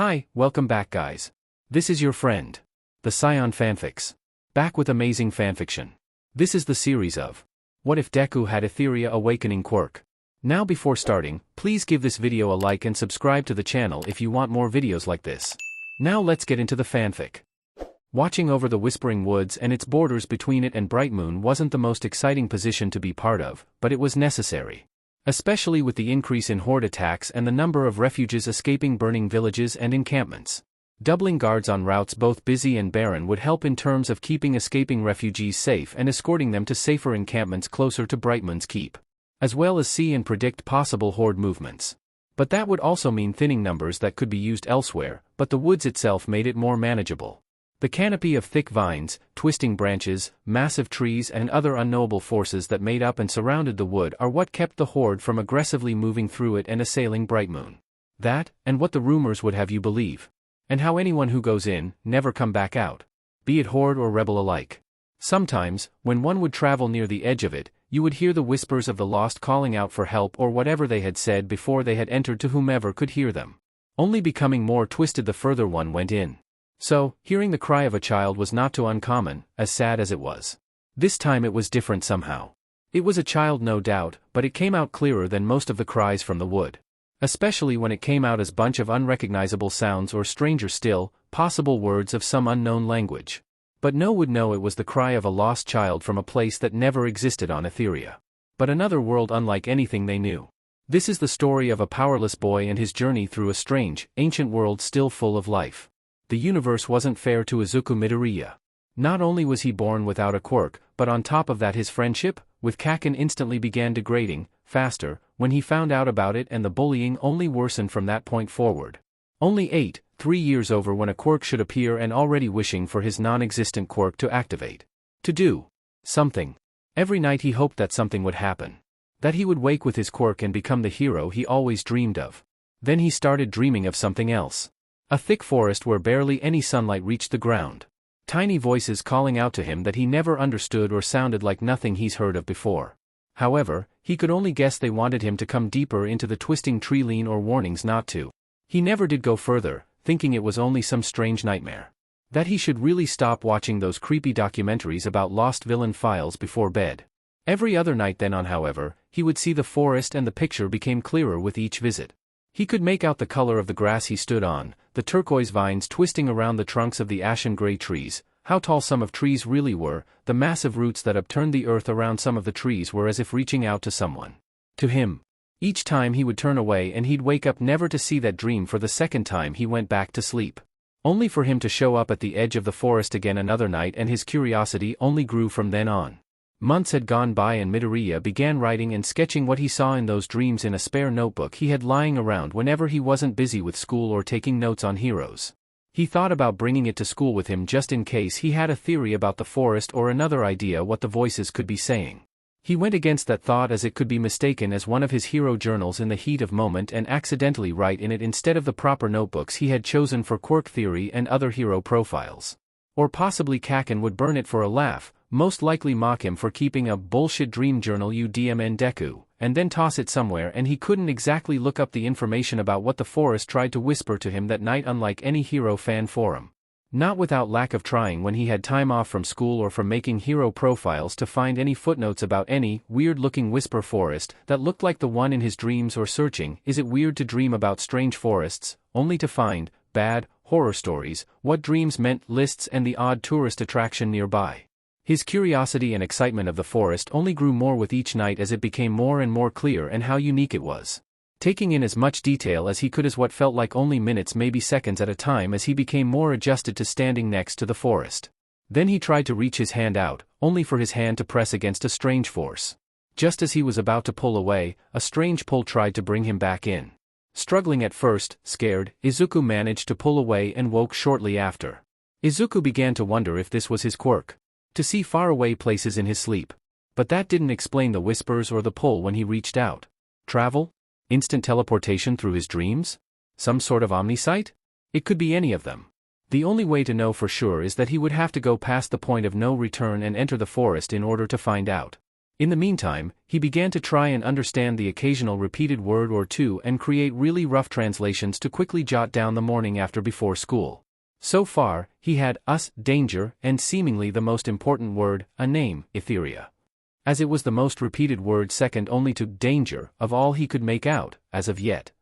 Hi, welcome back guys. This is your friend, the Scion Fanfics. Back with amazing fanfiction. This is the series of What if Deku had Etheria awakening Quirk? Now before starting, please give this video a like and subscribe to the channel if you want more videos like this. Now let's get into the fanfic. Watching over the Whispering Woods and its borders between it and Bright Moon wasn't the most exciting position to be part of, but it was necessary. Especially with the increase in horde attacks and the number of refuges escaping burning villages and encampments. Doubling guards on routes both busy and barren would help in terms of keeping escaping refugees safe and escorting them to safer encampments closer to Brightmoon's keep, as well as see and predict possible horde movements. But that would also mean thinning numbers that could be used elsewhere, but the woods itself made it more manageable. The canopy of thick vines, twisting branches, massive trees and other unknowable forces that made up and surrounded the wood are what kept the horde from aggressively moving through it and assailing Brightmoon. That, and what the rumors would have you believe. And how anyone who goes in, never come back out. Be it horde or rebel alike. Sometimes, when one would travel near the edge of it, you would hear the whispers of the lost calling out for help or whatever they had said before they had entered to whomever could hear them. Only becoming more twisted the further one went in. So, hearing the cry of a child was not too uncommon, as sad as it was. This time it was different somehow. It was a child no doubt, but it came out clearer than most of the cries from the wood. Especially when it came out as bunch of unrecognizable sounds or stranger still, possible words of some unknown language. But no would know it was the cry of a lost child from a place that never existed on Etheria. But another world unlike anything they knew. This is the story of a powerless boy and his journey through a strange, ancient world still full of life. The universe wasn't fair to Izuku Midoriya. Not only was he born without a quirk, but on top of that his friendship with Kaken instantly began degrading, faster, when he found out about it, and the bullying only worsened from that point forward. Only 3 years over when a quirk should appear and already wishing for his non-existent quirk to activate. To do something. Every night he hoped that something would happen. That he would wake with his quirk and become the hero he always dreamed of. Then he started dreaming of something else. A thick forest where barely any sunlight reached the ground. Tiny voices calling out to him that he never understood or sounded like nothing he's heard of before. However, he could only guess they wanted him to come deeper into the twisting tree line or warnings not to. He never did go further, thinking it was only some strange nightmare. That he should really stop watching those creepy documentaries about lost villain files before bed. Every other night then on, however, he would see the forest and the picture became clearer with each visit. He could make out the color of the grass he stood on, the turquoise vines twisting around the trunks of the ashen gray trees, how tall some of trees really were, the massive roots that upturned the earth around some of the trees were as if reaching out to someone. To him. Each time he would turn away and he'd wake up never to see that dream for the second time he went back to sleep. Only for him to show up at the edge of the forest again another night, and his curiosity only grew from then on. Months had gone by and Midoriya began writing and sketching what he saw in those dreams in a spare notebook he had lying around whenever he wasn't busy with school or taking notes on heroes. He thought about bringing it to school with him just in case he had a theory about the forest or another idea what the voices could be saying. He went against that thought as it could be mistaken as one of his hero journals in the heat of moment and accidentally write in it instead of the proper notebooks he had chosen for quirk theory and other hero profiles. Or possibly Kaken would burn it for a laugh, most likely mock him for keeping a bullshit dream journal UDMN Deku, and then toss it somewhere, and he couldn't exactly look up the information about what the forest tried to whisper to him that night, unlike any hero fan forum. Not without lack of trying when he had time off from school or from making hero profiles to find any footnotes about any weird-looking whisper forest that looked like the one in his dreams, or searching, is it weird to dream about strange forests, only to find bad horror stories, what dreams meant lists and the odd tourist attraction nearby. His curiosity and excitement of the forest only grew more with each night as it became more and more clear and how unique it was. Taking in as much detail as he could as what felt like only minutes, maybe seconds at a time, as he became more adjusted to standing next to the forest. Then he tried to reach his hand out, only for his hand to press against a strange force. Just as he was about to pull away, a strange pull tried to bring him back in. Struggling at first, scared, Izuku managed to pull away and woke shortly after. Izuku began to wonder if this was his quirk. To see faraway places in his sleep. But that didn't explain the whispers or the pull when he reached out. Travel? Instant teleportation through his dreams? Some sort of omniscience? It could be any of them. The only way to know for sure is that he would have to go past the point of no return and enter the forest in order to find out. In the meantime, he began to try and understand the occasional repeated word or two and create really rough translations to quickly jot down the morning after before school. So far, he had us, danger, and seemingly the most important word, a name, Etheria. As it was the most repeated word second only to danger of all he could make out, as of yet.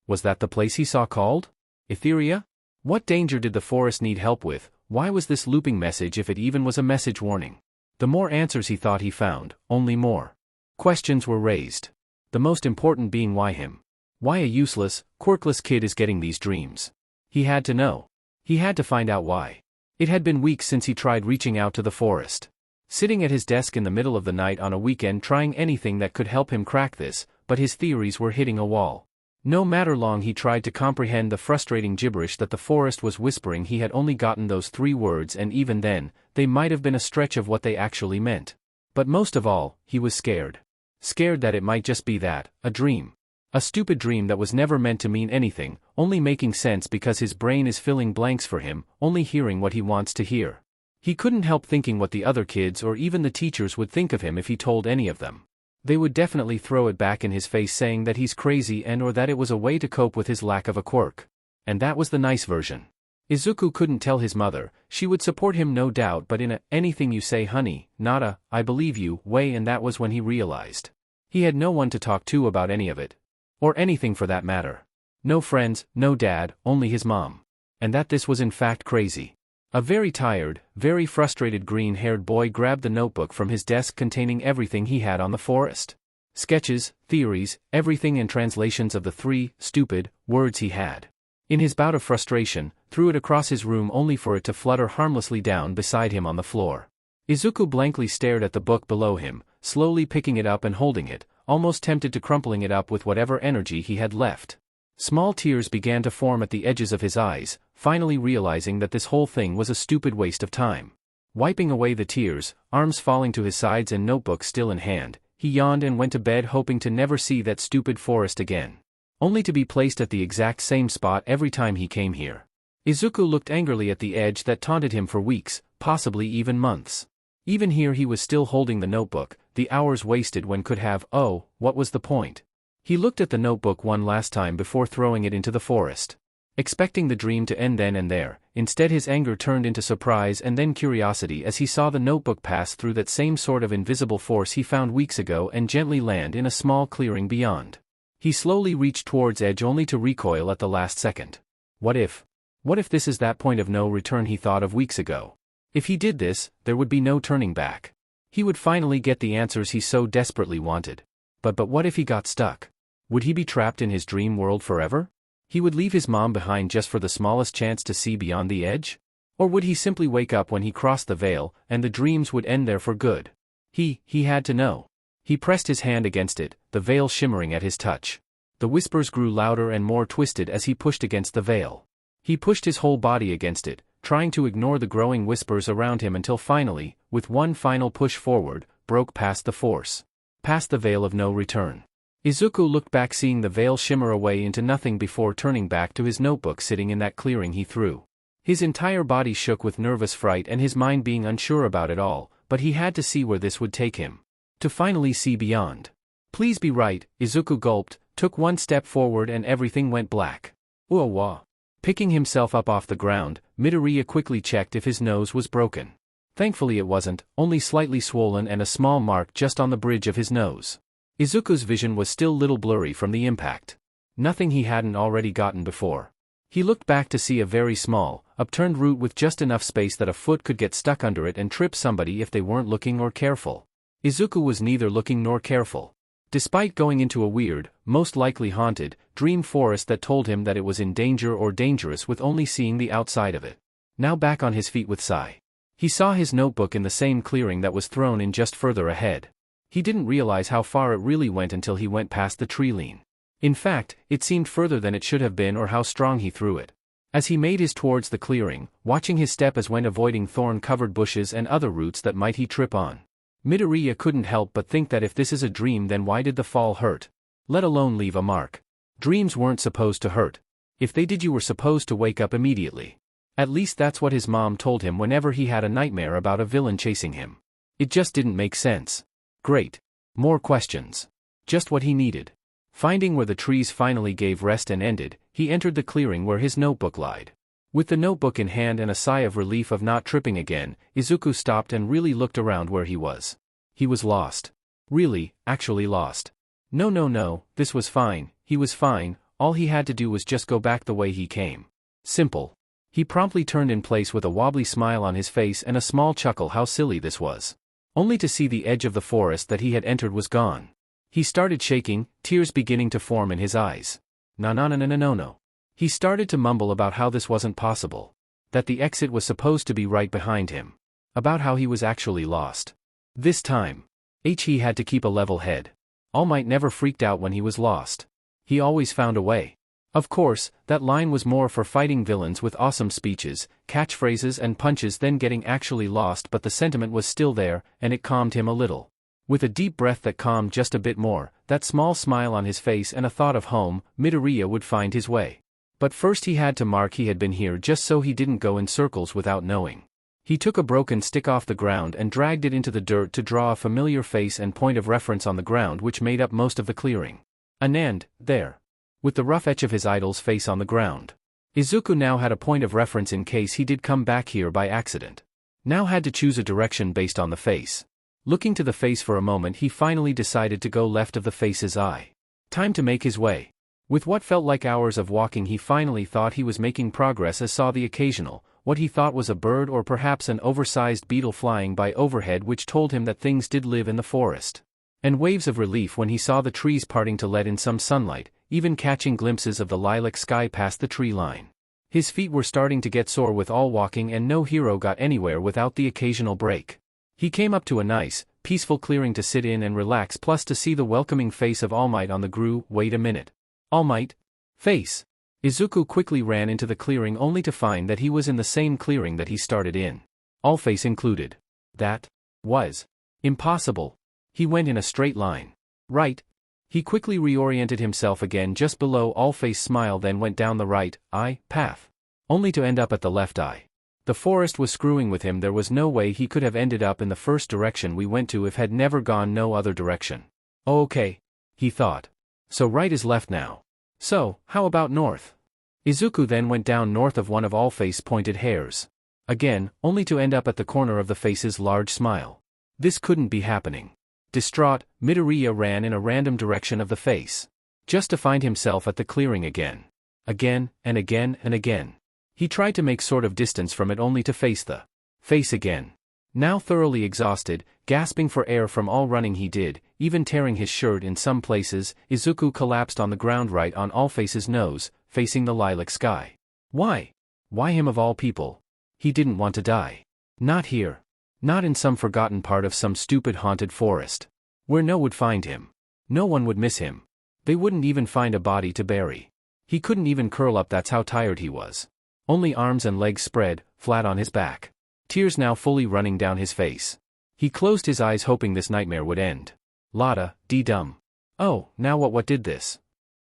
Was that the place he saw called? Etheria? What danger did the forest need help with? Why was this looping message if it even was a message warning? The more answers he thought he found, only more questions were raised. The most important being why him? Why a useless, quirkless kid is getting these dreams? He had to know. He had to find out why. It had been weeks since he tried reaching out to the forest. Sitting at his desk in the middle of the night on a weekend trying anything that could help him crack this, but his theories were hitting a wall. No matter long he tried to comprehend the frustrating gibberish that the forest was whispering, he had only gotten those 3 words, and even then, they might have been a stretch of what they actually meant. But most of all, he was scared. Scared that it might just be that, a dream. A stupid dream that was never meant to mean anything, only making sense because his brain is filling blanks for him, only hearing what he wants to hear. He couldn't help thinking what the other kids or even the teachers would think of him if he told any of them. They would definitely throw it back in his face saying that he's crazy and or that it was a way to cope with his lack of a quirk. And that was the nice version. Izuku couldn't tell his mother, she would support him no doubt, but in a anything you say honey, not a I believe you way, and that was when he realized. He had no one to talk to about any of it. Or anything for that matter. No friends, no dad, only his mom. And that this was in fact crazy. A very tired, very frustrated green-haired boy grabbed the notebook from his desk containing everything he had on the forest. Sketches, theories, everything, and translations of the 3 stupid words he had. In his bout of frustration, threw it across his room only for it to flutter harmlessly down beside him on the floor. Izuku blankly stared at the book below him, slowly picking it up and holding it, almost tempted to crumpling it up with whatever energy he had left. Small tears began to form at the edges of his eyes, finally realizing that this whole thing was a stupid waste of time. Wiping away the tears, arms falling to his sides and notebook still in hand, he yawned and went to bed hoping to never see that stupid forest again. Only to be placed at the exact same spot every time he came here. Izuku looked angrily at the edge that taunted him for weeks, possibly even months. Even here he was still holding the notebook, the hours wasted when could have, oh, what was the point? He looked at the notebook one last time before throwing it into the forest. Expecting the dream to end then and there, instead his anger turned into surprise and then curiosity as he saw the notebook pass through that same sort of invisible force he found weeks ago and gently land in a small clearing beyond. He slowly reached towards edge only to recoil at the last second. What if this is that point of no return he thought of weeks ago? If he did this, there would be no turning back. He would finally get the answers he so desperately wanted. But what if he got stuck? Would he be trapped in his dream world forever? He would leave his mom behind just for the smallest chance to see beyond the edge? Or would he simply wake up when he crossed the veil, and the dreams would end there for good? He had to know. He pressed his hand against it, the veil shimmering at his touch. The whispers grew louder and more twisted as he pushed against the veil. He pushed his whole body against it, trying to ignore the growing whispers around him until finally, with one final push forward, broke past the force. Past the veil of no return. Izuku looked back, seeing the veil shimmer away into nothing before turning back to his notebook sitting in that clearing he threw. His entire body shook with nervous fright and his mind being unsure about it all, but he had to see where this would take him. To finally see beyond. Please be right, Izuku gulped, took one step forward and everything went black. Uawa. Picking himself up off the ground, Midoriya quickly checked if his nose was broken. Thankfully it wasn't, only slightly swollen and a small mark just on the bridge of his nose. Izuku's vision was still little blurry from the impact. Nothing he hadn't already gotten before. He looked back to see a very small, upturned root with just enough space that a foot could get stuck under it and trip somebody if they weren't looking or careful. Izuku was neither looking nor careful. Despite going into a weird, most likely haunted, dream forest that told him that it was in danger or dangerous with only seeing the outside of it. Now back on his feet with sigh. He saw his notebook in the same clearing that was thrown in just further ahead. He didn't realize how far it really went until he went past the tree line. In fact, it seemed further than it should have been or how strong he threw it. As he made his towards the clearing, watching his step as went avoiding thorn-covered bushes and other roots that might he trip on. Midoriya couldn't help but think that if this is a dream, then why did the fall hurt? Let alone leave a mark. Dreams weren't supposed to hurt. If they did, you were supposed to wake up immediately. At least that's what his mom told him whenever he had a nightmare about a villain chasing him. It just didn't make sense. Great. More questions. Just what he needed. Finding where the trees finally gave rest and ended, he entered the clearing where his notebook lied. With the notebook in hand and a sigh of relief of not tripping again, Izuku stopped and really looked around where he was. He was lost. Really, actually lost. No, this was fine, he was fine, all he had to do was just go back the way he came. Simple. He promptly turned in place with a wobbly smile on his face and a small chuckle how silly this was. Only to see the edge of the forest that he had entered was gone. He started shaking, tears beginning to form in his eyes. No. He started to mumble about how this wasn't possible. That the exit was supposed to be right behind him. About how he was actually lost. This time. He had to keep a level head. All Might never freaked out when he was lost. He always found a way. Of course, that line was more for fighting villains with awesome speeches, catchphrases and punches than getting actually lost, but the sentiment was still there, and it calmed him a little. With a deep breath that calmed just a bit more, that small smile on his face and a thought of home, Midoriya would find his way. But first he had to mark he had been here just so he didn't go in circles without knowing. He took a broken stick off the ground and dragged it into the dirt to draw a familiar face and point of reference on the ground which made up most of the clearing. Anand, there. With the rough etch of his idol's face on the ground. Izuku now had a point of reference in case he did come back here by accident. Now had to choose a direction based on the face. Looking to the face for a moment, he finally decided to go left of the face's eye. Time to make his way. With what felt like hours of walking, he finally thought he was making progress as saw the occasional, what he thought was a bird or perhaps an oversized beetle flying by overhead, which told him that things did live in the forest. And waves of relief when he saw the trees parting to let in some sunlight, even catching glimpses of the lilac sky past the tree line. His feet were starting to get sore with all walking, and no hero got anywhere without the occasional break. He came up to a nice, peaceful clearing to sit in and relax, plus to see the welcoming face of All Might on the groove. Wait a minute. All Might? Face. Izuku quickly ran into the clearing only to find that he was in the same clearing that he started in. All Face included. That was impossible. He went in a straight line. Right. He quickly reoriented himself again just below All Face smile, then went down the right eye path. Only to end up at the left eye. The forest was screwing with him. There was no way he could have ended up in the first direction we went to if had never gone no other direction. Oh, okay. He thought. So right is left now. So, how about north? Izuku then went down north of one of All Face pointed hairs. Again, only to end up at the corner of the face's large smile. This couldn't be happening. Distraught, Midoriya ran in a random direction of the face. Just to find himself at the clearing again. Again, and again, and again. He tried to make sort of distance from it only to face the face again. Now thoroughly exhausted, gasping for air from all running he did, even tearing his shirt in some places, Izuku collapsed on the ground right on All Face's nose, facing the lilac sky. Why? Why him of all people? He didn't want to die. Not here. Not in some forgotten part of some stupid haunted forest. Where no one would find him. No one would miss him. They wouldn't even find a body to bury. He couldn't even curl up, that's how tired he was. Only arms and legs spread, flat on his back. Tears now fully running down his face. He closed his eyes hoping this nightmare would end. Lada, dum. Oh, now what did this?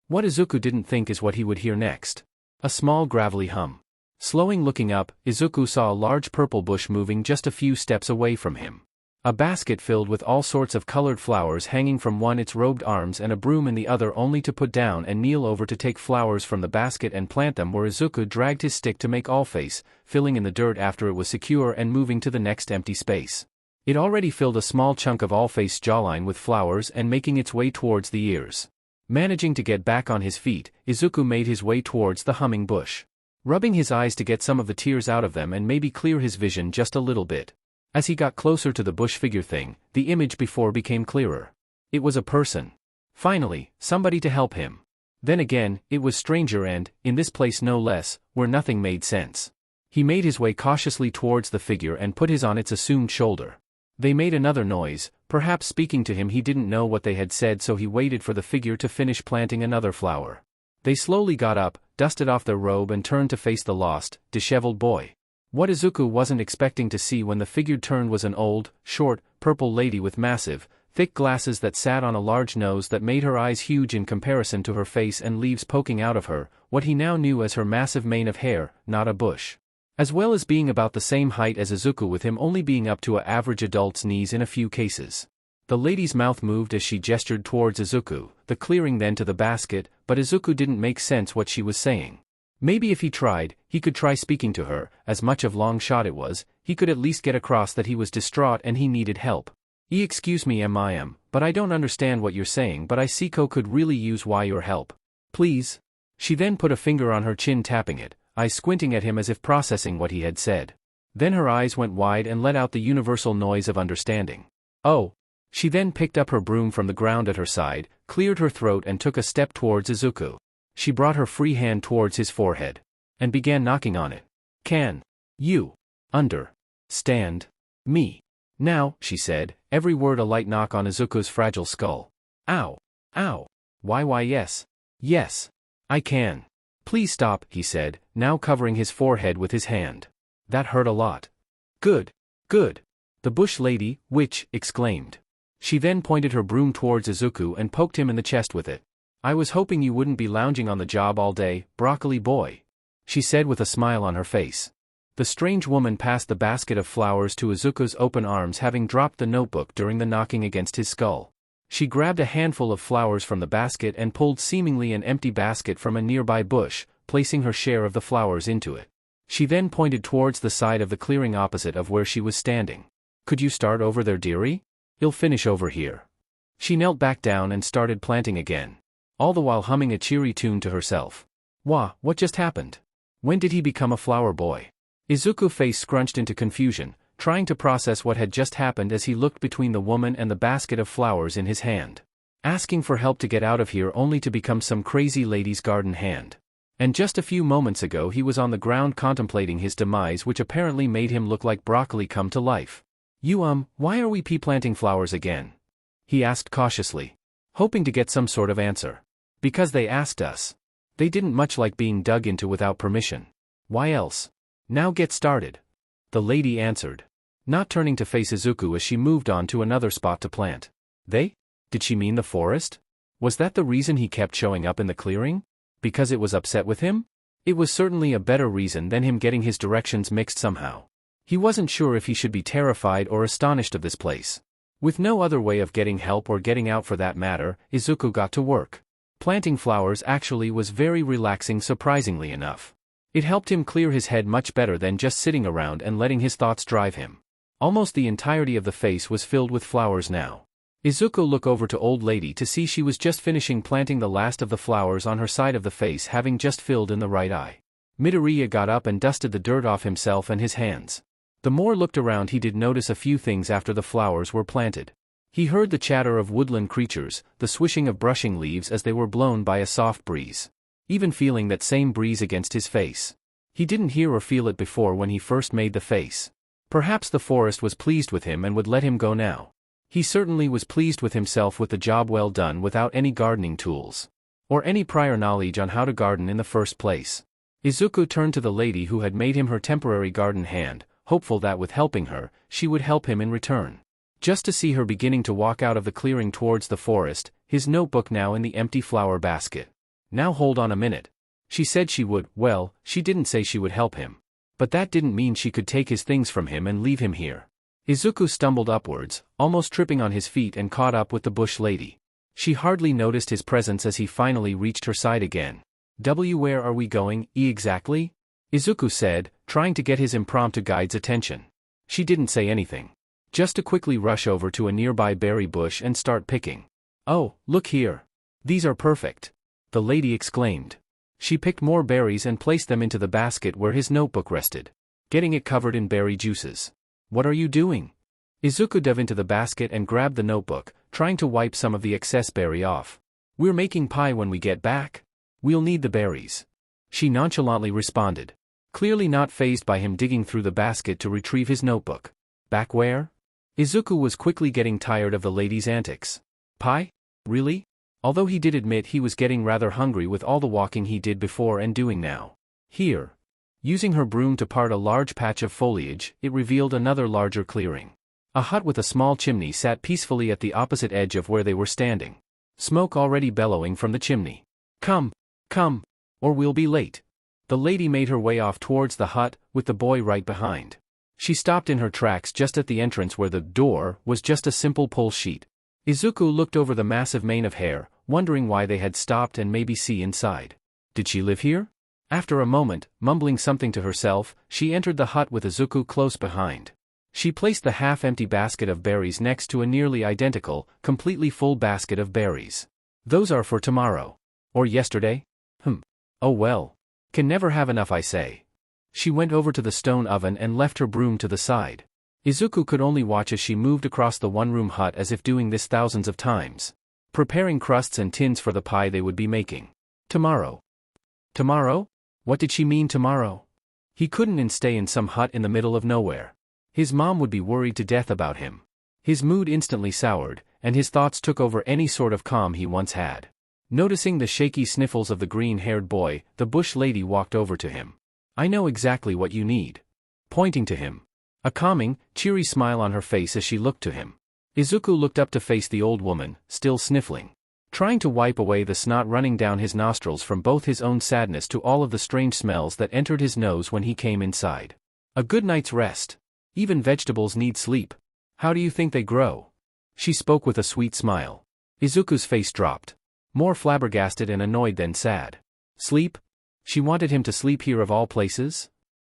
What Izuku didn't think is what he would hear next. A small gravelly hum. Slowing, looking up, Izuku saw a large purple bush moving just a few steps away from him. A basket filled with all sorts of colored flowers hanging from one its robed arms and a broom in the other, only to put down and kneel over to take flowers from the basket and plant them where Izuku dragged his stick to make All Face, filling in the dirt after it was secure and moving to the next empty space. It already filled a small chunk of All Face's jawline with flowers and making its way towards the ears. Managing to get back on his feet, Izuku made his way towards the humming bush. Rubbing his eyes to get some of the tears out of them and maybe clear his vision just a little bit. As he got closer to the bush figure thing, the image before became clearer. It was a person. Finally, somebody to help him. Then again, it was stranger and, in this place no less, where nothing made sense. He made his way cautiously towards the figure and put his on its assumed shoulder. They made another noise, perhaps speaking to him. He didn't know what they had said, so he waited for the figure to finish planting another flower. They slowly got up, dusted off their robe and turned to face the lost, disheveled boy. What Izuku wasn't expecting to see when the figure turned was an old, short, purple lady with massive, thick glasses that sat on a large nose that made her eyes huge in comparison to her face and leaves poking out of her, what he now knew as her massive mane of hair, not a bush. As well as being about the same height as Izuku, with him only being up to a average adult's knees in a few cases. The lady's mouth moved as she gestured towards Izuku, the clearing then to the basket, but Izuku didn't make sense what she was saying. Maybe if he tried, he could try speaking to her, as much of long shot it was, he could at least get across that he was distraught and he needed help. Excuse me MIM, but I don't understand what you're saying, but Izuku could really use your help. Please? She then put a finger on her chin, tapping it, eyes squinting at him as if processing what he had said. Then her eyes went wide and let out the universal noise of understanding. Oh. She then picked up her broom from the ground at her side, cleared her throat and took a step towards Izuku. She brought her free hand towards his forehead and began knocking on it. Can you understand me? Now, she said, every word a light knock on Izuku's fragile skull. Ow. Ow. Why yes. Yes. I can. Please stop, he said, now covering his forehead with his hand. That hurt a lot. Good. Good. The bush lady, witch, exclaimed. She then pointed her broom towards Izuku and poked him in the chest with it. I was hoping you wouldn't be lounging on the job all day, broccoli boy, she said with a smile on her face. The strange woman passed the basket of flowers to Izuku's open arms, having dropped the notebook during the knocking against his skull. She grabbed a handful of flowers from the basket and pulled seemingly an empty basket from a nearby bush, placing her share of the flowers into it. She then pointed towards the side of the clearing opposite of where she was standing. Could you start over there, dearie? You'll finish over here. She knelt back down and started planting again, all the while humming a cheery tune to herself. What just happened? When did he become a flower boy? Izuku's face scrunched into confusion, trying to process what had just happened as he looked between the woman and the basket of flowers in his hand. Asking for help to get out of here only to become some crazy lady's garden hand. And just a few moments ago he was on the ground contemplating his demise, which apparently made him look like broccoli come to life. Why are we planting flowers again? He asked cautiously, hoping to get some sort of answer. Because they asked us. They didn't much like being dug into without permission. Why else? Now get started. The lady answered, not turning to face Izuku as she moved on to another spot to plant. They? Did she mean the forest? Was that the reason he kept showing up in the clearing? Because it was upset with him? It was certainly a better reason than him getting his directions mixed somehow. He wasn't sure if he should be terrified or astonished of this place. With no other way of getting help or getting out for that matter, Izuku got to work. Planting flowers actually was very relaxing, surprisingly enough. It helped him clear his head much better than just sitting around and letting his thoughts drive him. Almost the entirety of the face was filled with flowers now. Izuku looked over to old lady to see she was just finishing planting the last of the flowers on her side of the face, having just filled in the right eye. Midoriya got up and dusted the dirt off himself and his hands. The more looked around, he did notice a few things after the flowers were planted. He heard the chatter of woodland creatures, the swishing of brushing leaves as they were blown by a soft breeze. Even feeling that same breeze against his face. He didn't hear or feel it before when he first made the face. Perhaps the forest was pleased with him and would let him go now. He certainly was pleased with himself with the job well done without any gardening tools. Or any prior knowledge on how to garden in the first place. Izuku turned to the lady who had made him her temporary garden hand, hopeful that with helping her, she would help him in return. Just to see her beginning to walk out of the clearing towards the forest, his notebook now in the empty flower basket. Now hold on a minute. She said she would. Well, she didn't say she would help him. But that didn't mean she could take his things from him and leave him here. Izuku stumbled upwards, almost tripping on his feet, and caught up with the bush lady. She hardly noticed his presence as he finally reached her side again. Where are we going, exactly? Izuku said, trying to get his impromptu guide's attention. She didn't say anything. Just to quickly rush over to a nearby berry bush and start picking. Oh, look here. These are perfect. The lady exclaimed. She picked more berries and placed them into the basket where his notebook rested, getting it covered in berry juices. What are you doing? Izuku dove into the basket and grabbed the notebook, trying to wipe some of the excess berry off. We're making pie when we get back. We'll need the berries. She nonchalantly responded, clearly not fazed by him digging through the basket to retrieve his notebook. Back where? Izuku was quickly getting tired of the lady's antics. Pie? Really? Although he did admit he was getting rather hungry with all the walking he did before and doing now. Here. Using her broom to part a large patch of foliage, it revealed another larger clearing. A hut with a small chimney sat peacefully at the opposite edge of where they were standing. Smoke already bellowing from the chimney. Come, or we'll be late. The lady made her way off towards the hut, with the boy right behind. She stopped in her tracks just at the entrance where the door was just a simple pull sheet. Izuku looked over the massive mane of hair, wondering why they had stopped and maybe see inside. Did she live here? After a moment, mumbling something to herself, she entered the hut with Izuku close behind. She placed the half-empty basket of berries next to a nearly identical, completely full basket of berries. Those are for tomorrow. Or yesterday? Oh well. Can never have enough, I say. She went over to the stone oven and left her broom to the side. Izuku could only watch as she moved across the one-room hut as if doing this thousands of times. Preparing crusts and tins for the pie they would be making. Tomorrow. Tomorrow? What did she mean tomorrow? He couldn't stay in some hut in the middle of nowhere. His mom would be worried to death about him. His mood instantly soured, and his thoughts took over any sort of calm he once had. Noticing the shaky sniffles of the green-haired boy, the bush lady walked over to him. I know exactly what you need. Pointing to him. A calming, cheery smile on her face as she looked to him. Izuku looked up to face the old woman, still sniffling. Trying to wipe away the snot running down his nostrils from both his own sadness to all of the strange smells that entered his nose when he came inside. A good night's rest. Even vegetables need sleep. How do you think they grow? She spoke with a sweet smile. Izuku's face dropped. More flabbergasted and annoyed than sad. Sleep? She wanted him to sleep here of all places?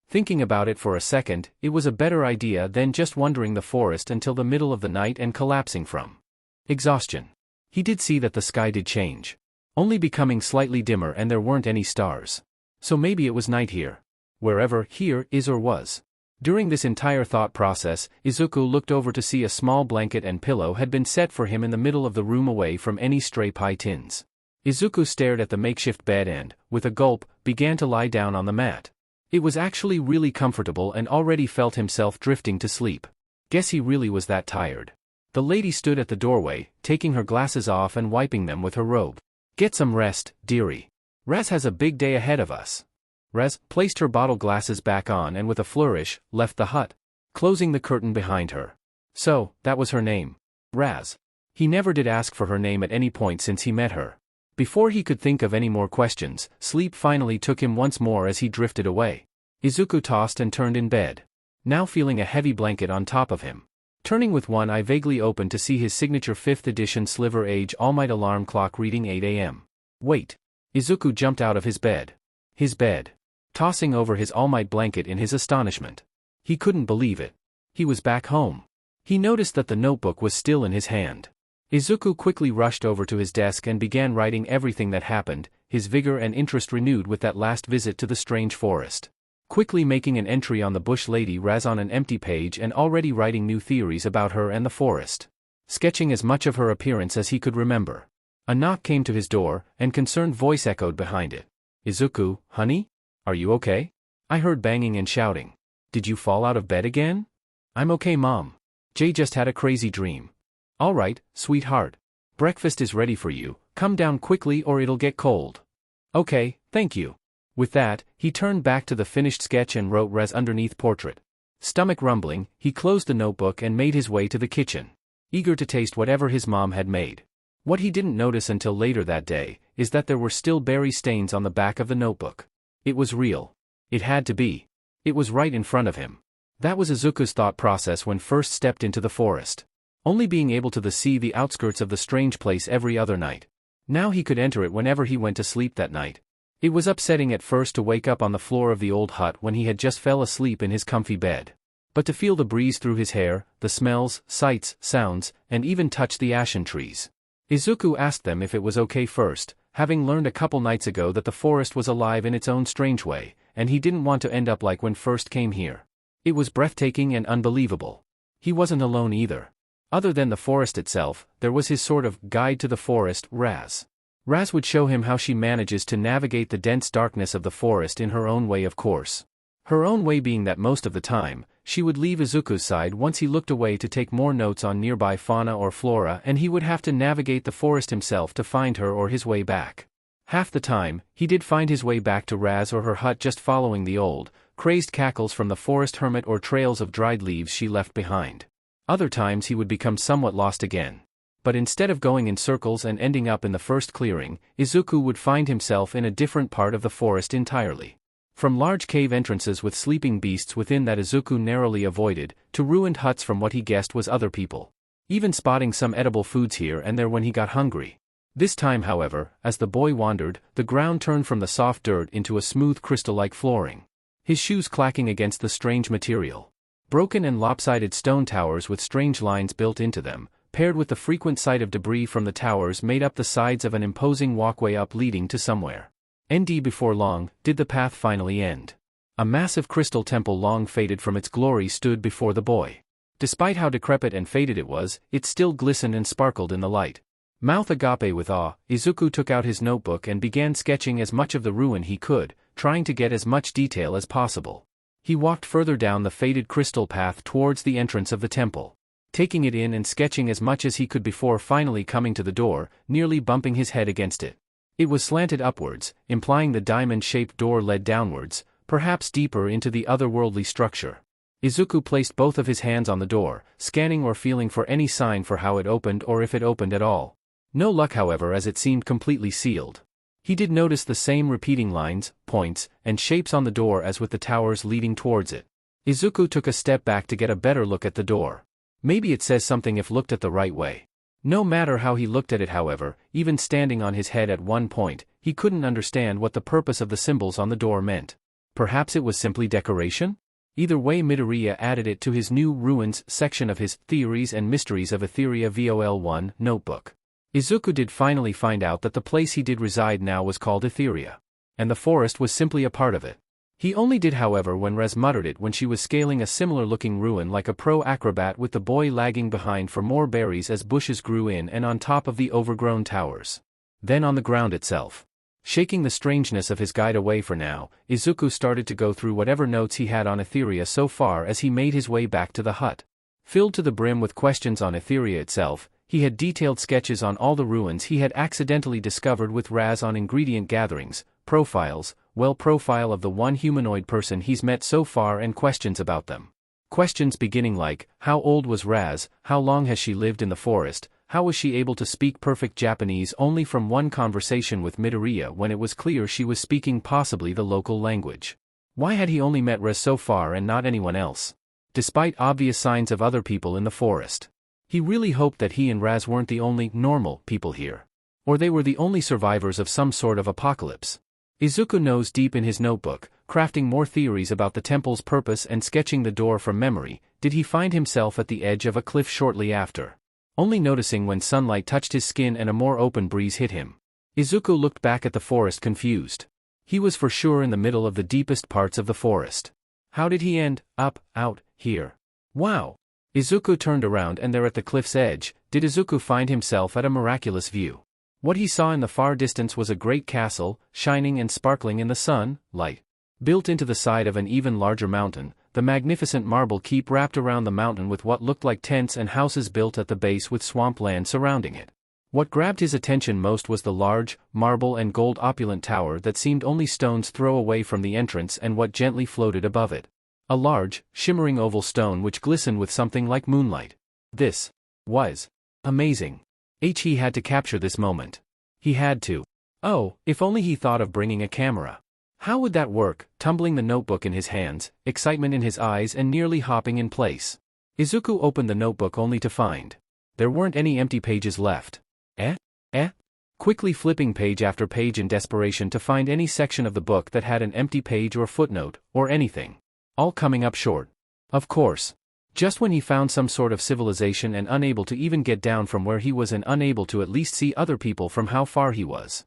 Thinking about it for a second, it was a better idea than just wandering the forest until the middle of the night and collapsing from exhaustion. He did see that the sky did change. Only becoming slightly dimmer and there weren't any stars. So maybe it was night here. Wherever here is or was. During this entire thought process, Izuku looked over to see a small blanket and pillow had been set for him in the middle of the room away from any stray pie tins. Izuku stared at the makeshift bed and, with a gulp, began to lie down on the mat. It was actually really comfortable and already felt himself drifting to sleep. Guess he really was that tired. The lady stood at the doorway, taking her glasses off and wiping them with her robe. Get some rest, dearie. Raz has a big day ahead of us. Raz placed her bottle glasses back on and with a flourish, left the hut, closing the curtain behind her. So, that was her name. Raz. He never did ask for her name at any point since he met her. Before he could think of any more questions, sleep finally took him once more as he drifted away. Izuku tossed and turned in bed. Now feeling a heavy blanket on top of him. Turning with one eye vaguely open to see his signature 5th edition Sliver Age All Might alarm clock reading 8 a.m. Wait. Izuku jumped out of his bed. His bed. Tossing over his All Might blanket in his astonishment. He couldn't believe it. He was back home. He noticed that the notebook was still in his hand. Izuku quickly rushed over to his desk and began writing everything that happened, his vigor and interest renewed with that last visit to the strange forest. Quickly making an entry on the bush lady Raz on an empty page and already writing new theories about her and the forest. Sketching as much of her appearance as he could remember. A knock came to his door, and concerned voice echoed behind it. Izuku, honey? Are you okay? I heard banging and shouting. Did you fall out of bed again? I'm okay, Mom. Jay just had a crazy dream. All right, sweetheart. Breakfast is ready for you, come down quickly or it'll get cold. Okay, thank you. With that, he turned back to the finished sketch and wrote Raz underneath portrait. Stomach rumbling, he closed the notebook and made his way to the kitchen. Eager to taste whatever his mom had made. What he didn't notice until later that day, is that there were still berry stains on the back of the notebook. It was real. It had to be. It was right in front of him. That was Izuku's thought process when first stepped into the forest. Only being able to see the outskirts of the strange place every other night. Now he could enter it whenever he went to sleep that night. It was upsetting at first to wake up on the floor of the old hut when he had just fell asleep in his comfy bed. But to feel the breeze through his hair, the smells, sights, sounds, and even touch the ashen trees. Izuku asked them if it was okay first, having learned a couple nights ago that the forest was alive in its own strange way, and he didn't want to end up like when first came here. It was breathtaking and unbelievable. He wasn't alone either. Other than the forest itself, there was his sort of guide to the forest, Raz. Raz would show him how she manages to navigate the dense darkness of the forest in her own way, of course. Her own way being that most of the time, she would leave Izuku's side once he looked away to take more notes on nearby fauna or flora, and he would have to navigate the forest himself to find her or his way back. Half the time, he did find his way back to Raz or her hut just following the old, crazed cackles from the forest hermit or trails of dried leaves she left behind. Other times he would become somewhat lost again. But instead of going in circles and ending up in the first clearing, Izuku would find himself in a different part of the forest entirely. From large cave entrances with sleeping beasts within that Izuku narrowly avoided, to ruined huts from what he guessed was other people. even spotting some edible foods here and there when he got hungry. This time, however, as the boy wandered, the ground turned from the soft dirt into a smooth crystal-like flooring. His shoes clacking against the strange material. Broken and lopsided stone towers with strange lines built into them, paired with the frequent sight of debris from the towers, made up the sides of an imposing walkway up leading to somewhere. Before long, did the path finally end. A massive crystal temple long faded from its glory stood before the boy. Despite how decrepit and faded it was, it still glistened and sparkled in the light. Mouth agape with awe, Izuku took out his notebook and began sketching as much of the ruin he could, trying to get as much detail as possible. He walked further down the faded crystal path towards the entrance of the temple, taking it in and sketching as much as he could before finally coming to the door, nearly bumping his head against it. It was slanted upwards, implying the diamond-shaped door led downwards, perhaps deeper into the otherworldly structure. Izuku placed both of his hands on the door, scanning or feeling for any sign for how it opened or if it opened at all. No luck, however, as it seemed completely sealed. He did notice the same repeating lines, points, and shapes on the door as with the towers leading towards it. Izuku took a step back to get a better look at the door. Maybe it says something if looked at the right way. No matter how he looked at it, however, even standing on his head at one point, he couldn't understand what the purpose of the symbols on the door meant. Perhaps it was simply decoration? Either way, Midoriya added it to his new ruins section of his Theories and Mysteries of Etheria Vol. 1 notebook. Izuku did finally find out that the place he did reside now was called Etheria. And the forest was simply a part of it. He only did, however, when Rez muttered it when she was scaling a similar-looking ruin like a pro acrobat, with the boy lagging behind for more berries as bushes grew in and on top of the overgrown towers. Then on the ground itself. Shaking the strangeness of his guide away for now, Izuku started to go through whatever notes he had on Etheria so far as he made his way back to the hut. Filled to the brim with questions on Etheria itself, he had detailed sketches on all the ruins he had accidentally discovered with Raz on ingredient gatherings, profiles, profile of the one humanoid person he's met so far and questions about them. Questions beginning like, how old was Raz, how long has she lived in the forest, how was she able to speak perfect Japanese only from one conversation with Midoriya when it was clear she was speaking possibly the local language. Why had he only met Raz so far and not anyone else? Despite obvious signs of other people in the forest. He really hoped that he and Raz weren't the only normal people here. Or they were the only survivors of some sort of apocalypse. Izuku nose deep in his notebook, crafting more theories about the temple's purpose and sketching the door from memory, did he find himself at the edge of a cliff shortly after. Only noticing when sunlight touched his skin and a more open breeze hit him. Izuku looked back at the forest confused. He was for sure in the middle of the deepest parts of the forest. How did he end up out here? Wow! Izuku turned around and there at the cliff's edge, did Izuku find himself at a miraculous view. What he saw in the far distance was a great castle, shining and sparkling in the sun light. Built into the side of an even larger mountain, the magnificent marble keep wrapped around the mountain with what looked like tents and houses built at the base with swampland surrounding it. What grabbed his attention most was the large, marble and gold opulent tower that seemed only stone's throw away from the entrance and what gently floated above it. A large, shimmering oval stone which glistened with something like moonlight. This was amazing. He had to capture this moment. He had to. Oh, if only he thought of bringing a camera. How would that work, tumbling the notebook in his hands, excitement in his eyes and nearly hopping in place. Izuku opened the notebook only to find there weren't any empty pages left. Quickly flipping page after page in desperation to find any section of the book that had an empty page or footnote, or anything. All coming up short. Of course. Just when he found some sort of civilization and unable to even get down from where he was and unable to at least see other people from how far he was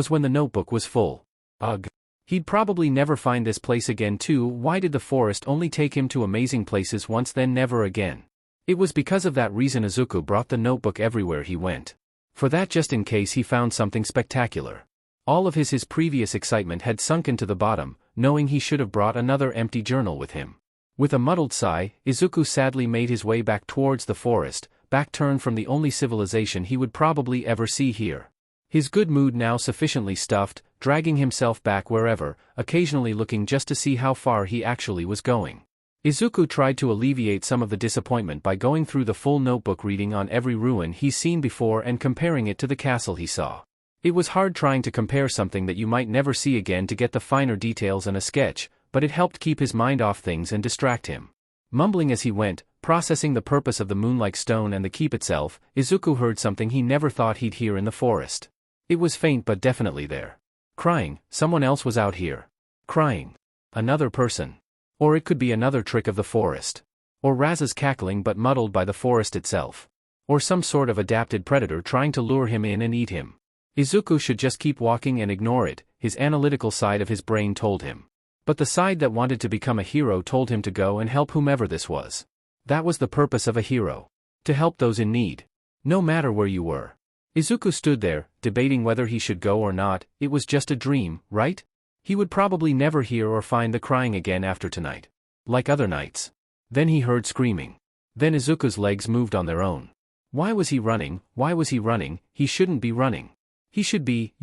when the notebook was full. Ugh. He'd probably never find this place again too. Why did the forest only take him to amazing places once then never again? It was because of that reason Izuku brought the notebook everywhere he went. For that, just in case he found something spectacular. All of his previous excitement had sunken to the bottom, knowing he should have brought another empty journal with him. With a muddled sigh, Izuku sadly made his way back towards the forest, back turned from the only civilization he would probably ever see here. His good mood now sufficiently stuffed, dragging himself back wherever, occasionally looking just to see how far he actually was going. Izuku tried to alleviate some of the disappointment by going through the full notebook, reading on every ruin he's seen before and comparing it to the castle he saw. It was hard trying to compare something that you might never see again to get the finer details in a sketch, but it helped keep his mind off things and distract him. Mumbling as he went, Processing the purpose of the moon-like stone and the keep itself, Izuku heard something he never thought he'd hear in the forest. It was faint but definitely there. Crying, someone else was out here. Crying. Another person. Or it could be another trick of the forest. Or Raz's cackling but muddled by the forest itself. Or some sort of adapted predator trying to lure him in and eat him. Izuku should just keep walking and ignore it, his analytical side of his brain told him. But the side that wanted to become a hero told him to go and help whomever this was. That was the purpose of a hero. To help those in need. No matter where you were. Izuku stood there, debating whether he should go or not. It was just a dream, right? He would probably never hear or find the crying again after tonight. Like other nights. Then he heard screaming. Then Izuku's legs moved on their own. Why was he running? Why was he running? He shouldn't be running. He should be,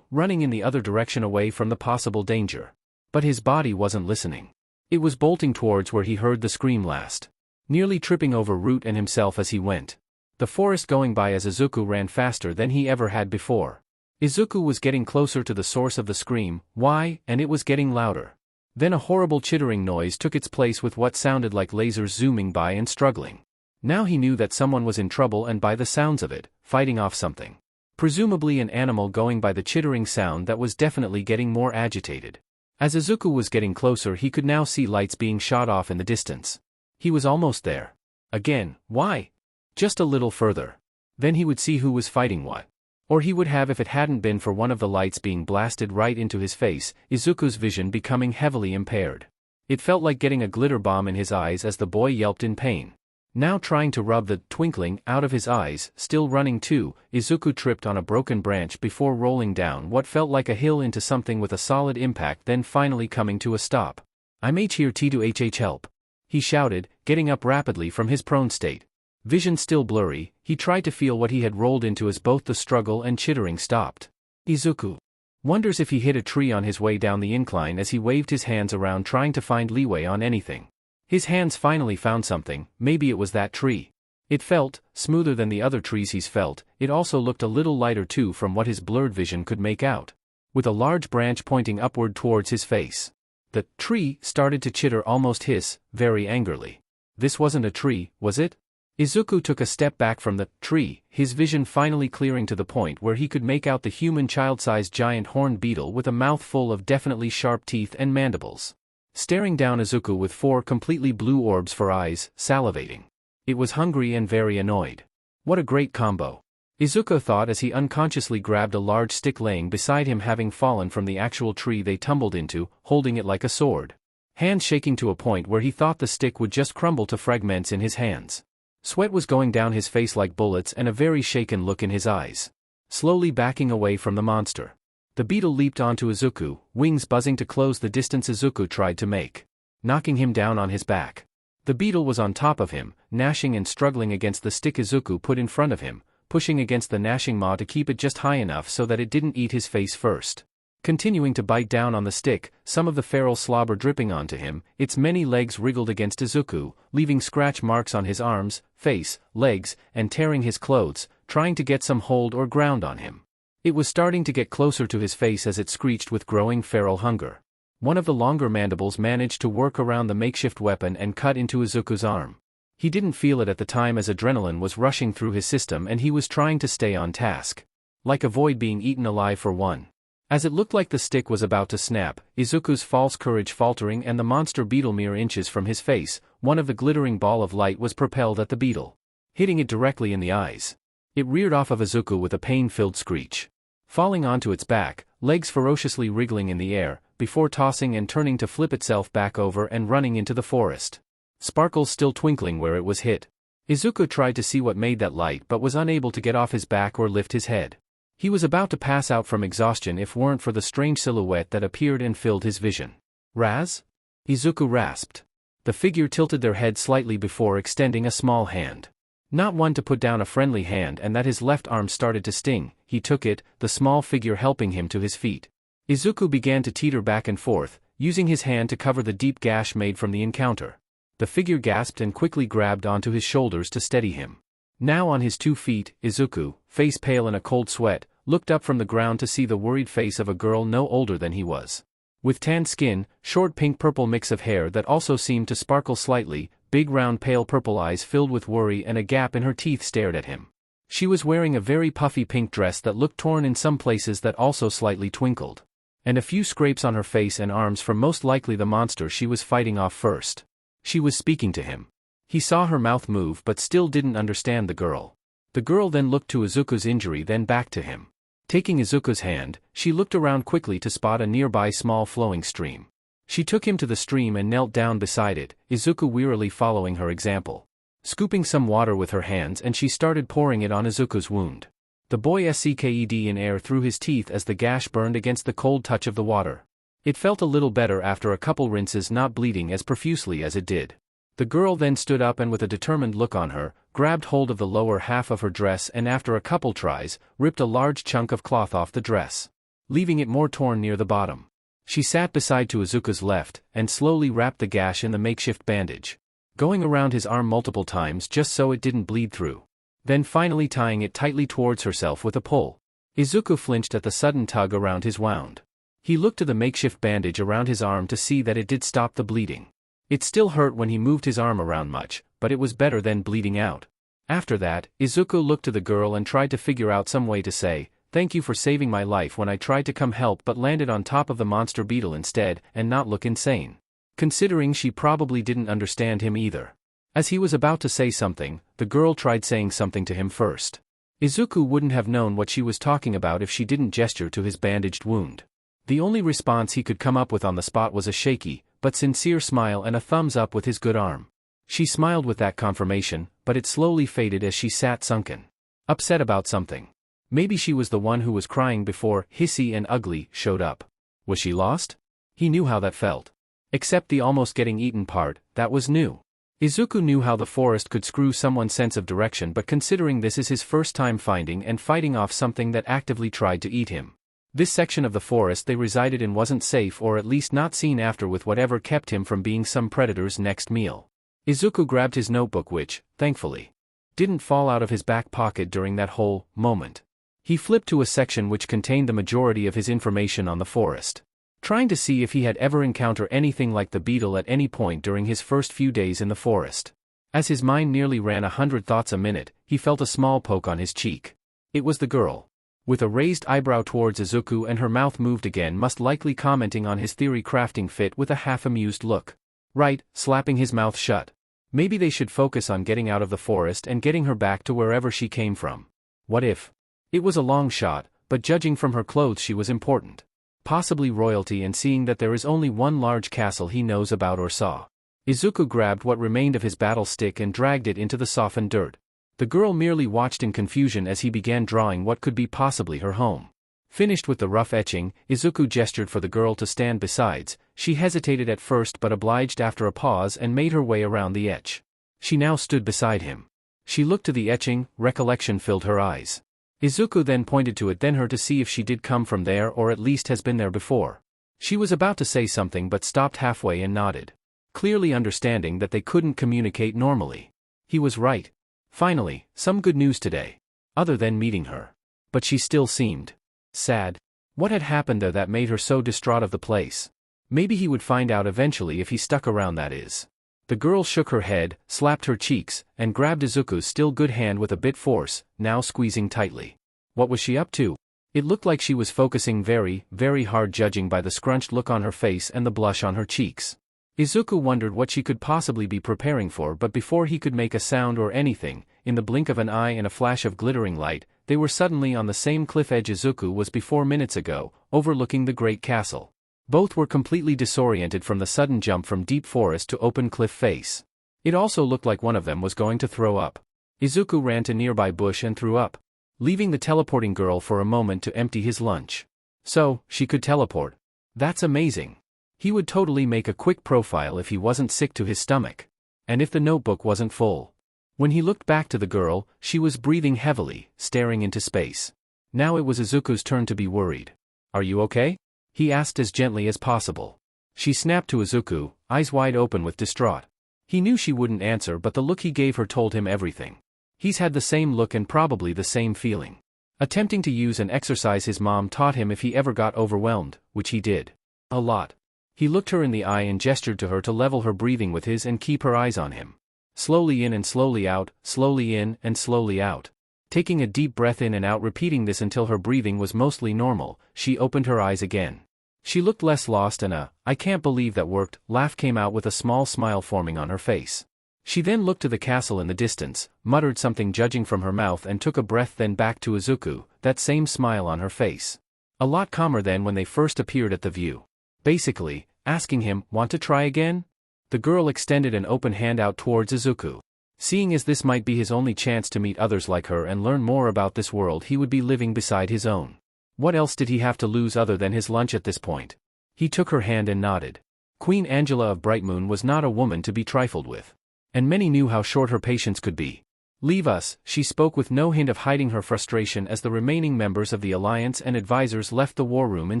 running in the other direction away from the possible danger. But his body wasn't listening. It was bolting towards where he heard the scream last. Nearly tripping over Root and himself as he went. The forest going by as Izuku ran faster than he ever had before. Izuku was getting closer to the source of the scream, and it was getting louder. Then a horrible chittering noise took its place with what sounded like lasers zooming by and struggling. Now he knew that someone was in trouble and by the sounds of it, fighting off something. Presumably an animal going by the chittering sound that was definitely getting more agitated. As Izuku was getting closer he could now see lights being shot off in the distance. He was almost there. Again, why? Just a little further. Then he would see who was fighting what. Or he would have if it hadn't been for one of the lights being blasted right into his face, Izuku's vision becoming heavily impaired. It felt like getting a glitter bomb in his eyes as the boy yelped in pain. Now trying to rub the twinkling out of his eyes, still running too, Izuku tripped on a broken branch before rolling down what felt like a hill into something with a solid impact, then finally coming to a stop. "I'm here to help," he shouted, getting up rapidly from his prone state. Vision still blurry, he tried to feel what he had rolled into as both the struggle and chittering stopped. Izuku wonders if he hit a tree on his way down the incline as he waved his hands around trying to find leeway on anything. His hands finally found something, maybe it was that tree. It felt smoother than the other trees he's felt. It also looked a little lighter too from what his blurred vision could make out. With a large branch pointing upward towards his face. The tree started to chitter, almost hiss, very angrily. This wasn't a tree, was it? Izuku took a step back from the tree, his vision finally clearing to the point where he could make out the human child-sized giant horned beetle with a mouth full of definitely sharp teeth and mandibles. Staring down Izuku with 4 completely blue orbs for eyes, salivating. It was hungry and very annoyed. What a great combo. Izuku thought as he unconsciously grabbed a large stick laying beside him, having fallen from the actual tree they tumbled into, holding it like a sword. Hands shaking to a point where he thought the stick would just crumble to fragments in his hands. Sweat was going down his face like bullets and a very shaken look in his eyes. Slowly backing away from the monster. The beetle leaped onto Izuku, wings buzzing to close the distance Izuku tried to make. Knocking him down on his back. The beetle was on top of him, gnashing and struggling against the stick Izuku put in front of him, pushing against the gnashing maw to keep it just high enough so that it didn't eat his face first. Continuing to bite down on the stick, some of the feral slobber dripping onto him, its many legs wriggled against Izuku, leaving scratch marks on his arms, face, legs, and tearing his clothes, trying to get some hold or ground on him. It was starting to get closer to his face as it screeched with growing feral hunger. One of the longer mandibles managed to work around the makeshift weapon and cut into Izuku's arm. He didn't feel it at the time as adrenaline was rushing through his system and he was trying to stay on task. Like avoid being eaten alive for one. As it looked like the stick was about to snap, Izuku's false courage faltering and the monster beetle mere inches from his face, one of the glittering ball of light was propelled at the beetle. Hitting it directly in the eyes. It reared off of Izuku with a pain-filled screech. Falling onto its back, legs ferociously wriggling in the air, before tossing and turning to flip itself back over and running into the forest. Sparkles still twinkling where it was hit. Izuku tried to see what made that light but was unable to get off his back or lift his head. He was about to pass out from exhaustion if weren't for the strange silhouette that appeared and filled his vision. "Raz?" Izuku rasped. The figure tilted their head slightly before extending a small hand. Not one to put down a friendly hand, and that his left arm started to sting. He took it, the small figure helping him to his feet. Izuku began to teeter back and forth, using his hand to cover the deep gash made from the encounter. The figure gasped and quickly grabbed onto his shoulders to steady him. Now on his 2 feet, Izuku, face pale in a cold sweat, looked up from the ground to see the worried face of a girl no older than he was. With tanned skin, short pink-purple mix of hair that also seemed to sparkle slightly, big round pale purple eyes filled with worry and a gap in her teeth stared at him. She was wearing a very puffy pink dress that looked torn in some places that also slightly twinkled. And a few scrapes on her face and arms from most likely the monster she was fighting off first. She was speaking to him. He saw her mouth move but still didn't understand the girl. The girl then looked to Izuku's injury then back to him. Taking Izuku's hand, she looked around quickly to spot a nearby small flowing stream. She took him to the stream and knelt down beside it, Izuku wearily following her example. Scooping some water with her hands and she started pouring it on Izuku's wound. The boy sucked in air through his teeth as the gash burned against the cold touch of the water. It felt a little better after a couple rinses, not bleeding as profusely as it did. The girl then stood up and with a determined look on her, grabbed hold of the lower half of her dress and after a couple tries, ripped a large chunk of cloth off the dress, leaving it more torn near the bottom. She sat beside to Izuku's left, and slowly wrapped the gash in the makeshift bandage, going around his arm multiple times just so it didn't bleed through. Then finally tying it tightly towards herself with a pull. Izuku flinched at the sudden tug around his wound. He looked to the makeshift bandage around his arm to see that it did stop the bleeding. It still hurt when he moved his arm around much, but it was better than bleeding out. After that, Izuku looked to the girl and tried to figure out some way to say, "Thank you for saving my life," when I tried to come help but landed on top of the monster beetle instead and not look insane. Considering she probably didn't understand him either. As he was about to say something, the girl tried saying something to him first. Izuku wouldn't have known what she was talking about if she didn't gesture to his bandaged wound. The only response he could come up with on the spot was a shaky, but sincere smile and a thumbs up with his good arm. She smiled with that confirmation, but it slowly faded as she sat sunken. Upset about something. Maybe she was the one who was crying before Hissy and Ugly showed up. Was she lost? He knew how that felt. Except the almost getting eaten part, that was new. Izuku knew how the forest could screw someone's sense of direction, but considering this is his first time finding and fighting off something that actively tried to eat him. This section of the forest they resided in wasn't safe, or at least not seen after, with whatever kept him from being some predator's next meal. Izuku grabbed his notebook, which, thankfully, didn't fall out of his back pocket during that whole moment. He flipped to a section which contained the majority of his information on the forest, trying to see if he had ever encountered anything like the beetle at any point during his first few days in the forest. As his mind nearly ran 100 thoughts a minute, he felt a small poke on his cheek. It was the girl. With a raised eyebrow towards Izuku, and her mouth moved again, most likely commenting on his theory crafting fit with a half-amused look. Right, slapping his mouth shut. Maybe they should focus on getting out of the forest and getting her back to wherever she came from. What if? It was a long shot, but judging from her clothes she was important. Possibly royalty, and seeing that there is only one large castle he knows about or saw. Izuku grabbed what remained of his battle stick and dragged it into the softened dirt. The girl merely watched in confusion as he began drawing what could be possibly her home. Finished with the rough etching, Izuku gestured for the girl to stand besides. She hesitated at first but obliged after a pause and made her way around the etch. She now stood beside him. She looked to the etching, recollection filled her eyes. Izuku then pointed to it, then her, to see if she did come from there or at least has been there before. She was about to say something but stopped halfway and nodded, clearly understanding that they couldn't communicate normally. He was right. Finally, some good news today. Other than meeting her. But she still seemed sad. What had happened there that made her so distraught of the place? Maybe he would find out eventually if he stuck around, that is. The girl shook her head, slapped her cheeks, and grabbed Izuku's still good hand with a bit force, now squeezing tightly. What was she up to? It looked like she was focusing very, very hard, judging by the scrunched look on her face and the blush on her cheeks. Izuku wondered what she could possibly be preparing for, but before he could make a sound or anything, in the blink of an eye and a flash of glittering light, they were suddenly on the same cliff edge Izuku was before minutes ago, overlooking the great castle. Both were completely disoriented from the sudden jump from deep forest to open cliff face. It also looked like one of them was going to throw up. Izuku ran to nearby bush and threw up, leaving the teleporting girl for a moment to empty his lunch. So, she could teleport. That's amazing. He would totally make a quick profile if he wasn't sick to his stomach. And if the notebook wasn't full. When he looked back to the girl, she was breathing heavily, staring into space. Now it was Izuku's turn to be worried. "Are you okay?" he asked as gently as possible. She snapped to Izuku, eyes wide open with distraught. He knew she wouldn't answer, but the look he gave her told him everything. He's had the same look and probably the same feeling. Attempting to use an exercise his mom taught him if he ever got overwhelmed, which he did. A lot. He looked her in the eye and gestured to her to level her breathing with his and keep her eyes on him. Slowly in and slowly out, slowly in and slowly out. Taking a deep breath in and out, repeating this until her breathing was mostly normal, she opened her eyes again. She looked less lost and "I can't believe that worked" laugh came out with a small smile forming on her face. She then looked to the castle in the distance, muttered something judging from her mouth and took a breath, then back to Izuku, that same smile on her face. A lot calmer than when they first appeared at the view. Basically, asking him, "Want to try again?" The girl extended an open hand out towards Izuku. Seeing as this might be his only chance to meet others like her and learn more about this world he would be living beside his own. What else did he have to lose other than his lunch at this point? He took her hand and nodded. Queen Angela of Brightmoon was not a woman to be trifled with. And many knew how short her patience could be. "Leave us," she spoke with no hint of hiding her frustration as the remaining members of the Alliance and advisors left the war room in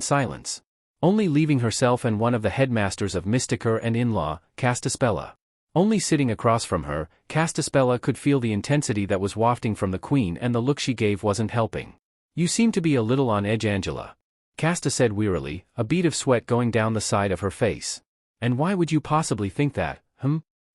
silence. Only leaving herself and one of the headmasters of Mysticure and in-law, Castaspella. Only sitting across from her, Castaspella could feel the intensity that was wafting from the queen, and the look she gave wasn't helping. "You seem to be a little on edge, Angela," Casta said wearily, a bead of sweat going down the side of her face. "And why would you possibly think that,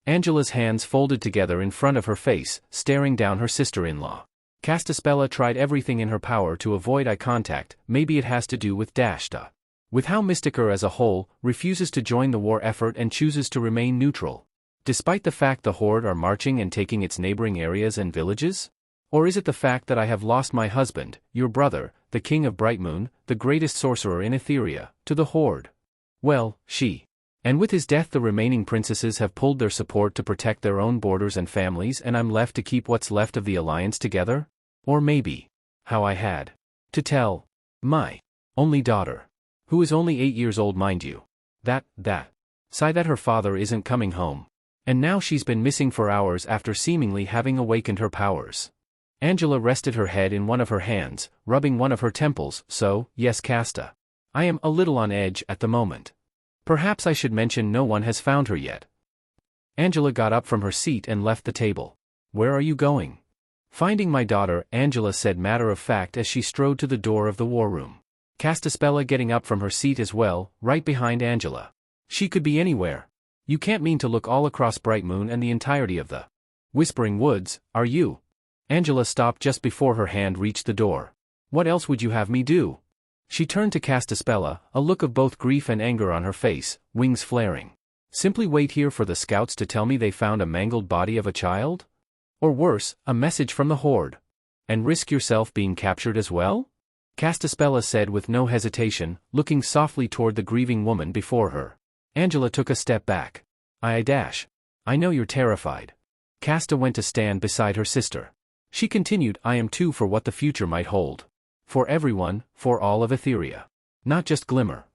Angela's hands folded together in front of her face, staring down her sister-in-law. Castaspella tried everything in her power to avoid eye contact. Maybe it has to do with Dashta. With how Mysticure as a whole refuses to join the war effort and chooses to remain neutral. Despite the fact the Horde are marching and taking its neighboring areas and villages? Or is it the fact that I have lost my husband, your brother, the king of Brightmoon, the greatest sorcerer in Etheria, to the Horde? Well, and with his death the remaining princesses have pulled their support to protect their own borders and families, and I'm left to keep what's left of the alliance together? Or maybe how I had to tell my only daughter, who is only 8 years old mind you, that her father isn't coming home. And now she's been missing for hours after seemingly having awakened her powers." Angela rested her head in one of her hands, rubbing one of her temples. "So, yes, Casta. I am a little on edge at the moment. Perhaps I should mention no one has found her yet." Angela got up from her seat and left the table. "Where are you going?" "Finding my daughter," Angela said matter of fact as she strode to the door of the war room. Castaspella getting up from her seat as well, right behind Angela. "She could be anywhere. You can't mean to look all across Brightmoon and the entirety of the Whispering Woods, are you?" Angela stopped just before her hand reached the door. "What else would you have me do?" She turned to Castaspella, a look of both grief and anger on her face, wings flaring. "Simply wait here for the scouts to tell me they found a mangled body of a child? Or worse, a message from the Horde? And risk yourself being captured as well?" Castaspella said with no hesitation, looking softly toward the grieving woman before her. Angela took a step back. I know you're terrified." Casta went to stand beside her sister. She continued, "I am too, for what the future might hold. For everyone, for all of Etheria. Not just Glimmer."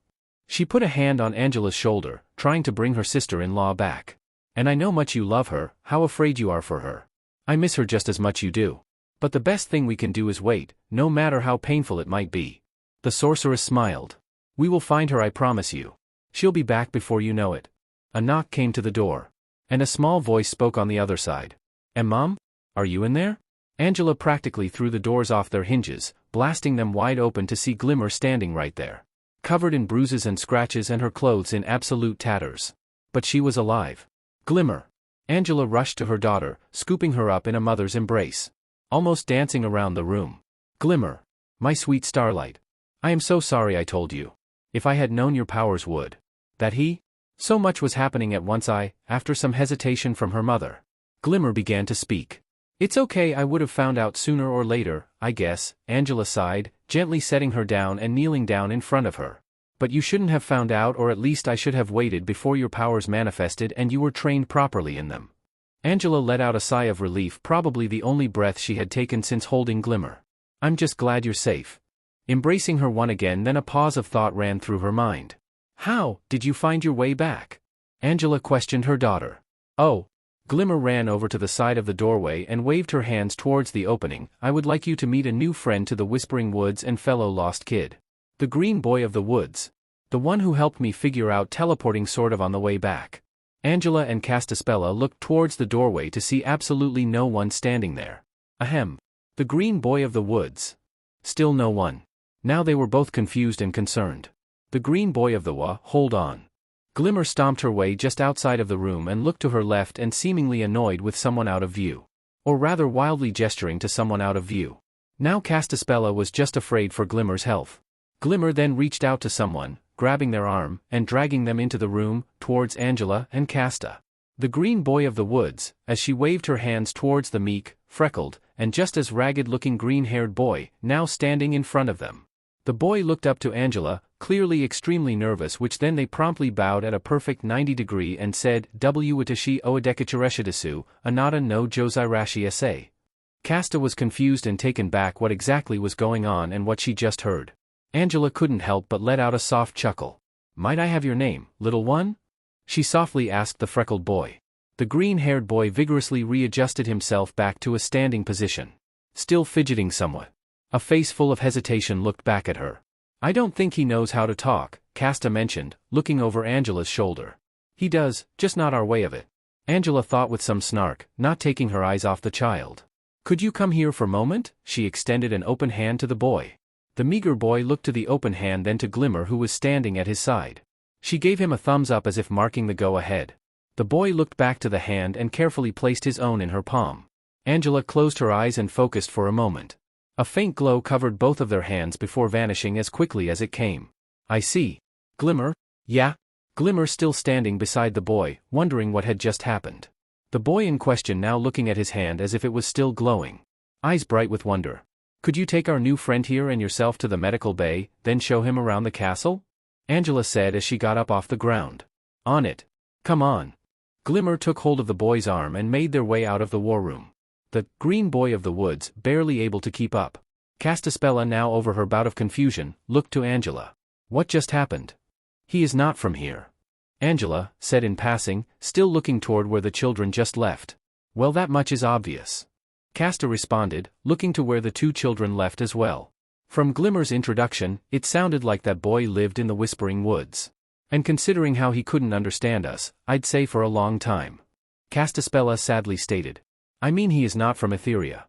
She put a hand on Angela's shoulder, trying to bring her sister-in-law back. "And I know much you love her, how afraid you are for her. I miss her just as much you do. But the best thing we can do is wait, no matter how painful it might be." The sorceress smiled. "We will find her, I promise you. She'll be back before you know it." A knock came to the door. And a small voice spoke on the other side. "Mom? Are you in there?" Angela practically threw the doors off their hinges, blasting them wide open to see Glimmer standing right there. Covered in bruises and scratches and her clothes in absolute tatters. But she was alive. "Glimmer!" Angela rushed to her daughter, scooping her up in a mother's embrace. Almost dancing around the room. "Glimmer! My sweet starlight! I am so sorry I told you. If I had known your powers would. That he? So much was happening at once after some hesitation from her mother. Glimmer began to speak. "It's okay, I would have found out sooner or later, I guess," Angela sighed, gently setting her down and kneeling down in front of her. "But you shouldn't have found out, or at least I should have waited before your powers manifested and you were trained properly in them." Angela let out a sigh of relief, probably the only breath she had taken since holding Glimmer. "I'm just glad you're safe." Embracing her one again, then a pause of thought ran through her mind. "How did you find your way back?" Angela questioned her daughter. "Oh." Glimmer ran over to the side of the doorway and waved her hands towards the opening. "I would like you to meet a new friend to the Whispering Woods and fellow lost kid. The green boy of the woods. The one who helped me figure out teleporting sort of on the way back." Angela and Castaspella looked towards the doorway to see absolutely no one standing there. Ahem. The green boy of the woods. Still no one. Now they were both confused and concerned. The green boy of the hold on. Glimmer stomped her way just outside of the room and looked to her left and seemingly annoyed with someone out of view. Or rather wildly gesturing to someone out of view. Now Castaspella was just afraid for Glimmer's health. Glimmer then reached out to someone, grabbing their arm, and dragging them into the room, towards Angela and Casta. The green boy of the woods, as she waved her hands towards the meek, freckled, and just as ragged-looking green-haired boy, now standing in front of them. The boy looked up to Angela, clearly extremely nervous, which then they promptly bowed at a perfect 90-degree and said, "W watashi o adekachirashidesu, anata no jozairashi ase." Casta was confused and taken back what exactly was going on and what she just heard. Angela couldn't help but let out a soft chuckle. "Might I have your name, little one?" she softly asked the freckled boy. The green-haired boy vigorously readjusted himself back to a standing position. Still fidgeting somewhat. A face full of hesitation looked back at her. "I don't think he knows how to talk," Casta mentioned, looking over Angela's shoulder. "He does, just not our way of it," Angela thought with some snark, not taking her eyes off the child. "Could you come here for a moment?" She extended an open hand to the boy. The meager boy looked to the open hand, then to Glimmer, who was standing at his side. She gave him a thumbs up as if marking the go-ahead. The boy looked back to the hand and carefully placed his own in her palm. Angela closed her eyes and focused for a moment. A faint glow covered both of their hands before vanishing as quickly as it came. "I see. Glimmer?" "Yeah?" Glimmer still standing beside the boy, wondering what had just happened. The boy in question now looking at his hand as if it was still glowing. Eyes bright with wonder. "Could you take our new friend here and yourself to the medical bay, then show him around the castle?" Angela said as she got up off the ground. "On it. Come on." Glimmer took hold of the boy's arm and made their way out of the war room. The green boy of the woods, barely able to keep up. Castaspella, now over her bout of confusion, looked to Angela. "What just happened?" "He is not from here," Angela said in passing, still looking toward where the children just left. "Well, that much is obvious," Casta responded, looking to where the two children left as well. From Glimmer's introduction, it sounded like that boy lived in the Whispering Woods. And considering how he couldn't understand us, I'd say for a long time. Castaspella sadly stated. "I mean, he is not from Etheria."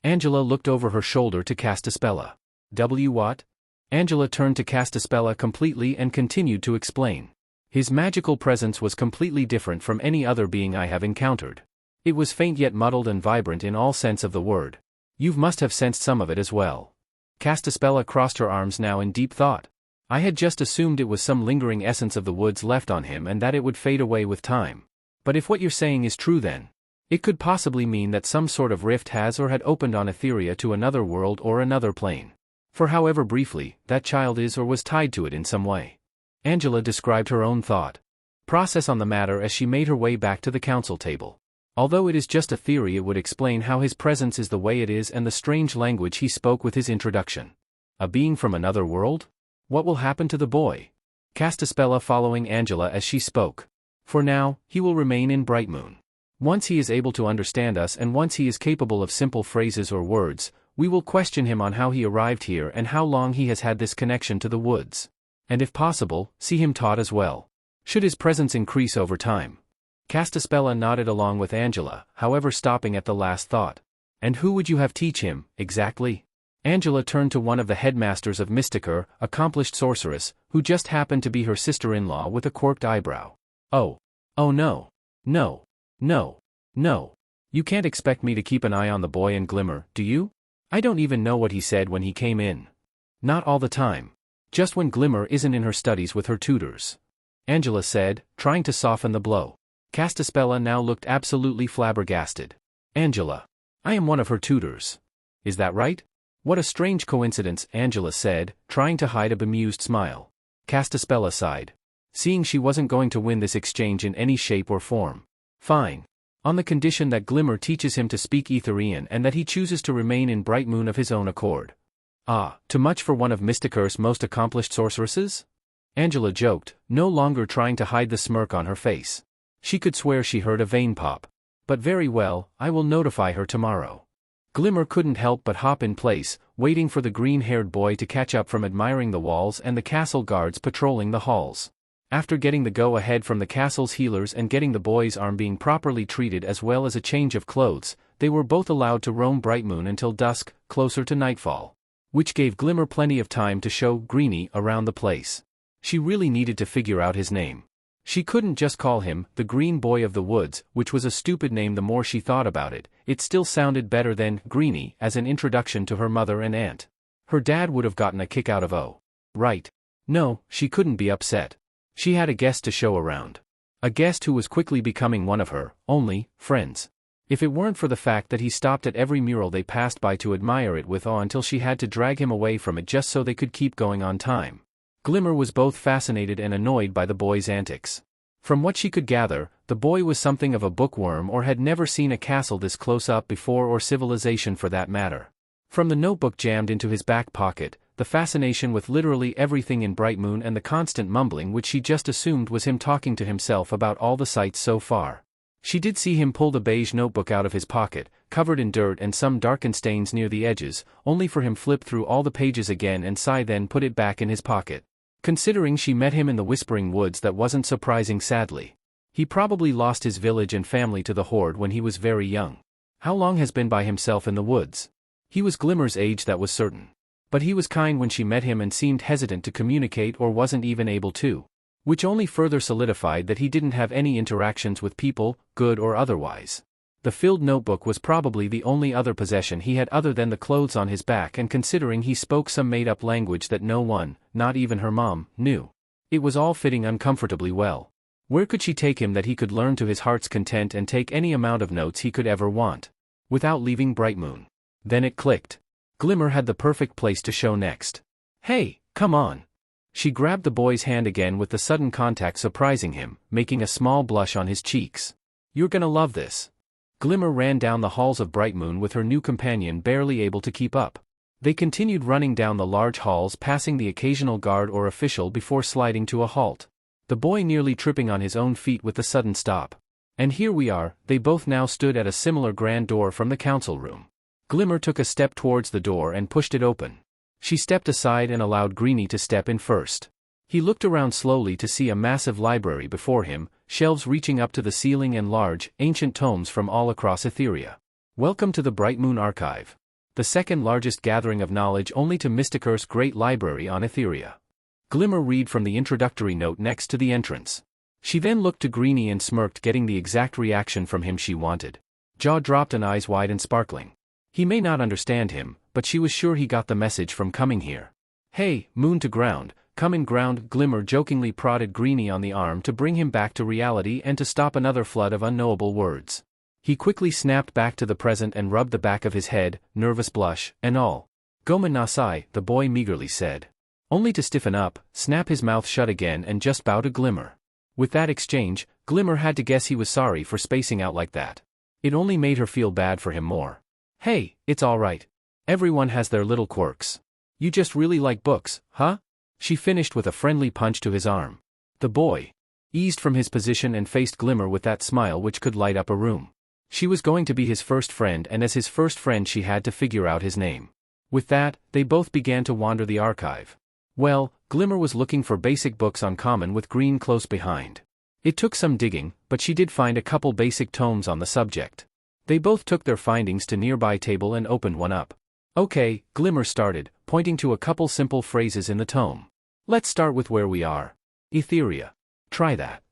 Angela looked over her shoulder to Castaspella. What?" Angela turned to Castaspella completely and continued to explain. "His magical presence was completely different from any other being I have encountered. It was faint yet muddled and vibrant in all sense of the word. You must have sensed some of it as well." Castaspella crossed her arms now in deep thought. "I had just assumed it was some lingering essence of the woods left on him and that it would fade away with time. But if what you're saying is true, then it could possibly mean that some sort of rift has or had opened on Etheria to another world or another plane. For however briefly, that child is or was tied to it in some way." Angela described her own thought process on the matter as she made her way back to the council table. Although it is just a theory, it would explain how his presence is the way it is and the strange language he spoke with his introduction. A being from another world? What will happen to the boy? Castaspella following Angela as she spoke. "For now, he will remain in Brightmoon. Once he is able to understand us and once he is capable of simple phrases or words, we will question him on how he arrived here and how long he has had this connection to the woods. And if possible, see him taught as well. Should his presence increase over time." Castaspella nodded along with Angela, however stopping at the last thought. "And who would you have teach him, exactly?" Angela turned to one of the headmasters of Mysticur, accomplished sorceress, who just happened to be her sister-in-law with a quirked eyebrow. Oh no. No. You can't expect me to keep an eye on the boy and Glimmer, do you? I don't even know what he said when he came in. Not all the time. Just when Glimmer isn't in her studies with her tutors," Angela said, trying to soften the blow. Castaspella now looked absolutely flabbergasted. "Angela. I am one of her tutors. Is that right?" "What a strange coincidence," Angela said, trying to hide a bemused smile. Castaspella sighed. Seeing she wasn't going to win this exchange in any shape or form. "Fine. On the condition that Glimmer teaches him to speak Etherian and that he chooses to remain in Brightmoon of his own accord." "Ah, too much for one of Mysticur's most accomplished sorceresses?" Angela joked, no longer trying to hide the smirk on her face. She could swear she heard a vein pop. "But very well, I will notify her tomorrow." Glimmer couldn't help but hop in place, waiting for the green-haired boy to catch up from admiring the walls and the castle guards patrolling the halls. After getting the go-ahead from the castle's healers and getting the boy's arm being properly treated as well as a change of clothes, they were both allowed to roam Brightmoon until dusk, closer to nightfall. Which gave Glimmer plenty of time to show Greenie around the place. She really needed to figure out his name. She couldn't just call him the Green Boy of the Woods, which was a stupid name the more she thought about it. It still sounded better than Greenie as an introduction to her mother and aunt. Her dad would have gotten a kick out of "oh, right." No, she couldn't be upset. She had a guest to show around. A guest who was quickly becoming one of her only friends. If it weren't for the fact that he stopped at every mural they passed by to admire it with awe until she had to drag him away from it just so they could keep going on time. Glimmer was both fascinated and annoyed by the boy's antics. From what she could gather, the boy was something of a bookworm or had never seen a castle this close up before, or civilization for that matter. From the notebook jammed into his back pocket, the fascination with literally everything in Bright Moon, and the constant mumbling which she just assumed was him talking to himself about all the sights so far. She did see him pull the beige notebook out of his pocket, covered in dirt and some darkened stains near the edges, only for him flip through all the pages again and sigh, then put it back in his pocket. Considering she met him in the Whispering Woods, that wasn't surprising, sadly. He probably lost his village and family to the Horde when he was very young. How long has been by himself in the woods? He was Glimmer's age, that was certain. But he was kind when she met him and seemed hesitant to communicate, or wasn't even able to. Which only further solidified that he didn't have any interactions with people, good or otherwise. The filled notebook was probably the only other possession he had other than the clothes on his back, and considering he spoke some made-up language that no one, not even her mom, knew, it was all fitting uncomfortably well. Where could she take him that he could learn to his heart's content and take any amount of notes he could ever want, without leaving Bright Moon? Then it clicked. Glimmer had the perfect place to show next. Hey, come on. She grabbed the boy's hand again, with the sudden contact surprising him, making a small blush on his cheeks. You're gonna love this. Glimmer ran down the halls of Bright Moon with her new companion barely able to keep up. They continued running down the large halls, passing the occasional guard or official before sliding to a halt. The boy nearly tripping on his own feet with the sudden stop. And here we are, they both now stood at a similar grand door from the council room. Glimmer took a step towards the door and pushed it open. She stepped aside and allowed Greenie to step in first. He looked around slowly to see a massive library before him, shelves reaching up to the ceiling and large, ancient tomes from all across Etheria. Welcome to the Bright Moon Archive. The second largest gathering of knowledge only to Mysticur's great library on Etheria. Glimmer read from the introductory note next to the entrance. She then looked to Greenie and smirked, getting the exact reaction from him she wanted. Jaw dropped and eyes wide and sparkling. He may not understand him, but she was sure he got the message from coming here. Hey, Moon to ground. Come in ground. Glimmer jokingly prodded Greenie on the arm to bring him back to reality and to stop another flood of unknowable words. He quickly snapped back to the present and rubbed the back of his head, nervous blush, and all. Goma nasai, the boy meagerly said. Only to stiffen up, snap his mouth shut again and just bow to Glimmer. With that exchange, Glimmer had to guess he was sorry for spacing out like that. It only made her feel bad for him more. Hey, it's alright. Everyone has their little quirks. You just really like books, huh? She finished with a friendly punch to his arm. The boy eased from his position and faced Glimmer with that smile which could light up a room. She was going to be his first friend, and as his first friend she had to figure out his name. With that, they both began to wander the archive. Well, Glimmer was looking for basic books on common with Green close behind. It took some digging, but she did find a couple basic tomes on the subject. They both took their findings to nearby table and opened one up. Okay, Glimmer started, pointing to a couple simple phrases in the tome. Let's start with where we are. Etheria. Try that.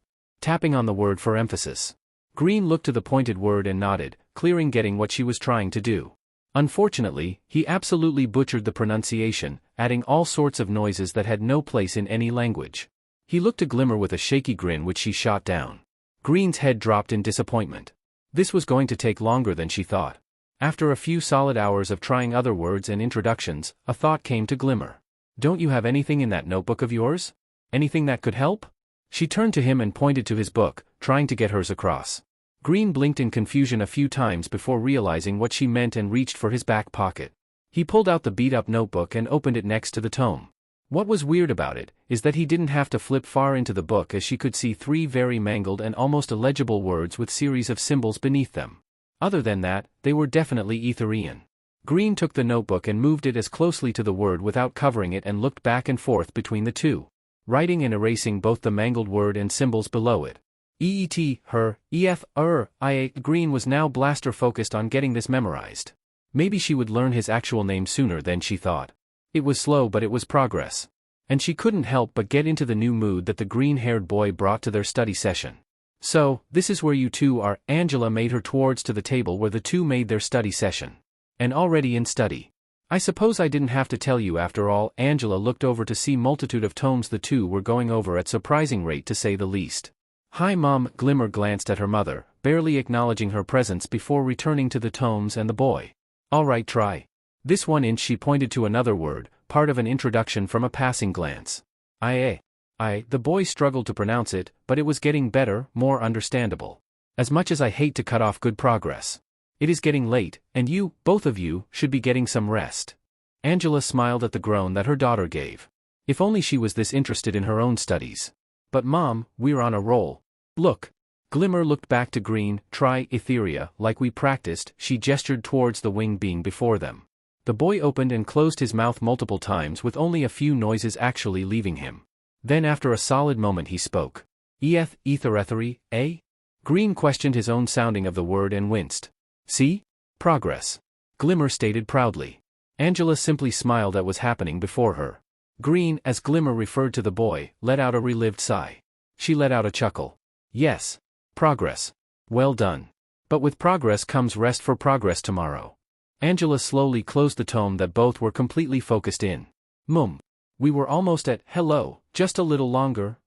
Tapping on the word for emphasis. Green looked to the pointed word and nodded, clearing getting what she was trying to do. Unfortunately, he absolutely butchered the pronunciation, adding all sorts of noises that had no place in any language. He looked to Glimmer with a shaky grin which she shot down. Green's head dropped in disappointment. This was going to take longer than she thought. After a few solid hours of trying other words and introductions, a thought came to Glimmer. Don't you have anything in that notebook of yours? Anything that could help? She turned to him and pointed to his book, trying to get hers across. Green blinked in confusion a few times before realizing what she meant and reached for his back pocket. He pulled out the beat-up notebook and opened it next to the tome. What was weird about it is that he didn't have to flip far into the book, as she could see 3 very mangled and almost illegible words with series of symbols beneath them. Other than that, they were definitely Etherian. Green took the notebook and moved it as closely to the word without covering it and looked back and forth between the two, writing and erasing both the mangled word and symbols below it. EET, her, EF, IA. Green was now blaster focused on getting this memorized. Maybe she would learn his actual name sooner than she thought. It was slow, but it was progress. and she couldn't help but get into the new mood that the green-haired boy brought to their study session. "So, this is where you two are." Angela made her towards to the table where the two made their study session. "And already in study. I suppose I didn't have to tell you after all." Angela looked over to see multitude of tomes the two were going over at surprising rate to say the least. "Hi Mom." Glimmer glanced at her mother, barely acknowledging her presence before returning to the tomes and the boy. "All right, try this one." She pointed to another word, part of an introduction from a passing glance. The boy struggled to pronounce it, but it was getting better, more understandable. "As much as I hate to cut off good progress. It is getting late, and you, both of you, should be getting some rest." Angela smiled at the groan that her daughter gave. If only she was this interested in her own studies. "But Mom, we're on a roll. Look." Glimmer looked back to Green. "Try Etheria, like we practiced." She gestured towards the wing being before them. The boy opened and closed his mouth multiple times with only a few noises actually leaving him. Then after a solid moment he spoke. Etheria, eh?" Green questioned his own sounding of the word and winced. "See? Progress," Glimmer stated proudly. Angela simply smiled at what was happening before her. Green, as Glimmer referred to the boy, let out a relieved sigh. She let out a chuckle. "Yes. Progress. Well done. But with progress comes rest for progress tomorrow." Angela slowly closed the tome that both were completely focused in. "Mum. We were almost at hello, just a little longer."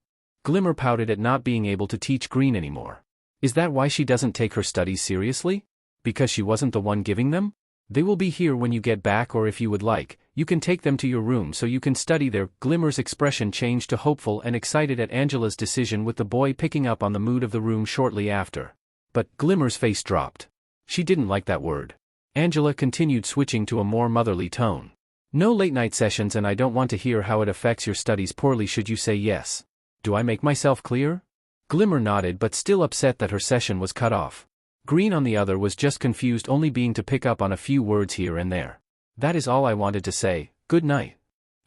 Glimmer pouted at not being able to teach Green anymore. Is that why she doesn't take her studies seriously? Because she wasn't the one giving them? "They will be here when you get back, or if you would like, you can take them to your room so you can study there." Glimmer's expression changed to hopeful and excited at Angela's decision, with the boy picking up on the mood of the room shortly after. But Glimmer's face dropped. She didn't like that word. Angela continued, switching to a more motherly tone. "No late-night sessions, and I don't want to hear how it affects your studies poorly. Should you say yes? Do I make myself clear?" Glimmer nodded, but still upset that her session was cut off. Green on the other was just confused, only being to pick up on a few words here and there. "That is all I wanted to say. Good night."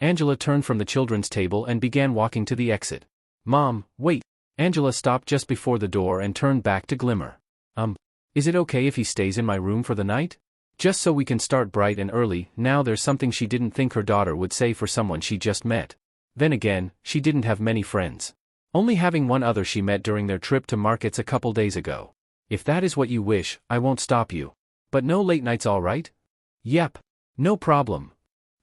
Angela turned from the children's table and began walking to the exit. "Mom, wait." Angela stopped just before the door and turned back to Glimmer. Is it okay if he stays in my room for the night? Just so we can start bright and early." Now there's something she didn't think her daughter would say for someone she just met. Then again, she didn't have many friends. Only having one other she met during their trip to markets a couple days ago. "If that is what you wish, I won't stop you. But no late nights, all right?" "Yep. No problem."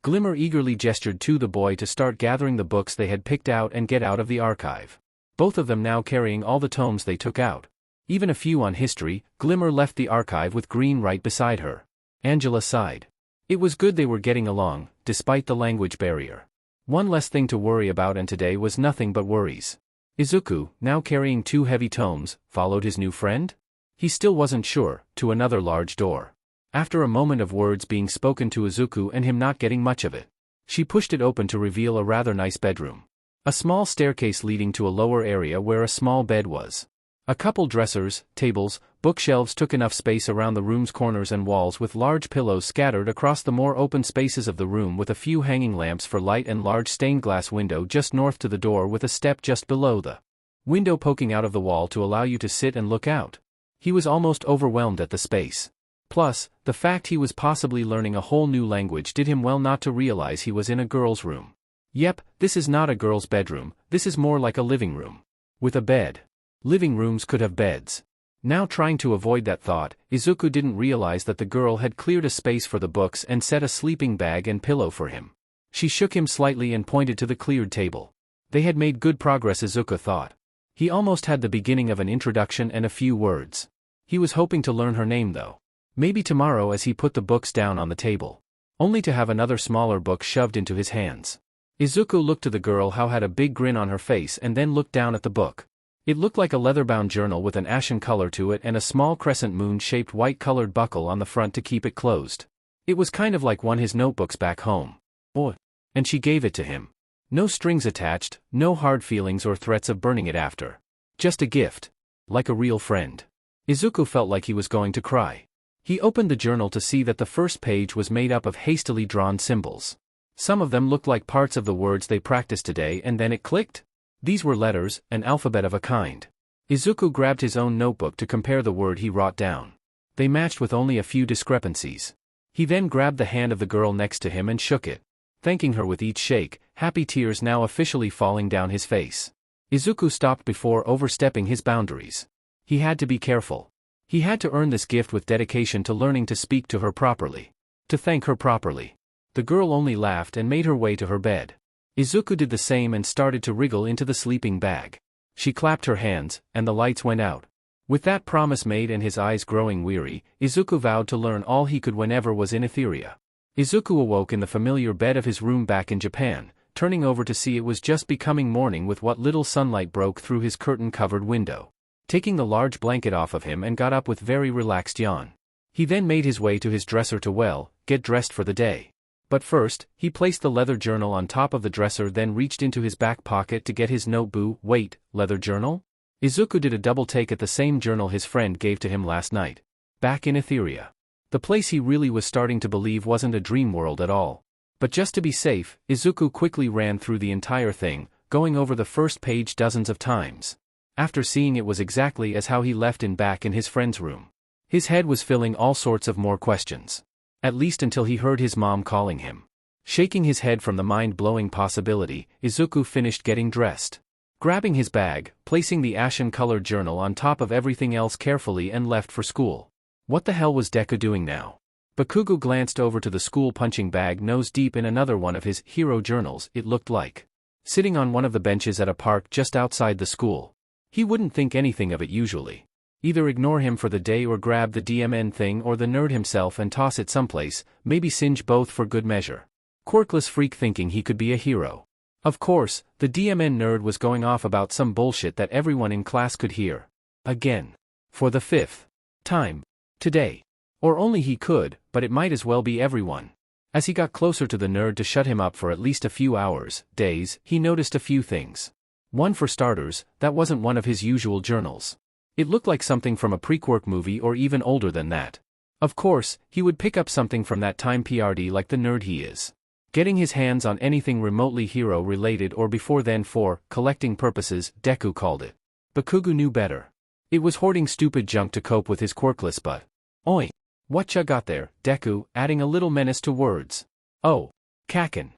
Glimmer eagerly gestured to the boy to start gathering the books they had picked out and get out of the archive. Both of them now carrying all the tomes they took out. Even a few on history. Glimmer left the archive with Green right beside her. Angela sighed. It was good they were getting along, despite the language barrier. One less thing to worry about, and today was nothing but worries. Izuku, now carrying 2 heavy tomes, followed his new friend? He still wasn't sure, to another large door. After a moment of words being spoken to Izuku and him not getting much of it, she pushed it open to reveal a rather nice bedroom. A small staircase leading to a lower area where a small bed was. A couple dressers, tables, bookshelves took enough space around the room's corners and walls, with large pillows scattered across the more open spaces of the room, with a few hanging lamps for light and large stained glass window just north to the door, with a step just below the window poking out of the wall to allow you to sit and look out. He was almost overwhelmed at the space. Plus, the fact he was possibly learning a whole new language did him well not to realize he was in a girl's room. Yep, this is not a girl's bedroom, this is more like a living room. With a bed. Living rooms could have beds. Now, trying to avoid that thought, Izuku didn't realize that the girl had cleared a space for the books and set a sleeping bag and pillow for him. She shook him slightly and pointed to the cleared table. They had made good progress, Izuku thought. He almost had the beginning of an introduction and a few words. He was hoping to learn her name though. Maybe tomorrow, as he put the books down on the table. Only to have another smaller book shoved into his hands. Izuku looked to the girl, who had a big grin on her face, and then looked down at the book. It looked like a leather-bound journal with an ashen color to it and a small crescent moon-shaped white-colored buckle on the front to keep it closed. It was kind of like one of his notebooks back home. Oh, and she gave it to him. No strings attached, no hard feelings or threats of burning it after. Just a gift. Like a real friend. Izuku felt like he was going to cry. He opened the journal to see that the first page was made up of hastily drawn symbols. Some of them looked like parts of the words they practiced today, and then it clicked. These were letters, an alphabet of a kind. Izuku grabbed his own notebook to compare the word he wrote down. They matched with only a few discrepancies. He then grabbed the hand of the girl next to him and shook it. thanking her with each shake, happy tears now officially falling down his face. Izuku stopped before overstepping his boundaries. He had to be careful. He had to earn this gift with dedication to learning to speak to her properly. To thank her properly. The girl only laughed and made her way to her bed. Izuku did the same and started to wriggle into the sleeping bag. She clapped her hands, and the lights went out. With that promise made and his eyes growing weary, Izuku vowed to learn all he could whenever was in Etheria. Izuku awoke in the familiar bed of his room back in Japan, turning over to see it was just becoming morning with what little sunlight broke through his curtain-covered window. Taking the large blanket off of him and got up with very relaxed yawn. He then made his way to his dresser to get dressed for the day. But first, he placed the leather journal on top of the dresser, then reached into his back pocket to get his notebook. Wait, leather journal? Izuku did a double take at the same journal his friend gave to him last night. Back in Etheria. The place he really was starting to believe wasn't a dream world at all. But just to be safe, Izuku quickly ran through the entire thing, going over the first page dozens of times. After seeing it was exactly as how he left it back in his friend's room. His head was filling all sorts of more questions. At least until he heard his mom calling him. Shaking his head from the mind-blowing possibility, Izuku finished getting dressed. Grabbing his bag, placing the ashen-colored journal on top of everything else carefully and left for school. What the hell was Deku doing now? Bakugo glanced over to the school punching bag nose deep in another one of his hero journals, it looked like. Sitting on one of the benches at a park just outside the school. He wouldn't think anything of it usually. Either ignore him for the day or grab the DMN thing or the nerd himself and toss it someplace, maybe singe both for good measure. Quirkless freak thinking he could be a hero. Of course, the DMN nerd was going off about some bullshit that everyone in class could hear. Again. For the 5th time. Today. Or only he could, but it might as well be everyone. As he got closer to the nerd to shut him up for at least a few hours, days, he noticed a few things. One for starters, that wasn't one of his usual journals. It looked like something from a pre-Quirk movie or even older than that. Of course, he would pick up something from that time PRD like the nerd he is. Getting his hands on anything remotely hero-related or before then for collecting purposes, Deku called it. Bakugo knew better. It was hoarding stupid junk to cope with his quirkless butt. Oi! Whatcha got there, Deku, adding a little menace to words. Oh. Kakin.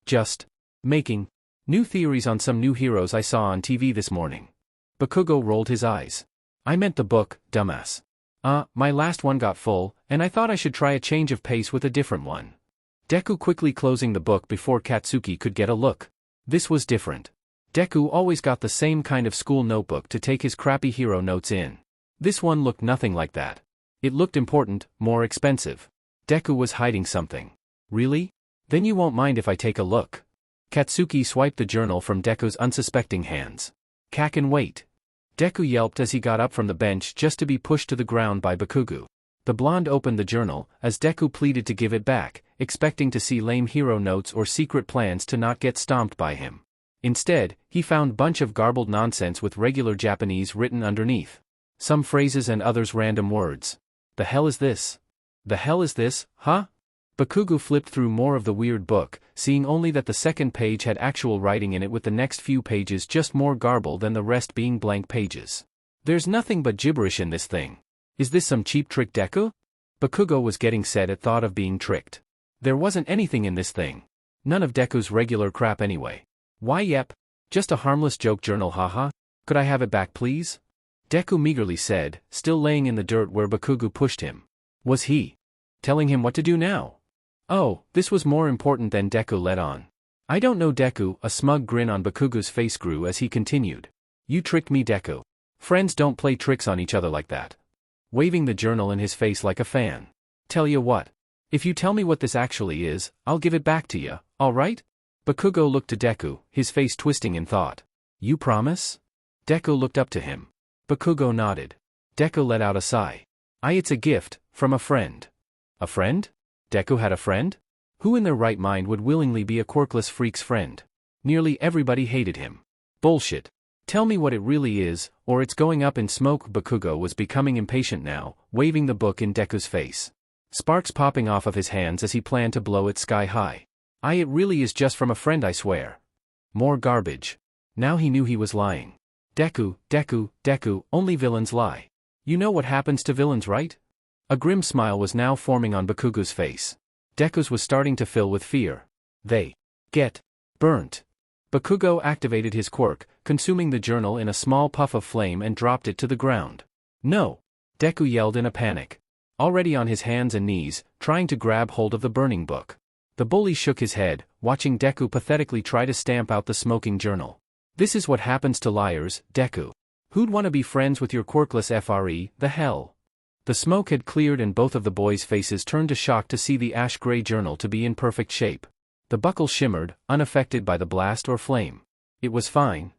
Just. Making. New theories on some new heroes I saw on TV this morning. Bakugo rolled his eyes. I meant the book, dumbass. My last one got full, and I thought I should try a change of pace with a different one. Deku quickly closing the book before Katsuki could get a look. This was different. Deku always got the same kind of school notebook to take his crappy hero notes in. This one looked nothing like that. It looked important, more expensive. Deku was hiding something. Really? Then you won't mind if I take a look. Katsuki swiped the journal from Deku's unsuspecting hands. Kakin wait. Deku yelped as he got up from the bench just to be pushed to the ground by Bakugo. The blonde opened the journal, as Deku pleaded to give it back, expecting to see lame hero notes or secret plans to not get stomped by him. Instead, he found bunch of garbled nonsense with regular Japanese written underneath. Some phrases and others random words. The hell is this? The hell is this, huh? Bakugo flipped through more of the weird book, seeing only that the second page had actual writing in it with the next few pages just more garbled than the rest being blank pages. There's nothing but gibberish in this thing. Is this some cheap trick, Deku? Bakugo was getting sad at thought of being tricked. There wasn't anything in this thing. None of Deku's regular crap anyway. Why yep. Just a harmless joke journal haha. Could I have it back please? Deku meagerly said, still laying in the dirt where Bakugo pushed him. Was he telling him what to do now? Oh, this was more important than Deku let on. I don't know Deku, a smug grin on Bakugo's face grew as he continued. You tricked me Deku. Friends don't play tricks on each other like that. Waving the journal in his face like a fan. Tell you what. If you tell me what this actually is, I'll give it back to you, alright? Bakugo looked to Deku, his face twisting in thought. You promise? Deku looked up to him. Bakugo nodded. Deku let out a sigh. It's a gift, from a friend. A friend? Deku had a friend? Who in their right mind would willingly be a quirkless freak's friend? Nearly everybody hated him. Bullshit. Tell me what it really is, or it's going up in smoke. Bakugo was becoming impatient now, waving the book in Deku's face. Sparks popping off of his hands as he planned to blow it sky high. It really is just from a friend I swear. More garbage. Now he knew he was lying. Deku, only villains lie. You know what happens to villains, right? A grim smile was now forming on Bakugo's face. Deku's was starting to fill with fear. they get burnt. Bakugo activated his quirk, consuming the journal in a small puff of flame and dropped it to the ground. No! Deku yelled in a panic. Already on his hands and knees, trying to grab hold of the burning book. The bully shook his head, watching Deku pathetically try to stamp out the smoking journal. This is what happens to liars, Deku. Who'd want to be friends with your quirkless FRE, the hell? The smoke had cleared and both of the boys' faces turned to shock to see the ash-gray journal to be in perfect shape. The buckle shimmered, unaffected by the blast or flame. It was fine.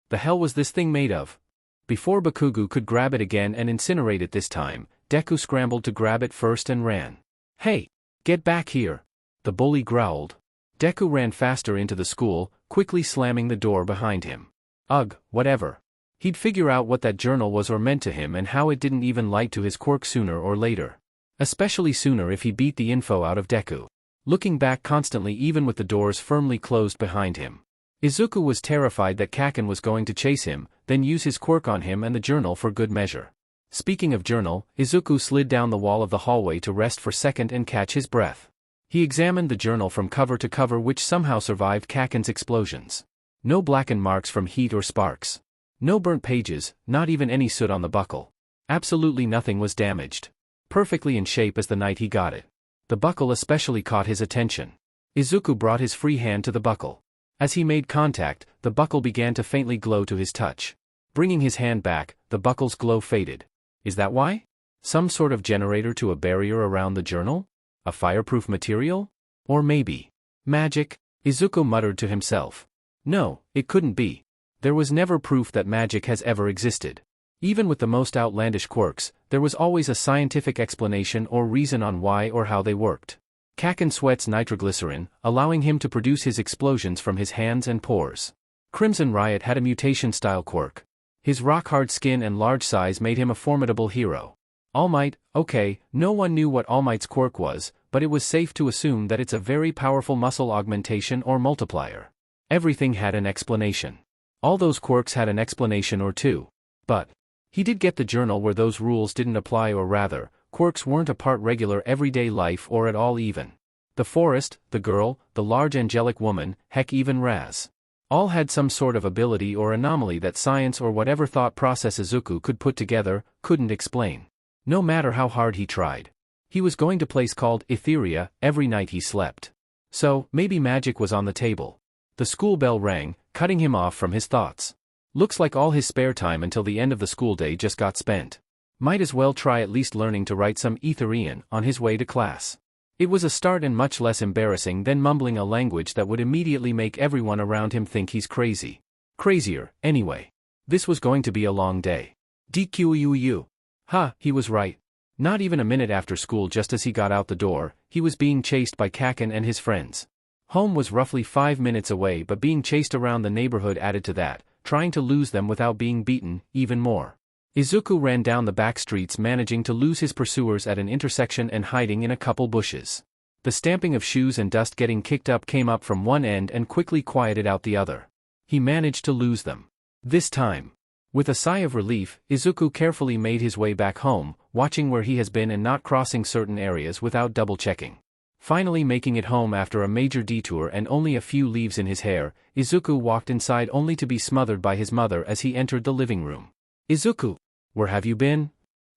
The hell was this thing made of? Before Bakugo could grab it again and incinerate it this time, Deku scrambled to grab it first and ran. Hey! Get back here! The bully growled. Deku ran faster into the school, quickly slamming the door behind him. Ugh, whatever. He'd figure out what that journal was or meant to him and how it didn't even light to his quirk sooner or later. Especially sooner if he beat the info out of Deku. Looking back constantly even with the doors firmly closed behind him. Izuku was terrified that Kaken was going to chase him, then use his quirk on him and the journal for good measure. Speaking of journal, Izuku slid down the wall of the hallway to rest for a second and catch his breath. He examined the journal from cover to cover, which somehow survived Kaken's explosions. No blackened marks from heat or sparks. No burnt pages, not even any soot on the buckle. Absolutely nothing was damaged. Perfectly in shape as the night he got it. The buckle especially caught his attention. Izuku brought his free hand to the buckle. As he made contact, the buckle began to faintly glow to his touch. Bringing his hand back, the buckle's glow faded. Is that why? Some sort of generator to a barrier around the journal? A fireproof material? Or maybe magic? Izuku muttered to himself. No, it couldn't be. There was never proof that magic has ever existed. Even with the most outlandish quirks, there was always a scientific explanation or reason on why or how they worked. Kaken sweats nitroglycerin, allowing him to produce his explosions from his hands and pores. Crimson Riot had a mutation-style quirk. His rock-hard skin and large size made him a formidable hero. All Might, okay, no one knew what All Might's quirk was, but it was safe to assume that it's a very powerful muscle augmentation or multiplier. Everything had an explanation. All those quirks had an explanation or two. But he did get the journal where those rules didn't apply, or rather, quirks weren't a part regular everyday life or at all even. The forest, the girl, the large angelic woman, heck even Raz. All had some sort of ability or anomaly that science or whatever thought process Izuku could put together, couldn't explain. No matter how hard he tried. He was going to a place called Etheria every night he slept. So, maybe magic was on the table. The school bell rang, cutting him off from his thoughts. Looks like all his spare time until the end of the school day just got spent. Might as well try at least learning to write some Etherian on his way to class. It was a start and much less embarrassing than mumbling a language that would immediately make everyone around him think he's crazy. Crazier, anyway. This was going to be a long day. DQUU. Ha, he was right. Not even a minute after school, just as he got out the door, he was being chased by Kaken and his friends. Home was roughly 5 minutes away, but being chased around the neighborhood added to that, trying to lose them without being beaten, even more. Izuku ran down the back streets, managing to lose his pursuers at an intersection and hiding in a couple bushes. The stamping of shoes and dust getting kicked up came up from one end and quickly quieted out the other. He managed to lose them. This time. With a sigh of relief, Izuku carefully made his way back home, watching where he has been and not crossing certain areas without double-checking. Finally making it home after a major detour and only a few leaves in his hair, Izuku walked inside only to be smothered by his mother as he entered the living room. Izuku, where have you been?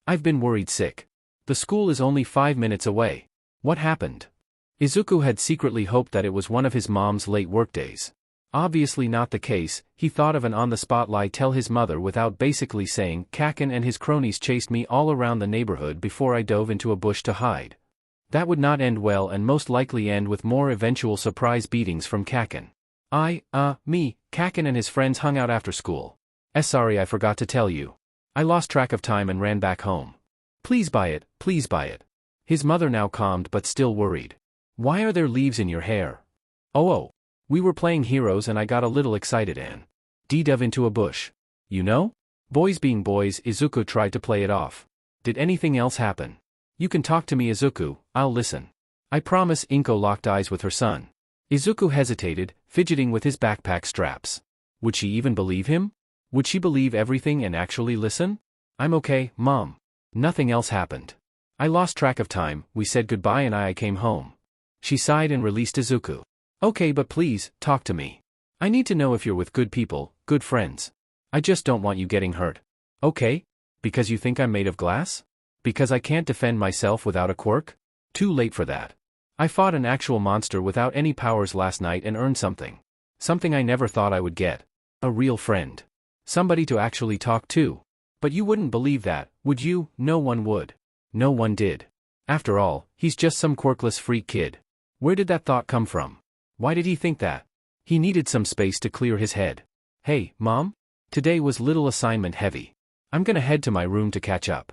I've been worried sick. The school is only 5 minutes away. What happened? Izuku had secretly hoped that it was one of his mom's late workdays. Obviously not the case. He thought of an on-the-spot lie tell his mother without basically saying, Kaken and his cronies chased me all around the neighborhood before I dove into a bush to hide. That would not end well and most likely end with more eventual surprise beatings from Kaken. Kaken and his friends hung out after school. Sorry, I forgot to tell you. I lost track of time and ran back home. Please buy it, please buy it. His mother now calmed but still worried. Why are there leaves in your hair? Oh. We were playing heroes and I got a little excited and dove into a bush. You know? Boys being boys, Izuku tried to play it off. Did anything else happen? You can talk to me, Izuku, I'll listen. I promise. Inko locked eyes with her son. Izuku hesitated, fidgeting with his backpack straps. Would she even believe him? Would she believe everything and actually listen? I'm okay, Mom. Nothing else happened. I lost track of time, we said goodbye and I came home. She sighed and released Izuku. Okay, but please, talk to me. I need to know if you're with good people, good friends. I just don't want you getting hurt. Okay? Because you think I'm made of glass? Because I can't defend myself without a quirk? Too late for that. I fought an actual monster without any powers last night and earned something. Something I never thought I would get. A real friend. Somebody to actually talk to. But you wouldn't believe that, would you? No one would. No one did. After all, he's just some quirkless freak kid. Where did that thought come from? Why did he think that? He needed some space to clear his head. Hey, Mom? Today was little assignment heavy. I'm gonna head to my room to catch up.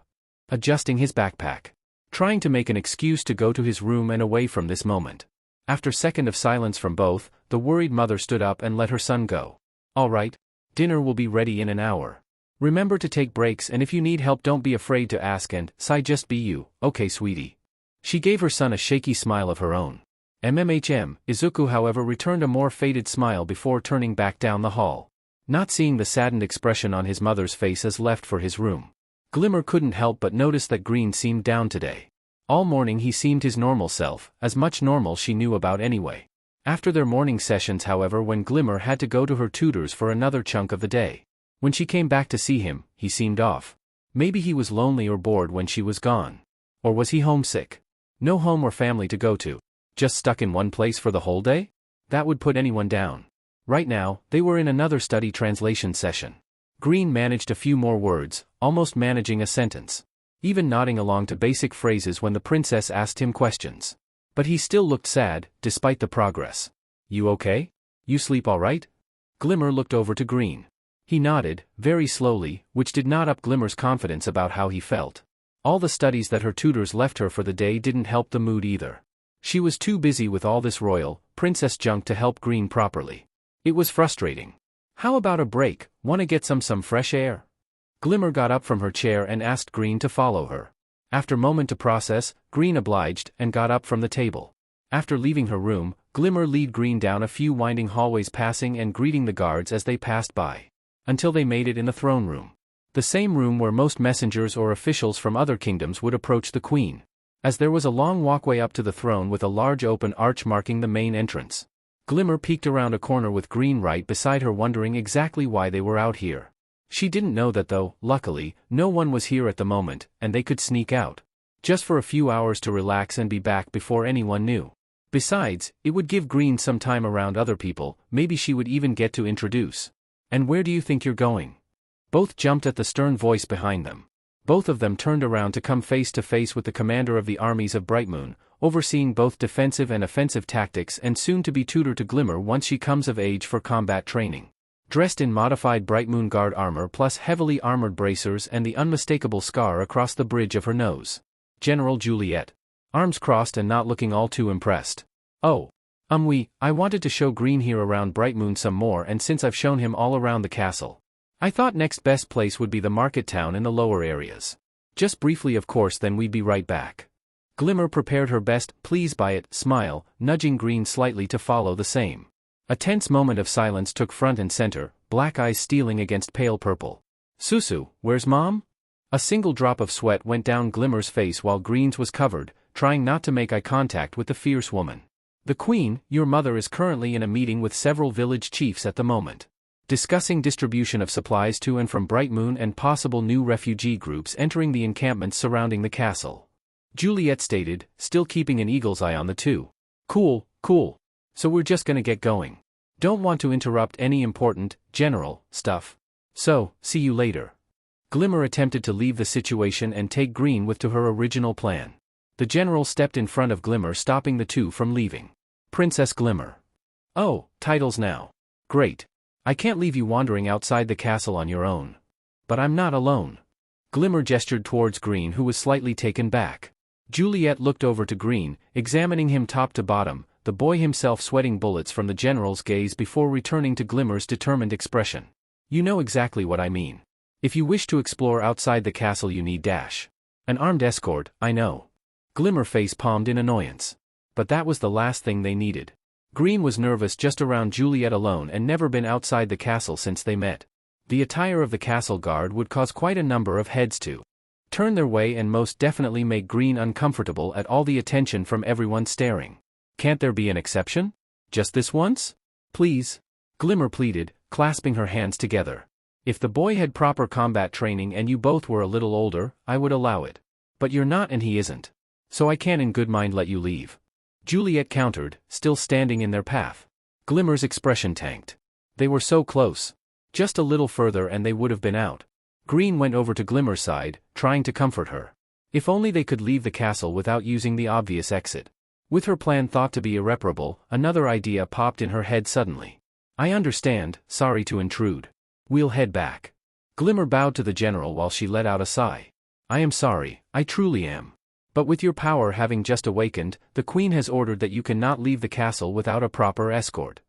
Adjusting his backpack. Trying to make an excuse to go to his room and away from this moment. After a second of silence from both, the worried mother stood up and let her son go. All right. Dinner will be ready in an hour. Remember to take breaks, and if you need help don't be afraid to ask, and, Sai, just be you, okay sweetie. She gave her son a shaky smile of her own. Izuku however returned a more faded smile before turning back down the hall. Not seeing the saddened expression on his mother's face as left for his room. Glimmer couldn't help but notice that Green seemed down today. All morning he seemed his normal self, as much normal she knew about anyway. After their morning sessions however, when Glimmer had to go to her tutors for another chunk of the day. When she came back to see him, he seemed off. Maybe he was lonely or bored when she was gone. Or was he homesick? No home or family to go to. Just stuck in one place for the whole day? That would put anyone down. Right now, they were in another study translation session. Green managed a few more words, almost managing a sentence. Even nodding along to basic phrases when the princess asked him questions. But he still looked sad, despite the progress. You okay? You sleep all right? Glimmer looked over to Green. He nodded, very slowly, which did not up Glimmer's confidence about how he felt. All the studies that her tutors left her for the day didn't help the mood either. She was too busy with all this royal, princess junk to help Green properly. It was frustrating. How about a break? Wanna get some fresh air? Glimmer got up from her chair and asked Green to follow her. After a moment to process, Green obliged and got up from the table. After leaving her room, Glimmer led Green down a few winding hallways, passing and greeting the guards as they passed by. Until they made it in the throne room. The same room where most messengers or officials from other kingdoms would approach the queen. As there was a long walkway up to the throne with a large open arch marking the main entrance. Glimmer peeked around a corner with Green right beside her, wondering exactly why they were out here. She didn't know that though. Luckily, no one was here at the moment, and they could sneak out. Just for a few hours to relax and be back before anyone knew. Besides, it would give Green some time around other people, maybe she would even get to introduce. And where do you think you're going? Both jumped at the stern voice behind them. Both of them turned around to come face to face with the commander of the armies of Brightmoon, overseeing both defensive and offensive tactics and soon to be tutor to Glimmer once she comes of age for combat training. Dressed in modified Brightmoon guard armor plus heavily armored bracers and the unmistakable scar across the bridge of her nose. General Juliet. Arms crossed and not looking all too impressed. Oh. I wanted to show Green here around Brightmoon some more, and since I've shown him all around the castle, I thought next best place would be the market town in the lower areas. Just briefly of course, then we'd be right back. Glimmer prepared her best, pleased by it, smile, nudging Green slightly to follow the same. A tense moment of silence took front and center, black eyes stealing against pale purple. Susu, where's Mom? A single drop of sweat went down Glimmer's face while Green's was covered, trying not to make eye contact with the fierce woman. The Queen, your mother, is currently in a meeting with several village chiefs at the moment. Discussing distribution of supplies to and from Brightmoon and possible new refugee groups entering the encampments surrounding the castle. Juliet stated, still keeping an eagle's eye on the two. Cool. So we're just gonna get going. Don't want to interrupt any important, general, stuff. So, see you later. Glimmer attempted to leave the situation and take Green with to her original plan. The general stepped in front of Glimmer, stopping the two from leaving. Princess Glimmer. Oh, titles now. Great. I can't leave you wandering outside the castle on your own. But I'm not alone. Glimmer gestured towards Green, who was slightly taken back. Juliet looked over to Green, examining him top to bottom, the boy himself sweating bullets from the general's gaze before returning to Glimmer's determined expression. You know exactly what I mean. If you wish to explore outside the castle you need an armed escort, I know. Glimmer face palmed in annoyance. But that was the last thing they needed. Green was nervous just around Juliet alone and never been outside the castle since they met. The attire of the castle guard would cause quite a number of heads to turn their way and most definitely make Green uncomfortable at all the attention from everyone staring. Can't there be an exception? Just this once? Please? Glimmer pleaded, clasping her hands together. If the boy had proper combat training and you both were a little older, I would allow it. But you're not and he isn't. So I can't in good mind let you leave. Juliet countered, still standing in their path. Glimmer's expression tanked. They were so close. Just a little further and they would have been out. Green went over to Glimmer's side, trying to comfort her. If only they could leave the castle without using the obvious exit. With her plan thought to be irreparable, another idea popped in her head suddenly. I understand, sorry to intrude. We'll head back. Glimmer bowed to the general while she let out a sigh. I am sorry, I truly am. But with your power having just awakened, the Queen has ordered that you cannot leave the castle without a proper escort.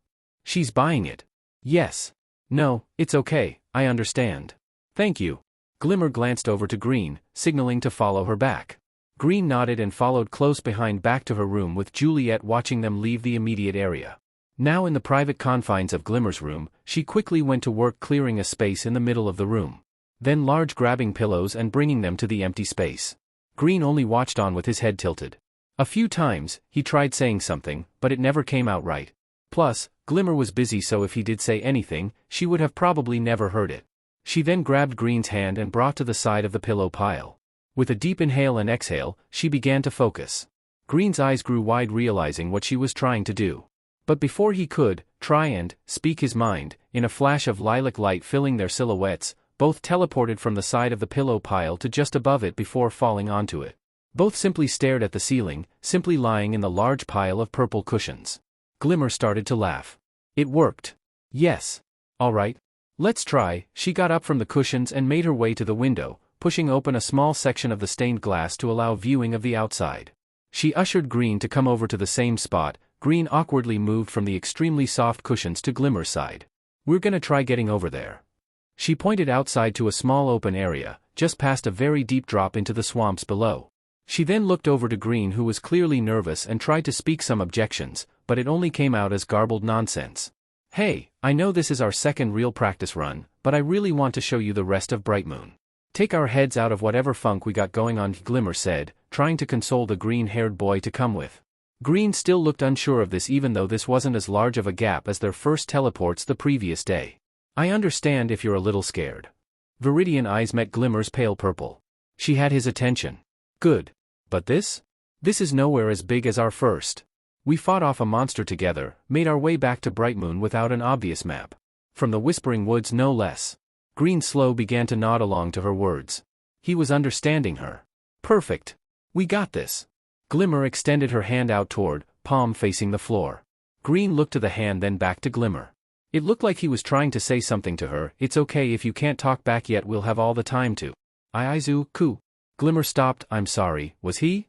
She's buying it. Yes. No, it's okay, I understand. Thank you. Glimmer glanced over to Green, signaling to follow her back. Green nodded and followed close behind back to her room with Juliet watching them leave the immediate area. Now in the private confines of Glimmer's room, she quickly went to work clearing a space in the middle of the room. Then large grabbing pillows and bringing them to the empty space. Green only watched on with his head tilted. A few times, he tried saying something, but it never came out right. Plus, Glimmer was busy so if he did say anything, she would have probably never heard it. She then grabbed Green's hand and brought to the side of the pillow pile. With a deep inhale and exhale, she began to focus. Green's eyes grew wide realizing what she was trying to do. But before he could try and speak his mind, in a flash of lilac light filling their silhouettes, both teleported from the side of the pillow pile to just above it before falling onto it. Both simply stared at the ceiling, simply lying in the large pile of purple cushions. Glimmer started to laugh. It worked. Yes. All right. Let's try. She got up from the cushions and made her way to the window, pushing open a small section of the stained glass to allow viewing of the outside. She ushered Green to come over to the same spot. Green awkwardly moved from the extremely soft cushions to Glimmer's side. We're gonna try getting over there. She pointed outside to a small open area, just past a very deep drop into the swamps below. She then looked over to Green who was clearly nervous and tried to speak some objections, but it only came out as garbled nonsense. Hey, I know this is our second real practice run, but I really want to show you the rest of Bright Moon. Take our heads out of whatever funk we got going on, Glimmer said, trying to console the green-haired boy to come with. Green still looked unsure of this even though this wasn't as large of a gap as their first teleports the previous day. I understand if you're a little scared. Viridian eyes met Glimmer's pale purple. She had his attention. Good. But this? This is nowhere as big as our first. We fought off a monster together, made our way back to Bright Moon without an obvious map. From the Whispering Woods no less. Green slow began to nod along to her words. He was understanding her. Perfect. We got this. Glimmer extended her hand out toward, palm facing the floor. Green looked to the hand then back to Glimmer. It looked like he was trying to say something to her. It's okay if you can't talk back yet, we'll have all the time to. Izuku. Glimmer stopped. I'm sorry, was he?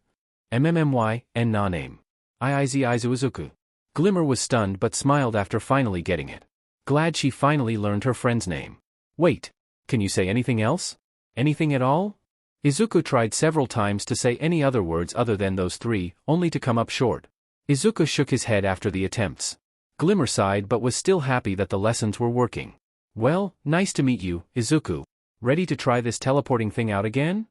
MMMY, and na name. Izuku. Glimmer was stunned but smiled after finally getting it. Glad she finally learned her friend's name. Wait. Can you say anything else? Anything at all? Izuku tried several times to say any other words other than those three, only to come up short. Izuku shook his head after the attempts. Glimmer sighed but was still happy that the lessons were working. Well, nice to meet you, Izuku. Ready to try this teleporting thing out again?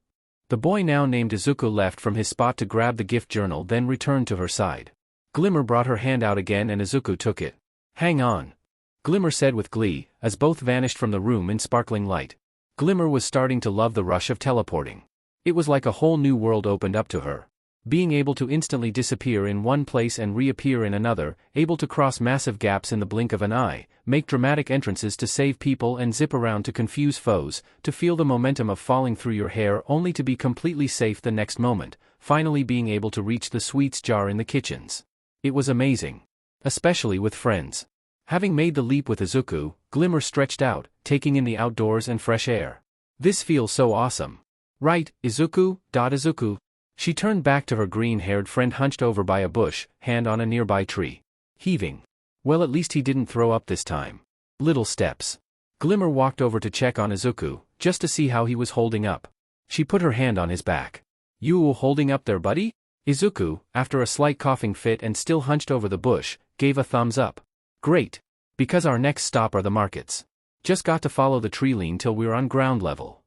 The boy now named Izuku left from his spot to grab the gift journal then returned to her side. Glimmer brought her hand out again and Izuku took it. Hang on. Glimmer said with glee, as both vanished from the room in sparkling light. Glimmer was starting to love the rush of teleporting. It was like a whole new world opened up to her. Being able to instantly disappear in one place and reappear in another, able to cross massive gaps in the blink of an eye, make dramatic entrances to save people and zip around to confuse foes, to feel the momentum of falling through your hair only to be completely safe the next moment, finally being able to reach the sweets jar in the kitchens. It was amazing. Especially with friends. Having made the leap with Izuku, Glimmer stretched out, taking in the outdoors and fresh air. This feels so awesome. Right, Izuku, Izuku. She turned back to her green-haired friend hunched over by a bush, hand on a nearby tree. Heaving. Well, at least he didn't throw up this time. Little steps. Glimmer walked over to check on Izuku, just to see how he was holding up. She put her hand on his back. You holding up there, buddy? Izuku, after a slight coughing fit and still hunched over the bush, gave a thumbs up. Great. Because our next stop are the markets. Just got to follow the tree line till we're on ground level.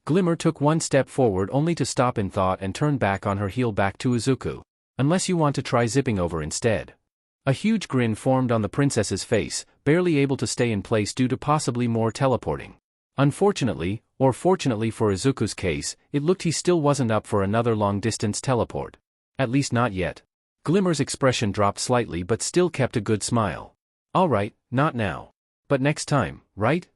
Glimmer took one step forward only to stop in thought and turn back on her heel back to Izuku. Unless you want to try zipping over instead. A huge grin formed on the princess's face, barely able to stay in place due to possibly more teleporting. Unfortunately, or fortunately for Izuku's case, it looked he still wasn't up for another long-distance teleport. At least not yet. Glimmer's expression dropped slightly but still kept a good smile. Alright, not now. But next time, right?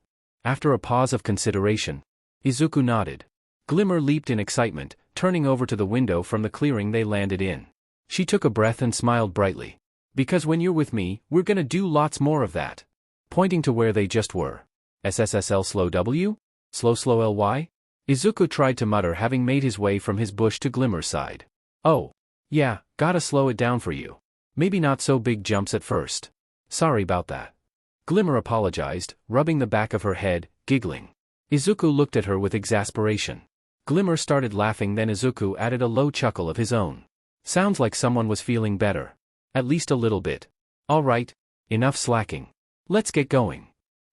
After a pause of consideration, Izuku nodded. Glimmer leaped in excitement, turning over to the window from the clearing they landed in. She took a breath and smiled brightly. Because when you're with me, we're gonna do lots more of that. Pointing to where they just were. SSSL slow W? Slow LY? Izuku tried to mutter, having made his way from his bush to Glimmer's side. Oh. Yeah, gotta slow it down for you. Maybe not so big jumps at first. Sorry about that. Glimmer apologized, rubbing the back of her head, giggling. Izuku looked at her with exasperation. Glimmer started laughing, then Izuku added a low chuckle of his own. Sounds like someone was feeling better. At least a little bit. Alright, enough slacking. Let's get going.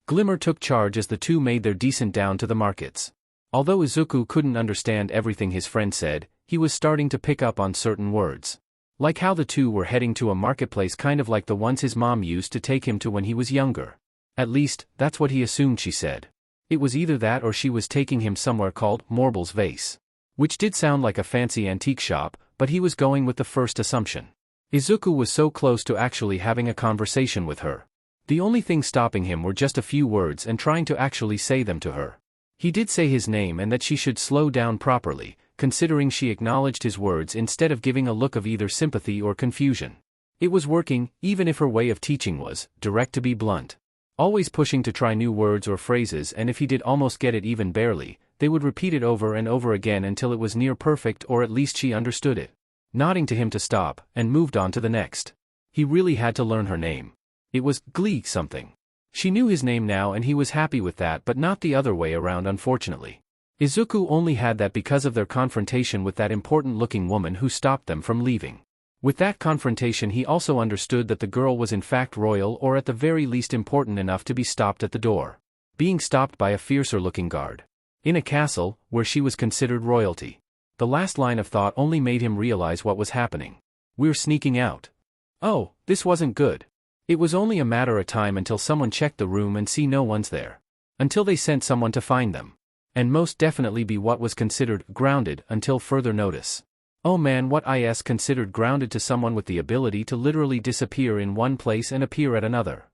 Glimmer took charge as the two made their descent down to the markets. Although Izuku couldn't understand everything his friend said, he was starting to pick up on certain words. Like how the two were heading to a marketplace kind of like the ones his mom used to take him to when he was younger. At least, that's what he assumed she said. It was either that or she was taking him somewhere called Morble's Vase. Which did sound like a fancy antique shop, but he was going with the first assumption. Izuku was so close to actually having a conversation with her. The only thing stopping him were just a few words and trying to actually say them to her. He did say his name and that she should slow down properly, considering she acknowledged his words instead of giving a look of either sympathy or confusion. It was working, even if her way of teaching was direct, to be blunt. Always pushing to try new words or phrases, and if he did almost get it even barely, they would repeat it over and over again until it was near perfect, or at least she understood it. Nodding to him to stop, and moved on to the next. He really had to learn her name. It was Glee something. She knew his name now and he was happy with that, but not the other way around, unfortunately. Izuku only had that because of their confrontation with that important-looking woman who stopped them from leaving. With that confrontation he also understood that the girl was in fact royal, or at the very least important enough to be stopped at the door. Being stopped by a fiercer-looking guard. In a castle, where she was considered royalty. The last line of thought only made him realize what was happening. We're sneaking out. Oh, this wasn't good. It was only a matter of time until someone checked the room and see no one's there. Until they sent someone to find them. And most definitely be what was considered grounded until further notice. Oh man, what is considered grounded to someone with the ability to literally disappear in one place and appear at another?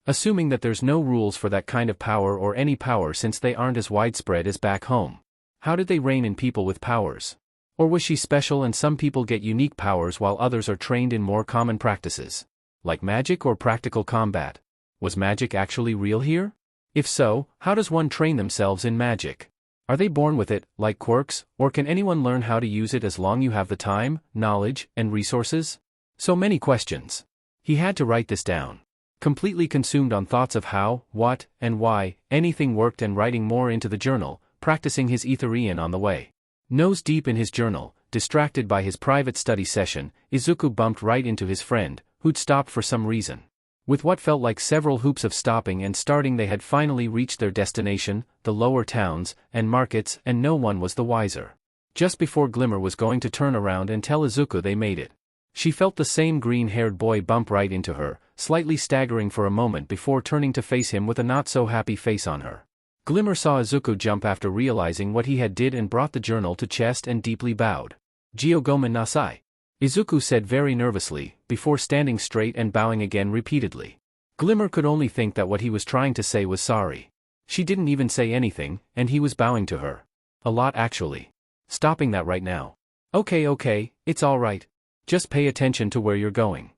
Assuming that there's no rules for that kind of power, or any power, since they aren't as widespread as back home. How did they rein in people with powers? Or was she special and some people get unique powers while others are trained in more common practices? Like magic or practical combat? Was magic actually real here? If so, how does one train themselves in magic? Are they born with it, like quirks, or can anyone learn how to use it as long as you have the time, knowledge, and resources? So many questions. He had to write this down. Completely consumed on thoughts of how, what, and why anything worked, and writing more into the journal, practicing his Etherian on the way. Nose deep in his journal, distracted by his private study session, Izuku bumped right into his friend, who'd stopped for some reason. With what felt like several hoops of stopping and starting, they had finally reached their destination, the lower towns and markets, and no one was the wiser. Just before Glimmer was going to turn around and tell Izuku they made it, she felt the same green-haired boy bump right into her, slightly staggering for a moment before turning to face him with a not-so-happy face on her. Glimmer saw Izuku jump after realizing what he had did and brought the journal to chest and deeply bowed. "Gyougomen nasai," Izuku said very nervously, before standing straight and bowing again repeatedly. Glimmer could only think that what he was trying to say was sorry. She didn't even say anything, and he was bowing to her. A lot, actually. Stopping that right now. Okay, it's alright. Just pay attention to where you're going.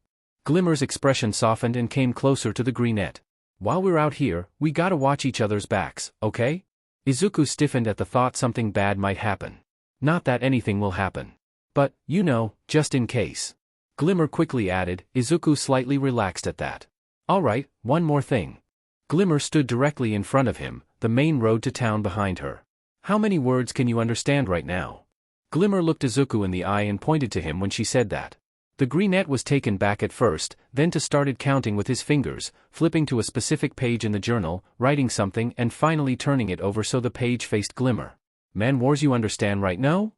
Glimmer's expression softened and came closer to the greenette. While we're out here, we gotta watch each other's backs, okay? Izuku stiffened at the thought something bad might happen. Not that anything will happen. But, you know, just in case. Glimmer quickly added, Izuku slightly relaxed at that. Alright, one more thing. Glimmer stood directly in front of him, the main road to town behind her. How many words can you understand right now? Glimmer looked Izuku in the eye and pointed to him when she said that. The greenette was taken back at first, then started counting with his fingers, flipping to a specific page in the journal, writing something, and finally turning it over so the page faced Glimmer. Man wars, you understand right now?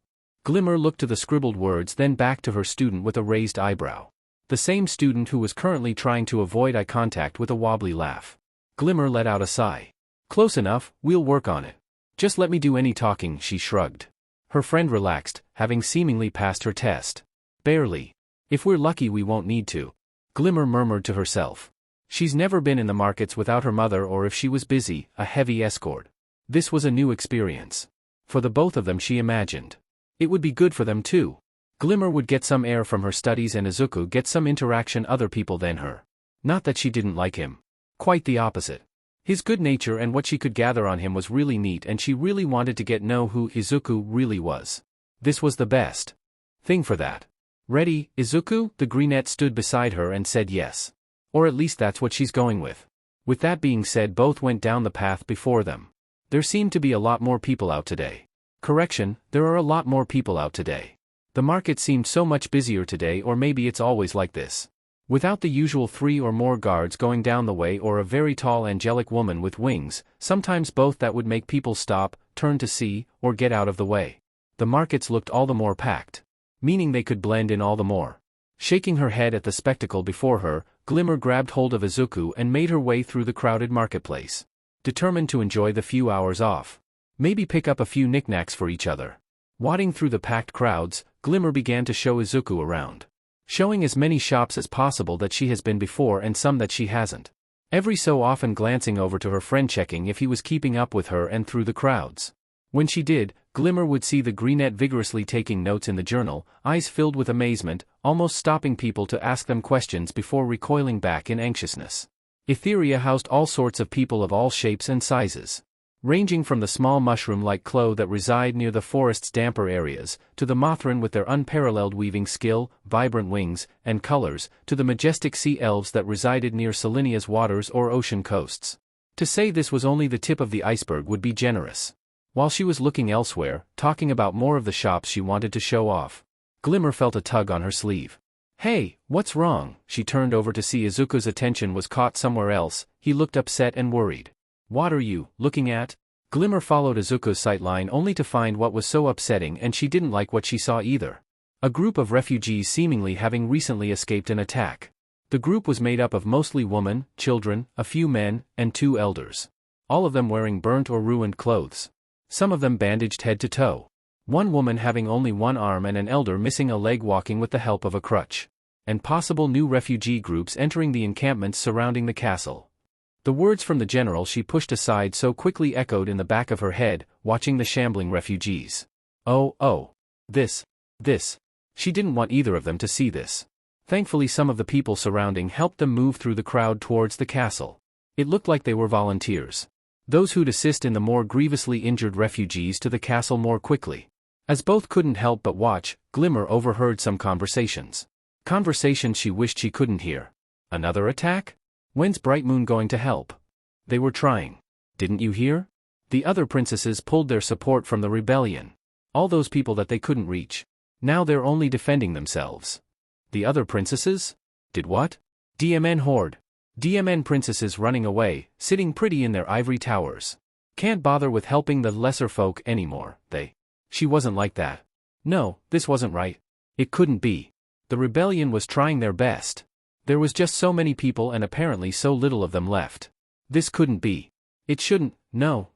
Glimmer looked to the scribbled words, then back to her student with a raised eyebrow. The same student who was currently trying to avoid eye contact with a wobbly laugh. Glimmer let out a sigh. Close enough, we'll work on it. Just let me do any talking, she shrugged. Her friend relaxed, having seemingly passed her test. Barely. If we're lucky we won't need to. Glimmer murmured to herself. She's never been in the markets without her mother, or if she was busy, a heavy escort. This was a new experience. For the both of them, she imagined. It would be good for them too. Glimmer would get some air from her studies and Izuku get some interaction other people than her. Not that she didn't like him. Quite the opposite. His good nature and what she could gather on him was really neat, and she really wanted to get know who Izuku really was. This was the best thing for that. Ready, Izuku? The brunette stood beside her and said yes. Or at least that's what she's going with. With that being said, both went down the path before them. There seemed to be a lot more people out today. Correction, there are a lot more people out today. The market seemed so much busier today, or maybe it's always like this. Without the usual 3 or more guards going down the way or a very tall angelic woman with wings, sometimes both that would make people stop, turn to see, or get out of the way. The markets looked all the more packed. Meaning they could blend in all the more. Shaking her head at the spectacle before her, Glimmer grabbed hold of Izuku and made her way through the crowded marketplace. Determined to enjoy the few hours off. Maybe pick up a few knickknacks for each other. Wading through the packed crowds, Glimmer began to show Izuku around. Showing as many shops as possible that she has been before and some that she hasn't. Every so often glancing over to her friend, checking if he was keeping up with her and through the crowds. When she did, Glimmer would see the brunette vigorously taking notes in the journal, eyes filled with amazement, almost stopping people to ask them questions before recoiling back in anxiousness. Etheria housed all sorts of people of all shapes and sizes. Ranging from the small mushroom-like clo that reside near the forest's damper areas, to the Mothran with their unparalleled weaving skill, vibrant wings, and colors, to the majestic sea elves that resided near Selenia's waters or ocean coasts. To say this was only the tip of the iceberg would be generous. While she was looking elsewhere, talking about more of the shops she wanted to show off, Glimmer felt a tug on her sleeve. Hey, what's wrong? She turned over to see Izuku's attention was caught somewhere else. He looked upset and worried. What are you looking at? Glimmer followed Izuku's sightline only to find what was so upsetting, and she didn't like what she saw either. A group of refugees seemingly having recently escaped an attack. The group was made up of mostly women, children, a few men, and 2 elders. All of them wearing burnt or ruined clothes. Some of them bandaged head to toe. One woman having only one arm and an elder missing a leg, walking with the help of a crutch. And possible new refugee groups entering the encampments surrounding the castle. The words from the general she pushed aside so quickly echoed in the back of her head, watching the shambling refugees. Oh. This. She didn't want either of them to see this. Thankfully some of the people surrounding helped them move through the crowd towards the castle. It looked like they were volunteers. Those who'd assist in the more grievously injured refugees to the castle more quickly. As both couldn't help but watch, Glimmer overheard some conversations. Conversations she wished she couldn't hear. Another attack? When's Bright Moon going to help? They were trying. Didn't you hear? The other princesses pulled their support from the rebellion. All those people that they couldn't reach. Now they're only defending themselves. The other princesses? Did what? DMN horde. DMN princesses running away, sitting pretty in their ivory towers. Can't bother with helping the lesser folk anymore, they. She wasn't like that. No, this wasn't right. It couldn't be. The rebellion was trying their best. There was just so many people and apparently so little of them left. This couldn't be. It shouldn't. No.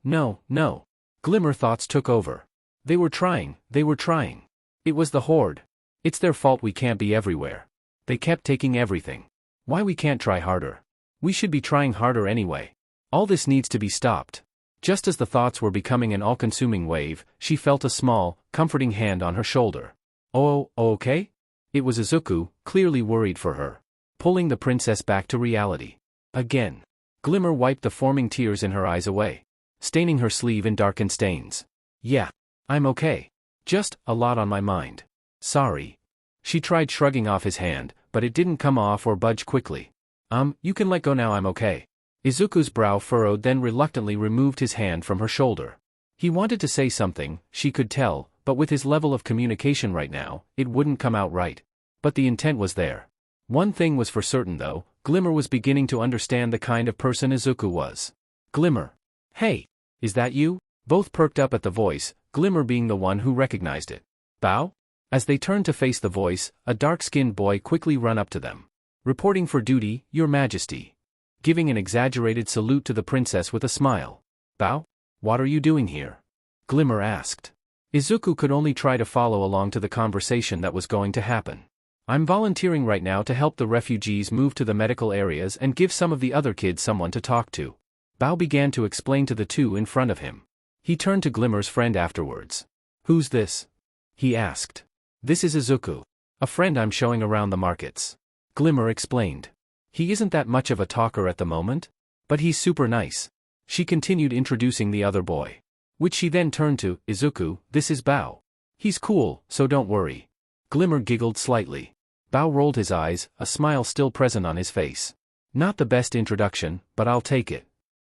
Glimmer thoughts took over. They were trying. It was the horde. It's their fault we can't be everywhere. They kept taking everything. Why we can't try harder? We should be trying harder anyway. All this needs to be stopped. Just as the thoughts were becoming an all-consuming wave, she felt a small, comforting hand on her shoulder. Oh, okay? It was Izuku, clearly worried for her. Pulling the princess back to reality. Again. Glimmer wiped the forming tears in her eyes away. Staining her sleeve in darkened stains. Yeah. I'm okay. Just, a lot on my mind. Sorry. She tried shrugging off his hand, but it didn't come off or budge quickly. You can let go now, I'm okay. Izuku's brow furrowed, then reluctantly removed his hand from her shoulder. He wanted to say something, she could tell, but with his level of communication right now, it wouldn't come out right. But the intent was there. One thing was for certain though, Glimmer was beginning to understand the kind of person Izuku was. Glimmer. Hey. Is that you? Both perked up at the voice, Glimmer being the one who recognized it. Bao? As they turned to face the voice, a dark-skinned boy quickly ran up to them. "Reporting for duty, Your Majesty." Giving an exaggerated salute to the princess with a smile. "Bao? What are you doing here?" Glimmer asked. Izuku could only try to follow along to the conversation that was going to happen. "I'm volunteering right now to help the refugees move to the medical areas and give some of the other kids someone to talk to." Bao began to explain to the two in front of him. He turned to Glimmer's friend afterwards. "Who's this?" he asked. "This is Izuku. A friend I'm showing around the markets." Glimmer explained. "He isn't that much of a talker at the moment, but he's super nice." She continued introducing the other boy. Which she then turned to, "Izuku, this is Bao. He's cool, so don't worry." Glimmer giggled slightly. Bao rolled his eyes, a smile still present on his face. "Not the best introduction, but I'll take it."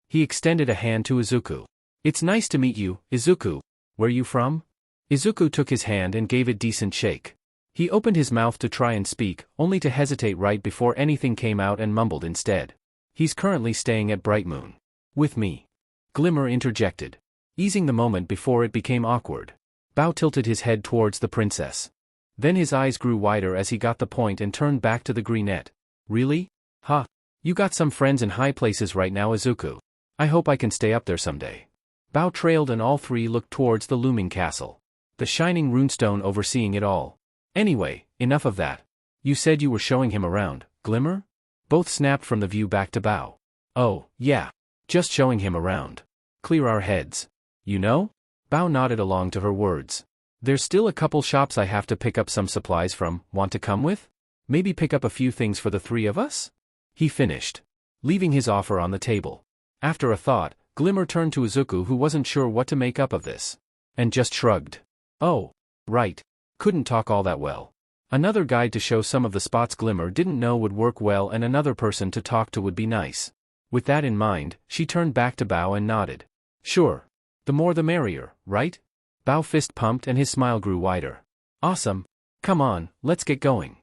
He extended a hand to Izuku. "It's nice to meet you, Izuku. Where you from?" Izuku took his hand and gave it a decent shake. He opened his mouth to try and speak, only to hesitate right before anything came out and mumbled instead. "He's currently staying at Bright Moon. With me." Glimmer interjected, easing the moment before it became awkward. Bao tilted his head towards the princess. Then his eyes grew wider as he got the point and turned back to the greenette. "Really? Huh. You got some friends in high places right now, Izuku. I hope I can stay up there someday." Bao trailed and all three looked towards the looming castle. The shining runestone overseeing it all. "Anyway, enough of that. You said you were showing him around, Glimmer?" Both snapped from the view back to Bao. "Oh, yeah. Just showing him around. Clear our heads. You know?" Bao nodded along to her words. "There's still a couple shops I have to pick up some supplies from. Want to come with? Maybe pick up a few things for the three of us?" He finished, leaving his offer on the table. After a thought, Glimmer turned to Izuku, who wasn't sure what to make up of this, and just shrugged. "Oh, right. Couldn't talk all that well." Another guide to show some of the spots Glimmer didn't know would work well and another person to talk to would be nice. With that in mind, she turned back to Bao and nodded. "Sure. The more the merrier, right?" Bao fist pumped and his smile grew wider. "Awesome. Come on, let's get going."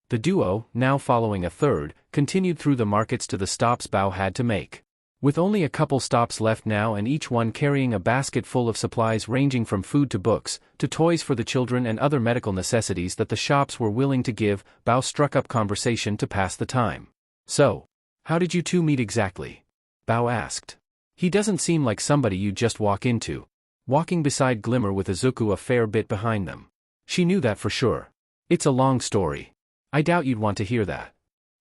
The duo, now following a third, continued through the markets to the stops Bao had to make. With only a couple stops left now and each one carrying a basket full of supplies ranging from food to books, to toys for the children and other medical necessities that the shops were willing to give, Bao struck up conversation to pass the time. "So, how did you two meet exactly?" Bao asked. "He doesn't seem like somebody you'd just walk into." Walking beside Glimmer with Izuku a fair bit behind them. She knew that for sure. "It's a long story. I doubt you'd want to hear that."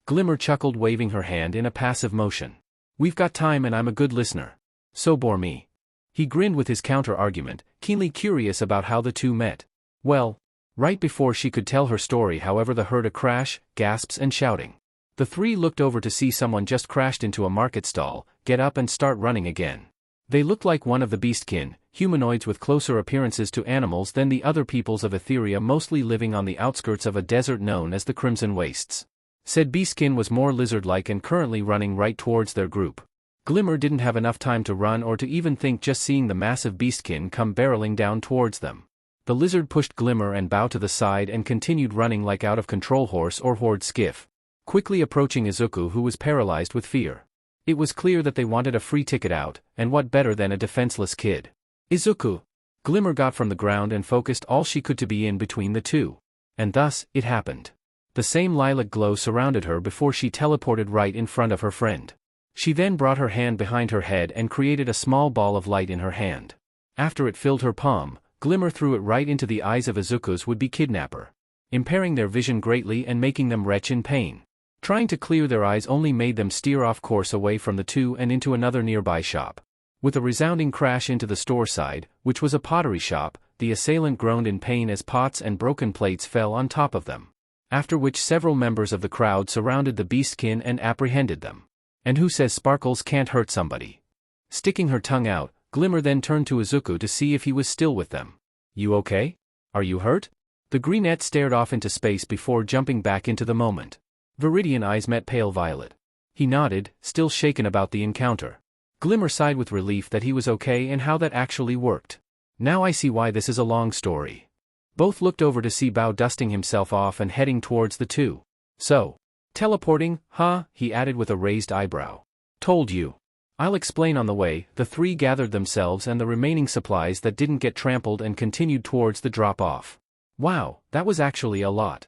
Glimmer chuckled, waving her hand in a passive motion. "We've got time and I'm a good listener. So bore me." He grinned with his counter-argument, keenly curious about how the two met. Well, right before she could tell her story, however, they heard a crash, gasps and shouting. The three looked over to see someone just crashed into a market stall, get up and start running again. They looked like one of the beastkin, humanoids with closer appearances to animals than the other peoples of Etheria, mostly living on the outskirts of a desert known as the Crimson Wastes. Said beastkin was more lizard-like and currently running right towards their group. Glimmer didn't have enough time to run or to even think, just seeing the massive beastkin come barreling down towards them. The lizard pushed Glimmer and Bao to the side and continued running like out-of-control horse or horde skiff, quickly approaching Izuku, who was paralyzed with fear. It was clear that they wanted a free ticket out, and what better than a defenseless kid? "Izuku!" Glimmer got from the ground and focused all she could to be in between the two. And thus, it happened. The same lilac glow surrounded her before she teleported right in front of her friend. She then brought her hand behind her head and created a small ball of light in her hand. After it filled her palm, Glimmer threw it right into the eyes of Izuku's would-be kidnapper, impairing their vision greatly and making them retch in pain. Trying to clear their eyes only made them steer off course away from the two and into another nearby shop. With a resounding crash into the store side, which was a pottery shop, the assailant groaned in pain as pots and broken plates fell on top of them. After which several members of the crowd surrounded the beastkin and apprehended them. And who says sparkles can't hurt somebody? Sticking her tongue out, Glimmer then turned to Izuku to see if he was still with them. "You okay? Are you hurt?" The greenette stared off into space before jumping back into the moment. Viridian eyes met pale violet. He nodded, still shaken about the encounter. Glimmer sighed with relief that he was okay and how that actually worked. "Now I see why this is a long story." Both looked over to see Bao dusting himself off and heading towards the two. "So, teleporting, huh?" he added with a raised eyebrow. "Told you. I'll explain on the way." The three gathered themselves and the remaining supplies that didn't get trampled and continued towards the drop-off. Wow, that was actually a lot.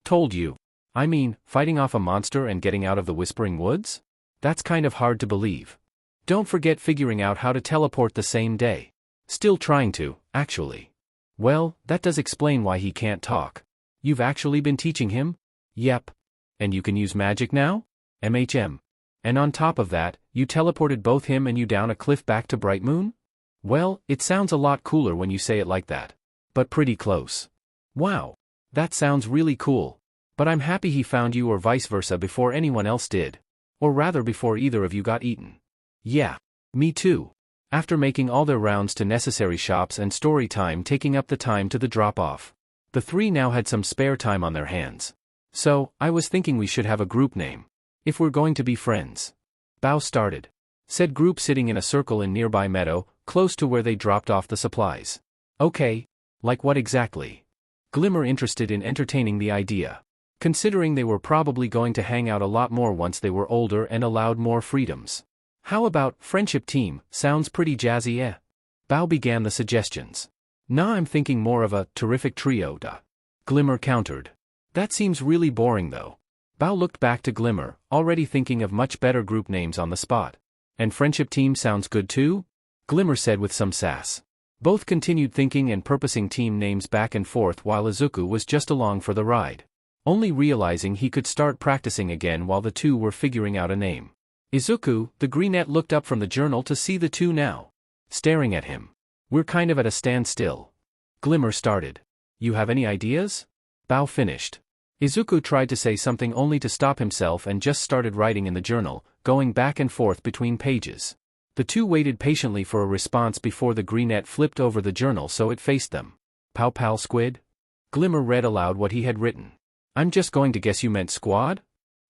Told you. I mean, fighting off a monster and getting out of the Whispering Woods? That's kind of hard to believe. Don't forget figuring out how to teleport the same day. Still trying to, actually. Well, that does explain why he can't talk. You've actually been teaching him? Yep. And you can use magic now? MHM. And on top of that, you teleported both him and you down a cliff back to Bright Moon? Well, it sounds a lot cooler when you say it like that. But pretty close. Wow. That sounds really cool. But I'm happy he found you or vice versa before anyone else did. Or rather before either of you got eaten. Yeah. Me too. After making all their rounds to necessary shops and story time taking up the time to the drop-off. The three now had some spare time on their hands. So, I was thinking we should have a group name. If we're going to be friends. Bao started. Said group sitting in a circle in nearby meadow, close to where they dropped off the supplies. Okay. Like what exactly? Glimmer interested in entertaining the idea. Considering they were probably going to hang out a lot more once they were older and allowed more freedoms. How about friendship team? Sounds pretty jazzy, eh? Bao began the suggestions. Nah, I'm thinking more of a terrific trio, duh. Glimmer countered. That seems really boring though. Bao looked back to Glimmer, already thinking of much better group names on the spot. And friendship team sounds good too? Glimmer said with some sass. Both continued thinking and purposing team names back and forth while Izuku was just along for the ride. Only realizing he could start practicing again while the two were figuring out a name. Izuku, the greenette looked up from the journal to see the two now. Staring at him. We're kind of at a standstill. Glimmer started. You have any ideas? Bao finished. Izuku tried to say something only to stop himself and just started writing in the journal, going back and forth between pages. The two waited patiently for a response before the greenette flipped over the journal so it faced them. Pow pow squid? Glimmer read aloud what he had written. I'm just going to guess you meant squad?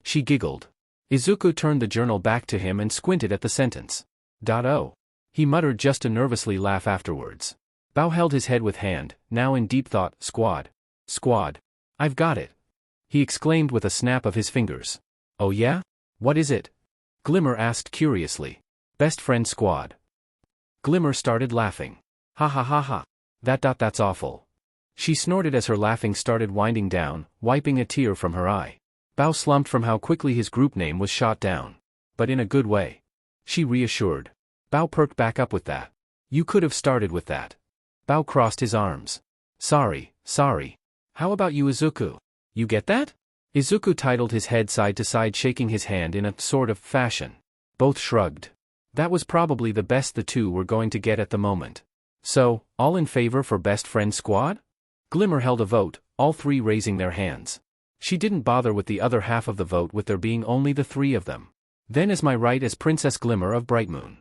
She giggled. Izuku turned the journal back to him and squinted at the sentence. Oh. He muttered just to nervously laugh afterwards. Bao held his head with hand, now in deep thought. Squad. Squad. I've got it. He exclaimed with a snap of his fingers. Oh yeah? What is it? Glimmer asked curiously. Best friend squad. Glimmer started laughing. Ha ha ha ha. That's awful. She snorted as her laughing started winding down, wiping a tear from her eye. Bao slumped from how quickly his group name was shot down. But in a good way. She reassured. Bao perked back up with that. You could have started with that. Bao crossed his arms. Sorry. How about you, Izuku? You get that? Izuku titled his head side to side, shaking his hand in a sort of fashion. Both shrugged. That was probably the best the two were going to get at the moment. So, all in favor for best friend squad? Glimmer held a vote, all three raising their hands. She didn't bother with the other half of the vote with there being only the three of them. Then as my right as Princess Glimmer of Bright Moon.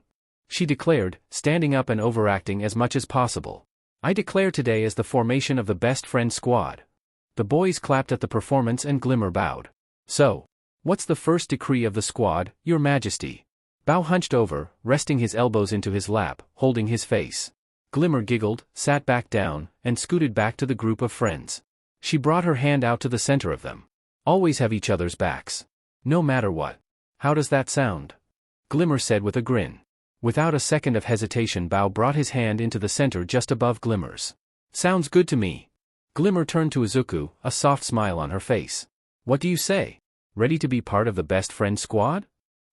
She declared, standing up and overacting as much as possible. I declare today as the formation of the best friend squad. The boys clapped at the performance and Glimmer bowed. So, what's the first decree of the squad, Your Majesty? Bao hunched over, resting his elbows into his lap, holding his face. Glimmer giggled, sat back down, and scooted back to the group of friends. She brought her hand out to the center of them. Always have each other's backs. No matter what. How does that sound? Glimmer said with a grin. Without a second of hesitation, Bao brought his hand into the center just above Glimmer's. Sounds good to me. Glimmer turned to Izuku, a soft smile on her face. What do you say? Ready to be part of the best friend squad?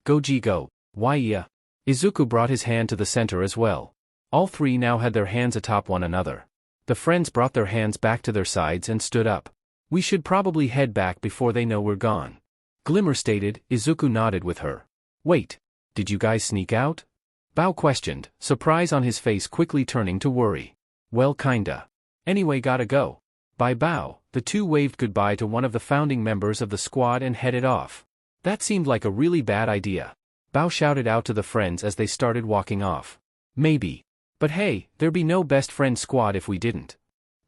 Go-G go. Why yeah. Izuku brought his hand to the center as well. All three now had their hands atop one another. The friends brought their hands back to their sides and stood up. We should probably head back before they know we're gone. Glimmer stated. Izuku nodded with her. Wait. Did you guys sneak out? Bao questioned, surprise on his face quickly turning to worry. Well kinda. Anyway gotta go. By Bao, the two waved goodbye to one of the founding members of the squad and headed off. That seemed like a really bad idea. Bao shouted out to the friends as they started walking off. Maybe. But hey, there'd be no best friend squad if we didn't.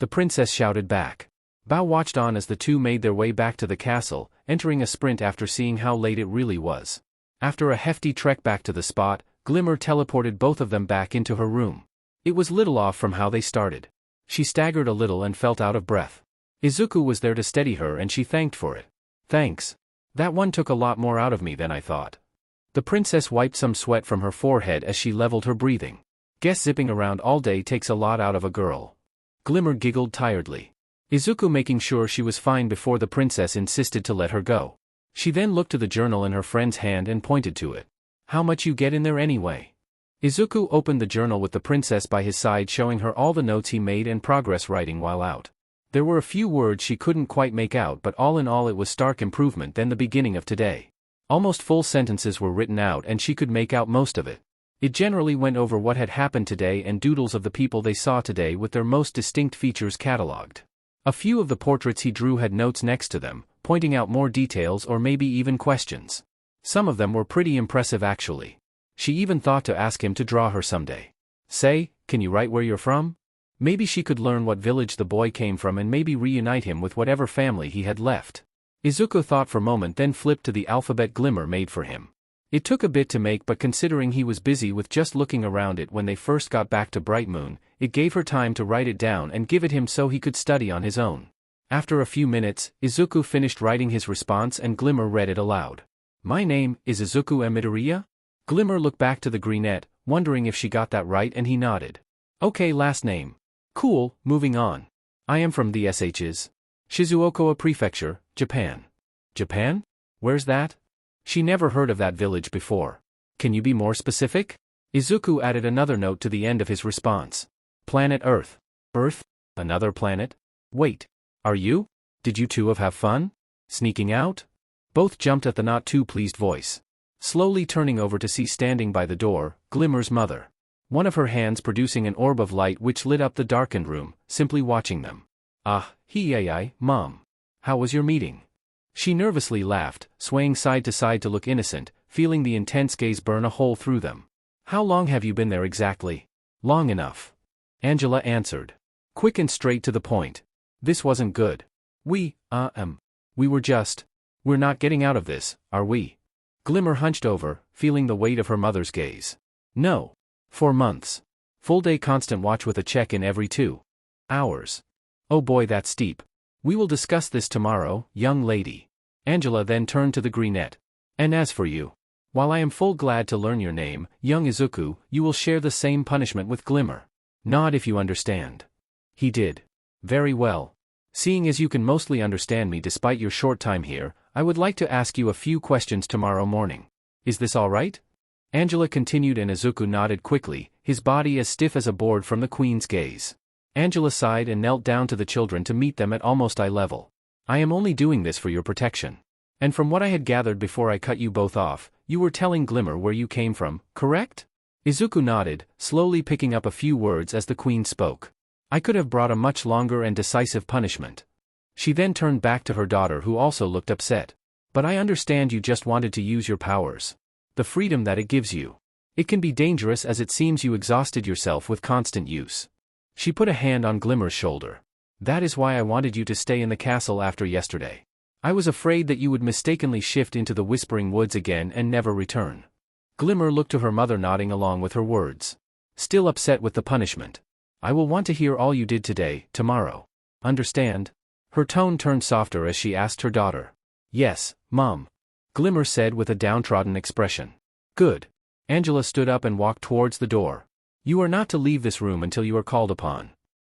The princess shouted back. Bao watched on as the two made their way back to the castle, entering a sprint after seeing how late it really was. After a hefty trek back to the spot, Glimmer teleported both of them back into her room. It was little off from how they started. She staggered a little and felt out of breath. Izuku was there to steady her and she thanked for it. Thanks. That one took a lot more out of me than I thought. The princess wiped some sweat from her forehead as she leveled her breathing. Guess zipping around all day takes a lot out of a girl. Glimmer giggled tiredly. Izuku making sure she was fine before the princess insisted to let her go. She then looked to the journal in her friend's hand and pointed to it. How much you get in there anyway? Izuku opened the journal with the princess by his side, showing her all the notes he made and progress writing while out. There were a few words she couldn't quite make out, but all in all it was stark improvement than the beginning of today. Almost full sentences were written out and she could make out most of it. It generally went over what had happened today and doodles of the people they saw today with their most distinct features catalogued. A few of the portraits he drew had notes next to them, pointing out more details or maybe even questions. Some of them were pretty impressive actually. She even thought to ask him to draw her someday. Say, can you write where you're from? Maybe she could learn what village the boy came from and maybe reunite him with whatever family he had left. Izuku thought for a moment, then flipped to the alphabet Glimmer made for him. It took a bit to make, but considering he was busy with just looking around it when they first got back to Bright Moon, it gave her time to write it down and give it him so he could study on his own. After a few minutes, Izuku finished writing his response and Glimmer read it aloud. My name is Izuku Midoriya? Glimmer looked back to the greenette, wondering if she got that right, and he nodded. Okay, last name. Cool, moving on. I am from the Shizuoka Prefecture, Japan. Japan? Where's that? She never heard of that village before. Can you be more specific? Izuku added another note to the end of his response. Planet Earth. Earth? Another planet? Wait. Are you? Did you two have fun? Sneaking out? Both jumped at the not too pleased voice. Slowly turning over to see standing by the door, Glimmer's mother. One of her hands producing an orb of light which lit up the darkened room, simply watching them. Ah, Mom. How was your meeting? She nervously laughed, swaying side to side to look innocent, feeling the intense gaze burn a hole through them. How long have you been there exactly? Long enough. Angela answered. Quick and straight to the point. This wasn't good. We're not getting out of this, are we? Glimmer hunched over, feeling the weight of her mother's gaze. No. 4 months. Full day constant watch with a check-in every 2 hours. Oh boy, that's steep. We will discuss this tomorrow, young lady. Angela then turned to the greenette. And as for you, while I am full glad to learn your name, young Izuku, you will share the same punishment with Glimmer. Nod if you understand. He did. Very well. Seeing as you can mostly understand me despite your short time here, I would like to ask you a few questions tomorrow morning. Is this all right? Angela continued and Izuku nodded quickly, his body as stiff as a board from the queen's gaze. Angela sighed and knelt down to the children to meet them at almost eye level. I am only doing this for your protection. And from what I had gathered before I cut you both off, you were telling Glimmer where you came from, correct? Izuku nodded, slowly picking up a few words as the queen spoke. I could have brought a much longer and decisive punishment. She then turned back to her daughter, who also looked upset. But I understand you just wanted to use your powers. The freedom that it gives you. It can be dangerous as it seems you exhausted yourself with constant use. She put a hand on Glimmer's shoulder. That is why I wanted you to stay in the castle after yesterday. I was afraid that you would mistakenly shift into the Whispering Woods again and never return. Glimmer looked to her mother, nodding along with her words. Still upset with the punishment. I will want to hear all you did today, tomorrow. Understand? Her tone turned softer as she asked her daughter. Yes, Mom. Glimmer said with a downtrodden expression. Good. Angela stood up and walked towards the door. You are not to leave this room until you are called upon.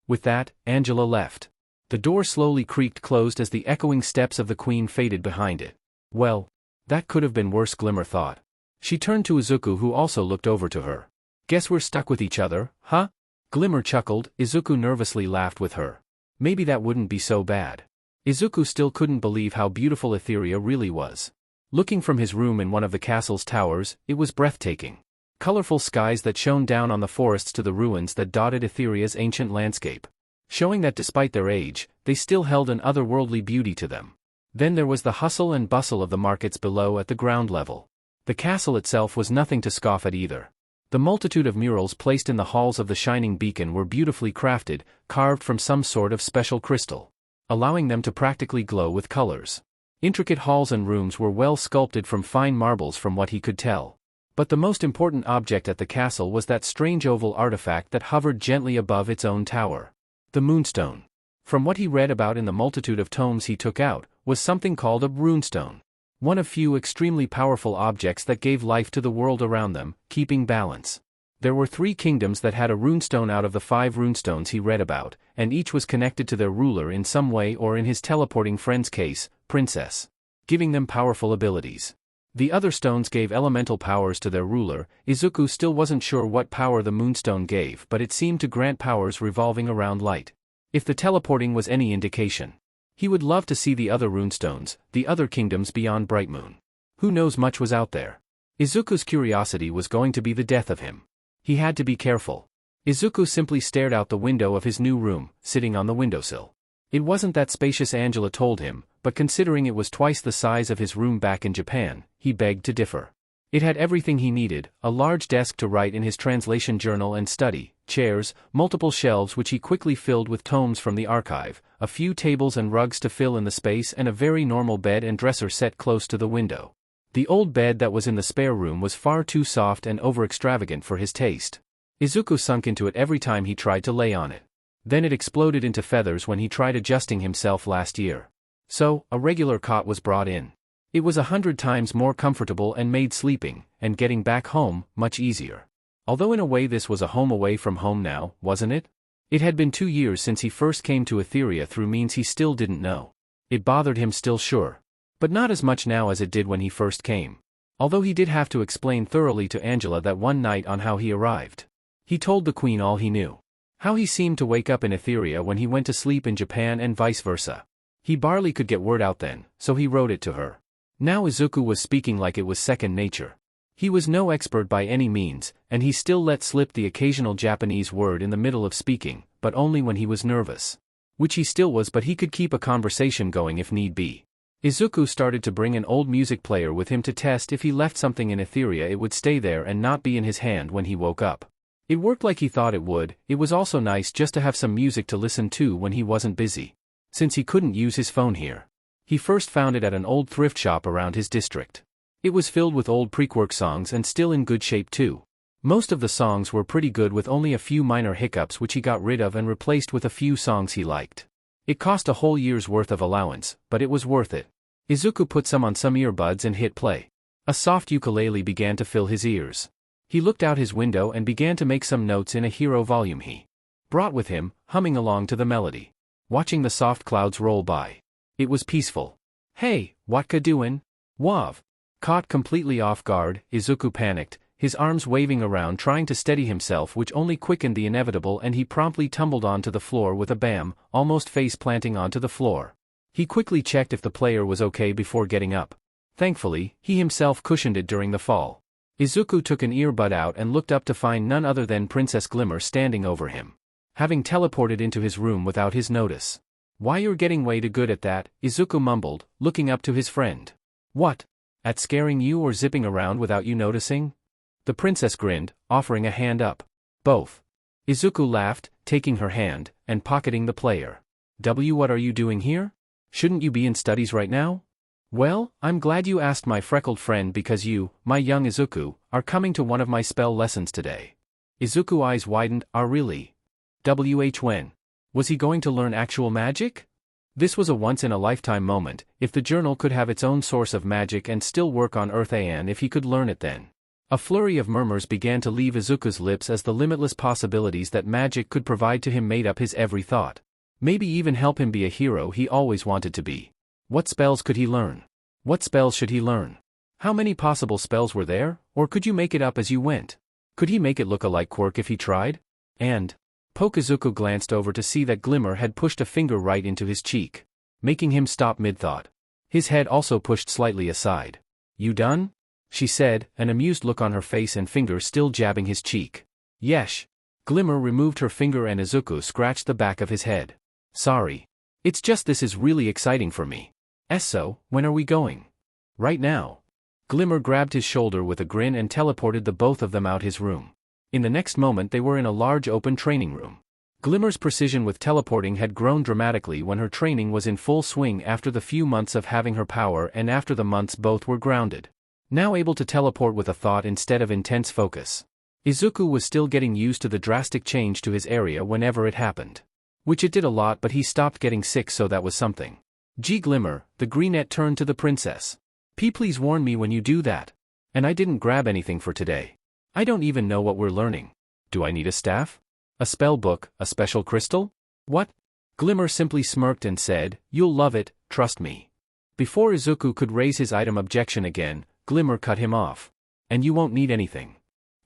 With that, Angela left. The door slowly creaked closed as the echoing steps of the queen faded behind it. Well, that could have been worse, Glimmer thought. She turned to Izuku, who also looked over to her. Guess we're stuck with each other, huh? Glimmer chuckled. Izuku nervously laughed with her. Maybe that wouldn't be so bad. Izuku still couldn't believe how beautiful Etheria really was. Looking from his room in one of the castle's towers, it was breathtaking. Colorful skies that shone down on the forests to the ruins that dotted Etheria's ancient landscape, showing that despite their age, they still held an otherworldly beauty to them. Then there was the hustle and bustle of the markets below at the ground level. The castle itself was nothing to scoff at either. The multitude of murals placed in the halls of the Shining Beacon were beautifully crafted, carved from some sort of special crystal, allowing them to practically glow with colors. Intricate halls and rooms were well sculpted from fine marbles from what he could tell. But the most important object at the castle was that strange oval artifact that hovered gently above its own tower. The Moonstone. From what he read about in the multitude of tomes he took out, was something called a runestone. One of few extremely powerful objects that gave life to the world around them, keeping balance. There were 3 kingdoms that had a runestone out of the 5 runestones he read about, and each was connected to their ruler in some way, or in his teleporting friend's case, princess, giving them powerful abilities. The other stones gave elemental powers to their ruler. Izuku still wasn't sure what power the moonstone gave, but it seemed to grant powers revolving around light. If the teleporting was any indication, he would love to see the other runestones, the other kingdoms beyond Bright Moon. Who knows, much was out there. Izuku's curiosity was going to be the death of him. He had to be careful. Izuku simply stared out the window of his new room, sitting on the windowsill. It wasn't that spacious, Angela told him, but considering it was twice the size of his room back in Japan, he begged to differ. It had everything he needed: a large desk to write in his translation journal and study, chairs, multiple shelves which he quickly filled with tomes from the archive, a few tables and rugs to fill in the space, and a very normal bed and dresser set close to the window. The old bed that was in the spare room was far too soft and over-extravagant for his taste. Izuku sunk into it every time he tried to lay on it. Then it exploded into feathers when he tried adjusting himself last year. So, a regular cot was brought in. It was 100 times more comfortable and made sleeping, and getting back home, much easier. Although in a way this was a home away from home now, wasn't it? It had been 2 years since he first came to Etheria through means he still didn't know. It bothered him still, sure. But not as much now as it did when he first came. Although he did have to explain thoroughly to Angela that one night on how he arrived. He told the queen all he knew. How he seemed to wake up in Etheria when he went to sleep in Japan and vice versa. He barely could get word out then, so he wrote it to her. Now Izuku was speaking like it was second nature. He was no expert by any means, and he still let slip the occasional Japanese word in the middle of speaking, but only when he was nervous. Which he still was, but he could keep a conversation going if need be. Izuku started to bring an old music player with him to test if he left something in Etheria it would stay there and not be in his hand when he woke up. It worked like he thought it would. It was also nice just to have some music to listen to when he wasn't busy. Since he couldn't use his phone here. He first found it at an old thrift shop around his district. It was filled with old pre-Quirk songs and still in good shape too. Most of the songs were pretty good with only a few minor hiccups which he got rid of and replaced with a few songs he liked. It cost a whole year's worth of allowance, but it was worth it. Izuku put some on some earbuds and hit play. A soft ukulele began to fill his ears. He looked out his window and began to make some notes in a hero volume he brought with him, humming along to the melody. Watching the soft clouds roll by. It was peaceful. "Hey, whatka doin'? Wav?" Caught completely off guard, Izuku panicked, his arms waving around trying to steady himself, which only quickened the inevitable, and he promptly tumbled onto the floor with a bam, almost face planting onto the floor. He quickly checked if the player was okay before getting up. Thankfully, he himself cushioned it during the fall. Izuku took an earbud out and looked up to find none other than Princess Glimmer standing over him. Having teleported into his room without his notice. "Why, you're getting way too good at that," Izuku mumbled, looking up to his friend. "What? At scaring you or zipping around without you noticing?" The princess grinned, offering a hand up. "Both." Izuku laughed, taking her hand, and pocketing the player. What are you doing here? Shouldn't you be in studies right now?" "Well, I'm glad you asked, my freckled friend, because you, my young Izuku, are coming to one of my spell lessons today." Izuku's eyes widened. "Are really? When? Was he going to learn actual magic?" This was a once-in-a-lifetime moment. If the journal could have its own source of magic and still work on Etherian, if he could learn it then. A flurry of murmurs began to leave Izuku's lips as the limitless possibilities that magic could provide to him made up his every thought. Maybe even help him be a hero he always wanted to be. What spells could he learn? What spells should he learn? How many possible spells were there, or could you make it up as you went? Could he make it look like Quirk if he tried? And Izuku glanced over to see that Glimmer had pushed a finger right into his cheek, making him stop mid-thought. His head also pushed slightly aside. "You done?" she said, an amused look on her face and finger still jabbing his cheek. "Yesh." Glimmer removed her finger and Izuku scratched the back of his head. "Sorry. It's just this is really exciting for me." "So, when are we going?" "Right now." Glimmer grabbed his shoulder with a grin and teleported the both of them out his room. In the next moment they were in a large open training room. Glimmer's precision with teleporting had grown dramatically when her training was in full swing after the few months of having her power, and after the months both were grounded. Now able to teleport with a thought instead of intense focus. Izuku was still getting used to the drastic change to his area whenever it happened. Which it did a lot, but he stopped getting sick, so that was something. "Gee, Glimmer," the greenette turned to the princess. "Please warn me when you do that. And I didn't grab anything for today." I don't even know what we're learning. Do I need a staff? A spell book, a special crystal? What? Glimmer simply smirked and said, "You'll love it, trust me." Before Izuku could raise his item objection again, Glimmer cut him off. "And you won't need anything."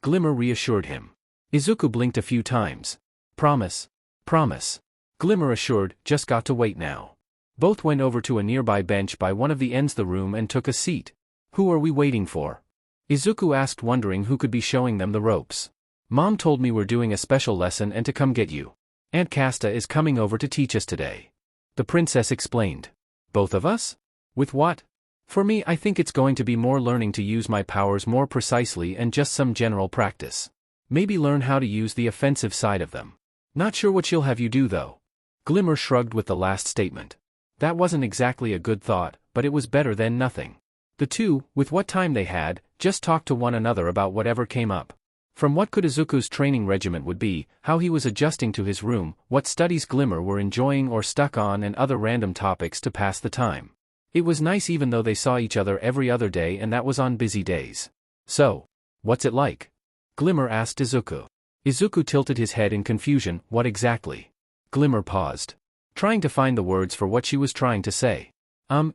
Glimmer reassured him. Izuku blinked a few times. "Promise. Promise." Glimmer assured, "Just got to wait now." Both went over to a nearby bench by one of the ends of the room and took a seat. "Who are we waiting for?" Izuku asked, wondering who could be showing them the ropes. "Mom told me we're doing a special lesson and to come get you. Aunt Casta is coming over to teach us today." The princess explained. "Both of us? With what?" "For me, I think it's going to be more learning to use my powers more precisely and just some general practice. Maybe learn how to use the offensive side of them. Not sure what she'll have you do though." Glimmer shrugged with the last statement. That wasn't exactly a good thought, but it was better than nothing. The two, with what time they had, just talked to one another about whatever came up. From what could Izuku's training regiment would be, how he was adjusting to his room, what studies Glimmer were enjoying or stuck on, and other random topics to pass the time. It was nice even though they saw each other every other day, and that was on busy days. "So, what's it like?" Glimmer asked Izuku. Izuku tilted his head in confusion. "What exactly?" Glimmer paused, trying to find the words for what she was trying to say.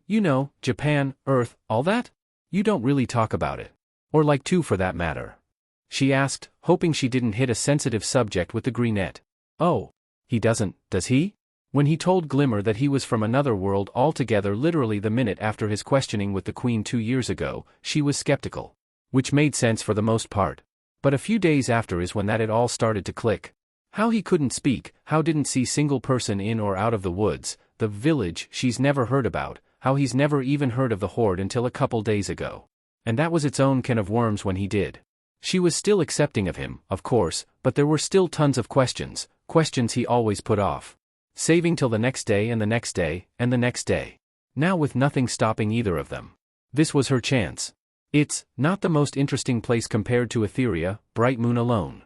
You know, Japan, Earth, all that? You don't really talk about it. Or like too for that matter." She asked, hoping she didn't hit a sensitive subject with the greenette. "Oh, he doesn't, does he?" When he told Glimmer that he was from another world altogether literally the minute after his questioning with the Queen 2 years ago, she was skeptical. Which made sense for the most part. But a few days after is when that it all started to click. How he couldn't speak, how didn't see single person in or out of the woods, the village she's never heard about, how he's never even heard of the Horde until a couple days ago. And that was its own can of worms when he did. She was still accepting of him, of course, but there were still tons of questions he always put off. Saving till the next day and the next day, and the next day. Now with nothing stopping either of them. This was her chance. It's not the most interesting place compared to Etheria, Bright Moon alone.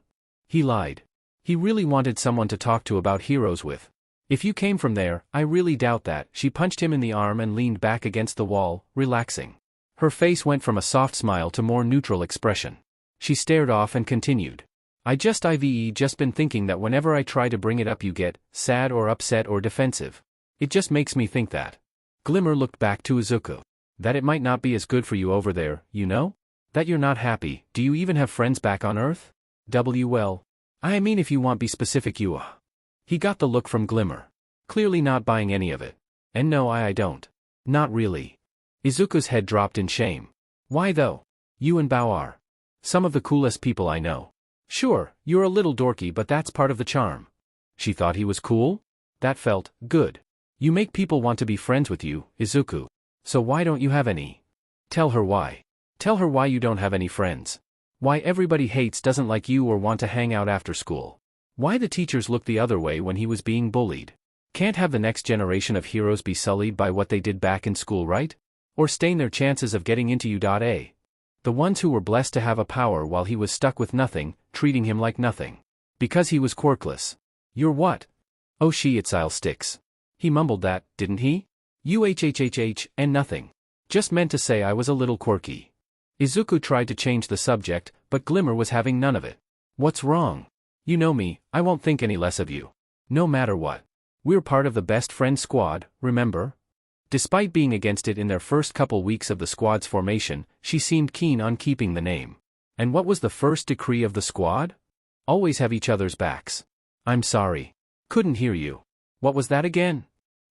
He lied. He really wanted someone to talk to about heroes with. "If you came from there, I really doubt that." She punched him in the arm and leaned back against the wall, relaxing. Her face went from a soft smile to more neutral expression. She stared off and continued. I've just been thinking that whenever I try to bring it up you get sad or upset or defensive. It just makes me think that." Glimmer looked back to Izuku. "That it might not be as good for you over there, you know? That you're not happy. Do you even have friends back on Earth?" Well, I mean if you want be specific you are." He got the look from Glimmer. Clearly not buying any of it. "And no, I don't. Not really." Izuku's head dropped in shame. "Why though? You and Bao are some of the coolest people I know." "Sure, you're a little dorky but that's part of the charm." She thought he was cool? That felt good. "You make people want to be friends with you, Izuku. So why don't you have any?" "Tell her why. Tell her why you don't have any friends. Why everybody hates doesn't like you or want to hang out after school. Why the teachers looked the other way when he was being bullied. Can't have the next generation of heroes be sullied by what they did back in school, right? Or stain their chances of getting into U.A. The ones who were blessed to have a power while he was stuck with nothing, treating him like nothing. Because he was quirkless. You're what? Oh I'll sticks. He mumbled that, didn't he? And nothing. Just meant to say I was a little quirky." Izuku tried to change the subject, but Glimmer was having none of it. "What's wrong? You know me, I won't think any less of you. No matter what. We're part of the best friend squad, remember?" Despite being against it in their first couple weeks of the squad's formation, she seemed keen on keeping the name. And what was the first decree of the squad? Always have each other's backs. "I'm sorry. Couldn't hear you. What was that again?"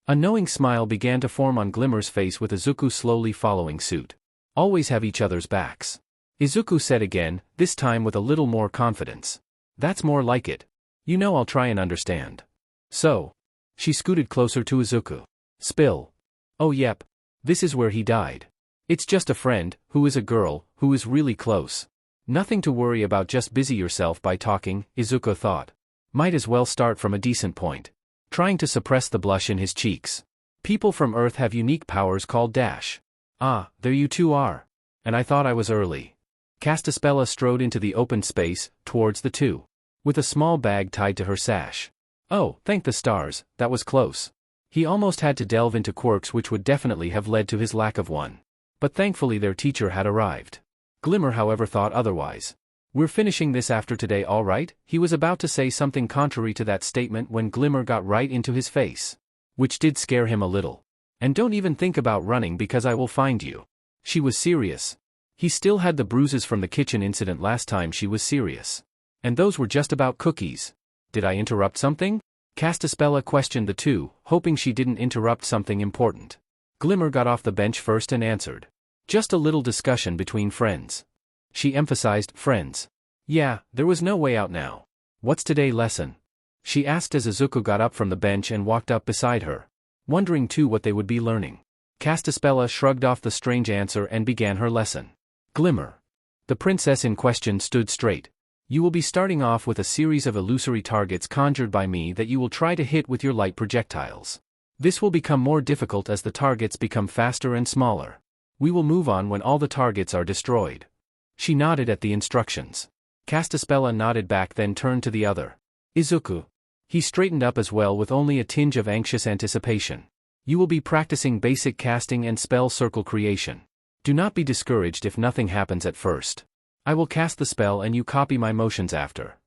A knowing smile began to form on Glimmer's face with Izuku slowly following suit. "Always have each other's backs," Izuku said again, this time with a little more confidence. "That's more like it. You know I'll try and understand." "So?" She scooted closer to Izuku. "Spill." "Oh yep. This is where he died. It's just a friend, who is a girl, who is really close. Nothing to worry about, just busy yourself by talking," Izuku thought. Might as well start from a decent point. Trying to suppress the blush in his cheeks. "People from Earth have unique powers called dash." "Ah, there you two are. And I thought I was early." Castaspella strode into the open space, towards the two. With a small bag tied to her sash. "Oh, thank the stars, that was close." He almost had to delve into quirks which would definitely have led to his lack of one. But thankfully their teacher had arrived. Glimmer however thought otherwise. We're finishing this after today, all right? He was about to say something contrary to that statement when Glimmer got right into his face. Which did scare him a little. And don't even think about running because I will find you. She was serious. He still had the bruises from the kitchen incident last time she was serious. And those were just about cookies. Did I interrupt something? Castaspella questioned the two, hoping she didn't interrupt something important. Glimmer got off the bench first and answered. Just a little discussion between friends. She emphasized, friends. Yeah, there was no way out now. What's today's lesson? She asked as Izuku got up from the bench and walked up beside her. Wondering too what they would be learning. Castaspella shrugged off the strange answer and began her lesson. Glimmer. The princess in question stood straight. You will be starting off with a series of illusory targets conjured by me that you will try to hit with your light projectiles. This will become more difficult as the targets become faster and smaller. We will move on when all the targets are destroyed. She nodded at the instructions. Castaspella nodded back, then turned to the other. Izuku. He straightened up as well with only a tinge of anxious anticipation. You will be practicing basic casting and spell circle creation. Do not be discouraged if nothing happens at first. I will cast the spell and you copy my motions after.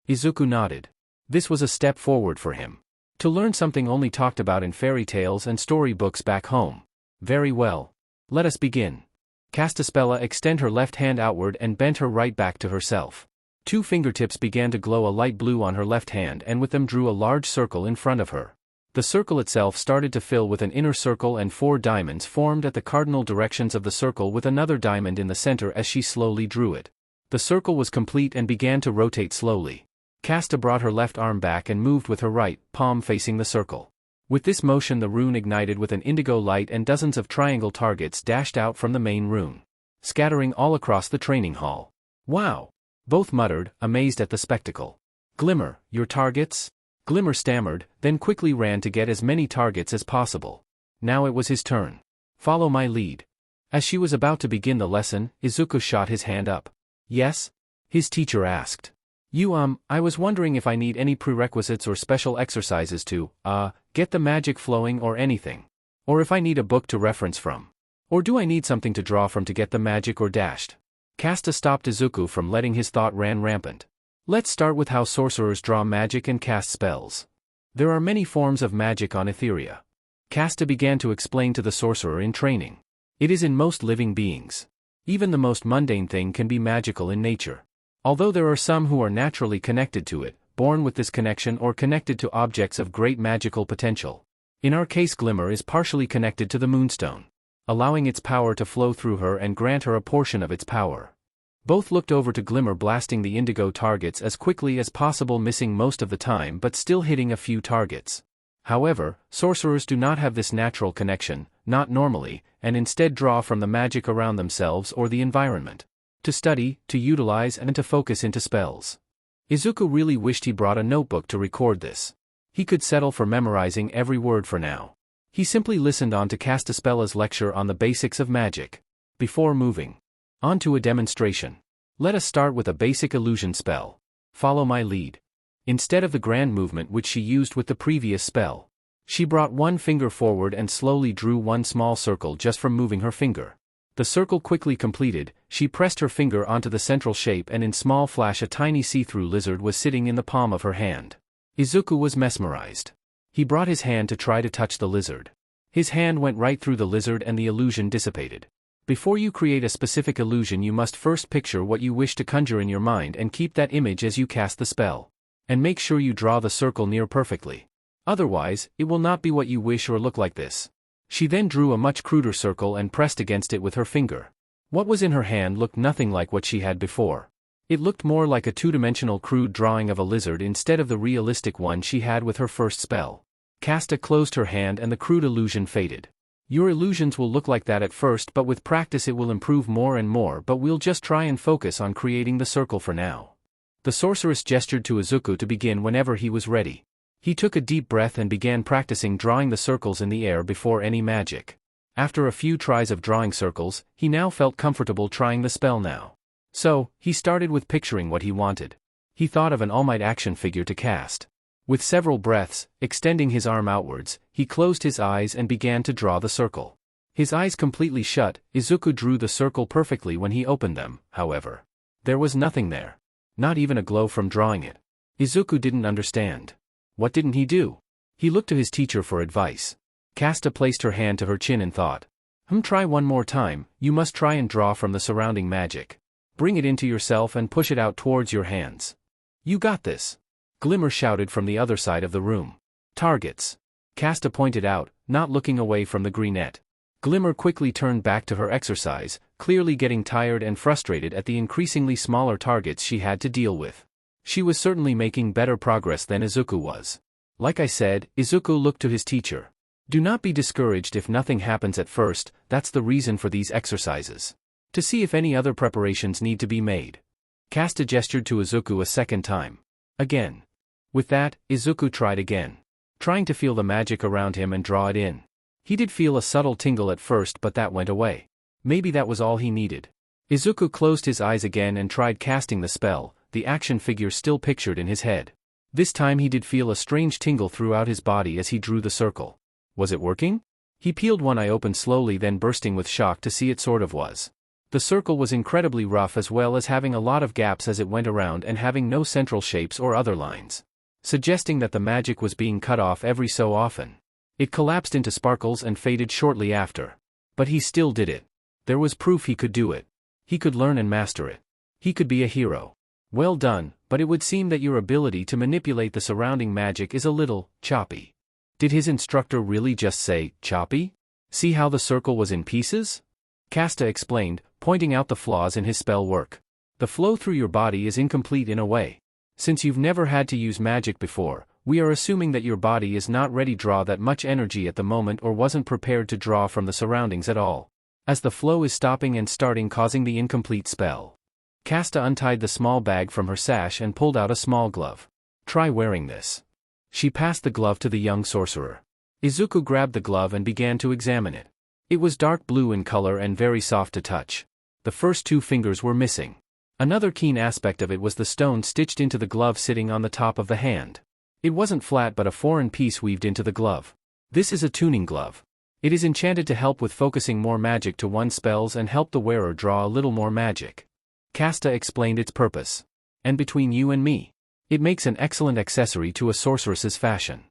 Izuku nodded. This was a step forward for him. To learn something only talked about in fairy tales and storybooks back home. Very well. Let us begin. Castaspella extended her left hand outward and bent her right back to herself. Two fingertips began to glow a light blue on her left hand and with them drew a large circle in front of her. The circle itself started to fill with an inner circle and 4 diamonds formed at the cardinal directions of the circle with another diamond in the center as she slowly drew it. The circle was complete and began to rotate slowly. Casta brought her left arm back and moved with her right palm facing the circle. With this motion the rune ignited with an indigo light and dozens of triangle targets dashed out from the main rune, scattering all across the training hall. Wow! Both muttered, amazed at the spectacle. Glimmer, your targets? Glimmer stammered, then quickly ran to get as many targets as possible. Now it was his turn. Follow my lead. As she was about to begin the lesson, Izuku shot his hand up. Yes? His teacher asked. I was wondering if I need any prerequisites or special exercises to, get the magic flowing or anything. Or if I need a book to reference from. Or do I need something to draw from to get the magic or dashed? Casta stopped Izuku from letting his thought run rampant. Let's start with how sorcerers draw magic and cast spells. There are many forms of magic on Etheria. Casta began to explain to the sorcerer in training. It is in most living beings. Even the most mundane thing can be magical in nature. Although there are some who are naturally connected to it, born with this connection or connected to objects of great magical potential. In our case Glimmer is partially connected to the Moonstone, allowing its power to flow through her and grant her a portion of its power. Both looked over to Glimmer blasting the indigo targets as quickly as possible, missing most of the time but still hitting a few targets. However, sorcerers do not have this natural connection, not normally, and instead draw from the magic around themselves or the environment. To study, to utilize and to focus into spells. Izuku really wished he brought a notebook to record this. He could settle for memorizing every word for now. He simply listened on to Castaspella's lecture on the basics of magic. Before moving on to a demonstration. Let us start with a basic illusion spell. Follow my lead. Instead of the grand movement which she used with the previous spell, she brought one finger forward and slowly drew one small circle just from moving her finger. The circle quickly completed, she pressed her finger onto the central shape and in small flash a tiny see-through lizard was sitting in the palm of her hand. Izuku was mesmerized. He brought his hand to try to touch the lizard. His hand went right through the lizard and the illusion dissipated. Before you create a specific illusion you must first picture what you wish to conjure in your mind and keep that image as you cast the spell. And make sure you draw the circle near perfectly. Otherwise, it will not be what you wish or look like this. She then drew a much cruder circle and pressed against it with her finger. What was in her hand looked nothing like what she had before. It looked more like a two-dimensional crude drawing of a lizard instead of the realistic one she had with her first spell. Casta closed her hand and the crude illusion faded. Your illusions will look like that at first, but with practice it will improve more and more, but we'll just try and focus on creating the circle for now. The sorceress gestured to Izuku to begin whenever he was ready. He took a deep breath and began practicing drawing the circles in the air before any magic. After a few tries of drawing circles, he now felt comfortable trying the spell now. So, he started with picturing what he wanted. He thought of an All Might action figure to cast. With several breaths, extending his arm outwards, he closed his eyes and began to draw the circle. His eyes completely shut, Izuku drew the circle perfectly when he opened them, however. There was nothing there. Not even a glow from drawing it. Izuku didn't understand. What didn't he do? He looked to his teacher for advice. Casta placed her hand to her chin and thought. Try one more time, you must try and draw from the surrounding magic. Bring it into yourself and push it out towards your hands. You got this. Glimmer shouted from the other side of the room. Targets. Casta pointed out, not looking away from the greenette. Glimmer quickly turned back to her exercise, clearly getting tired and frustrated at the increasingly smaller targets she had to deal with. She was certainly making better progress than Izuku was. Like I said, Izuku looked to his teacher. Do not be discouraged if nothing happens at first, that's the reason for these exercises. To see if any other preparations need to be made. Casta gestured to Izuku a second time. Again. With that, Izuku tried again. Trying to feel the magic around him and draw it in. He did feel a subtle tingle at first, but that went away. Maybe that was all he needed. Izuku closed his eyes again and tried casting the spell, the action figure still pictured in his head. This time he did feel a strange tingle throughout his body as he drew the circle. Was it working? He peeled one eye open slowly, then bursting with shock to see it sort of was. The circle was incredibly rough, as well as having a lot of gaps as it went around and having no central shapes or other lines, suggesting that the magic was being cut off every so often. It collapsed into sparkles and faded shortly after. But he still did it. There was proof he could do it. He could learn and master it. He could be a hero. Well done, but it would seem that your ability to manipulate the surrounding magic is a little choppy. Did his instructor really just say, choppy? See how the circle was in pieces? Casta explained, pointing out the flaws in his spell work. The flow through your body is incomplete in a way. Since you've never had to use magic before, we are assuming that your body is not ready to draw that much energy at the moment, or wasn't prepared to draw from the surroundings at all. As the flow is stopping and starting, causing the incomplete spell. Casta untied the small bag from her sash and pulled out a small glove. Try wearing this. She passed the glove to the young sorcerer. Izuku grabbed the glove and began to examine it. It was dark blue in color and very soft to touch. The first two fingers were missing. Another keen aspect of it was the stone stitched into the glove sitting on the top of the hand. It wasn't flat but a foreign piece weaved into the glove. This is a tuning glove. It is enchanted to help with focusing more magic to one's spells and help the wearer draw a little more magic. Casta explained its purpose. And between you and me, it makes an excellent accessory to a sorceress's fashion.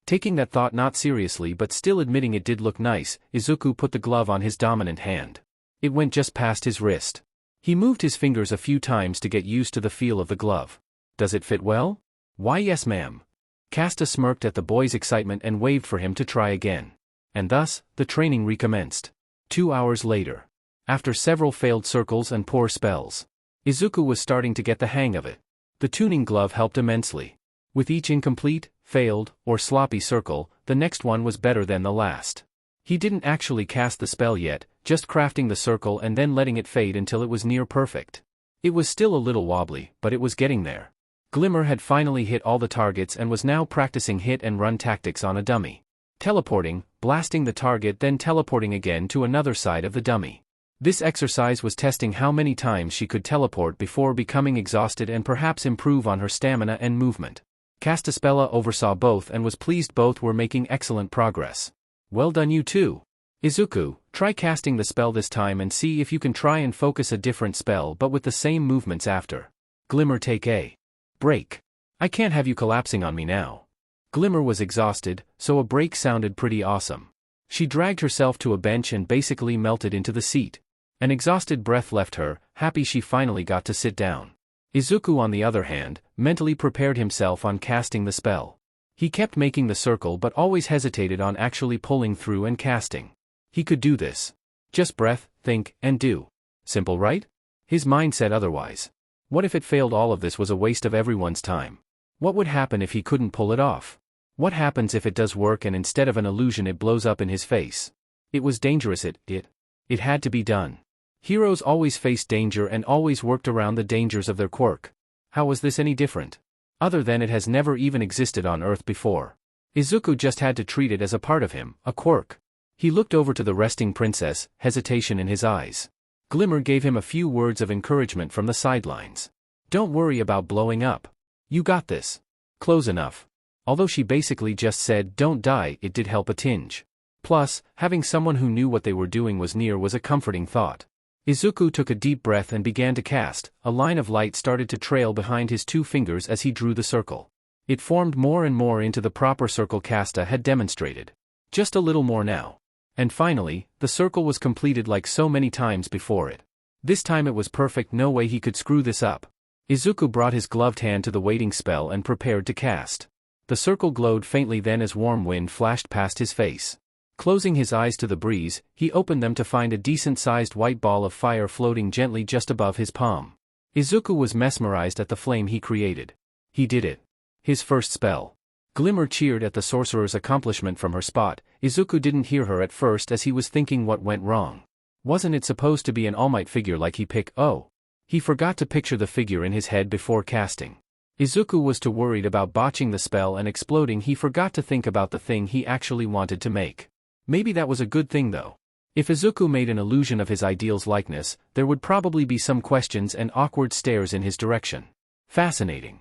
Taking that thought not seriously but still admitting it did look nice, Izuku put the glove on his dominant hand. It went just past his wrist. He moved his fingers a few times to get used to the feel of the glove. Does it fit well? Why, yes, ma'am. Casta smirked at the boy's excitement and waved for him to try again. And thus, the training recommenced. 2 hours later. After several failed circles and poor spells, Izuku was starting to get the hang of it. The tuning glove helped immensely. With each incomplete, failed, or sloppy circle, the next one was better than the last. He didn't actually cast the spell yet, just crafting the circle and then letting it fade until it was near perfect. It was still a little wobbly, but it was getting there. Glimmer had finally hit all the targets and was now practicing hit and run tactics on a dummy. Teleporting, blasting the target, then teleporting again to another side of the dummy. This exercise was testing how many times she could teleport before becoming exhausted and perhaps improve on her stamina and movement. Castaspella oversaw both and was pleased both were making excellent progress. Well done, you two. Izuku, try casting the spell this time and see if you can try and focus a different spell but with the same movements after. Glimmer, take a break. I can't have you collapsing on me now. Glimmer was exhausted, so a break sounded pretty awesome. She dragged herself to a bench and basically melted into the seat. An exhausted breath left her, happy she finally got to sit down. Izuku, on the other hand, mentally prepared himself on casting the spell. He kept making the circle but always hesitated on actually pulling through and casting. He could do this. Just breath, think, and do. Simple, right? His mind said otherwise. What if it failed? All of this was a waste of everyone's time. What would happen if he couldn't pull it off? What happens if it does work and instead of an illusion it blows up in his face? It was dangerous. It had to be done. Heroes always faced danger and always worked around the dangers of their quirk. How was this any different? Other than it has never even existed on Earth before. Izuku just had to treat it as a part of him, a quirk. He looked over to the resting princess, hesitation in his eyes. Glimmer gave him a few words of encouragement from the sidelines. Don't worry about blowing up. You got this. Close enough. Although she basically just said don't die, it did help a tinge. Plus, having someone who knew what they were doing was near was a comforting thought. Izuku took a deep breath and began to cast. A line of light started to trail behind his 2 fingers as he drew the circle. It formed more and more into the proper circle Casta had demonstrated. Just a little more now. And finally, the circle was completed like so many times before it. This time it was perfect, no way he could screw this up. Izuku brought his gloved hand to the waiting spell and prepared to cast. The circle glowed faintly then as warm wind flashed past his face. Closing his eyes to the breeze, he opened them to find a decent-sized white ball of fire floating gently just above his palm. Izuku was mesmerized at the flame he created. He did it. His first spell. Glimmer cheered at the sorcerer's accomplishment from her spot. Izuku didn't hear her at first as he was thinking what went wrong. Wasn't it supposed to be an All Might figure like he picked? Oh. He forgot to picture the figure in his head before casting. Izuku was too worried about botching the spell and exploding he forgot to think about the thing he actually wanted to make. Maybe that was a good thing though. If Izuku made an illusion of his ideal's likeness, there would probably be some questions and awkward stares in his direction. Fascinating.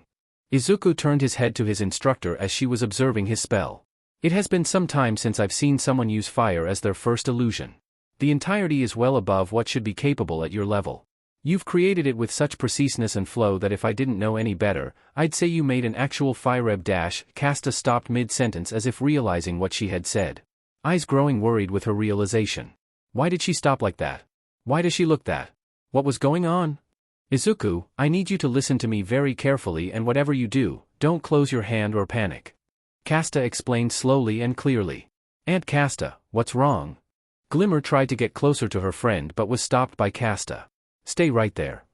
Izuku turned his head to his instructor as she was observing his spell. It has been some time since I've seen someone use fire as their first illusion. The entirety is well above what should be capable at your level. You've created it with such preciseness and flow that if I didn't know any better, I'd say you made an actual fire dash. Casta stopped mid-sentence as if realizing what she had said. Eyes growing worried with her realization. Why did she stop like that? Why does she look that? What was going on? Izuku, I need you to listen to me very carefully and whatever you do, don't close your hand or panic. Casta explained slowly and clearly. Aunt Casta, what's wrong? Glimmer tried to get closer to her friend but was stopped by Casta. Stay right there.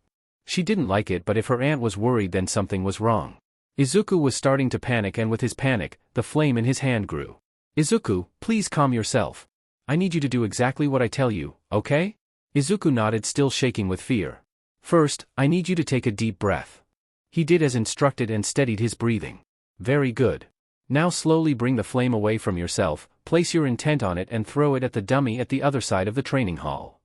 She didn't like it, but if her aunt was worried then something was wrong. Izuku was starting to panic, and with his panic, the flame in his hand grew. Izuku, please calm yourself. I need you to do exactly what I tell you, okay? Izuku nodded, still shaking with fear. First, I need you to take a deep breath. He did as instructed and steadied his breathing. Very good. Now slowly bring the flame away from yourself, place your intent on it and throw it at the dummy at the other side of the training hall.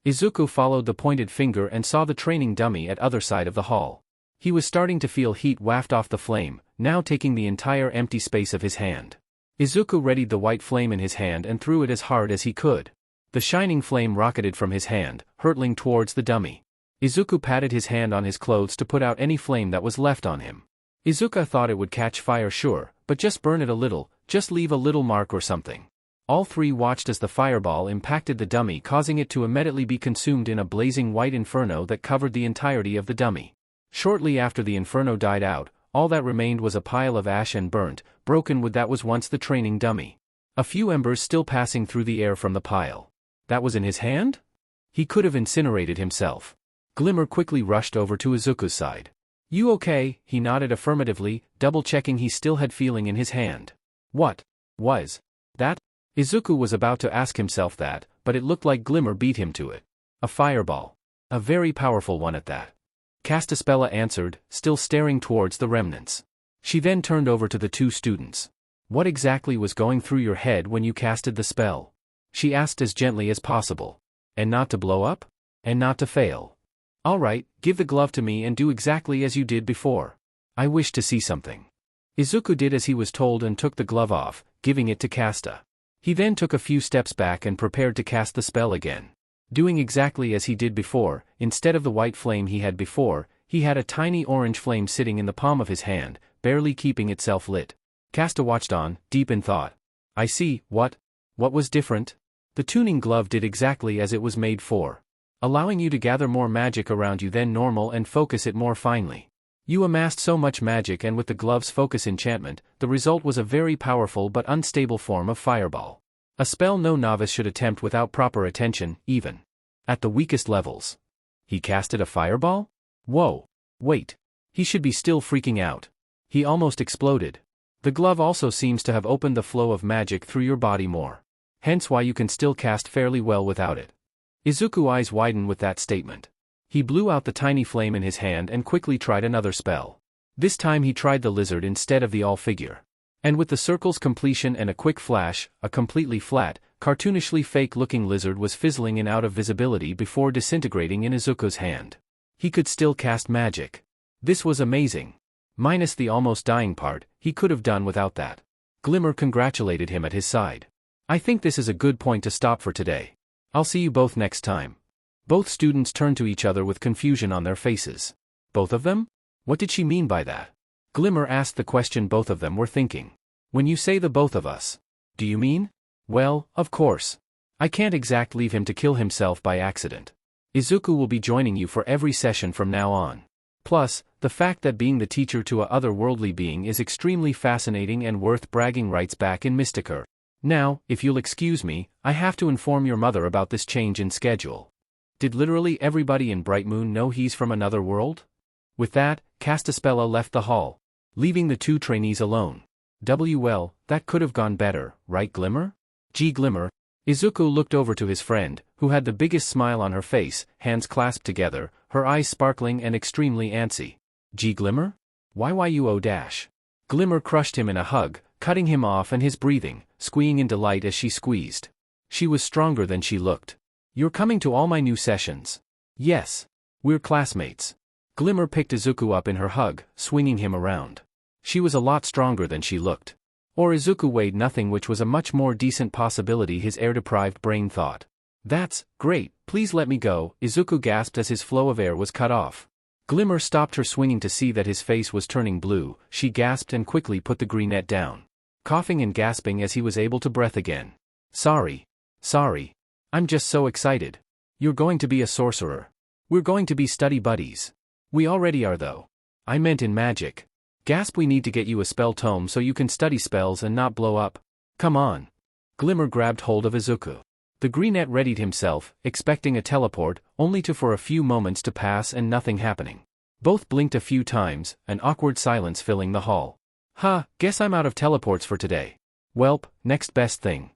Izuku followed the pointed finger and saw the training dummy at other side of the hall. He was starting to feel heat waft off the flame, now taking the entire empty space of his hand. Izuku readied the white flame in his hand and threw it as hard as he could. The shining flame rocketed from his hand, hurtling towards the dummy. Izuku patted his hand on his clothes to put out any flame that was left on him. Izuku thought it would catch fire, sure, but just burn it a little, just leave a little mark or something. All three watched as the fireball impacted the dummy, causing it to immediately be consumed in a blazing white inferno that covered the entirety of the dummy. Shortly after the inferno died out, all that remained was a pile of ash and burnt, broken wood that was once the training dummy. A few embers still passing through the air from the pile. That was in his hand? He could have incinerated himself. Glimmer quickly rushed over to Izuku's side. You okay? He nodded affirmatively, double-checking he still had feeling in his hand. What was that? Izuku was about to ask himself that, but it looked like Glimmer beat him to it. A fireball. A very powerful one at that. Castaspella answered, still staring towards the remnants. She then turned over to the 2 students. What exactly was going through your head when you casted the spell? She asked as gently as possible. And not to blow up? And not to fail. All right, give the glove to me and do exactly as you did before. I wish to see something. Izuku did as he was told and took the glove off, giving it to Casta. He then took a few steps back and prepared to cast the spell again. Doing exactly as he did before, instead of the white flame he had before, he had a tiny orange flame sitting in the palm of his hand, barely keeping itself lit. Casta watched on, deep in thought. I see, what was different? The tuning glove did exactly as it was made for. Allowing you to gather more magic around you than normal and focus it more finely. You amassed so much magic, and with the glove's focus enchantment, the result was a very powerful but unstable form of fireball. A spell no novice should attempt without proper attention, even at the weakest levels. He casted a fireball? Whoa. Wait. He should be still freaking out. He almost exploded. The glove also seems to have opened the flow of magic through your body more. Hence why you can still cast fairly well without it. Izuku's eyes widened with that statement. He blew out the tiny flame in his hand and quickly tried another spell. This time he tried the lizard instead of the all figure. And with the circle's completion and a quick flash, a completely flat, cartoonishly fake-looking lizard was fizzling in out of visibility before disintegrating in Izuku's hand. He could still cast magic. This was amazing. Minus the almost dying part, he could have done without that. Glimmer congratulated him at his side. I think this is a good point to stop for today. I'll see you both next time. Both students turned to each other with confusion on their faces. Both of them? What did she mean by that? Glimmer asked the question both of them were thinking. When you say the both of us, do you mean? Well, of course. I can't exactly leave him to kill himself by accident. Izuku will be joining you for every session from now on. Plus, the fact that being the teacher to a otherworldly being is extremely fascinating and worth bragging rights back in Mystica. Now, if you'll excuse me, I have to inform your mother about this change in schedule. Did literally everybody in Bright Moon know he's from another world? With that, Castaspella left the hall, leaving the two trainees alone. Well, that could have gone better, right Glimmer? Gee Glimmer. Izuku looked over to his friend, who had the biggest smile on her face, hands clasped together, her eyes sparkling and extremely antsy. Gee Glimmer? Why you dash? Glimmer crushed him in a hug, cutting him off and his breathing, squeeing in delight as she squeezed. She was stronger than she looked. You're coming to all my new sessions? Yes. We're classmates. Glimmer picked Izuku up in her hug, swinging him around. She was a lot stronger than she looked. Or Izuku weighed nothing, which was a much more decent possibility, his air-deprived brain thought. That's great, please let me go, Izuku gasped as his flow of air was cut off. Glimmer stopped her swinging to see that his face was turning blue. She gasped and quickly put the greenette down, coughing and gasping as he was able to breathe again. Sorry. I'm just so excited. You're going to be a sorcerer. We're going to be study buddies. We already are though. I meant in magic. Gasp, we need to get you a spell tome so you can study spells and not blow up. Come on. Glimmer grabbed hold of Izuku. The greenette readied himself, expecting a teleport, only for a few moments to pass and nothing happening. Both blinked a few times, an awkward silence filling the hall. Guess I'm out of teleports for today. Welp, next best thing.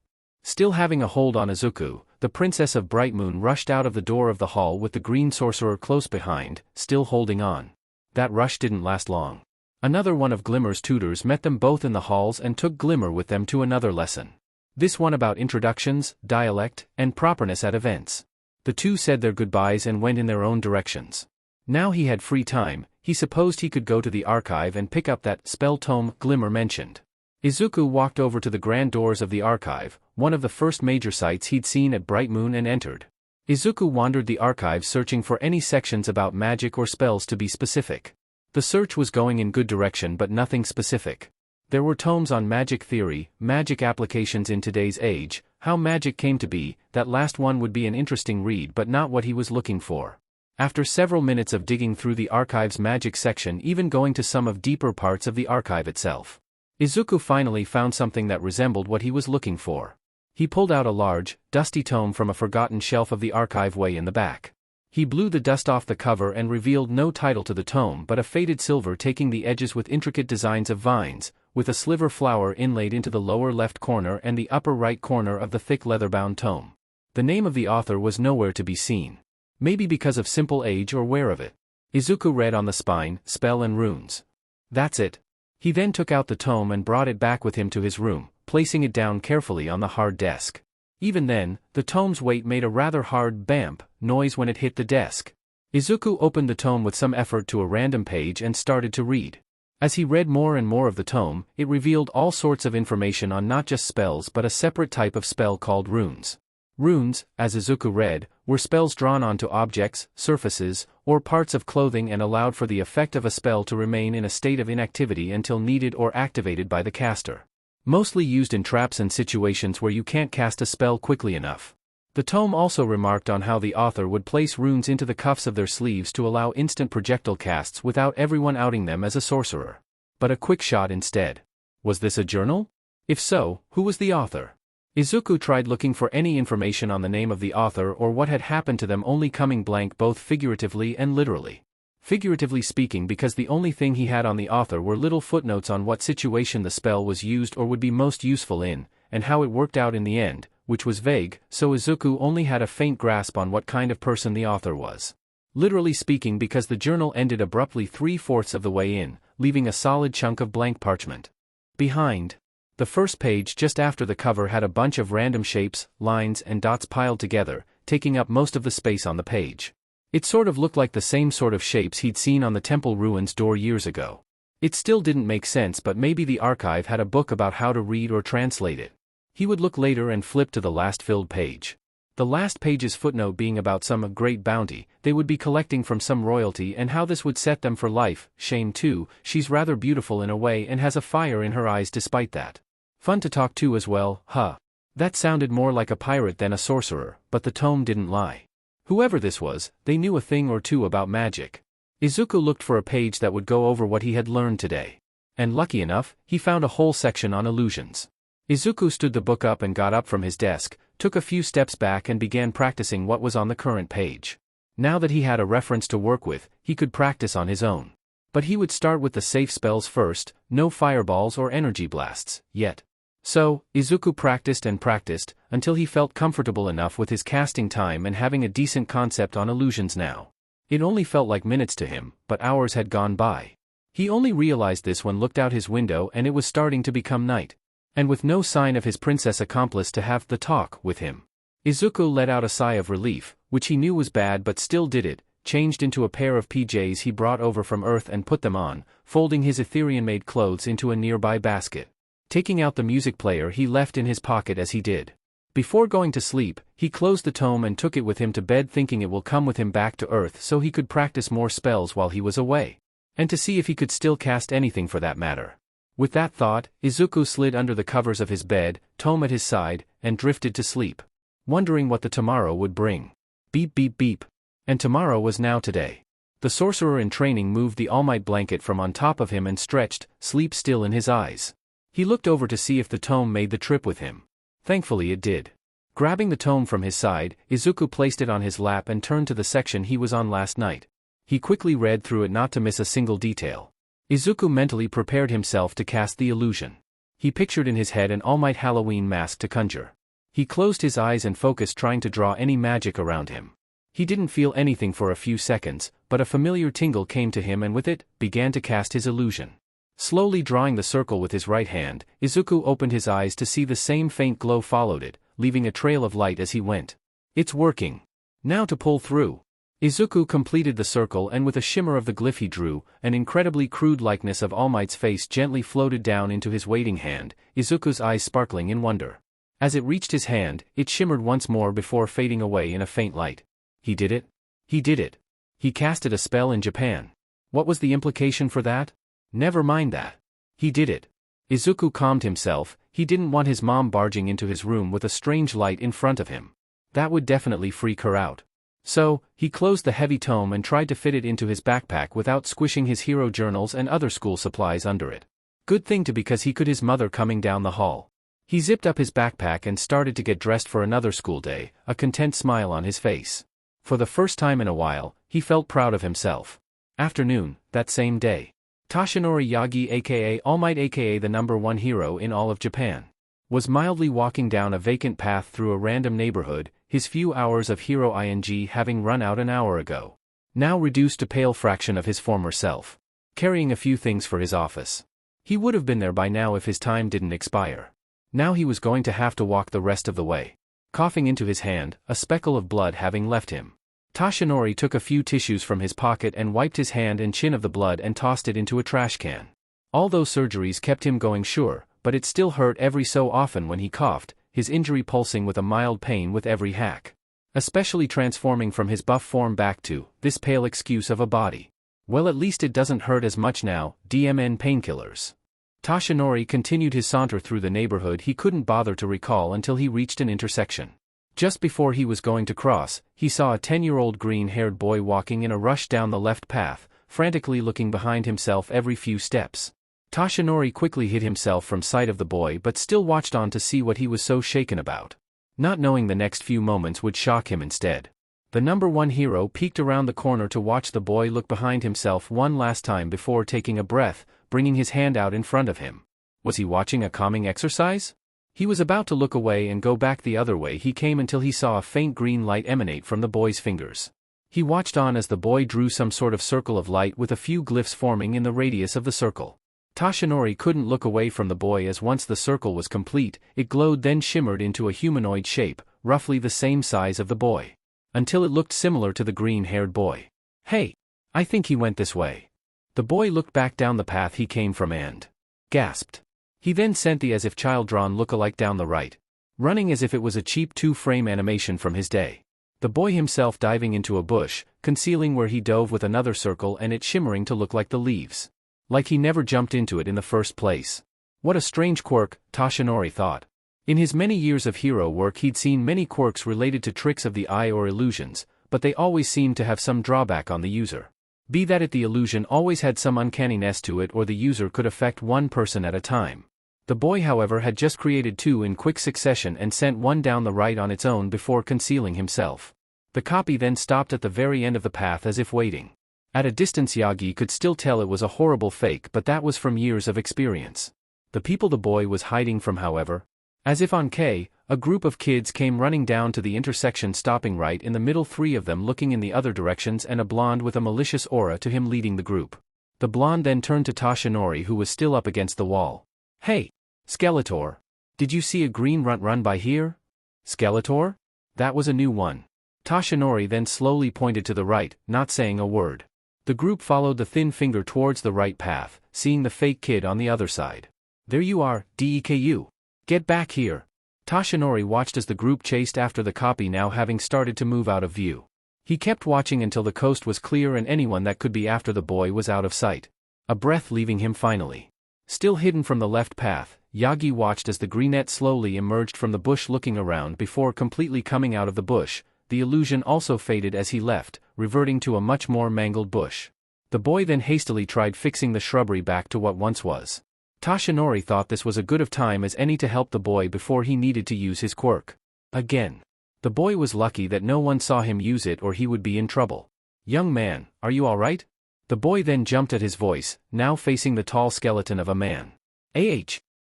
Still having a hold on Izuku, the Princess of Bright Moon rushed out of the door of the hall with the green sorcerer close behind, still holding on. That rush didn't last long. Another one of Glimmer's tutors met them both in the halls and took Glimmer with them to another lesson. This one about introductions, dialect, and properness at events. The two said their goodbyes and went in their own directions. Now he had free time, he supposed he could go to the archive and pick up that spell tome Glimmer mentioned. Izuku walked over to the grand doors of the archive, one of the first major sites he'd seen at Bright Moon, and entered. Izuku wandered the archive searching for any sections about magic or spells to be specific. The search was going in good direction but nothing specific. There were tomes on magic theory, magic applications in today's age, how magic came to be. That last one would be an interesting read but not what he was looking for. After several minutes of digging through the archive's magic section, even going to some of deeper parts of the archive itself, Izuku finally found something that resembled what he was looking for. He pulled out a large, dusty tome from a forgotten shelf of the archive way in the back. He blew the dust off the cover and revealed no title to the tome but a faded silver taking the edges with intricate designs of vines, with a sliver flower inlaid into the lower left corner and the upper right corner of the thick leather-bound tome. The name of the author was nowhere to be seen. Maybe because of simple age or wear of it. Izuku read on the spine, spell and runes. That's it. He then took out the tome and brought it back with him to his room, placing it down carefully on the hard desk. Even then, the tome's weight made a rather hard bamp noise when it hit the desk. Izuku opened the tome with some effort to a random page and started to read. As he read more and more of the tome, it revealed all sorts of information on not just spells but a separate type of spell called runes. Runes, as Izuku read, were spells drawn onto objects, surfaces, or parts of clothing and allowed for the effect of a spell to remain in a state of inactivity until needed or activated by the caster. Mostly used in traps and situations where you can't cast a spell quickly enough. The tome also remarked on how the author would place runes into the cuffs of their sleeves to allow instant projectile casts without everyone outing them as a sorcerer. But a quick shot instead. Was this a journal? If so, who was the author? Izuku tried looking for any information on the name of the author or what had happened to them, only coming blank both figuratively and literally. Figuratively speaking, because the only thing he had on the author were little footnotes on what situation the spell was used or would be most useful in, and how it worked out in the end, which was vague, so Izuku only had a faint grasp on what kind of person the author was. Literally speaking, because the journal ended abruptly 3/4 of the way in, leaving a solid chunk of blank parchment behind. The first page just after the cover had a bunch of random shapes, lines and dots piled together, taking up most of the space on the page. It sort of looked like the same sort of shapes he'd seen on the temple ruins door years ago. It still didn't make sense, but maybe the archive had a book about how to read or translate it. He would look later and flip to the last filled page. The last page's footnote being about some great bounty they would be collecting from some royalty and how this would set them for life. Shame too, she's rather beautiful in a way and has a fire in her eyes despite that. Fun to talk to as well, huh? That sounded more like a pirate than a sorcerer, but the tome didn't lie. Whoever this was, they knew a thing or two about magic. Izuku looked for a page that would go over what he had learned today. And lucky enough, he found a whole section on illusions. Izuku stood the book up and got up from his desk, took a few steps back and began practicing what was on the current page. Now that he had a reference to work with, he could practice on his own. But he would start with the safe spells first, no fireballs or energy blasts, yet. So, Izuku practiced and practiced, until he felt comfortable enough with his casting time and having a decent concept on illusions now. It only felt like minutes to him, but hours had gone by. He only realized this when looked out his window and it was starting to become night. And with no sign of his princess accomplice to have the talk with him. Izuku let out a sigh of relief, which he knew was bad but still did it, changed into a pair of PJs he brought over from Earth and put them on, folding his Etherian-made clothes into a nearby basket. Taking out the music player he left in his pocket as he did. Before going to sleep, he closed the tome and took it with him to bed thinking it will come with him back to Earth so he could practice more spells while he was away. And to see if he could still cast anything for that matter. With that thought, Izuku slid under the covers of his bed, tome at his side, and drifted to sleep. Wondering what the tomorrow would bring. Beep beep beep. And tomorrow was now today. The sorcerer in training moved the All Might blanket from on top of him and stretched, sleep still in his eyes. He looked over to see if the tome made the trip with him. Thankfully it did. Grabbing the tome from his side, Izuku placed it on his lap and turned to the section he was on last night. He quickly read through it not to miss a single detail. Izuku mentally prepared himself to cast the illusion. He pictured in his head an All Might Halloween mask to conjure. He closed his eyes and focused trying to draw any magic around him. He didn't feel anything for a few seconds, but a familiar tingle came to him and with it, began to cast his illusion. Slowly drawing the circle with his right hand, Izuku opened his eyes to see the same faint glow followed it, leaving a trail of light as he went. It's working. Now to pull through. Izuku completed the circle and with a shimmer of the glyph he drew, an incredibly crude likeness of All Might's face gently floated down into his waiting hand, Izuku's eyes sparkling in wonder. As it reached his hand, it shimmered once more before fading away in a faint light. He did it? He did it. He casted a spell in Japan. What was the implication for that? Never mind that. He did it. Izuku calmed himself, he didn't want his mom barging into his room with a strange light in front of him. That would definitely freak her out. So, he closed the heavy tome and tried to fit it into his backpack without squishing his hero journals and other school supplies under it. Good thing too because he could his mother coming down the hall. He zipped up his backpack and started to get dressed for another school day, a content smile on his face. For the first time in a while, he felt proud of himself. Afternoon, that same day. Toshinori Yagi aka All Might aka the #1 hero in all of Japan. Was mildly walking down a vacant path through a random neighborhood, his few hours of hero ing having run out an hour ago. Now reduced to pale fraction of his former self. Carrying a few things for his office. He would have been there by now if his time didn't expire. Now he was going to have to walk the rest of the way. Coughing into his hand, a speckle of blood having left him. Toshinori took a few tissues from his pocket and wiped his hand and chin of the blood and tossed it into a trash can. All those surgeries kept him going sure, but it still hurt every so often when he coughed, his injury pulsing with a mild pain with every hack. Especially transforming from his buff form back to this pale excuse of a body. Well, at least it doesn't hurt as much now, DMN painkillers. Toshinori continued his saunter through the neighborhood he couldn't bother to recall until he reached an intersection. Just before he was going to cross, he saw a 10-year-old green-haired boy walking in a rush down the left path, frantically looking behind himself every few steps. Toshinori quickly hid himself from sight of the boy but still watched on to see what he was so shaken about. Not knowing the next few moments would shock him instead. The #1 hero peeked around the corner to watch the boy look behind himself one last time before taking a breath, bringing his hand out in front of him. Was he watching a calming exercise? He was about to look away and go back the other way he came until he saw a faint green light emanate from the boy's fingers. He watched on as the boy drew some sort of circle of light with a few glyphs forming in the radius of the circle. Toshinori couldn't look away from the boy as once the circle was complete, it glowed then shimmered into a humanoid shape, roughly the same size of the boy. Until it looked similar to the green-haired boy. Hey! I think he went this way. The boy looked back down the path he came from and gasped. He then sent the as if child-drawn look-alike down the right. running as if it was a cheap 2-frame animation from his day. The boy himself diving into a bush, concealing where he dove with another circle and it shimmering to look like the leaves. Like he never jumped into it in the first place. What a strange quirk, Toshinori thought. In his many years of hero work he'd seen many quirks related to tricks of the eye or illusions, but they always seemed to have some drawback on the user. Be that it, the illusion always had some uncanniness to it or the user could affect one person at a time. The boy however had just created 2 in quick succession and sent one down the right on its own before concealing himself. The copy then stopped at the very end of the path as if waiting. At a distance Yagi could still tell it was a horrible fake, but that was from years of experience. The people the boy was hiding from however, as if on K, a group of kids came running down to the intersection, stopping right in the middle, 3 of them looking in the other directions and a blonde with a malicious aura to him leading the group. The blonde then turned to Toshinori who was still up against the wall. "Hey, Skeletor. Did you see a green runt run by here?" "Skeletor? That was a new one." Toshinori then slowly pointed to the right, not saying a word. The group followed the thin finger towards the right path, seeing the fake kid on the other side. "There you are, Deku. Get back here." Toshinori watched as the group chased after the copy, now having started to move out of view. He kept watching until the coast was clear and anyone that could be after the boy was out of sight. A breath leaving him finally. Still hidden from the left path, Yagi watched as the greenette slowly emerged from the bush, looking around before completely coming out of the bush. The illusion also faded as he left, reverting to a much more mangled bush. The boy then hastily tried fixing the shrubbery back to what once was. Toshinori thought this was a good of time as any to help the boy before he needed to use his quirk. Again. The boy was lucky that no one saw him use it or he would be in trouble. "Young man, are you alright?" The boy then jumped at his voice, now facing the tall skeleton of a man.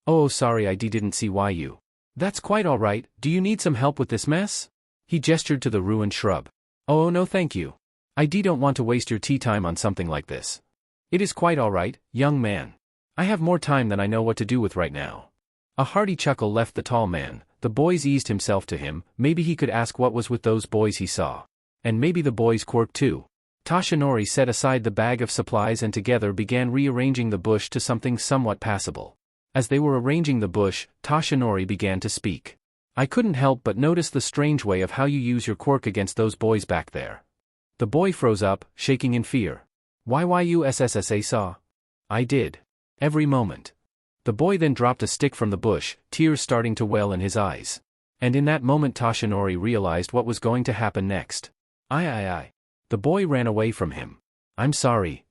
Oh sorry, I didn't see why you." "That's quite alright, do you need some help with this mess?" He gestured to the ruined shrub. "Oh no thank you. I don't want to waste your tea time on something like this." "It is quite alright, young man. I have more time than I know what to do with right now." A hearty chuckle left the tall man. The boys eased himself to him. Maybe he could ask what was with those boys he saw. And maybe the boy's quirk too. Toshinori set aside the bag of supplies and together began rearranging the bush to something somewhat passable. As they were arranging the bush, Toshinori began to speak. "I couldn't help but notice the strange way of how you use your quirk against those boys back there." The boy froze up, shaking in fear. "Why you SSSA saw?" "I did. Every moment." The boy then dropped a stick from the bush, tears starting to well in his eyes. And in that moment Toshinori realized what was going to happen next. I. The boy ran away from him. "I'm sorry."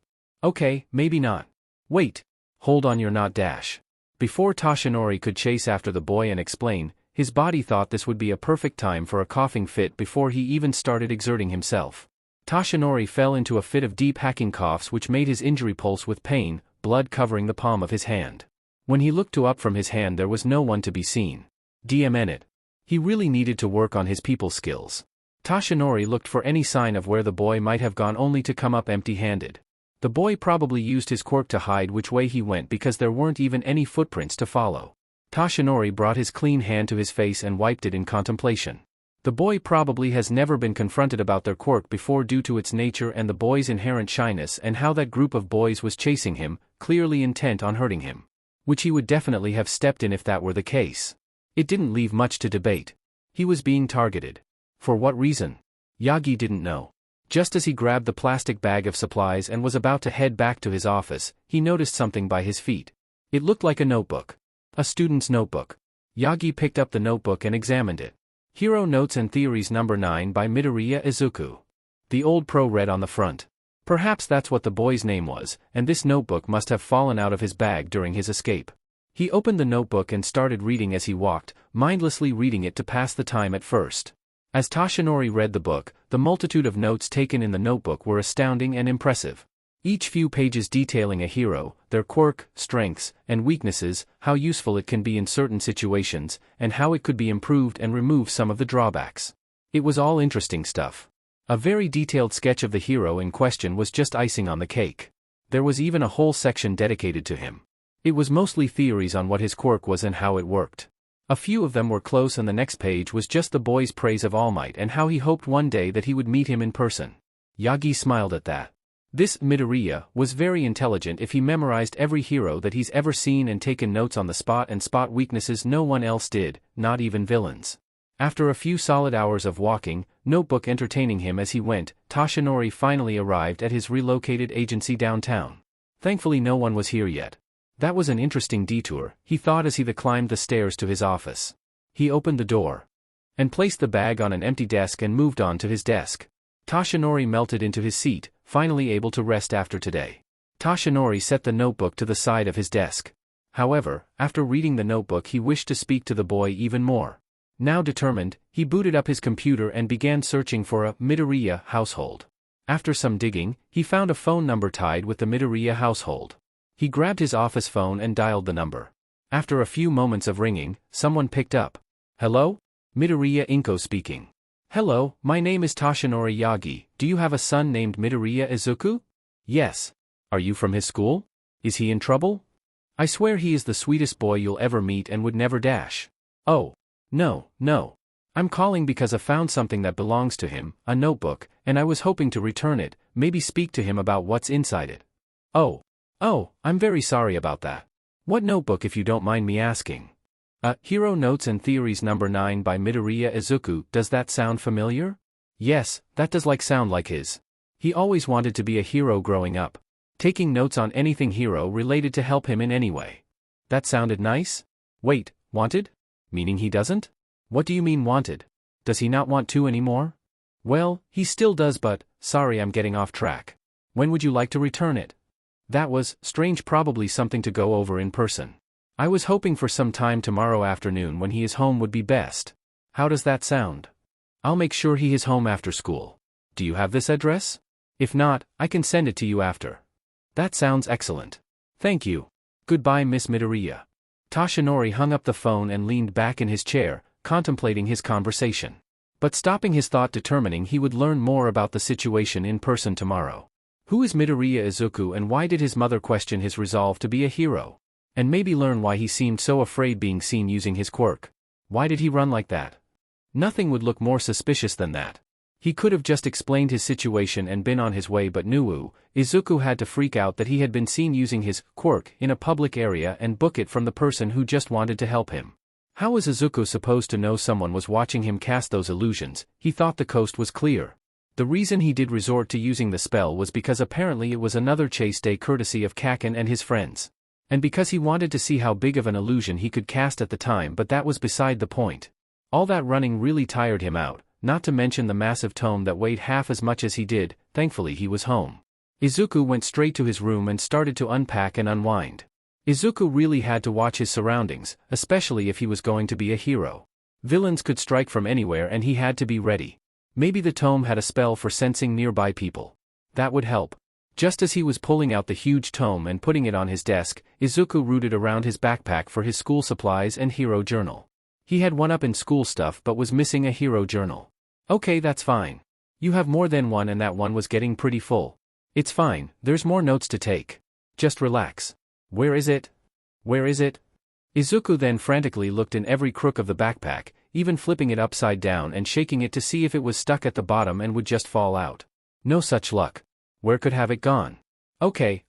"Okay, maybe not." "Wait. Hold on, you're not dash." Before Toshinori could chase after the boy and explain, his body thought this would be a perfect time for a coughing fit before he even started exerting himself. Toshinori fell into a fit of deep hacking coughs which made his injury pulse with pain, blood covering the palm of his hand. When he looked up from his hand there was no one to be seen. Damn it. He really needed to work on his people skills. Toshinori looked for any sign of where the boy might have gone only to come up empty-handed. The boy probably used his quirk to hide which way he went because there weren't even any footprints to follow. Toshinori brought his clean hand to his face and wiped it in contemplation. The boy probably has never been confronted about their quirk before due to its nature and the boy's inherent shyness and how that group of boys was chasing him, clearly intent on hurting him. Which he would definitely have stepped in if that were the case. It didn't leave much to debate. He was being targeted. For what reason? Yagi didn't know. Just as he grabbed the plastic bag of supplies and was about to head back to his office, he noticed something by his feet. It looked like a notebook. A student's notebook. Yagi picked up the notebook and examined it. Hero Notes and Theories No. 9 by Midoriya Izuku. The old pro read on the front. Perhaps that's what the boy's name was, and this notebook must have fallen out of his bag during his escape. He opened the notebook and started reading as he walked, mindlessly reading it to pass the time at first. As Toshinori read the book, the multitude of notes taken in the notebook were astounding and impressive. Each few pages detailing a hero, their quirk, strengths, and weaknesses, how useful it can be in certain situations, and how it could be improved and remove some of the drawbacks. It was all interesting stuff. A very detailed sketch of the hero in question was just icing on the cake. There was even a whole section dedicated to him. It was mostly theories on what his quirk was and how it worked. A few of them were close and the next page was just the boy's praise of All Might and how he hoped one day that he would meet him in person. Yagi smiled at that. This Midoriya was very intelligent if he memorized every hero that he's ever seen and taken notes on the spot and spot weaknesses no one else did, not even villains. After a few solid hours of walking, notebook entertaining him as he went, Toshinori finally arrived at his relocated agency downtown. Thankfully no one was here yet. That was an interesting detour, he thought as he climbed the stairs to his office. He opened the door and placed the bag on an empty desk and moved on to his desk. Toshinori melted into his seat, finally able to rest after today. Toshinori set the notebook to the side of his desk. However, after reading the notebook he wished to speak to the boy even more. Now determined, he booted up his computer and began searching for a Midoriya household. After some digging, he found a phone number tied with the Midoriya household. He grabbed his office phone and dialed the number. After a few moments of ringing, someone picked up. Hello? Midoriya Inko speaking. Hello, my name is Toshinori Yagi. Do you have a son named Midoriya Izuku? Yes. Are you from his school? Is he in trouble? I swear he is the sweetest boy you'll ever meet and would never dash. Oh. No. I'm calling because I found something that belongs to him, a notebook, and I was hoping to return it, maybe speak to him about what's inside it. Oh, I'm very sorry about that. What notebook if you don't mind me asking? Hero Notes and Theories number 9 by Midoriya Izuku, does that sound familiar? Yes, that does sound like his. He always wanted to be a hero growing up. Taking notes on anything hero related to help him in any way. That sounded nice? Wait, wanted? Meaning he doesn't? What do you mean wanted? Does he not want to anymore? Well, he still does but, sorry I'm getting off track. When would you like to return it? That was strange, probably something to go over in person. I was hoping for some time tomorrow afternoon when he is home would be best. How does that sound? I'll make sure he is home after school. Do you have this address? If not, I can send it to you after. That sounds excellent. Thank you. Goodbye, Miss Midoriya. Toshinori hung up the phone and leaned back in his chair, contemplating his conversation. But stopping his thought, determining he would learn more about the situation in person tomorrow. Who is Midoriya Izuku and why did his mother question his resolve to be a hero? And maybe learn why he seemed so afraid being seen using his quirk. Why did he run like that? Nothing would look more suspicious than that. He could have just explained his situation and been on his way, but Izuku had to freak out that he had been seen using his quirk in a public area and book it from the person who just wanted to help him. How was Izuku supposed to know someone was watching him cast those illusions? He thought the coast was clear. The reason he did resort to using the spell was because apparently it was another chase day courtesy of Kaken and his friends. And because he wanted to see how big of an illusion he could cast at the time, but that was beside the point. All that running really tired him out, not to mention the massive tome that weighed half as much as he did. Thankfully he was home. Izuku went straight to his room and started to unpack and unwind. Izuku really had to watch his surroundings, especially if he was going to be a hero. Villains could strike from anywhere and he had to be ready. Maybe the tome had a spell for sensing nearby people. That would help. Just as he was pulling out the huge tome and putting it on his desk, Izuku rooted around his backpack for his school supplies and hero journal. He had one up in school stuff but was missing a hero journal. Okay, that's fine. You have more than one and that one was getting pretty full. It's fine, there's more notes to take. Just relax. Where is it? Where is it? Izuku then frantically looked in every crook of the backpack, even flipping it upside down and shaking it to see if it was stuck at the bottom and would just fall out. No such luck. Where could have it gone? Okay,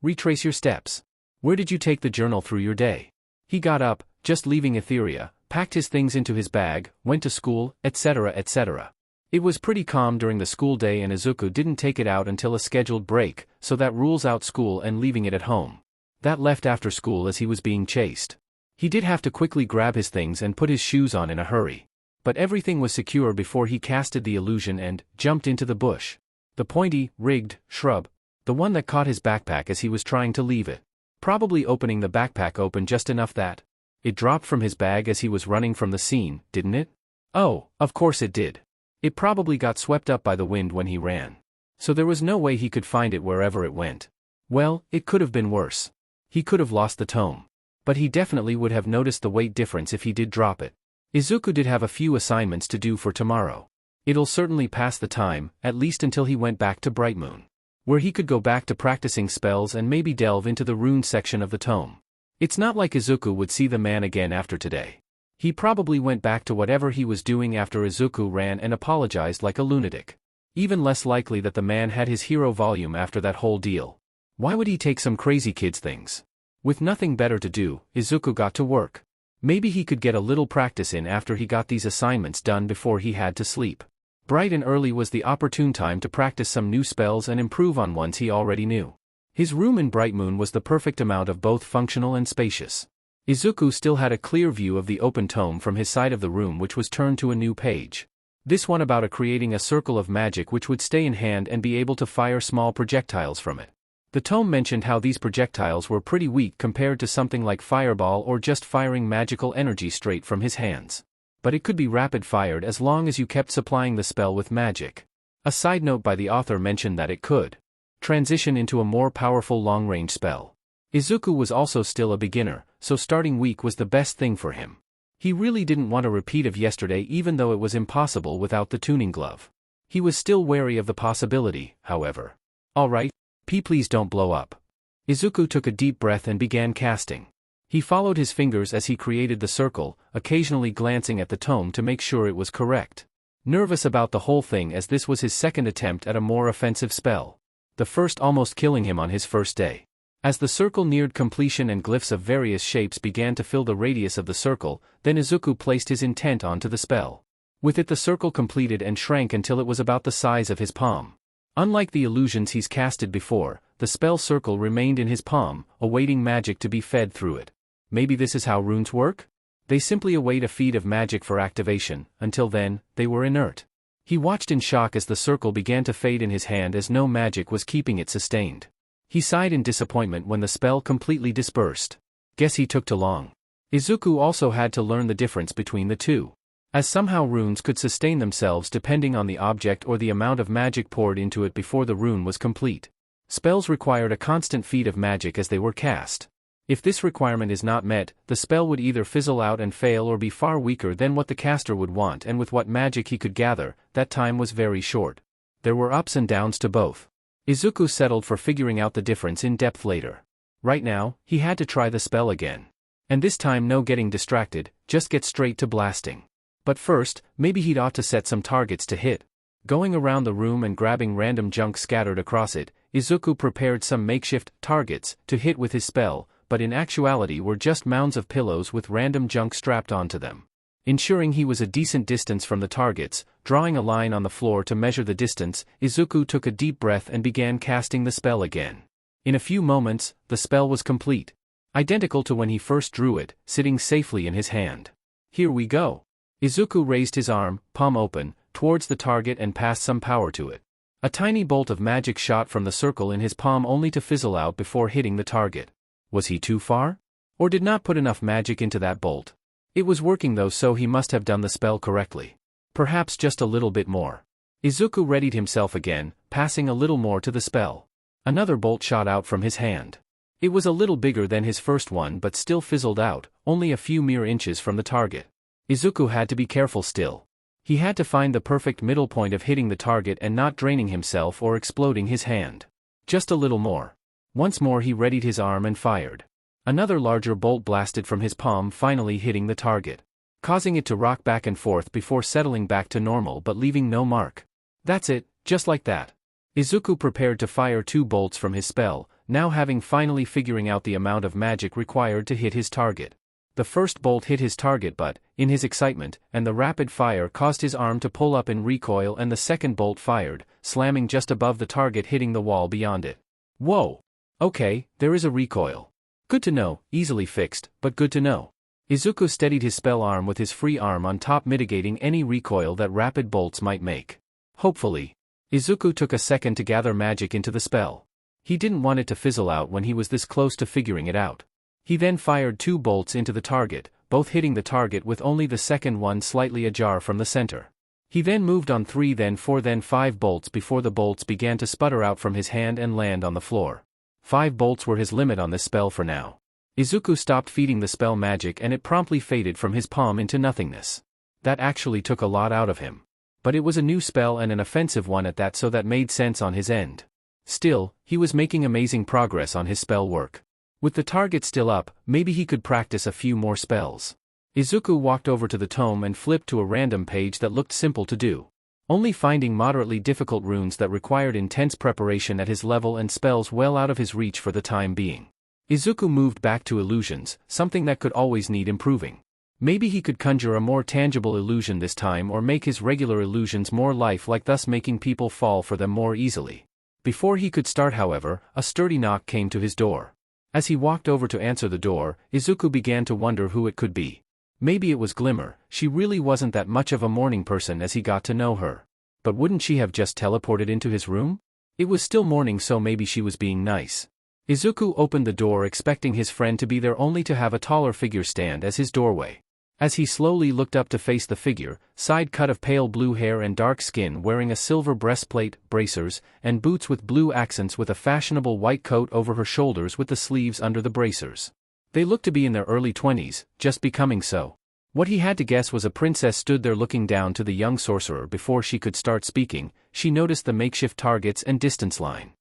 retrace your steps. Where did you take the journal through your day? He got up, just leaving Etheria, packed his things into his bag, went to school, etc. It was pretty calm during the school day and Izuku didn't take it out until a scheduled break, so that rules out school and leaving it at home. That left after school as he was being chased. He did have to quickly grab his things and put his shoes on in a hurry. But everything was secure before he casted the illusion and jumped into the bush. The pointy, rigged shrub. The one that caught his backpack as he was trying to leave it. Probably opening the backpack open just enough that it dropped from his bag as he was running from the scene, didn't it? Oh, of course it did. It probably got swept up by the wind when he ran. So there was no way he could find it wherever it went. Well, it could have been worse. He could have lost the tome. But he definitely would have noticed the weight difference if he did drop it. Izuku did have a few assignments to do for tomorrow. It'll certainly pass the time, at least until he went back to Bright Moon, where he could go back to practicing spells and maybe delve into the rune section of the tome. It's not like Izuku would see the man again after today. He probably went back to whatever he was doing after Izuku ran and apologized like a lunatic. Even less likely that the man had his hero volume after that whole deal. Why would he take some crazy kid's things? With nothing better to do, Izuku got to work. Maybe he could get a little practice in after he got these assignments done before he had to sleep. Bright and early was the opportune time to practice some new spells and improve on ones he already knew. His room in Bright Moon was the perfect amount of both functional and spacious. Izuku still had a clear view of the open tome from his side of the room, which was turned to a new page. This one about creating a circle of magic which would stay in hand and be able to fire small projectiles from it. The tome mentioned how these projectiles were pretty weak compared to something like fireball or just firing magical energy straight from his hands. But it could be rapid-fired as long as you kept supplying the spell with magic. A side note by the author mentioned that it could transition into a more powerful long-range spell. Izuku was also still a beginner, so starting weak was the best thing for him. He really didn't want a repeat of yesterday, even though it was impossible without the tuning glove. He was still wary of the possibility, however. Alright, please don't blow up. Izuku took a deep breath and began casting. He followed his fingers as he created the circle, occasionally glancing at the tome to make sure it was correct. Nervous about the whole thing as this was his second attempt at a more offensive spell. The first almost killing him on his first day. As the circle neared completion and glyphs of various shapes began to fill the radius of the circle, then Izuku placed his intent onto the spell. With it the circle completed and shrank until it was about the size of his palm. Unlike the illusions he's casted before, the spell circle remained in his palm, awaiting magic to be fed through it. Maybe this is how runes work? They simply await a feed of magic for activation. Until then, they were inert. He watched in shock as the circle began to fade in his hand as no magic was keeping it sustained. He sighed in disappointment when the spell completely dispersed. Guess he took too long. Izuku also had to learn the difference between the two. As somehow runes could sustain themselves depending on the object or the amount of magic poured into it before the rune was complete. Spells required a constant feed of magic as they were cast. If this requirement is not met, the spell would either fizzle out and fail or be far weaker than what the caster would want, and with what magic he could gather, that time was very short. There were ups and downs to both. Izuku settled for figuring out the difference in depth later. Right now, he had to try the spell again. And this time no getting distracted, just get straight to blasting. But first, maybe he'd ought to set some targets to hit. Going around the room and grabbing random junk scattered across it, Izuku prepared some makeshift targets to hit with his spell, but in actuality were just mounds of pillows with random junk strapped onto them. Ensuring he was a decent distance from the targets, drawing a line on the floor to measure the distance, Izuku took a deep breath and began casting the spell again. In a few moments, the spell was complete. Identical to when he first drew it, sitting safely in his hand. Here we go. Izuku raised his arm, palm open, towards the target and passed some power to it. A tiny bolt of magic shot from the circle in his palm only to fizzle out before hitting the target. Was he too far? Or did not put enough magic into that bolt? It was working though, so he must have done the spell correctly. Perhaps just a little bit more. Izuku readied himself again, passing a little more to the spell. Another bolt shot out from his hand. It was a little bigger than his first one but still fizzled out, only a few mere inches from the target. Izuku had to be careful still. He had to find the perfect middle point of hitting the target and not draining himself or exploding his hand. Just a little more. Once more he readied his arm and fired. Another larger bolt blasted from his palm, finally hitting the target, causing it to rock back and forth before settling back to normal but leaving no mark. That's it, just like that. Izuku prepared to fire 2 bolts from his spell, now having finally figuring out the amount of magic required to hit his target. The first bolt hit his target but, in his excitement, and the rapid fire caused his arm to pull up in recoil, and the second bolt fired, slamming just above the target, hitting the wall beyond it. Whoa! Okay, there is a recoil. Good to know, easily fixed, but good to know. Izuku steadied his spell arm with his free arm on top, mitigating any recoil that rapid bolts might make. Hopefully. Izuku took a second to gather magic into the spell. He didn't want it to fizzle out when he was this close to figuring it out. He then fired 2 bolts into the target, both hitting the target with only the second one slightly ajar from the center. He then moved on 3, then 4, then 5 bolts before the bolts began to sputter out from his hand and land on the floor. 5 bolts were his limit on this spell for now. Izuku stopped feeding the spell magic and it promptly faded from his palm into nothingness. That actually took a lot out of him. But it was a new spell and an offensive one at that, so that made sense on his end. Still, he was making amazing progress on his spell work. With the target still up, maybe he could practice a few more spells. Izuku walked over to the tome and flipped to a random page that looked simple to do. only finding moderately difficult runes that required intense preparation at his level and spells well out of his reach for the time being. Izuku moved back to illusions, something that could always need improving. Maybe he could conjure a more tangible illusion this time or make his regular illusions more lifelike, thus making people fall for them more easily. Before he could start, however, a sturdy knock came to his door. As he walked over to answer the door, Izuku began to wonder who it could be. Maybe it was Glimmer. She really wasn't that much of a morning person as he got to know her. But wouldn't she have just teleported into his room? It was still morning, so maybe she was being nice. Izuku opened the door expecting his friend to be there, only to have a taller figure stand as his doorway. As he slowly looked up to face the figure, side cut of pale blue hair and dark skin, wearing a silver breastplate, bracers, and boots with blue accents, with a fashionable white coat over her shoulders with the sleeves under the bracers. They looked to be in their early 20s, just becoming so. What he had to guess was a princess stood there looking down to the young sorcerer. Before she could start speaking, she noticed the makeshift targets and distance line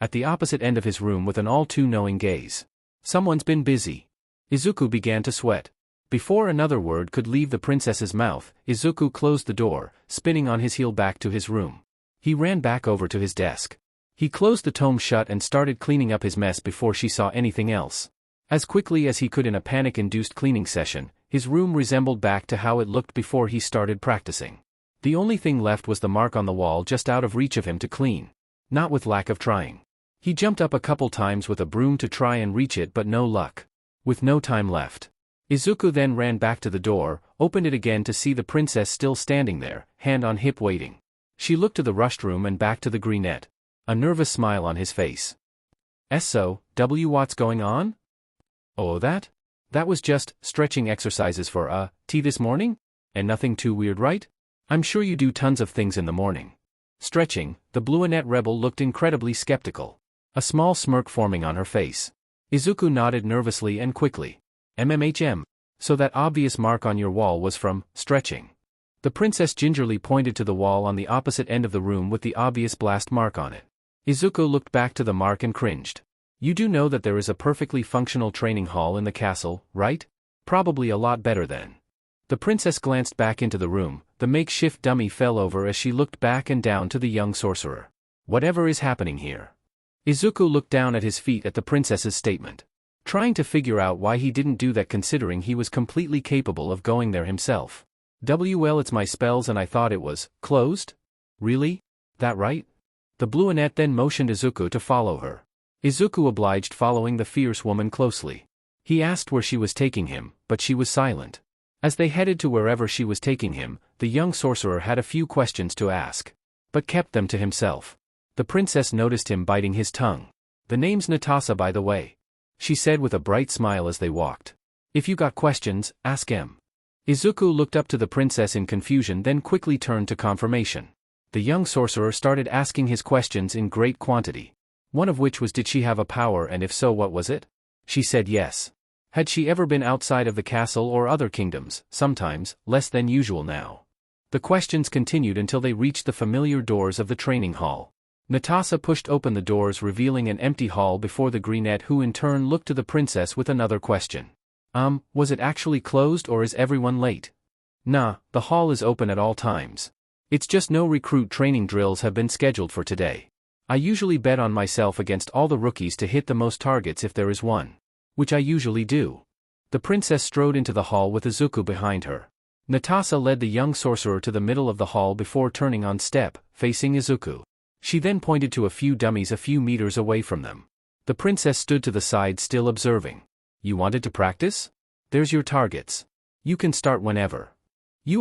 at the opposite end of his room with an all-too-knowing gaze. Someone's been busy. Izuku began to sweat. Before another word could leave the princess's mouth, Izuku closed the door, spinning on his heel back to his room. He ran back over to his desk. He closed the tome shut and started cleaning up his mess before she saw anything else. As quickly as he could in a panic-induced cleaning session, his room resembled back to how it looked before he started practicing. The only thing left was the mark on the wall just out of reach of him to clean. Not with lack of trying. He jumped up a couple times with a broom to try and reach it, but no luck. With no time left, Izuku then ran back to the door, opened it again to see the princess still standing there, hand on hip waiting. She looked to the rushed room and back to the greenette. A nervous smile on his face. So, what's going on? Oh, that was just stretching exercises for tea this morning? And nothing too weird, right? I'm sure you do tons of things in the morning. Stretching, the Blueonette rebel looked incredibly skeptical. A small smirk forming on her face. Izuku nodded nervously and quickly. So that obvious mark on your wall was from stretching. The princess gingerly pointed to the wall on the opposite end of the room with the obvious blast mark on it. Izuku looked back to the mark and cringed. You do know that there is a perfectly functional training hall in the castle, right? Probably a lot better then. The princess glanced back into the room. The makeshift dummy fell over as she looked back and down to the young sorcerer. Whatever is happening here? Izuku looked down at his feet at the princess's statement, trying to figure out why he didn't do that, considering he was completely capable of going there himself. It's my spells and I thought it was closed? Really? That right? The Blueonette then motioned Izuku to follow her. Izuku obliged, following the fierce woman closely. He asked where she was taking him, but she was silent. As they headed to wherever she was taking him, the young sorcerer had a few questions to ask, but kept them to himself. The princess noticed him biting his tongue. The name's Natasha, by the way, she said with a bright smile as they walked. If you got questions, ask him. Izuku looked up to the princess in confusion, then quickly turned to confirmation. The young sorcerer started asking his questions in great quantity. One of which was, did she have a power, and if so, what was it? She said yes. Had she ever been outside of the castle or other kingdoms? Sometimes, less than usual now. The questions continued until they reached the familiar doors of the training hall. Natasha pushed open the doors, revealing an empty hall before the greenette, who in turn looked to the princess with another question. Was it actually closed or is everyone late? Nah, the hall is open at all times. It's just no recruit training drills have been scheduled for today. I usually bet on myself against all the rookies to hit the most targets if there is one. Which I usually do. The princess strode into the hall with Izuku behind her. Natasha led the young sorcerer to the middle of the hall before turning on step, facing Izuku. She then pointed to a few dummies a few meters away from them. The princess stood to the side, still observing. You wanted to practice? There's your targets. You can start whenever.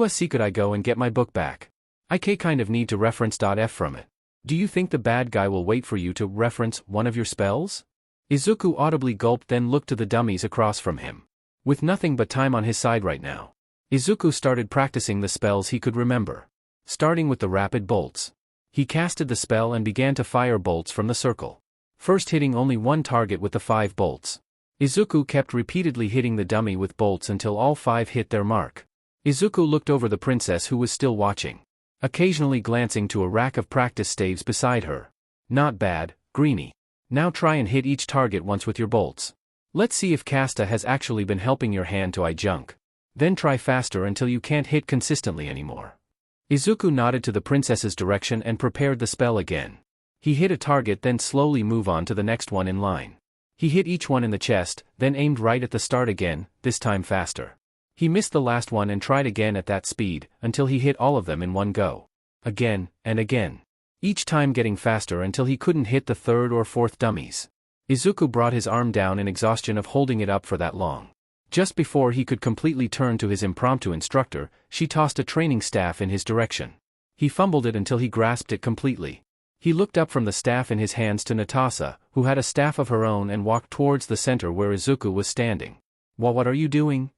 See, could I go and get my book back? I kind of need to reference.f from it. Do you think the bad guy will wait for you to reference one of your spells? Izuku audibly gulped, then looked to the dummies across from him. With nothing but time on his side right now, Izuku started practicing the spells he could remember. Starting with the rapid bolts. He casted the spell and began to fire bolts from the circle. First hitting only one target with the 5 bolts. Izuku kept repeatedly hitting the dummy with bolts until all 5 hit their mark. Izuku looked over the princess, who was still watching, occasionally glancing to a rack of practice staves beside her. Not bad, Greenie. Now try and hit each target once with your bolts. Let's see if Casta has actually been helping your hand to eye junk. Then try faster until you can't hit consistently anymore. Izuku nodded to the princess's direction and prepared the spell again. He hit a target, then slowly move on to the next one in line. He hit each one in the chest, then aimed right at the start again, this time faster. He missed the last one and tried again at that speed, until he hit all of them in one go. Again, and again. Each time getting faster until he couldn't hit the third or fourth dummies. Izuku brought his arm down in exhaustion of holding it up for that long. Just before he could completely turn to his impromptu instructor, she tossed a training staff in his direction. He fumbled it until he grasped it completely. He looked up from the staff in his hands to Natasha, who had a staff of her own, and walked towards the center where Izuku was standing. "Well, what are you doing?"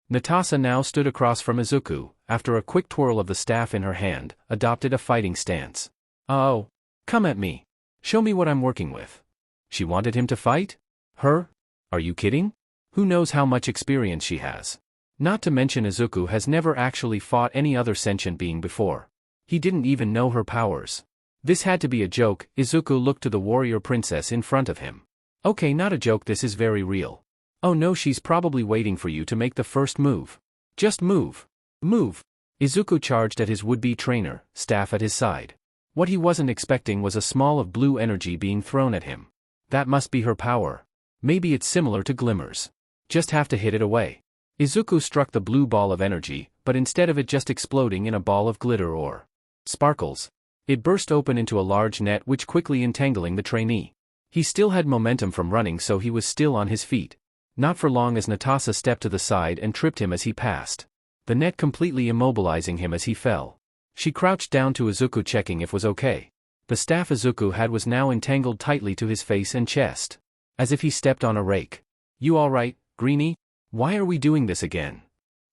Natasha now stood across from Izuku, after a quick twirl of the staff in her hand, adopted a fighting stance. "Oh. Come at me. Show me what I'm working with." She wanted him to fight? Her? Are you kidding? Who knows how much experience she has? Not to mention Izuku has never actually fought any other sentient being before. He didn't even know her powers. This had to be a joke. Izuku looked to the warrior princess in front of him. Okay, not a joke, this is very real. Oh no, she's probably waiting for you to make the first move. Just move. Move. Izuku charged at his would-be trainer, staff at his side. What he wasn't expecting was a small of blue energy being thrown at him. That must be her power. Maybe it's similar to Glimmer's. Just have to hit it away. Izuku struck the blue ball of energy, but instead of it just exploding in a ball of glitter or sparkles, it burst open into a large net, which quickly entangling the trainee. He still had momentum from running, so he was still on his feet. Not for long, as Natasha stepped to the side and tripped him as he passed. The net completely immobilizing him as he fell. She crouched down to Izuku, checking if was okay. The staff Izuku had was now entangled tightly to his face and chest. As if he stepped on a rake. "You alright, Greenie? Why are we doing this again?"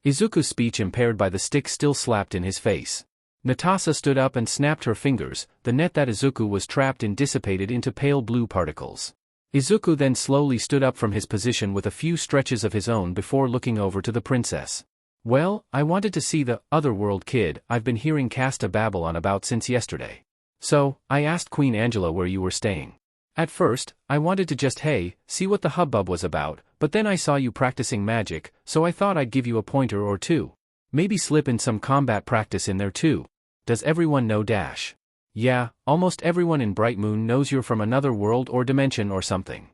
Izuku's speech impaired by the stick still slapped in his face. Natasha stood up and snapped her fingers. The net that Izuku was trapped in dissipated into pale blue particles. Izuku then slowly stood up from his position with a few stretches of his own before looking over to the princess. "Well, I wanted to see the otherworld kid I've been hearing cast a babble on about since yesterday. So, I asked Queen Angela where you were staying. At first, I wanted to just see what the hubbub was about, but then I saw you practicing magic, so I thought I'd give you a pointer or two. Maybe slip in some combat practice in there too. Does everyone know Dash?" "Yeah, almost everyone in Bright Moon knows you're from another world or dimension or something."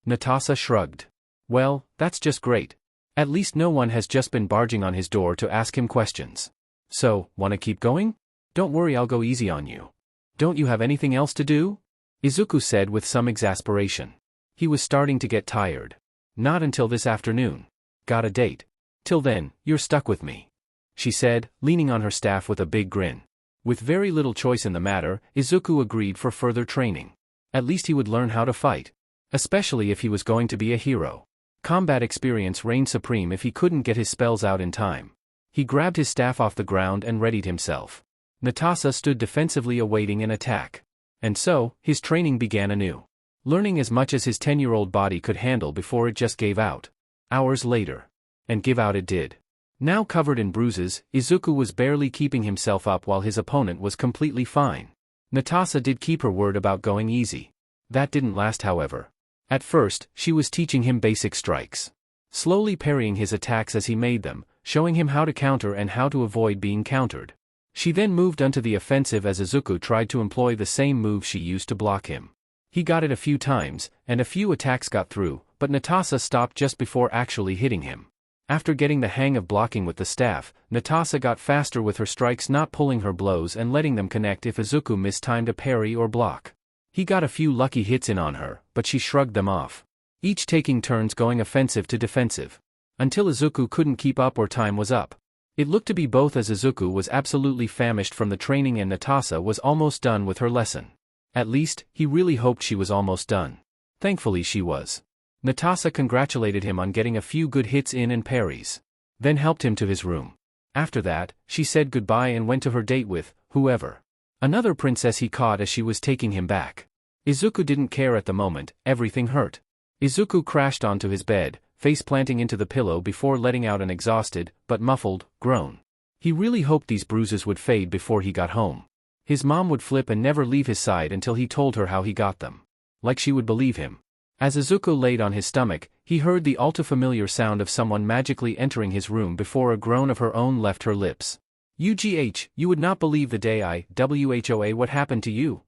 Natasha shrugged. "Well, that's just great. At least no one has just been barging on his door to ask him questions. So, wanna keep going? Don't worry, I'll go easy on you. Don't you have anything else to do?" Izuku said with some exasperation. He was starting to get tired. "Not until this afternoon. Got a date. Till then, you're stuck with me," she said, leaning on her staff with a big grin. With very little choice in the matter, Izuku agreed for further training. At least he would learn how to fight. Especially if he was going to be a hero. Combat experience reigned supreme if he couldn't get his spells out in time. He grabbed his staff off the ground and readied himself. Natasha stood defensively awaiting an attack. And so, his training began anew. Learning as much as his 10-year-old body could handle before it just gave out. Hours later. And give out it did. Now covered in bruises, Izuku was barely keeping himself up while his opponent was completely fine. Natasha did keep her word about going easy. That didn't last, however. At first, she was teaching him basic strikes. Slowly parrying his attacks as he made them, showing him how to counter and how to avoid being countered. She then moved onto the offensive as Izuku tried to employ the same move she used to block him. He got it a few times, and a few attacks got through, but Natasha stopped just before actually hitting him. After getting the hang of blocking with the staff, Natasha got faster with her strikes, not pulling her blows and letting them connect if Izuku mistimed a parry or block. He got a few lucky hits in on her, but she shrugged them off. Each taking turns going offensive to defensive. Until Izuku couldn't keep up or time was up. It looked to be both, as Izuku was absolutely famished from the training and Natasha was almost done with her lesson. At least, he really hoped she was almost done. Thankfully she was. Natasha congratulated him on getting a few good hits in and parries. Then helped him to his room. After that, she said goodbye and went to her date with whoever. Another princess he caught as she was taking him back. Izuku didn't care at the moment, everything hurt. Izuku crashed onto his bed, face planting into the pillow before letting out an exhausted, but muffled, groan. He really hoped these bruises would fade before he got home. His mom would flip and never leave his side until he told her how he got them. Like she would believe him. As Izuku laid on his stomach, he heard the all-too-familiar sound of someone magically entering his room before a groan of her own left her lips. UGH, you would not believe the day WHOA what happened to you.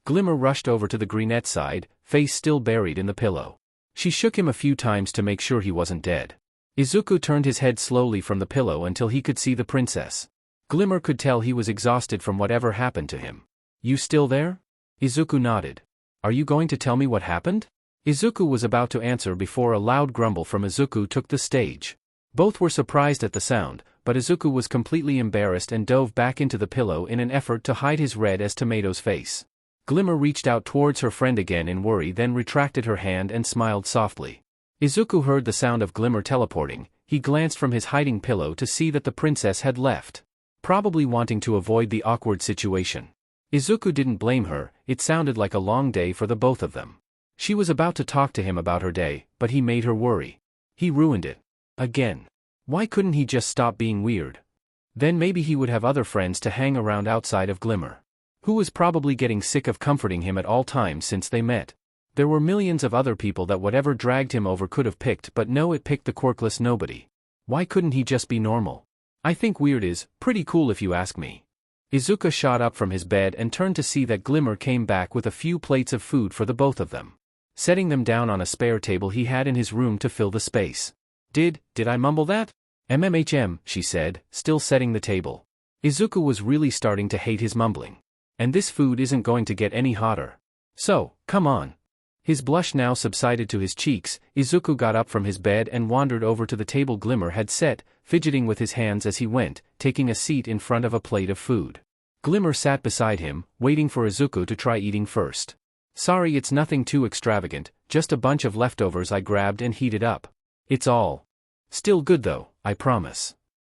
Glimmer rushed over to the greenette's side, face still buried in the pillow. She shook him a few times to make sure he wasn't dead. Izuku turned his head slowly from the pillow until he could see the princess. Glimmer could tell he was exhausted from whatever happened to him. You still there? Izuku nodded. Are you going to tell me what happened? Izuku was about to answer before a loud grumble from Izuku took the stage. Both were surprised at the sound, but Izuku was completely embarrassed and dove back into the pillow in an effort to hide his red as tomatoes face. Glimmer reached out towards her friend again in worry, then retracted her hand and smiled softly. Izuku heard the sound of Glimmer teleporting. He glanced from his hiding pillow to see that the princess had left, probably wanting to avoid the awkward situation. Izuku didn't blame her, it sounded like a long day for the both of them. She was about to talk to him about her day, but he made her worry. He ruined it. Again. Why couldn't he just stop being weird? Then maybe he would have other friends to hang around outside of Glimmer, who was probably getting sick of comforting him at all times since they met. There were millions of other people that whatever dragged him over could have picked, but no, it picked the quirkless nobody. Why couldn't he just be normal? I think weird is pretty cool if you ask me. Izuku shot up from his bed and turned to see that Glimmer came back with a few plates of food for the both of them, setting them down on a spare table he had in his room to fill the space. Did I mumble that? MMHM, she said, still setting the table. Izuku was really starting to hate his mumbling. And this food isn't going to get any hotter. So, come on. His blush now subsided to his cheeks. Izuku got up from his bed and wandered over to the table Glimmer had set, fidgeting with his hands as he went, taking a seat in front of a plate of food. Glimmer sat beside him, waiting for Izuku to try eating first. Sorry, it's nothing too extravagant, just a bunch of leftovers I grabbed and heated up. It's all still good though, I promise.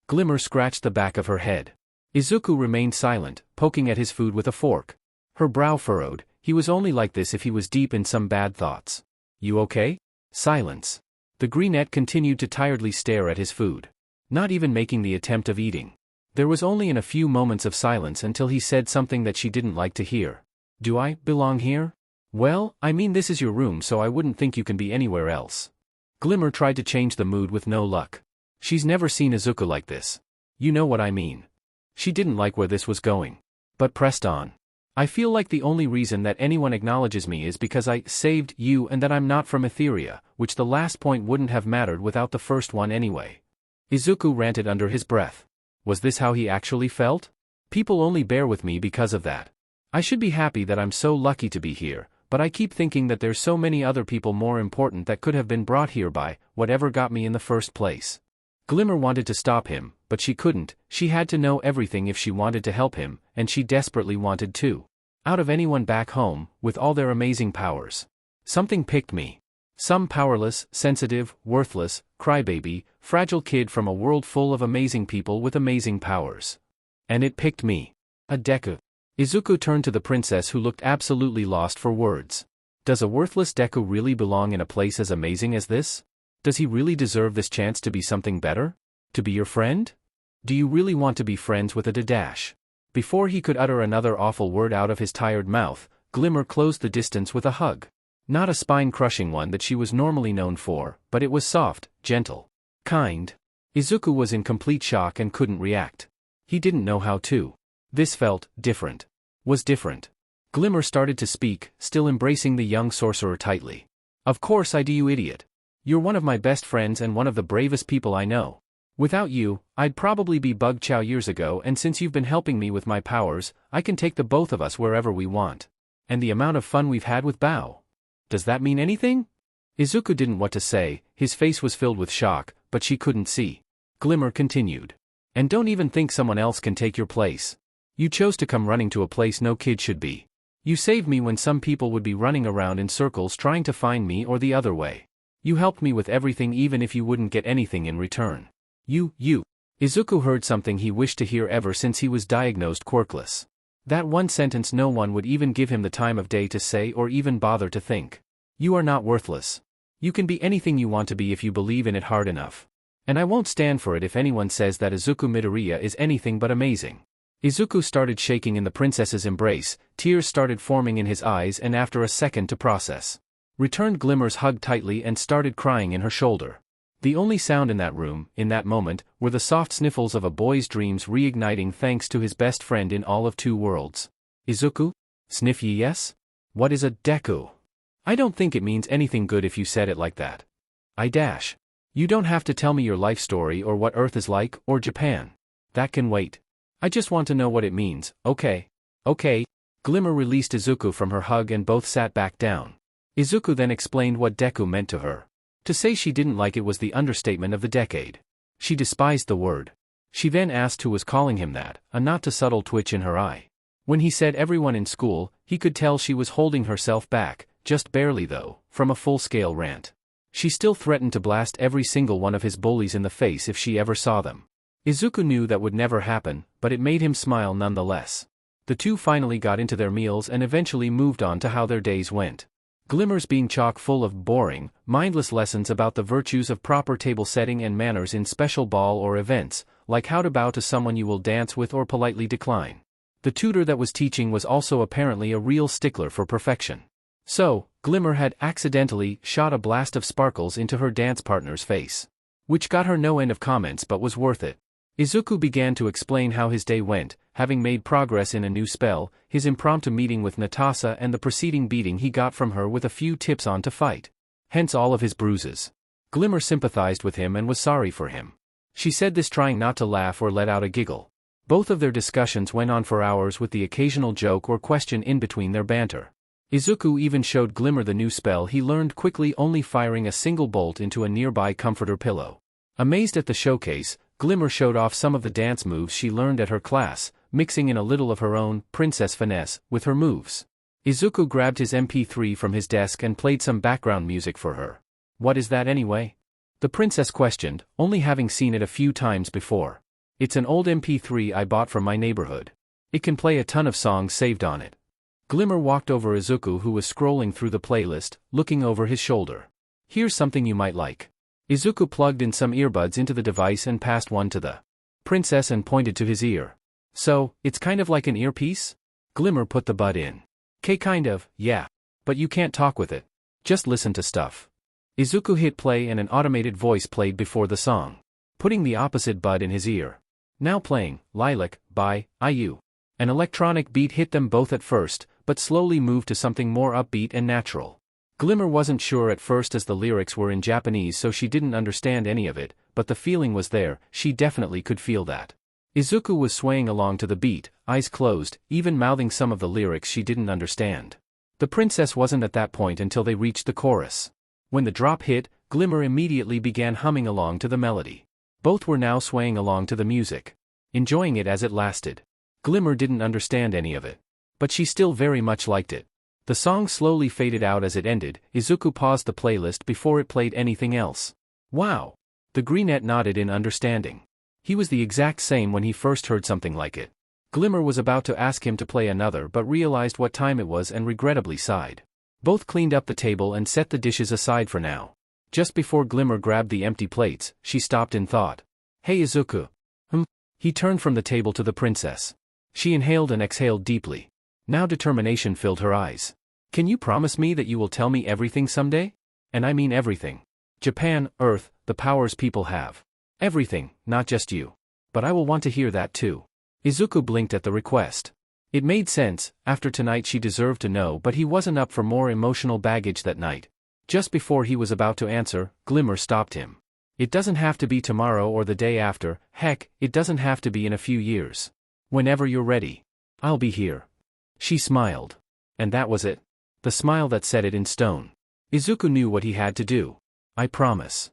Glimmer scratched the back of her head. Izuku remained silent, poking at his food with a fork. Her brow furrowed. He was only like this if he was deep in some bad thoughts. You okay? Silence. The greenette continued to tiredly stare at his food, not even making the attempt of eating. There was only a few moments of silence until he said something that she didn't like to hear. Do I belong here? Well, I mean, this is your room, so I wouldn't think you can be anywhere else. Glimmer tried to change the mood with no luck. She's never seen Izuku like this. You know what I mean. She didn't like where this was going, but pressed on. I feel like the only reason that anyone acknowledges me is because I saved you and that I'm not from Etheria, which the last point wouldn't have mattered without the first one anyway. Izuku ranted under his breath. Was this how he actually felt? People only bear with me because of that. I should be happy that I'm so lucky to be here, but I keep thinking that there's so many other people more important that could have been brought here by whatever got me in the first place. Glimmer wanted to stop him, but she couldn't. She had to know everything if she wanted to help him, and she desperately wanted to. Out of anyone back home, with all their amazing powers. Something picked me. Some powerless, sensitive, worthless, crybaby, fragile kid from a world full of amazing people with amazing powers. And it picked me. A Deku. Izuku turned to the princess, who looked absolutely lost for words. Does a worthless Deku really belong in a place as amazing as this? Does he really deserve this chance to be something better? To be your friend? Do you really want to be friends with a Dadash? Before he could utter another awful word out of his tired mouth, Glimmer closed the distance with a hug. Not a spine-crushing one that she was normally known for, but it was soft, gentle, kind. Izuku was in complete shock and couldn't react. He didn't know how to. This felt different. Was different. Glimmer started to speak, still embracing the young sorcerer tightly. Of course I do, you idiot. You're one of my best friends and one of the bravest people I know. Without you, I'd probably be Bug Chow years ago, and since you've been helping me with my powers, I can take the both of us wherever we want. And the amount of fun we've had with Bao. Does that mean anything? Izuku didn't know what to say, his face was filled with shock, but she couldn't see. Glimmer continued. And don't even think someone else can take your place. You chose to come running to a place no kid should be. You saved me when some people would be running around in circles trying to find me, or the other way. You helped me with everything even if you wouldn't get anything in return. You. Izuku heard something he wished to hear ever since he was diagnosed quirkless. That one sentence no one would even give him the time of day to say or even bother to think. You are not worthless. You can be anything you want to be if you believe in it hard enough. And I won't stand for it if anyone says that Izuku Midoriya is anything but amazing. Izuku started shaking in the princess's embrace, tears started forming in his eyes, and after a second to process, returned Glimmer's hug tightly and started crying in her shoulder. The only sound in that room, in that moment, were the soft sniffles of a boy's dreams reigniting thanks to his best friend in all of two worlds. Izuku? Sniff ye yes? What is a Deku? I don't think it means anything good if you said it like that. You don't have to tell me your life story or what Earth is like, or Japan. That can wait. I just want to know what it means, okay? Okay. Glimmer released Izuku from her hug and both sat back down. Izuku then explained what Deku meant to her. To say she didn't like it was the understatement of the decade. She despised the word. She then asked who was calling him that, a not too subtle twitch in her eye. When he said everyone in school, he could tell she was holding herself back, just barely though, from a full-scale rant. She still threatened to blast every single one of his bullies in the face if she ever saw them. Izuku knew that would never happen, but it made him smile nonetheless. The two finally got into their meals and eventually moved on to how their days went. Glimmer's being chock full of boring, mindless lessons about the virtues of proper table setting and manners in special ball or events, like how to bow to someone you will dance with or politely decline. The tutor that was teaching was also apparently a real stickler for perfection. So, Glimmer had accidentally shot a blast of sparkles into her dance partner's face. Which got her no end of comments but was worth it. Izuku began to explain how his day went, having made progress in a new spell, his impromptu meeting with Natasha and the preceding beating he got from her with a few tips on to fight. Hence all of his bruises. Glimmer sympathized with him and was sorry for him. She said this trying not to laugh or let out a giggle. Both of their discussions went on for hours with the occasional joke or question in between their banter. Izuku even showed Glimmer the new spell he learned quickly, only firing a single bolt into a nearby comforter pillow. Amazed at the showcase, Glimmer showed off some of the dance moves she learned at her class, mixing in a little of her own princess finesse with her moves. Izuku grabbed his MP3 from his desk and played some background music for her. What is that anyway? The princess questioned, only having seen it a few times before. It's an old MP3 I bought from my neighborhood. It can play a ton of songs saved on it. Glimmer walked over Izuku, who was scrolling through the playlist, looking over his shoulder. Here's something you might like. Izuku plugged in some earbuds into the device and passed one to the princess and pointed to his ear. So, it's kind of like an earpiece? Glimmer put the bud in. Kind of, yeah. But you can't talk with it. Just listen to stuff. Izuku hit play and an automated voice played before the song, putting the opposite bud in his ear. Now playing, Lilac, by IU. An electronic beat hit them both at first, but slowly moved to something more upbeat and natural. Glimmer wasn't sure at first as the lyrics were in Japanese, so she didn't understand any of it, but the feeling was there, she definitely could feel that. Izuku was swaying along to the beat, eyes closed, even mouthing some of the lyrics she didn't understand. The princess wasn't at that point until they reached the chorus. When the drop hit, Glimmer immediately began humming along to the melody. Both were now swaying along to the music, enjoying it as it lasted. Glimmer didn't understand any of it, but she still very much liked it. The song slowly faded out as it ended. Izuku paused the playlist before it played anything else. Wow! The greenette nodded in understanding. He was the exact same when he first heard something like it. Glimmer was about to ask him to play another but realized what time it was and regrettably sighed. Both cleaned up the table and set the dishes aside for now. Just before Glimmer grabbed the empty plates, she stopped in thought. Hey Izuku. He turned from the table to the princess. She inhaled and exhaled deeply. Now determination filled her eyes. Can you promise me that you will tell me everything someday? And I mean everything. Japan, Earth, the powers people have. Everything, not just you. But I will want to hear that too. Izuku blinked at the request. It made sense, after tonight she deserved to know, but he wasn't up for more emotional baggage that night. Just before he was about to answer, Glimmer stopped him. It doesn't have to be tomorrow or the day after, heck, it doesn't have to be in a few years. Whenever you're ready. I'll be here. She smiled. And that was it. The smile that set it in stone. Izuku knew what he had to do. I promise.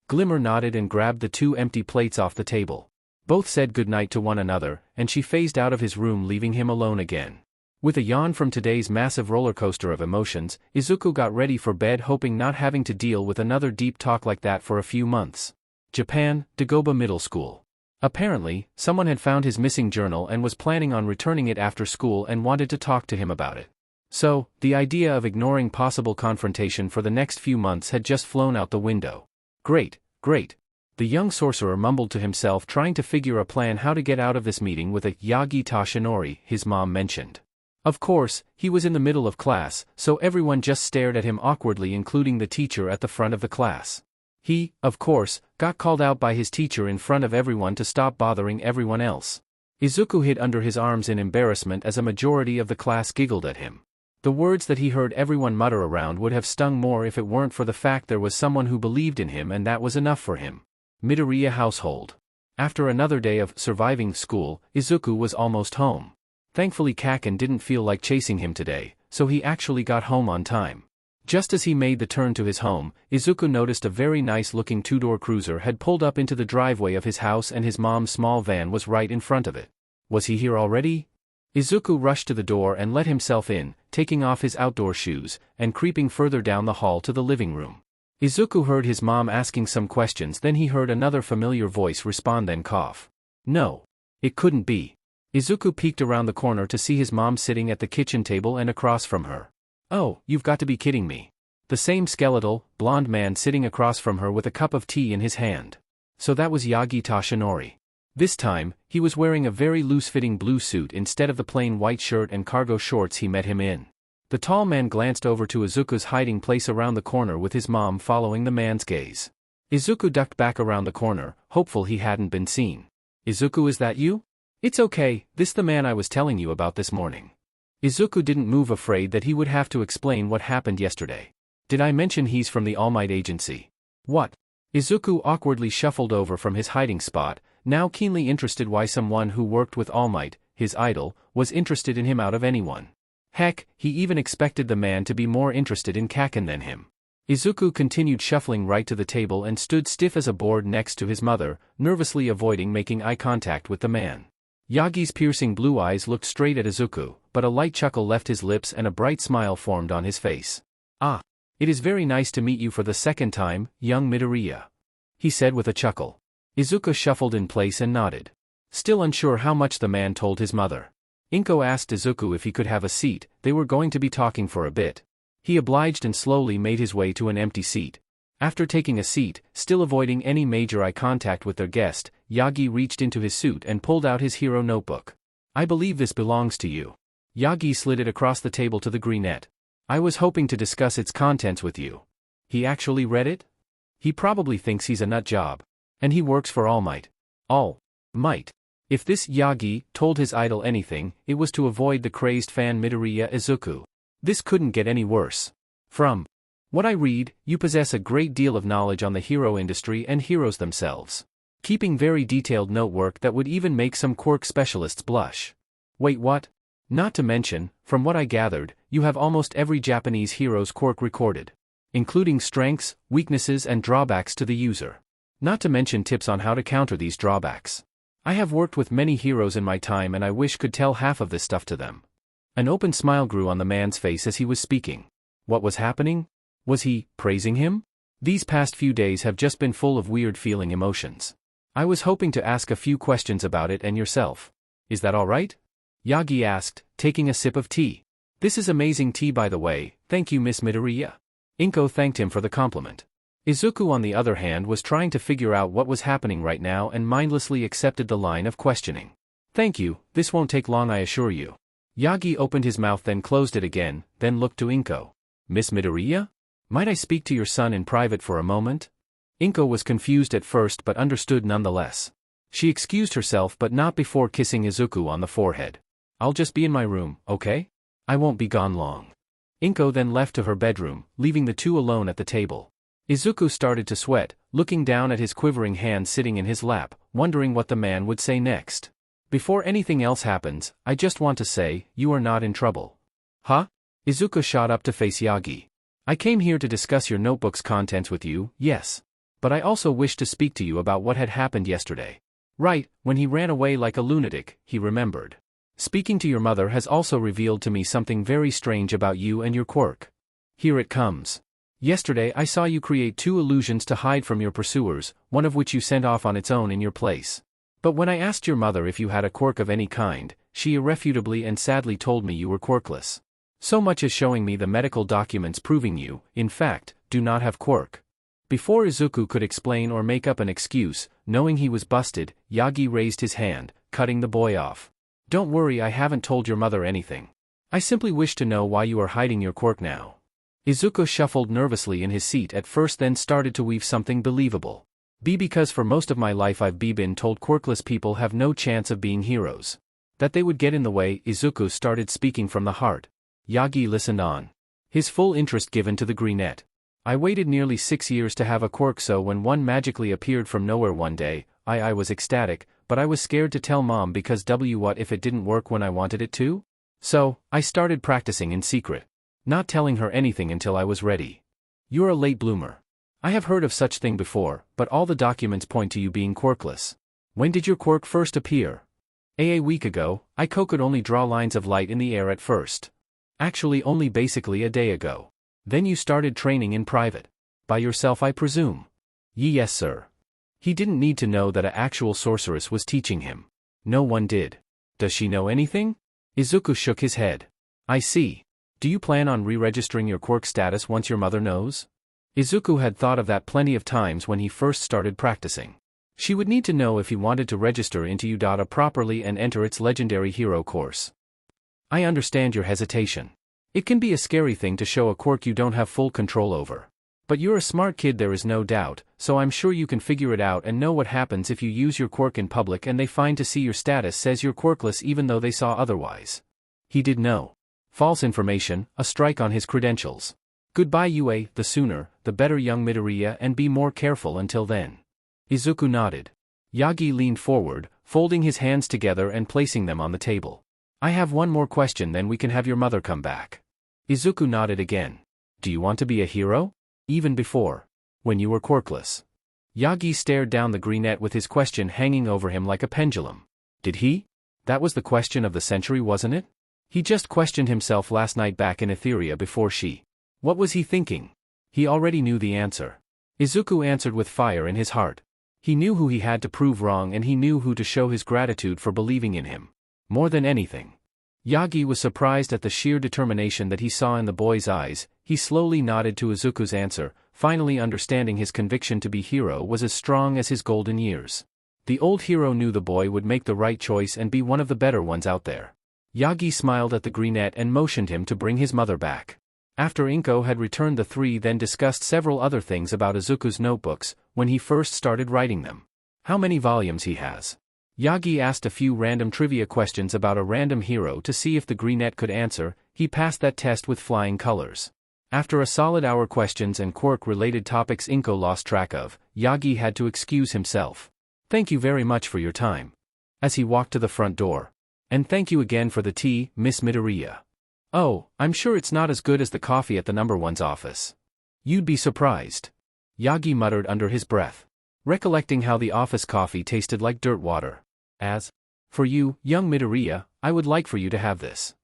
Glimmer nodded and grabbed the two empty plates off the table. Both said goodnight to one another, and she phased out of his room, leaving him alone again. With a yawn from today's massive roller coaster of emotions, Izuku got ready for bed, hoping not having to deal with another deep talk like that for a few months. Japan, Dagoba Middle School. Apparently, someone had found his missing journal and was planning on returning it after school and wanted to talk to him about it. So, the idea of ignoring possible confrontation for the next few months had just flown out the window. Great, great. The young sorcerer mumbled to himself, trying to figure a plan how to get out of this meeting with a Yagi Tashinori, his mom mentioned. Of course, he was in the middle of class, so everyone just stared at him awkwardly, including the teacher at the front of the class. He, of course, got called out by his teacher in front of everyone to stop bothering everyone else. Izuku hid under his arms in embarrassment as a majority of the class giggled at him. The words that he heard everyone mutter around would have stung more if it weren't for the fact there was someone who believed in him, and that was enough for him. Midoriya household. After another day of surviving school, Izuku was almost home. Thankfully Kaken didn't feel like chasing him today, so he actually got home on time. Just as he made the turn to his home, Izuku noticed a very nice-looking two-door cruiser had pulled up into the driveway of his house, and his mom's small van was right in front of it. Was he here already? Izuku rushed to the door and let himself in, taking off his outdoor shoes, and creeping further down the hall to the living room. Izuku heard his mom asking some questions, then he heard another familiar voice respond, then cough. No. It couldn't be. Izuku peeked around the corner to see his mom sitting at the kitchen table and across from her. Oh, you've got to be kidding me. The same skeletal, blonde man sitting across from her with a cup of tea in his hand. So that was Yagi Tashinori. This time, he was wearing a very loose-fitting blue suit instead of the plain white shirt and cargo shorts he met him in. The tall man glanced over to Izuku's hiding place around the corner with his mom following the man's gaze. Izuku ducked back around the corner, hopeful he hadn't been seen. Izuku, is that you? It's okay, this the man I was telling you about this morning. Izuku didn't move, afraid that he would have to explain what happened yesterday. Did I mention he's from the All Might Agency? What? Izuku awkwardly shuffled over from his hiding spot, now keenly interested why someone who worked with All Might, his idol, was interested in him out of anyone. Heck, he even expected the man to be more interested in Kaken than him. Izuku continued shuffling right to the table and stood stiff as a board next to his mother, nervously avoiding making eye contact with the man. Yagi's piercing blue eyes looked straight at Izuku, but a light chuckle left his lips and a bright smile formed on his face. Ah. It is very nice to meet you for the second time, young Midoriya. He said with a chuckle. Izuku shuffled in place and nodded. Still unsure how much the man told his mother. Inko asked Izuku if he could have a seat, they were going to be talking for a bit. He obliged and slowly made his way to an empty seat. After taking a seat, still avoiding any major eye contact with their guest, Yagi reached into his suit and pulled out his hero notebook. I believe this belongs to you. Yagi slid it across the table to the greenette. I was hoping to discuss its contents with you. He actually read it? He probably thinks he's a nut job. And he works for All Might. All Might. If this Yagi told his idol anything, it was to avoid the crazed fan Midoriya Izuku. This couldn't get any worse. From what I read, you possess a great deal of knowledge on the hero industry and heroes themselves. Keeping very detailed notework that would even make some Quirk specialists blush. Wait, what? Not to mention, from what I gathered, you have almost every Japanese hero's quirk recorded, including strengths, weaknesses and drawbacks to the user. Not to mention tips on how to counter these drawbacks. I have worked with many heroes in my time and I wish could tell half of this stuff to them. An open smile grew on the man's face as he was speaking. What was happening? Was he praising him? These past few days have just been full of weird feeling emotions. I was hoping to ask a few questions about it and yourself. Is that all right? Yagi asked, taking a sip of tea. This is amazing tea, by the way, thank you, Miss Midoriya. Inko thanked him for the compliment. Izuku, on the other hand, was trying to figure out what was happening right now and mindlessly accepted the line of questioning. Thank you, this won't take long, I assure you. Yagi opened his mouth then closed it again, then looked to Inko. Miss Midoriya? Might I speak to your son in private for a moment? Inko was confused at first but understood nonetheless. She excused herself but not before kissing Izuku on the forehead. I'll just be in my room, okay? I won't be gone long. Inko then left to her bedroom, leaving the two alone at the table. Izuku started to sweat, looking down at his quivering hand sitting in his lap, wondering what the man would say next. Before anything else happens, I just want to say, you are not in trouble. Huh? Izuku shot up to face Yagi. I came here to discuss your notebook's contents with you, yes. But I also wish to speak to you about what had happened yesterday. Right, when he ran away like a lunatic, he remembered. Speaking to your mother has also revealed to me something very strange about you and your quirk. Here it comes. Yesterday I saw you create 2 illusions to hide from your pursuers, one of which you sent off on its own in your place. But when I asked your mother if you had a quirk of any kind, she irrefutably and sadly told me you were quirkless. So much as showing me the medical documents proving you, in fact, do not have quirk. Before Izuku could explain or make up an excuse, knowing he was busted, Yagi raised his hand, cutting the boy off. Don't worry, I haven't told your mother anything. I simply wish to know why you are hiding your quirk now. Izuku shuffled nervously in his seat at first, then started to weave something believable. Because for most of my life I've been told quirkless people have no chance of being heroes. That they would get in the way. Izuku started speaking from the heart. Yagi listened on, his full interest given to the greenette. I waited nearly 6 years to have a quirk, so when one magically appeared from nowhere one day, I was ecstatic, but I was scared to tell Mom because what if it didn't work when I wanted it to? So, I started practicing in secret. Not telling her anything until I was ready. You're a late bloomer. I have heard of such thing before, but all the documents point to you being quirkless. When did your quirk first appear? A week ago. I could only draw lines of light in the air at first. Actually only basically a day ago. Then you started training in private. By yourself I presume? Yes sir. He didn't need to know that an actual sorceress was teaching him. No one did. Does she know anything? Izuku shook his head. I see. Do you plan on re-registering your quirk status once your mother knows? Izuku had thought of that plenty of times when he first started practicing. She would need to know if he wanted to register into Udata properly and enter its legendary hero course. I understand your hesitation. It can be a scary thing to show a quirk you don't have full control over. But you're a smart kid, there is no doubt, so I'm sure you can figure it out and know what happens if you use your quirk in public and they find to see your status says you're quirkless even though they saw otherwise. He did know. False information, a strike on his credentials. Goodbye Yue, the sooner, the better young Midoriya, and be more careful until then. Izuku nodded. Yagi leaned forward, folding his hands together and placing them on the table. I have one more question, then we can have your mother come back. Izuku nodded again. Do you want to be a hero? Even before. When you were quirkless. Yagi stared down the greenette with his question hanging over him like a pendulum. Did he? That was the question of the century, wasn't it? He just questioned himself last night back in Etheria before she. What was he thinking? He already knew the answer. Izuku answered with fire in his heart. He knew who he had to prove wrong and he knew who to show his gratitude for believing in him. More than anything. Yagi was surprised at the sheer determination that he saw in the boy's eyes. He slowly nodded to Izuku's answer, finally understanding his conviction to be hero was as strong as his golden years. The old hero knew the boy would make the right choice and be one of the better ones out there. Yagi smiled at the greenette and motioned him to bring his mother back. After Inko had returned, the three then discussed several other things about Izuku's notebooks, when he first started writing them. How many volumes he has. Yagi asked a few random trivia questions about a random hero to see if the greenette could answer. He passed that test with flying colors. After a solid hour questions and quirk-related topics Inko lost track of, Yagi had to excuse himself. Thank you very much for your time. As he walked to the front door. And thank you again for the tea, Miss Midoriya. Oh, I'm sure it's not as good as the coffee at the number one's office. You'd be surprised. Yagi muttered under his breath, recollecting how the office coffee tasted like dirt water. As for you, young Midoriya, I would like for you to have this.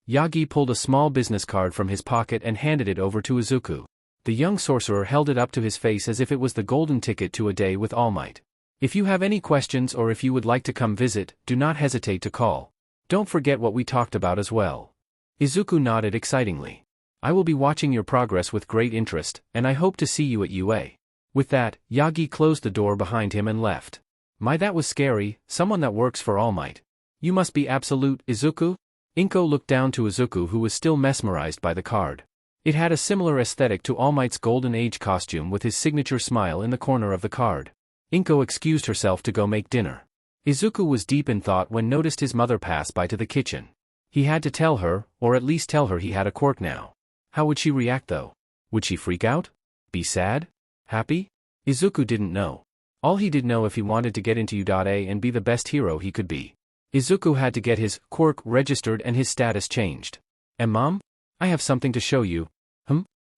Yagi pulled a small business card from his pocket and handed it over to Izuku. The young sorcerer held it up to his face as if it was the golden ticket to a day with All Might. If you have any questions or if you would like to come visit, do not hesitate to call. Don't forget what we talked about as well. Izuku nodded excitingly. I will be watching your progress with great interest, and I hope to see you at UA. With that, Yagi closed the door behind him and left. My, that was scary, someone that works for All Might. You must be absolute, Izuku? Inko looked down to Izuku, who was still mesmerized by the card. It had a similar aesthetic to All Might's Golden Age costume with his signature smile in the corner of the card. Inko excused herself to go make dinner. Izuku was deep in thought when noticed his mother pass by to the kitchen. He had to tell her, or at least tell her he had a quirk now. How would she react though? Would she freak out? Be sad? Happy? Izuku didn't know. All he did know if he wanted to get into U.A and be the best hero he could be. Izuku had to get his quirk registered and his status changed. And Mom? I have something to show you.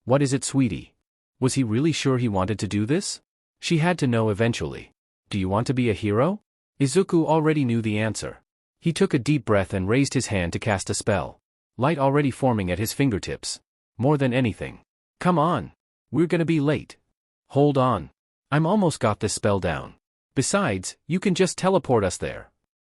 What is it, sweetie? Was he really sure he wanted to do this? She had to know eventually. Do you want to be a hero? Izuku already knew the answer. He took a deep breath and raised his hand to cast a spell. Light already forming at his fingertips. More than anything. Come on. We're gonna be late. Hold on. I'm almost got this spell down. Besides, you can just teleport us there.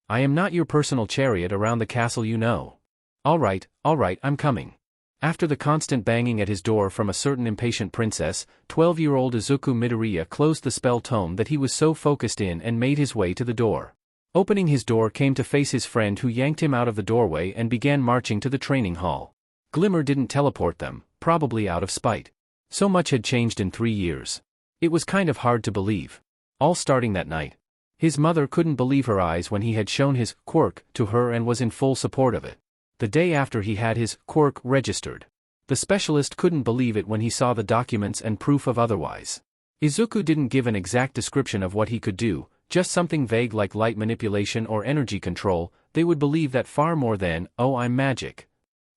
I am not your personal chariot around the castle, you know. Alright, I'm coming. After the constant banging at his door from a certain impatient princess, 12-year-old Izuku Midoriya closed the spell tome that he was so focused in and made his way to the door. Opening his door came to face his friend, who yanked him out of the doorway and began marching to the training hall. Glimmer didn't teleport them, probably out of spite. So much had changed in 3 years. It was kind of hard to believe. All starting that night. His mother couldn't believe her eyes when he had shown his quirk to her and was in full support of it. The day after he had his quirk registered. The specialist couldn't believe it when he saw the documents and proof of otherwise. Izuku didn't give an exact description of what he could do, just something vague like light manipulation or energy control. They would believe that far more than, "Oh, I'm magic."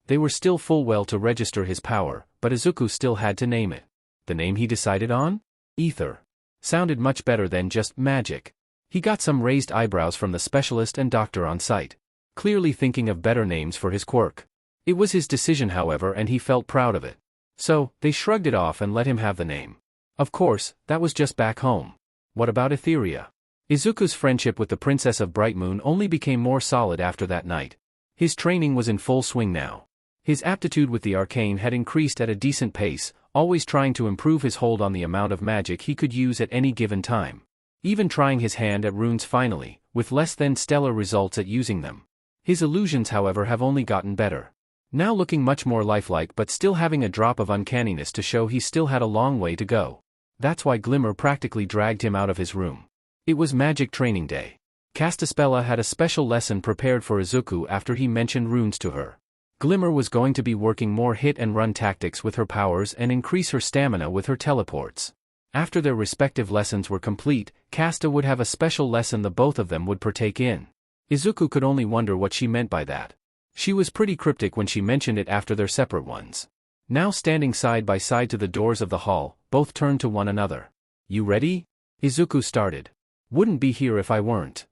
They were still full well to register his power, but Izuku still had to name it. The name he decided on? Ether. Sounded much better than just magic. He got some raised eyebrows from the specialist and doctor on site. Clearly thinking of better names for his quirk. It was his decision, however, and he felt proud of it. So, they shrugged it off and let him have the name. Of course, that was just back home. What about Etheria? Izuku's friendship with the Princess of Bright Moon only became more solid after that night. His training was in full swing now. His aptitude with the arcane had increased at a decent pace, always trying to improve his hold on the amount of magic he could use at any given time. Even trying his hand at runes finally, with less than stellar results at using them. His illusions, however, have only gotten better. Now looking much more lifelike but still having a drop of uncanniness to show he still had a long way to go. That's why Glimmer practically dragged him out of his room. It was magic training day. Castaspella had a special lesson prepared for Izuku after he mentioned runes to her. Glimmer was going to be working more hit-and-run tactics with her powers and increase her stamina with her teleports. After their respective lessons were complete, Casta would have a special lesson the both of them would partake in. Izuku could only wonder what she meant by that. She was pretty cryptic when she mentioned it after their separate ones. Now standing side by side to the doors of the hall, both turned to one another. "You ready?" Izuku started. "Wouldn't be here if I weren't."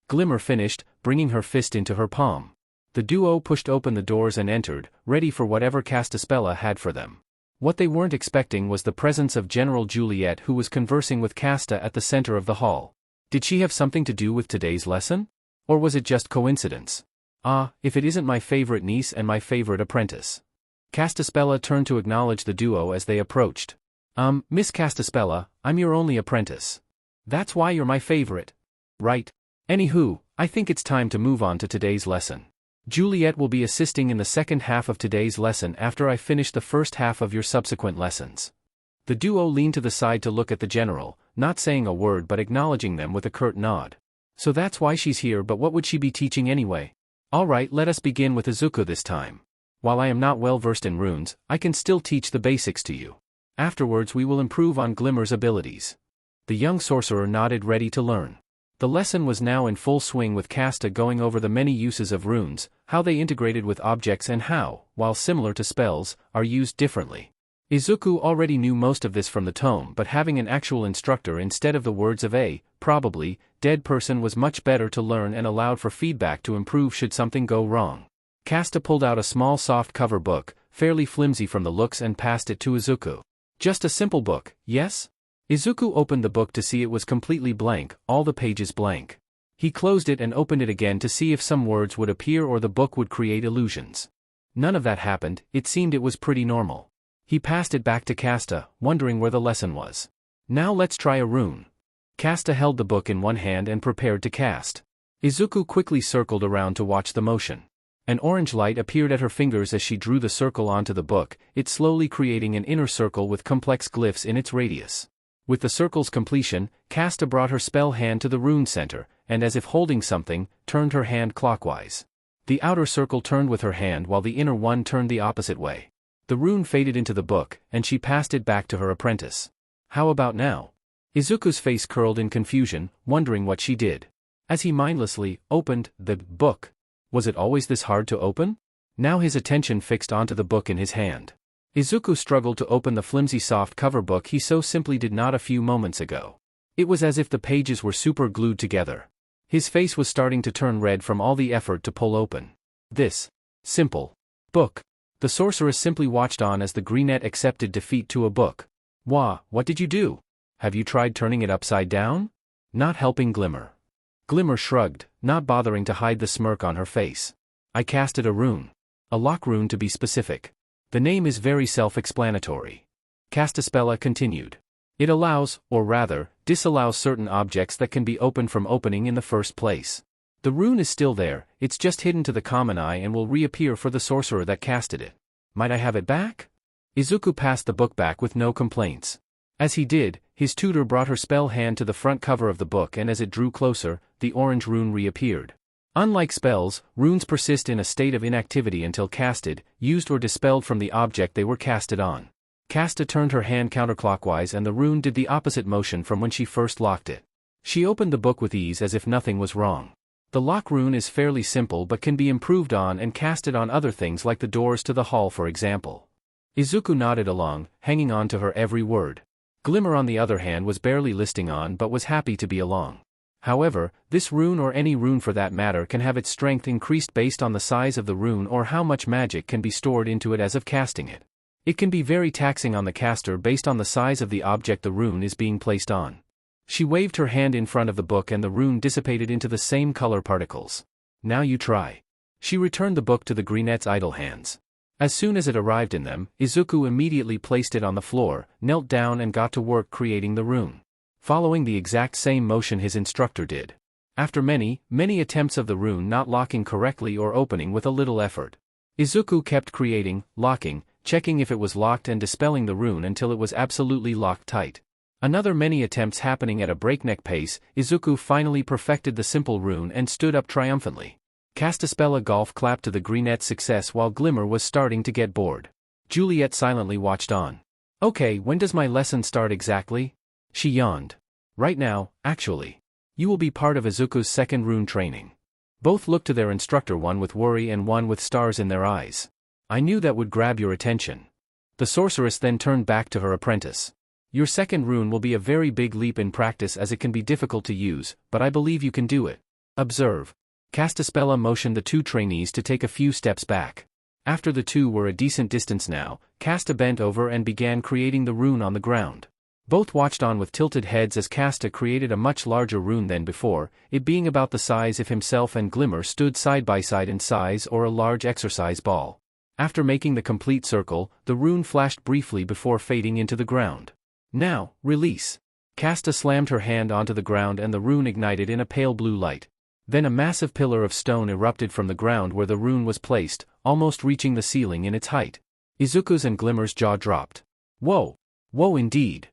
Glimmer finished, bringing her fist into her palm. The duo pushed open the doors and entered, ready for whatever Castaspella had for them. What they weren't expecting was the presence of General Juliet, who was conversing with Casta at the center of the hall. Did she have something to do with today's lesson? Or was it just coincidence? "Ah, if it isn't my favorite niece and my favorite apprentice." Castaspella turned to acknowledge the duo as they approached. Miss Castaspella, I'm your only apprentice." "That's why you're my favorite." "Right. Anywho, I think it's time to move on to today's lesson. Juliet will be assisting in the second half of today's lesson after I finish the first half of your subsequent lessons." The duo leaned to the side to look at the general, not saying a word but acknowledging them with a curt nod. "So that's why she's here, but what would she be teaching anyway?" "Alright, let us begin with Izuku this time. While I am not well versed in runes, I can still teach the basics to you. Afterwards we will improve on Glimmer's abilities." The young sorcerer nodded, ready to learn. The lesson was now in full swing, with Casta going over the many uses of runes, how they integrated with objects and how, while similar to spells, are used differently. Izuku already knew most of this from the tome, but having an actual instructor instead of the words of a, probably, dead person was much better to learn and allowed for feedback to improve should something go wrong. Casta pulled out a small soft cover book, fairly flimsy from the looks, and passed it to Izuku. "Just a simple book, yes?" Izuku opened the book to see it was completely blank, all the pages blank. He closed it and opened it again to see if some words would appear or the book would create illusions. None of that happened. It seemed it was pretty normal. He passed it back to Casta, wondering where the lesson was. "Now let's try a rune." Casta held the book in one hand and prepared to cast. Izuku quickly circled around to watch the motion. An orange light appeared at her fingers as she drew the circle onto the book, it slowly creating an inner circle with complex glyphs in its radius. With the circle's completion, Casta brought her spell hand to the rune center, and as if holding something, turned her hand clockwise. The outer circle turned with her hand while the inner one turned the opposite way. The rune faded into the book, and she passed it back to her apprentice. "How about now?" Izuku's face curled in confusion, wondering what she did. As he mindlessly opened the book. Was it always this hard to open? Now his attention fixed onto the book in his hand. Izuku struggled to open the flimsy soft cover book he so simply did not a few moments ago. It was as if the pages were super glued together. His face was starting to turn red from all the effort to pull open this simple book. The sorceress simply watched on as the greenette accepted defeat to a book. "Wah, what did you do? Have you tried turning it upside down?" Not helping Glimmer. Glimmer shrugged, not bothering to hide the smirk on her face. "I casted a rune. A lock rune to be specific. The name is very self-explanatory." Castaspella continued. "It allows, or rather, disallows certain objects that can be opened from opening in the first place. The rune is still there, it's just hidden to the common eye and will reappear for the sorcerer that casted it. Might I have it back?" Izuku passed the book back with no complaints. As he did, his tutor brought her spell hand to the front cover of the book, and as it drew closer, the orange rune reappeared. Unlike spells, runes persist in a state of inactivity until casted, used or dispelled from the object they were casted on. Casta turned her hand counterclockwise and the rune did the opposite motion from when she first locked it. She opened the book with ease as if nothing was wrong. The lock rune is fairly simple but can be improved on and casted on other things like the doors to the hall, for example. Izuku nodded along, hanging on to her every word. Glimmer on the other hand was barely listening on but was happy to be along. However, this rune, or any rune for that matter, can have its strength increased based on the size of the rune or how much magic can be stored into it as of casting it. It can be very taxing on the caster based on the size of the object the rune is being placed on. She waved her hand in front of the book and the rune dissipated into the same color particles. Now you try. She returned the book to the greenette's idle hands. As soon as it arrived in them, Izuku immediately placed it on the floor, knelt down and got to work creating the rune, following the exact same motion his instructor did. After many attempts of the rune not locking correctly or opening with a little effort, Izuku kept creating, locking, checking if it was locked and dispelling the rune until it was absolutely locked tight. Another many attempts happening at a breakneck pace, Izuku finally perfected the simple rune and stood up triumphantly. Castaspella golf clapped to the greenette's success while Glimmer was starting to get bored. Juliet silently watched on. "Okay, when does my lesson start exactly?" She yawned. "Right now, actually. You will be part of Izuku's second rune training." Both looked to their instructor, one with worry and one with stars in their eyes. "I knew that would grab your attention." The sorceress then turned back to her apprentice. "Your second rune will be a very big leap in practice as it can be difficult to use, but I believe you can do it. Observe." Castaspella motioned the two trainees to take a few steps back. After the two were a decent distance now, Casta bent over and began creating the rune on the ground. Both watched on with tilted heads as Casta created a much larger rune than before, it being about the size if himself and Glimmer stood side by side in size, or a large exercise ball. After making the complete circle, the rune flashed briefly before fading into the ground. "Now, release." Casta slammed her hand onto the ground and the rune ignited in a pale blue light. Then a massive pillar of stone erupted from the ground where the rune was placed, almost reaching the ceiling in its height. Izuku's and Glimmer's jaw dropped. "Whoa! Whoa indeed!"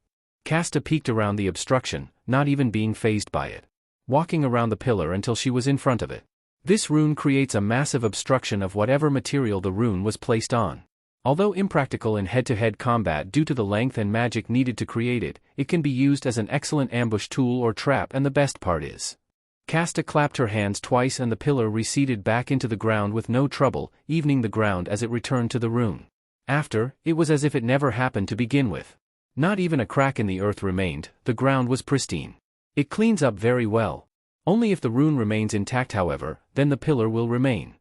Casta peeked around the obstruction, not even being fazed by it, walking around the pillar until she was in front of it. This rune creates a massive obstruction of whatever material the rune was placed on. Although impractical in head-to-head combat due to the length and magic needed to create it, it can be used as an excellent ambush tool or trap, and the best part is, Casta clapped her hands twice and the pillar receded back into the ground with no trouble, evening the ground as it returned to the rune. After, it was as if it never happened to begin with. Not even a crack in the earth remained, the ground was pristine. It cleans up very well. Only if the rune remains intact, however, then the pillar will remain.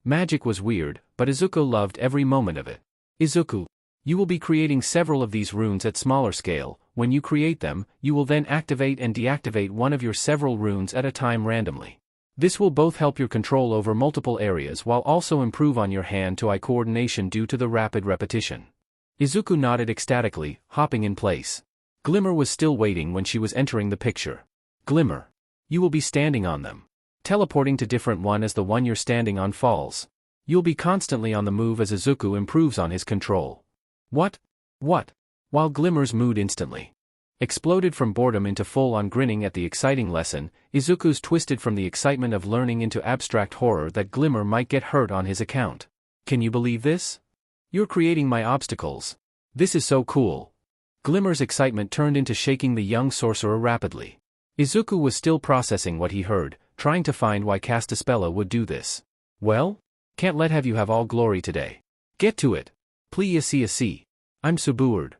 Magic was weird, but Izuku loved every moment of it. "Izuku, you will be creating several of these runes at smaller scale. When you create them, you will then activate and deactivate one of your several runes at a time randomly. This will both help your control over multiple areas while also improve on your hand-to-eye coordination due to the rapid repetition." Izuku nodded ecstatically, hopping in place. Glimmer was still waiting when she was entering the picture. "Glimmer, you will be standing on them. Teleporting to different one as the one you're standing on falls. You'll be constantly on the move as Izuku improves on his control." What? While Glimmer's mood instantly exploded from boredom into full-on grinning at the exciting lesson, Izuku's twisted from the excitement of learning into abstract horror that Glimmer might get hurt on his account. "Can you believe this? You're creating my obstacles. This is so cool." Glimmer's excitement turned into shaking the young sorcerer rapidly. Izuku was still processing what he heard, trying to find why Castaspella would do this. "Well? Can't let you have all glory today. Get to it. Please see. I'm so bored."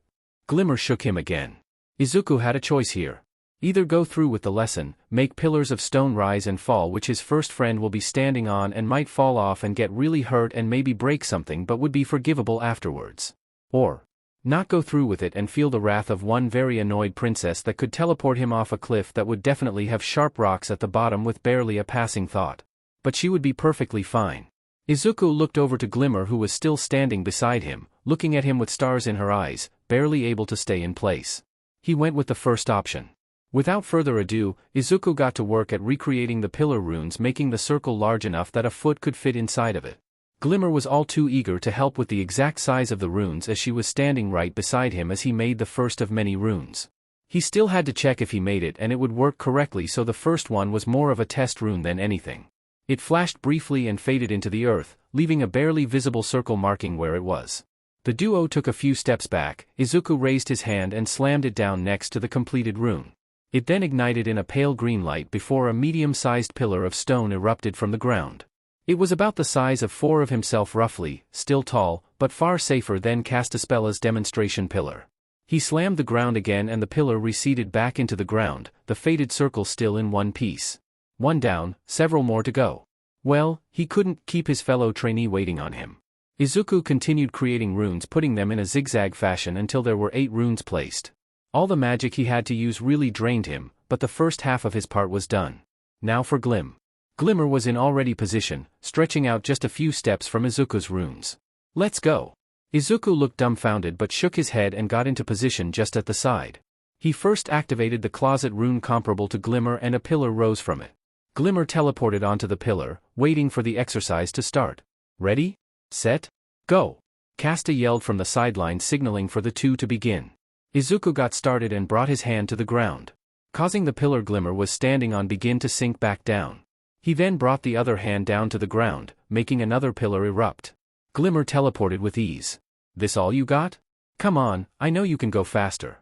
Glimmer shook him again. Izuku had a choice here. Either go through with the lesson, make pillars of stone rise and fall which his first friend will be standing on and might fall off and get really hurt and maybe break something but would be forgivable afterwards. Or not go through with it and feel the wrath of one very annoyed princess that could teleport him off a cliff that would definitely have sharp rocks at the bottom with barely a passing thought. But she would be perfectly fine. Izuku looked over to Glimmer, who was still standing beside him, looking at him with stars in her eyes, barely able to stay in place. He went with the first option. Without further ado, Izuku got to work at recreating the pillar runes, making the circle large enough that a foot could fit inside of it. Glimmer was all too eager to help with the exact size of the runes as she was standing right beside him as he made the first of many runes. He still had to check if he made it and it would work correctly, so the first one was more of a test rune than anything. It flashed briefly and faded into the earth, leaving a barely visible circle marking where it was. The duo took a few steps back. Izuku raised his hand and slammed it down next to the completed rune. It then ignited in a pale green light before a medium-sized pillar of stone erupted from the ground. It was about the size of 4 of himself roughly, still tall, but far safer than Castaspella's demonstration pillar. He slammed the ground again and the pillar receded back into the ground, the faded circle still in one piece. One down, several more to go. Well, he couldn't keep his fellow trainee waiting on him. Izuku continued creating runes, putting them in a zigzag fashion until there were 8 runes placed. All the magic he had to use really drained him, but the first half of his part was done. Now for Glimmer was in already position, stretching out just a few steps from Izuku's runes. Let's go. Izuku looked dumbfounded but shook his head and got into position just at the side. He first activated the closet rune comparable to Glimmer and a pillar rose from it. Glimmer teleported onto the pillar, waiting for the exercise to start. Ready? Set? Go! Casta yelled from the sideline, signaling for the two to begin. Izuku got started and brought his hand to the ground, causing the pillar Glimmer was standing on begin to sink back down. He then brought the other hand down to the ground, making another pillar erupt. Glimmer teleported with ease. This all you got? Come on, I know you can go faster.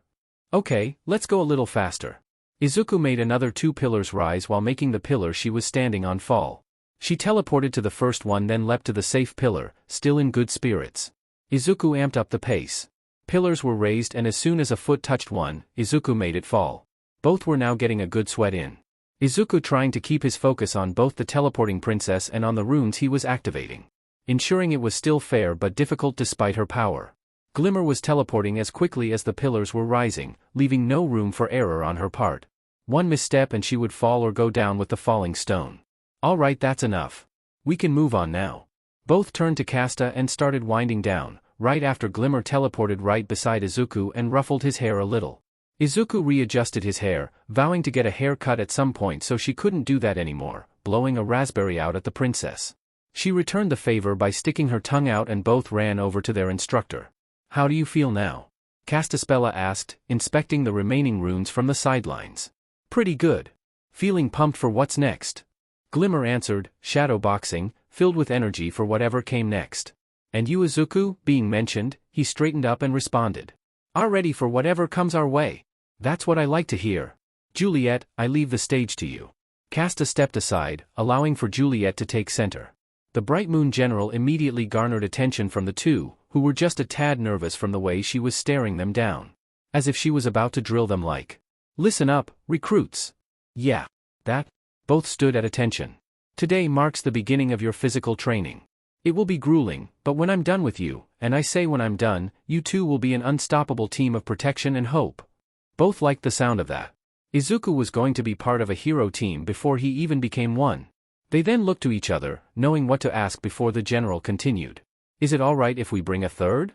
Okay, let's go a little faster. Izuku made another 2 pillars rise while making the pillar she was standing on fall. She teleported to the first one, then leapt to the safe pillar, still in good spirits. Izuku amped up the pace. Pillars were raised and as soon as a foot touched one, Izuku made it fall. Both were now getting a good sweat in. Izuku trying to keep his focus on both the teleporting princess and on the runes he was activating, ensuring it was still fair but difficult despite her power. Glimmer was teleporting as quickly as the pillars were rising, leaving no room for error on her part. One misstep and she would fall or go down with the falling stone. Alright, that's enough. We can move on now. Both turned to Casta and started winding down, right after Glimmer teleported right beside Izuku and ruffled his hair a little. Izuku readjusted his hair, vowing to get a haircut at some point, so she couldn't do that anymore, blowing a raspberry out at the princess. She returned the favor by sticking her tongue out and both ran over to their instructor. How do you feel now? Castaspella asked, inspecting the remaining runes from the sidelines. Pretty good. Feeling pumped for what's next? Glimmer answered, shadowboxing, filled with energy for whatever came next. And you, Izuku, being mentioned, he straightened up and responded. Are ready for whatever comes our way. That's what I like to hear. Juliet, I leave the stage to you. Casta stepped aside, allowing for Juliet to take center. The Bright Moon General immediately garnered attention from the two, who were just a tad nervous from the way she was staring them down. As if she was about to drill them like. Listen up, recruits. Yeah. That? Both stood at attention. Today marks the beginning of your physical training. It will be grueling, but when I'm done with you, and I say when I'm done, you two will be an unstoppable team of protection and hope. Both liked the sound of that. Izuku was going to be part of a hero team before he even became one. They then looked to each other, knowing what to ask before the general continued. Is it alright if we bring a third?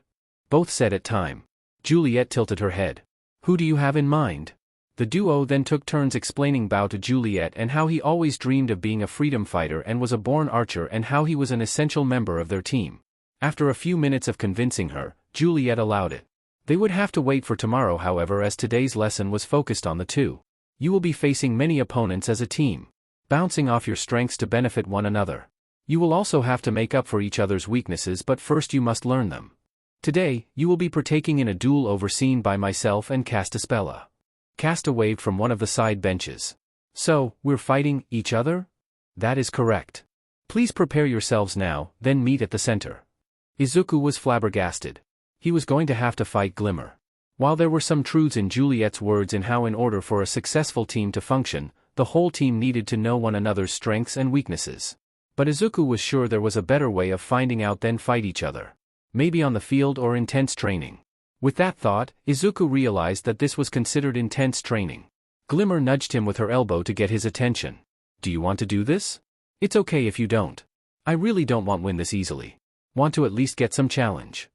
Both said at time. Juliet tilted her head. Who do you have in mind? The duo then took turns explaining Bao to Juliet and how he always dreamed of being a freedom fighter and was a born archer and how he was an essential member of their team. After a few minutes of convincing her, Juliet allowed it. They would have to wait for tomorrow, however, as today's lesson was focused on the two. You will be facing many opponents as a team, bouncing off your strengths to benefit one another. You will also have to make up for each other's weaknesses, but first you must learn them. Today, you will be partaking in a duel overseen by myself and Castaspella. Casta waved from one of the side benches. So, we're fighting each other? That is correct. Please prepare yourselves now, then meet at the center. Izuku was flabbergasted. He was going to have to fight Glimmer. While there were some truths in Juliet's words in how in order for a successful team to function, the whole team needed to know one another's strengths and weaknesses. But Izuku was sure there was a better way of finding out than fight each other. Maybe on the field or intense training. With that thought, Izuku realized that this was considered intense training. Glimmer nudged him with her elbow to get his attention. Do you want to do this? It's okay if you don't. I really don't want to win this easily. Want to at least get some challenge.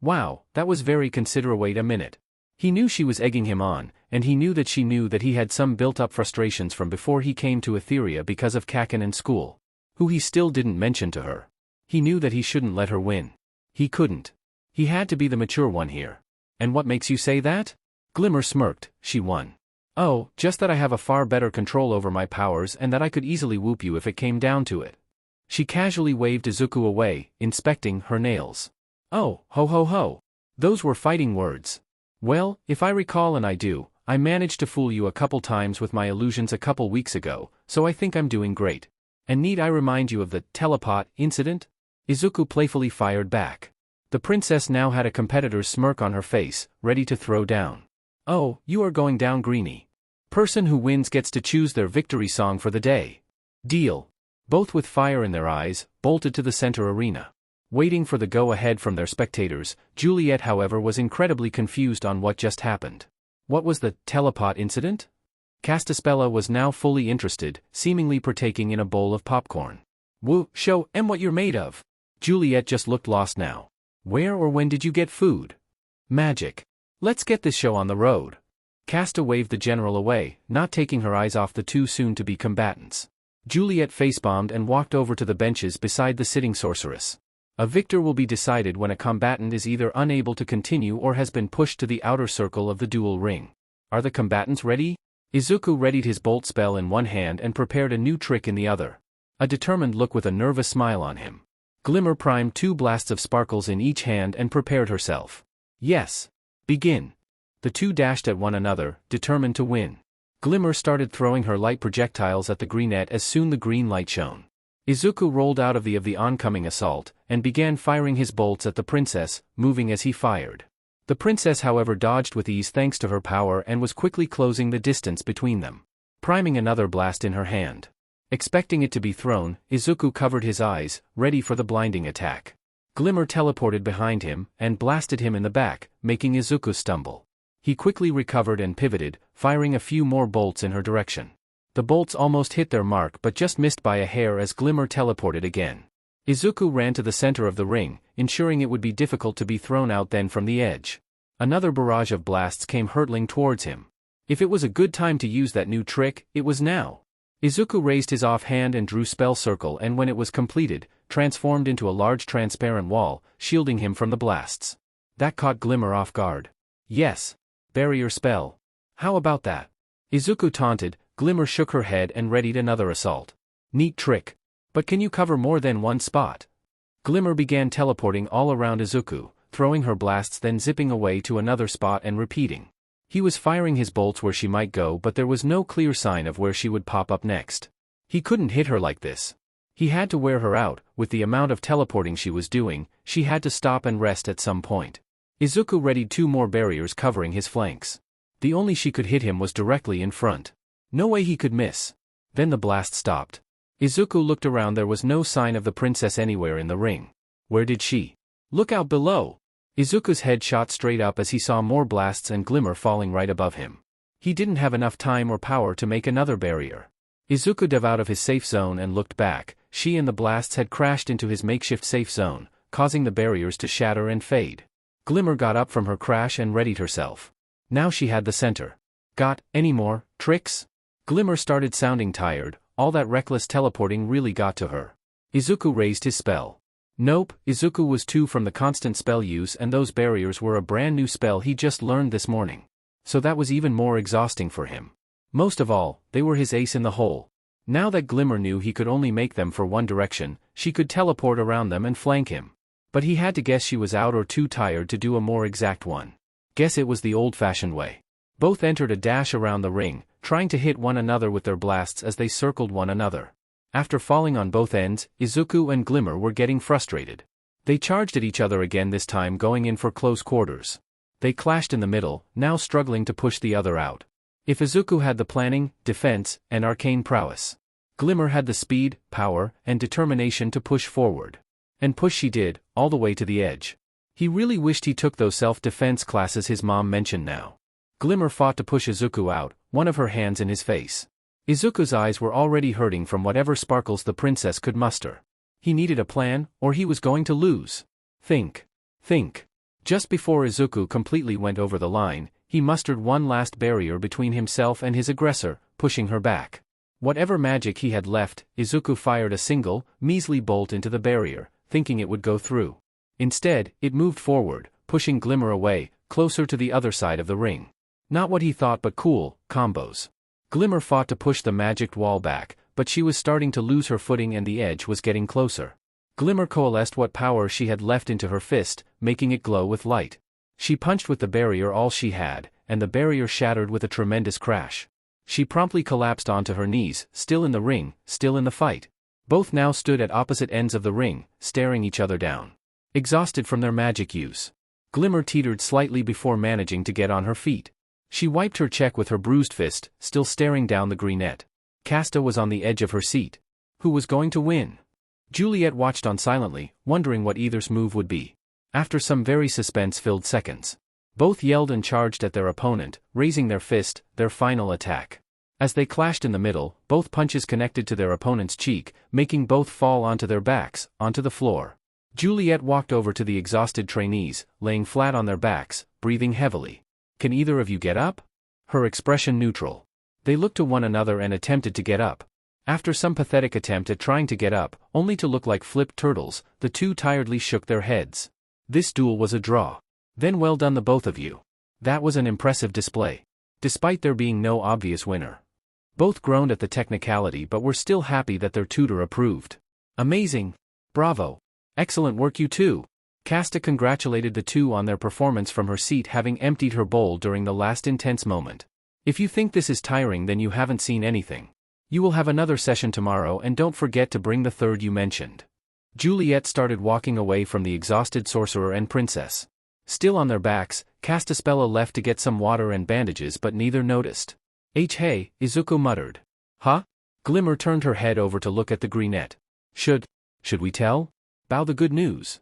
Wow, that was very considerate. Wait a minute. He knew she was egging him on, and he knew that she knew that he had some built-up frustrations from before he came to Etheria because of Kaken and school, who he still didn't mention to her. He knew that he shouldn't let her win. He couldn't. He had to be the mature one here. And what makes you say that? Glimmer smirked. She won. Oh, just that I have a far better control over my powers and that I could easily whoop you if it came down to it. She casually waved Izuku away, inspecting her nails. Oh, ho ho ho. Those were fighting words. Well, if I recall and I do, I managed to fool you a couple times with my illusions a couple weeks ago, so I think I'm doing great. And need I remind you of the teleport incident? Izuku playfully fired back. The princess now had a competitor's smirk on her face, ready to throw down. Oh, you are going down, Greenie. Person who wins gets to choose their victory song for the day. Deal. Both with fire in their eyes, bolted to the center arena. Waiting for the go-ahead from their spectators, Juliet however was incredibly confused on what just happened. What was the teleport incident? Castaspella was now fully interested, seemingly partaking in a bowl of popcorn. Woo, show 'em what you're made of. Juliet just looked lost now. Where or when did you get food? Magic. Let's get this show on the road. Casta waved the general away, not taking her eyes off the two soon-to-be combatants. Juliet facebombed and walked over to the benches beside the sitting sorceress. A victor will be decided when a combatant is either unable to continue or has been pushed to the outer circle of the duel ring. Are the combatants ready? Izuku readied his bolt spell in one hand and prepared a new trick in the other. A determined look with a nervous smile on him. Glimmer primed 2 blasts of sparkles in each hand and prepared herself. Yes. Begin. The two dashed at one another, determined to win. Glimmer started throwing her light projectiles at the greenette as soon the green light shone. Izuku rolled out of the oncoming assault, and began firing his bolts at the princess, moving as he fired. The princess however dodged with ease thanks to her power and was quickly closing the distance between them. Priming another blast in her hand. Expecting it to be thrown, Izuku covered his eyes, ready for the blinding attack. Glimmer teleported behind him, and blasted him in the back, making Izuku stumble. He quickly recovered and pivoted, firing a few more bolts in her direction. The bolts almost hit their mark but just missed by a hair as Glimmer teleported again. Izuku ran to the center of the ring, ensuring it would be difficult to be thrown out then from the edge. Another barrage of blasts came hurtling towards him. If it was a good time to use that new trick, it was now. Izuku raised his offhand and drew Spell Circle and when it was completed, transformed into a large transparent wall, shielding him from the blasts. That caught Glimmer off guard. Yes. Barrier spell. How about that? Izuku taunted. Glimmer shook her head and readied another assault. Neat trick. But can you cover more than one spot? Glimmer began teleporting all around Izuku, throwing her blasts then zipping away to another spot and repeating. He was firing his bolts where she might go but there was no clear sign of where she would pop up next. He couldn't hit her like this. He had to wear her out. With the amount of teleporting she was doing, she had to stop and rest at some point. Izuku readied 2 more barriers covering his flanks. The only she could hit him was directly in front. No way he could miss. Then the blast stopped. Izuku looked around. There was no sign of the princess anywhere in the ring. Where did she? Look out below! Izuku's head shot straight up as he saw more blasts and Glimmer falling right above him. He didn't have enough time or power to make another barrier. Izuku dove out of his safe zone and looked back. She and the blasts had crashed into his makeshift safe zone, causing the barriers to shatter and fade. Glimmer got up from her crash and readied herself. Now she had the center. Got any more tricks? Glimmer started sounding tired. All that reckless teleporting really got to her. Izuku raised his spell. Nope, Izuku was 2 from the constant spell use and those barriers were a brand new spell he just learned this morning. So that was even more exhausting for him. Most of all, they were his ace in the hole. Now that Glimmer knew he could only make them for one direction, she could teleport around them and flank him. But he had to guess she was out or too tired to do a more exact one. Guess it was the old-fashioned way. Both entered a dash around the ring, trying to hit one another with their blasts as they circled one another. After falling on both ends, Izuku and Glimmer were getting frustrated. They charged at each other again, this time going in for close quarters. They clashed in the middle, now struggling to push the other out. If Izuku had the planning, defense, and arcane prowess, Glimmer had the speed, power, and determination to push forward. And push she did, all the way to the edge. He really wished he took those self-defense classes his mom mentioned now. Glimmer fought to push Izuku out, one of her hands in his face. Izuku's eyes were already hurting from whatever sparkles the princess could muster. He needed a plan, or he was going to lose. Think. Just before Izuku completely went over the line, he mustered one last barrier between himself and his aggressor, pushing her back. Whatever magic he had left, Izuku fired a single, measly bolt into the barrier, thinking it would go through. Instead, it moved forward, pushing Glimmer away, closer to the other side of the ring. Not what he thought, but cool combos. Glimmer fought to push the magic wall back, but she was starting to lose her footing and the edge was getting closer. Glimmer coalesced what power she had left into her fist, making it glow with light. She punched with the barrier all she had, and the barrier shattered with a tremendous crash. She promptly collapsed onto her knees, still in the ring, still in the fight. Both now stood at opposite ends of the ring, staring each other down. Exhausted from their magic use. Glimmer teetered slightly before managing to get on her feet. She wiped her cheek with her bruised fist, still staring down the greenette. Casta was on the edge of her seat. Who was going to win? Juliet watched on silently, wondering what either's move would be. After some very suspense-filled seconds, both yelled and charged at their opponent, raising their fist, their final attack. As they clashed in the middle, both punches connected to their opponent's cheek, making both fall onto their backs, onto the floor. Juliet walked over to the exhausted trainees, laying flat on their backs, breathing heavily. "Can either of you get up?" Her expression neutral. They looked to one another and attempted to get up. After some pathetic attempt at trying to get up, only to look like flipped turtles, the two tiredly shook their heads. This duel was a draw. Then well done the both of you. That was an impressive display. Despite there being no obvious winner. Both groaned at the technicality but were still happy that their tutor approved. Amazing. Bravo. Excellent work you two. Casta congratulated the two on their performance from her seat, having emptied her bowl during the last intense moment. If you think this is tiring, then you haven't seen anything. You will have another session tomorrow, and don't forget to bring the third you mentioned. Juliet started walking away from the exhausted sorcerer and princess. Still on their backs, Castaspella left to get some water and bandages, but neither noticed. Hey, Izuku muttered. Huh? Glimmer turned her head over to look at the greenette. Should we tell? Bao the good news.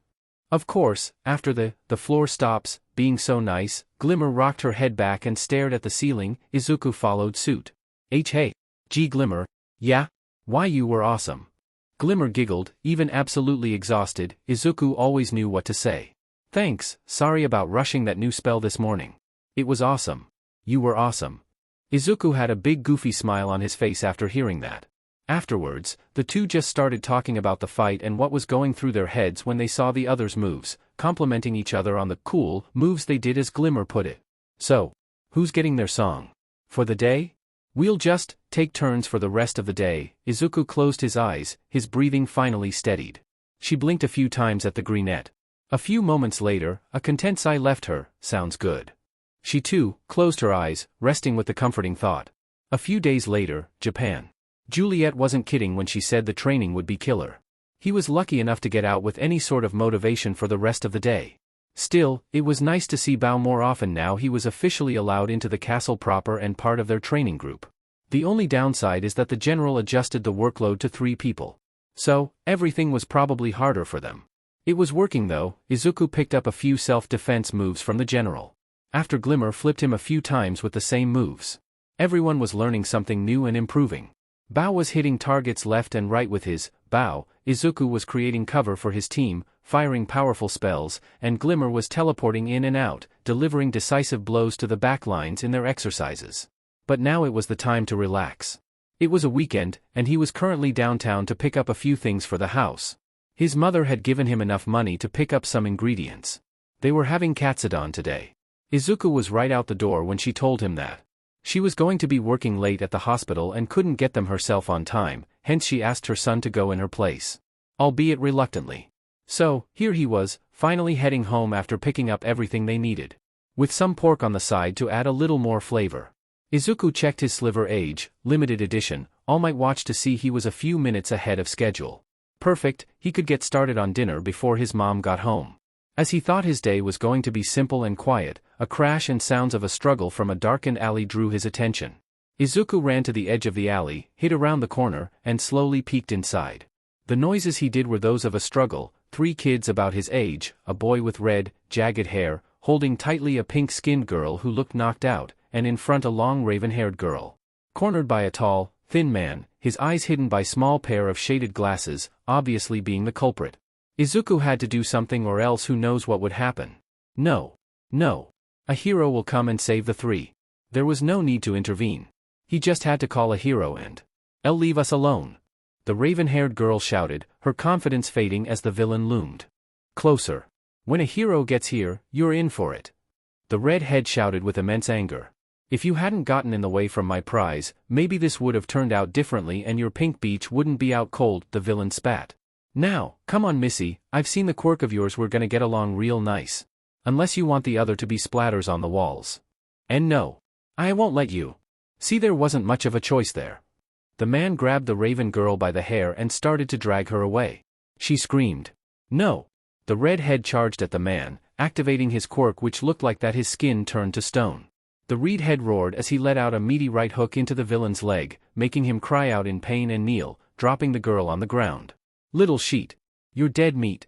Of course, after the floor stops, being so nice, Glimmer rocked her head back and stared at the ceiling. Izuku followed suit. Hey. Gee Glimmer. Yeah? Why, you were awesome. Glimmer giggled, even absolutely exhausted. Izuku always knew what to say. Thanks, sorry about rushing that new spell this morning. It was awesome. You were awesome. Izuku had a big goofy smile on his face after hearing that. Afterwards, the two just started talking about the fight and what was going through their heads when they saw the others' moves, complimenting each other on the cool moves they did, as Glimmer put it. So, who's getting their song? For the day? We'll just take turns for the rest of the day. Izuku closed his eyes, his breathing finally steadied. She blinked a few times at the greenette. A few moments later, a content sigh left her. Sounds good. She too closed her eyes, resting with the comforting thought. A few days later, Japan. Juliet wasn't kidding when she said the training would be killer. He was lucky enough to get out with any sort of motivation for the rest of the day. Still, it was nice to see Bao more often now he was officially allowed into the castle proper and part of their training group. The only downside is that the general adjusted the workload to 3 people. So, everything was probably harder for them. It was working though. Izuku picked up a few self-defense moves from the general. After Glimmer flipped him a few times with the same moves. Everyone was learning something new and improving. Bao was hitting targets left and right with his Bao, Izuku was creating cover for his team, firing powerful spells, and Glimmer was teleporting in and out, delivering decisive blows to the backlines in their exercises. But now it was the time to relax. It was a weekend, and he was currently downtown to pick up a few things for the house. His mother had given him enough money to pick up some ingredients. They were having katsudon today. Izuku was right out the door when she told him that. She was going to be working late at the hospital and couldn't get them herself on time, hence she asked her son to go in her place. Albeit reluctantly. So, here he was, finally heading home after picking up everything they needed. With some pork on the side to add a little more flavor. Izuku checked his sliver age, limited edition, All Might watch to see he was a few minutes ahead of schedule. Perfect, he could get started on dinner before his mom got home. As he thought his day was going to be simple and quiet, a crash and sounds of a struggle from a darkened alley drew his attention. Izuku ran to the edge of the alley, hid around the corner, and slowly peeked inside. The noises he did were those of a struggle. 3 kids about his age, a boy with red, jagged hair, holding tightly a pink-skinned girl who looked knocked out, and in front a long raven-haired girl. Cornered by a tall, thin man, his eyes hidden by small pair of shaded glasses, obviously being the culprit. Izuku had to do something or else who knows what would happen. No. A hero will come and save the 3. There was no need to intervene. He just had to call a hero and... "I'll leave us alone." the raven-haired girl shouted, her confidence fading as the villain loomed closer. When a hero gets here, you're in for it. The red head shouted with immense anger. If you hadn't gotten in the way from my prize, maybe this would have turned out differently and your pink beach wouldn't be out cold, the villain spat. Now, come on Missy, I've seen the quirk of yours, we're gonna get along real nice. Unless you want the other to be splatters on the walls. And no. I won't let you. See, there wasn't much of a choice there. The man grabbed the raven girl by the hair and started to drag her away. She screamed. No. The red head charged at the man, activating his quirk, which looked like that his skin turned to stone. The reed head roared as he let out a meaty right hook into the villain's leg, making him cry out in pain and kneel, dropping the girl on the ground. Little sheet. You're dead meat.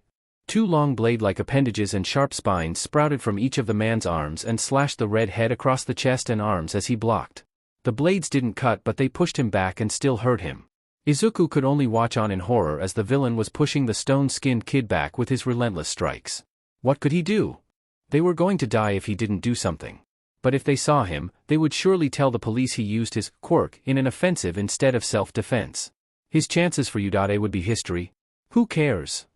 Two long blade-like appendages and sharp spines sprouted from each of the man's arms and slashed the red head across the chest and arms as he blocked. The blades didn't cut, but they pushed him back and still hurt him. Izuku could only watch on in horror as the villain was pushing the stone-skinned kid back with his relentless strikes. What could he do? They were going to die if he didn't do something. But if they saw him, they would surely tell the police he used his quirk in an offensive instead of self-defense. His chances for Udade would be history. Who cares?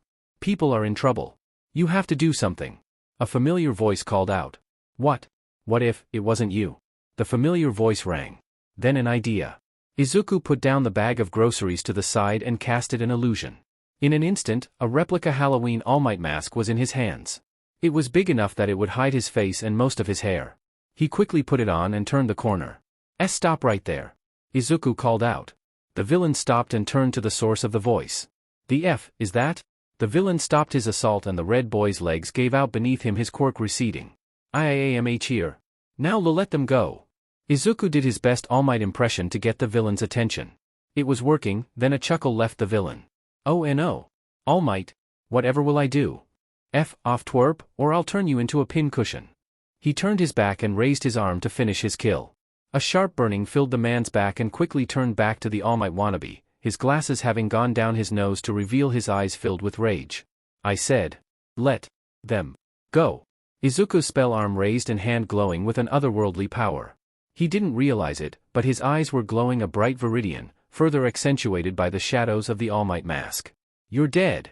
People are in trouble. You have to do something. A familiar voice called out. What? What if it wasn't you? The familiar voice rang. Then an idea. Izuku put down the bag of groceries to the side and casted an illusion. In an instant, a replica Halloween All Might mask was in his hands. It was big enough that it would hide his face and most of his hair. He quickly put it on and turned the corner. Stop right there. Izuku called out. The villain stopped and turned to the source of the voice. The F, is that? The villain stopped his assault and the red boy's legs gave out beneath him, his quirk receding. IAMH here. Now let them go. Izuku did his best All Might impression to get the villain's attention. It was working, then a chuckle left the villain. Oh no. All Might. Whatever will I do? F off twerp, or I'll turn you into a pincushion. He turned his back and raised his arm to finish his kill. A sharp burning filled the man's back and quickly turned back to the All Might wannabe, his glasses having gone down his nose to reveal his eyes filled with rage. I said. Let them go. Izuku's spell arm raised and hand glowing with an otherworldly power. He didn't realize it, but his eyes were glowing a bright viridian, further accentuated by the shadows of the All Might mask. You're dead.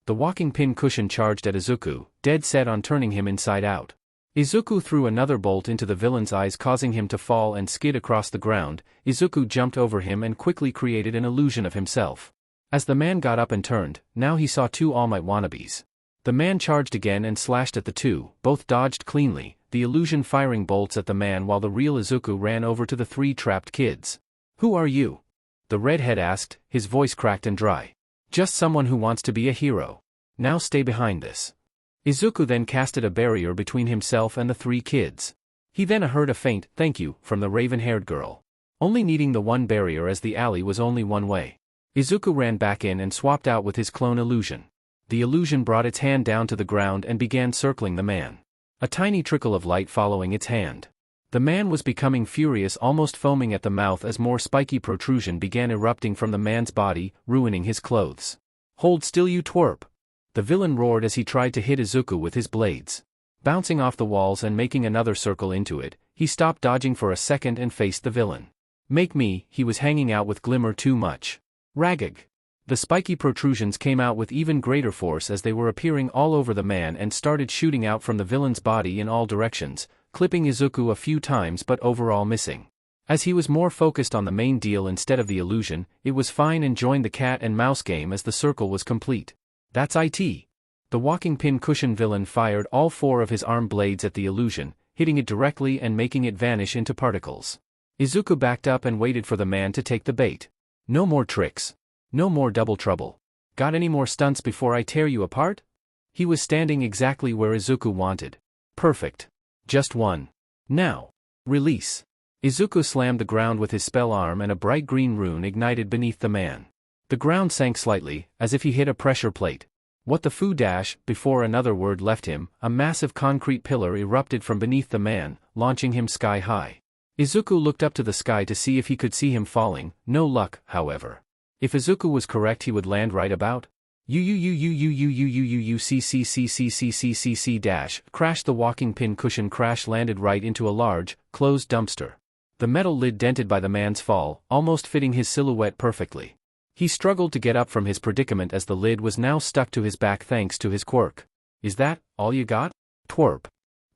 The walking pin cushion charged at Izuku, dead set on turning him inside out. Izuku threw another bolt into the villain's eyes, causing him to fall and skid across the ground. Izuku jumped over him and quickly created an illusion of himself. As the man got up and turned, now he saw two All Might wannabes. The man charged again and slashed at the two, both dodged cleanly, the illusion firing bolts at the man while the real Izuku ran over to the three trapped kids. Who are you? The redhead asked, his voice cracked and dry. Just someone who wants to be a hero. Now stay behind this. Izuku then casted a barrier between himself and the three kids. He then heard a faint thank you from the raven-haired girl. Only needing the one barrier as the alley was only one way. Izuku ran back in and swapped out with his clone illusion. The illusion brought its hand down to the ground and began circling the man. A tiny trickle of light following its hand. The man was becoming furious, almost foaming at the mouth as more spiky protrusion began erupting from the man's body, ruining his clothes. Hold still, you twerp! The villain roared as he tried to hit Izuku with his blades. Bouncing off the walls and making another circle into it, he stopped dodging for a second and faced the villain. Make me, he was hanging out with glimmer too much. Ragag. The spiky protrusions came out with even greater force as they were appearing all over the man and started shooting out from the villain's body in all directions, clipping Izuku a few times but overall missing. As he was more focused on the main deal instead of the illusion, it was fine and joined the cat and mouse game as the circle was complete. That's it. The walking pin cushion villain fired all four of his arm blades at the illusion, hitting it directly and making it vanish into particles. Izuku backed up and waited for the man to take the bait. No more tricks. No more double trouble. Got any more stunts before I tear you apart? He was standing exactly where Izuku wanted. Perfect. Just one. Now. Release. Izuku slammed the ground with his spell arm and a bright green rune ignited beneath the man. The ground sank slightly, as if he hit a pressure plate. What the foo dash, before another word left him, a massive concrete pillar erupted from beneath the man, launching him sky high. Izuku looked up to the sky to see if he could see him falling, no luck, however. If Izuku was correct, he would land right about. C dash, crashed. The walking pin cushion crash landed right into a large, closed dumpster. The metal lid dented by the man's fall, almost fitting his silhouette perfectly. He struggled to get up from his predicament as the lid was now stuck to his back thanks to his quirk. Is that all you got? Twerp.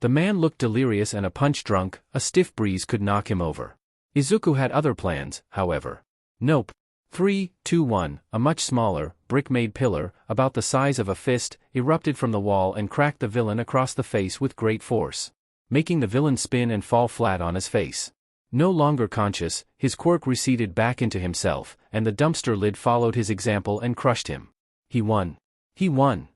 The man looked delirious and a punch drunk, a stiff breeze could knock him over. Izuku had other plans, however. Nope. 3, 2, 1, a much smaller, brick-made pillar, about the size of a fist, erupted from the wall and cracked the villain across the face with great force, making the villain spin and fall flat on his face. No longer conscious, his quirk receded back into himself, and the dumpster lid followed his example and crushed him. He won. He won.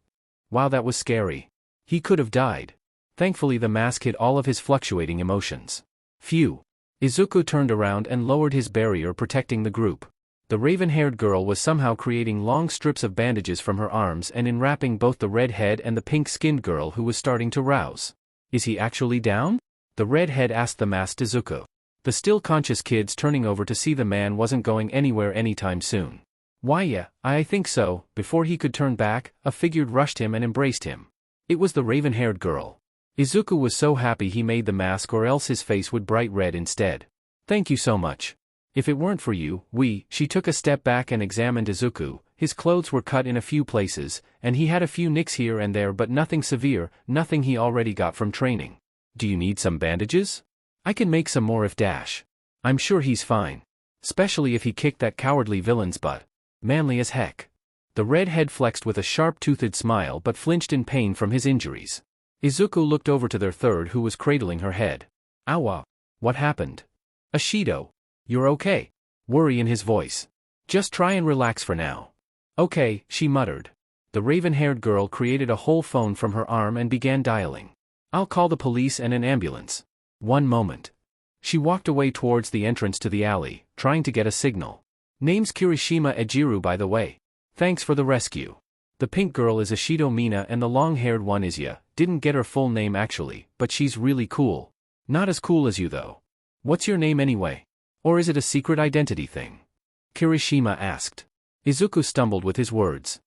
Wow, that was scary. He could have died. Thankfully the mask hid all of his fluctuating emotions. Phew. Izuku turned around and lowered his barrier protecting the group. The raven-haired girl was somehow creating long strips of bandages from her arms and enwrapping both the red-head and the pink-skinned girl who was starting to rouse. Is he actually down? The red-head asked the masked Izuku. The still conscious kids turning over to see the man wasn't going anywhere anytime soon. Why yeah, I think so. Before he could turn back, a figure rushed him and embraced him. It was the raven-haired girl. Izuku was so happy he made the mask or else his face would bright red instead. Thank you so much. If it weren't for you, she took a step back and examined Izuku. His clothes were cut in a few places, and he had a few nicks here and there but nothing severe, nothing he already got from training. Do you need some bandages? I can make some more if dash. I'm sure he's fine. Especially if he kicked that cowardly villain's butt. Manly as heck. The red-head flexed with a sharp-toothed smile but flinched in pain from his injuries. Izuku looked over to their third who was cradling her head. Awa. What happened? Ashido. You're okay. Worry in his voice. Just try and relax for now. Okay, she muttered. The raven-haired girl created a whole phone from her arm and began dialing. I'll call the police and an ambulance. One moment. She walked away towards the entrance to the alley, trying to get a signal. Name's Kirishima Ejiru by the way. Thanks for the rescue. The pink girl is Ashido Mina and the long-haired one is Ya. Didn't get her full name actually, but she's really cool. Not as cool as you though. What's your name anyway? Or is it a secret identity thing? Kirishima asked. Izuku stumbled with his words.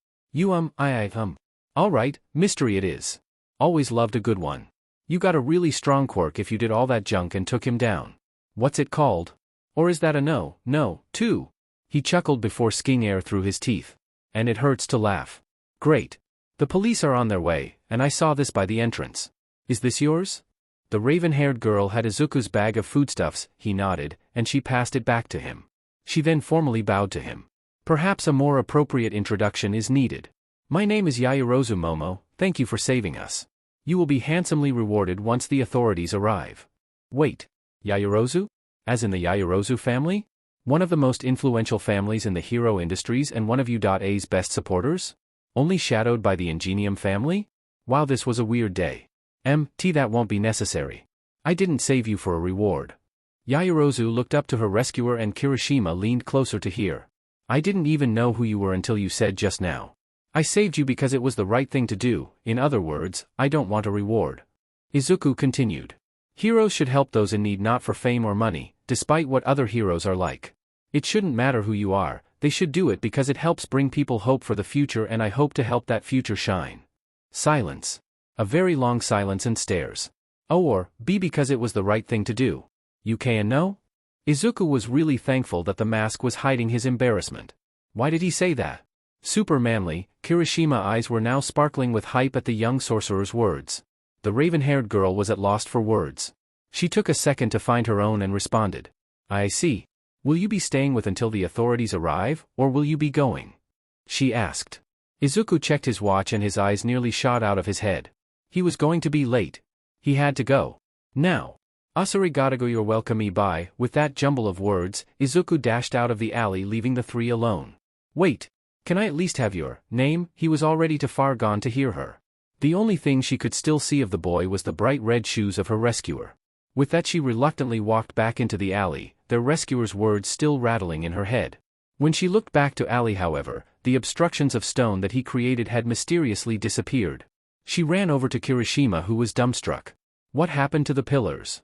Alright, mystery it is. Always loved a good one. You got a really strong quirk if you did all that junk and took him down. What's it called? Or is that a no, too? He chuckled before skiing air through his teeth. And it hurts to laugh. Great. The police are on their way, and I saw this by the entrance. Is this yours? The raven-haired girl had Izuku's bag of foodstuffs, he nodded, and she passed it back to him. She then formally bowed to him. Perhaps a more appropriate introduction is needed. My name is Yaoyorozu Momo, thank you for saving us. You will be handsomely rewarded once the authorities arrive. Wait. Yaoyorozu? As in the Yaoyorozu family? One of the most influential families in the hero industries and one of U.A's best supporters? Only shadowed by the Ingenium family? Wow, this was a weird day. That won't be necessary. I didn't save you for a reward. Yaoyorozu looked up to her rescuer and Kirishima leaned closer to hear. I didn't even know who you were until you said just now. I saved you because it was the right thing to do, in other words, I don't want a reward. Izuku continued. Heroes should help those in need not for fame or money, despite what other heroes are like. It shouldn't matter who you are, they should do it because it helps bring people hope for the future and I hope to help that future shine. Silence. A very long silence and stares. Or, because it was the right thing to do. You can know? Izuku was really thankful that the mask was hiding his embarrassment. Why did he say that? Super manly, Kirishima's eyes were now sparkling with hype at the young sorcerer's words. The raven-haired girl was at lost for words. She took a second to find her own and responded. I see. Will you be staying with until the authorities arrive, or will you be going? She asked. Izuku checked his watch and his eyes nearly shot out of his head. He was going to be late. He had to go. Now. Asarigato you're welcome bye. With that jumble of words, Izuku dashed out of the alley leaving the three alone. Wait. Can I at least have your name? He was already too far gone to hear her. The only thing she could still see of the boy was the bright red shoes of her rescuer. With that she reluctantly walked back into the alley, their rescuer's words still rattling in her head. When she looked back to alley however, the obstructions of stone that he created had mysteriously disappeared. She ran over to Kirishima who was dumbstruck. What happened to the pillars?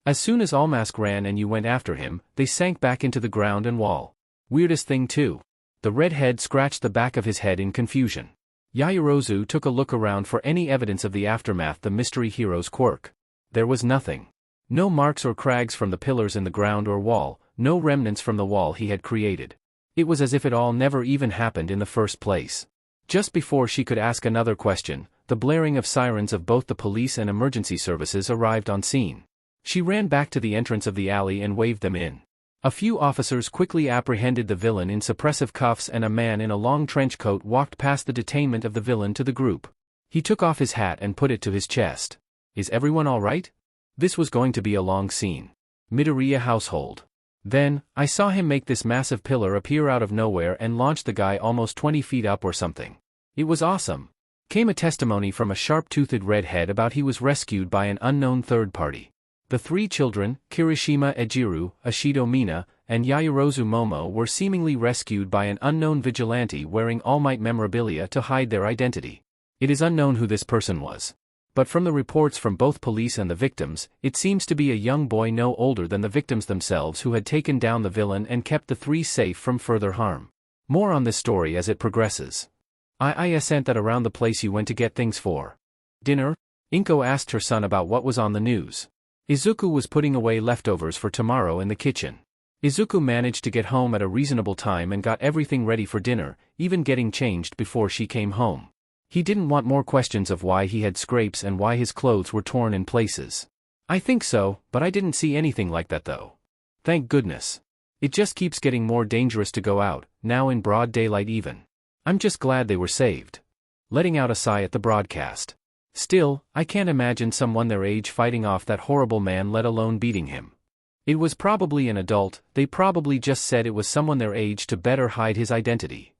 As soon as Almask ran and you went after him, they sank back into the ground and wall. Weirdest thing too. The redhead scratched the back of his head in confusion. Yaoyorozu took a look around for any evidence of the aftermath the mystery hero's quirk. There was nothing. No marks or crags from the pillars in the ground or wall, no remnants from the wall he had created. It was as if it all never even happened in the first place. Just before she could ask another question, the blaring of sirens of both the police and emergency services arrived on scene. She ran back to the entrance of the alley and waved them in. A few officers quickly apprehended the villain in suppressive cuffs, and a man in a long trench coat walked past the detainment of the villain to the group. He took off his hat and put it to his chest. "Is everyone all right?" This was going to be a long scene. Midoriya household. Then, I saw him make this massive pillar appear out of nowhere and launch the guy almost 20 feet up or something. It was awesome. Came a testimony from a sharp-toothed redhead about he was rescued by an unknown third party. The three children, Kirishima Ejiru, Ashido Mina, and Yaoyorozu Momo, were seemingly rescued by an unknown vigilante wearing All Might memorabilia to hide their identity. It is unknown who this person was. But from the reports from both police and the victims, it seems to be a young boy no older than the victims themselves who had taken down the villain and kept the three safe from further harm. More on this story as it progresses. I sent that around the place you went to get things for dinner? Inko asked her son about what was on the news. Izuku was putting away leftovers for tomorrow in the kitchen. Izuku managed to get home at a reasonable time and got everything ready for dinner, even getting changed before she came home. He didn't want more questions of why he had scrapes and why his clothes were torn in places. "I think so, but I didn't see anything like that though. Thank goodness. It just keeps getting more dangerous to go out, now in broad daylight even. I'm just glad they were saved." Letting out a sigh at the broadcast. Still, I can't imagine someone their age fighting off that horrible man, let alone beating him. It was probably an adult, they probably just said it was someone their age to better hide his identity.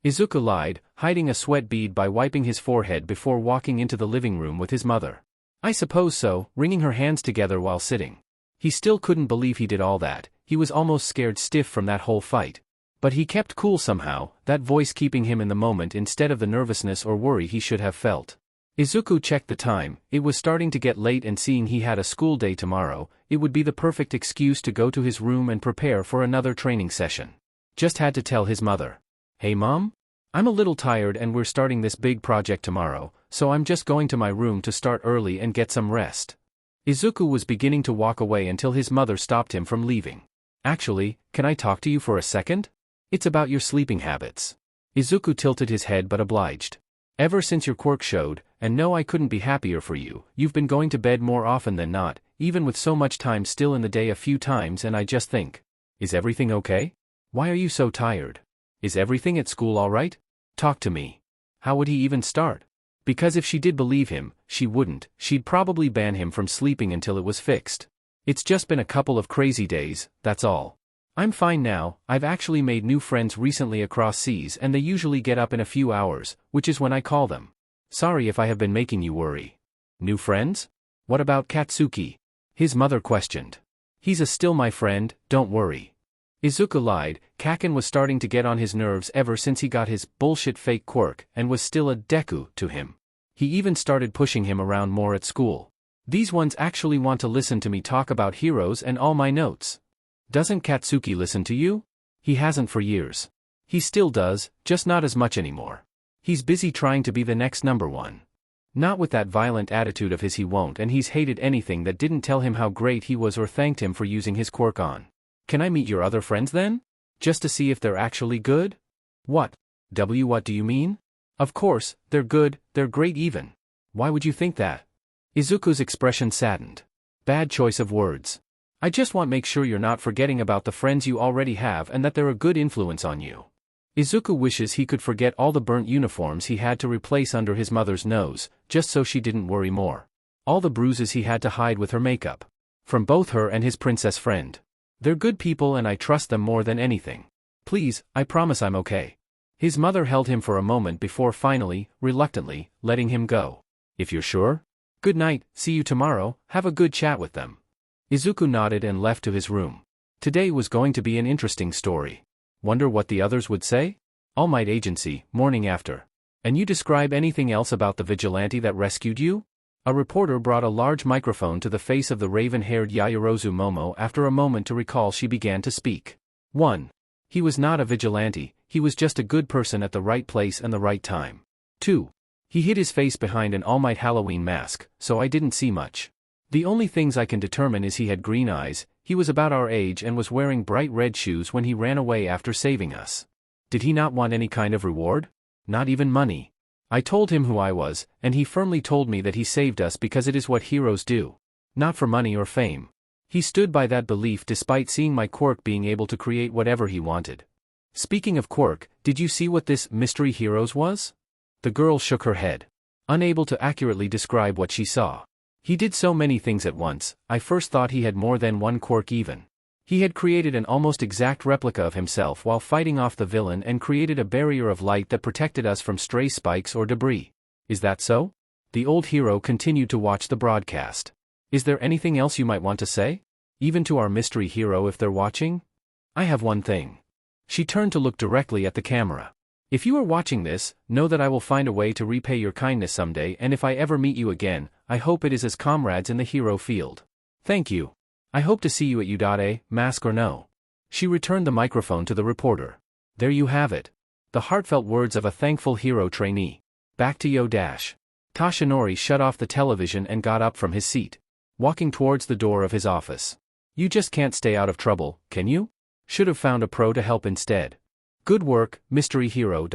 Izuku lied, hiding a sweat bead by wiping his forehead before walking into the living room with his mother. "I suppose so," wringing her hands together while sitting. He still couldn't believe he did all that, he was almost scared stiff from that whole fight. But he kept cool somehow, that voice keeping him in the moment instead of the nervousness or worry he should have felt. Izuku checked the time, it was starting to get late, and seeing he had a school day tomorrow, it would be the perfect excuse to go to his room and prepare for another training session. Just had to tell his mother. "Hey Mom? I'm a little tired and we're starting this big project tomorrow, so I'm just going to my room to start early and get some rest." Izuku was beginning to walk away until his mother stopped him from leaving. "Actually, can I talk to you for a second? It's about your sleeping habits." Izuku tilted his head but obliged. "Ever since your quirk showed, and no, I couldn't be happier for you, you've been going to bed more often than not, even with so much time still in the day a few times, and I just think, is everything okay? Why are you so tired? Is everything at school all right? Talk to me." How would he even start? Because if she did believe him, she wouldn't, she'd probably ban him from sleeping until it was fixed. "It's just been a couple of crazy days, that's all. I'm fine now, I've actually made new friends recently across seas and they usually get up in a few hours, which is when I call them. Sorry if I have been making you worry." "New friends? What about Katsuki?" his mother questioned. "He's still my friend, don't worry." Izuku lied, Kaken was starting to get on his nerves ever since he got his bullshit fake quirk and was still a Deku to him. He even started pushing him around more at school. "These ones actually want to listen to me talk about heroes and all my notes." "Doesn't Katsuki listen to you?" "He hasn't for years. He still does, just not as much anymore. He's busy trying to be the next number one. Not with that violent attitude of his, he won't, and he's hated anything that didn't tell him how great he was or thanked him for using his quirk on." "Can I meet your other friends then? Just to see if they're actually good?" What do you mean? "Of course, they're good, they're great even." "Why would you think that?" Izuku's expression saddened. "Bad choice of words. I just want to make sure you're not forgetting about the friends you already have and that they're a good influence on you." Izuku wishes he could forget all the burnt uniforms he had to replace under his mother's nose, just so she didn't worry more. All the bruises he had to hide with her makeup. From both her and his princess friend. "They're good people and I trust them more than anything. Please, I promise I'm okay." His mother held him for a moment before finally, reluctantly, letting him go. "If you're sure? Good night, see you tomorrow, have a good chat with them." Izuku nodded and left to his room. Today was going to be an interesting story. Wonder what the others would say? All Might Agency, morning after. "And you describe anything else about the vigilante that rescued you?" A reporter brought a large microphone to the face of the raven-haired Yaoyorozu Momo. After a moment to recall, she began to speak. 1. He was not a vigilante, he was just a good person at the right place and the right time. 2. He hid his face behind an All Might Halloween mask, so I didn't see much. The only things I can determine is he had green eyes, He was about our age and was wearing bright red shoes when he ran away after saving us. Did he not want any kind of reward? Not even money. I told him who I was, and he firmly told me that he saved us because it is what heroes do. Not for money or fame. He stood by that belief despite seeing my Quirk being able to create whatever he wanted. Speaking of Quirk, did you see what this mystery heroes was? The girl shook her head, unable to accurately describe what she saw. He did so many things at once, I first thought he had more than one Quirk even. He had created an almost exact replica of himself while fighting off the villain and created a barrier of light that protected us from stray spikes or debris. Is that so? The old hero continued to watch the broadcast. Is there anything else you might want to say? Even to our mystery hero if they're watching? I have one thing. She turned to look directly at the camera. If you are watching this, know that I will find a way to repay your kindness someday, and if I ever meet you again, I hope it is as comrades in the hero field. Thank you. I hope to see you at U.A, mask or no. She returned the microphone to the reporter. There you have it. The heartfelt words of a thankful hero trainee. Back to Yo-. Toshinori shut off the television and got up from his seat, walking towards the door of his office. You just can't stay out of trouble, can you? Should have found a pro to help instead. Good work, mystery hero.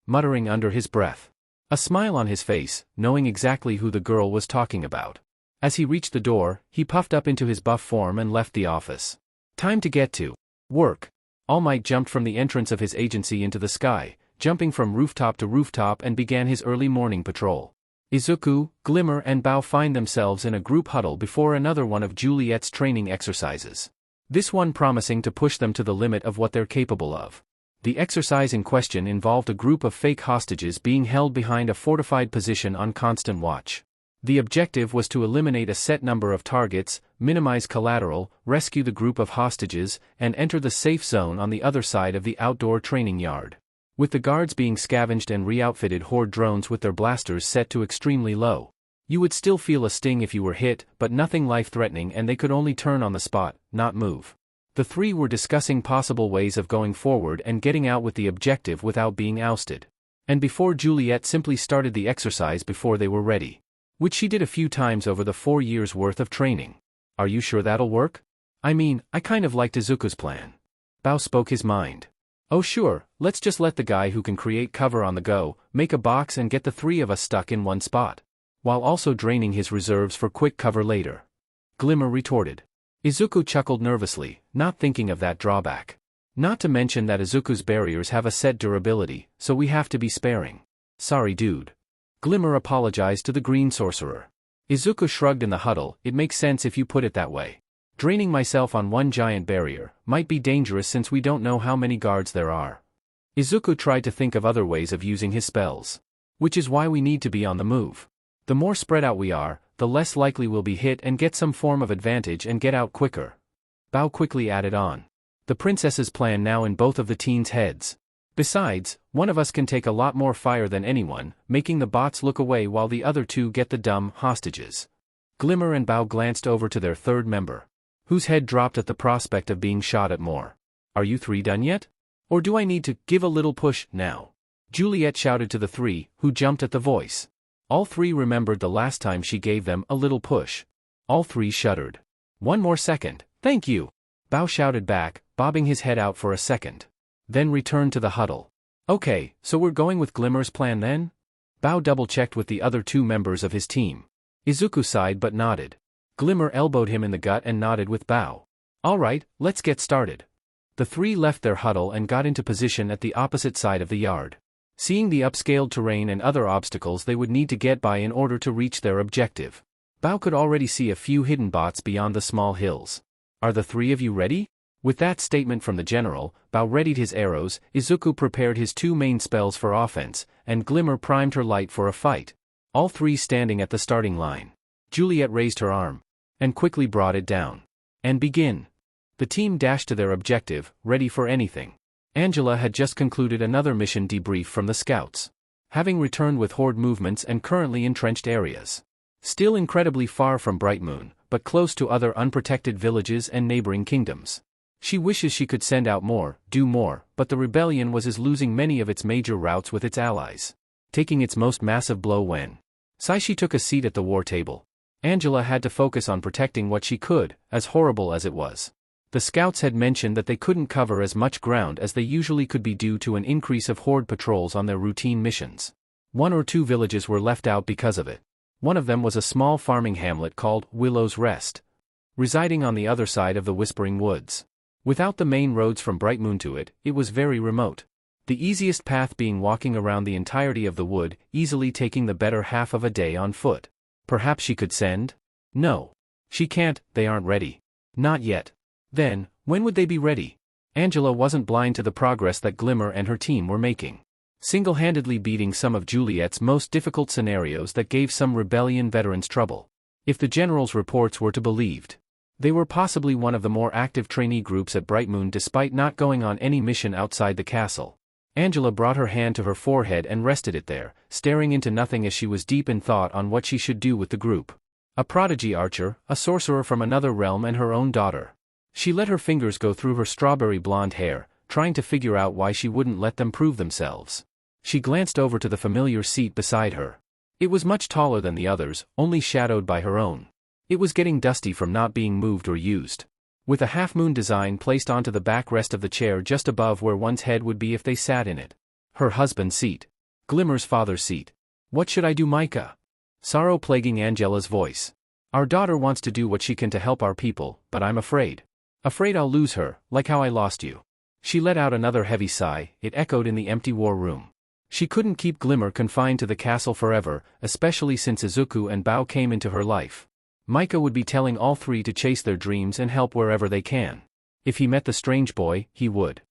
Muttering under his breath. A smile on his face, knowing exactly who the girl was talking about. As he reached the door, he puffed up into his buff form and left the office. Time to get to work. All Might jumped from the entrance of his agency into the sky, jumping from rooftop to rooftop, and began his early morning patrol. Izuku, Glimmer and Bao find themselves in a group huddle before another one of Juliet's training exercises. This one promising to push them to the limit of what they're capable of. The exercise in question involved a group of fake hostages being held behind a fortified position on constant watch. The objective was to eliminate a set number of targets, minimize collateral, rescue the group of hostages, and enter the safe zone on the other side of the outdoor training yard. With the guards being scavenged and re-outfitted horde drones with their blasters set to extremely low. You would still feel a sting if you were hit, but nothing life-threatening, and they could only turn on the spot, not move. The three were discussing possible ways of going forward and getting out with the objective without being ousted. And before Juliet simply started the exercise before they were ready. Which she did a few times over the 4 years' worth of training. Are you sure that'll work? I mean, I kind of liked Izuku's plan. Bao spoke his mind. Oh sure, let's just let the guy who can create cover on the go, make a box and get the three of us stuck in one spot. While also draining his reserves for quick cover later. Glimmer retorted. Izuku chuckled nervously, not thinking of that drawback. Not to mention that Izuku's barriers have a set durability, so we have to be sparing. Sorry dude. Glimmer apologized to the green sorcerer. Izuku shrugged in the huddle. It makes sense if you put it that way. Draining myself on one giant barrier might be dangerous since we don't know how many guards there are. Izuku tried to think of other ways of using his spells. Which is why we need to be on the move. The more spread out we are, the less likely we'll be hit and get some form of advantage and get out quicker. Bao quickly added on. The princess's plan now in both of the teens' heads. Besides, one of us can take a lot more fire than anyone, making the bots look away while the other two get the dumb hostages. Glimmer and Bao glanced over to their third member, whose head dropped at the prospect of being shot at more. Are you three done yet? Or do I need to give a little push now? Juliet shouted to the three, who jumped at the voice. All three remembered the last time she gave them a little push. All three shuddered. One more second, thank you. Bao shouted back, bobbing his head out for a second. Then returned to the huddle. Okay, so we're going with Glimmer's plan then? Bao double-checked with the other two members of his team. Izuku sighed but nodded. Glimmer elbowed him in the gut and nodded with Bao. Alright, let's get started. The three left their huddle and got into position at the opposite side of the yard. Seeing the upscaled terrain and other obstacles they would need to get by in order to reach their objective. Bao could already see a few hidden bots beyond the small hills. Are the three of you ready? With that statement from the general, Bao readied his arrows, Izuku prepared his two main spells for offense, and Glimmer primed her light for a fight. All three standing at the starting line. Juliet raised her arm. And quickly brought it down. And begin. The team dashed to their objective, ready for anything. Angela had just concluded another mission debrief from the scouts. Having returned with horde movements and currently entrenched areas. Still incredibly far from Bright Moon, but close to other unprotected villages and neighboring kingdoms. She wishes she could send out more, do more, but the rebellion was losing many of its major routes with its allies. Taking its most massive blow when Saishi took a seat at the war table. Angela had to focus on protecting what she could, as horrible as it was. The scouts had mentioned that they couldn't cover as much ground as they usually could be due to an increase of horde patrols on their routine missions. 1 or 2 villages were left out because of it. One of them was a small farming hamlet called Willow's Rest, residing on the other side of the Whispering Woods. Without the main roads from Bright Moon to it, it was very remote. The easiest path being walking around the entirety of the wood, easily taking the better half of a day on foot. Perhaps she could send? No. She can't, they aren't ready. Not yet. Then, when would they be ready? Angela wasn't blind to the progress that Glimmer and her team were making. Single-handedly beating some of Juliet's most difficult scenarios that gave some rebellion veterans trouble. If the general's reports were to be believed, they were possibly one of the more active trainee groups at Bright Moon despite not going on any mission outside the castle. Angela brought her hand to her forehead and rested it there, staring into nothing as she was deep in thought on what she should do with the group. A prodigy archer, a sorcerer from another realm and her own daughter. She let her fingers go through her strawberry blonde hair, trying to figure out why she wouldn't let them prove themselves. She glanced over to the familiar seat beside her. It was much taller than the others, only shadowed by her own. It was getting dusty from not being moved or used. With a half-moon design placed onto the backrest of the chair just above where one's head would be if they sat in it. Her husband's seat. Glimmer's father's seat. What should I do, Micah? Sorrow plaguing Angela's voice. Our daughter wants to do what she can to help our people, but I'm afraid. Afraid I'll lose her, like how I lost you. She let out another heavy sigh, it echoed in the empty war room. She couldn't keep Glimmer confined to the castle forever, especially since Izuku and Bao came into her life. Micah would be telling all 3 to chase their dreams and help wherever they can. If he met the strange boy, he would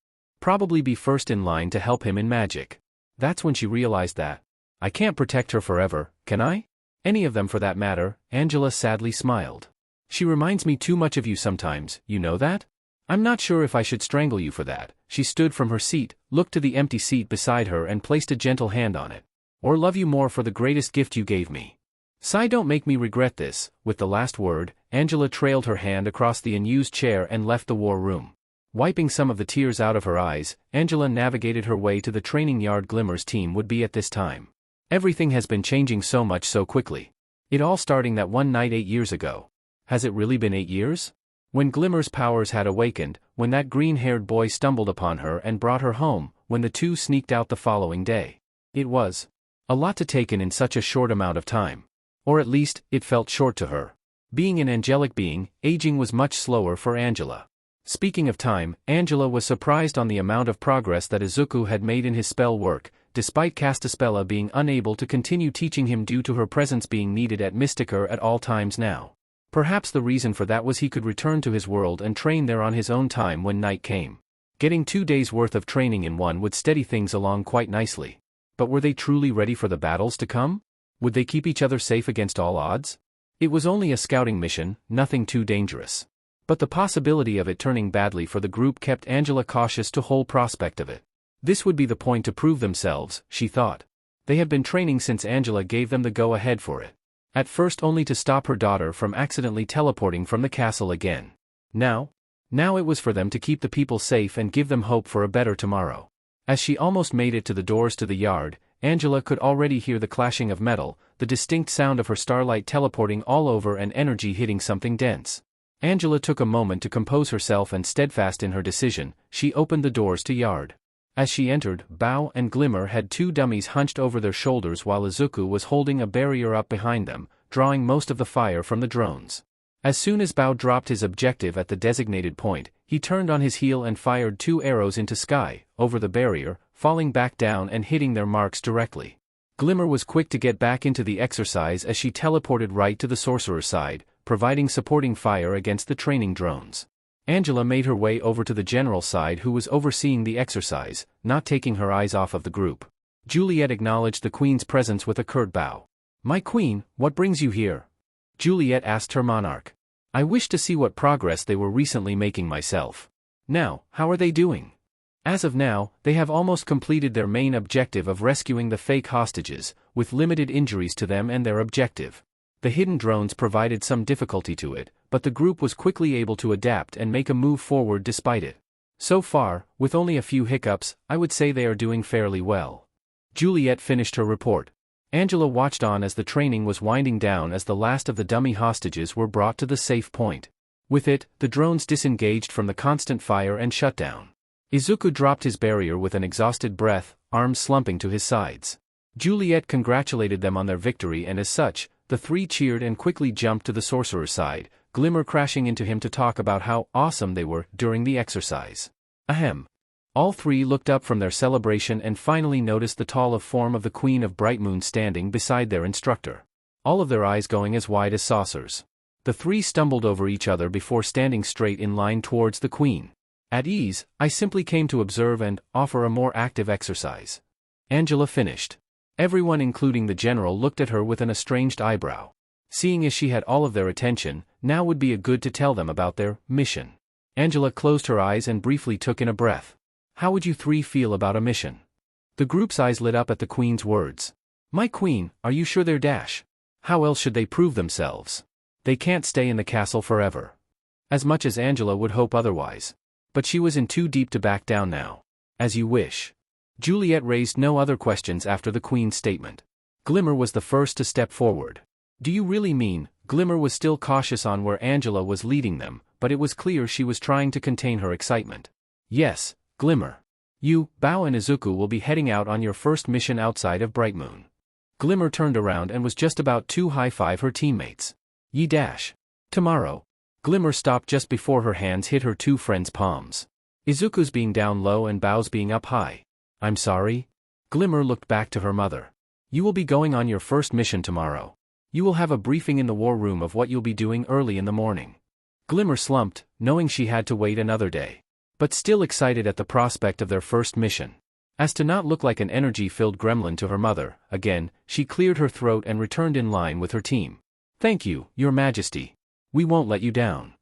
probably be first in line to help him in magic. That's when she realized that. I can't protect her forever, can I? Any of them for that matter, Angela sadly smiled. She reminds me too much of you sometimes, you know that? I'm not sure if I should strangle you for that. She stood from her seat, looked to the empty seat beside her and placed a gentle hand on it. Or love you more for the greatest gift you gave me. Sigh, don't make me regret this. With the last word, Angela trailed her hand across the unused chair and left the war room. Wiping some of the tears out of her eyes, Angela navigated her way to the training yard Glimmer's team would be at this time. Everything has been changing so much so quickly. It all starting that one night 8 years ago. Has it really been 8 years? When Glimmer's powers had awakened, when that green-haired boy stumbled upon her and brought her home, when the two sneaked out the following day. It was a lot to take in such a short amount of time. Or at least, it felt short to her. Being an angelic being, aging was much slower for Angela. Speaking of time, Angela was surprised on the amount of progress that Izuku had made in his spell work, despite Castaspella being unable to continue teaching him due to her presence being needed at Mystica at all times now. Perhaps the reason for that was he could return to his world and train there on his own time when night came. Getting 2 days' worth of training in one would steady things along quite nicely. But were they truly ready for the battles to come? Would they keep each other safe against all odds? It was only a scouting mission, nothing too dangerous. But the possibility of it turning badly for the group kept Angela cautious to whole prospect of it. This would be the point to prove themselves, she thought. They had been training since Angela gave them the go-ahead for it. At first only to stop her daughter from accidentally teleporting from the castle again. Now it was for them to keep the people safe and give them hope for a better tomorrow. As she almost made it to the doors to the yard, Angela could already hear the clashing of metal, the distinct sound of her starlight teleporting all over and energy hitting something dense. Angela took a moment to compose herself and steadfast in her decision, she opened the doors to yard. As she entered, Bao and Glimmer had 2 dummies hunched over their shoulders while Izuku was holding a barrier up behind them, drawing most of the fire from the drones. As soon as Bao dropped his objective at the designated point, he turned on his heel and fired 2 arrows into sky, over the barrier, falling back down and hitting their marks directly. Glimmer was quick to get back into the exercise as she teleported right to the sorcerer's side, providing supporting fire against the training drones. Angela made her way over to the general's side who was overseeing the exercise, not taking her eyes off of the group. Juliet acknowledged the queen's presence with a curt bow. "My queen, what brings you here?" Juliet asked her monarch. "I wish to see what progress they were recently making myself. Now, how are they doing?" As of now, they have almost completed their main objective of rescuing the fake hostages, with limited injuries to them and their objective. The hidden drones provided some difficulty to it, but the group was quickly able to adapt and make a move forward despite it. So far, with only a few hiccups, I would say they are doing fairly well. Juliet finished her report. Angela watched on as the training was winding down as the last of the dummy hostages were brought to the safe point. With it, the drones disengaged from the constant fire and shut down. Izuku dropped his barrier with an exhausted breath, arms slumping to his sides. Juliet congratulated them on their victory, and as such, the three cheered and quickly jumped to the sorcerer's side, Glimmer crashing into him to talk about how awesome they were during the exercise. Ahem. All three looked up from their celebration and finally noticed the tall form of the Queen of Bright Moon standing beside their instructor. All of their eyes going as wide as saucers. The three stumbled over each other before standing straight in line towards the Queen. At ease, I simply came to observe and offer a more active exercise. Angela finished. Everyone including the general looked at her with an estranged eyebrow. Seeing as she had all of their attention, now would be a good to tell them about their mission. Angela closed her eyes and briefly took in a breath. How would you three feel about a mission? The group's eyes lit up at the Queen's words. My Queen, are you sure they're dash? How else should they prove themselves? They can't stay in the castle forever. As much as Angela would hope otherwise. But she was in too deep to back down now. As you wish. Juliet raised no other questions after the Queen's statement. Glimmer was the first to step forward. Do you really mean? Glimmer was still cautious on where Angela was leading them, but it was clear she was trying to contain her excitement. Yes, Glimmer. You, Bao and Izuku will be heading out on your first mission outside of Bright Moon. Glimmer turned around and was just about to high-five her teammates. Ye dash. Tomorrow. Glimmer stopped just before her hands hit her two friends' palms. Izuku's being down low and Bao's being up high. I'm sorry? Glimmer looked back to her mother. You will be going on your first mission tomorrow. You will have a briefing in the war room of what you'll be doing early in the morning. Glimmer slumped, knowing she had to wait another day. But still excited at the prospect of their first mission. As to not look like an energy-filled gremlin to her mother, again, she cleared her throat and returned in line with her team. Thank you, Your Majesty. We won't let you down.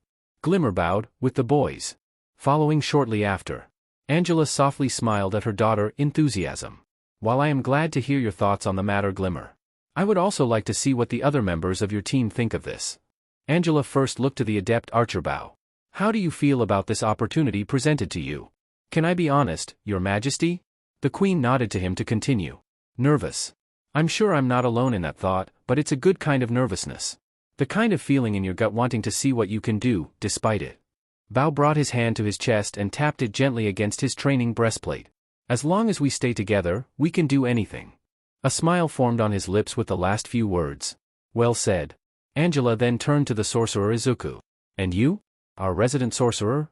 Glimmer bowed, with the boys. Following shortly after. Angela softly smiled at her daughter, enthusiasm. While I am glad to hear your thoughts on the matter, Glimmer, I would also like to see what the other members of your team think of this. Angela first looked to the adept archer Bao. How do you feel about this opportunity presented to you? Can I be honest, Your Majesty? The Queen nodded to him to continue. Nervous. I'm sure I'm not alone in that thought, but it's a good kind of nervousness. The kind of feeling in your gut wanting to see what you can do, despite it. Bao brought his hand to his chest and tapped it gently against his training breastplate. As long as we stay together, we can do anything. A smile formed on his lips with the last few words. Well said. Angela then turned to the sorcerer Izuku. And you? Our resident sorcerer?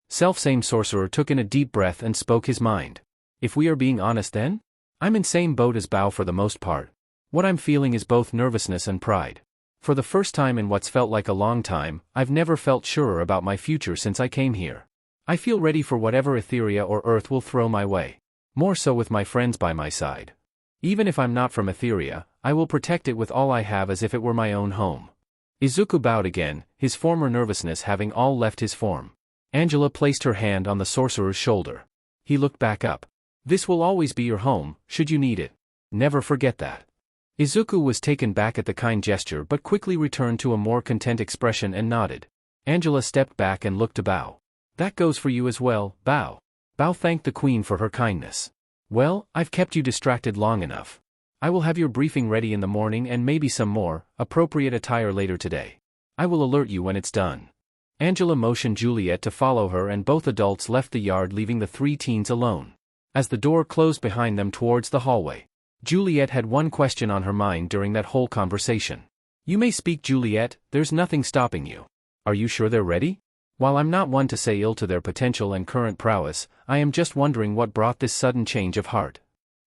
Selfsame sorcerer took in a deep breath and spoke his mind. If we are being honest then? I'm in same boat as Bao for the most part. What I'm feeling is both nervousness and pride. For the first time in what's felt like a long time, I've never felt surer about my future since I came here. I feel ready for whatever Etheria or Earth will throw my way. More so with my friends by my side. Even if I'm not from Etheria, I will protect it with all I have as if it were my own home. Izuku bowed again, his former nervousness having all left his form. Angela placed her hand on the sorcerer's shoulder. He looked back up. This will always be your home, should you need it. Never forget that. Izuku was taken back at the kind gesture but quickly returned to a more content expression and nodded. Angela stepped back and looked to Bao. That goes for you as well, Bao. Bao thanked the Queen for her kindness. Well, I've kept you distracted long enough. I will have your briefing ready in the morning and maybe some more appropriate attire later today. I will alert you when it's done. Angela motioned Juliet to follow her and both adults left the yard, leaving the three teens alone. As the door closed behind them towards the hallway, Juliet had one question on her mind during that whole conversation. You may speak, Juliet, there's nothing stopping you. Are you sure they're ready? While I'm not one to say ill to their potential and current prowess, I am just wondering what brought this sudden change of heart.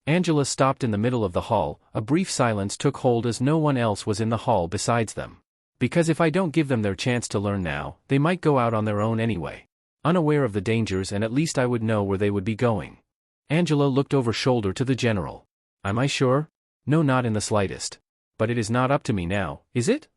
Angela stopped in the middle of the hall. A brief silence took hold as no one else was in the hall besides them. Because if I don't give them their chance to learn now, they might go out on their own anyway. Unaware of the dangers, and at least I would know where they would be going. Angela looked over shoulder to the general. Am I sure? No, not in the slightest. But it is not up to me now, is it?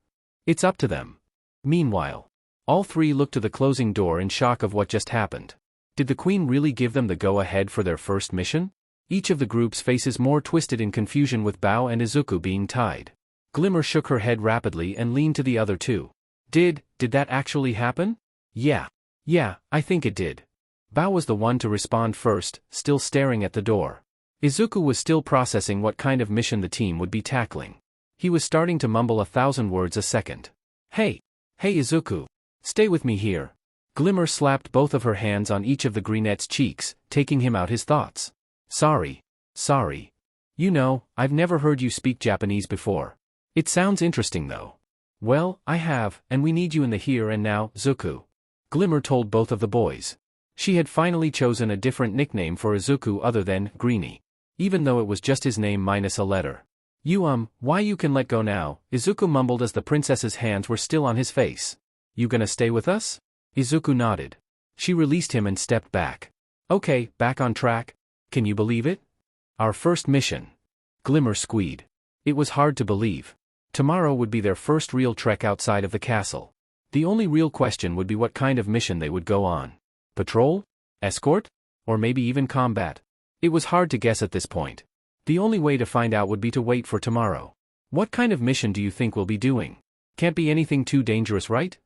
It's up to them. Meanwhile, all three looked to the closing door in shock of what just happened. Did the Queen really give them the go-ahead for their first mission? Each of the group's faces more twisted in confusion, with Bao and Izuku being tied. Glimmer shook her head rapidly and leaned to the other two. Did that actually happen? Yeah, I think it did. Bao was the one to respond first, still staring at the door. Izuku was still processing what kind of mission the team would be tackling. He was starting to mumble 1,000 words a second. Hey Izuku. Stay with me here. Glimmer slapped both of her hands on each of the greenette's cheeks, taking him out his thoughts. Sorry. You know, I've never heard you speak Japanese before. It sounds interesting though. Well, I have, and we need you in the here and now, Zuku. Glimmer told both of the boys. She had finally chosen a different nickname for Izuku other than Greenie. Even though it was just his name minus a letter. Why you can let go now, Izuku mumbled as the princess's hands were still on his face. You gonna stay with us? Izuku nodded. She released him and stepped back. Okay, back on track. Can you believe it? Our first mission. Glimmer squeaked. It was hard to believe. Tomorrow would be their first real trek outside of the castle. The only real question would be what kind of mission they would go on. Patrol? Escort? Or maybe even combat? It was hard to guess at this point. The only way to find out would be to wait for tomorrow. What kind of mission do you think we'll be doing? Can't be anything too dangerous, right?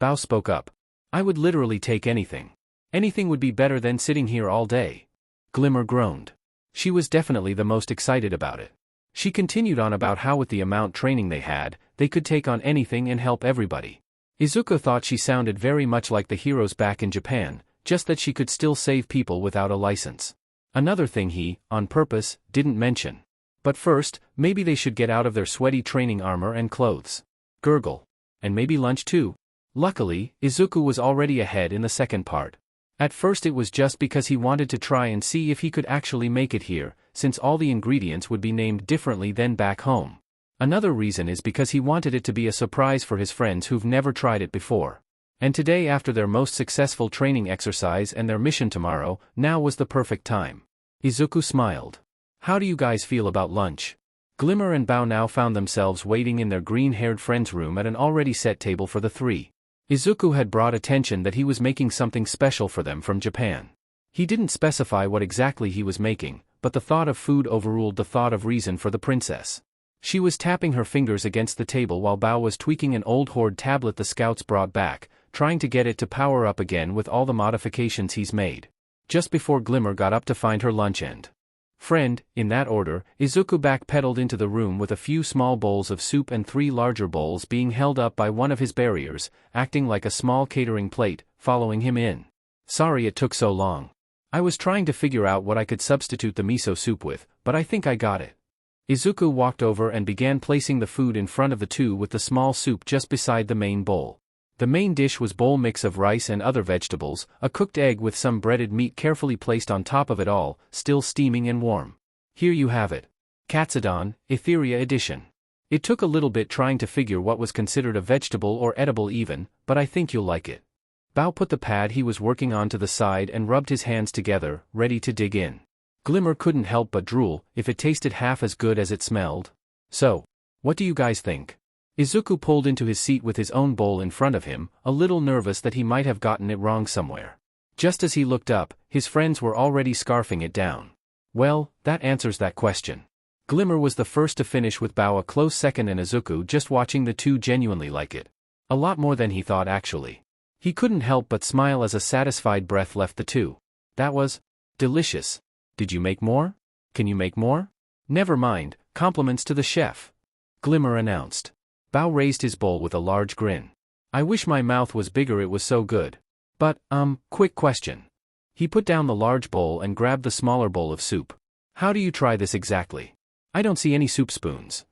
Bao spoke up. I would literally take anything. Anything would be better than sitting here all day. Glimmer groaned. She was definitely the most excited about it. She continued on about how with the amount training they had, they could take on anything and help everybody. Izuku thought she sounded very much like the heroes back in Japan, just that she could still save people without a license. Another thing he, on purpose, didn't mention. But first, maybe they should get out of their sweaty training armor and clothes. Gurgle. And maybe lunch too. Luckily, Izuku was already ahead in the second part. At first it was just because he wanted to try and see if he could actually make it here, since all the ingredients would be named differently than back home. Another reason is because he wanted it to be a surprise for his friends who've never tried it before. And today, after their most successful training exercise and their mission tomorrow, now was the perfect time. Izuku smiled. How do you guys feel about lunch? Glimmer and Bao now found themselves waiting in their green-haired friend's room at an already set table for the three. Izuku had brought attention that he was making something special for them from Japan. He didn't specify what exactly he was making, but the thought of food overruled the thought of reason for the princess. She was tapping her fingers against the table while Bao was tweaking an old Horde tablet the scouts brought back, trying to get it to power up again with all the modifications he's made. Just before Glimmer got up to find her lunch and friend, in that order, Izuku backpedaled into the room with a few small bowls of soup and 3 larger bowls being held up by one of his barriers, acting like a small catering plate, following him in. Sorry it took so long. I was trying to figure out what I could substitute the miso soup with, but I think I got it. Izuku walked over and began placing the food in front of the two with the small soup just beside the main bowl. The main dish was bowl mix of rice and other vegetables, a cooked egg with some breaded meat carefully placed on top of it all, still steaming and warm. Here you have it. Katsudon, Etheria edition. It took a little bit trying to figure what was considered a vegetable or edible even, but I think you'll like it. Bao put the pad he was working on to the side and rubbed his hands together, ready to dig in. Glimmer couldn't help but drool, if it tasted half as good as it smelled. So, what do you guys think? Izuku pulled into his seat with his own bowl in front of him, a little nervous that he might have gotten it wrong somewhere. Just as he looked up, his friends were already scarfing it down. Well, that answers that question. Glimmer was the first to finish with Bao a close second and Izuku just watching the two genuinely like it. A lot more than he thought actually. He couldn't help but smile as a satisfied breath left the two. That was delicious. Did you make more? Can you make more? Never mind, compliments to the chef. Glimmer announced. Bao raised his bowl with a large grin. I wish my mouth was bigger, it was so good. But, quick question. He put down the large bowl and grabbed the smaller bowl of soup. How do you try this exactly? I don't see any soup spoons.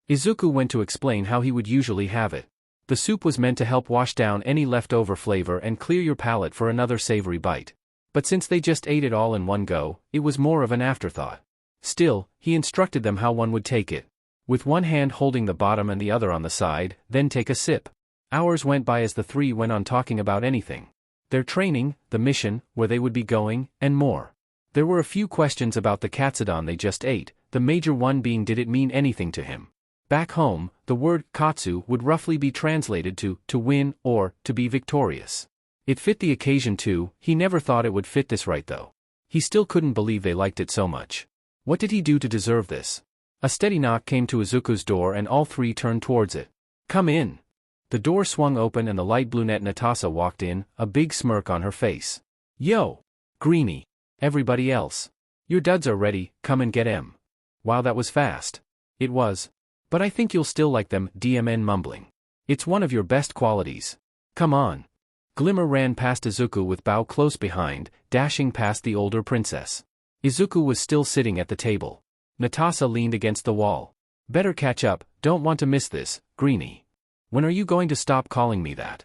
Izuku went to explain how he would usually have it. The soup was meant to help wash down any leftover flavor and clear your palate for another savory bite. But since they just ate it all in one go, it was more of an afterthought. Still, he instructed them how one would take it. With one hand holding the bottom and the other on the side, then take a sip. Hours went by as the three went on talking about anything. Their training, the mission, where they would be going, and more. There were a few questions about the katsudon they just ate, the major one being did it mean anything to him. Back home, the word katsu would roughly be translated to win or to be victorious. It fit the occasion too, he never thought it would fit this right though. He still couldn't believe they liked it so much. What did he do to deserve this? A steady knock came to Izuku's door and all three turned towards it. Come in. The door swung open and the light brunette Natasha walked in, a big smirk on her face. Yo! Greenie. Everybody else. Your duds are ready, come and get 'em. Wow, that was fast. It was. But I think you'll still like them, DMN mumbling. It's one of your best qualities. Come on. Glimmer ran past Izuku with Bao close behind, dashing past the older princess. Izuku was still sitting at the table. Natasha leaned against the wall. Better catch up, don't want to miss this, Greenie. When are you going to stop calling me that?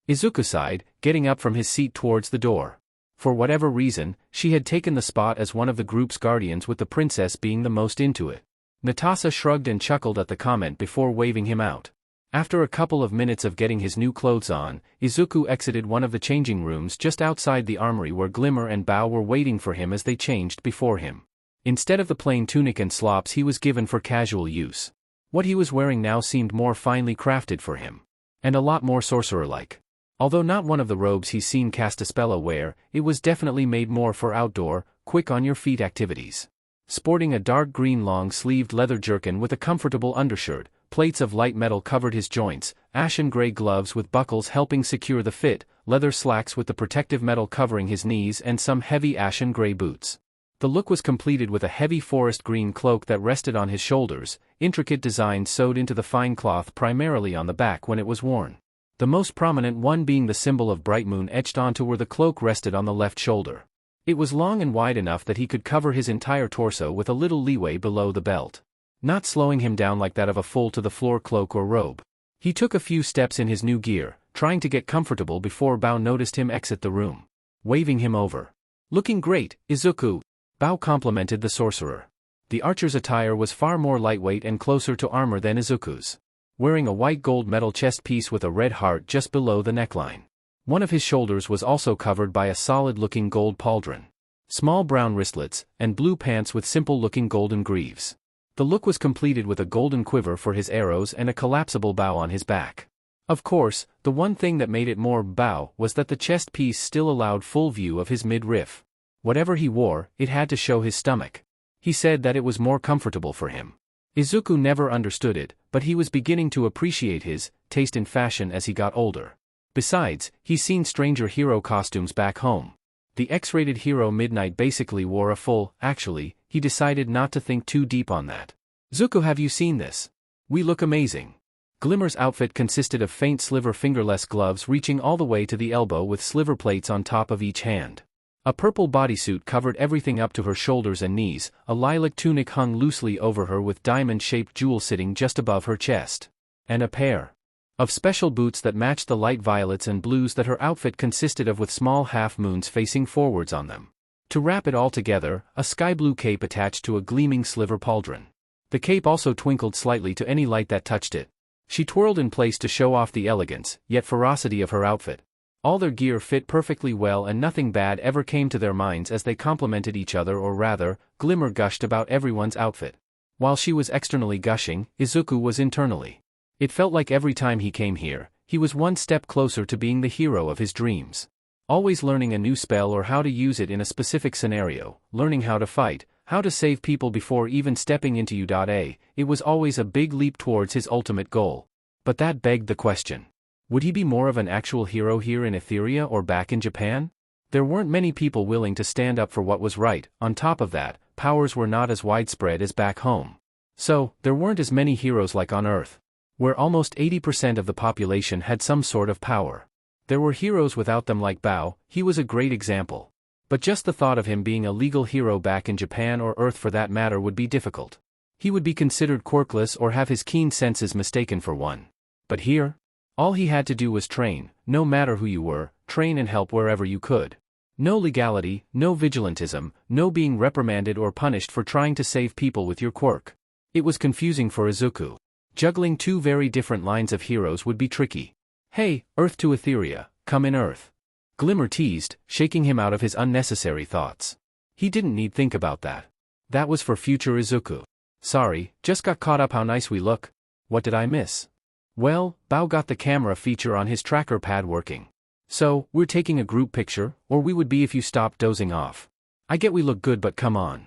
Izuku sighed, getting up from his seat towards the door. For whatever reason, she had taken the spot as one of the group's guardians, with the princess being the most into it. Natasha shrugged and chuckled at the comment before waving him out. After a couple of minutes of getting his new clothes on, Izuku exited one of the changing rooms just outside the armory where Glimmer and Bao were waiting for him as they changed before him. Instead of the plain tunic and slops he was given for casual use, what he was wearing now seemed more finely crafted for him. And a lot more sorcerer-like. Although not one of the robes he's seen Castaspella wear, it was definitely made more for outdoor, quick-on-your-feet activities. Sporting a dark green long-sleeved leather jerkin with a comfortable undershirt, plates of light metal covered his joints, ashen gray gloves with buckles helping secure the fit, leather slacks with the protective metal covering his knees, and some heavy ashen gray boots. The look was completed with a heavy forest green cloak that rested on his shoulders, intricate designs sewed into the fine cloth primarily on the back when it was worn. The most prominent one being the symbol of Bright Moon etched onto where the cloak rested on the left shoulder. It was long and wide enough that he could cover his entire torso with a little leeway below the belt, not slowing him down like that of a full-to-the-floor cloak or robe. He took a few steps in his new gear, trying to get comfortable before Bao noticed him exit the room, waving him over. Looking great, Izuku, Bao complimented the sorcerer. The archer's attire was far more lightweight and closer to armor than Izuku's, wearing a white gold metal chest piece with a red heart just below the neckline. One of his shoulders was also covered by a solid-looking gold pauldron, small brown wristlets, and blue pants with simple-looking golden greaves. The look was completed with a golden quiver for his arrows and a collapsible bow on his back. Of course, the one thing that made it more bow was that the chest piece still allowed full view of his midriff. Whatever he wore, it had to show his stomach. He said that it was more comfortable for him. Izuku never understood it, but he was beginning to appreciate his taste in fashion as he got older. Besides, he's seen stranger hero costumes back home. The X-rated hero Midnight basically wore a full, actually, he decided not to think too deep on that. Zuko, have you seen this? We look amazing. Glimmer's outfit consisted of faint sliver fingerless gloves reaching all the way to the elbow with sliver plates on top of each hand. A purple bodysuit covered everything up to her shoulders and knees, a lilac tunic hung loosely over her with diamond-shaped jewels sitting just above her chest. And a pair of special boots that matched the light violets and blues that her outfit consisted of with small half-moons facing forwards on them. To wrap it all together, a sky-blue cape attached to a gleaming sliver pauldron. The cape also twinkled slightly to any light that touched it. She twirled in place to show off the elegance, yet ferocity of her outfit. All their gear fit perfectly well and nothing bad ever came to their minds as they complimented each other, or rather, Glimmer gushed about everyone's outfit. While she was externally gushing, Izuku was internally. It felt like every time he came here, he was one step closer to being the hero of his dreams. Always learning a new spell or how to use it in a specific scenario, learning how to fight, how to save people before even stepping into U.A, it was always a big leap towards his ultimate goal. But that begged the question. Would he be more of an actual hero here in Etheria or back in Japan? There weren't many people willing to stand up for what was right. On top of that, powers were not as widespread as back home. So, there weren't as many heroes like on Earth, where almost 80% of the population had some sort of power. There were heroes without them like Bao, he was a great example. But just the thought of him being a legal hero back in Japan or Earth for that matter would be difficult. He would be considered quirkless or have his keen senses mistaken for one. But here? All he had to do was train, no matter who you were, train and help wherever you could. No legality, no vigilantism, no being reprimanded or punished for trying to save people with your quirk. It was confusing for Izuku. Juggling two very different lines of heroes would be tricky. Hey, Earth to Etheria, come in Earth. Glimmer teased, shaking him out of his unnecessary thoughts. He didn't need think about that. That was for future Izuku. Sorry, just got caught up how nice we look. What did I miss? Well, Bao got the camera feature on his tracker pad working. So, we're taking a group picture, or we would be if you stopped dozing off. I get we look good but come on.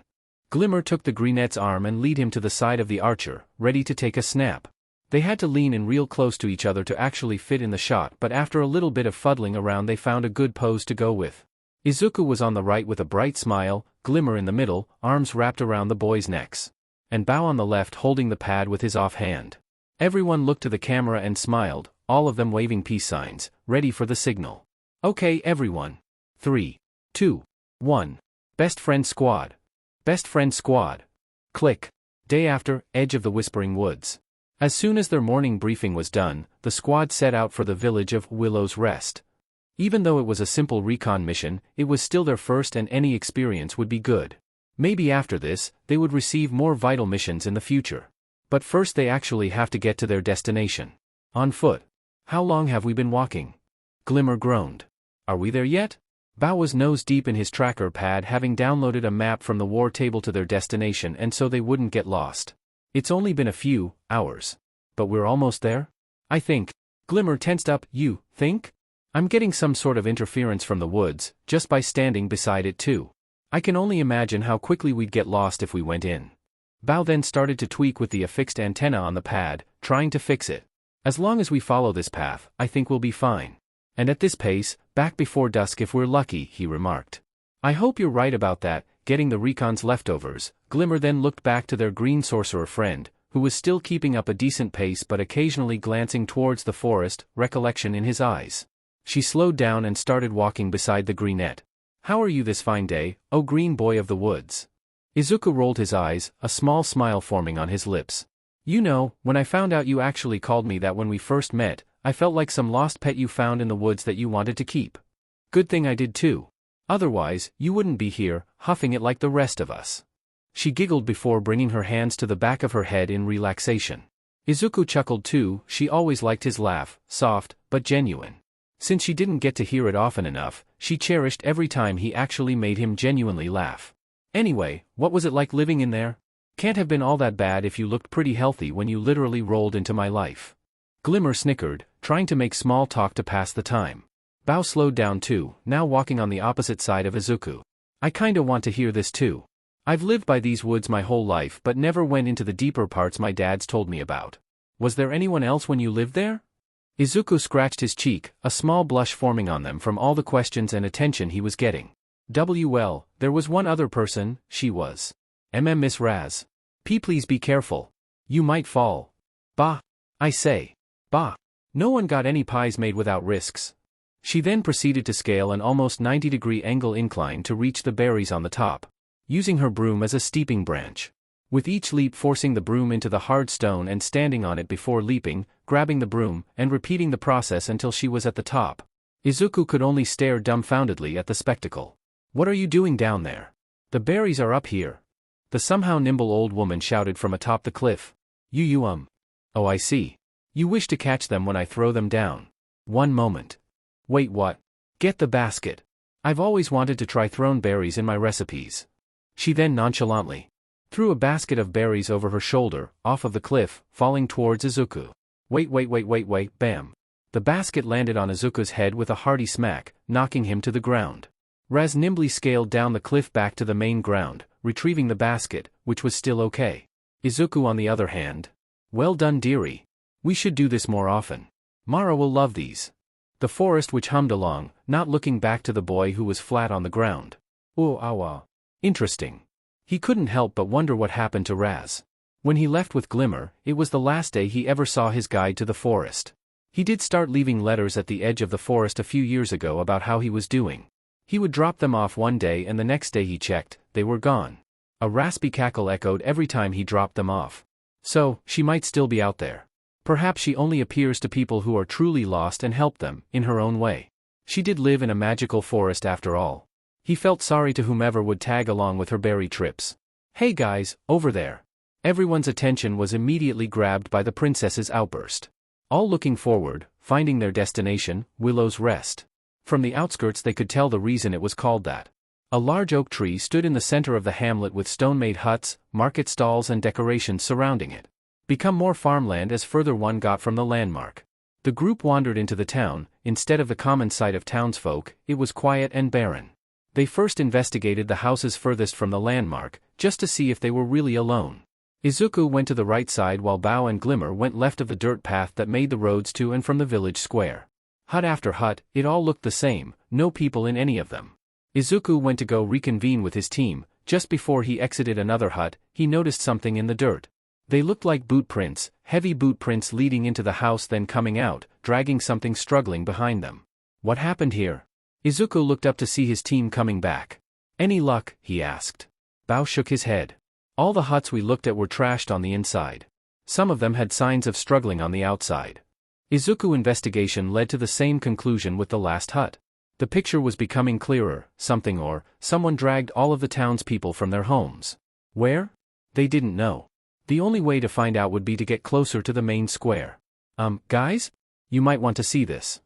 Glimmer took the greenette's arm and lead him to the side of the archer, ready to take a snap. They had to lean in real close to each other to actually fit in the shot, but after a little bit of fuddling around they found a good pose to go with. Izuku was on the right with a bright smile, Glimmer in the middle, arms wrapped around the boys' necks. And Bao on the left holding the pad with his off hand. Everyone looked to the camera and smiled, all of them waving peace signs, ready for the signal. Okay everyone. 3, 2, 1. Best friend squad. Best friend squad. Click. Day after, edge of the Whispering Woods. As soon as their morning briefing was done, the squad set out for the village of Willow's Rest. Even though it was a simple recon mission, it was still their first and any experience would be good. Maybe after this, they would receive more vital missions in the future. But first they actually have to get to their destination. On foot. How long have we been walking? Glimmer groaned. Are we there yet? Bao was nose deep in his tracker pad, having downloaded a map from the war table to their destination and so they wouldn't get lost. It's only been a few hours. But we're almost there? I think. Glimmer tensed up. You think? I'm getting some sort of interference from the woods, just by standing beside it too. I can only imagine how quickly we'd get lost if we went in. Bao then started to tweak with the affixed antenna on the pad, trying to fix it. As long as we follow this path, I think we'll be fine. And at this pace, back before dusk if we're lucky, he remarked. I hope you're right about that, getting the recon's leftovers. Glimmer then looked back to their green sorcerer friend, who was still keeping up a decent pace but occasionally glancing towards the forest, recollection in his eyes. She slowed down and started walking beside the greenette. How are you this fine day, oh green boy of the woods? Izuku rolled his eyes, a small smile forming on his lips. You know, when I found out you actually called me that when we first met, I felt like some lost pet you found in the woods that you wanted to keep. Good thing I did too. Otherwise, you wouldn't be here, huffing it like the rest of us. She giggled before bringing her hands to the back of her head in relaxation. Izuku chuckled too, she always liked his laugh, soft, but genuine. Since she didn't get to hear it often enough, she cherished every time he actually made him genuinely laugh. Anyway, what was it like living in there? Can't have been all that bad if you looked pretty healthy when you literally rolled into my life. Glimmer snickered, trying to make small talk to pass the time. Bao slowed down too, now walking on the opposite side of Izuku. I kinda want to hear this too. I've lived by these woods my whole life but never went into the deeper parts my dad's told me about. Was there anyone else when you lived there? Izuku scratched his cheek, a small blush forming on them from all the questions and attention he was getting. Well, there was one other person, she was. Miss Raz. Please be careful. You might fall. Bah. I say. Bah. No one got any pies made without risks. She then proceeded to scale an almost 90-degree angle incline to reach the berries on the top, using her broom as a steeping branch. With each leap forcing the broom into the hard stone and standing on it before leaping, grabbing the broom, and repeating the process until she was at the top. Izuku could only stare dumbfoundedly at the spectacle. What are you doing down there? The berries are up here. The somehow nimble old woman shouted from atop the cliff. Oh I see. You wish to catch them when I throw them down. One moment. Wait what? Get the basket. I've always wanted to try thrown berries in my recipes. She then nonchalantly threw a basket of berries over her shoulder, off of the cliff, falling towards Izuku. Wait, bam. The basket landed on Izuku's head with a hearty smack, knocking him to the ground. Raz nimbly scaled down the cliff back to the main ground, retrieving the basket, which was still okay. Izuku on the other hand. Well done dearie. We should do this more often. Mara will love these. The forest which hummed along, not looking back to the boy who was flat on the ground. Oh awa. Interesting. He couldn't help but wonder what happened to Raz. When he left with Glimmer, it was the last day he ever saw his guide to the forest. He did start leaving letters at the edge of the forest a few years ago about how he was doing. He would drop them off one day and the next day he checked, they were gone. A raspy cackle echoed every time he dropped them off. So, she might still be out there. Perhaps she only appears to people who are truly lost and help them, in her own way. She did live in a magical forest after all. He felt sorry to whomever would tag along with her berry trips. Hey guys, over there. Everyone's attention was immediately grabbed by the princess's outburst. All looking forward, finding their destination, Willow's Rest. From the outskirts they could tell the reason it was called that. A large oak tree stood in the center of the hamlet with stone-made huts, market stalls and decorations surrounding it. Become more farmland as further one got from the landmark. The group wandered into the town. Instead of the common sight of townsfolk, it was quiet and barren. They first investigated the houses furthest from the landmark, just to see if they were really alone. Izuku went to the right side while Bao and Glimmer went left of the dirt path that made the roads to and from the village square. Hut after hut, it all looked the same, no people in any of them. Izuku went to go reconvene with his team, Just before he exited another hut, he noticed something in the dirt. They looked like boot prints, heavy boot prints leading into the house then coming out, dragging something struggling behind them. What happened here? Izuku looked up to see his team coming back. Any luck? He asked. Bao shook his head. All the huts we looked at were trashed on the inside. Some of them had signs of struggling on the outside. Izuku's investigation led to the same conclusion with the last hut. The picture was becoming clearer. Something or someone dragged all of the townspeople from their homes. Where? They didn't know. The only way to find out would be to get closer to the main square. Guys? You might want to see this.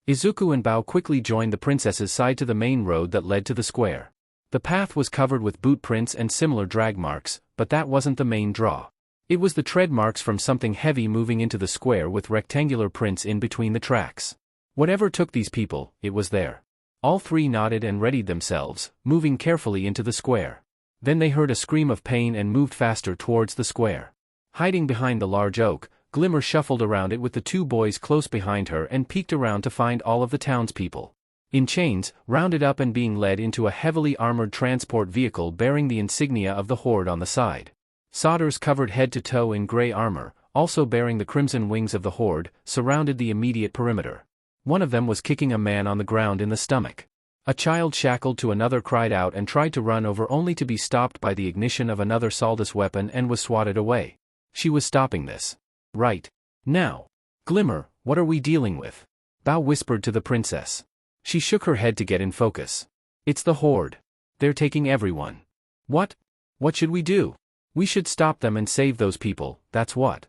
Izuku and Bao quickly joined the princess's side to the main road that led to the square. The path was covered with boot prints and similar drag marks, but that wasn't the main draw. It was the tread marks from something heavy moving into the square with rectangular prints in between the tracks. Whatever took these people, it was there. All three nodded and readied themselves, moving carefully into the square. Then they heard a scream of pain and moved faster towards the square. Hiding behind the large oak, Glimmer shuffled around it with the two boys close behind her and peeked around to find all of the townspeople. In chains, rounded up and being led into a heavily armored transport vehicle bearing the insignia of the Horde on the side. Solders covered head to toe in gray armor, also bearing the crimson wings of the Horde, surrounded the immediate perimeter. One of them was kicking a man on the ground in the stomach. A child shackled to another cried out and tried to run over only to be stopped by the ignition of another Saldus weapon and was swatted away. She was stopping this. Right. Now. Glimmer, what are we dealing with? Bao whispered to the princess. She shook her head to get in focus. It's the Horde. They're taking everyone. What? What should we do? We should stop them and save those people, that's what.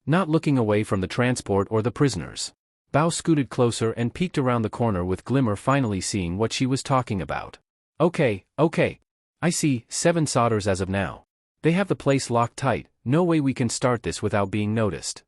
Not looking away from the transport or the prisoners. Bao scooted closer and peeked around the corner with Glimmer finally seeing what she was talking about. Okay. I see, 7 Solders as of now. They have the place locked tight, no way we can start this without being noticed.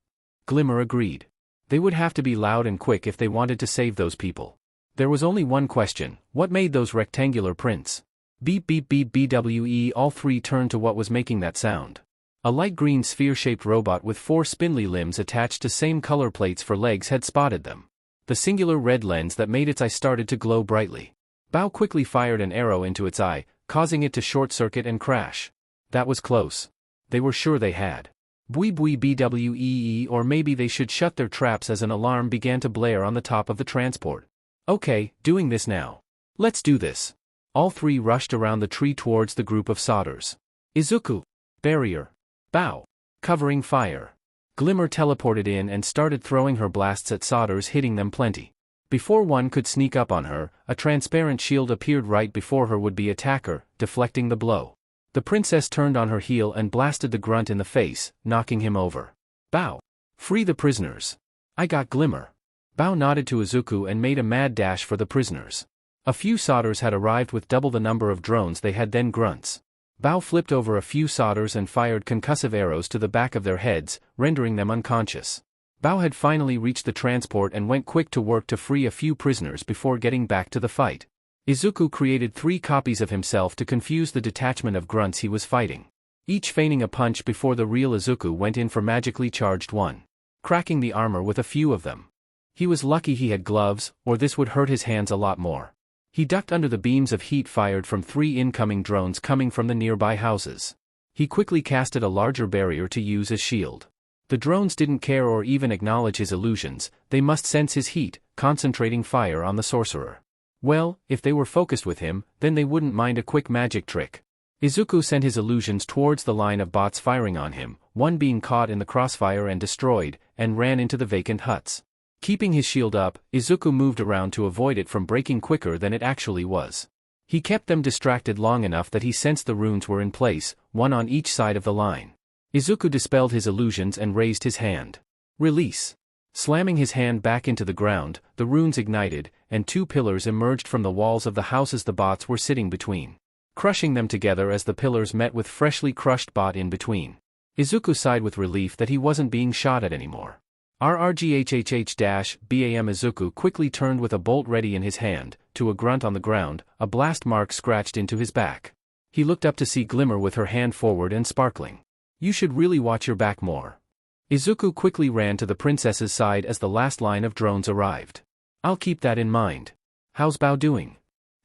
Glimmer agreed. They would have to be loud and quick if they wanted to save those people. There was only one question, what made those rectangular prints? Beep beep beep BWE. All three turned to what was making that sound. A light green sphere-shaped robot with 4 spindly limbs attached to same color plates for legs had spotted them. The singular red lens that made its eye started to glow brightly. Bao quickly fired an arrow into its eye, causing it to short-circuit and crash. That was close. They were sure they had. Bui bui BWEE, or maybe they should shut their traps as an alarm began to blare on the top of the transport. Okay, doing this now. Let's do this. All three rushed around the tree towards the group of Solders. Izuku. Barrier. Bao. Covering fire. Glimmer teleported in and started throwing her blasts at Solders, hitting them plenty. Before one could sneak up on her, a transparent shield appeared right before her would-be attacker, deflecting the blow. The princess turned on her heel and blasted the grunt in the face, knocking him over. Bao. Free the prisoners. I got Glimmer. Bao nodded to Izuku and made a mad dash for the prisoners. A few Solders had arrived with double the number of drones they had then grunts. Bao flipped over a few Solders and fired concussive arrows to the back of their heads, rendering them unconscious. Bao had finally reached the transport and went quick to work to free a few prisoners before getting back to the fight. Izuku created 3 copies of himself to confuse the detachment of grunts he was fighting. Each feigning a punch before the real Izuku went in for magically charged one, cracking the armor with a few of them. He was lucky he had gloves, or this would hurt his hands a lot more. He ducked under the beams of heat fired from 3 incoming drones coming from the nearby houses. He quickly casted a larger barrier to use as shield. The drones didn't care or even acknowledge his illusions, they must sense his heat, concentrating fire on the sorcerer. Well, if they were focused with him, then they wouldn't mind a quick magic trick. Izuku sent his illusions towards the line of bots firing on him, one being caught in the crossfire and destroyed, and ran into the vacant huts. Keeping his shield up, Izuku moved around to avoid it from breaking quicker than it actually was. He kept them distracted long enough that he sensed the runes were in place, one on each side of the line. Izuku dispelled his illusions and raised his hand. Release. Slamming his hand back into the ground, the runes ignited, and 2 pillars emerged from the walls of the houses the bots were sitting between, crushing them together as the pillars met with freshly crushed bot in between. Izuku sighed with relief that he wasn't being shot at anymore. RRGHHH-BAM. Izuku quickly turned with a bolt ready in his hand, to a grunt on the ground, a blast mark scratched into his back. He looked up to see Glimmer with her hand forward and sparkling. You should really watch your back more. Izuku quickly ran to the princess's side as the last line of drones arrived. I'll keep that in mind. How's Bao doing?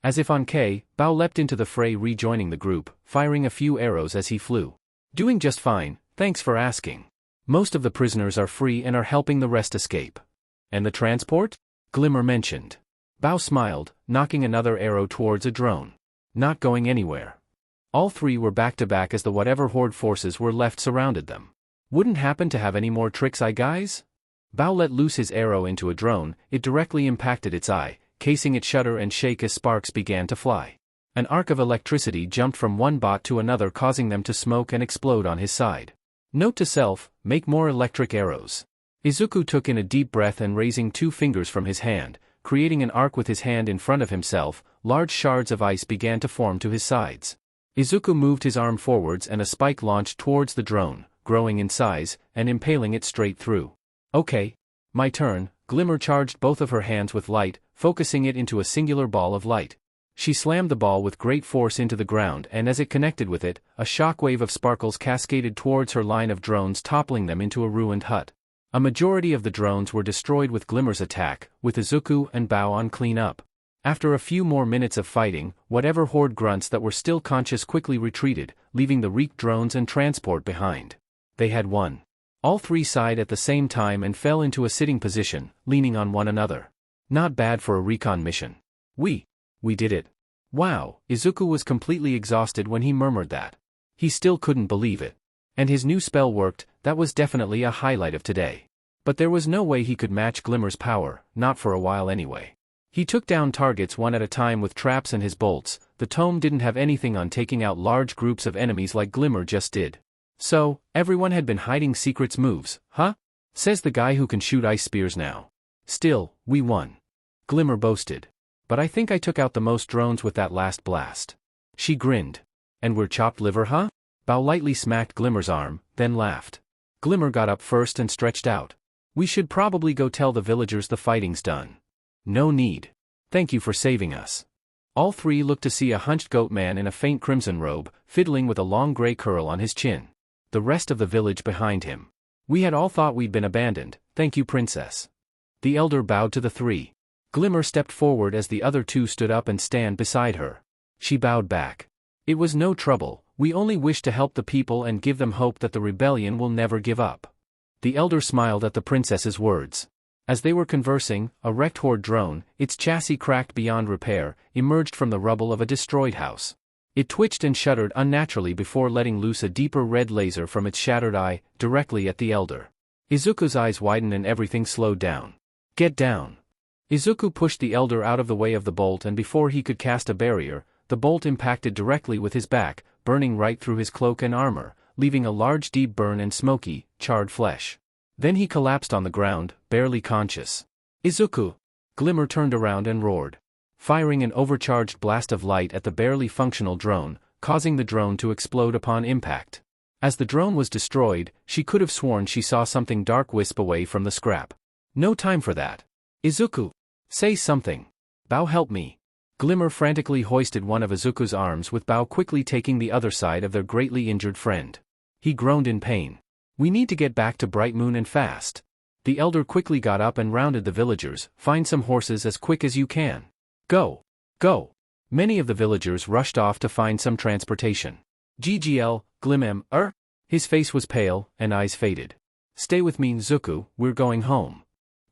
As if on K, Bao leapt into the fray, rejoining the group, firing a few arrows as he flew. Doing just fine, thanks for asking. Most of the prisoners are free and are helping the rest escape. And the transport? Glimmer mentioned. Bao smiled, knocking another arrow towards a drone. Not going anywhere. All three were back to back as the whatever horde forces were left surrounded them. Wouldn't happen to have any more tricks, guys? Bao let loose his arrow into a drone. It directly impacted its eye, casing it shudder and shake as sparks began to fly. An arc of electricity jumped from one bot to another, causing them to smoke and explode on his side. Note to self, make more electric arrows. Izuku took in a deep breath and raising 2 fingers from his hand, creating an arc with his hand in front of himself, large shards of ice began to form to his sides. Izuku moved his arm forwards and a spike launched towards the drone, growing in size, and impaling it straight through. Okay. My turn. Glimmer charged both of her hands with light, focusing it into a singular ball of light. She slammed the ball with great force into the ground, and as it connected with it, a shockwave of sparkles cascaded towards her line of drones, toppling them into a ruined hut. A majority of the drones were destroyed with Glimmer's attack, with Izuku and Bao on clean-up. After a few more minutes of fighting, whatever horde grunts that were still conscious quickly retreated, leaving the wrecked drones and transport behind. They had won. All three sighed at the same time and fell into a sitting position, leaning on one another. Not bad for a recon mission. We did it. Wow, Izuku was completely exhausted when he murmured that. He still couldn't believe it. And his new spell worked. That was definitely a highlight of today. But there was no way he could match Glimmer's power, not for a while anyway. He took down targets one at a time with traps and his bolts. The tome didn't have anything on taking out large groups of enemies like Glimmer just did. So, everyone had been hiding secrets moves, huh? Says the guy who can shoot ice spears now. Still, we won. Glimmer boasted. But I think I took out the most drones with that last blast. She grinned. And we're chopped liver, huh? Bao lightly smacked Glimmer's arm, then laughed. Glimmer got up first and stretched out. We should probably go tell the villagers the fighting's done. No need. Thank you for saving us. All three looked to see a hunched goat man in a faint crimson robe, fiddling with a long gray curl on his chin. The rest of the village behind him. We had all thought we'd been abandoned, thank you, princess. The elder bowed to the three. Glimmer stepped forward as the other two stood up and stand beside her. She bowed back. It was no trouble, we only wish to help the people and give them hope that the rebellion will never give up. The elder smiled at the princess's words. As they were conversing, a wrecked horde drone, its chassis cracked beyond repair, emerged from the rubble of a destroyed house. It twitched and shuddered unnaturally before letting loose a deeper red laser from its shattered eye, directly at the elder. Izuku's eyes widened and everything slowed down. Get down. Izuku pushed the elder out of the way of the bolt, and before he could cast a barrier, the bolt impacted directly with his back, burning right through his cloak and armor, leaving a large deep burn and smoky, charred flesh. Then he collapsed on the ground, barely conscious. Izuku! Glimmer turned around and roared, firing an overcharged blast of light at the barely functional drone, causing the drone to explode upon impact. As the drone was destroyed, she could have sworn she saw something dark wisp away from the scrap. No time for that. Izuku! Say something. Bao, help me. Glimmer frantically hoisted one of Izuku's arms, with Bao quickly taking the other side of their greatly injured friend. He groaned in pain. We need to get back to Bright Moon and fast. The elder quickly got up and rounded the villagers. Find some horses as quick as you can. Go! Go! Many of the villagers rushed off to find some transportation. GGL, Glim His face was pale, and eyes faded. Stay with me, Izuku, we're going home.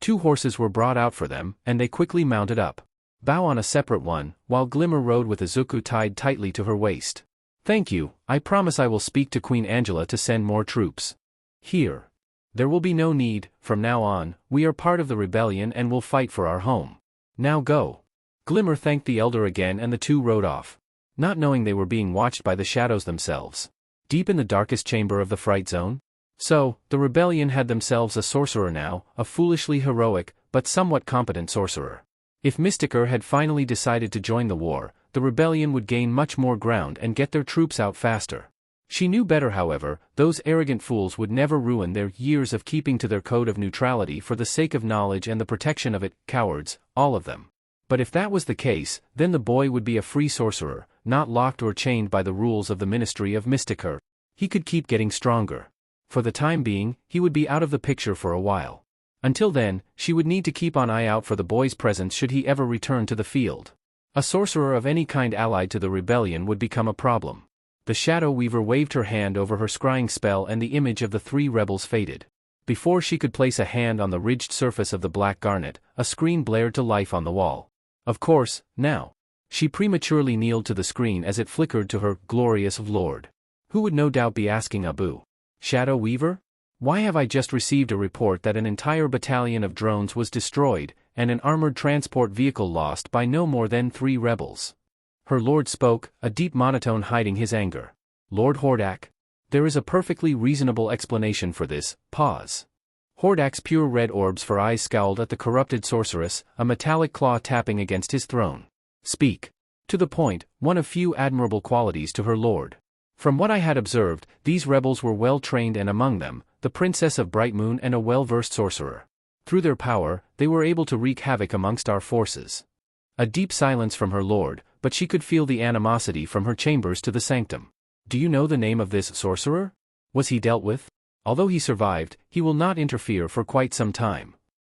2 horses were brought out for them, and they quickly mounted up. Bao on a separate one, while Glimmer rode with Izuku tied tightly to her waist. Thank you, I promise I will speak to Queen Angela to send more troops. Here. There will be no need. From now on, we are part of the rebellion and will fight for our home. Now go. Glimmer thanked the elder again and the two rode off. Not knowing they were being watched by the shadows themselves. Deep in the darkest chamber of the Fright Zone? So, the rebellion had themselves a sorcerer now, a foolishly heroic, but somewhat competent sorcerer. If Mystiker had finally decided to join the war, the rebellion would gain much more ground and get their troops out faster. She knew better, however. Those arrogant fools would never ruin their years of keeping to their code of neutrality for the sake of knowledge and the protection of it. Cowards, all of them. But if that was the case, then the boy would be a free sorcerer, not locked or chained by the rules of the Ministry of Mystiker. He could keep getting stronger. For the time being, he would be out of the picture for a while. Until then, she would need to keep an eye out for the boy's presence should he ever return to the field. A sorcerer of any kind allied to the rebellion would become a problem. The Shadow Weaver waved her hand over her scrying spell and the image of the 3 rebels faded. Before she could place a hand on the ridged surface of the black garnet, a screen blared to life on the wall. Of course, now. She prematurely kneeled to the screen as it flickered to her glorious lord. Who would no doubt be asking Abu. Shadow Weaver? Why have I just received a report that an entire battalion of drones was destroyed, and an armored transport vehicle lost by no more than 3 rebels? Her lord spoke, a deep monotone hiding his anger. Lord Hordak? There is a perfectly reasonable explanation for this. Pause. Hordak's pure red orbs for eyes scowled at the corrupted sorceress, a metallic claw tapping against his throne. Speak. To the point, one of few admirable qualities to her lord. From what I had observed, these rebels were well trained, and among them, the Princess of Bright Moon and a well-versed sorcerer. Through their power, they were able to wreak havoc amongst our forces. A deep silence from her lord, but she could feel the animosity from her chambers to the sanctum. Do you know the name of this sorcerer? Was he dealt with? Although he survived, he will not interfere for quite some time.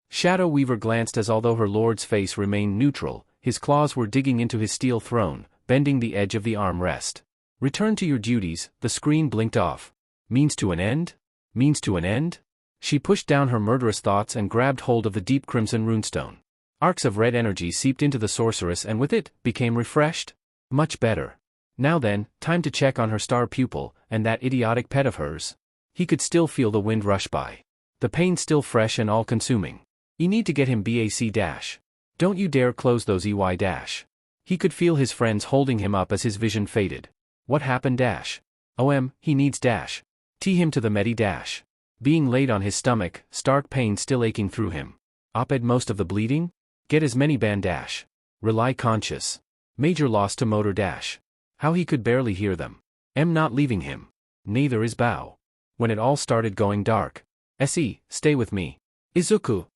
Shadow Weaver glanced as although her lord's face remained neutral, his claws were digging into his steel throne, bending the edge of the armrest. Return to your duties, the screen blinked off. Means to an end? Means to an end? She pushed down her murderous thoughts and grabbed hold of the deep crimson runestone. Arcs of red energy seeped into the sorceress and with it, became refreshed? Much better. Now then, time to check on her star pupil, and that idiotic pet of hers. He could still feel the wind rush by. The pain still fresh and all-consuming. You need to get him back. Don't you dare close those EY. He could feel his friends holding him up as his vision faded. What happened? He needs . Tee him to the medi . Being laid on his stomach, stark pain still aching through him. Op-ed most of the bleeding? Get as many band . Rely conscious. Major loss to motor . How he could barely hear them. Not leaving him. Neither is Bao. When it all started going dark. Stay with me. Izuku.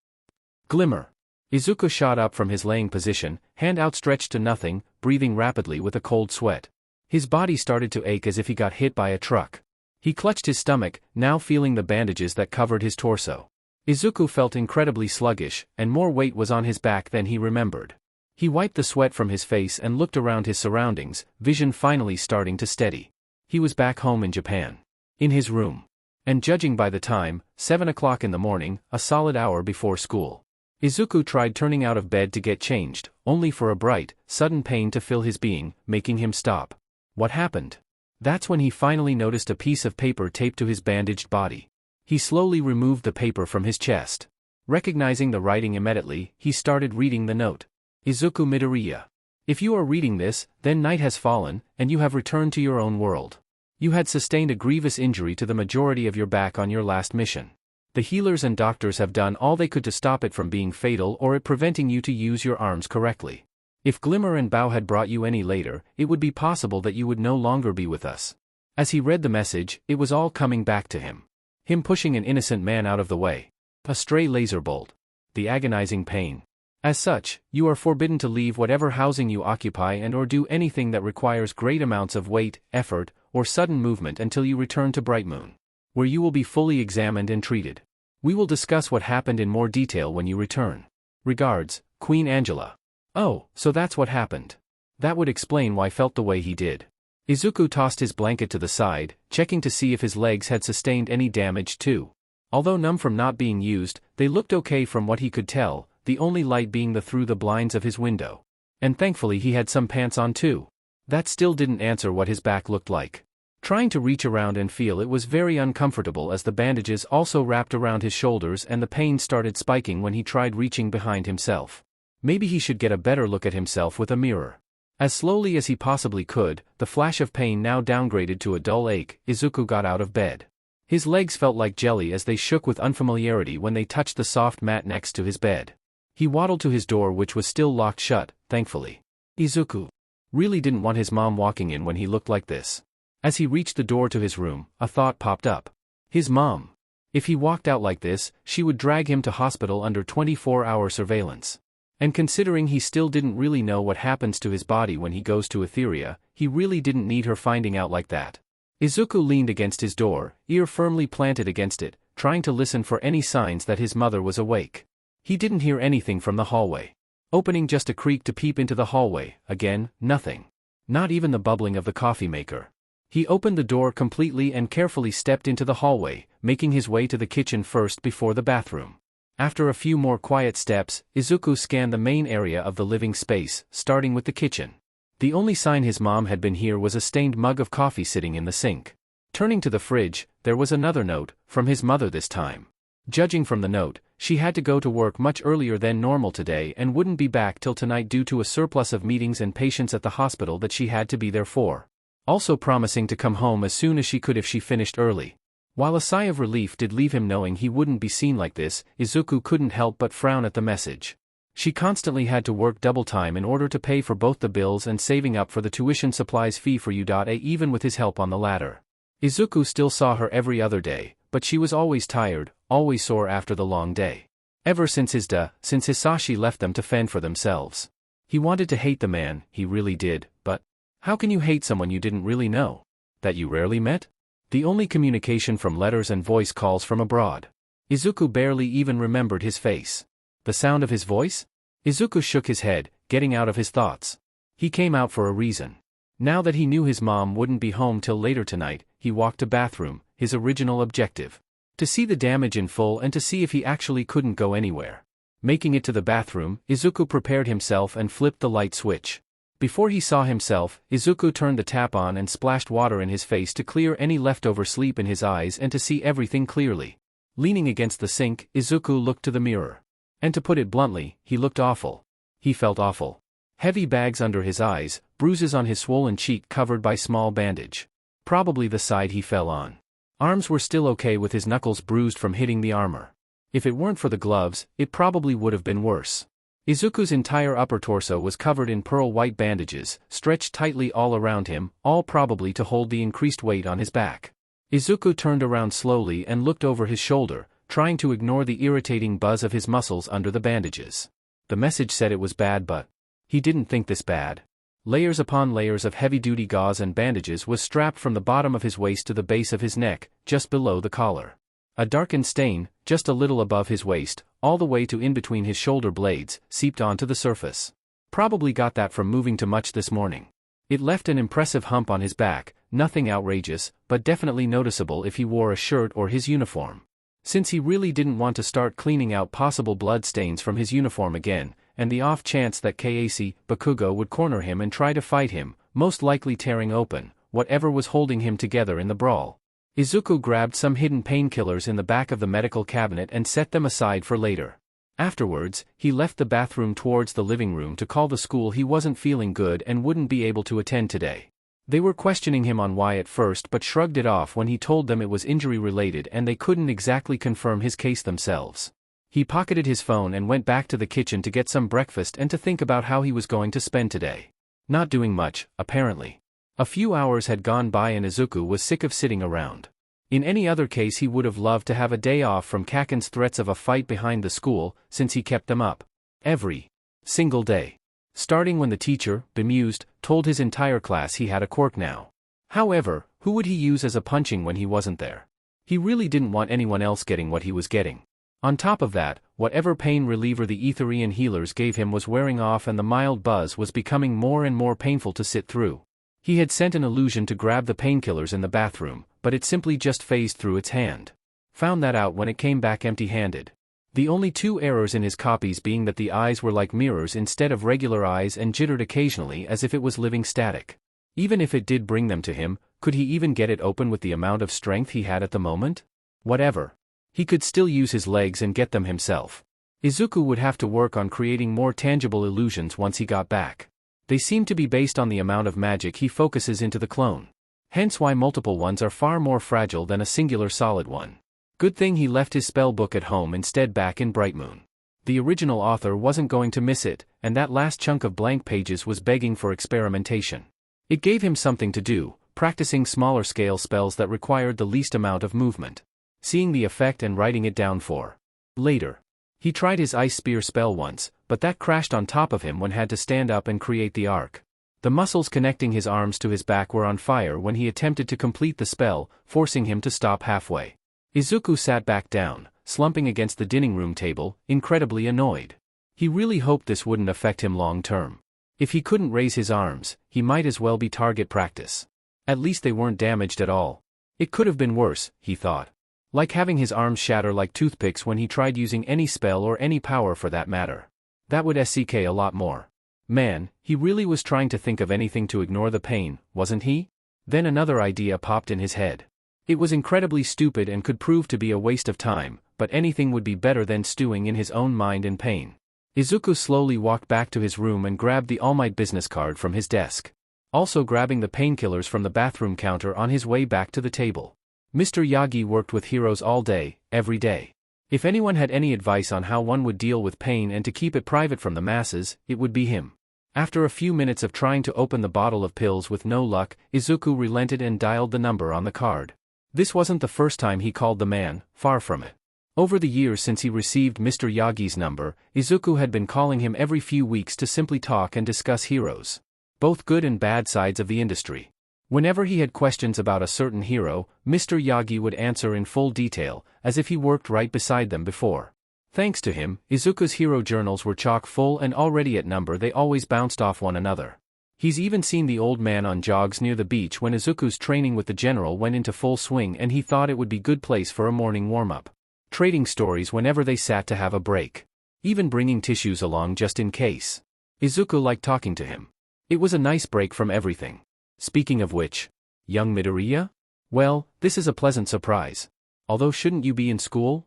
Glimmer. Izuku shot up from his laying position, hand outstretched to nothing, breathing rapidly with a cold sweat. His body started to ache as if he got hit by a truck. He clutched his stomach, now feeling the bandages that covered his torso. Izuku felt incredibly sluggish, and more weight was on his back than he remembered. He wiped the sweat from his face and looked around his surroundings, vision finally starting to steady. He was back home in Japan. In his room. And judging by the time, 7 o'clock in the morning, a solid hour before school. Izuku tried turning out of bed to get changed, only for a bright, sudden pain to fill his being, making him stop. What happened? That's when he finally noticed a piece of paper taped to his bandaged body. He slowly removed the paper from his chest. Recognizing the writing immediately, he started reading the note. Izuku Midoriya. If you are reading this, then night has fallen, and you have returned to your own world. You had sustained a grievous injury to the majority of your back on your last mission. The healers and doctors have done all they could to stop it from being fatal or it preventing you to use your arms correctly. If Glimmer and Bao had brought you any later, it would be possible that you would no longer be with us. As he read the message, it was all coming back to him. Him pushing an innocent man out of the way. A stray laser bolt. The agonizing pain. As such, you are forbidden to leave whatever housing you occupy and or do anything that requires great amounts of weight, effort, or sudden movement until you return to Bright Moon, where you will be fully examined and treated. We will discuss what happened in more detail when you return. Regards, Queen Angela. Oh, so that's what happened. That would explain why felt the way he did. Izuku tossed his blanket to the side, checking to see if his legs had sustained any damage too. Although numb from not being used, they looked okay from what he could tell, the only light being through the blinds of his window. And thankfully he had some pants on too. That still didn't answer what his back looked like. Trying to reach around and feel it was very uncomfortable as the bandages also wrapped around his shoulders and the pain started spiking when he tried reaching behind himself. Maybe he should get a better look at himself with a mirror. As slowly as he possibly could, the flash of pain now downgraded to a dull ache, Izuku got out of bed. His legs felt like jelly as they shook with unfamiliarity when they touched the soft mat next to his bed. He waddled to his door, which was still locked shut, thankfully. Izuku really didn't want his mom walking in when he looked like this. As he reached the door to his room, a thought popped up. His mom. If he walked out like this, she would drag him to hospital under 24-hour surveillance. And considering he still didn't really know what happens to his body when he goes to Etheria, he really didn't need her finding out like that. Izuku leaned against his door, ear firmly planted against it, trying to listen for any signs that his mother was awake. He didn't hear anything from the hallway. opening just a creak to peep into the hallway. Again, nothing. Not even the bubbling of the coffee maker. He opened the door completely and carefully stepped into the hallway, making his way to the kitchen first before the bathroom. After a few more quiet steps, Izuku scanned the main area of the living space, starting with the kitchen. The only sign his mom had been here was a stained mug of coffee sitting in the sink. Turning to the fridge, there was another note, from his mother this time. Judging from the note, she had to go to work much earlier than normal today and wouldn't be back till tonight due to a surplus of meetings and patients at the hospital that she had to be there for. Also promising to come home as soon as she could if she finished early. While a sigh of relief did leave him knowing he wouldn't be seen like this, Izuku couldn't help but frown at the message. She constantly had to work double time in order to pay for both the bills and saving up for the tuition supplies fee for U.A even with his help on the latter. Izuku still saw her every other day, but she was always tired, always sore after the long day. Ever since Hisashi left them to fend for themselves. He wanted to hate the man, he really did, but how can you hate someone you didn't really know? That you rarely met? The only communication from letters and voice calls from abroad. Izuku barely even remembered his face. The sound of his voice? Izuku shook his head, getting out of his thoughts. He came out for a reason. Now that he knew his mom wouldn't be home till later tonight, he walked to bathroom, his original objective. To see the damage in full and to see if he actually couldn't go anywhere. Making it to the bathroom, Izuku prepared himself and flipped the light switch. Before he saw himself, Izuku turned the tap on and splashed water in his face to clear any leftover sleep in his eyes and to see everything clearly. Leaning against the sink, Izuku looked to the mirror. And to put it bluntly, he looked awful. He felt awful. Heavy bags under his eyes, bruises on his swollen cheek covered by small bandage. Probably the side he fell on. Arms were still okay with his knuckles bruised from hitting the armor. If it weren't for the gloves, it probably would have been worse. Izuku's entire upper torso was covered in pearl white bandages, stretched tightly all around him, all probably to hold the increased weight on his back. Izuku turned around slowly and looked over his shoulder, trying to ignore the irritating buzz of his muscles under the bandages. The message said it was bad, but he didn't think this bad. Layers upon layers of heavy-duty gauze and bandages was strapped from the bottom of his waist to the base of his neck, just below the collar. A darkened stain, just a little above his waist, all the way to in between his shoulder blades, seeped onto the surface. Probably got that from moving too much this morning. It left an impressive hump on his back, nothing outrageous, but definitely noticeable if he wore a shirt or his uniform. Since he really didn't want to start cleaning out possible blood stains from his uniform again, and the off chance that Bakugo would corner him and try to fight him, most likely tearing open whatever was holding him together in the brawl. Izuku grabbed some hidden painkillers in the back of the medical cabinet and set them aside for later. Afterwards, he left the bathroom towards the living room to call the school he wasn't feeling good and wouldn't be able to attend today. They were questioning him on why at first but shrugged it off when he told them it was injury-related and they couldn't exactly confirm his case themselves. He pocketed his phone and went back to the kitchen to get some breakfast and to think about how he was going to spend today. Not doing much, apparently. A few hours had gone by and Izuku was sick of sitting around. In any other case he would have loved to have a day off from Kaken's threats of a fight behind the school, since he kept them up. Every single day. Starting when the teacher, bemused, told his entire class he had a quirk now. However, who would he use as a punching when he wasn't there? He really didn't want anyone else getting what he was getting. On top of that, whatever pain reliever the Etherian healers gave him was wearing off and the mild buzz was becoming more and more painful to sit through. He had sent an illusion to grab the painkillers in the bathroom, but it simply just phased through its hand. Found that out when it came back empty-handed. The only two errors in his copies being that the eyes were like mirrors instead of regular eyes and jittered occasionally as if it was living static. Even if it did bring them to him, could he even get it open with the amount of strength he had at the moment? Whatever. He could still use his legs and get them himself. Izuku would have to work on creating more tangible illusions once he got back. They seem to be based on the amount of magic he focuses into the clone. Hence why multiple ones are far more fragile than a singular solid one. Good thing he left his spell book at home instead back in Brightmoon. The original author wasn't going to miss it, and that last chunk of blank pages was begging for experimentation. It gave him something to do, practicing smaller scale spells that required the least amount of movement. Seeing the effect and writing it down for later. He tried his ice spear spell once, but that crashed on top of him when had to stand up and create the arc. The muscles connecting his arms to his back were on fire when he attempted to complete the spell, forcing him to stop halfway. Izuku sat back down, slumping against the dining room table, incredibly annoyed. He really hoped this wouldn't affect him long term. If he couldn't raise his arms, he might as well be target practice. At least they weren't damaged at all. It could have been worse, he thought. Like having his arms shatter like toothpicks when he tried using any spell or any power for that matter. That would suck a lot more. Man, he really was trying to think of anything to ignore the pain, wasn't he? Then another idea popped in his head. It was incredibly stupid and could prove to be a waste of time, but anything would be better than stewing in his own mind in pain. Izuku slowly walked back to his room and grabbed the All Might business card from his desk. Also grabbing the painkillers from the bathroom counter on his way back to the table. Mr. Yagi worked with heroes all day, every day. If anyone had any advice on how one would deal with pain and to keep it private from the masses, it would be him. After a few minutes of trying to open the bottle of pills with no luck, Izuku relented and dialed the number on the card. This wasn't the first time he called the man, far from it. Over the years since he received Mr. Yagi's number, Izuku had been calling him every few weeks to simply talk and discuss heroes. Both good and bad sides of the industry. Whenever he had questions about a certain hero, Mr. Yagi would answer in full detail, as if he worked right beside them before. Thanks to him, Izuku's hero journals were chock full and already at number they always bounced off one another. He's even seen the old man on jogs near the beach when Izuku's training with the general went into full swing and he thought it would be good place for a morning warm-up. Trading stories whenever they sat to have a break. Even bringing tissues along just in case. Izuku liked talking to him. It was a nice break from everything. Speaking of which, young Midoriya? Well, this is a pleasant surprise. Although shouldn't you be in school?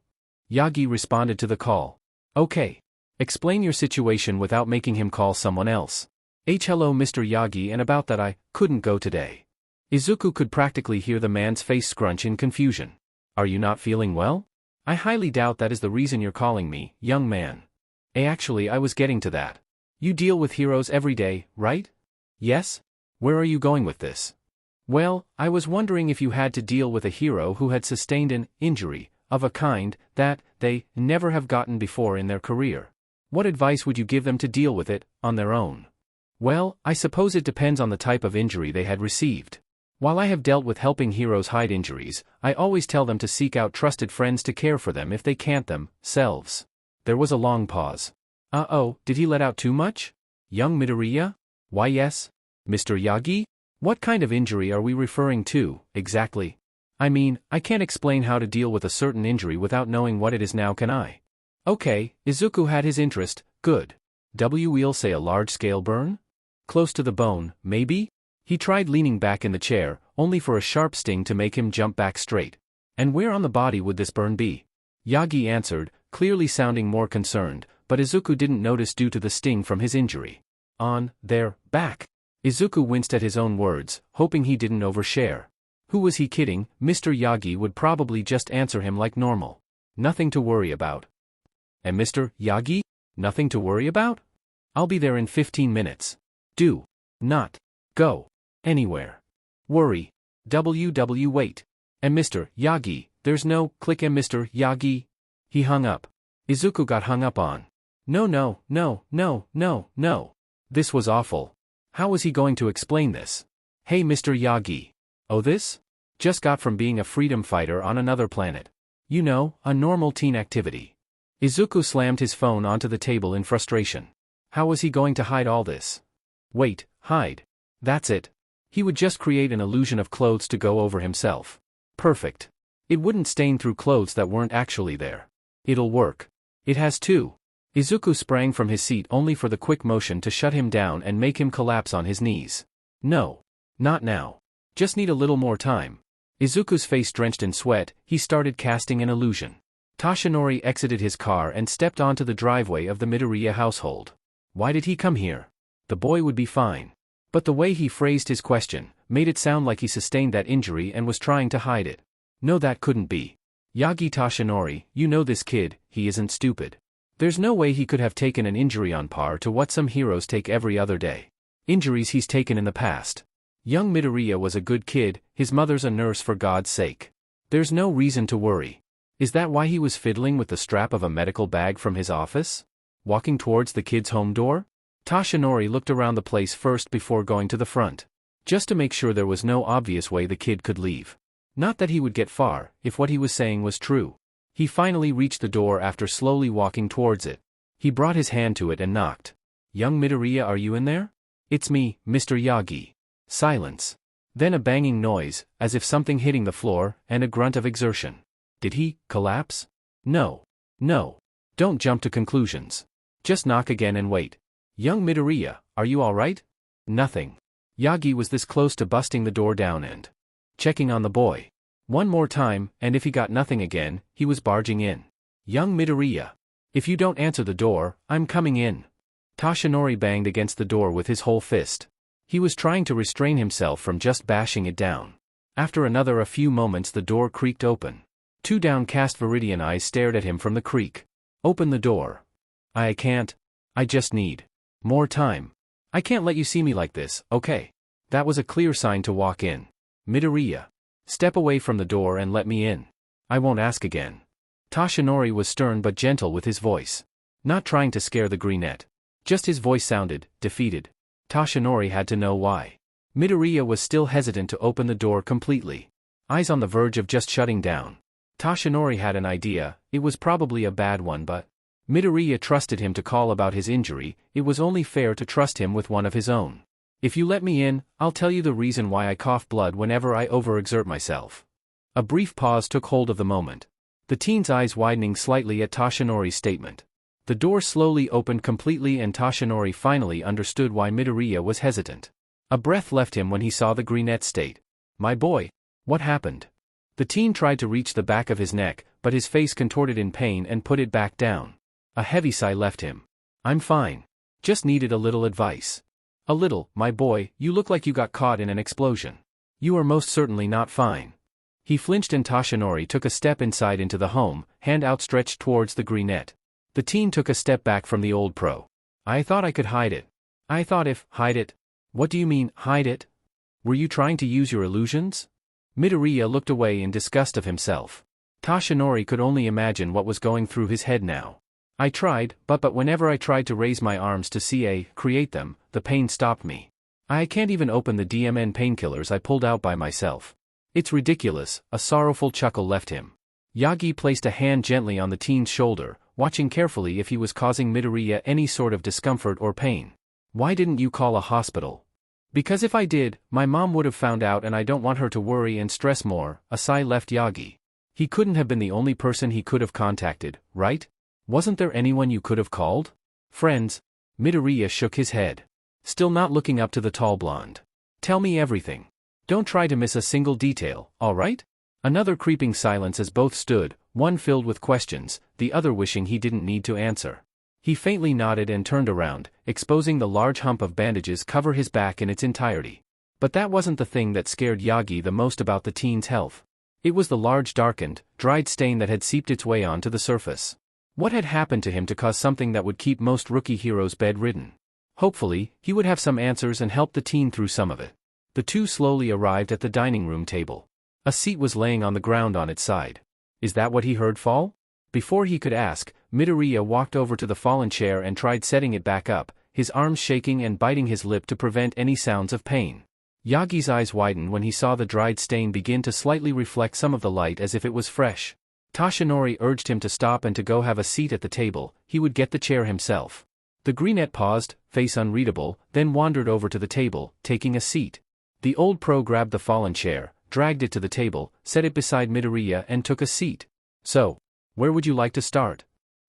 Yagi responded to the call. Okay. Explain your situation without making him call someone else. Hello Mr. Yagi, and about that I couldn't go today. Izuku could practically hear the man's face scrunch in confusion. Are you not feeling well? I highly doubt that is the reason you're calling me, young man. Actually I was getting to that. You deal with heroes every day, right? Yes? Where are you going with this? Well, I was wondering if you had to deal with a hero who had sustained an injury, of a kind, that they never have gotten before in their career. What advice would you give them to deal with it, on their own? Well, I suppose it depends on the type of injury they had received. While I have dealt with helping heroes hide injuries, I always tell them to seek out trusted friends to care for them if they can't themselves. There was a long pause. Uh-oh, did he let out too much? Young Midoriya? Why yes. Mr. Yagi? What kind of injury are we referring to, exactly? I mean, I can't explain how to deal with a certain injury without knowing what it is now, can I? Okay, Izuku had his interest, good. We'll say a large-scale burn? Close to the bone, maybe? He tried leaning back in the chair, only for a sharp sting to make him jump back straight. And where on the body would this burn be? Yagi answered, clearly sounding more concerned, but Izuku didn't notice due to the sting from his injury. On their back. Izuku winced at his own words, hoping he didn't overshare. Who was he kidding? Mr. Yagi would probably just answer him like normal. Nothing to worry about. And Mr. Yagi? Nothing to worry about? I'll be there in 15 minutes. Do not go anywhere. Worry. Wait. And Mr. Yagi, there's no click and Mr. Yagi. He hung up. Izuku got hung up on. No. This was awful. How was he going to explain this? Hey Mr. Yagi. Oh this? Just got from being a freedom fighter on another planet. You know, a normal teen activity. Izuku slammed his phone onto the table in frustration. How was he going to hide all this? Wait, hide. That's it. He would just create an illusion of clothes to go over himself. Perfect. It wouldn't stain through clothes that weren't actually there. It'll work. It has too. Izuku sprang from his seat only for the quick motion to shut him down and make him collapse on his knees. No. Not now. Just need a little more time. Izuku's face drenched in sweat, he started casting an illusion. Tashinori exited his car and stepped onto the driveway of the Midoriya household. Why did he come here? The boy would be fine. But the way he phrased his question made it sound like he sustained that injury and was trying to hide it. No, that couldn't be. Yagi Tashinori, you know this kid, he isn't stupid. There's no way he could have taken an injury on par to what some heroes take every other day. Injuries he's taken in the past. Young Midoriya was a good kid, his mother's a nurse for God's sake. There's no reason to worry. Is that why he was fiddling with the strap of a medical bag from his office? Walking towards the kid's home door? Tashinori looked around the place first before going to the front. Just to make sure there was no obvious way the kid could leave. Not that he would get far, if what he was saying was true. He finally reached the door after slowly walking towards it. He brought his hand to it and knocked. Young Midoriya, are you in there? It's me, Mr. Yagi. Silence. Then a banging noise, as if something hitting the floor, and a grunt of exertion. Did he collapse? No. No. Don't jump to conclusions. Just knock again and wait. Young Midoriya, are you alright? Nothing. Yagi was this close to busting the door down and checking on the boy. One more time, and if he got nothing again, he was barging in. Young Midoriya. If you don't answer the door, I'm coming in. Toshinori banged against the door with his whole fist. He was trying to restrain himself from just bashing it down. After a few moments the door creaked open. Two downcast Viridian eyes stared at him from the creak. Open the door. I can't. I just need more time. I can't let you see me like this, okay? That was a clear sign to walk in. Midoriya. Step away from the door and let me in. I won't ask again. Toshinori was stern but gentle with his voice. Not trying to scare the greenette. Just his voice sounded defeated. Toshinori had to know why. Midoriya was still hesitant to open the door completely. Eyes on the verge of just shutting down. Toshinori had an idea, it was probably a bad one, but Midoriya trusted him to call about his injury. It was only fair to trust him with one of his own. If you let me in, I'll tell you the reason why I cough blood whenever I overexert myself. A brief pause took hold of the moment. The teen's eyes widening slightly at Toshinori's statement. The door slowly opened completely and Toshinori finally understood why Midoriya was hesitant. A breath left him when he saw the greenette state. My boy, what happened? The teen tried to reach the back of his neck, but his face contorted in pain and put it back down. A heavy sigh left him. I'm fine. Just needed a little advice. A little, my boy, you look like you got caught in an explosion. You are most certainly not fine. He flinched and Toshinori took a step inside into the home, hand outstretched towards the greenette. The teen took a step back from the old pro. I thought I could hide it. I thought if, hide it? What do you mean, hide it? Were you trying to use your illusions? Midoriya looked away in disgust of himself. Toshinori could only imagine what was going through his head now. I tried, but whenever I tried to raise my arms to create them, the pain stopped me. I can't even open the DMN painkillers I pulled out by myself. It's ridiculous, a sorrowful chuckle left him. Yagi placed a hand gently on the teen's shoulder, watching carefully if he was causing Midoriya any sort of discomfort or pain. Why didn't you call a hospital? Because if I did, my mom would have found out and I don't want her to worry and stress more. A sigh left Yagi. He couldn't have been the only person he could have contacted, right? Wasn't there anyone you could have called? Friends? Midoriya shook his head. Still not looking up to the tall blonde. Tell me everything. Don't try to miss a single detail, alright? Another creeping silence as both stood, one filled with questions, the other wishing he didn't need to answer. He faintly nodded and turned around, exposing the large hump of bandages cover his back in its entirety. But that wasn't the thing that scared Yagi the most about the teen's health. It was the large darkened, dried stain that had seeped its way onto the surface. What had happened to him to cause something that would keep most rookie heroes bedridden? Hopefully, he would have some answers and help the teen through some of it. The two slowly arrived at the dining room table. A seat was laying on the ground on its side. Is that what he heard fall? Before he could ask, Midoriya walked over to the fallen chair and tried setting it back up, his arms shaking and biting his lip to prevent any sounds of pain. Yagi's eyes widened when he saw the dried stain begin to slightly reflect some of the light as if it was fresh. Toshinori urged him to stop and to go have a seat at the table. He would get the chair himself. The greenette paused, face unreadable, then wandered over to the table, taking a seat. The old pro grabbed the fallen chair, dragged it to the table, set it beside Midoriya and took a seat. So, where would you like to start?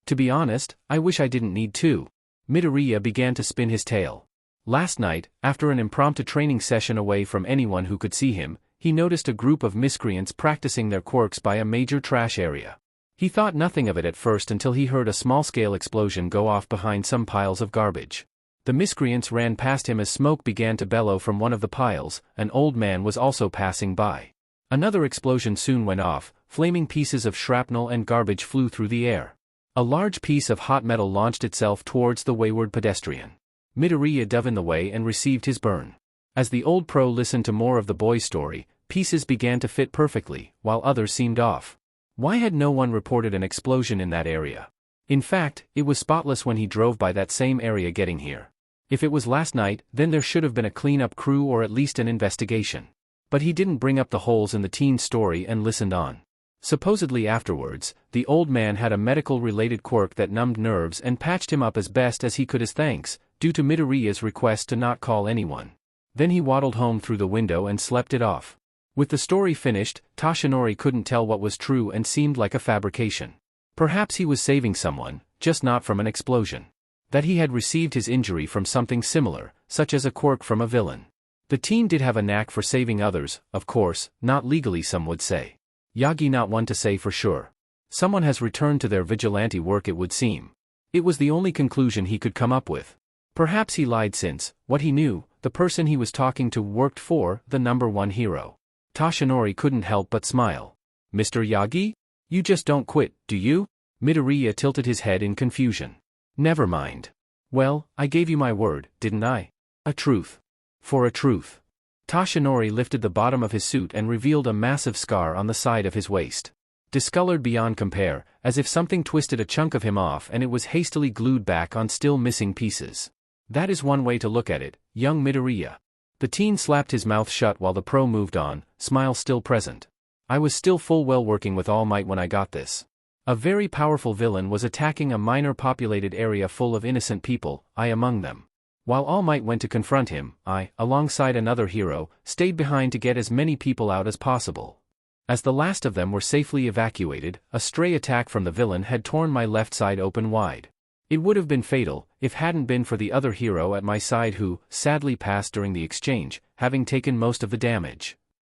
To be honest, I wish I didn't need to. Midoriya began to spin his tale. Last night, after an impromptu training session away from anyone who could see him, he noticed a group of miscreants practicing their quirks by a major trash area. He thought nothing of it at first until he heard a small-scale explosion go off behind some piles of garbage. The miscreants ran past him as smoke began to bellow from one of the piles. An old man was also passing by. Another explosion soon went off, flaming pieces of shrapnel and garbage flew through the air. A large piece of hot metal launched itself towards the wayward pedestrian. Midoriya dove in the way and received his burn. As the old pro listened to more of the boy's story, pieces began to fit perfectly, while others seemed off. Why had no one reported an explosion in that area? In fact, it was spotless when he drove by that same area getting here. If it was last night, then there should have been a cleanup crew or at least an investigation. But he didn't bring up the holes in the teen's story and listened on. Supposedly afterwards, the old man had a medical-related quirk that numbed nerves and patched him up as best as he could as thanks, due to Midoriya's request to not call anyone. Then he waddled home through the window and slept it off. With the story finished, Toshinori couldn't tell what was true and seemed like a fabrication. Perhaps he was saving someone, just not from an explosion. That he had received his injury from something similar, such as a quirk from a villain. The teen did have a knack for saving others, of course, not legally some would say. Yagi not one to say for sure. Someone has returned to their vigilante work it would seem. It was the only conclusion he could come up with. Perhaps he lied since, what he knew, the person he was talking to worked for the #1 hero. Toshinori couldn't help but smile. Mr. Yagi? You just don't quit, do you? Midoriya tilted his head in confusion. Never mind. Well, I gave you my word, didn't I? A truth. For a truth. Toshinori lifted the bottom of his suit and revealed a massive scar on the side of his waist. Discolored beyond compare, as if something twisted a chunk of him off and it was hastily glued back on still missing pieces. That is one way to look at it, young Midoriya. The teen slapped his mouth shut while the pro moved on, smile still present. I was still full well working with All Might when I got this. A very powerful villain was attacking a minor populated area full of innocent people, I among them. While All Might went to confront him, I, alongside another hero, stayed behind to get as many people out as possible. As the last of them were safely evacuated, a stray attack from the villain had torn my left side open wide. It would have been fatal, if hadn't been for the other hero at my side who, sadly passed during the exchange, having taken most of the damage.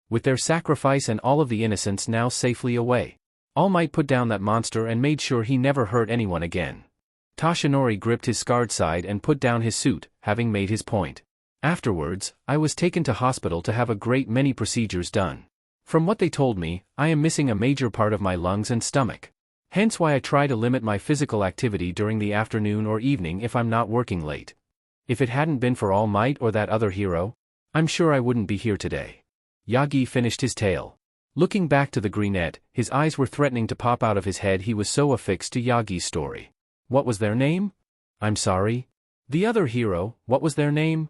With their sacrifice and all of the innocents now safely away, All Might put down that monster and made sure he never hurt anyone again. Toshinori gripped his scarred side and put down his suit, having made his point. Afterwards, I was taken to hospital to have a great many procedures done. From what they told me, I am missing a major part of my lungs and stomach. Hence why I try to limit my physical activity during the afternoon or evening if I'm not working late. If it hadn't been for All Might or that other hero, I'm sure I wouldn't be here today. Yagi finished his tale. Looking back to the greenette, his eyes were threatening to pop out of his head. He was so affixed to Yagi's story. What was their name? I'm sorry? The other hero, what was their name?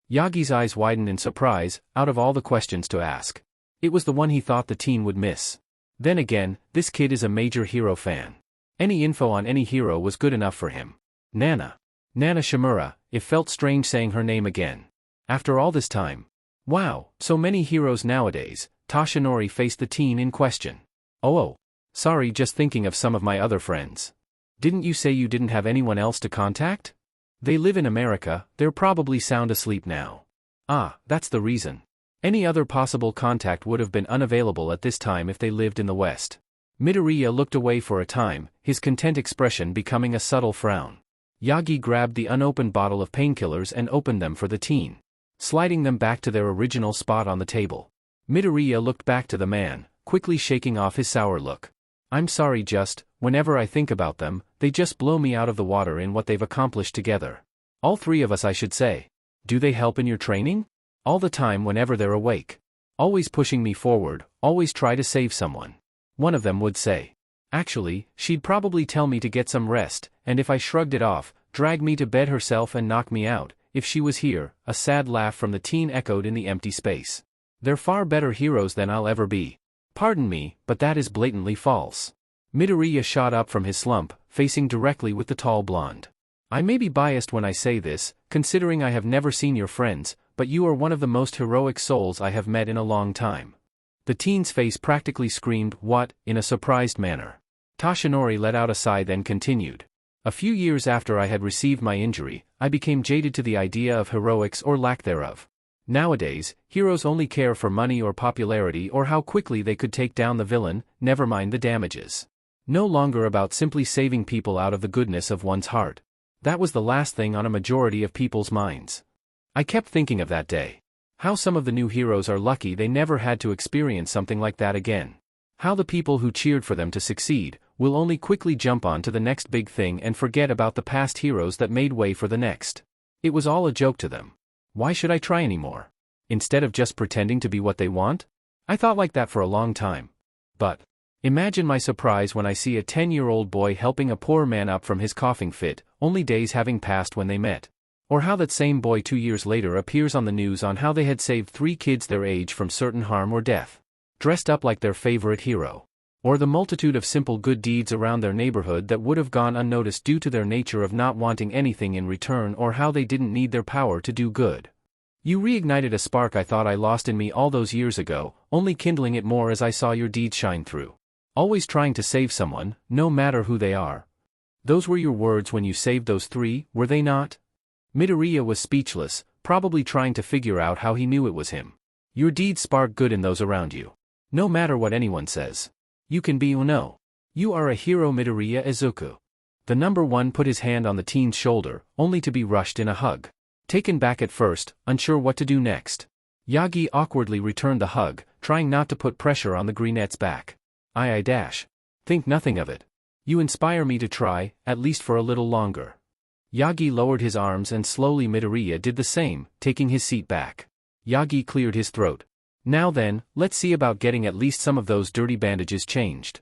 Yagi's eyes widened in surprise, out of all the questions to ask. It was the one he thought the teen would miss. Then again, this kid is a major hero fan. Any info on any hero was good enough for him. Nana. Nana Shimura, it felt strange saying her name again. After all this time. Wow, so many heroes nowadays. Toshinori faced the teen in question. Oh, sorry, just thinking of some of my other friends. Didn't you say you didn't have anyone else to contact? They live in America, they're probably sound asleep now. Ah, that's the reason. Any other possible contact would have been unavailable at this time if they lived in the West. Midoriya looked away for a time, his content expression becoming a subtle frown. Yagi grabbed the unopened bottle of painkillers and opened them for the teen, sliding them back to their original spot on the table. Midoriya looked back to the man, quickly shaking off his sour look. I'm sorry, just, whenever I think about them, they just blow me out of the water in what they've accomplished together. All three of us, I should say. Do they help in your training? All the time whenever they're awake. Always pushing me forward, always try to save someone. One of them would say. Actually, she'd probably tell me to get some rest, and if I shrugged it off, drag me to bed herself and knock me out, if she was here. A sad laugh from the teen echoed in the empty space. They're far better heroes than I'll ever be. Pardon me, but that is blatantly false. Midoriya shot up from his slump, facing directly with the tall blonde. I may be biased when I say this, considering I have never seen your friends, but you are one of the most heroic souls I have met in a long time. The teen's face practically screamed, what, in a surprised manner. Toshinori let out a sigh then continued. A few years after I had received my injury, I became jaded to the idea of heroics or lack thereof. Nowadays, heroes only care for money or popularity or how quickly they could take down the villain, never mind the damages. No longer about simply saving people out of the goodness of one's heart. That was the last thing on a majority of people's minds. I kept thinking of that day. How some of the new heroes are lucky they never had to experience something like that again. How the people who cheered for them to succeed will only quickly jump on to the next big thing and forget about the past heroes that made way for the next. It was all a joke to them. Why should I try anymore? Instead of just pretending to be what they want? I thought like that for a long time. But imagine my surprise when I see a 10-year-old boy helping a poor man up from his coughing fit, only days having passed when they met. Or how that same boy 2 years later appears on the news on how they had saved 3 kids their age from certain harm or death. Dressed up like their favorite hero. Or the multitude of simple good deeds around their neighborhood that would have gone unnoticed due to their nature of not wanting anything in return or how they didn't need their power to do good. You reignited a spark I thought I lost in me all those years ago, only kindling it more as I saw your deeds shine through. Always trying to save someone, no matter who they are. Those were your words when you saved those three, were they not? Midoriya was speechless, probably trying to figure out how he knew it was him. Your deeds spark good in those around you. No matter what anyone says. You can be Uno. You are a hero, Midoriya Izuku. The number one put his hand on the teen's shoulder, only to be rushed in a hug. Taken back at first, unsure what to do next. Yagi awkwardly returned the hug, trying not to put pressure on the greenette's back. I think nothing of it. You inspire me to try, at least for a little longer. Yagi lowered his arms and slowly Midoriya did the same, taking his seat back. Yagi cleared his throat. Now then, let's see about getting at least some of those dirty bandages changed.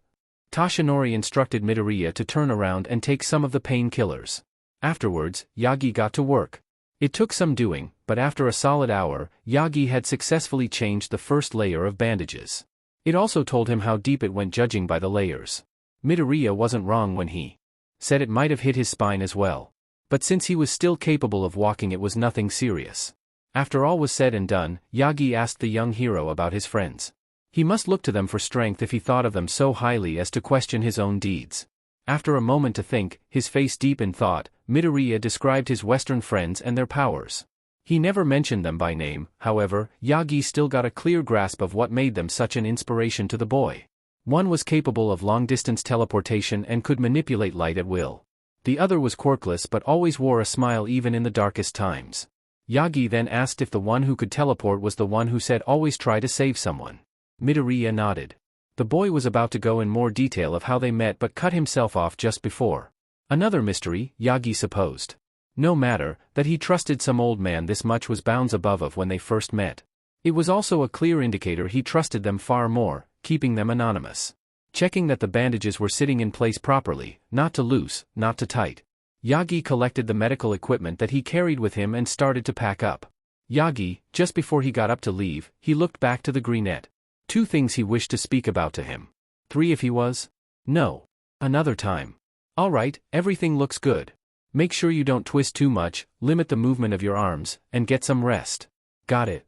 Toshinori instructed Midoriya to turn around and take some of the painkillers. Afterwards, Yagi got to work. It took some doing, but after a solid hour, Yagi had successfully changed the first layer of bandages. It also told him how deep it went judging by the layers. Midoriya wasn't wrong when he said it might have hit his spine as well. But since he was still capable of walking, it was nothing serious. After all was said and done, Yagi asked the young hero about his friends. He must look to them for strength if he thought of them so highly as to question his own deeds. After a moment to think, his face deep in thought, Midoriya described his Western friends and their powers. He never mentioned them by name, however, Yagi still got a clear grasp of what made them such an inspiration to the boy. One was capable of long-distance teleportation and could manipulate light at will. The other was quirkless but always wore a smile even in the darkest times. Yagi then asked if the one who could teleport was the one who said always try to save someone. Midoriya nodded. The boy was about to go in more detail of how they met but cut himself off just before. Another mystery, Yagi supposed. No matter, that he trusted some old man this much was bounds above of when they first met. It was also a clear indicator he trusted them far more, keeping them anonymous. Checking that the bandages were sitting in place properly, not too loose, not too tight. Yagi collected the medical equipment that he carried with him and started to pack up. Yagi, just before he got up to leave, he looked back to the greenette. 2 things he wished to speak about to him. 3 if he was? No. Another time. Alright, everything looks good. Make sure you don't twist too much, limit the movement of your arms, and get some rest. Got it.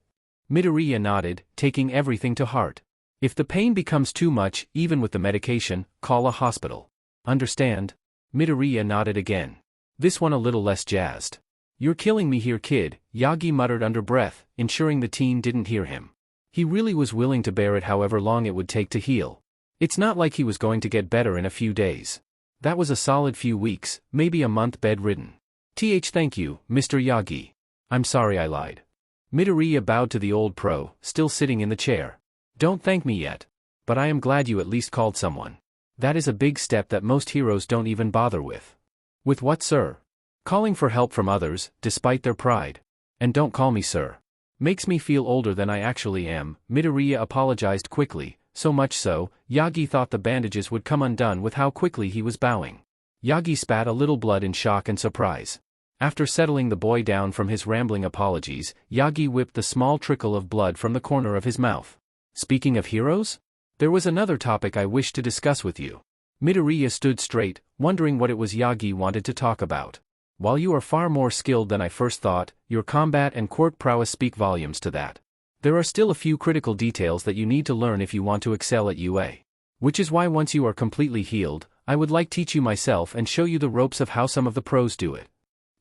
Midoriya nodded, taking everything to heart. If the pain becomes too much, even with the medication, call a hospital. Understand? Midoriya nodded again. This one a little less jazzed. You're killing me here, kid, Yagi muttered under breath, ensuring the teen didn't hear him. He really was willing to bear it however long it would take to heal. It's not like he was going to get better in a few days. That was a solid few weeks, maybe a month bedridden. Thank you, Mr. Yagi. I'm sorry I lied. Midoriya bowed to the old pro, still sitting in the chair. Don't thank me yet. But I am glad you at least called someone. That is a big step that most heroes don't even bother with. With what, sir? Calling for help from others, despite their pride. And don't call me sir. Makes me feel older than I actually am. Midoriya apologized quickly, so much so, Yagi thought the bandages would come undone with how quickly he was bowing. Yagi spat a little blood in shock and surprise. After settling the boy down from his rambling apologies, Yagi whipped the small trickle of blood from the corner of his mouth. Speaking of heroes? There was another topic I wished to discuss with you. Midoriya stood straight, wondering what it was Yagi wanted to talk about. While you are far more skilled than I first thought, your combat and quirk prowess speak volumes to that. There are still a few critical details that you need to learn if you want to excel at UA. Which is why once you are completely healed, I would like to teach you myself and show you the ropes of how some of the pros do it.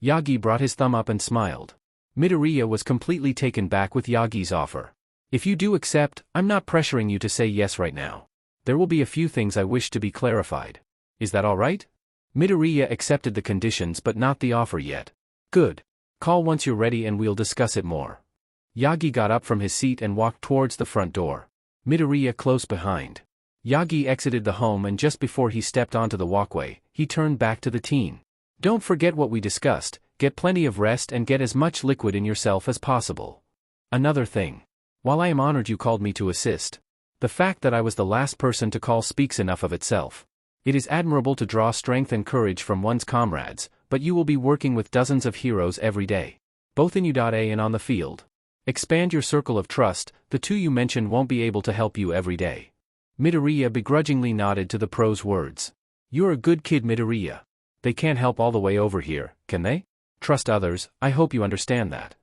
Yagi brought his thumb up and smiled. Midoriya was completely taken back with Yagi's offer. If you do accept, I'm not pressuring you to say yes right now. There will be a few things I wish to be clarified. Is that all right? Midoriya accepted the conditions but not the offer yet. Good. Call once you're ready and we'll discuss it more. Yagi got up from his seat and walked towards the front door. Midoriya close behind. Yagi exited the home and just before he stepped onto the walkway, he turned back to the teen. Don't forget what we discussed, get plenty of rest and get as much liquid in yourself as possible. Another thing. While I am honored you called me to assist, the fact that I was the last person to call speaks enough of itself. It is admirable to draw strength and courage from one's comrades, but you will be working with dozens of heroes every day. Both in UA and on the field. Expand your circle of trust, the 2 you mentioned won't be able to help you every day. Midoriya begrudgingly nodded to the pro's words. You're a good kid, Midoriya. They can't help all the way over here, can they? Trust others, I hope you understand that.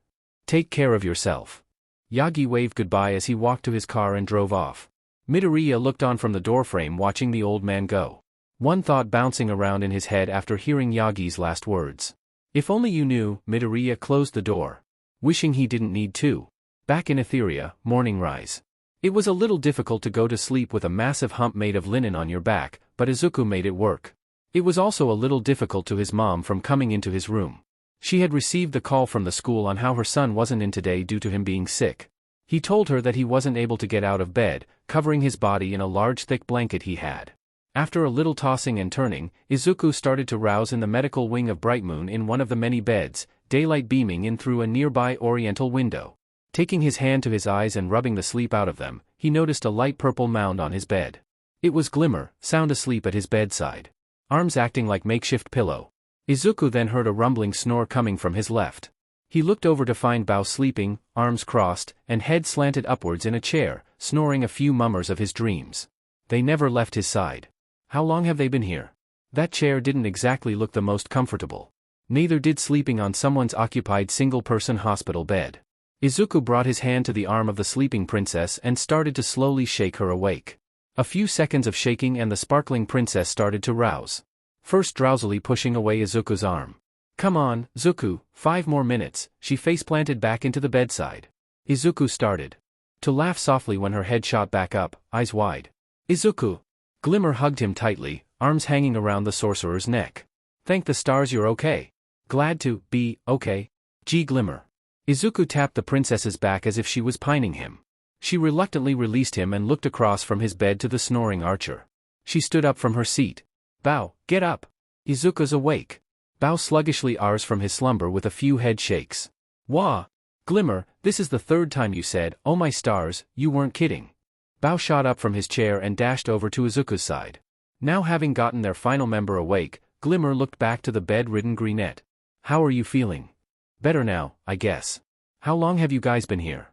Take care of yourself. Yagi waved goodbye as he walked to his car and drove off. Midoriya looked on from the doorframe watching the old man go. One thought bouncing around in his head after hearing Yagi's last words. If only you knew, Midoriya closed the door. Wishing he didn't need to. Back in Etheria, morning rise. It was a little difficult to go to sleep with a massive hump made of linen on your back, but Izuku made it work. It was also a little difficult to his mom from coming into his room. She had received the call from the school on how her son wasn't in today due to him being sick. He told her that he wasn't able to get out of bed, covering his body in a large thick blanket he had. After a little tossing and turning, Izuku started to rouse in the medical wing of Bright Moon in one of the many beds, daylight beaming in through a nearby oriental window. Taking his hand to his eyes and rubbing the sleep out of them, he noticed a light purple mound on his bed. It was Glimmer, sound asleep at his bedside. Arms acting like makeshift pillow. Izuku then heard a rumbling snore coming from his left. He looked over to find Bao sleeping, arms crossed, and head slanted upwards in a chair, snoring a few mummers of his dreams. They never left his side. How long have they been here? That chair didn't exactly look the most comfortable. Neither did sleeping on someone's occupied single-person hospital bed. Izuku brought his hand to the arm of the sleeping princess and started to slowly shake her awake. A few seconds of shaking and the sparkling princess started to rouse. First drowsily pushing away Izuku's arm. Come on, Zuku, 5 more minutes, she face-planted back into the bedside. Izuku started to laugh softly when her head shot back up, eyes wide. Izuku! Glimmer hugged him tightly, arms hanging around the sorcerer's neck. Thank the stars you're okay. Glad to be okay. Gee, Glimmer. Izuku tapped the princess's back as if she was pining him. She reluctantly released him and looked across from his bed to the snoring archer. She stood up from her seat. Bao, get up. Izuku's awake. Bao sluggishly arose from his slumber with a few head shakes. Wah! Glimmer, this is the 3rd time you said, oh my stars, you weren't kidding. Bao shot up from his chair and dashed over to Izuku's side. Now having gotten their final member awake, Glimmer looked back to the bed-ridden Greenette. How are you feeling? Better now, I guess. How long have you guys been here?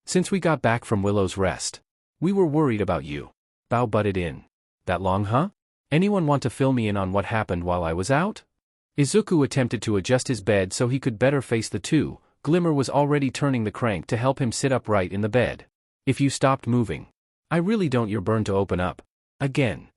Since we got back from Willow's Rest. We were worried about you. Bao butted in. That long, huh? Anyone want to fill me in on what happened while I was out? Izuku attempted to adjust his bed so he could better face the two. Glimmer was already turning the crank to help him sit upright in the bed. If you stopped moving. I really don't your burn to open up. Again.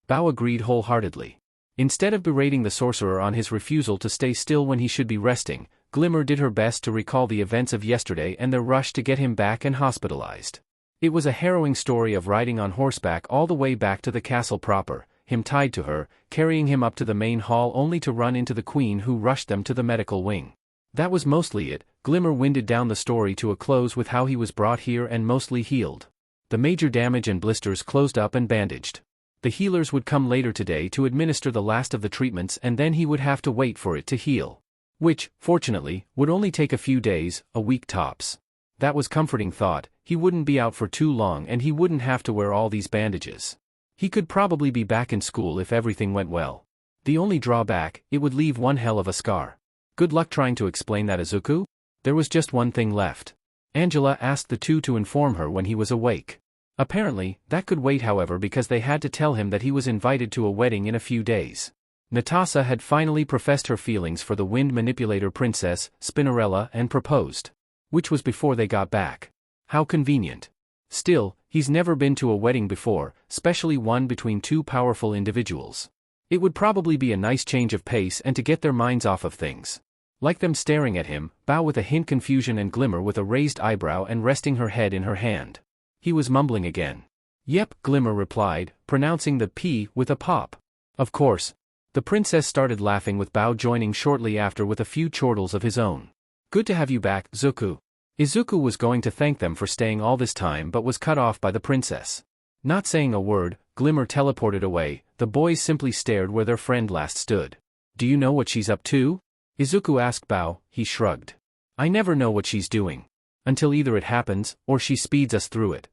Bao agreed wholeheartedly. Instead of berating the sorcerer on his refusal to stay still when he should be resting, Glimmer did her best to recall the events of yesterday and their rush to get him back and hospitalized. It was a harrowing story of riding on horseback all the way back to the castle proper, him tied to her, carrying him up to the main hall only to run into the queen who rushed them to the medical wing. That was mostly it. Glimmer winded down the story to a close with how he was brought here and mostly healed. The major damage and blisters closed up and bandaged. The healers would come later today to administer the last of the treatments and then he would have to wait for it to heal. Which, fortunately, would only take a few days, a week tops. That was comforting thought, he wouldn't be out for too long and he wouldn't have to wear all these bandages. He could probably be back in school if everything went well. The only drawback, it would leave one hell of a scar. Good luck trying to explain that, Izuku? There was just one thing left. Angela asked the two to inform her when he was awake. Apparently, that could wait however because they had to tell him that he was invited to a wedding in a few days. Natasha had finally professed her feelings for the wind manipulator princess, Spinnerella, and proposed. Which was before they got back. How convenient. Still, he's never been to a wedding before, especially one between two powerful individuals. It would probably be a nice change of pace and to get their minds off of things. Like them staring at him, Bao with a hint confusion and Glimmer with a raised eyebrow and resting her head in her hand. He was mumbling again. Yep, Glimmer replied, pronouncing the P with a pop. Of course. The princess started laughing with Bao joining shortly after with a few chortles of his own. Good to have you back, Zuku. Izuku was going to thank them for staying all this time but was cut off by the princess. Not saying a word, Glimmer teleported away. The boys simply stared where their friend last stood. Do you know what she's up to? Izuku asked Bao. He shrugged. I never know what she's doing. Until either it happens, or she speeds us through it.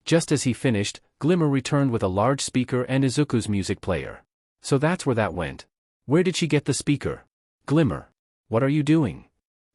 Just as he finished, Glimmer returned with a large speaker and Izuku's music player. So that's where that went. Where did she get the speaker? Glimmer. What are you doing?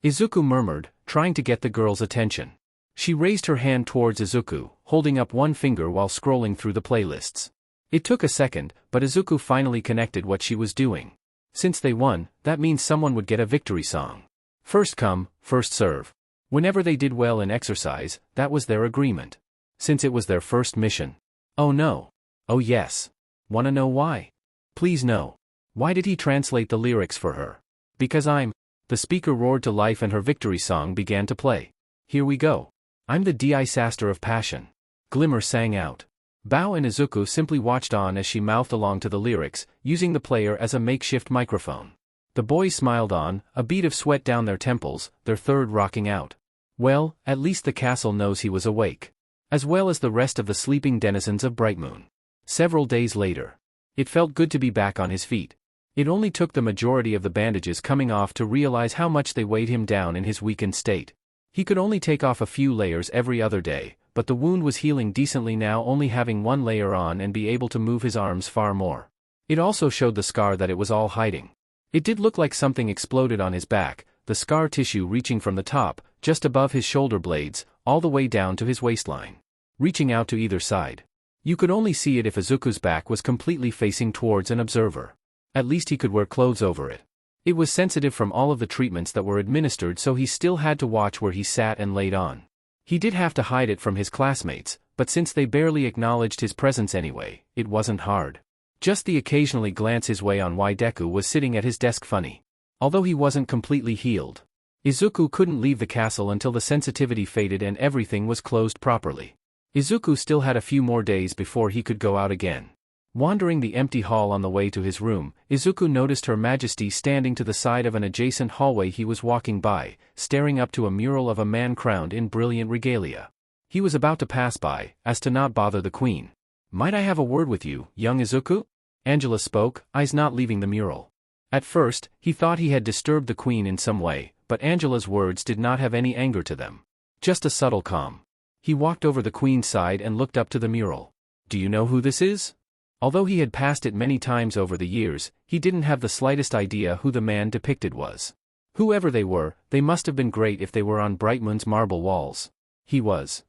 Izuku murmured, trying to get the girl's attention. She raised her hand towards Izuku, holding up one finger while scrolling through the playlists. It took a second, but Izuku finally connected what she was doing. Since they won, that means someone would get a victory song. First come, first serve. Whenever they did well in exercise, that was their agreement. Since it was their first mission. Oh no. Oh yes. Wanna know why? Please no. Why did he translate the lyrics for her? Because I'm. The speaker roared to life and her victory song began to play. Here we go. I'm the disaster of passion. Glimmer sang out. Bao and Izuku simply watched on as she mouthed along to the lyrics, using the player as a makeshift microphone. The boys smiled on, a bead of sweat down their temples, their third rocking out. Well, at least the castle knows he was awake. As well as the rest of the sleeping denizens of Brightmoon. Several days later. It felt good to be back on his feet. It only took the majority of the bandages coming off to realize how much they weighed him down in his weakened state. He could only take off a few layers every other day, but the wound was healing decently now, only having one layer on and be able to move his arms far more. It also showed the scar that it was all hiding. It did look like something exploded on his back, the scar tissue reaching from the top, just above his shoulder blades, all the way down to his waistline. Reaching out to either side. You could only see it if Izuku's back was completely facing towards an observer. At least he could wear clothes over it. It was sensitive from all of the treatments that were administered, so he still had to watch where he sat and laid on. He did have to hide it from his classmates, but since they barely acknowledged his presence anyway, it wasn't hard. Just the occasionally glance his way on why Deku was sitting at his desk funny. Although he wasn't completely healed. Izuku couldn't leave the castle until the sensitivity faded and everything was closed properly. Izuku still had a few more days before he could go out again. Wandering the empty hall on the way to his room, Izuku noticed Her Majesty standing to the side of an adjacent hallway he was walking by, staring up to a mural of a man crowned in brilliant regalia. He was about to pass by, as to not bother the queen. "Might I have a word with you, young Izuku?" Angela spoke, eyes not leaving the mural. At first, he thought he had disturbed the queen in some way, but Angela's words did not have any anger to them. Just a subtle calm. He walked over the queen's side and looked up to the mural. "Do you know who this is?" Although he had passed it many times over the years, he didn't have the slightest idea who the man depicted was. Whoever they were, they must have been great if they were on Brightmoon's marble walls. He was.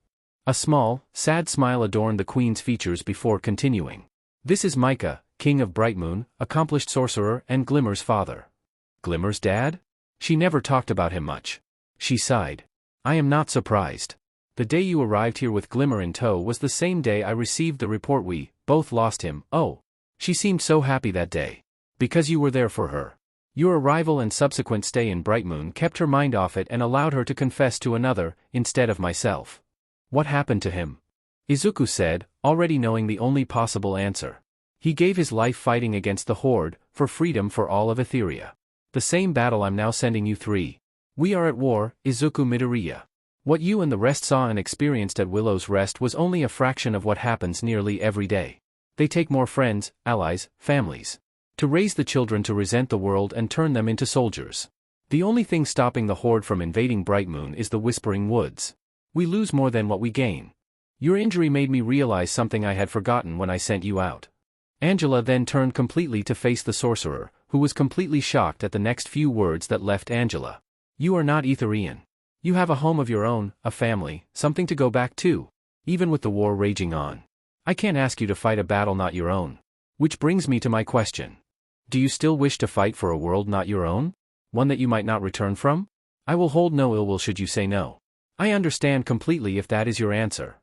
A small, sad smile adorned the queen's features before continuing. "This is Micah, king of Brightmoon, accomplished sorcerer and Glimmer's father." "Glimmer's dad?" She never talked about him much. She sighed. "I am not surprised. The day you arrived here with Glimmer in tow was the same day I received the report we both lost him." "Oh." She seemed so happy that day. "Because you were there for her." Your arrival and subsequent stay in Brightmoon kept her mind off it and allowed her to confess to another, instead of myself. "What happened to him?" Izuku said, already knowing the only possible answer. "He gave his life fighting against the Horde, for freedom for all of Etheria. The same battle I'm now sending you three. We are at war, Izuku Midoriya. What you and the rest saw and experienced at Willow's Rest was only a fraction of what happens nearly every day. They take more friends, allies, families. To raise the children to resent the world and turn them into soldiers. The only thing stopping the Horde from invading Brightmoon is the Whispering Woods. We lose more than what we gain. Your injury made me realize something I had forgotten when I sent you out." Angela then turned completely to face the sorcerer, who was completely shocked at the next few words that left Angela. "You are not Etherian. You have a home of your own, a family, something to go back to. Even with the war raging on. I can't ask you to fight a battle not your own. Which brings me to my question. Do you still wish to fight for a world not your own? One that you might not return from? I will hold no ill will should you say no. I understand completely if that is your answer."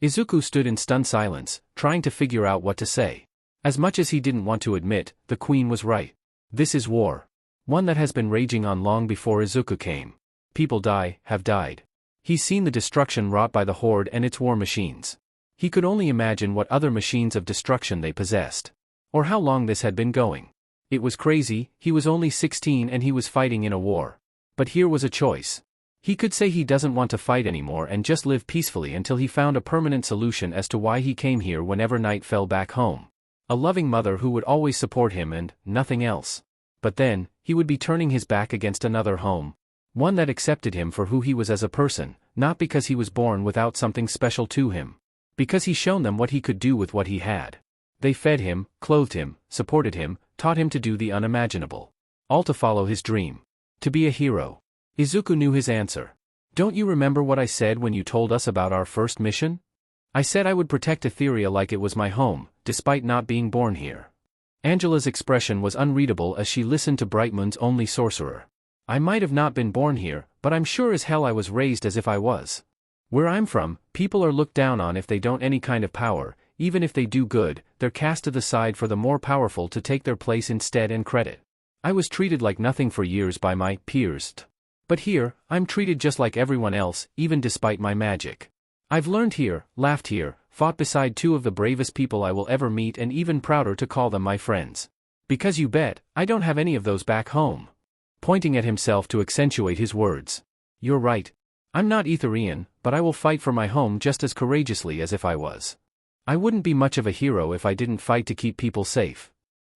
Izuku stood in stunned silence, trying to figure out what to say. As much as he didn't want to admit, the queen was right. This is war. One that has been raging on long before Izuku came. People have died. He's seen the destruction wrought by the Horde and its war machines. He could only imagine what other machines of destruction they possessed. Or how long this had been going. It was crazy, he was only 16 and he was fighting in a war. But here was a choice. He could say he doesn't want to fight anymore and just live peacefully until he found a permanent solution as to why he came here whenever night fell back home. A loving mother who would always support him and nothing else. But then, he would be turning his back against another home. One that accepted him for who he was as a person, not because he was born without something special to him. Because he shown them what he could do with what he had. They fed him, clothed him, supported him, taught him to do the unimaginable. All to follow his dream. To be a hero. Izuku knew his answer. Don't you remember what I said when you told us about our first mission? I said I would protect Etheria like it was my home, despite not being born here. Angela's expression was unreadable as she listened to Brightmoon's only sorcerer. I might have not been born here, but I'm sure as hell I was raised as if I was. Where I'm from, people are looked down on if they don't any kind of power. Even if they do good, they're cast to the side for the more powerful to take their place instead and credit. I was treated like nothing for years by my peers. But here, I'm treated just like everyone else, even despite my magic. I've learned here, laughed here, fought beside two of the bravest people I will ever meet and even prouder to call them my friends. Because you bet, I don't have any of those back home. Pointing at himself to accentuate his words. You're right. I'm not Etherian, but I will fight for my home just as courageously as if I was. I wouldn't be much of a hero if I didn't fight to keep people safe.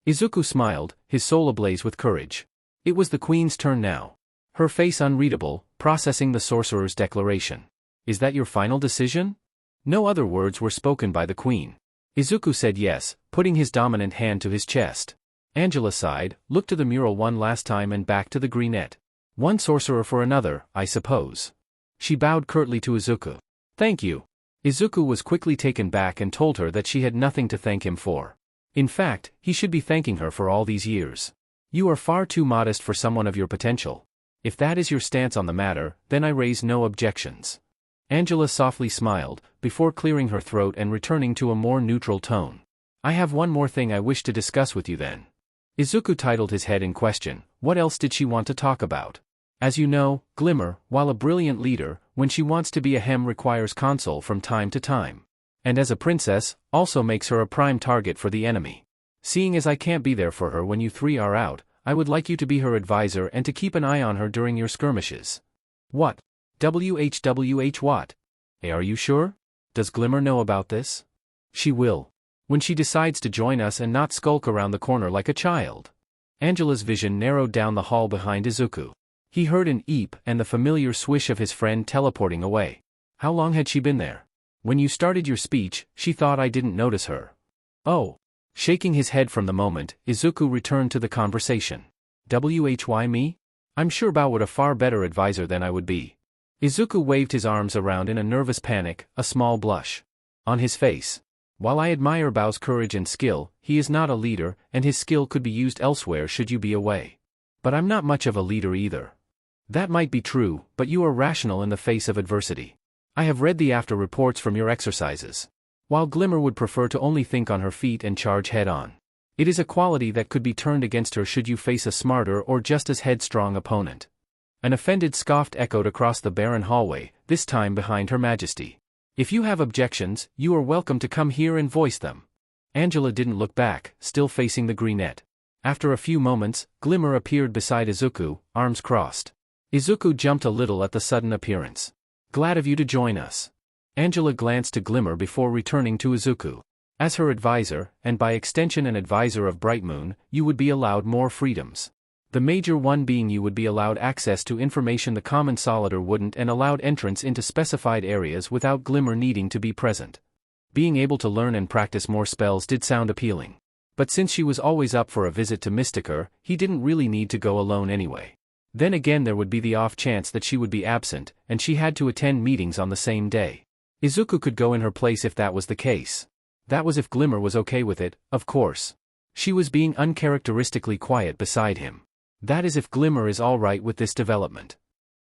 Izuku smiled, his soul ablaze with courage. It was the queen's turn now. Her face unreadable, processing the sorcerer's declaration. Is that your final decision? No other words were spoken by the queen. Izuku said yes, putting his dominant hand to his chest. Angela sighed, looked to the mural one last time and back to the greenette. One sorcerer for another, I suppose. She bowed curtly to Izuku. Thank you. Izuku was quickly taken back and told her that she had nothing to thank him for. In fact, he should be thanking her for all these years. You are far too modest for someone of your potential. If that is your stance on the matter, then I raise no objections. Angela softly smiled, before clearing her throat and returning to a more neutral tone. I have one more thing I wish to discuss with you then. Izuku titled his head in question. What else did she want to talk about? As you know, Glimmer, while a brilliant leader, when she wants to be a hem requires console from time to time. And as a princess, also makes her a prime target for the enemy. Seeing as I can't be there for her when you three are out, I would like you to be her advisor and to keep an eye on her during your skirmishes. What? What? Are you sure? Does Glimmer know about this? She will. When she decides to join us and not skulk around the corner like a child. Angela's vision narrowed down the hall behind Izuku. He heard an eep and the familiar swish of his friend teleporting away. How long had she been there? When you started your speech, she thought I didn't notice her. Oh. Shaking his head from the moment, Izuku returned to the conversation. Why me? I'm sure Bao would a far better advisor than I would be. Izuku waved his arms around in a nervous panic, a small blush on his face. While I admire Bao's courage and skill, he is not a leader, and his skill could be used elsewhere should you be away. But I'm not much of a leader either. That might be true, but you are rational in the face of adversity. I have read the after reports from your exercises. While Glimmer would prefer to only think on her feet and charge head-on. It is a quality that could be turned against her should you face a smarter or just as headstrong opponent. An offended scoff echoed across the barren hallway, this time behind Her Majesty. If you have objections, you are welcome to come here and voice them. Angela didn't look back, still facing the greenette. After a few moments, Glimmer appeared beside Izuku, arms crossed. Izuku jumped a little at the sudden appearance. Glad of you to join us. Angela glanced to Glimmer before returning to Izuku. As her advisor, and by extension an advisor of Brightmoon, you would be allowed more freedoms. The major one being you would be allowed access to information the common solider wouldn't and allowed entrance into specified areas without Glimmer needing to be present. Being able to learn and practice more spells did sound appealing. But since she was always up for a visit to Mysticur, he didn't really need to go alone anyway. Then again there would be the off chance that she would be absent, and she had to attend meetings on the same day. Izuku could go in her place if that was the case. That was if Glimmer was okay with it, of course. She was being uncharacteristically quiet beside him. That is if Glimmer is all right with this development.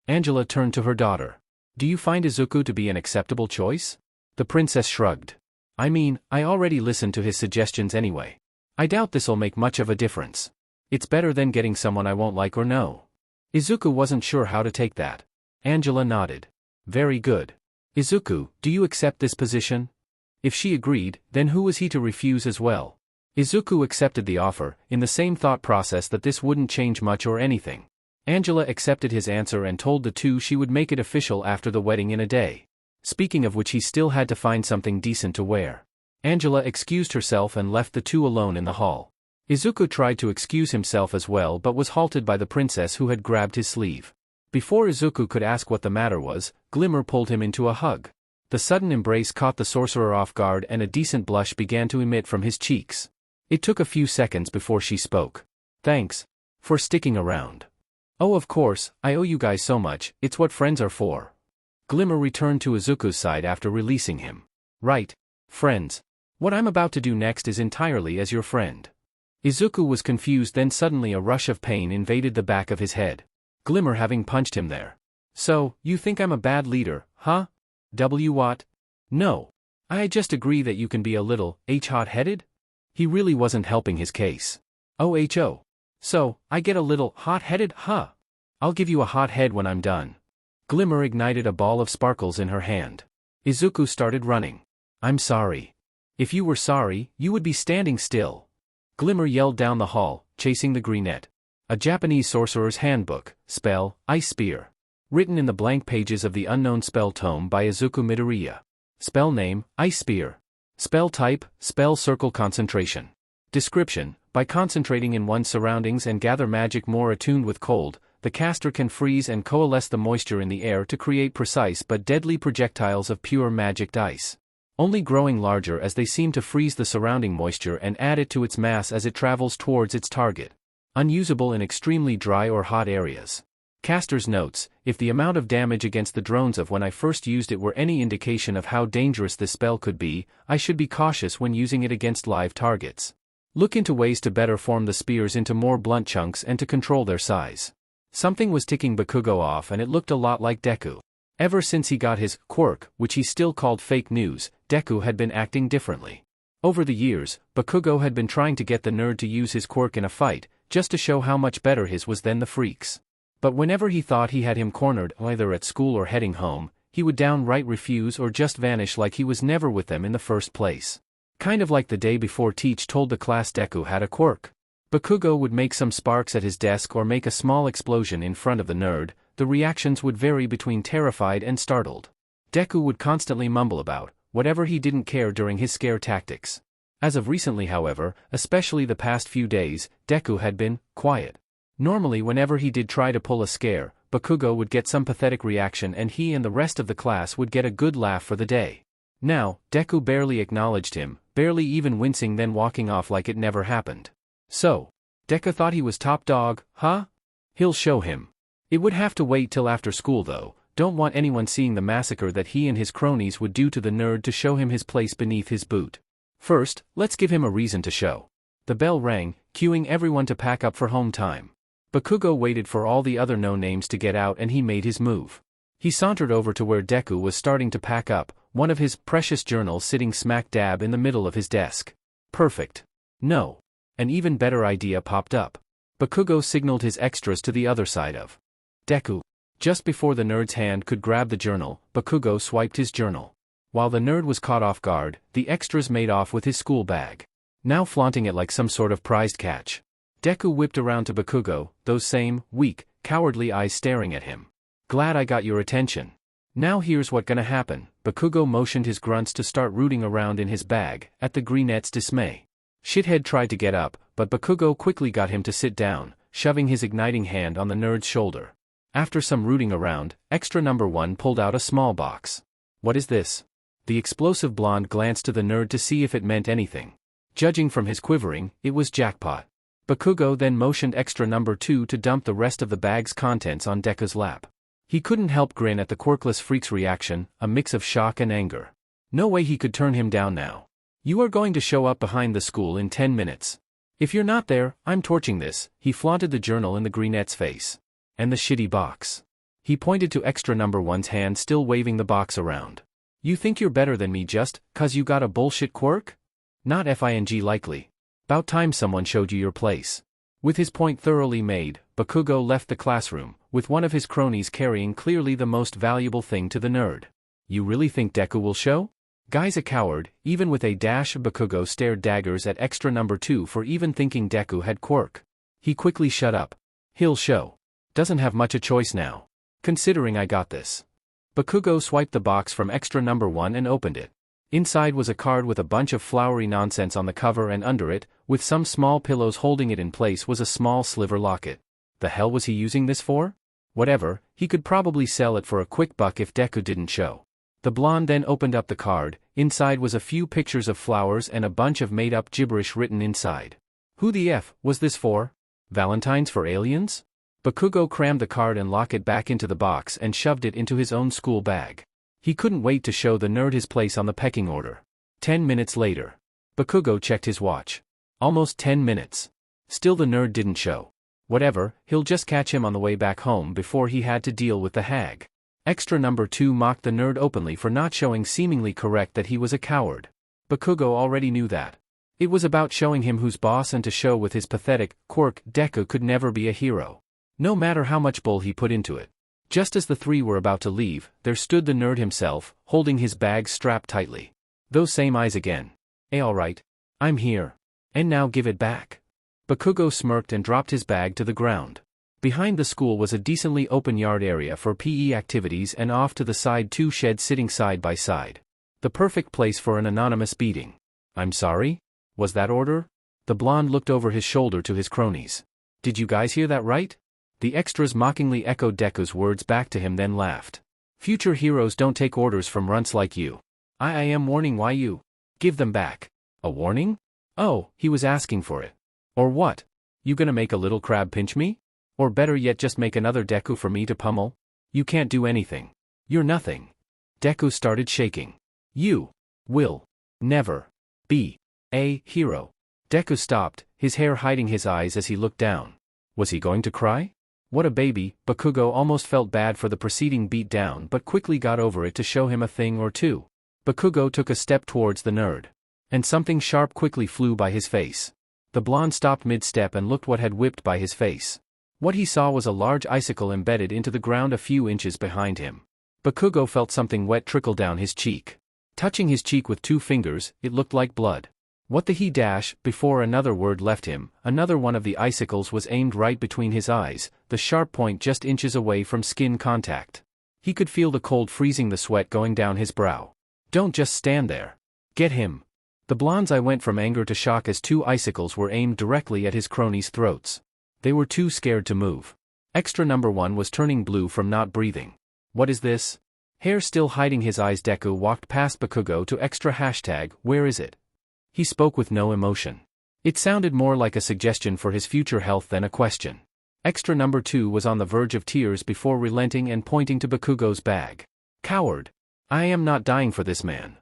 Angela turned to her daughter. Do you find Izuku to be an acceptable choice? The princess shrugged. I mean, I already listened to his suggestions anyway. I doubt this'll make much of a difference. It's better than getting someone I won't like or know. Izuku wasn't sure how to take that. Angela nodded. Very good. Izuku, do you accept this position? If she agreed, then who was he to refuse as well? Izuku accepted the offer, in the same thought process that this wouldn't change much or anything. Angela accepted his answer and told the two she would make it official after the wedding in a day. Speaking of which he still had to find something decent to wear. Angela excused herself and left the two alone in the hall. Izuku tried to excuse himself as well but was halted by the princess who had grabbed his sleeve. Before Izuku could ask what the matter was, Glimmer pulled him into a hug. The sudden embrace caught the sorcerer off guard and a decent blush began to emit from his cheeks. It took a few seconds before she spoke. Thanks. For sticking around. Oh, of course, I owe you guys so much, it's what friends are for. Glimmer returned to Izuku's side after releasing him. Right, friends. What I'm about to do next is entirely as your friend. Izuku was confused, then suddenly a rush of pain invaded the back of his head. Glimmer having punched him there. So, you think I'm a bad leader, huh? What? No. I just agree that you can be a little, hot-headed? He really wasn't helping his case. Oh. So, I get a little, hot-headed, huh? I'll give you a hot head when I'm done. Glimmer ignited a ball of sparkles in her hand. Izuku started running. I'm sorry. If you were sorry, you would be standing still. Glimmer yelled down the hall, chasing the greenette. A Japanese sorcerer's handbook, spell, Ice Spear. Written in the blank pages of the unknown spell tome by Izuku Midoriya. Spell name, Ice Spear. Spell type, spell circle concentration. Description, by concentrating in one's surroundings and gather magic more attuned with cold, the caster can freeze and coalesce the moisture in the air to create precise but deadly projectiles of pure magic ice. Only growing larger as they seem to freeze the surrounding moisture and add it to its mass as it travels towards its target. Unusable in extremely dry or hot areas. Caster's notes, if the amount of damage against the drones of when I first used it were any indication of how dangerous this spell could be, I should be cautious when using it against live targets. Look into ways to better form the spears into more blunt chunks and to control their size. Something was ticking Bakugo off and it looked a lot like Deku. Ever since he got his quirk, which he still called fake news, Deku had been acting differently. Over the years, Bakugo had been trying to get the nerd to use his quirk in a fight, just to show how much better his was than the freak's. But whenever he thought he had him cornered, either at school or heading home, he would downright refuse or just vanish like he was never with them in the first place. Kind of like the day before Teach told the class Deku had a quirk. Bakugo would make some sparks at his desk or make a small explosion in front of the nerd. The reactions would vary between terrified and startled. Deku would constantly mumble about whatever he didn't care during his scare tactics. As of recently, however, especially the past few days, Deku had been quiet. Normally whenever he did try to pull a scare, Bakugo would get some pathetic reaction and he and the rest of the class would get a good laugh for the day. Now, Deku barely acknowledged him, barely even wincing, then walking off like it never happened. So, Deku thought he was top dog, huh? He'll show him. It would have to wait till after school though. Don't want anyone seeing the massacre that he and his cronies would do to the nerd to show him his place beneath his boot. First, let's give him a reason to show. The bell rang, cueing everyone to pack up for home time. Bakugo waited for all the other no-names to get out and he made his move. He sauntered over to where Deku was starting to pack up, one of his precious journals sitting smack dab in the middle of his desk. Perfect. No. An even better idea popped up. Bakugo signaled his extras to the other side of Deku. Just before the nerd's hand could grab the journal, Bakugo swiped his journal. While the nerd was caught off guard, the extras made off with his school bag. Now flaunting it like some sort of prized catch. Deku whipped around to Bakugo, those same, weak, cowardly eyes staring at him. Glad I got your attention. Now here's what's gonna happen. Bakugo motioned his grunts to start rooting around in his bag, at the greenette's dismay. Shithead tried to get up, but Bakugo quickly got him to sit down, shoving his igniting hand on the nerd's shoulder. After some rooting around, extra number 1 pulled out a small box. What is this? The explosive blonde glanced to the nerd to see if it meant anything. Judging from his quivering, it was jackpot. Bakugo then motioned extra number 2 to dump the rest of the bag's contents on Deku's lap. He couldn't help grin at the quirkless freak's reaction, a mix of shock and anger. No way he could turn him down now. You are going to show up behind the school in 10 minutes. If you're not there, I'm torching this. He flaunted the journal in the greenette's face. And the shitty box. He pointed to extra number 1's hand, still waving the box around. You think you're better than me just 'cause you got a bullshit quirk? Not FING likely. 'Bout time someone showed you your place. With his point thoroughly made, Bakugo left the classroom, with one of his cronies carrying clearly the most valuable thing to the nerd. You really think Deku will show? Guy's a coward. Even with a dash, Bakugo stared daggers at extra number 2 for even thinking Deku had quirk. He quickly shut up. He'll show. Doesn't have much a choice now. Considering I got this. Bakugo swiped the box from extra number 1 and opened it. Inside was a card with a bunch of flowery nonsense on the cover, and under it, with some small pillows holding it in place, was a small silver locket. The hell was he using this for? Whatever, he could probably sell it for a quick buck if Deku didn't show. The blonde then opened up the card. Inside was a few pictures of flowers and a bunch of made-up gibberish written inside. Who the F was this for? Valentine's for aliens? Bakugo crammed the card and locked it back into the box and shoved it into his own school bag. He couldn't wait to show the nerd his place on the pecking order. 10 minutes later. Bakugo checked his watch. Almost 10 minutes. Still the nerd didn't show. Whatever, he'll just catch him on the way back home before he had to deal with the hag. Extra number 2 mocked the nerd openly for not showing, seemingly correct that he was a coward. Bakugo already knew that. It was about showing him who's boss, and to show with his pathetic quirk Deku could never be a hero. No matter how much bull he put into it. Just as the three were about to leave, there stood the nerd himself, holding his bag strapped tightly. Those same eyes again. Alright. I'm here. And now give it back. Bakugo smirked and dropped his bag to the ground. Behind the school was a decently open yard area for PE activities, and off to the side 2 sheds sitting side by side. The perfect place for an anonymous beating. I'm sorry? Was that order? The blonde looked over his shoulder to his cronies. Did you guys hear that right? The extras mockingly echoed Deku's words back to him, then laughed. Future heroes don't take orders from runts like you. I am warning. Why you? Give them back. A warning? Oh, he was asking for it. Or what? You gonna make a little crab pinch me? Or better yet, just make another Deku for me to pummel? You can't do anything. You're nothing. Deku started shaking. You will never be a hero. Deku stopped, his hair hiding his eyes as he looked down. Was he going to cry? What a baby. Bakugo almost felt bad for the preceding beat down, but quickly got over it to show him a thing or two. Bakugo took a step towards the nerd. And something sharp quickly flew by his face. The blonde stopped mid-step and looked what had whipped by his face. What he saw was a large icicle embedded into the ground a few inches behind him. Bakugo felt something wet trickle down his cheek. Touching his cheek with 2 fingers, it looked like blood. What the he dash, before another word left him, another one of the icicles was aimed right between his eyes, the sharp point just inches away from skin contact. He could feel the cold freezing the sweat going down his brow. Don't just stand there. Get him. The blonde's eye went from anger to shock as 2 icicles were aimed directly at his cronies' throats. They were too scared to move. Extra number 1 was turning blue from not breathing. What is this? Hair still hiding his eyes, Deku walked past Bakugo to extra hashtag, where is it? He spoke with no emotion. It sounded more like a suggestion for his future health than a question. Extra number 2 was on the verge of tears before relenting and pointing to Bakugo's bag. Coward. I am not dying for this man.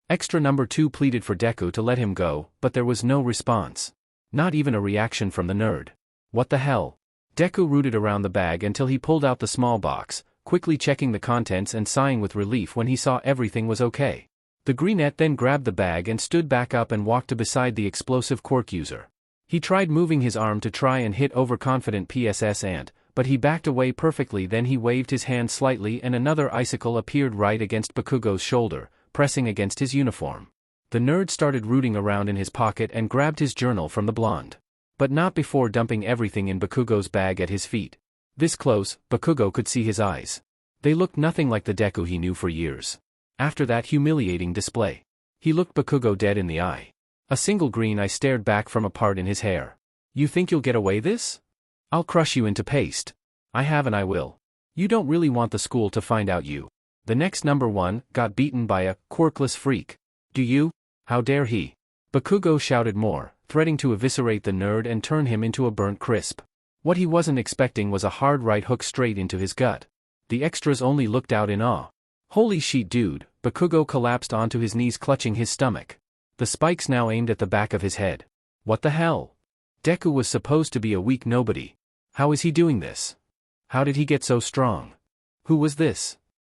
Extra number 2 pleaded for Deku to let him go, but there was no response. Not even a reaction from the nerd. What the hell? Deku rooted around the bag until he pulled out the small box, quickly checking the contents and sighing with relief when he saw everything was okay. The greenette then grabbed the bag and stood back up and walked to beside the explosive quirk user. He tried moving his arm to try and hit overconfident PSS Ant, but he backed away perfectly. Then he waved his hand slightly and another icicle appeared right against Bakugo's shoulder, pressing against his uniform. The nerd started rooting around in his pocket and grabbed his journal from the blonde. But not before dumping everything in Bakugo's bag at his feet. This close, Bakugo could see his eyes. They looked nothing like the Deku he knew for years. After that humiliating display, he looked Bakugo dead in the eye. A single green eye stared back from a part in his hair. You think you'll get away this? I'll crush you into paste. I have and I will. You don't really want the school to find out you. The next number 1 got beaten by a quirkless freak. Do you? How dare he? Bakugo shouted more, threatening to eviscerate the nerd and turn him into a burnt crisp. What he wasn't expecting was a hard right hook straight into his gut. The extras only looked out in awe. Holy shit, dude. Bakugo collapsed onto his knees, clutching his stomach. The spikes now aimed at the back of his head. What the hell? Deku was supposed to be a weak nobody. How is he doing this? How did he get so strong? Who was this?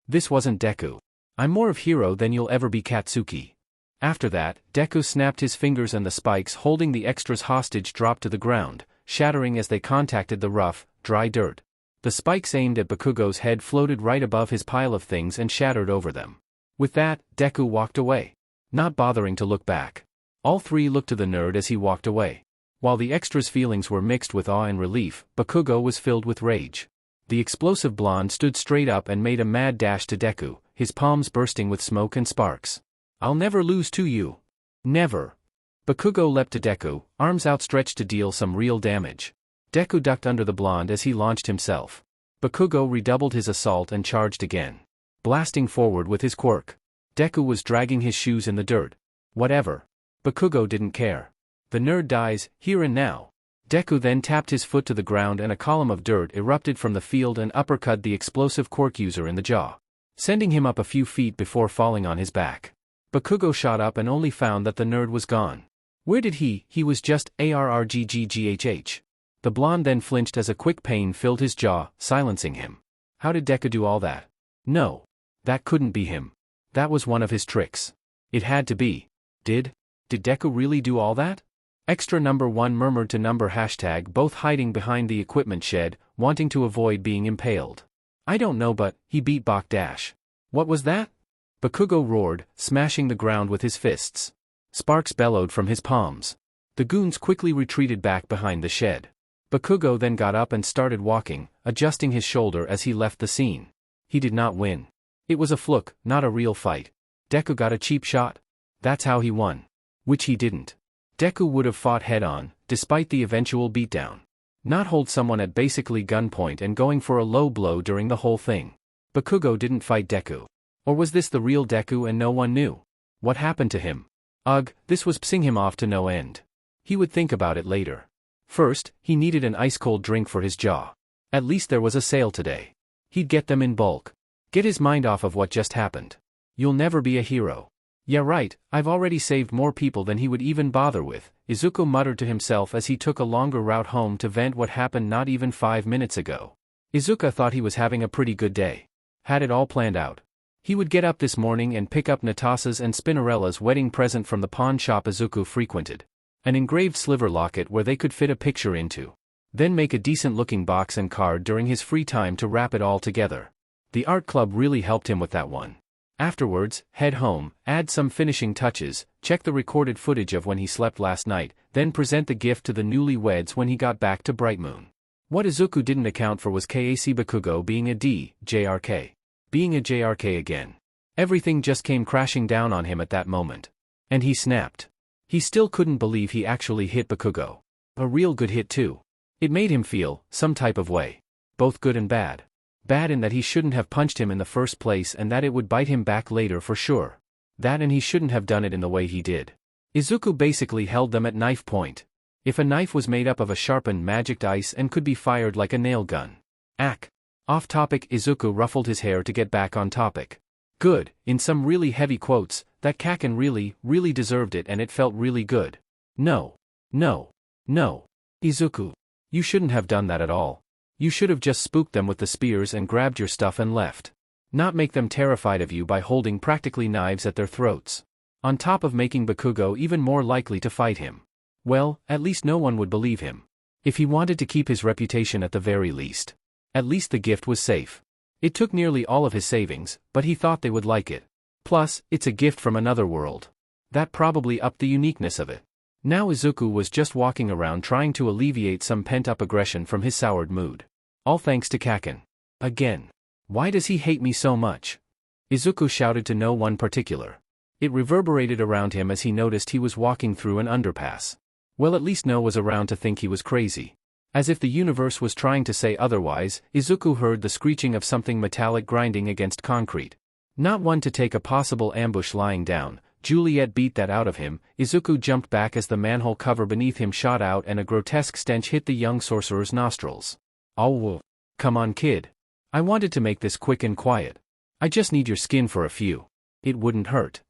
This wasn't Deku. I'm more of hero than you'll ever be, Katsuki. After that, Deku snapped his fingers and the spikes holding the extras hostage dropped to the ground, shattering as they contacted the rough, dry dirt. The spikes aimed at Bakugo's head floated right above his pile of things and shattered over them. With that, Deku walked away, not bothering to look back. All 3 looked to the nerd as he walked away. While the extras' feelings were mixed with awe and relief, Bakugo was filled with rage. The explosive blonde stood straight up and made a mad dash to Deku, his palms bursting with smoke and sparks. I'll never lose to you. Never. Bakugo leapt to Deku, arms outstretched to deal some real damage. Deku ducked under the blonde as he launched himself. Bakugo redoubled his assault and charged again, blasting forward with his quirk. Deku was dragging his shoes in the dirt. Whatever. Bakugo didn't care. The nerd dies, here and now. Deku then tapped his foot to the ground and a column of dirt erupted from the field and uppercut the explosive Quirk user in the jaw, sending him up a few feet before falling on his back. Bakugo shot up and only found that the nerd was gone. Where did he was just ARRGGGHH. The blonde then flinched as a quick pain filled his jaw, silencing him. How did Deku do all that? No. That couldn't be him. That was one of his tricks. It had to be. Did Deku really do all that? Extra number 1 murmured to number hashtag, both hiding behind the equipment shed, wanting to avoid being impaled. I don't know, but he beat Bach Dash. What was that? Bakugo roared, smashing the ground with his fists. Sparks bellowed from his palms. The goons quickly retreated back behind the shed. Bakugo then got up and started walking, adjusting his shoulder as he left the scene. He did not win. It was a fluke, not a real fight. Deku got a cheap shot. That's how he won. Which he didn't. Deku would have fought head-on, despite the eventual beatdown. Not hold someone at basically gunpoint and going for a low blow during the whole thing. Bakugo didn't fight Deku. Or was this the real Deku and no one knew? What happened to him? Ugh, this was pissing him off to no end. He would think about it later. First, he needed an ice-cold drink for his jaw. At least there was a sale today. He'd get them in bulk. Get his mind off of what just happened. You'll never be a hero. Yeah right, I've already saved more people than he would even bother with, Izuku muttered to himself as he took a longer route home to vent what happened not even 5 minutes ago. Izuku thought he was having a pretty good day. Had it all planned out. He would get up this morning and pick up Natasa's and Spinnerella's wedding present from the pawn shop Izuku frequented. An engraved sliver locket where they could fit a picture into. Then make a decent-looking box and card during his free time to wrap it all together. The art club really helped him with that one. Afterwards, head home, add some finishing touches, check the recorded footage of when he slept last night, then present the gift to the newlyweds when he got back to Bright Moon. What Izuku didn't account for was KAC Bakugo being a JRK. Being a JRK again. Everything just came crashing down on him at that moment. And he snapped. He still couldn't believe he actually hit Bakugo. A real good hit too. It made him feel some type of way. Both good and bad. Bad in that he shouldn't have punched him in the first place and that it would bite him back later for sure. That and he shouldn't have done it in the way he did. Izuku basically held them at knife point. If a knife was made up of a sharpened magic ice and could be fired like a nail gun. Off topic. Izuku ruffled his hair to get back on topic. Good, in some really heavy quotes, that Kaken really deserved it and it felt really good. No. Izuku. You shouldn't have done that at all. You should have just spooked them with the spears and grabbed your stuff and left. Not make them terrified of you by holding practically knives at their throats. On top of making Bakugo even more likely to fight him. Well, at least no one would believe him. If he wanted to keep his reputation at the very least. At least the gift was safe. It took nearly all of his savings, but he thought they would like it. Plus, it's a gift from another world. That probably upped the uniqueness of it. Now Izuku was just walking around trying to alleviate some pent-up aggression from his soured mood. All thanks to Kaken. Again. Why does he hate me so much? Izuku shouted to no one particular. It reverberated around him as he noticed he was walking through an underpass. Well, at least No was around to think he was crazy. As if the universe was trying to say otherwise, Izuku heard the screeching of something metallic grinding against concrete. Not one to take a possible ambush lying down. Juliet beat that out of him. Izuku jumped back as the manhole cover beneath him shot out and a grotesque stench hit the young sorcerer's nostrils. Oh, come on kid. I wanted to make this quick and quiet. I just need your skin for a few. It wouldn't hurt.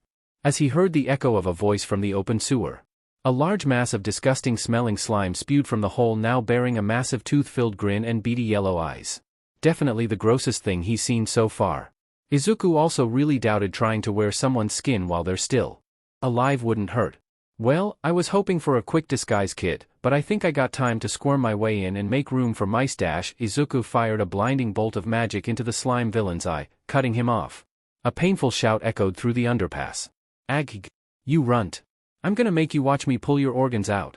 As he heard the echo of a voice from the open sewer. A large mass of disgusting smelling slime spewed from the hole, now bearing a massive tooth-filled grin and beady yellow eyes. Definitely the grossest thing he's seen so far. Izuku also really doubted trying to wear someone's skin while they're still alive wouldn't hurt. Well, I was hoping for a quick disguise kit, but I think I got time to squirm my way in and make room for Mice Dash. Izuku fired a blinding bolt of magic into the slime villain's eye, cutting him off. A painful shout echoed through the underpass. Ag, you runt. I'm gonna make you watch me pull your organs out.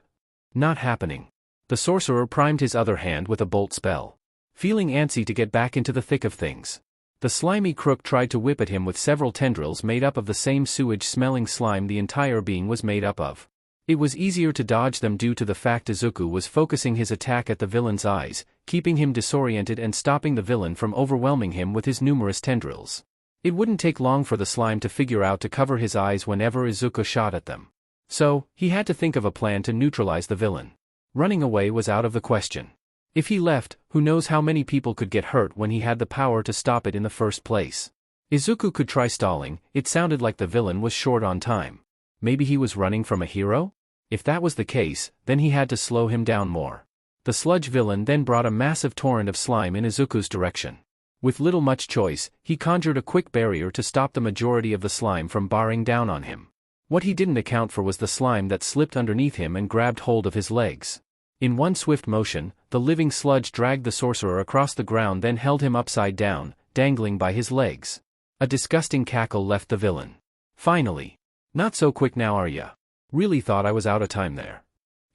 Not happening. The sorcerer primed his other hand with a bolt spell. Feeling antsy to get back into the thick of things. The slimy crook tried to whip at him with several tendrils made up of the same sewage-smelling slime the entire being was made up of. It was easier to dodge them due to the fact Izuku was focusing his attack at the villain's eyes, keeping him disoriented and stopping the villain from overwhelming him with his numerous tendrils. It wouldn't take long for the slime to figure out to cover his eyes whenever Izuku shot at them. So, he had to think of a plan to neutralize the villain. Running away was out of the question. If he left, who knows how many people could get hurt when he had the power to stop it in the first place. Izuku could try stalling. It sounded like the villain was short on time. Maybe he was running from a hero? If that was the case, then he had to slow him down more. The sludge villain then brought a massive torrent of slime in Izuku's direction. With little much choice, he conjured a quick barrier to stop the majority of the slime from barring down on him. What he didn't account for was the slime that slipped underneath him and grabbed hold of his legs. In one swift motion, the living sludge dragged the sorcerer across the ground, then held him upside down, dangling by his legs. A disgusting cackle left the villain. Finally. Not so quick now, are ya? Really thought I was out of time there.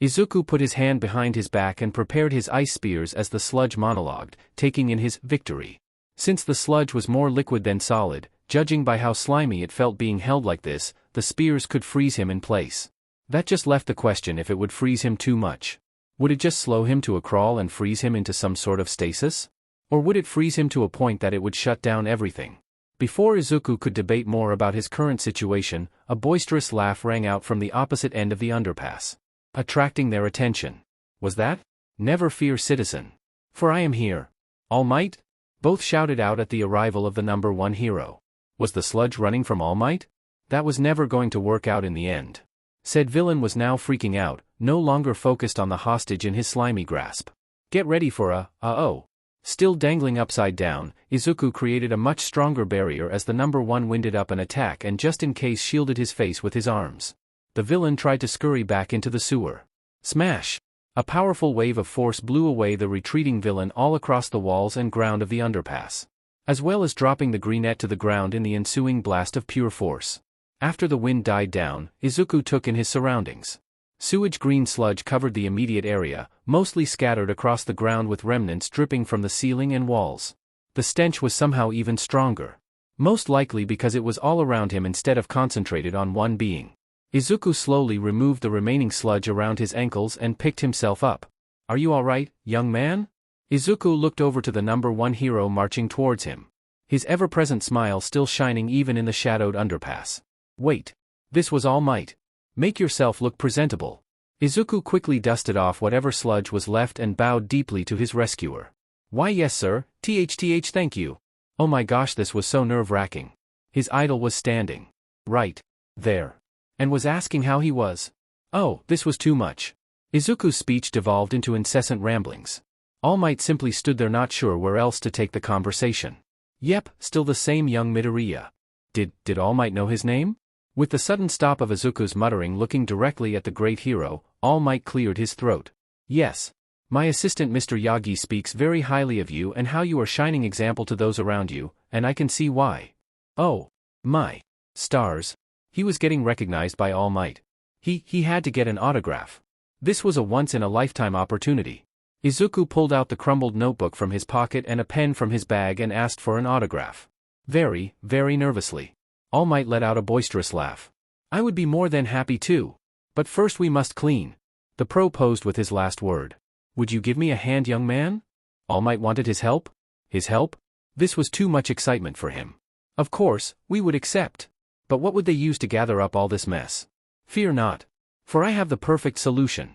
Izuku put his hand behind his back and prepared his ice spears as the sludge monologued, taking in his victory. Since the sludge was more liquid than solid, judging by how slimy it felt being held like this, the spears could freeze him in place. That just left the question if it would freeze him too much. Would it just slow him to a crawl and freeze him into some sort of stasis? Or would it freeze him to a point that it would shut down everything? Before Izuku could debate more about his current situation, a boisterous laugh rang out from the opposite end of the underpass, attracting their attention. Was that? Never fear, citizen. For I am here. All Might? Both shouted out at the arrival of the number one hero. Was the sludge running from All Might? That was never going to work out in the end. Said villain was now freaking out, no longer focused on the hostage in his slimy grasp. Get ready for a, uh-oh. Still dangling upside down, Izuku created a much stronger barrier as the number one winded up an attack and just in case shielded his face with his arms. The villain tried to scurry back into the sewer. Smash! A powerful wave of force blew away the retreating villain all across the walls and ground of the underpass, as well as dropping the greenette to the ground in the ensuing blast of pure force. After the wind died down, Izuku took in his surroundings. Sewage green sludge covered the immediate area, mostly scattered across the ground with remnants dripping from the ceiling and walls. The stench was somehow even stronger. Most likely because it was all around him instead of concentrated on one being. Izuku slowly removed the remaining sludge around his ankles and picked himself up. Are you alright, young man? Izuku looked over to the number one hero marching towards him. His ever-present smile still shining even in the shadowed underpass. Wait. This was All Might. Make yourself look presentable. Izuku quickly dusted off whatever sludge was left and bowed deeply to his rescuer. Why yes sir, thank you. Oh my gosh, this was so nerve-wracking. His idol was standing right there and was asking how he was. Oh, this was too much. Izuku's speech devolved into incessant ramblings. All Might simply stood there not sure where else to take the conversation. Yep, still the same young Midoriya. Did All Might know his name? With the sudden stop of Izuku's muttering looking directly at the great hero, All Might cleared his throat. Yes. My assistant Mr. Yagi speaks very highly of you and how you are shining example to those around you, and I can see why. Oh. My. Stars. He was getting recognized by All Might. He had to get an autograph. This was a once-in-a-lifetime opportunity. Izuku pulled out the crumbled notebook from his pocket and a pen from his bag and asked for an autograph. Very, very nervously. All Might let out a boisterous laugh. I would be more than happy to. But first we must clean. The pro posed with his last word. Would you give me a hand, young man? All Might wanted his help? His help? This was too much excitement for him. Of course, we would accept. But what would they use to gather up all this mess? Fear not. For I have the perfect solution.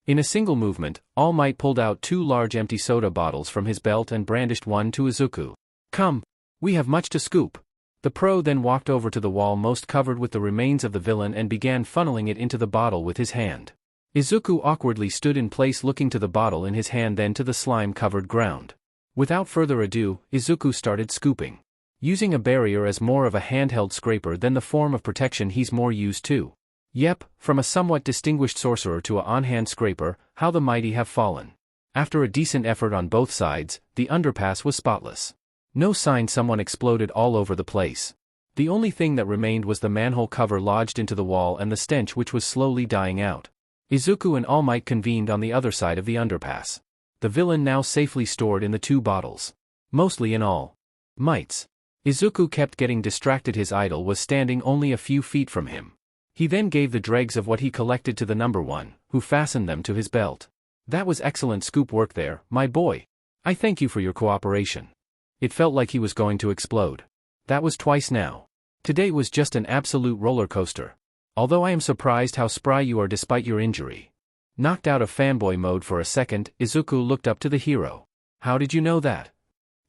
In a single movement, All Might pulled out 2 large empty soda bottles from his belt and brandished one to Izuku. Come. We have much to scoop. The pro then walked over to the wall most covered with the remains of the villain and began funneling it into the bottle with his hand. Izuku awkwardly stood in place looking to the bottle in his hand then to the slime-covered ground. Without further ado, Izuku started scooping. Using a barrier as more of a handheld scraper than the form of protection he's more used to. Yep, from a somewhat distinguished sorcerer to a on-hand scraper, how the mighty have fallen. After a decent effort on both sides, the underpass was spotless. No sign someone exploded all over the place. The only thing that remained was the manhole cover lodged into the wall and the stench which was slowly dying out. Izuku and All Might convened on the other side of the underpass. The villain now safely stored in the 2 bottles. Mostly in All Might's. Izuku kept getting distracted. His idol was standing only a few feet from him. He then gave the dregs of what he collected to the number one, who fastened them to his belt. That was excellent scoop work there, my boy. I thank you for your cooperation. It felt like he was going to explode. That was twice now. Today was just an absolute roller coaster. Although I am surprised how spry you are despite your injury. Knocked out of fanboy mode for a second, Izuku looked up to the hero. How did you know that?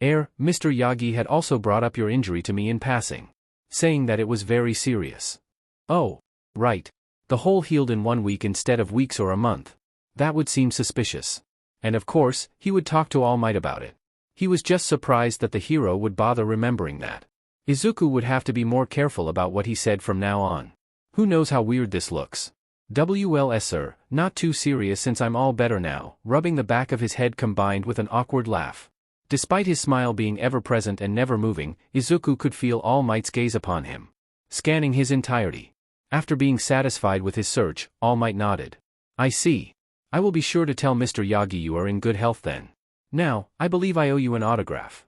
Mr. Yagi had also brought up your injury to me in passing, saying that it was very serious. Oh, right. The hole healed in 1 week instead of weeks or a month. That would seem suspicious. And of course, he would talk to All Might about it. He was just surprised that the hero would bother remembering that. Izuku would have to be more careful about what he said from now on. Who knows how weird this looks. WLS sir, not too serious since I'm all better now, rubbing the back of his head combined with an awkward laugh. Despite his smile being ever-present and never moving, Izuku could feel All Might's gaze upon him, scanning his entirety. After being satisfied with his search, All Might nodded. I see. I will be sure to tell Mr. Yagi you are in good health then. Now, I believe I owe you an autograph.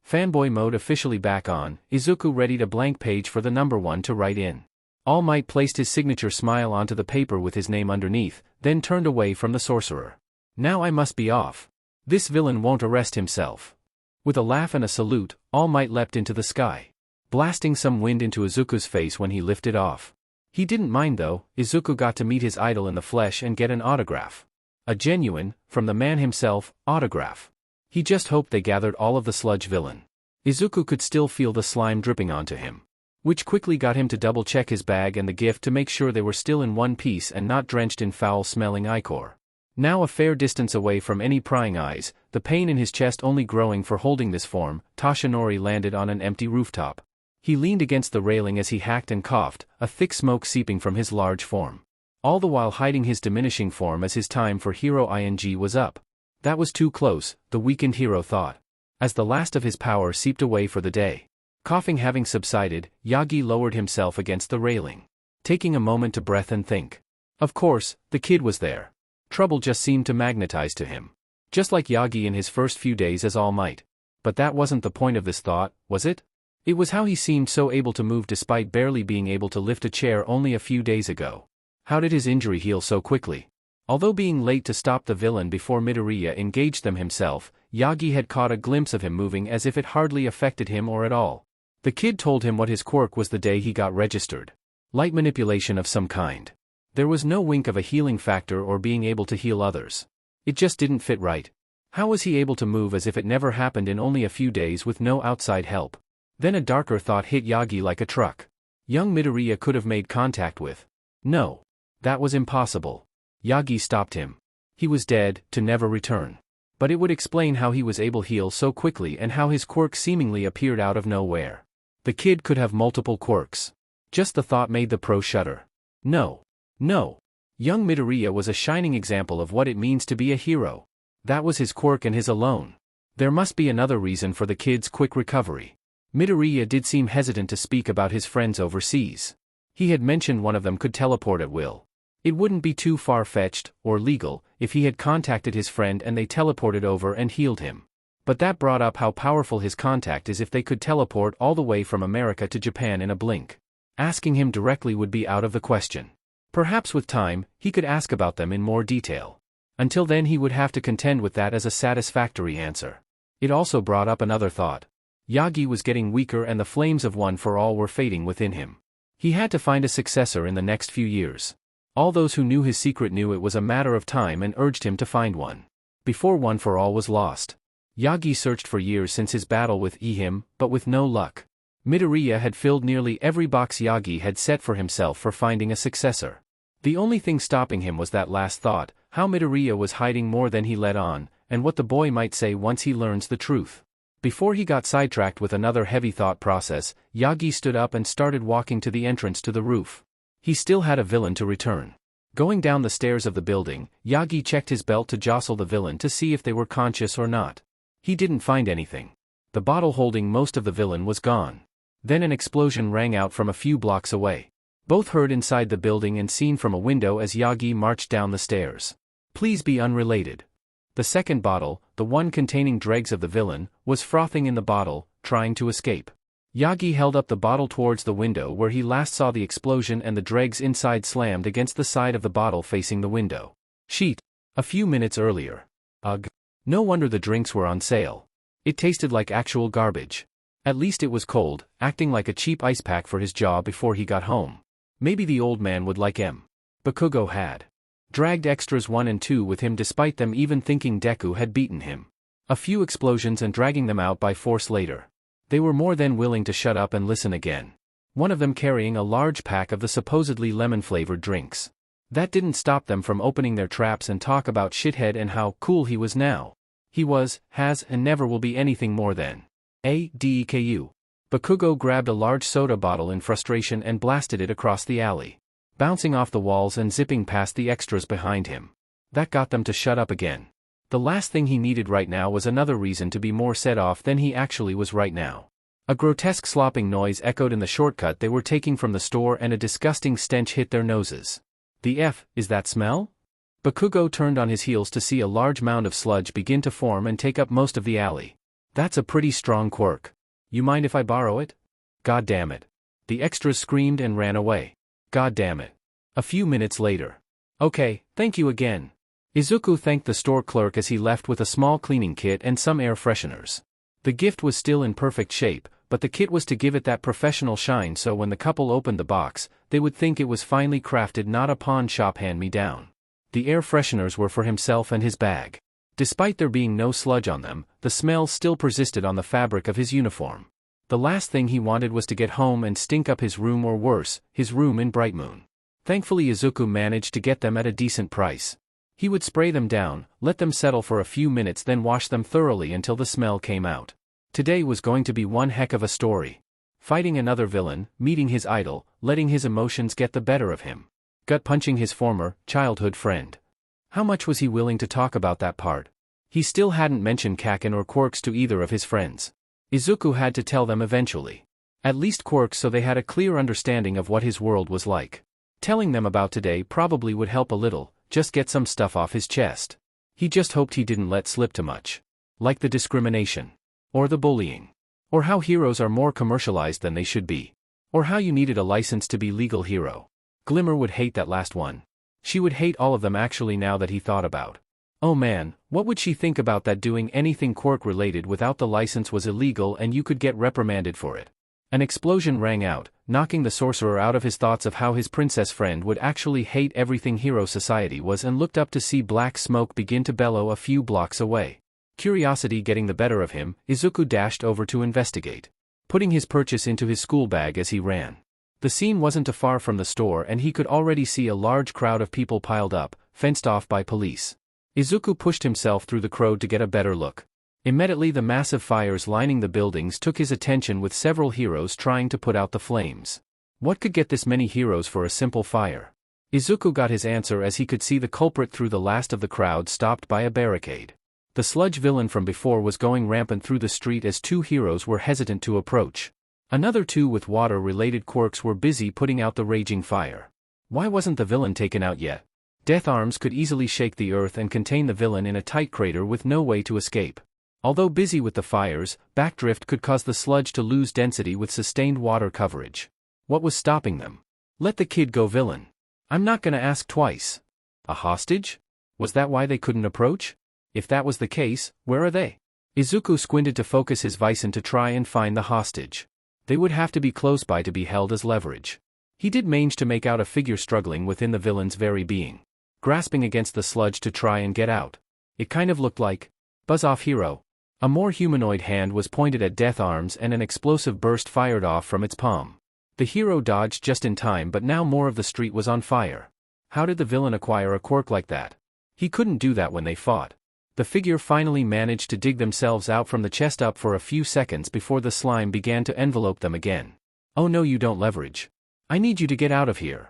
Fanboy mode officially back on, Izuku readied a blank page for the number 1 to write in. All Might placed his signature smile onto the paper with his name underneath, then turned away from the sorcerer. Now I must be off. This villain won't arrest himself. With a laugh and a salute, All Might leapt into the sky, blasting some wind into Izuku's face when he lifted off. He didn't mind though. Izuku got to meet his idol in the flesh and get an autograph. A genuine, from the man himself, autograph. He just hoped they gathered all of the sludge villain. Izuku could still feel the slime dripping onto him, which quickly got him to double-check his bag and the gift to make sure they were still in one piece and not drenched in foul-smelling ichor. Now a fair distance away from any prying eyes, the pain in his chest only growing for holding this form, Toshinori landed on an empty rooftop. He leaned against the railing as he hacked and coughed, a thick smoke seeping from his large form, all the while hiding his diminishing form as his time for Hero ING was up. That was too close, the weakened hero thought, as the last of his power seeped away for the day. Coughing having subsided, Yagi lowered himself against the railing, taking a moment to breathe and think. Of course, the kid was there. Trouble just seemed to magnetize to him. Just like Yagi in his first few days as All Might. But that wasn't the point of this thought, was it? It was how he seemed so able to move despite barely being able to lift a chair only a few days ago. How did his injury heal so quickly? Although being late to stop the villain before Midoriya engaged them himself, Yagi had caught a glimpse of him moving as if it hardly affected him or at all. The kid told him what his quirk was the day he got registered. Light manipulation of some kind. There was no wink of a healing factor or being able to heal others. It just didn't fit right. How was he able to move as if it never happened in only a few days with no outside help? Then a darker thought hit Yagi like a truck. Young Midoriya could have made contact with. No. That was impossible. Yagi stopped him. He was dead, to never return. But it would explain how he was able to heal so quickly and how his quirk seemingly appeared out of nowhere. The kid could have multiple quirks. Just the thought made the pro shudder. No. Young Midoriya was a shining example of what it means to be a hero. That was his quirk and his alone. There must be another reason for the kid's quick recovery. Midoriya did seem hesitant to speak about his friends overseas. He had mentioned one of them could teleport at will. It wouldn't be too far-fetched, or legal, if he had contacted his friend and they teleported over and healed him. But that brought up how powerful his contact is if they could teleport all the way from America to Japan in a blink. Asking him directly would be out of the question. Perhaps with time, he could ask about them in more detail. Until then he would have to contend with that as a satisfactory answer. It also brought up another thought. Yagi was getting weaker and the flames of One for All were fading within him. He had to find a successor in the next few years. All those who knew his secret knew it was a matter of time and urged him to find one. Before One for All was lost. Yagi searched for years since his battle with him, but with no luck. Midoriya had filled nearly every box Yagi had set for himself for finding a successor. The only thing stopping him was that last thought, how Midoriya was hiding more than he let on, and what the boy might say once he learns the truth. Before he got sidetracked with another heavy thought process, Yagi stood up and started walking to the entrance to the roof. He still had a villain to return. Going down the stairs of the building, Yagi checked his belt to jostle the villain to see if they were conscious or not. He didn't find anything. The bottle holding most of the villain was gone. Then an explosion rang out from a few blocks away. Both heard inside the building and seen from a window as Yagi marched down the stairs. Please be unrelated. The second bottle, the one containing dregs of the villain, was frothing in the bottle, trying to escape. Yagi held up the bottle towards the window where he last saw the explosion and the dregs inside slammed against the side of the bottle facing the window sheet. A few minutes earlier. Ugh. No wonder the drinks were on sale. It tasted like actual garbage. At least it was cold, acting like a cheap ice pack for his jaw before he got home. Maybe the old man would like Bakugo had. Dragged extras 1 and 2 with him despite them even thinking Deku had beaten him. A few explosions and dragging them out by force later. They were more than willing to shut up and listen again. One of them carrying a large pack of the supposedly lemon-flavored drinks. That didn't stop them from opening their traps and talk about Shithead and how cool he was now. He was, has, and never will be anything more than a Deku. Bakugo grabbed a large soda bottle in frustration and blasted it across the alley, bouncing off the walls and zipping past the extras behind him. That got them to shut up again. The last thing he needed right now was another reason to be more set off than he actually was right now. A grotesque slopping noise echoed in the shortcut they were taking from the store and a disgusting stench hit their noses. The F, is that smell? Bakugo turned on his heels to see a large mound of sludge begin to form and take up most of the alley. That's a pretty strong quirk. You mind if I borrow it? God damn it. The extras screamed and ran away. God damn it. A few minutes later. Okay, thank you again. Izuku thanked the store clerk as he left with a small cleaning kit and some air fresheners. The gift was still in perfect shape, but the kit was to give it that professional shine so when the couple opened the box, they would think it was finely crafted, not a pawn shop hand-me-down. The air fresheners were for himself and his bag. Despite there being no sludge on them, the smell still persisted on the fabric of his uniform. The last thing he wanted was to get home and stink up his room, or worse, his room in Bright Moon. Thankfully Izuku managed to get them at a decent price. He would spray them down, let them settle for a few minutes, then wash them thoroughly until the smell came out. Today was going to be one heck of a story. Fighting another villain, meeting his idol, letting his emotions get the better of him. Gut-punching his former, childhood friend. How much was he willing to talk about that part? He still hadn't mentioned Kaken or Quirks to either of his friends. Izuku had to tell them eventually. At least Quirks, so they had a clear understanding of what his world was like. Telling them about today probably would help a little, just get some stuff off his chest. He just hoped he didn't let slip too much. Like the discrimination. Or the bullying. Or how heroes are more commercialized than they should be. Or how you needed a license to be legal hero. Glimmer would hate that last one. She would hate all of them actually now that he thought about. Oh man, what would she think about that? Doing anything Quirk related without the license was illegal and you could get reprimanded for it. An explosion rang out, knocking the sorcerer out of his thoughts of how his princess friend would actually hate everything hero society was, and looked up to see black smoke begin to bellow a few blocks away. Curiosity getting the better of him, Izuku dashed over to investigate, putting his purchase into his school bag as he ran. The scene wasn't too far from the store and he could already see a large crowd of people piled up, fenced off by police. Izuku pushed himself through the crowd to get a better look. Immediately the massive fires lining the buildings took his attention, with several heroes trying to put out the flames. What could get this many heroes for a simple fire? Izuku got his answer as he could see the culprit through the last of the crowd stopped by a barricade. The sludge villain from before was going rampant through the street as two heroes were hesitant to approach. Another two with water-related quirks were busy putting out the raging fire. Why wasn't the villain taken out yet? Death Arms could easily shake the earth and contain the villain in a tight crater with no way to escape. Although busy with the fires, backdrift could cause the sludge to lose density with sustained water coverage. What was stopping them? Let the kid go, villain. I'm not gonna ask twice. A hostage? Was that why they couldn't approach? If that was the case, where are they? Izuku squinted to focus his Visor to try and find the hostage. They would have to be close by to be held as leverage. He did manage to make out a figure struggling within the villain's very being, grasping against the sludge to try and get out. It kind of looked like Buzz-Off Hero. A more humanoid hand was pointed at Death Arms and an explosive burst fired off from its palm. The hero dodged just in time, but now more of the street was on fire. How did the villain acquire a quirk like that? He couldn't do that when they fought. The figure finally managed to dig themselves out from the chest up for a few seconds before the slime began to envelope them again. Oh no, you don't leverage. I need you to get out of here.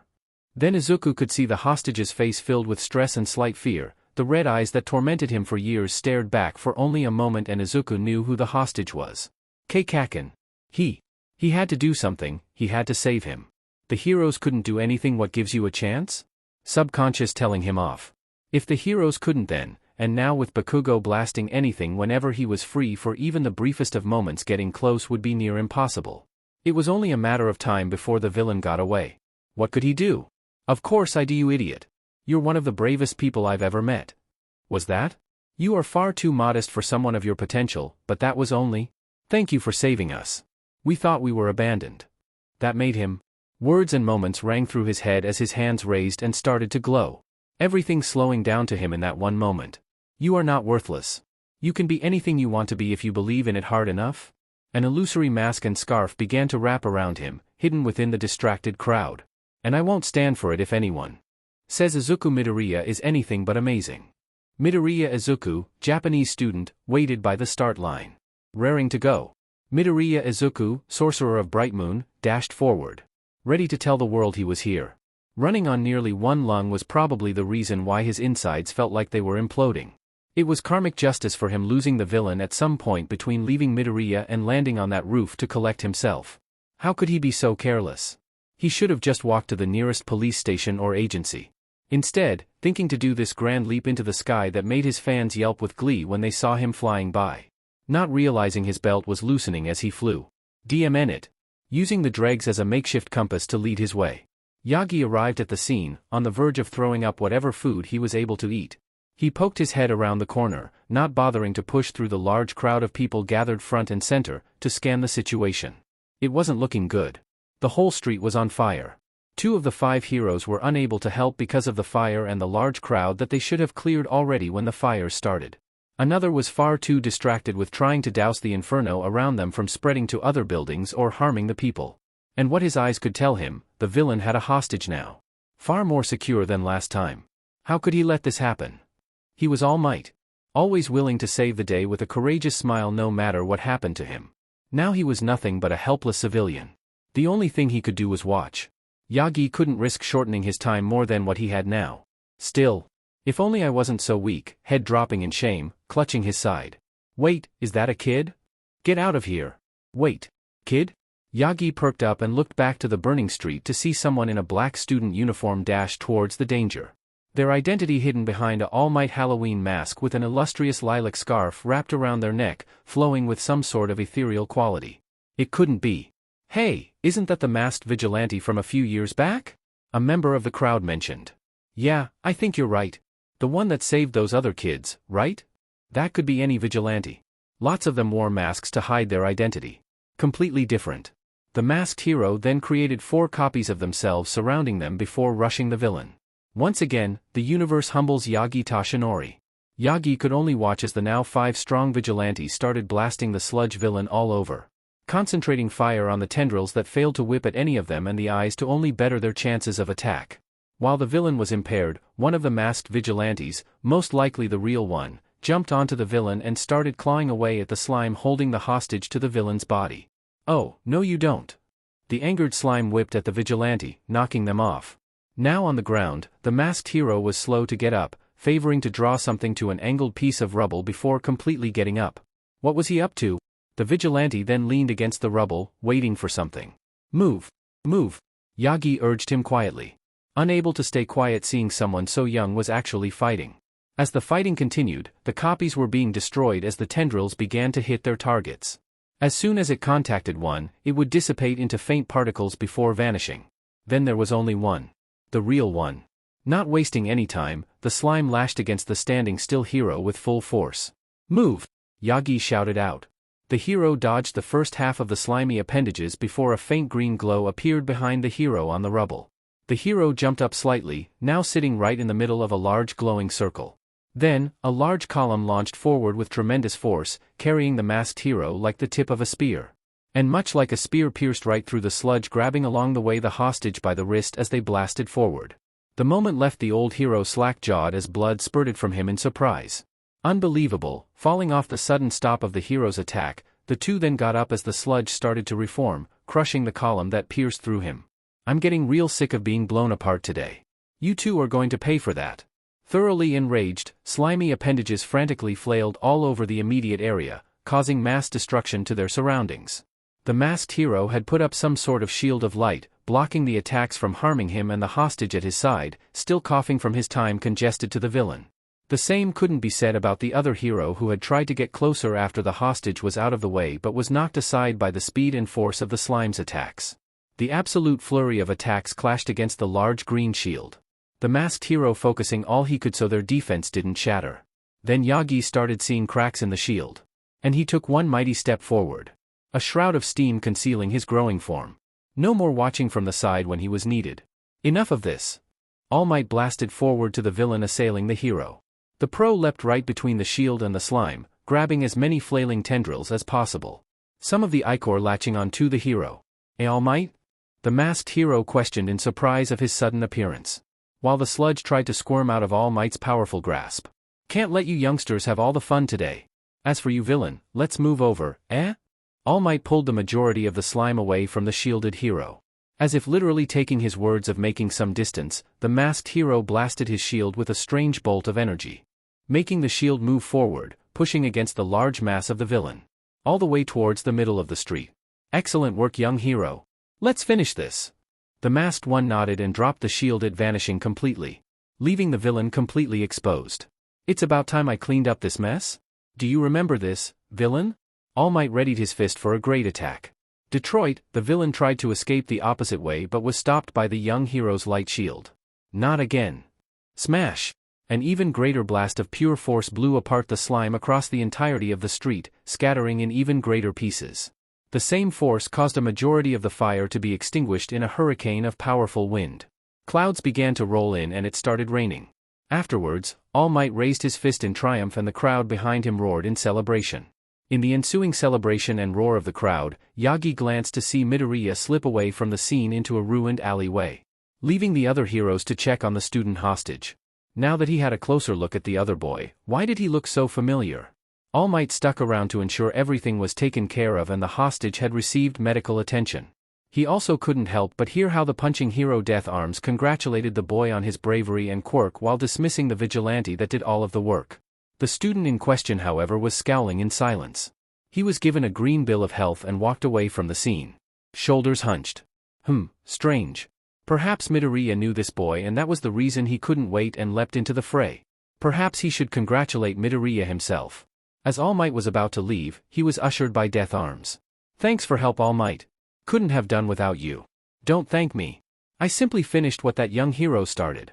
Then Izuku could see the hostage's face filled with stress and slight fear. The red eyes that tormented him for years stared back for only a moment, and Izuku knew who the hostage was. Kaken. He had to do something, he had to save him. The heroes couldn't do anything. What gives you a chance? Subconscious telling him off. If the heroes couldn't then, and now with Bakugo blasting anything whenever he was free for even the briefest of moments, getting close would be near impossible. It was only a matter of time before the villain got away. What could he do? Of course I do, you idiot. You're one of the bravest people I've ever met. Was that? You are far too modest for someone of your potential, but that was only. Thank you for saving us. We thought we were abandoned. That made him. Words and moments rang through his head as his hands raised and started to glow. Everything slowing down to him in that one moment. You are not worthless. You can be anything you want to be if you believe in it hard enough. An illusory mask and scarf began to wrap around him, hidden within the distracted crowd. And I won't stand for it if anyone says Izuku Midoriya is anything but amazing. Midoriya Izuku, Japanese student, waited by the start line. Raring to go. Midoriya Izuku, sorcerer of Bright Moon, dashed forward. Ready to tell the world he was here. Running on nearly one lung was probably the reason why his insides felt like they were imploding. It was karmic justice for him losing the villain at some point between leaving Midoriya and landing on that roof to collect himself. How could he be so careless? He should have just walked to the nearest police station or agency. Instead, thinking to do this grand leap into the sky that made his fans yelp with glee when they saw him flying by. Not realizing his belt was loosening as he flew. DMN it. Using the dregs as a makeshift compass to lead his way. Yagi arrived at the scene, on the verge of throwing up whatever food he was able to eat. He poked his head around the corner, not bothering to push through the large crowd of people gathered front and center, to scan the situation. It wasn't looking good. The whole street was on fire. 2 of the 5 heroes were unable to help because of the fire and the large crowd that they should have cleared already when the fires started. Another was far too distracted with trying to douse the inferno around them from spreading to other buildings or harming the people. And what his eyes could tell him, the villain had a hostage now. Far more secure than last time. How could he let this happen? He was All Might. Always willing to save the day with a courageous smile no matter what happened to him. Now he was nothing but a helpless civilian. The only thing he could do was watch. Yagi couldn't risk shortening his time more than what he had now. Still. If only I wasn't so weak, head dropping in shame, clutching his side. Wait, is that a kid? Get out of here. Wait. Kid? Yagi perked up and looked back to the burning street to see someone in a black student uniform dash towards the danger. Their identity hidden behind a All Might Halloween mask with an illustrious lilac scarf wrapped around their neck, flowing with some sort of ethereal quality. It couldn't be. Hey, isn't that the masked vigilante from a few years back? A member of the crowd mentioned. Yeah, I think you're right. The one that saved those other kids, right? That could be any vigilante. Lots of them wore masks to hide their identity. Completely different. The masked hero then created 4 copies of themselves surrounding them before rushing the villain. Once again, the universe humbles Yagi Tashinori. Yagi could only watch as the now 5 strong vigilantes started blasting the sludge villain all over. Concentrating fire on the tendrils that failed to whip at any of them and the eyes to only better their chances of attack. While the villain was impaired, one of the masked vigilantes, most likely the real one, jumped onto the villain and started clawing away at the slime holding the hostage to the villain's body. Oh, no you don't. The angered slime whipped at the vigilante, knocking them off. Now on the ground, the masked hero was slow to get up, favoring to draw something to an angled piece of rubble before completely getting up. What was he up to? The vigilante then leaned against the rubble, waiting for something. Move. Move. Yagi urged him quietly. Unable to stay quiet seeing someone so young was actually fighting. As the fighting continued, the copies were being destroyed as the tendrils began to hit their targets. As soon as it contacted one, it would dissipate into faint particles before vanishing. Then there was only one. The real one. Not wasting any time, the slime lashed against the standing still hero with full force. Move! Yagi shouted out. The hero dodged the first half of the slimy appendages before a faint green glow appeared behind the hero on the rubble. The hero jumped up slightly, now sitting right in the middle of a large glowing circle. Then, a large column launched forward with tremendous force, carrying the masked hero like the tip of a spear. And much like a spear pierced right through the sludge, grabbing along the way the hostage by the wrist as they blasted forward. The moment left the old hero slack-jawed as blood spurted from him in surprise. Unbelievable, falling off the sudden stop of the hero's attack, the two then got up as the sludge started to reform, crushing the column that pierced through him. I'm getting real sick of being blown apart today. You two are going to pay for that. Thoroughly enraged, slimy appendages frantically flailed all over the immediate area, causing mass destruction to their surroundings. The masked hero had put up some sort of shield of light, blocking the attacks from harming him and the hostage at his side, still coughing from his time congested to the villain. The same couldn't be said about the other hero who had tried to get closer after the hostage was out of the way but was knocked aside by the speed and force of the slime's attacks. The absolute flurry of attacks clashed against the large green shield. The masked hero focusing all he could so their defense didn't shatter. Then Yagi started seeing cracks in the shield. And he took one mighty step forward. A shroud of steam concealing his growing form. No more watching from the side when he was needed. Enough of this. All Might blasted forward to the villain assailing the hero. The pro leapt right between the shield and the slime, grabbing as many flailing tendrils as possible. Some of the ichor latching onto the hero. All Might? The masked hero questioned in surprise of his sudden appearance, while the sludge tried to squirm out of All Might's powerful grasp. Can't let you youngsters have all the fun today. As for you villain, let's move over, eh? All Might pulled the majority of the slime away from the shielded hero. As if literally taking his words of making some distance, the masked hero blasted his shield with a strange bolt of energy, making the shield move forward, pushing against the large mass of the villain, all the way towards the middle of the street. Excellent work, young hero. Let's finish this. The masked one nodded and dropped the shield, it vanishing completely, leaving the villain completely exposed. It's about time I cleaned up this mess? Do you remember this, villain? All Might readied his fist for a great attack. Detroit, the villain tried to escape the opposite way but was stopped by the young hero's light shield. Not again. Smash! An even greater blast of pure force blew apart the slime across the entirety of the street, scattering in even greater pieces. The same force caused a majority of the fire to be extinguished in a hurricane of powerful wind. Clouds began to roll in and it started raining. Afterwards, All Might raised his fist in triumph and the crowd behind him roared in celebration. In the ensuing celebration and roar of the crowd, Yagi glanced to see Midoriya slip away from the scene into a ruined alleyway, leaving the other heroes to check on the student hostage. Now that he had a closer look at the other boy, why did he look so familiar? All Might stuck around to ensure everything was taken care of and the hostage had received medical attention. He also couldn't help but hear how the punching hero Death Arms congratulated the boy on his bravery and quirk while dismissing the vigilante that did all of the work. The student in question, however, was scowling in silence. He was given a green bill of health and walked away from the scene, shoulders hunched. Strange. Perhaps Midoriya knew this boy and that was the reason he couldn't wait and leapt into the fray. Perhaps he should congratulate Midoriya himself. As All Might was about to leave, he was ushered by Death Arms. Thanks for help, All Might. Couldn't have done without you. Don't thank me. I simply finished what that young hero started.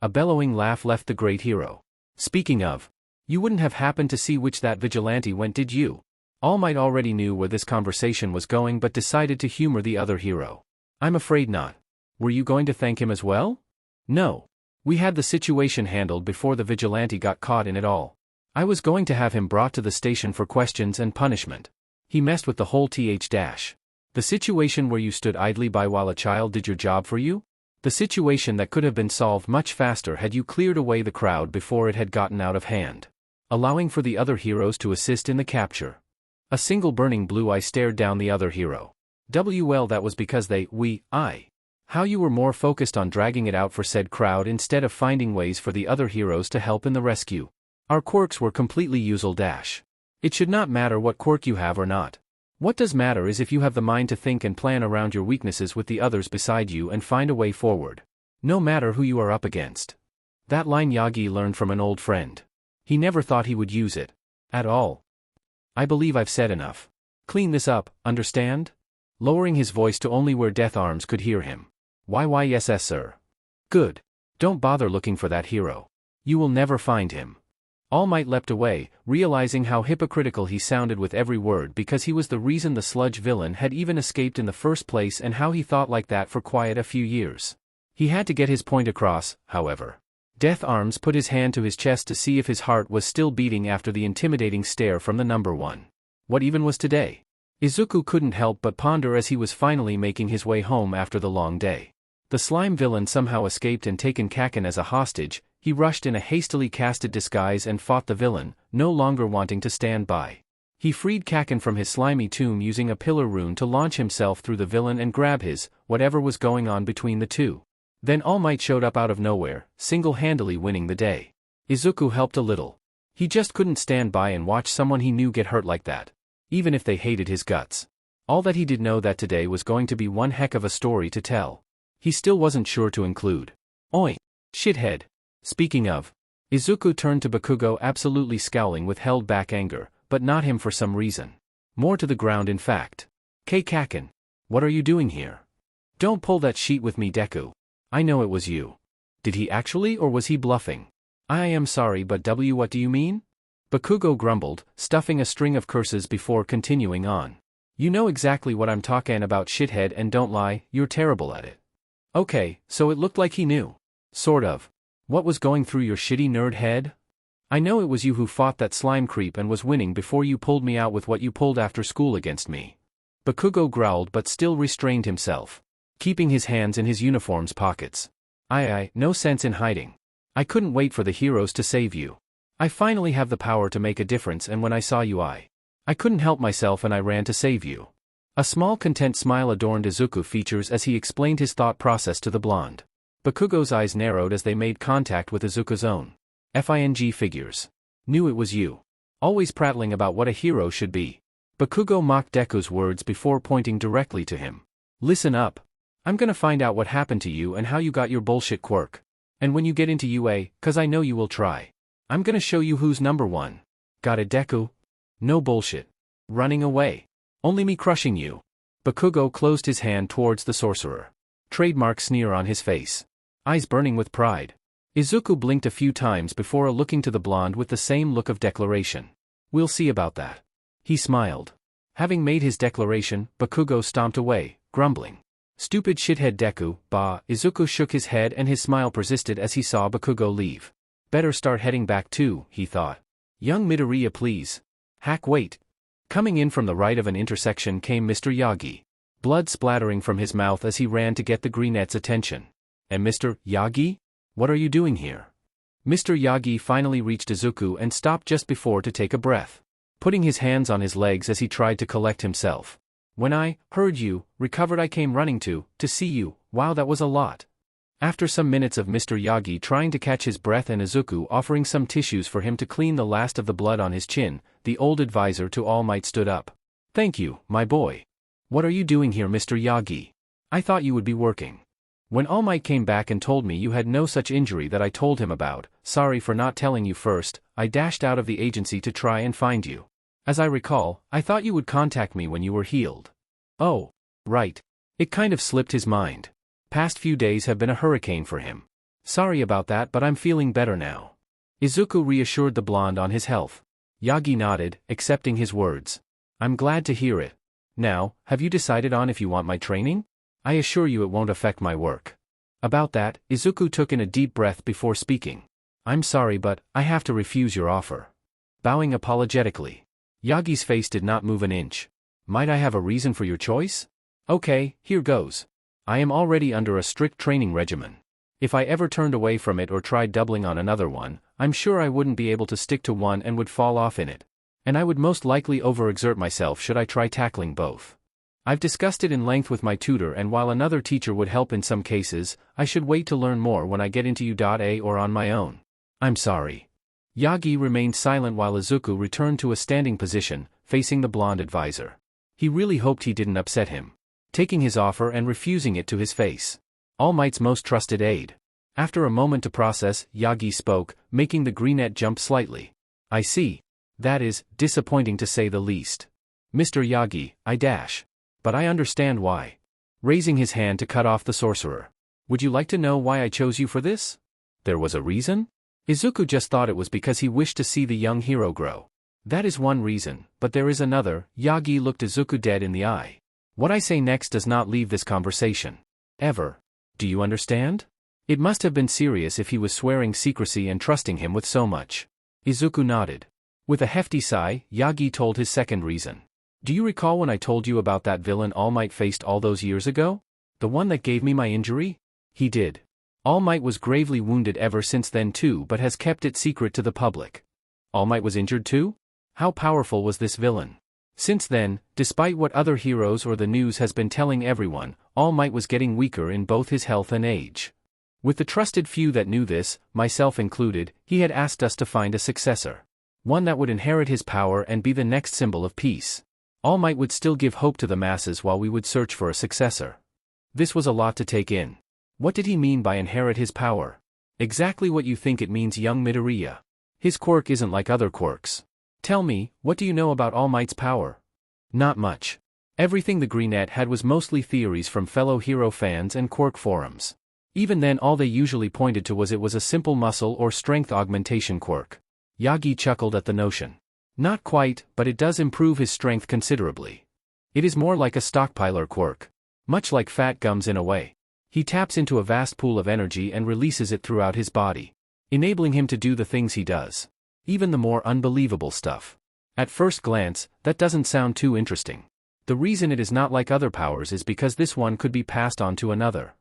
A bellowing laugh left the great hero. Speaking of, you wouldn't have happened to see which that vigilante went, did you? All Might already knew where this conversation was going but decided to humor the other hero. I'm afraid not. Were you going to thank him as well? No. We had the situation handled before the vigilante got caught in it all. I was going to have him brought to the station for questions and punishment. He messed with the whole th. The situation where you stood idly by while a child did your job for you? The situation that could have been solved much faster had you cleared away the crowd before it had gotten out of hand, allowing for the other heroes to assist in the capture. A single burning blue eye stared down the other hero. Well, that was because how you were more focused on dragging it out for said crowd instead of finding ways for the other heroes to help in the rescue. Our quirks were completely usual. It should not matter what quirk you have or not. What does matter is if you have the mind to think and plan around your weaknesses with the others beside you and find a way forward, no matter who you are up against. That line Yagi learned from an old friend. He never thought he would use it. At all. I believe I've said enough. Clean this up, understand? Lowering his voice to only where Death Arms could hear him. Yes, sir. Good. Don't bother looking for that hero. You will never find him. All Might leapt away, realizing how hypocritical he sounded with every word because he was the reason the sludge villain had even escaped in the first place and how he thought like that for quite a few years. He had to get his point across, however. Death Arms put his hand to his chest to see if his heart was still beating after the intimidating stare from the number one. What even was today? Izuku couldn't help but ponder as he was finally making his way home after the long day. The slime villain somehow escaped and taken Kaken as a hostage. He rushed in a hastily casted disguise and fought the villain, no longer wanting to stand by. He freed Kaken from his slimy tomb using a pillar rune to launch himself through the villain and grab whatever was going on between the two. Then All Might showed up out of nowhere, single-handedly winning the day. Izuku helped a little. He just couldn't stand by and watch someone he knew get hurt like that, even if they hated his guts. All that he did know that today was going to be one heck of a story to tell. He still wasn't sure to include. Oi, shithead. Speaking of, Izuku turned to Bakugo absolutely scowling with held-back anger, but not him for some reason. More to the ground in fact. Kaken. What are you doing here? Don't pull that sheet with me, Deku. I know it was you. Did he actually or was he bluffing? I am sorry but what do you mean? Bakugo grumbled, stuffing a string of curses before continuing on. You know exactly what I'm talking about, shithead, and don't lie, you're terrible at it. Okay, so it looked like he knew. Sort of. What was going through your shitty nerd head? I know it was you who fought that slime creep and was winning before you pulled me out with what you pulled after school against me. Bakugo growled but still restrained himself, keeping his hands in his uniform's pockets. No sense in hiding. I couldn't wait for the heroes to save you. I finally have the power to make a difference, and when I saw you I couldn't help myself and I ran to save you. A small content smile adorned Izuku features as he explained his thought process to the blonde. Bakugo's eyes narrowed as they made contact with Izuku's own. Figures. Knew it was you. Always prattling about what a hero should be. Bakugo mocked Deku's words before pointing directly to him. Listen up. I'm gonna find out what happened to you and how you got your bullshit quirk. And when you get into UA, 'cause I know you will try, I'm gonna show you who's number one. Got it, Deku? No bullshit. Running away. Only me crushing you. Bakugo closed his hand towards the sorcerer. Trademark sneer on his face. Eyes burning with pride. Izuku blinked a few times before looking to the blonde with the same look of declaration. We'll see about that. He smiled. Having made his declaration, Bakugo stomped away, grumbling. Stupid shithead Deku, bah. Izuku shook his head and his smile persisted as he saw Bakugo leave. Better start heading back too, he thought. Young Midoriya, please. Hack, wait. Coming in from the right of an intersection came Mr. Yagi. Blood splattering from his mouth as he ran to get the greenette's attention. And Mr. Yagi? What are you doing here? Mr. Yagi finally reached Izuku and stopped just before to take a breath, putting his hands on his legs as he tried to collect himself. When I heard you recovered, I came running to see you. Wow, that was a lot. After some minutes of Mr. Yagi trying to catch his breath and Izuku offering some tissues for him to clean the last of the blood on his chin, the old advisor to All Might stood up. Thank you, my boy. What are you doing here, Mr. Yagi? I thought you would be working. When All Might came back and told me you had no such injury that I told him about, sorry for not telling you first, I dashed out of the agency to try and find you. As I recall, I thought you would contact me when you were healed. Oh, right. It kind of slipped his mind. Past few days have been a hurricane for him. Sorry about that, but I'm feeling better now. Izuku reassured the blonde on his health. Yagi nodded, accepting his words. I'm glad to hear it. Now, have you decided on if you want my training? I assure you it won't affect my work. About that, Izuku took in a deep breath before speaking. I'm sorry, but I have to refuse your offer. Bowing apologetically. Yagi's face did not move an inch. Might I have a reason for your choice? Okay, here goes. I am already under a strict training regimen. If I ever turned away from it or tried doubling on another one, I'm sure I wouldn't be able to stick to one and would fall off in it. And I would most likely overexert myself should I try tackling both. I've discussed it in length with my tutor, and while another teacher would help in some cases, I should wait to learn more when I get into U.A or on my own. I'm sorry. Yagi remained silent while Izuku returned to a standing position, facing the blonde advisor. He really hoped he didn't upset him, taking his offer and refusing it to his face. All Might's most trusted aide. After a moment to process, Yagi spoke, making the greenette jump slightly. I see. That is disappointing to say the least. Mr. Yagi, But I understand why. Raising his hand to cut off the sorcerer. Would you like to know why I chose you for this? There was a reason? Izuku just thought it was because he wished to see the young hero grow. That is one reason, but there is another. Yagi looked Izuku dead in the eye. What I say next does not leave this conversation. Ever. Do you understand? It must have been serious if he was swearing secrecy and trusting him with so much. Izuku nodded. With a hefty sigh, Yagi told his second reason. Do you recall when I told you about that villain All Might faced all those years ago? The one that gave me my injury? He did. All Might was gravely wounded ever since then too, but has kept it secret to the public. All Might was injured too? How powerful was this villain? Since then, despite what other heroes or the news has been telling everyone, All Might was getting weaker in both his health and age. With the trusted few that knew this, myself included, he had asked us to find a successor. One that would inherit his power and be the next symbol of peace. All Might would still give hope to the masses while we would search for a successor. This was a lot to take in. What did he mean by inherit his power? Exactly what you think it means, young Midoriya. His quirk isn't like other quirks. Tell me, what do you know about All Might's power? Not much. Everything the greenette had was mostly theories from fellow hero fans and quirk forums. Even then all they usually pointed to was it was a simple muscle or strength augmentation quirk. Yagi chuckled at the notion. Not quite, but it does improve his strength considerably. It is more like a stockpiler quirk. Much like fat gums in a way. He taps into a vast pool of energy and releases it throughout his body, enabling him to do the things he does. Even the more unbelievable stuff. At first glance, that doesn't sound too interesting. The reason it is not like other powers is because this one could be passed on to another.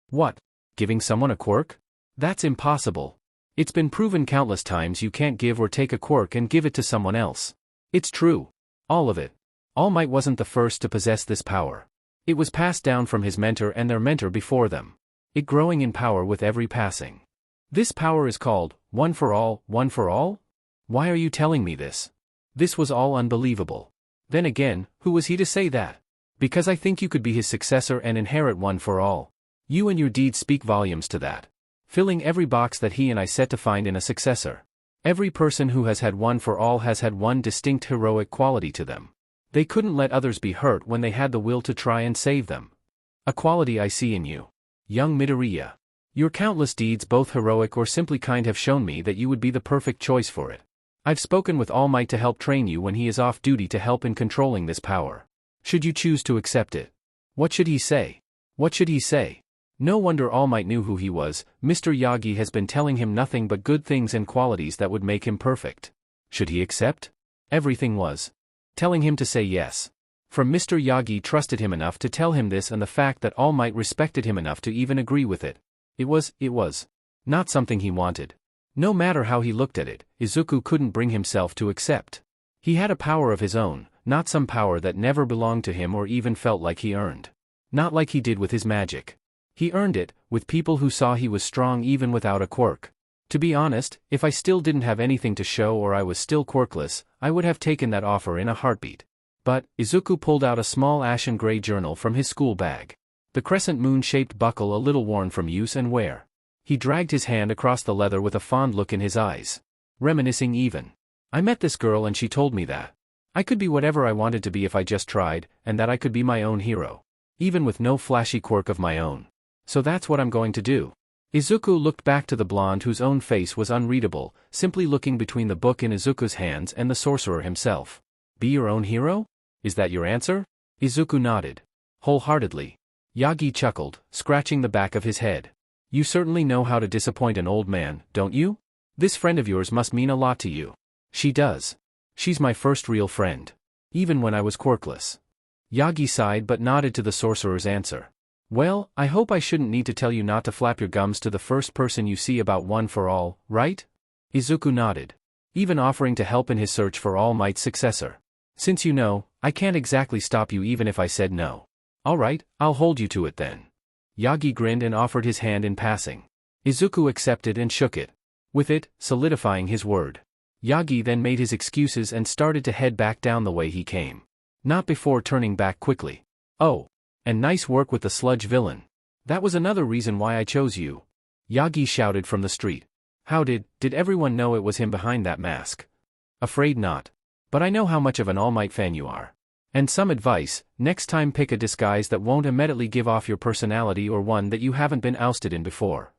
What? Giving someone a quirk? That's impossible. It's been proven countless times you can't give or take a quirk and give it to someone else. It's true. All of it. All Might wasn't the first to possess this power. It was passed down from his mentor and their mentor before them. It growing in power with every passing. This power is called, one for all, one for all? Why are you telling me this? This was all unbelievable. Then again, who was he to say that? Because I think you could be his successor and inherit one for all. You and your deeds speak volumes to that. Filling every box that he and I set to find in a successor. Every person who has had one for all has had one distinct heroic quality to them. They couldn't let others be hurt when they had the will to try and save them. A quality I see in you. Young Midoriya. Your countless deeds, both heroic or simply kind, have shown me that you would be the perfect choice for it. I've spoken with All Might to help train you when he is off duty to help in controlling this power. Should you choose to accept it? What should he say? What should he say? No wonder All Might knew who he was. Mr. Yagi has been telling him nothing but good things and qualities that would make him perfect. Should he accept? Everything was telling him to say yes. From Mr. Yagi trusted him enough to tell him this, and the fact that All Might respected him enough to even agree with it. It was not something he wanted. No matter how he looked at it, Izuku couldn't bring himself to accept. He had a power of his own, not some power that never belonged to him or even felt like he earned. Not like he did with his magic. He earned it, with people who saw he was strong even without a quirk. To be honest, if I still didn't have anything to show or I was still quirkless, I would have taken that offer in a heartbeat. But, Izuku pulled out a small ashen gray journal from his school bag. The crescent moon-shaped buckle a little worn from use and wear. He dragged his hand across the leather with a fond look in his eyes. Reminiscing even. I met this girl and she told me that I could be whatever I wanted to be if I just tried, and that I could be my own hero. Even with no flashy quirk of my own. So that's what I'm going to do. Izuku looked back to the blonde whose own face was unreadable, simply looking between the book in Izuku's hands and the sorcerer himself. Be your own hero? Is that your answer? Izuku nodded. Wholeheartedly. Yagi chuckled, scratching the back of his head. You certainly know how to disappoint an old man, don't you? This friend of yours must mean a lot to you. She does. She's my first real friend. Even when I was quirkless. Yagi sighed but nodded to the sorcerer's answer. Well, I hope I shouldn't need to tell you not to flap your gums to the first person you see about one for all, right? Izuku nodded. Even offering to help in his search for All Might's successor. Since you know, I can't exactly stop you even if I said no. Alright, I'll hold you to it then. Yagi grinned and offered his hand in passing. Izuku accepted and shook it. With it, solidifying his word. Yagi then made his excuses and started to head back down the way he came. Not before turning back quickly. Oh. And nice work with the sludge villain. That was another reason why I chose you. Yagi shouted from the street. How did everyone know it was him behind that mask? Afraid not. But I know how much of an All Might fan you are. And some advice, next time pick a disguise that won't immediately give off your personality or one that you haven't been ousted in before.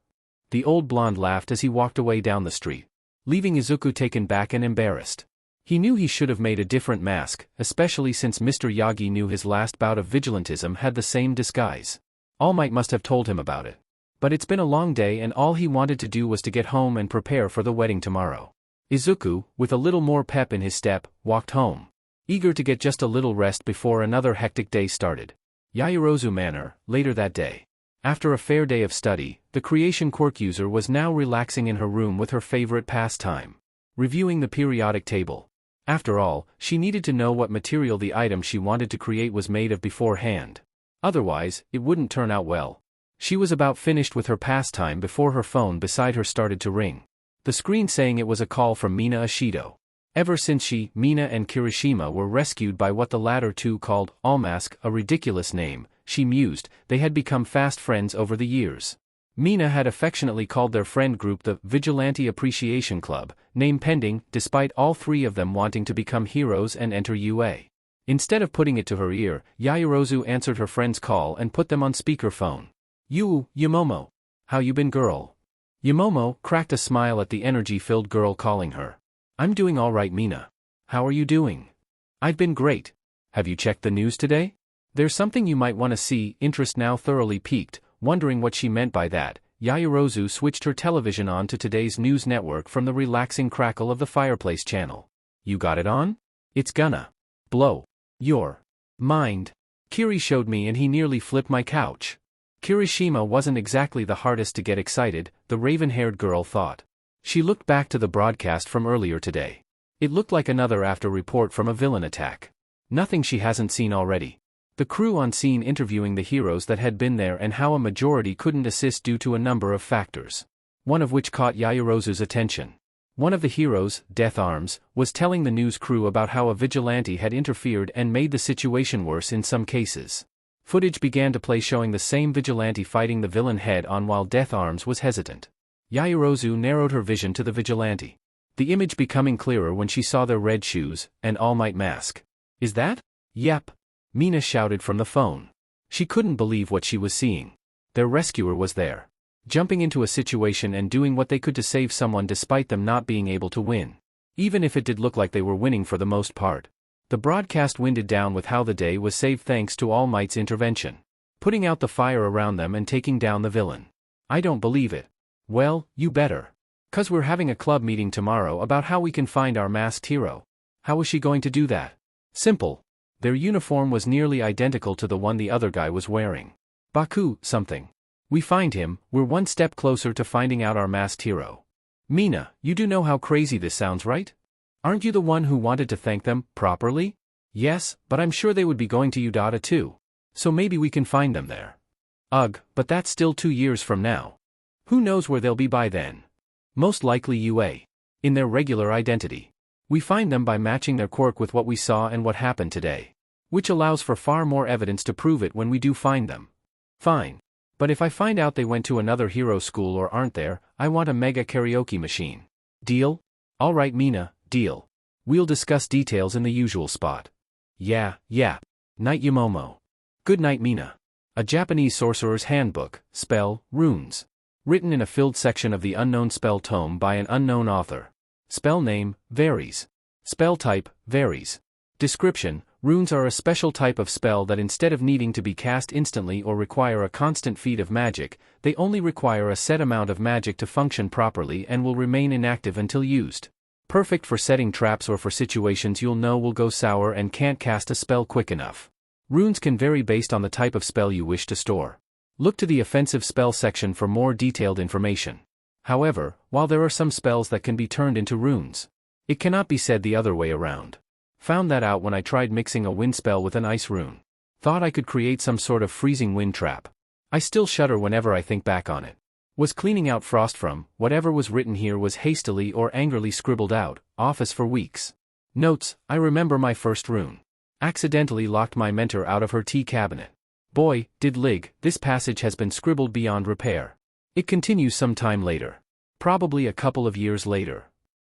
The old blonde laughed as he walked away down the street, leaving Izuku taken back and embarrassed. He knew he should have made a different mask, especially since Mr. Yagi knew his last bout of vigilantism had the same disguise. All Might must have told him about it. But it's been a long day and all he wanted to do was to get home and prepare for the wedding tomorrow. Izuku, with a little more pep in his step, walked home. Eager to get just a little rest before another hectic day started. Yaoyorozu Manor, later that day. After a fair day of study, the creation quirk user was now relaxing in her room with her favorite pastime. Reviewing the periodic table. After all, she needed to know what material the item she wanted to create was made of beforehand. Otherwise, it wouldn't turn out well. She was about finished with her pastime before her phone beside her started to ring. The screen saying it was a call from Mina Ashido. Ever since she, Mina and Kirishima were rescued by what the latter two called Allmask, a ridiculous name, she mused, they had become fast friends over the years. Mina had affectionately called their friend group the Vigilante Appreciation Club, name pending, despite all three of them wanting to become heroes and enter UA. Instead of putting it to her ear, Yaoyorozu answered her friend's call and put them on speakerphone. Yamomo. How you been, girl? Yamomo cracked a smile at the energy-filled girl calling her. I'm doing all right, Mina. How are you doing? I've been great. Have you checked the news today? There's something you might want to see. Interest now thoroughly piqued, wondering what she meant by that. Yaoyorozu switched her television on to today's news network from the relaxing crackle of the fireplace channel. You got it on? It's gonna blow your mind. Kiri showed me and he nearly flipped my couch. Kirishima wasn't exactly the hardest to get excited, the raven-haired girl thought. She looked back to the broadcast from earlier today. It looked like another after report from a villain attack. Nothing she hasn't seen already. The crew on scene interviewing the heroes that had been there and how a majority couldn't assist due to a number of factors. One of which caught Yaoyorozu's attention. One of the heroes, Death Arms, was telling the news crew about how a vigilante had interfered and made the situation worse in some cases. Footage began to play showing the same vigilante fighting the villain head-on while Death Arms was hesitant. Yaoyorozu narrowed her vision to the vigilante. The image becoming clearer when she saw their red shoes, and All Might mask. Is that? Yep. Mina shouted from the phone. She couldn't believe what she was seeing. Their rescuer was there. Jumping into a situation and doing what they could to save someone despite them not being able to win. Even if it did look like they were winning for the most part. The broadcast winded down with how the day was saved thanks to All Might's intervention. Putting out the fire around them and taking down the villain. I don't believe it. Well, you better. 'Cause we're having a club meeting tomorrow about how we can find our masked hero. How is she going to do that? Simple. Their uniform was nearly identical to the one the other guy was wearing. Baku, something. We find him, we're one step closer to finding out our masked hero. Mina, you do know how crazy this sounds, right? Aren't you the one who wanted to thank them, properly? Yes, but I'm sure they would be going to Udata too. So maybe we can find them there. Ugh, but that's still 2 years from now. Who knows where they'll be by then? Most likely UA. In their regular identity. We find them by matching their quirk with what we saw and what happened today. Which allows for far more evidence to prove it when we do find them. Fine. But if I find out they went to another hero school or aren't there, I want a mega karaoke machine. Deal? Alright Mina, deal. We'll discuss details in the usual spot. Yeah. Night Yamomo. Good night Mina. A Japanese sorcerer's handbook, spell, runes. Written in a filled section of the unknown spell tome by an unknown author. Spell name, varies. Spell type, varies. Description, runes are a special type of spell that instead of needing to be cast instantly or require a constant feat of magic, they only require a set amount of magic to function properly and will remain inactive until used. Perfect for setting traps or for situations you'll know will go sour and can't cast a spell quick enough. Runes can vary based on the type of spell you wish to store. Look to the offensive spell section for more detailed information. However, while there are some spells that can be turned into runes, it cannot be said the other way around. Found that out when I tried mixing a wind spell with an ice rune. Thought I could create some sort of freezing wind trap. I still shudder whenever I think back on it. Was cleaning out frost from, whatever was written here was hastily or angrily scribbled out, office for weeks. Notes, I remember my first rune. Accidentally locked my mentor out of her tea cabinet. Boy, did lig, this passage has been scribbled beyond repair. It continues some time later. Probably a couple of years later.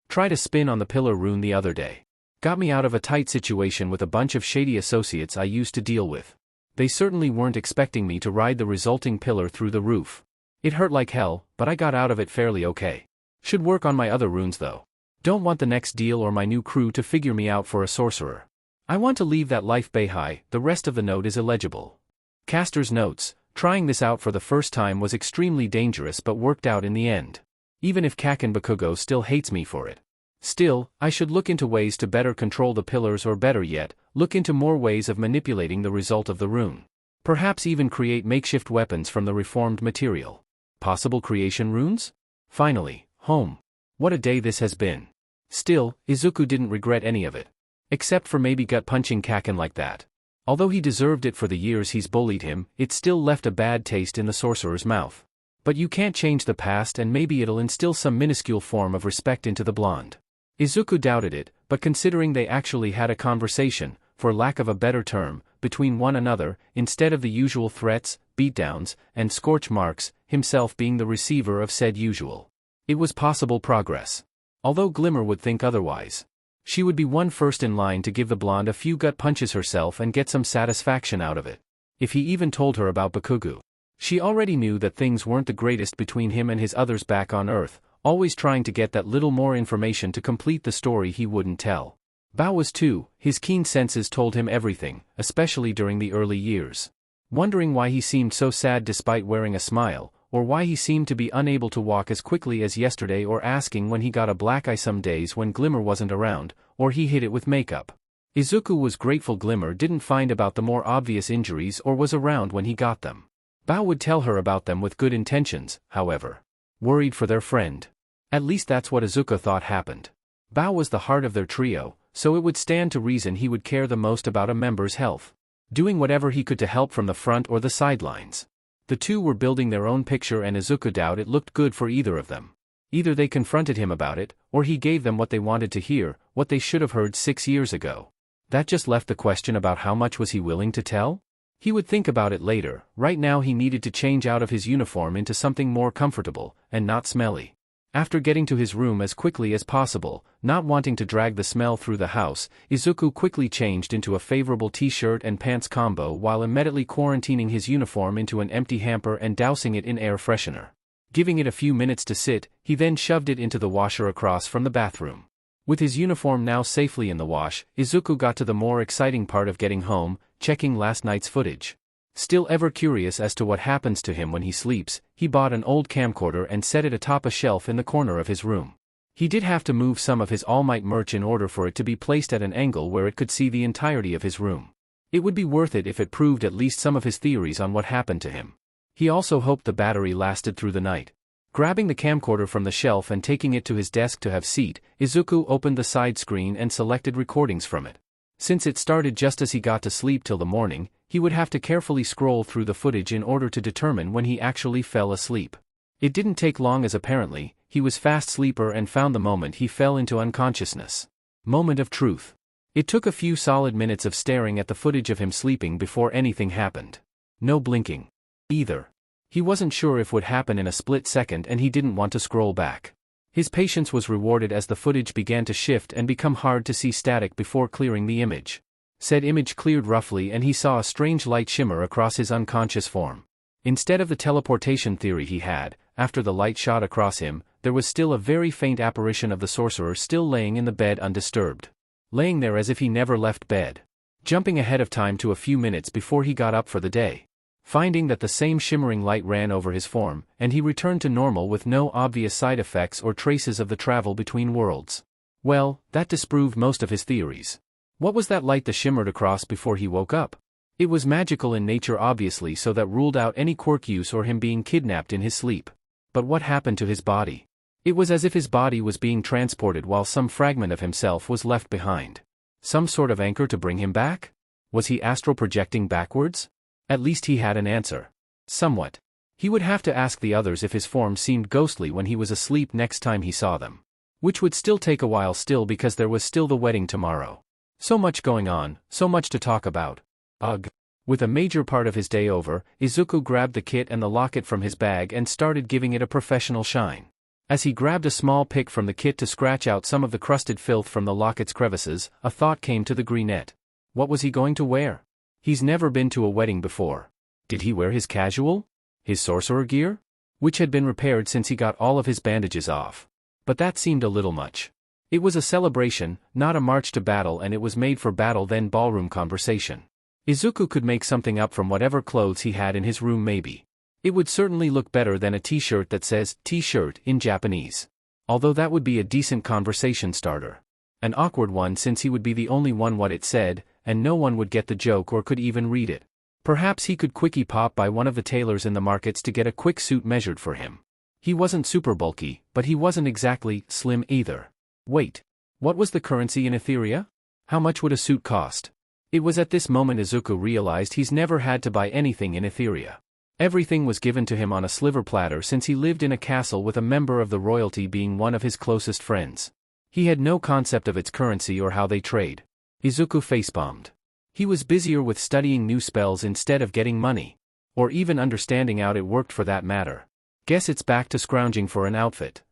Tried a spin on the pillar rune the other day. Got me out of a tight situation with a bunch of shady associates I used to deal with. They certainly weren't expecting me to ride the resulting pillar through the roof. It hurt like hell, but I got out of it fairly okay. Should work on my other runes though. Don't want the next deal or my new crew to figure me out for a sorcerer. I want to leave that life Beihai, the rest of the note is illegible. Caster's notes, trying this out for the first time was extremely dangerous but worked out in the end. Even if Kaken Bakugo still hates me for it. Still, I should look into ways to better control the pillars or better yet, look into more ways of manipulating the result of the rune. Perhaps even create makeshift weapons from the reformed material. Possible creation runes? Finally, home. What a day this has been. Still, Izuku didn't regret any of it. Except for maybe gut-punching Kaken like that. Although he deserved it for the years he's bullied him, it still left a bad taste in the sorcerer's mouth. But you can't change the past and maybe it'll instill some minuscule form of respect into the blonde. Izuku doubted it, but considering they actually had a conversation, for lack of a better term, between one another, instead of the usual threats, beatdowns, and scorch marks, himself being the receiver of said usual. It was possible progress. Although Glimmer would think otherwise. She would be one first in line to give the blonde a few gut punches herself and get some satisfaction out of it. If he even told her about Bakugo. She already knew that things weren't the greatest between him and his others back on Earth, always trying to get that little more information to complete the story he wouldn't tell. Bao was too, his keen senses told him everything, especially during the early years. wondering why he seemed so sad despite wearing a smile, or why he seemed to be unable to walk as quickly as yesterday, or asking when he got a black eye some days when Glimmer wasn't around, or he hid it with makeup. Izuku was grateful Glimmer didn't find about the more obvious injuries or was around when he got them. Bao would tell her about them with good intentions, however. Worried for their friend. At least that's what Izuku thought happened. Bao was the heart of their trio, so it would stand to reason he would care the most about a member's health, doing whatever he could to help from the front or the sidelines. The two were building their own picture and Izuku doubted it looked good for either of them. Either they confronted him about it, or he gave them what they wanted to hear, what they should have heard 6 years ago. That just left the question about how much was he willing to tell? He would think about it later. Right now he needed to change out of his uniform into something more comfortable, and not smelly. After getting to his room as quickly as possible, not wanting to drag the smell through the house, Izuku quickly changed into a favorable t-shirt and pants combo while immediately quarantining his uniform into an empty hamper and dousing it in air freshener. Giving it a few minutes to sit, he then shoved it into the washer across from the bathroom. With his uniform now safely in the wash, Izuku got to the more exciting part of getting home, checking last night's footage. Still ever curious as to what happens to him when he sleeps, he bought an old camcorder and set it atop a shelf in the corner of his room. He did have to move some of his All Might merch in order for it to be placed at an angle where it could see the entirety of his room. It would be worth it if it proved at least some of his theories on what happened to him. He also hoped the battery lasted through the night. Grabbing the camcorder from the shelf and taking it to his desk to have seat, Izuku opened the side screen and selected recordings from it. Since it started just as he got to sleep till the morning, he would have to carefully scroll through the footage in order to determine when he actually fell asleep. It didn't take long as apparently, he was fast sleeper and found the moment he fell into unconsciousness. Moment of truth. It took a few solid minutes of staring at the footage of him sleeping before anything happened. No blinking. Either. He wasn't sure if would happen in a split second and he didn't want to scroll back. His patience was rewarded as the footage began to shift and become hard to see static before clearing the image. Said image cleared roughly and he saw a strange light shimmer across his unconscious form. Instead of the teleportation theory he had, after the light shot across him, there was still a very faint apparition of the sorcerer still laying in the bed undisturbed. Laying there as if he never left bed. Jumping ahead of time to a few minutes before he got up for the day. Finding that the same shimmering light ran over his form, and he returned to normal with no obvious side effects or traces of the travel between worlds. Well, that disproved most of his theories. What was that light that shimmered across before he woke up? It was magical in nature obviously, so that ruled out any quirk use or him being kidnapped in his sleep. But what happened to his body? It was as if his body was being transported while some fragment of himself was left behind. Some sort of anchor to bring him back? Was he astral projecting backwards? At least he had an answer. Somewhat. He would have to ask the others if his form seemed ghostly when he was asleep next time he saw them. Which would still take a while still because there was still the wedding tomorrow. So much going on, so much to talk about. Ugh. With a major part of his day over, Izuku grabbed the kit and the locket from his bag and started giving it a professional shine. As he grabbed a small pick from the kit to scratch out some of the crusted filth from the locket's crevices, a thought came to the greenette. What was he going to wear? He's never been to a wedding before. Did he wear his casual? His sorcerer gear? Which had been repaired since he got all of his bandages off. But that seemed a little much. It was a celebration, not a march to battle, and it was made for battle then ballroom conversation. Izuku could make something up from whatever clothes he had in his room maybe. It would certainly look better than a t-shirt that says t-shirt in Japanese. Although that would be a decent conversation starter. An awkward one since he would be the only one what it said, and no one would get the joke or could even read it. Perhaps he could quickie pop by one of the tailors in the markets to get a quick suit measured for him. He wasn't super bulky, but he wasn't exactly slim either. Wait. What was the currency in Etheria? How much would a suit cost? It was at this moment Izuku realized he's never had to buy anything in Etheria. Everything was given to him on a silver platter since he lived in a castle with a member of the royalty being one of his closest friends. He had no concept of its currency or how they trade. Izuku facepalmed. He was busier with studying new spells instead of getting money. Or even understanding how it worked for that matter. Guess it's back to scrounging for an outfit.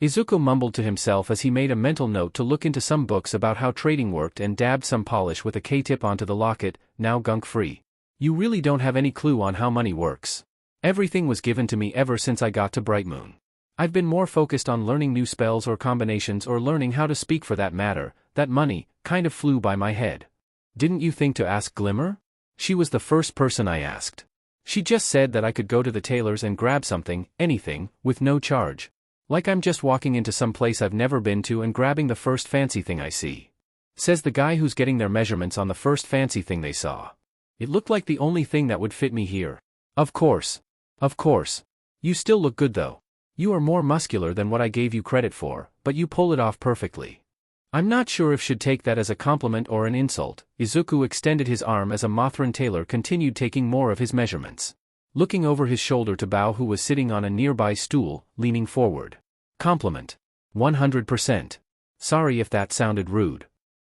Izuku mumbled to himself as he made a mental note to look into some books about how trading worked and dabbed some polish with a K-tip onto the locket, now gunk-free. You really don't have any clue on how money works. Everything was given to me ever since I got to Bright Moon. I've been more focused on learning new spells or combinations or learning how to speak for that matter. That money kind of flew by my head. Didn't you think to ask Glimmer? She was the first person I asked. She just said that I could go to the tailor's and grab something, anything, with no charge. Like I'm just walking into some place I've never been to and grabbing the first fancy thing I see. Says the guy who's getting their measurements on the first fancy thing they saw. It looked like the only thing that would fit me here. Of course. Of course. You still look good though. You are more muscular than what I gave you credit for, but you pull it off perfectly. I'm not sure if should take that as a compliment or an insult. Izuku extended his arm as a Mothran tailor continued taking more of his measurements. Looking over his shoulder to Bao, who was sitting on a nearby stool, leaning forward. Compliment. 100%. Sorry if that sounded rude.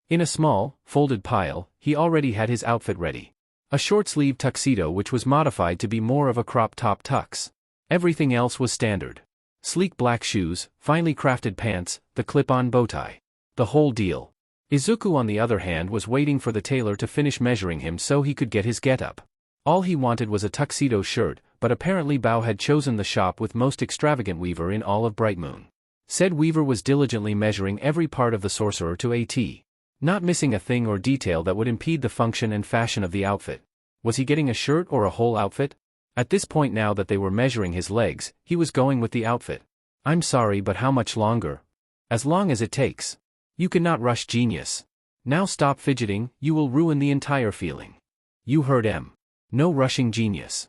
In a small, folded pile, he already had his outfit ready. A short-sleeved tuxedo which was modified to be more of a crop top tux. Everything else was standard. Sleek black shoes, finely crafted pants, the clip-on bow tie. The whole deal. Izuku on the other hand was waiting for the tailor to finish measuring him so he could get his get-up. All he wanted was a tuxedo shirt, but apparently Bao had chosen the shop with most extravagant weaver in all of Bright Moon. Said weaver was diligently measuring every part of the sorcerer to a T. Not missing a thing or detail that would impede the function and fashion of the outfit. Was he getting a shirt or a whole outfit? At this point now that they were measuring his legs, he was going with the outfit. I'm sorry, but how much longer? As long as it takes. You cannot rush genius. Now stop fidgeting, you will ruin the entire feeling. You heard M. No rushing genius.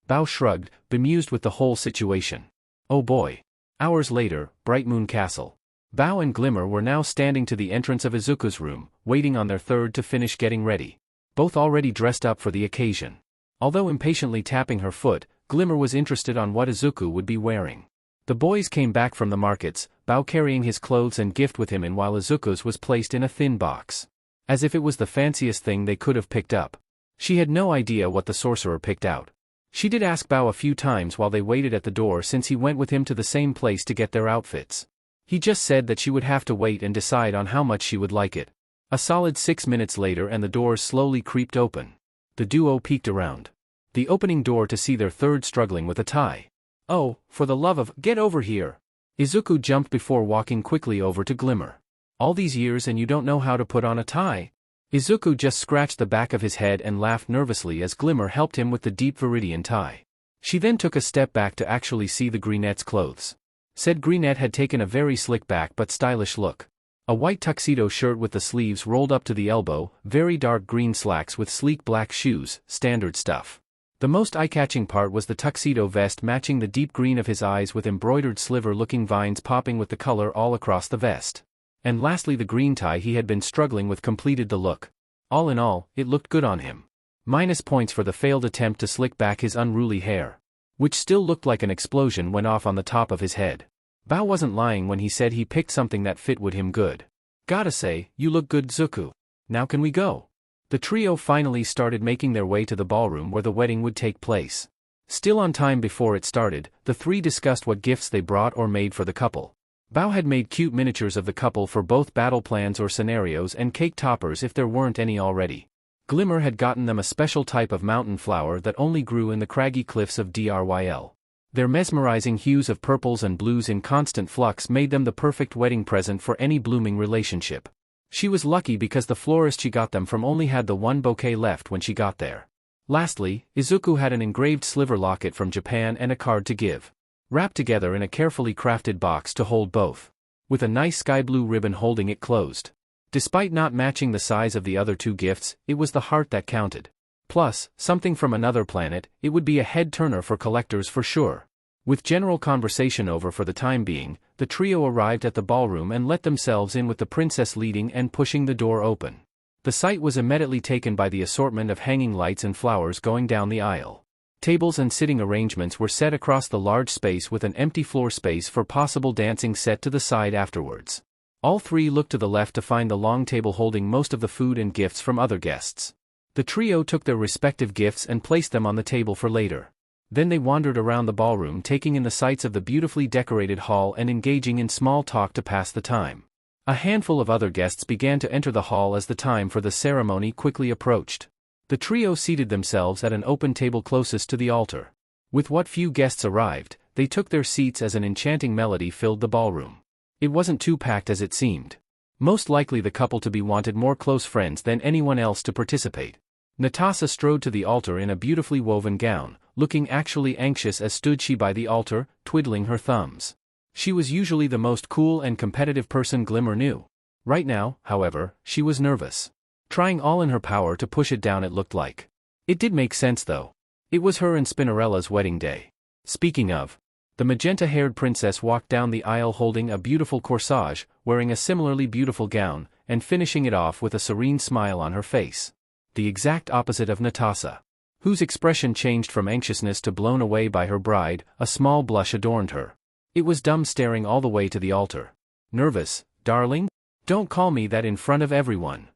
Bao shrugged, bemused with the whole situation. Oh boy. Hours later, Bright Moon Castle. Bao and Glimmer were now standing to the entrance of Izuku's room, waiting on their third to finish getting ready. Both already dressed up for the occasion. Although impatiently tapping her foot, Glimmer was interested on what Izuku would be wearing. The boys came back from the markets, Bao carrying his clothes and gift with him, and while Izuku's was placed in a thin box. As if it was the fanciest thing they could have picked up. She had no idea what the sorcerer picked out. She did ask Bao a few times while they waited at the door, since he went with him to the same place to get their outfits. He just said that she would have to wait and decide on how much she would like it. A solid 6 minutes later and the doors slowly creaked open. The duo peeked around the opening door to see their third struggling with a tie. Oh, for the love of, get over here! Izuku jumped before walking quickly over to Glimmer. All these years and you don't know how to put on a tie? Izuku just scratched the back of his head and laughed nervously as Glimmer helped him with the deep viridian tie. She then took a step back to actually see the Greenette's clothes. Said Greenette had taken a very slick back but stylish look. A white tuxedo shirt with the sleeves rolled up to the elbow, very dark green slacks with sleek black shoes, standard stuff. The most eye-catching part was the tuxedo vest matching the deep green of his eyes with embroidered sliver-looking vines popping with the color all across the vest. And lastly the green tie he had been struggling with completed the look. All in all, it looked good on him. Minus points for the failed attempt to slick back his unruly hair. Which still looked like an explosion went off on the top of his head. Bao wasn't lying when he said he picked something that fit would him good. Gotta say, you look good, Zuku. Now can we go? The trio finally started making their way to the ballroom where the wedding would take place. Still on time before it started, the three discussed what gifts they brought or made for the couple. Bao had made cute miniatures of the couple for both battle plans or scenarios and cake toppers if there weren't any already. Glimmer had gotten them a special type of mountain flower that only grew in the craggy cliffs of Dryl. Their mesmerizing hues of purples and blues in constant flux made them the perfect wedding present for any blooming relationship. She was lucky because the florist she got them from only had the one bouquet left when she got there. Lastly, Izuku had an engraved sliver locket from Japan and a card to give. Wrapped together in a carefully crafted box to hold both. With a nice sky blue ribbon holding it closed. Despite not matching the size of the other two gifts, it was the heart that counted. Plus, something from another planet, it would be a head-turner for collectors for sure. With general conversation over for the time being, the trio arrived at the ballroom and let themselves in with the princess leading and pushing the door open. The sight was immediately taken by the assortment of hanging lights and flowers going down the aisle. Tables and sitting arrangements were set across the large space with an empty floor space for possible dancing set to the side afterwards. All three looked to the left to find the long table holding most of the food and gifts from other guests. The trio took their respective gifts and placed them on the table for later. Then they wandered around the ballroom taking in the sights of the beautifully decorated hall and engaging in small talk to pass the time. A handful of other guests began to enter the hall as the time for the ceremony quickly approached. The trio seated themselves at an open table closest to the altar. With what few guests arrived, they took their seats as an enchanting melody filled the ballroom. It wasn't too packed as it seemed. Most likely the couple to be wanted more close friends than anyone else to participate. Natasha strode to the altar in a beautifully woven gown, looking actually anxious as stood she by the altar, twiddling her thumbs. She was usually the most cool and competitive person Glimmer knew. Right now, however, she was nervous. Trying all in her power to push it down, it looked like. It did make sense though. It was her and Spinnerella's wedding day. Speaking of, the magenta-haired princess walked down the aisle holding a beautiful corsage, wearing a similarly beautiful gown, and finishing it off with a serene smile on her face. The exact opposite of Natasha, whose expression changed from anxiousness to blown away by her bride. A small blush adorned her. It was dumb staring all the way to the altar. Nervous, darling? Don't call me that in front of everyone.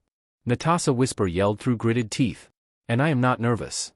Natasha whisper yelled through gritted teeth. And I am not nervous.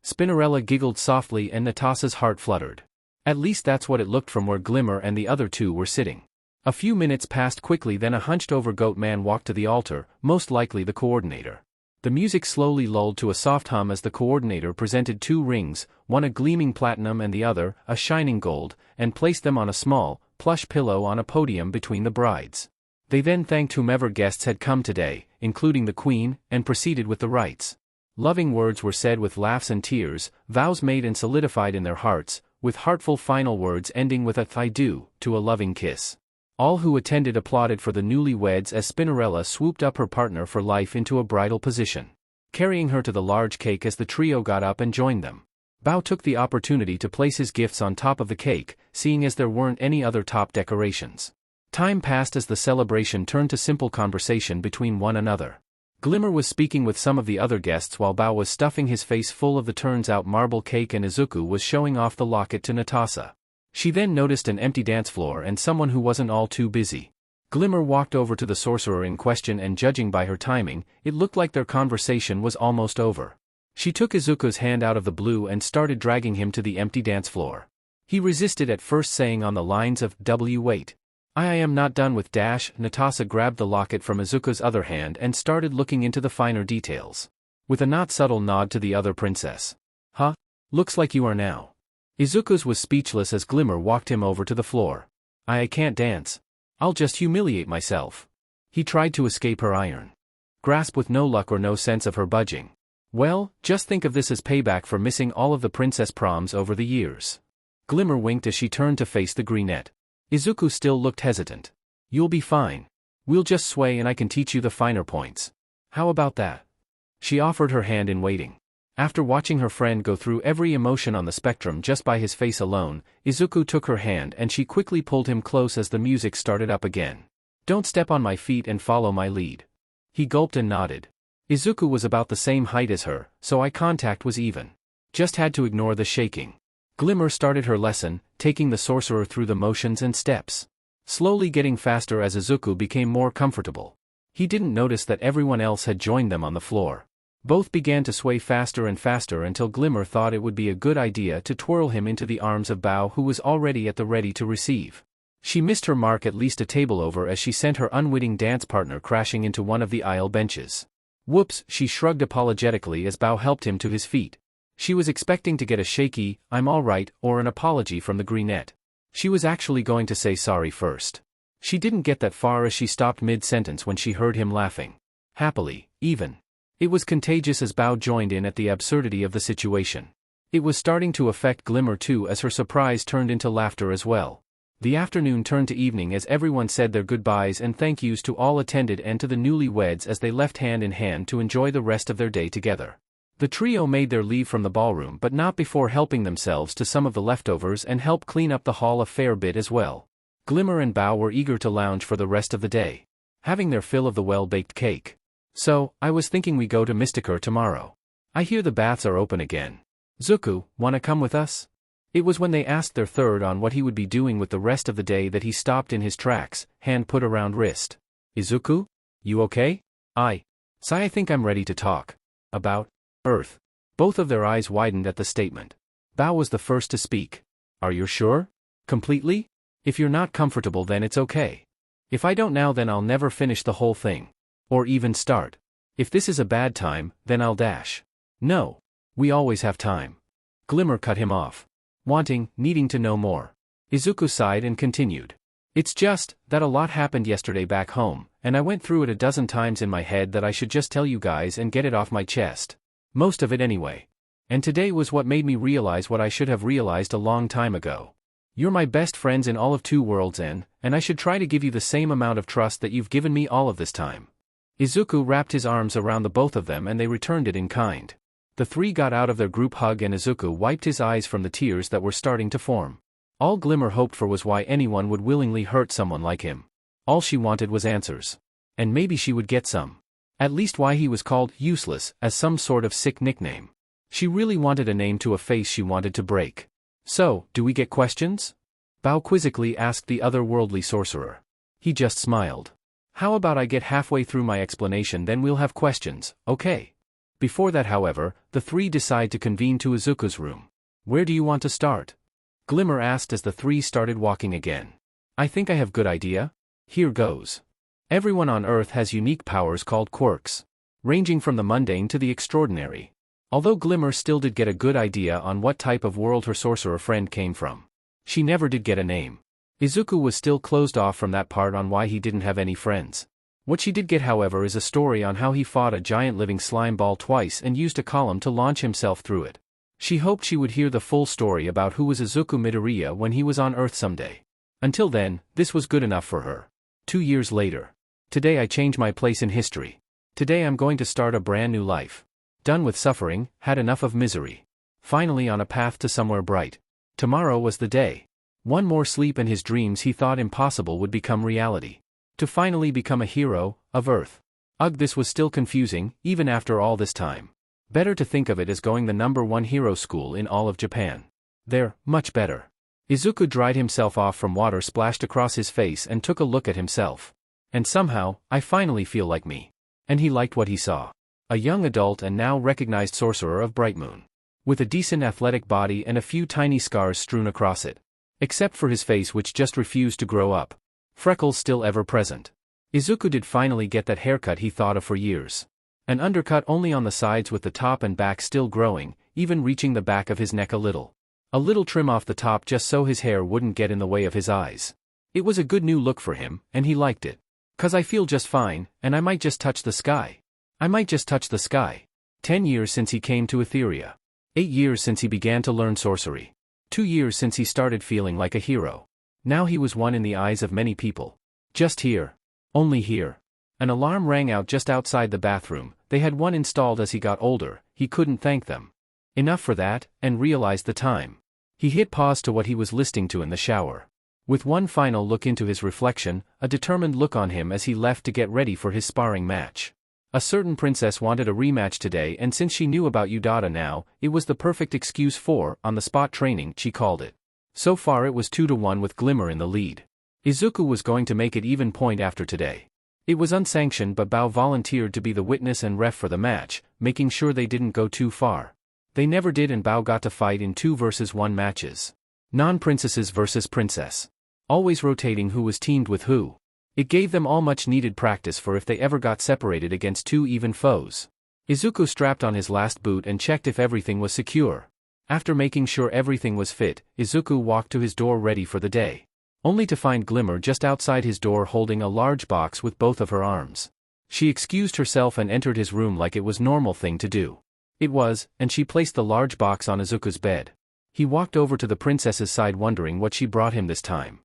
Spinnerella giggled softly and Natasha's heart fluttered. At least that's what it looked from where Glimmer and the other two were sitting. A few minutes passed quickly, then a hunched-over goat man walked to the altar, most likely the coordinator. The music slowly lulled to a soft hum as the coordinator presented 2 rings, one a gleaming platinum and the other a shining gold, and placed them on a small, plush pillow on a podium between the brides. They then thanked whomever guests had come today, including the queen, and proceeded with the rites. Loving words were said with laughs and tears, vows made and solidified in their hearts, with heartful final words ending with a "I do" to a loving kiss. All who attended applauded for the newlyweds as Spinnerella swooped up her partner for life into a bridal position, carrying her to the large cake as the trio got up and joined them. Bao took the opportunity to place his gifts on top of the cake, seeing as there weren't any other top decorations. Time passed as the celebration turned to simple conversation between one another. Glimmer was speaking with some of the other guests while Bao was stuffing his face full of the turns-out marble cake, and Izuku was showing off the locket to Natasha. She then noticed an empty dance floor and someone who wasn't all too busy. Glimmer walked over to the sorcerer in question, and judging by her timing, it looked like their conversation was almost over. She took Izuku's hand out of the blue and started dragging him to the empty dance floor. He resisted at first, saying on the lines of, wait. I am not done with dash. Natasha grabbed the locket from Izuku's other hand and started looking into the finer details. With a not subtle nod to the other princess. Huh? Looks like you are now. Izuku's was speechless as Glimmer walked him over to the floor. I can't dance. I'll just humiliate myself. He tried to escape her iron grasp with no luck or no sense of her budging. Well, just think of this as payback for missing all of the princess proms over the years. Glimmer winked as she turned to face the greenette. Izuku still looked hesitant. You'll be fine. We'll just sway and I can teach you the finer points. How about that? She offered her hand in waiting. After watching her friend go through every emotion on the spectrum just by his face alone, Izuku took her hand and she quickly pulled him close as the music started up again. Don't step on my feet and follow my lead. He gulped and nodded. Izuku was about the same height as her, so eye contact was even. Just had to ignore the shaking. Glimmer started her lesson, taking the sorcerer through the motions and steps. Slowly getting faster as Izuku became more comfortable. He didn't notice that everyone else had joined them on the floor. Both began to sway faster and faster until Glimmer thought it would be a good idea to twirl him into the arms of Bao, who was already at the ready to receive. She missed her mark at least a table over as she sent her unwitting dance partner crashing into one of the aisle benches. Whoops, she shrugged apologetically as Bao helped him to his feet. She was expecting to get a shaky, I'm alright, or an apology from the greenette. She was actually going to say sorry first. She didn't get that far as she stopped mid-sentence when she heard him laughing. Happily, even. It was contagious as Bao joined in at the absurdity of the situation. It was starting to affect Glimmer too as her surprise turned into laughter as well. The afternoon turned to evening as everyone said their goodbyes and thank yous to all attended and to the newlyweds as they left hand in hand to enjoy the rest of their day together. The trio made their leave from the ballroom, but not before helping themselves to some of the leftovers and help clean up the hall a fair bit as well. Glimmer and Bao were eager to lounge for the rest of the day, having their fill of the well-baked cake. So, I was thinking we go to Mysticur tomorrow. I hear the baths are open again. Zuku, wanna come with us? It was when they asked their third on what he would be doing with the rest of the day that he stopped in his tracks, hand put around wrist. Izuku? You okay? I think I'm ready to talk. About Earth. Both of their eyes widened at the statement. Bao was the first to speak. Are you sure? Completely? If you're not comfortable then it's okay. If I don't now then I'll never finish the whole thing. Or even start. If this is a bad time, then I'll dash. No. We always have time. Glimmer cut him off. Needing to know more. Izuku sighed and continued. It's just that a lot happened yesterday back home, and I went through it a dozen times in my head that I should just tell you guys and get it off my chest. Most of it anyway. And today was what made me realize what I should have realized a long time ago. You're my best friends in all of Two Worlds and I should try to give you the same amount of trust that you've given me all of this time. Izuku wrapped his arms around the both of them and they returned it in kind. The three got out of their group hug and Izuku wiped his eyes from the tears that were starting to form. All Glimmer hoped for was why anyone would willingly hurt someone like him. All she wanted was answers. And maybe she would get some. At least why he was called useless as some sort of sick nickname. She really wanted a name to a face she wanted to break. So, do we get questions? Bao quizzically asked the otherworldly sorcerer. He just smiled. How about I get halfway through my explanation then we'll have questions, okay? Before that however, the three decide to convene to Izuku's room. Where do you want to start? Glimmer asked as the three started walking again. I think I have good idea. Here goes. Everyone on Earth has unique powers called quirks, ranging from the mundane to the extraordinary. Although Glimmer still did get a good idea on what type of world her sorcerer friend came from. She never did get a name. Izuku was still closed off from that part on why he didn't have any friends. What she did get however is a story on how he fought a giant living slime ball twice and used a column to launch himself through it. She hoped she would hear the full story about who was Izuku Midoriya when he was on Earth someday. Until then, this was good enough for her. 2 years later. Today I change my place in history. Today I'm going to start a brand new life. Done with suffering, had enough of misery. Finally on a path to somewhere bright. Tomorrow was the day. One more sleep and his dreams he thought impossible would become reality. To finally become a hero of Earth. Ugh, this was still confusing, even after all this time. Better to think of it as going the #1 hero school in all of Japan. There, much better. Izuku dried himself off from water splashed across his face and took a look at himself. And somehow, I finally feel like me. And he liked what he saw. A young adult and now recognized sorcerer of Bright Moon. With a decent athletic body and a few tiny scars strewn across it. Except for his face which just refused to grow up. Freckles still ever present. Izuku did finally get that haircut he thought of for years. An undercut only on the sides with the top and back still growing, even reaching the back of his neck a little. A little trim off the top just so his hair wouldn't get in the way of his eyes. It was a good new look for him, and he liked it. 'Cause I feel just fine, and I might just touch the sky. I might just touch the sky. 10 years since he came to Etheria. 8 years since he began to learn sorcery. 2 years since he started feeling like a hero. Now he was one in the eyes of many people. Just here. Only here. An alarm rang out just outside the bathroom. They had one installed as he got older. He couldn't thank them enough for that, and realized the time. He hit pause to what he was listening to in the shower. With one final look into his reflection, a determined look on him as he left to get ready for his sparring match. A certain princess wanted a rematch today, and since she knew about Udata now, it was the perfect excuse for on-the-spot training, she called it. So far it was 2-1 with Glimmer in the lead. Izuku was going to make it even point after today. It was unsanctioned but Bao volunteered to be the witness and ref for the match, making sure they didn't go too far. They never did and Bao got to fight in 2-versus-1 matches. Non-princesses versus princess. Always rotating who was teamed with who. It gave them all much needed practice for if they ever got separated against two even foes. Izuku strapped on his last boot and checked if everything was secure. After making sure everything was fit, Izuku walked to his door ready for the day. Only to find Glimmer just outside his door holding a large box with both of her arms. She excused herself and entered his room like it was normal thing to do. It was, and she placed the large box on Izuku's bed. He walked over to the princess's side wondering what she brought him this time.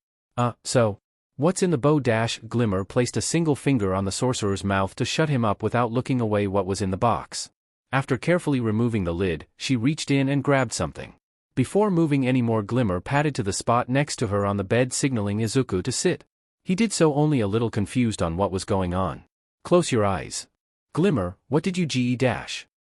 So? What's in the bow? Glimmer placed a single finger on the sorcerer's mouth to shut him up without looking away what was in the box. After carefully removing the lid, she reached in and grabbed something. Before moving any more, Glimmer padded to the spot next to her on the bed signaling Izuku to sit. He did so only a little confused on what was going on. Close your eyes. Glimmer, what did you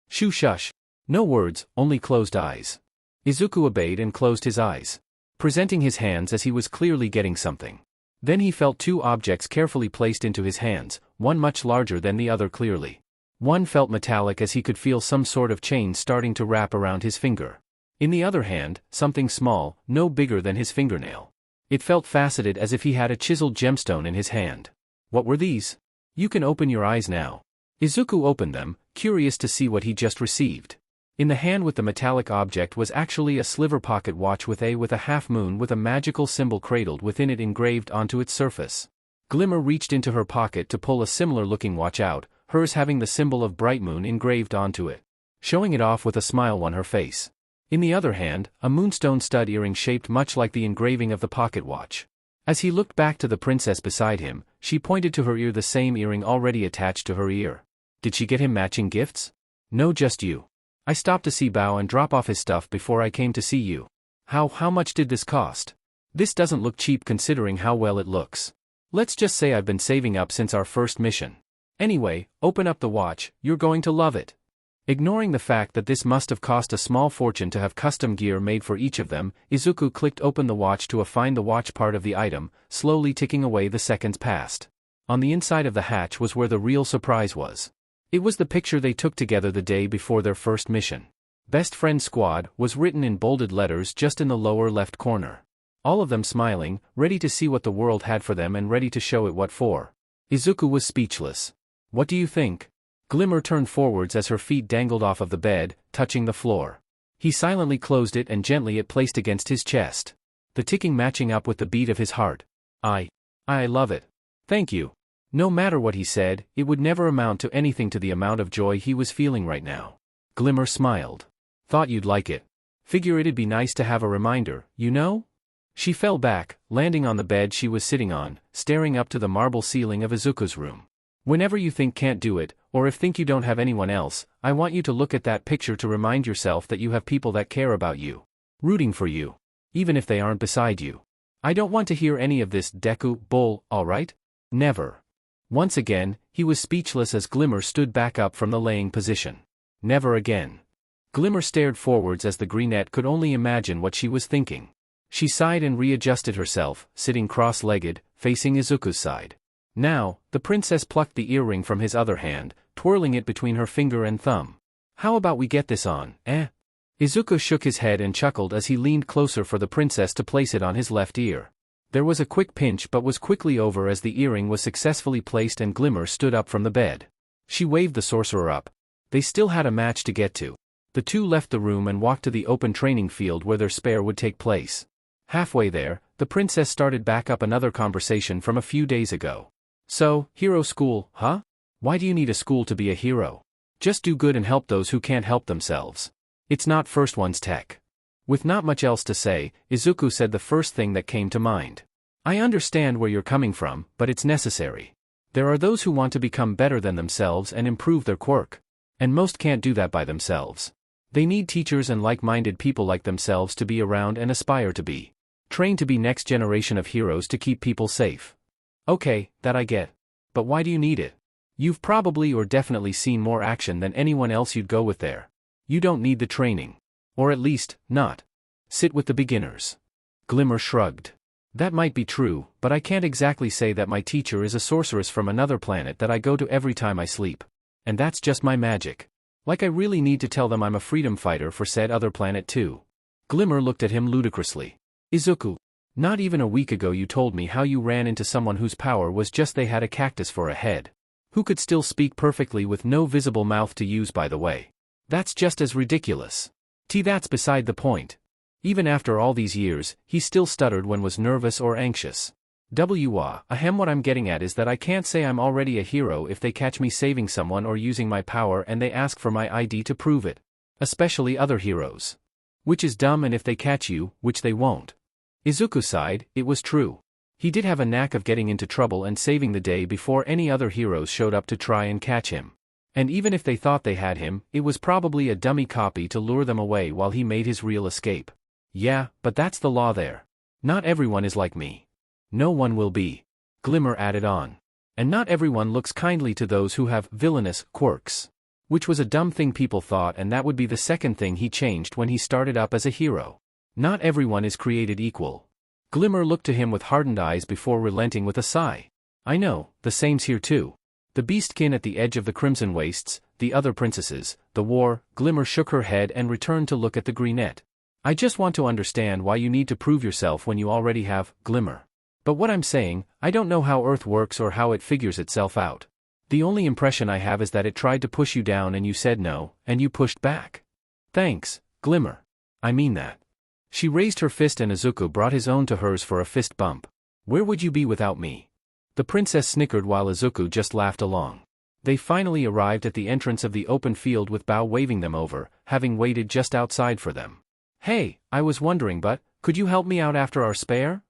Shoo shush. No words, only closed eyes. Izuku obeyed and closed his eyes. Presenting his hands as he was clearly getting something. Then he felt two objects carefully placed into his hands, one much larger than the other clearly. One felt metallic as he could feel some sort of chain starting to wrap around his finger. In the other hand, something small, no bigger than his fingernail. It felt faceted as if he had a chiseled gemstone in his hand. What were these? You can open your eyes now. Izuku opened them, curious to see what he just received. In the hand with the metallic object was actually a sliver pocket watch with a half moon with a magical symbol cradled within it engraved onto its surface. Glimmer reached into her pocket to pull a similar looking watch out, hers having the symbol of Bright Moon engraved onto it. showing it off with a smile on her face. In the other hand, a moonstone stud earring shaped much like the engraving of the pocket watch. As he looked back to the princess beside him, she pointed to her ear, the same earring already attached to her ear. Did she get him matching gifts? No, just you. I stopped to see Bao and drop off his stuff before I came to see you. How much did this cost? This doesn't look cheap considering how well it looks. Let's just say I've been saving up since our first mission. Anyway, open up the watch, you're going to love it. Ignoring the fact that this must have cost a small fortune to have custom gear made for each of them, Izuku clicked open the watch to find the watch part of the item, slowly ticking away the seconds passed. On the inside of the hatch was where the real surprise was. It was the picture they took together the day before their first mission. Best Friend Squad was written in bolded letters just in the lower left corner. All of them smiling, ready to see what the world had for them and ready to show it what for. Izuku was speechless. What do you think? Glimmer turned forwards as her feet dangled off of the bed, touching the floor. He silently closed it and gently it placed against his chest. The ticking matching up with the beat of his heart. I love it. Thank you. No matter what he said, it would never amount to anything to the amount of joy he was feeling right now. Glimmer smiled. Thought you'd like it. Figure it'd be nice to have a reminder, you know? She fell back, landing on the bed she was sitting on, staring up to the marble ceiling of Izuku's room. Whenever you can't do it, or if you don't have anyone else, I want you to look at that picture to remind yourself that you have people that care about you. Rooting for you. Even if they aren't beside you. I don't want to hear any of this Deku bull, alright? Never. Once again, he was speechless as Glimmer stood back up from the laying position. Never again. Glimmer stared forwards as the greenette could only imagine what she was thinking. She sighed and readjusted herself, sitting cross-legged, facing Izuku's side. Now, the princess plucked the earring from his other hand, twirling it between her finger and thumb. How about we get this on, eh? Izuku shook his head and chuckled as he leaned closer for the princess to place it on his left ear. There was a quick pinch but was quickly over as the earring was successfully placed and Glimmer stood up from the bed. She waved the sorcerer up. They still had a match to get to. The two left the room and walked to the open training field where their spare would take place. Halfway there, the princess started back up another conversation from a few days ago. So, hero school, huh? Why do you need a school to be a hero? Just do good and help those who can't help themselves. It's not first one's tech. With not much else to say, Izuku said the first thing that came to mind. I understand where you're coming from, but it's necessary. There are those who want to become better than themselves and improve their quirk. And most can't do that by themselves. They need teachers and like-minded people like themselves to be around and aspire to be. Trained to be next generation of heroes to keep people safe. Okay, that I get. But why do you need it? You've probably or definitely seen more action than anyone else you'd go with there. You don't need the training. Or at least, not. Sit with the beginners. Glimmer shrugged. That might be true, but I can't exactly say that my teacher is a sorceress from another planet that I go to every time I sleep. And that's just my magic. Like I really need to tell them I'm a freedom fighter for said other planet too. Glimmer looked at him ludicrously. Izuku, not even a week ago you told me how you ran into someone whose power was just they had a cactus for a head. Who could still speak perfectly with no visible mouth to use, by the way. That's just as ridiculous. That's beside the point. Even after all these years, he still stuttered when was nervous or anxious. What I'm getting at is that I can't say I'm already a hero if they catch me saving someone or using my power and they ask for my ID to prove it. Especially other heroes. Which is dumb, and if they catch you, which they won't. Izuku sighed. It was true. He did have a knack of getting into trouble and saving the day before any other heroes showed up to try and catch him. And even if they thought they had him, it was probably a dummy copy to lure them away while he made his real escape. Yeah, but that's the law there. Not everyone is like me. No one will be. Glimmer added on. And not everyone looks kindly to those who have villainous quirks. Which was a dumb thing people thought, and that would be the second thing he changed when he started up as a hero. Not everyone is created equal. Glimmer looked to him with hardened eyes before relenting with a sigh. I know, the same's here too. The beastkin at the edge of the Crimson Wastes, the other princesses, the war. Glimmer shook her head and returned to look at the greenette. I just want to understand why you need to prove yourself when you already have, Glimmer. But what I'm saying, I don't know how Earth works or how it figures itself out. The only impression I have is that it tried to push you down and you said no, and you pushed back. Thanks, Glimmer. I mean that. She raised her fist and Izuku brought his own to hers for a fist bump. Where would you be without me? The princess snickered while Izuku just laughed along. They finally arrived at the entrance of the open field with Bao waving them over, having waited just outside for them. "Hey, I was wondering but, could you help me out after our spare?"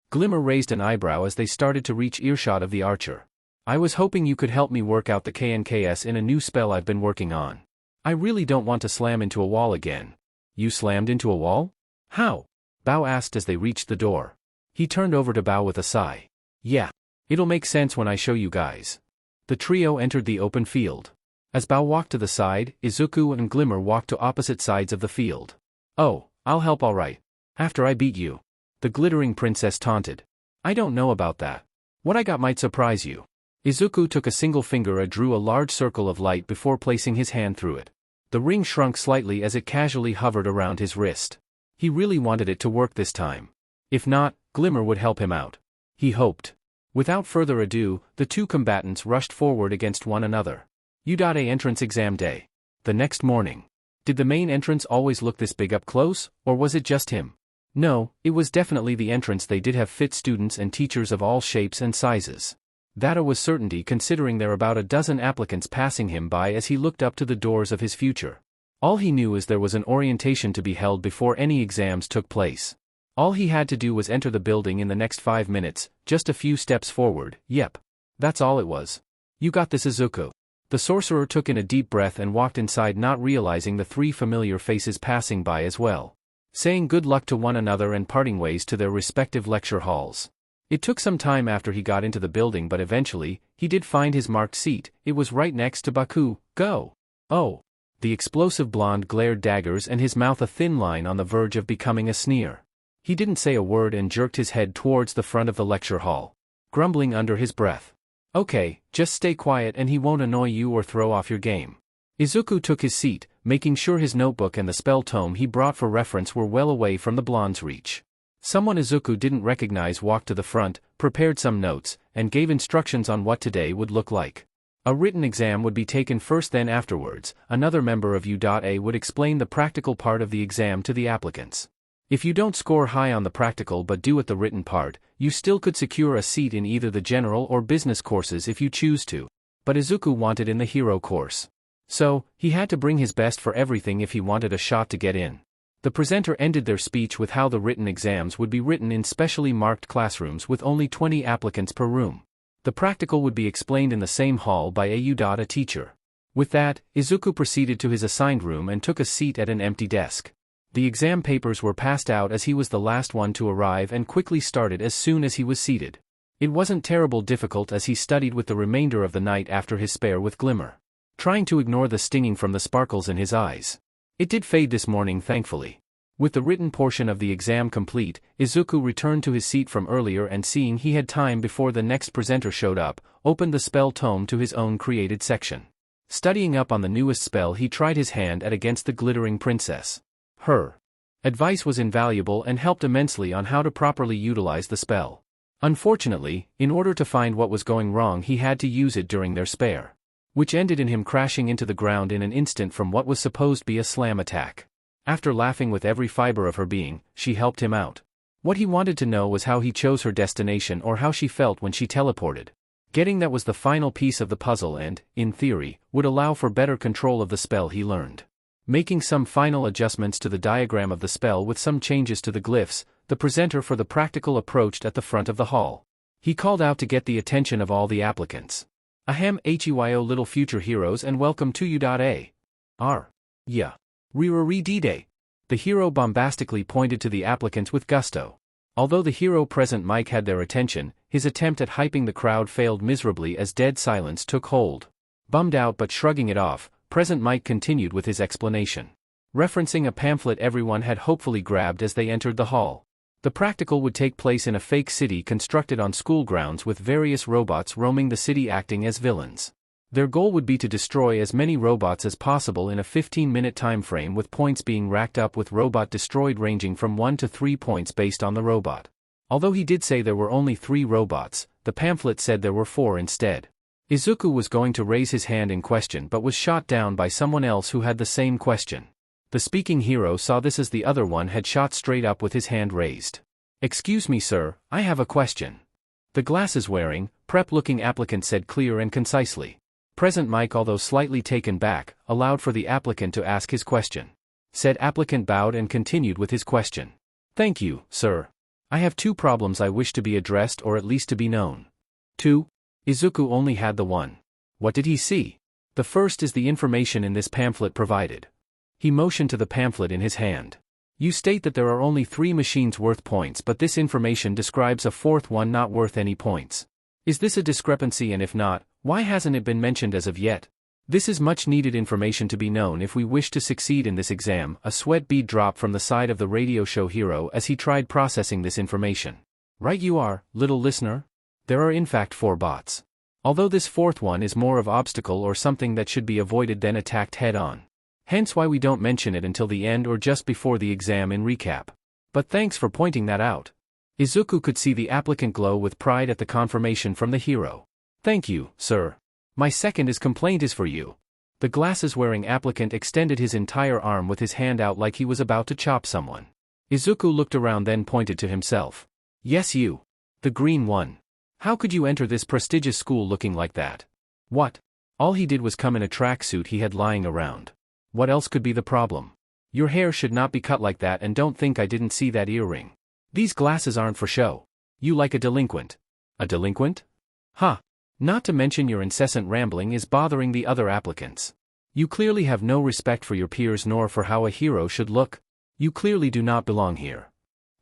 Glimmer raised an eyebrow as they started to reach earshot of the archer. "I was hoping you could help me work out the KNKS in a new spell I've been working on. I really don't want to slam into a wall again." "You slammed into a wall? How?" Bao asked as they reached the door. He turned over to Bao with a sigh. "Yeah. It'll make sense when I show you guys." The trio entered the open field. As Bao walked to the side, Izuku and Glimmer walked to opposite sides of the field. "Oh, I'll help all right. After I beat you," the glittering princess taunted. "I don't know about that. What I got might surprise you." Izuku took a single finger and drew a large circle of light before placing his hand through it. The ring shrunk slightly as it casually hovered around his wrist. He really wanted it to work this time. If not, Glimmer would help him out. He hoped. Without further ado, the two combatants rushed forward against one another. U.A entrance exam day. The next morning. Did the main entrance always look this big up close, or was it just him? No, it was definitely the entrance. They did have fit students and teachers of all shapes and sizes. That was certainty considering there about a dozen applicants passing him by as he looked up to the doors of his future. All he knew is there was an orientation to be held before any exams took place. All he had to do was enter the building in the next 5 minutes, just a few steps forward. Yep. That's all it was. "You got this, Izuku." The sorcerer took in a deep breath and walked inside, not realizing the three familiar faces passing by as well, saying good luck to one another and parting ways to their respective lecture halls. It took some time after he got into the building, but eventually, he did find his marked seat. It was right next to Baku. "Go." "Oh." The explosive blonde glared daggers and his mouth a thin line on the verge of becoming a sneer. He didn't say a word and jerked his head towards the front of the lecture hall, grumbling under his breath. "Okay, just stay quiet and he won't annoy you or throw off your game." Izuku took his seat, making sure his notebook and the spell tome he brought for reference were well away from the blonde's reach. Someone Izuku didn't recognize walked to the front, prepared some notes, and gave instructions on what today would look like. A written exam would be taken first, then afterwards, another member of U.A would explain the practical part of the exam to the applicants. If you don't score high on the practical but do at the written part, you still could secure a seat in either the general or business courses if you choose to. But Izuku wanted in the hero course. So, he had to bring his best for everything if he wanted a shot to get in. The presenter ended their speech with how the written exams would be written in specially marked classrooms with only 20 applicants per room. The practical would be explained in the same hall by a U.A teacher. With that, Izuku proceeded to his assigned room and took a seat at an empty desk. The exam papers were passed out as he was the last one to arrive and quickly started as soon as he was seated. It wasn't terrible difficult as he studied with the remainder of the night after his spare with Glimmer, trying to ignore the stinging from the sparkles in his eyes. It did fade this morning, thankfully. With the written portion of the exam complete, Izuku returned to his seat from earlier and, seeing he had time before the next presenter showed up, opened the spell tome to his own created section. Studying up on the newest spell, he tried his hand at against the glittering princess. Her advice was invaluable and helped immensely on how to properly utilize the spell. Unfortunately, in order to find what was going wrong, he had to use it during their spare, which ended in him crashing into the ground in an instant from what was supposed to be a slam attack. After laughing with every fiber of her being, she helped him out. What he wanted to know was how he chose her destination or how she felt when she teleported. Getting that was the final piece of the puzzle and, in theory, would allow for better control of the spell he learned. Making some final adjustments to the diagram of the spell with some changes to the glyphs, the presenter for the practical approached at the front of the hall. He called out to get the attention of all the applicants. "Ahem, heyo little future heroes, and welcome to U.A. Yeah. Re-D-Day." The hero bombastically pointed to the applicants with gusto. Although the hero present Mike had their attention, his attempt at hyping the crowd failed miserably as dead silence took hold. Bummed out but shrugging it off, present Mike continued with his explanation, referencing a pamphlet everyone had hopefully grabbed as they entered the hall. The practical would take place in a fake city constructed on school grounds with various robots roaming the city acting as villains. Their goal would be to destroy as many robots as possible in a 15-minute time frame, with points being racked up with robot destroyed ranging from 1 to 3 points based on the robot. Although he did say there were only 3 robots, the pamphlet said there were 4 instead. Izuku was going to raise his hand in question but was shot down by someone else who had the same question. The speaking hero saw this as the other one had shot straight up with his hand raised. "Excuse me, sir, I have a question." The glasses-wearing, prep-looking applicant said clear and concisely. Present Mike, although slightly taken back, allowed for the applicant to ask his question. Said applicant bowed and continued with his question. Thank you, sir. I have two problems I wish to be addressed or at least to be known. 2. Izuku only had the one. What did he see? The first is the information in this pamphlet provided. He motioned to the pamphlet in his hand. You state that there are only 3 machines worth points, but this information describes a fourth one not worth any points. Is this a discrepancy, and if not, why hasn't it been mentioned as of yet? This is much needed information to be known if we wish to succeed in this exam. A sweat bead dropped from the side of the radio show hero as he tried processing this information. Right you are, little listener. There are in fact 4 bots. Although this fourth one is more of obstacle or something that should be avoided than attacked head-on. Hence why we don't mention it until the end or just before the exam in recap. But thanks for pointing that out. Izuku could see the applicant glow with pride at the confirmation from the hero. Thank you, sir. My second complaint is for you. The glasses-wearing applicant extended his entire arm with his hand out like he was about to chop someone. Izuku looked around, then pointed to himself. Yes, you. The green one. How could you enter this prestigious school looking like that? What? All he did was come in a tracksuit he had lying around. What else could be the problem? Your hair should not be cut like that, and don't think I didn't see that earring. These glasses aren't for show. You like a delinquent. A delinquent? Huh. Not to mention your incessant rambling is bothering the other applicants. You clearly have no respect for your peers nor for how a hero should look. You clearly do not belong here.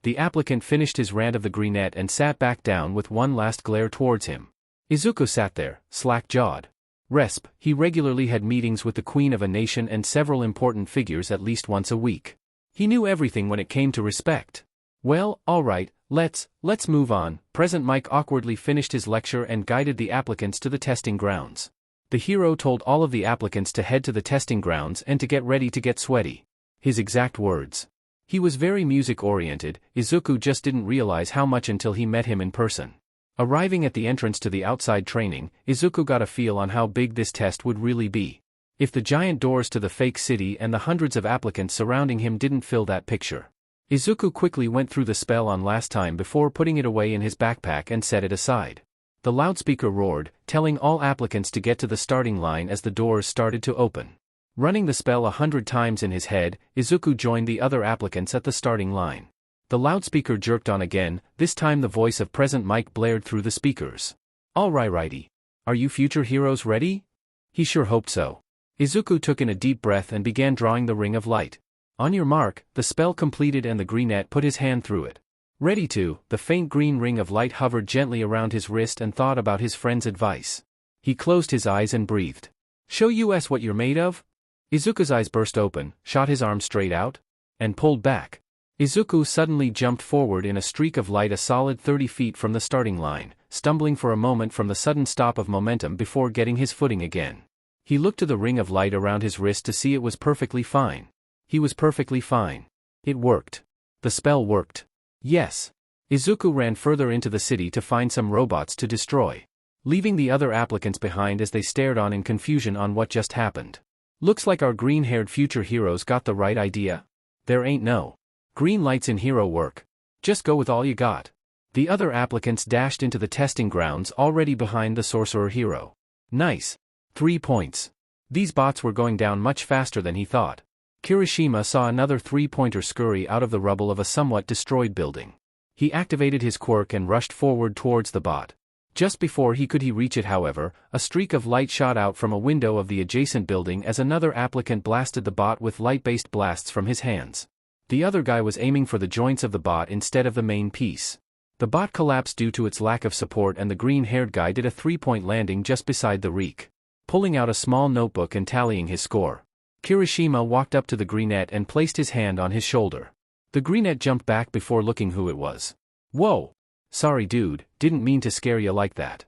The applicant finished his rant of the greenette and sat back down with one last glare towards him. Izuku sat there, slack-jawed. Resp, he regularly had meetings with the queen of a nation and several important figures at least once a week. He knew everything when it came to respect. Well, alright, let's move on. Present Mike awkwardly finished his lecture and guided the applicants to the testing grounds. The hero told all of the applicants to head to the testing grounds and to get ready to get sweaty. His exact words. He was very music-oriented. Izuku just didn't realize how much until he met him in person. Arriving at the entrance to the outside training, Izuku got a feel on how big this test would really be. If the giant doors to the fake city and the hundreds of applicants surrounding him didn't fill that picture. Izuku quickly went through the spell on last time before putting it away in his backpack and set it aside. The loudspeaker roared, telling all applicants to get to the starting line as the doors started to open. Running the spell 100 times in his head, Izuku joined the other applicants at the starting line. The loudspeaker jerked on again, this time the voice of Present Mike blared through the speakers. Alrighty. Are you future heroes ready? He sure hoped so. Izuku took in a deep breath and began drawing the ring of light. On your mark, the spell completed and the greenette put his hand through it. Ready to, the faint green ring of light hovered gently around his wrist and thought about his friend's advice. He closed his eyes and breathed. Show us what you're made of? Izuku's eyes burst open, shot his arm straight out, and pulled back. Izuku suddenly jumped forward in a streak of light a solid 30 feet from the starting line, stumbling for a moment from the sudden stop of momentum before getting his footing again. He looked to the ring of light around his wrist to see it was perfectly fine. He was perfectly fine. It worked. The spell worked. Yes. Izuku ran further into the city to find some robots to destroy, leaving the other applicants behind as they stared on in confusion on what just happened. Looks like our green-haired future heroes got the right idea. There ain't no green lights in hero work. Just go with all you got. The other applicants dashed into the testing grounds already behind the sorcerer hero. Nice. 3 points. These bots were going down much faster than he thought. Kirishima saw another 3-pointer scurry out of the rubble of a somewhat destroyed building. He activated his quirk and rushed forward towards the bot. Just before he could reach it, however, a streak of light shot out from a window of the adjacent building as another applicant blasted the bot with light-based blasts from his hands. The other guy was aiming for the joints of the bot instead of the main piece. The bot collapsed due to its lack of support and the green-haired guy did a 3-point landing just beside the reek, pulling out a small notebook and tallying his score. Kirishima walked up to the greenette and placed his hand on his shoulder. The greenette jumped back before looking who it was. Whoa! Sorry dude, didn't mean to scare you like that.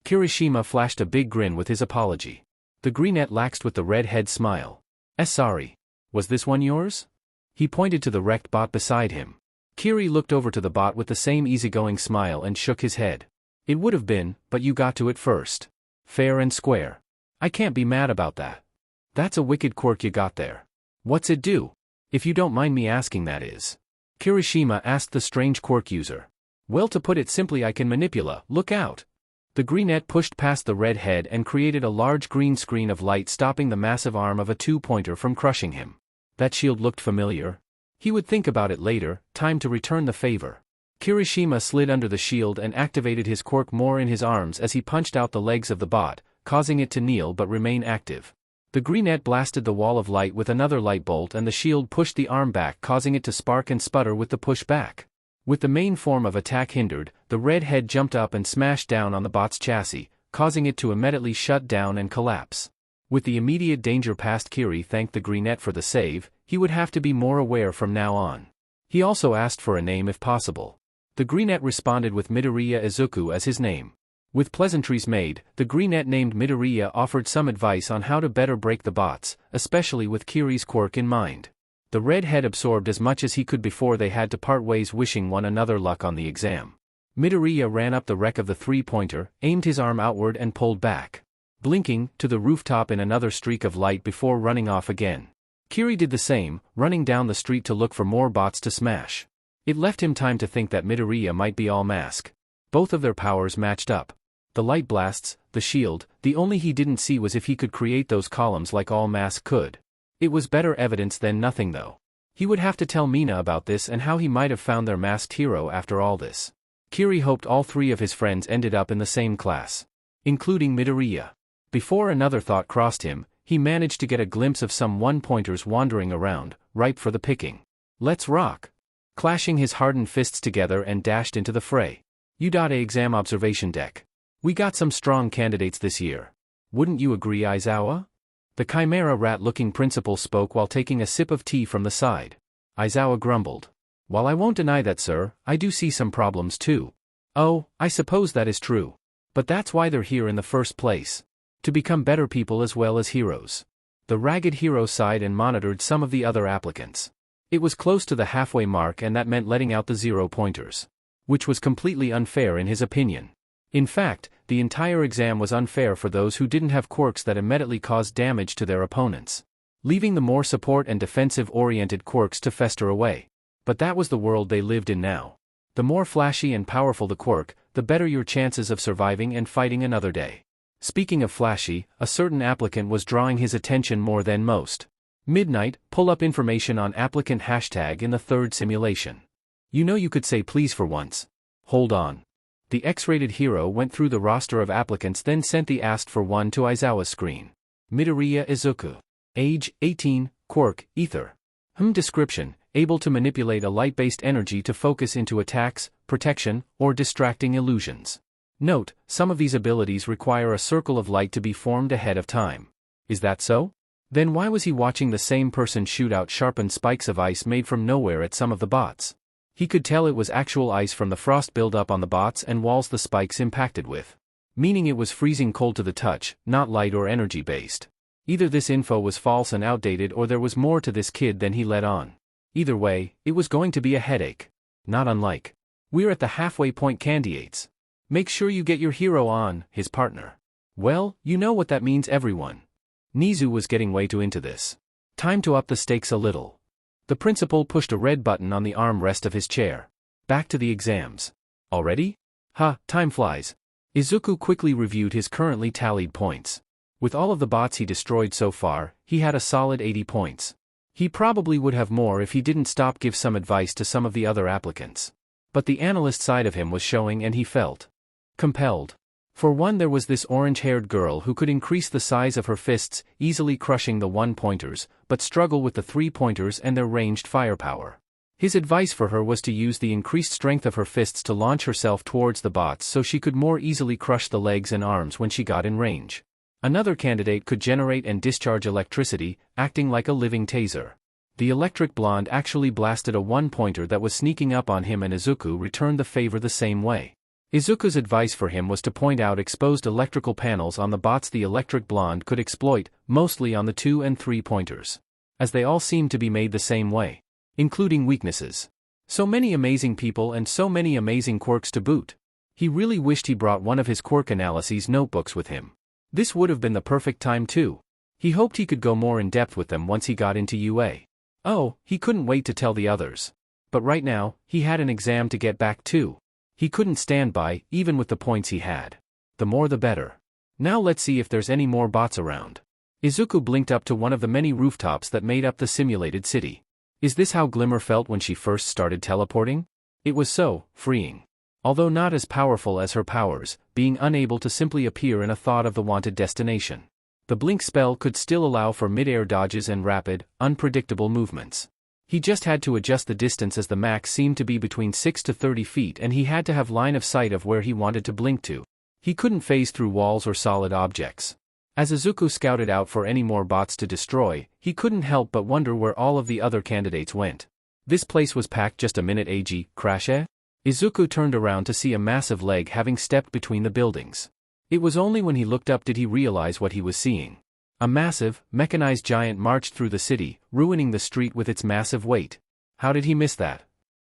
Kirishima flashed a big grin with his apology. The greenette laxed with the red-head smile. Sorry. Was this one yours? He pointed to the wrecked bot beside him. Kiri looked over to the bot with the same easygoing smile and shook his head. It would have been, but you got to it first. Fair and square. I can't be mad about that. That's a wicked quirk you got there. What's it do? If you don't mind me asking, that is. Kirishima asked the strange quirk user. Well, to put it simply, I can manipulate. Look out. The greenette pushed past the red head and created a large green screen of light, stopping the massive arm of a two-pointer from crushing him. That shield looked familiar. He would think about it later. Time to return the favor. Kirishima slid under the shield and activated his quirk more in his arms as he punched out the legs of the bot, causing it to kneel but remain active. The greenette blasted the wall of light with another light bolt, and the shield pushed the arm back, causing it to spark and sputter with the push back. With the main form of attack hindered, the red head jumped up and smashed down on the bot's chassis, causing it to immediately shut down and collapse. With the immediate danger past, Kiri thanked the greenette for the save. He would have to be more aware from now on. He also asked for a name if possible. The greenette responded with Midoriya Izuku as his name. With pleasantries made, the greenette named Midoriya offered some advice on how to better break the bots, especially with Kiri's quirk in mind. The red head absorbed as much as he could before they had to part ways, wishing one another luck on the exam. Midoriya ran up the wreck of the three-pointer, aimed his arm outward and pulled back, blinking, to the rooftop in another streak of light before running off again. Kiri did the same, running down the street to look for more bots to smash. It left him time to think that Midoriya might be all mask. Both of their powers matched up. The light blasts, the shield, the only he didn't see was if he could create those columns like all mask could. It was better evidence than nothing though. He would have to tell Mina about this and how he might have found their masked hero after all this. Kiri hoped all three of his friends ended up in the same class, including Midoriya. Before another thought crossed him, he managed to get a glimpse of some one-pointers wandering around, ripe for the picking. Let's rock! Clashing his hardened fists together and dashed into the fray. A exam observation deck. We got some strong candidates this year. Wouldn't you agree, Aizawa? The chimera rat-looking principal spoke while taking a sip of tea from the side. Aizawa grumbled. While I won't deny that, sir, I do see some problems too. Oh, I suppose that is true. But that's why they're here in the first place. To become better people as well as heroes. The ragged hero sighed and monitored some of the other applicants. It was close to the halfway mark, and that meant letting out the 0-pointers. Which was completely unfair in his opinion. In fact, the entire exam was unfair for those who didn't have quirks that immediately caused damage to their opponents, leaving the more support and defensive-oriented quirks to fester away. But that was the world they lived in now. The more flashy and powerful the quirk, the better your chances of surviving and fighting another day. Speaking of flashy, a certain applicant was drawing his attention more than most. Midnight, pull up information on applicant hashtag in the third simulation. You could say please for once. Hold on. The X-rated hero went through the roster of applicants, then sent the asked for one to Aizawa's screen. Midoriya Izuku. Age, 18, quirk, ether. Description, able to manipulate a light-based energy to focus into attacks, protection, or distracting illusions. Note, some of these abilities require a circle of light to be formed ahead of time. Is that so? Then why was he watching the same person shoot out sharpened spikes of ice made from nowhere at some of the bots? He could tell it was actual ice from the frost buildup on the bots and walls the spikes impacted with. Meaning it was freezing cold to the touch, not light or energy-based. Either this info was false and outdated, or there was more to this kid than he let on. Either way, it was going to be a headache. Not unlike. We're at the halfway point, candidates. Make sure you get your hero on, his partner. Well, you know what that means, everyone. Nizu was getting way too into this. Time to up the stakes a little. The principal pushed a red button on the armrest of his chair. Back to the exams. Already? Time flies. Izuku quickly reviewed his currently tallied points. With all of the bots he destroyed so far, he had a solid 80 points. He probably would have more if he didn't stop give some advice to some of the other applicants. But the analyst side of him was showing, and he felt compelled. For one, there was this orange-haired girl who could increase the size of her fists, easily crushing the one-pointers, but struggle with the three-pointers and their ranged firepower. His advice for her was to use the increased strength of her fists to launch herself towards the bots so she could more easily crush the legs and arms when she got in range. Another candidate could generate and discharge electricity, acting like a living taser. The electric blonde actually blasted a one-pointer that was sneaking up on him, and Izuku returned the favor the same way. Izuku's advice for him was to point out exposed electrical panels on the bots the electric blonde could exploit, mostly on the 2 and 3 pointers. As they all seemed to be made the same way. Including weaknesses. So many amazing people and so many amazing quirks to boot. He really wished he brought one of his quirk analyses notebooks with him. This would have been the perfect time too. He hoped he could go more in depth with them once he got into UA. Oh, he couldn't wait to tell the others. But right now, he had an exam to get back to. He couldn't stand by, even with the points he had. The more the better. Now let's see if there's any more bots around. Izuku blinked up to one of the many rooftops that made up the simulated city. Is this how Glimmer felt when she first started teleporting? It was so freeing. Although not as powerful as her powers, being unable to simply appear in a thought of the wanted destination. The blink spell could still allow for mid-air dodges and rapid, unpredictable movements. He just had to adjust the distance as the max seemed to be between 6 to 30 feet and he had to have line of sight of where he wanted to blink to. He couldn't phase through walls or solid objects. As Izuku scouted out for any more bots to destroy, he couldn't help but wonder where all of the other candidates went. This place was packed just a minute ago, crash eh? Izuku turned around to see a massive leg having stepped between the buildings. It was only when he looked up did he realize what he was seeing. A massive, mechanized giant marched through the city, ruining the street with its massive weight. How did he miss that?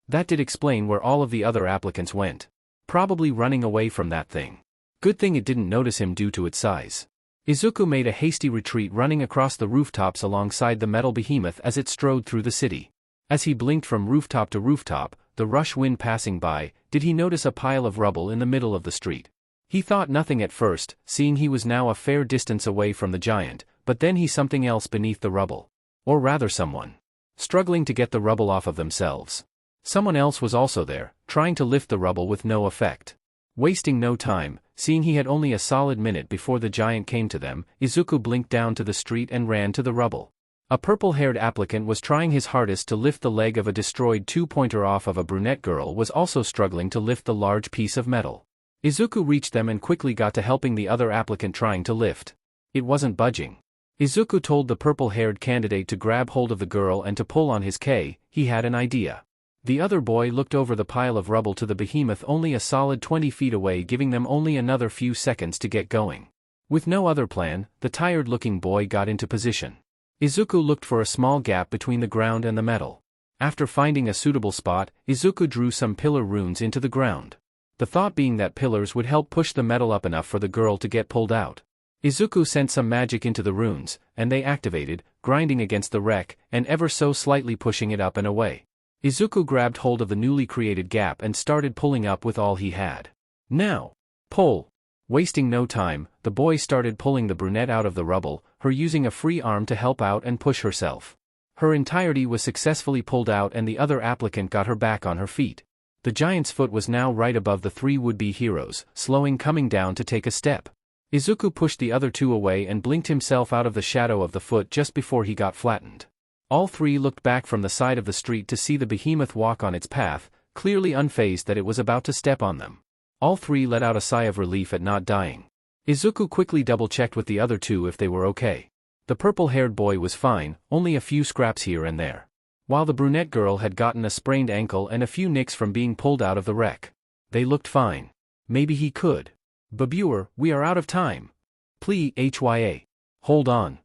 That did explain where all of the other applicants went. Probably running away from that thing. Good thing it didn't notice him due to its size. Izuku made a hasty retreat running across the rooftops alongside the metal behemoth as it strode through the city. As he blinked from rooftop to rooftop, the rush wind passing by, did he notice a pile of rubble in the middle of the street. He thought nothing at first, seeing he was now a fair distance away from the giant, but then he something else beneath the rubble. Or rather someone. Struggling to get the rubble off of themselves. Someone else was also there, trying to lift the rubble with no effect. Wasting no time, seeing he had only a solid minute before the giant came to them, Izuku blinked down to the street and ran to the rubble. A purple-haired applicant was trying his hardest to lift the leg of a destroyed two-pointer off of a brunette girl was also struggling to lift the large piece of metal. Izuku reached them and quickly got to helping the other applicant trying to lift. It wasn't budging. Izuku told the purple-haired candidate to grab hold of the girl and to pull on his K, he had an idea. The other boy looked over the pile of rubble to the behemoth only a solid 20 feet away, giving them only another few seconds to get going. With no other plan, the tired-looking boy got into position. Izuku looked for a small gap between the ground and the metal. After finding a suitable spot, Izuku drew some pillar runes into the ground. The thought being that pillars would help push the metal up enough for the girl to get pulled out. Izuku sent some magic into the runes, and they activated, grinding against the wreck, and ever so slightly pushing it up and away. Izuku grabbed hold of the newly created gap and started pulling up with all he had. Now! Pull! Wasting no time, the boy started pulling the brunette out of the rubble, her using a free arm to help out and push herself. Her entirety was successfully pulled out and the other applicant got her back on her feet. The giant's foot was now right above the three would-be heroes, slowing coming down to take a step. Izuku pushed the other two away and blinked himself out of the shadow of the foot just before he got flattened. All three looked back from the side of the street to see the behemoth walk on its path, clearly unfazed that it was about to step on them. All three let out a sigh of relief at not dying. Izuku quickly double-checked with the other two if they were okay. The purple-haired boy was fine, only a few scraps here and there. While the brunette girl had gotten a sprained ankle and a few nicks from being pulled out of the wreck. They looked fine. Maybe he could. Babuer, we are out of time. Please, HYA. Hold on.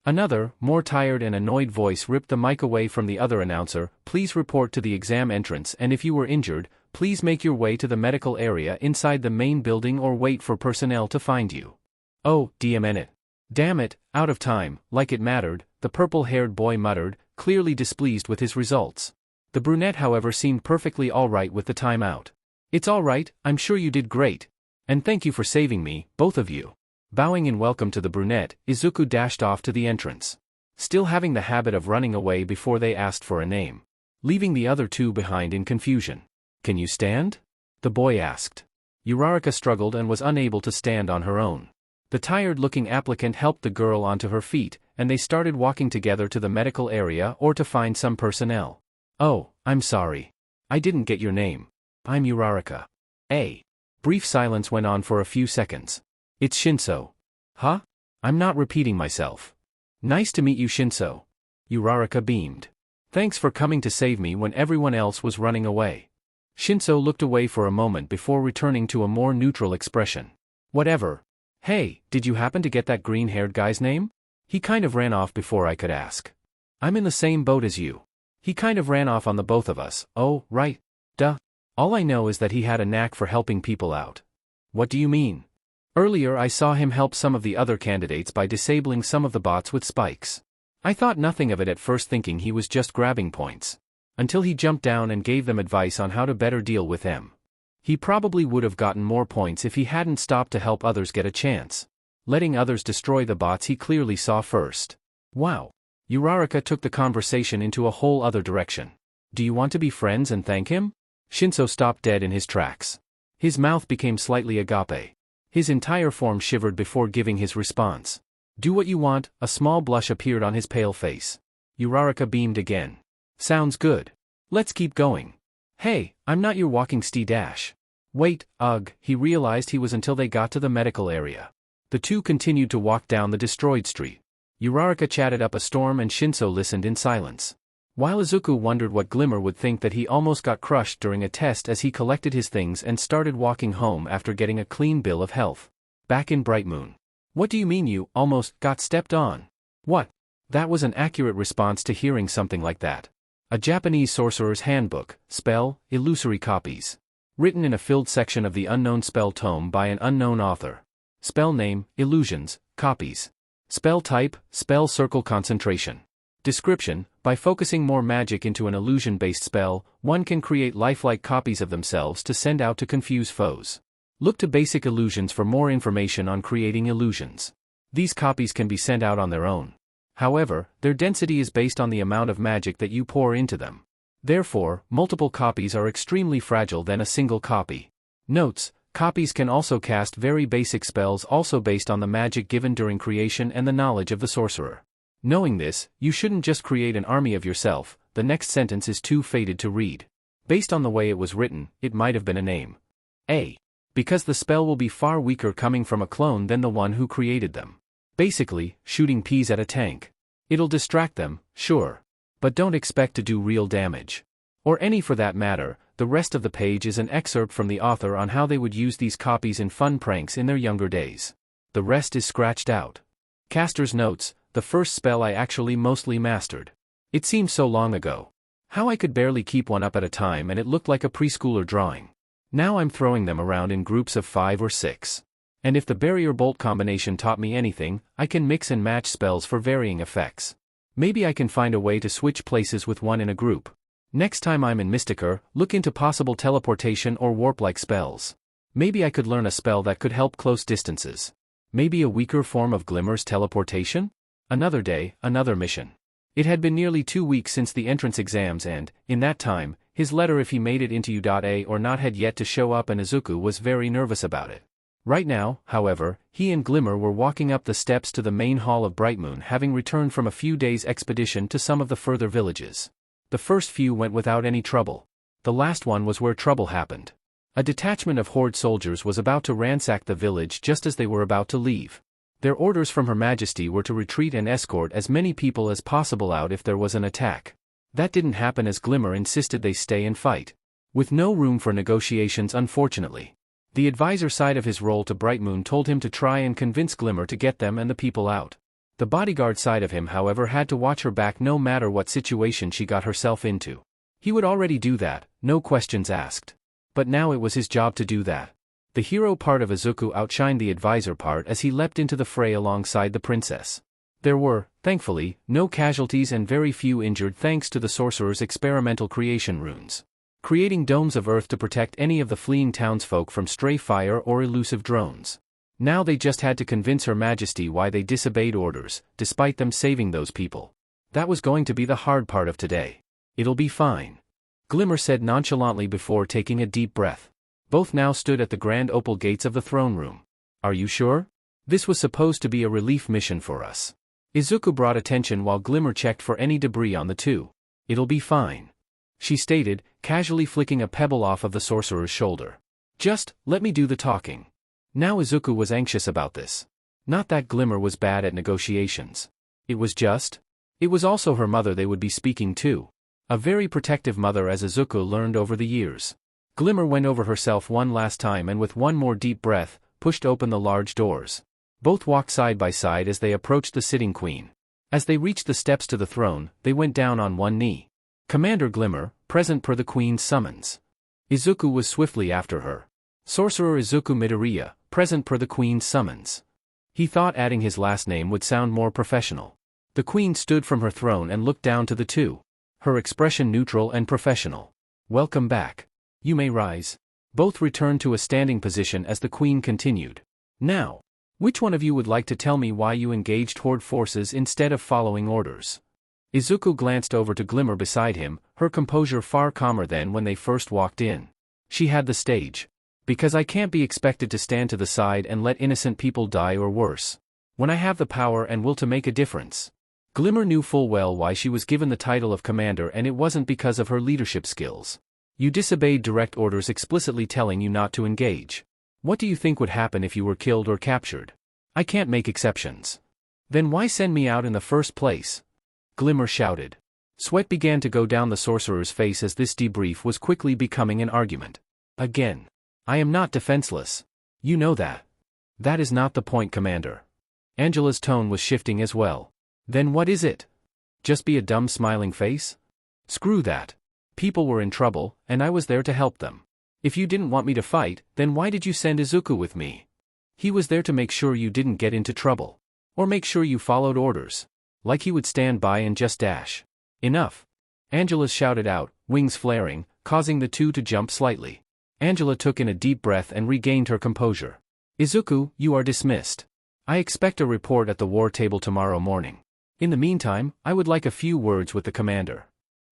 Another, more tired and annoyed voice ripped the mic away from the other announcer. Please report to the exam entrance, and if you were injured, please make your way to the medical area inside the main building or wait for personnel to find you. Oh, damn it, out of time, like it mattered, the purple-haired boy muttered, clearly displeased with his results. The brunette however seemed perfectly alright with the timeout. It's alright, I'm sure you did great. And thank you for saving me, both of you. Bowing in welcome to the brunette, Izuku dashed off to the entrance. Still having the habit of running away before they asked for a name. Leaving the other two behind in confusion. Can you stand? The boy asked. Uraraka struggled and was unable to stand on her own. The tired-looking applicant helped the girl onto her feet, and they started walking together to the medical area or to find some personnel. Oh, I'm sorry. I didn't get your name. I'm Uraraka. A brief silence went on for a few seconds. It's Shinso. Huh? I'm not repeating myself. Nice to meet you, Shinso. Uraraka beamed. Thanks for coming to save me when everyone else was running away. Shinso looked away for a moment before returning to a more neutral expression. Whatever. Hey, did you happen to get that green-haired guy's name? He kind of ran off before I could ask. I'm in the same boat as you. He kind of ran off on the both of us. Oh, right. Duh. All I know is that he had a knack for helping people out. What do you mean? Earlier I saw him help some of the other candidates by disabling some of the bots with spikes. I thought nothing of it at first, thinking he was just grabbing points. Until he jumped down and gave them advice on how to better deal with them. He probably would have gotten more points if he hadn't stopped to help others get a chance. Letting others destroy the bots he clearly saw first. Wow. Uraraka took the conversation into a whole other direction. Do you want to be friends and thank him? Shinso stopped dead in his tracks. His mouth became slightly agape. His entire form shivered before giving his response. Do what you want. A small blush appeared on his pale face. Uraraka beamed again. Sounds good. Let's keep going. Hey, I'm not your walking dash. Wait, ugh, he realized he was until they got to the medical area. The two continued to walk down the destroyed street. Uraraka chatted up a storm and Shinso listened in silence. While Izuku wondered what Glimmer would think that he almost got crushed during a test as he collected his things and started walking home after getting a clean bill of health. Back in Bright Moon. What do you mean you almost got stepped on? What? That was an accurate response to hearing something like that. A Japanese sorcerer's handbook, spell, illusory copies. Written in a filled section of the unknown spell tome by an unknown author. Spell name, illusions, copies. Spell type, spell circle concentration. Description, by focusing more magic into an illusion-based spell, one can create lifelike copies of themselves to send out to confuse foes. Look to basic illusions for more information on creating illusions. These copies can be sent out on their own. However, their density is based on the amount of magic that you pour into them. Therefore, multiple copies are extremely fragile than a single copy. Notes, copies can also cast very basic spells also based on the magic given during creation and the knowledge of the sorcerer. Knowing this, you shouldn't just create an army of yourself. The next sentence is too faded to read. Based on the way it was written, it might have been a name. Because the spell will be far weaker coming from a clone than the one who created them. Basically, shooting peas at a tank. It'll distract them, sure. But don't expect to do real damage. Or any for that matter. The rest of the page is an excerpt from the author on how they would use these copies in fun pranks in their younger days. The rest is scratched out. Caster's notes, the first spell I actually mostly mastered. It seemed so long ago. How I could barely keep one up at a time and it looked like a preschooler drawing. Now I'm throwing them around in groups of 5 or 6. And if the barrier bolt combination taught me anything, I can mix and match spells for varying effects. Maybe I can find a way to switch places with one in a group. Next time I'm in Mystica, look into possible teleportation or warp-like spells. Maybe I could learn a spell that could help close distances. Maybe a weaker form of Glimmer's teleportation? Another day, another mission. It had been nearly 2 weeks since the entrance exams and, in that time, his letter if he made it into U.A or not had yet to show up and Izuku was very nervous about it. Right now, however, he and Glimmer were walking up the steps to the main hall of Brightmoon having returned from a few days' expedition to some of the further villages. The first few went without any trouble. The last one was where trouble happened. A detachment of Horde soldiers was about to ransack the village just as they were about to leave. Their orders from Her Majesty were to retreat and escort as many people as possible out if there was an attack. That didn't happen as Glimmer insisted they stay and fight. With no room for negotiations unfortunately. The advisor side of his role to Brightmoon told him to try and convince Glimmer to get them and the people out. The bodyguard side of him however had to watch her back no matter what situation she got herself into. He would already do that, no questions asked. But now it was his job to do that. The hero part of Izuku outshined the advisor part as he leapt into the fray alongside the princess. There were, thankfully, no casualties and very few injured thanks to the sorcerer's experimental creation runes. Creating domes of earth to protect any of the fleeing townsfolk from stray fire or elusive drones. Now they just had to convince Her Majesty why they disobeyed orders, despite them saving those people. That was going to be the hard part of today. It'll be fine. Glimmer said nonchalantly before taking a deep breath. Both now stood at the grand opal gates of the throne room. Are you sure? This was supposed to be a relief mission for us. Izuku brought attention while Glimmer checked for any debris on the two. It'll be fine. She stated, casually flicking a pebble off of the sorcerer's shoulder. Just, let me do the talking. Now Izuku was anxious about this. Not that Glimmer was bad at negotiations. It was also her mother they would be speaking to. A very protective mother as Izuku learned over the years. Glimmer went over herself one last time and with one more deep breath, pushed open the large doors. Both walked side by side as they approached the sitting queen. As they reached the steps to the throne, they went down on one knee. Commander Glimmer, present per the queen's summons. Izuku was swiftly after her. Sorcerer Izuku Midoriya, present per the queen's summons. He thought adding his last name would sound more professional. The queen stood from her throne and looked down to the two. Her expression neutral and professional. Welcome back. You may rise. Both returned to a standing position as the queen continued. Now, which one of you would like to tell me why you engaged Horde forces instead of following orders? Izuku glanced over to Glimmer beside him, her composure far calmer than when they first walked in. She had the stage. Because I can't be expected to stand to the side and let innocent people die or worse. When I have the power and will to make a difference. Glimmer knew full well why she was given the title of commander, and it wasn't because of her leadership skills. You disobeyed direct orders explicitly telling you not to engage. What do you think would happen if you were killed or captured? I can't make exceptions. Then why send me out in the first place? Glimmer shouted. Sweat began to go down the sorcerer's face as this debrief was quickly becoming an argument. Again. I am not defenseless. You know that. That is not the point, Commander. Angela's tone was shifting as well. Then what is it? Just be a dumb smiling face? Screw that. People were in trouble, and I was there to help them. If you didn't want me to fight, then why did you send Izuku with me? He was there to make sure you didn't get into trouble. Or make sure you followed orders. Like he would stand by and just dash. Enough. Angela shouted out, wings flaring, causing the two to jump slightly. Angela took in a deep breath and regained her composure. Izuku, you are dismissed. I expect a report at the war table tomorrow morning. In the meantime, I would like a few words with the commander.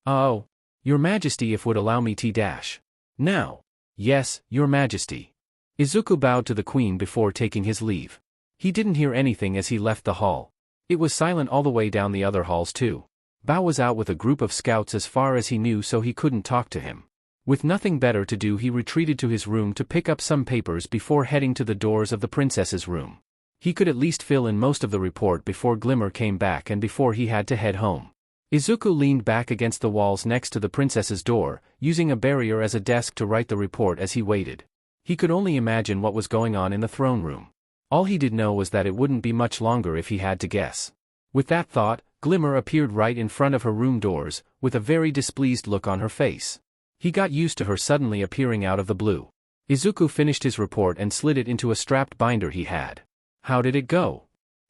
Oh. Your Majesty, if would allow me t-dash. Now. Yes, Your Majesty. Izuku bowed to the queen before taking his leave. He didn't hear anything as he left the hall. It was silent all the way down the other halls too. Bao was out with a group of scouts as far as he knew, so he couldn't talk to him. With nothing better to do, he retreated to his room to pick up some papers before heading to the doors of the princess's room. He could at least fill in most of the report before Glimmer came back and before he had to head home. Izuku leaned back against the walls next to the princess's door, using a barrier as a desk to write the report as he waited. He could only imagine what was going on in the throne room. All he did know was that it wouldn't be much longer if he had to guess. With that thought, Glimmer appeared right in front of her room doors, with a very displeased look on her face. He got used to her suddenly appearing out of the blue. Izuku finished his report and slid it into a strapped binder he had. How did it go?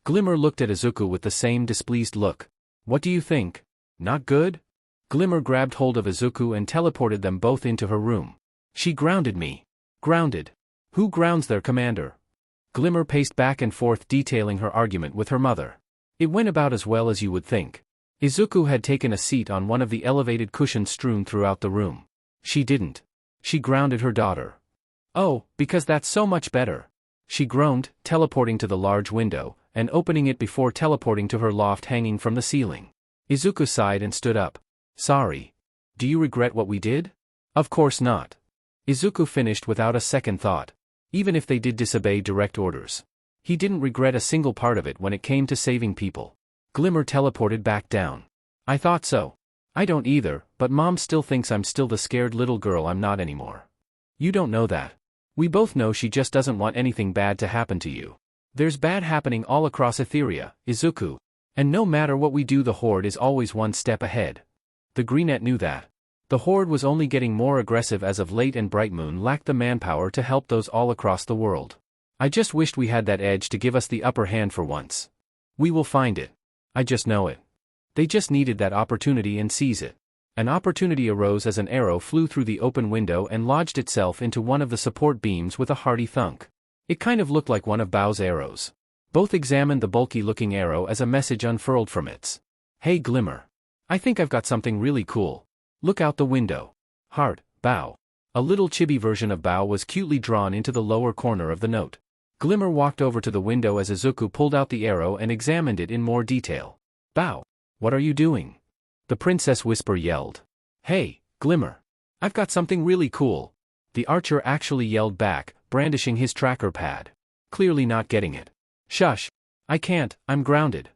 Glimmer looked at Izuku with the same displeased look. What do you think? Not good? Glimmer grabbed hold of Izuku and teleported them both into her room. She grounded me. Grounded? Who grounds their commander? Glimmer paced back and forth detailing her argument with her mother. It went about as well as you would think. Izuku had taken a seat on one of the elevated cushions strewn throughout the room. She didn't. She grounded her daughter. Oh, because that's so much better. She groaned, teleporting to the large window, and opening it before teleporting to her loft hanging from the ceiling. Izuku sighed and stood up. Sorry. Do you regret what we did? Of course not. Izuku finished without a second thought. Even if they did disobey direct orders. He didn't regret a single part of it when it came to saving people. Glimmer teleported back down. I thought so. I don't either, but Mom still thinks I'm still the scared little girl I'm not anymore. You don't know that. We both know she just doesn't want anything bad to happen to you. There's bad happening all across Etheria, Izuku. And no matter what we do, the Horde is always one step ahead. The Greenette knew that. The Horde was only getting more aggressive as of late, and Bright Moon lacked the manpower to help those all across the world. I just wished we had that edge to give us the upper hand for once. We will find it. I just know it. They just needed that opportunity and seize it. An opportunity arose as an arrow flew through the open window and lodged itself into one of the support beams with a hearty thunk. It kind of looked like one of Bao's arrows. Both examined the bulky-looking arrow as a message unfurled from its. Hey Glimmer. I think I've got something really cool. Look out the window. Heart, Bao. A little chibi version of Bao was cutely drawn into the lower corner of the note. Glimmer walked over to the window as Izuku pulled out the arrow and examined it in more detail. Bao, what are you doing? The princess whisper yelled. Hey, Glimmer. I've got something really cool. The archer actually yelled back, brandishing his tracker pad. Clearly not getting it. Shush. I can't, I'm grounded.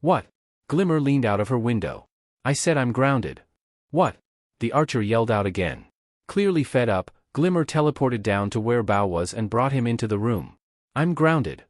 What? Glimmer leaned out of her window. I said I'm grounded. What? The archer yelled out again. Clearly fed up, Glimmer teleported down to where Bao was and brought him into the room. I'm grounded.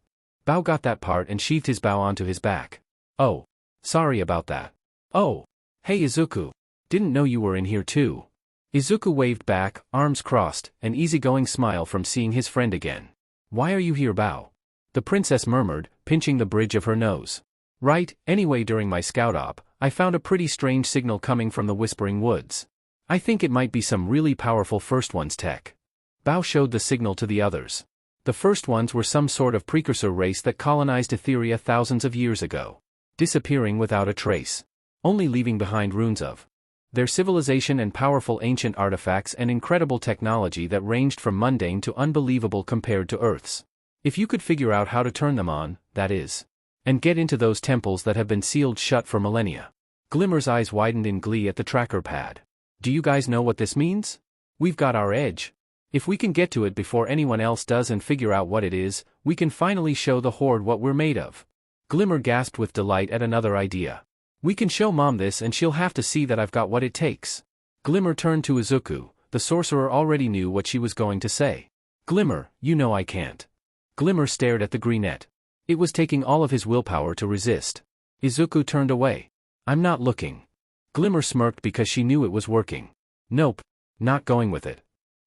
Bao got that part and sheathed his bow onto his back. Oh. Sorry about that. Oh. Hey Izuku. Didn't know you were in here too. Izuku waved back, arms crossed, an easygoing smile from seeing his friend again. Why are you here, Bao? The princess murmured, pinching the bridge of her nose. Right, anyway, during my scout op, I found a pretty strange signal coming from the Whispering Woods. I think it might be some really powerful First One's tech. Bao showed the signal to the others. The first ones were some sort of precursor race that colonized Etheria thousands of years ago, disappearing without a trace, only leaving behind ruins of their civilization and powerful ancient artifacts and incredible technology that ranged from mundane to unbelievable compared to Earth's. If you could figure out how to turn them on, that is, and get into those temples that have been sealed shut for millennia. Glimmer's eyes widened in glee at the tracker pad. Do you guys know what this means? We've got our edge. If we can get to it before anyone else does and figure out what it is, we can finally show the Horde what we're made of. Glimmer gasped with delight at another idea. We can show Mom this and she'll have to see that I've got what it takes. Glimmer turned to Izuku. The sorcerer already knew what she was going to say. Glimmer, you know I can't. Glimmer stared at the greenette. It was taking all of his willpower to resist. Izuku turned away. I'm not looking. Glimmer smirked because she knew it was working. Nope. Not going with it.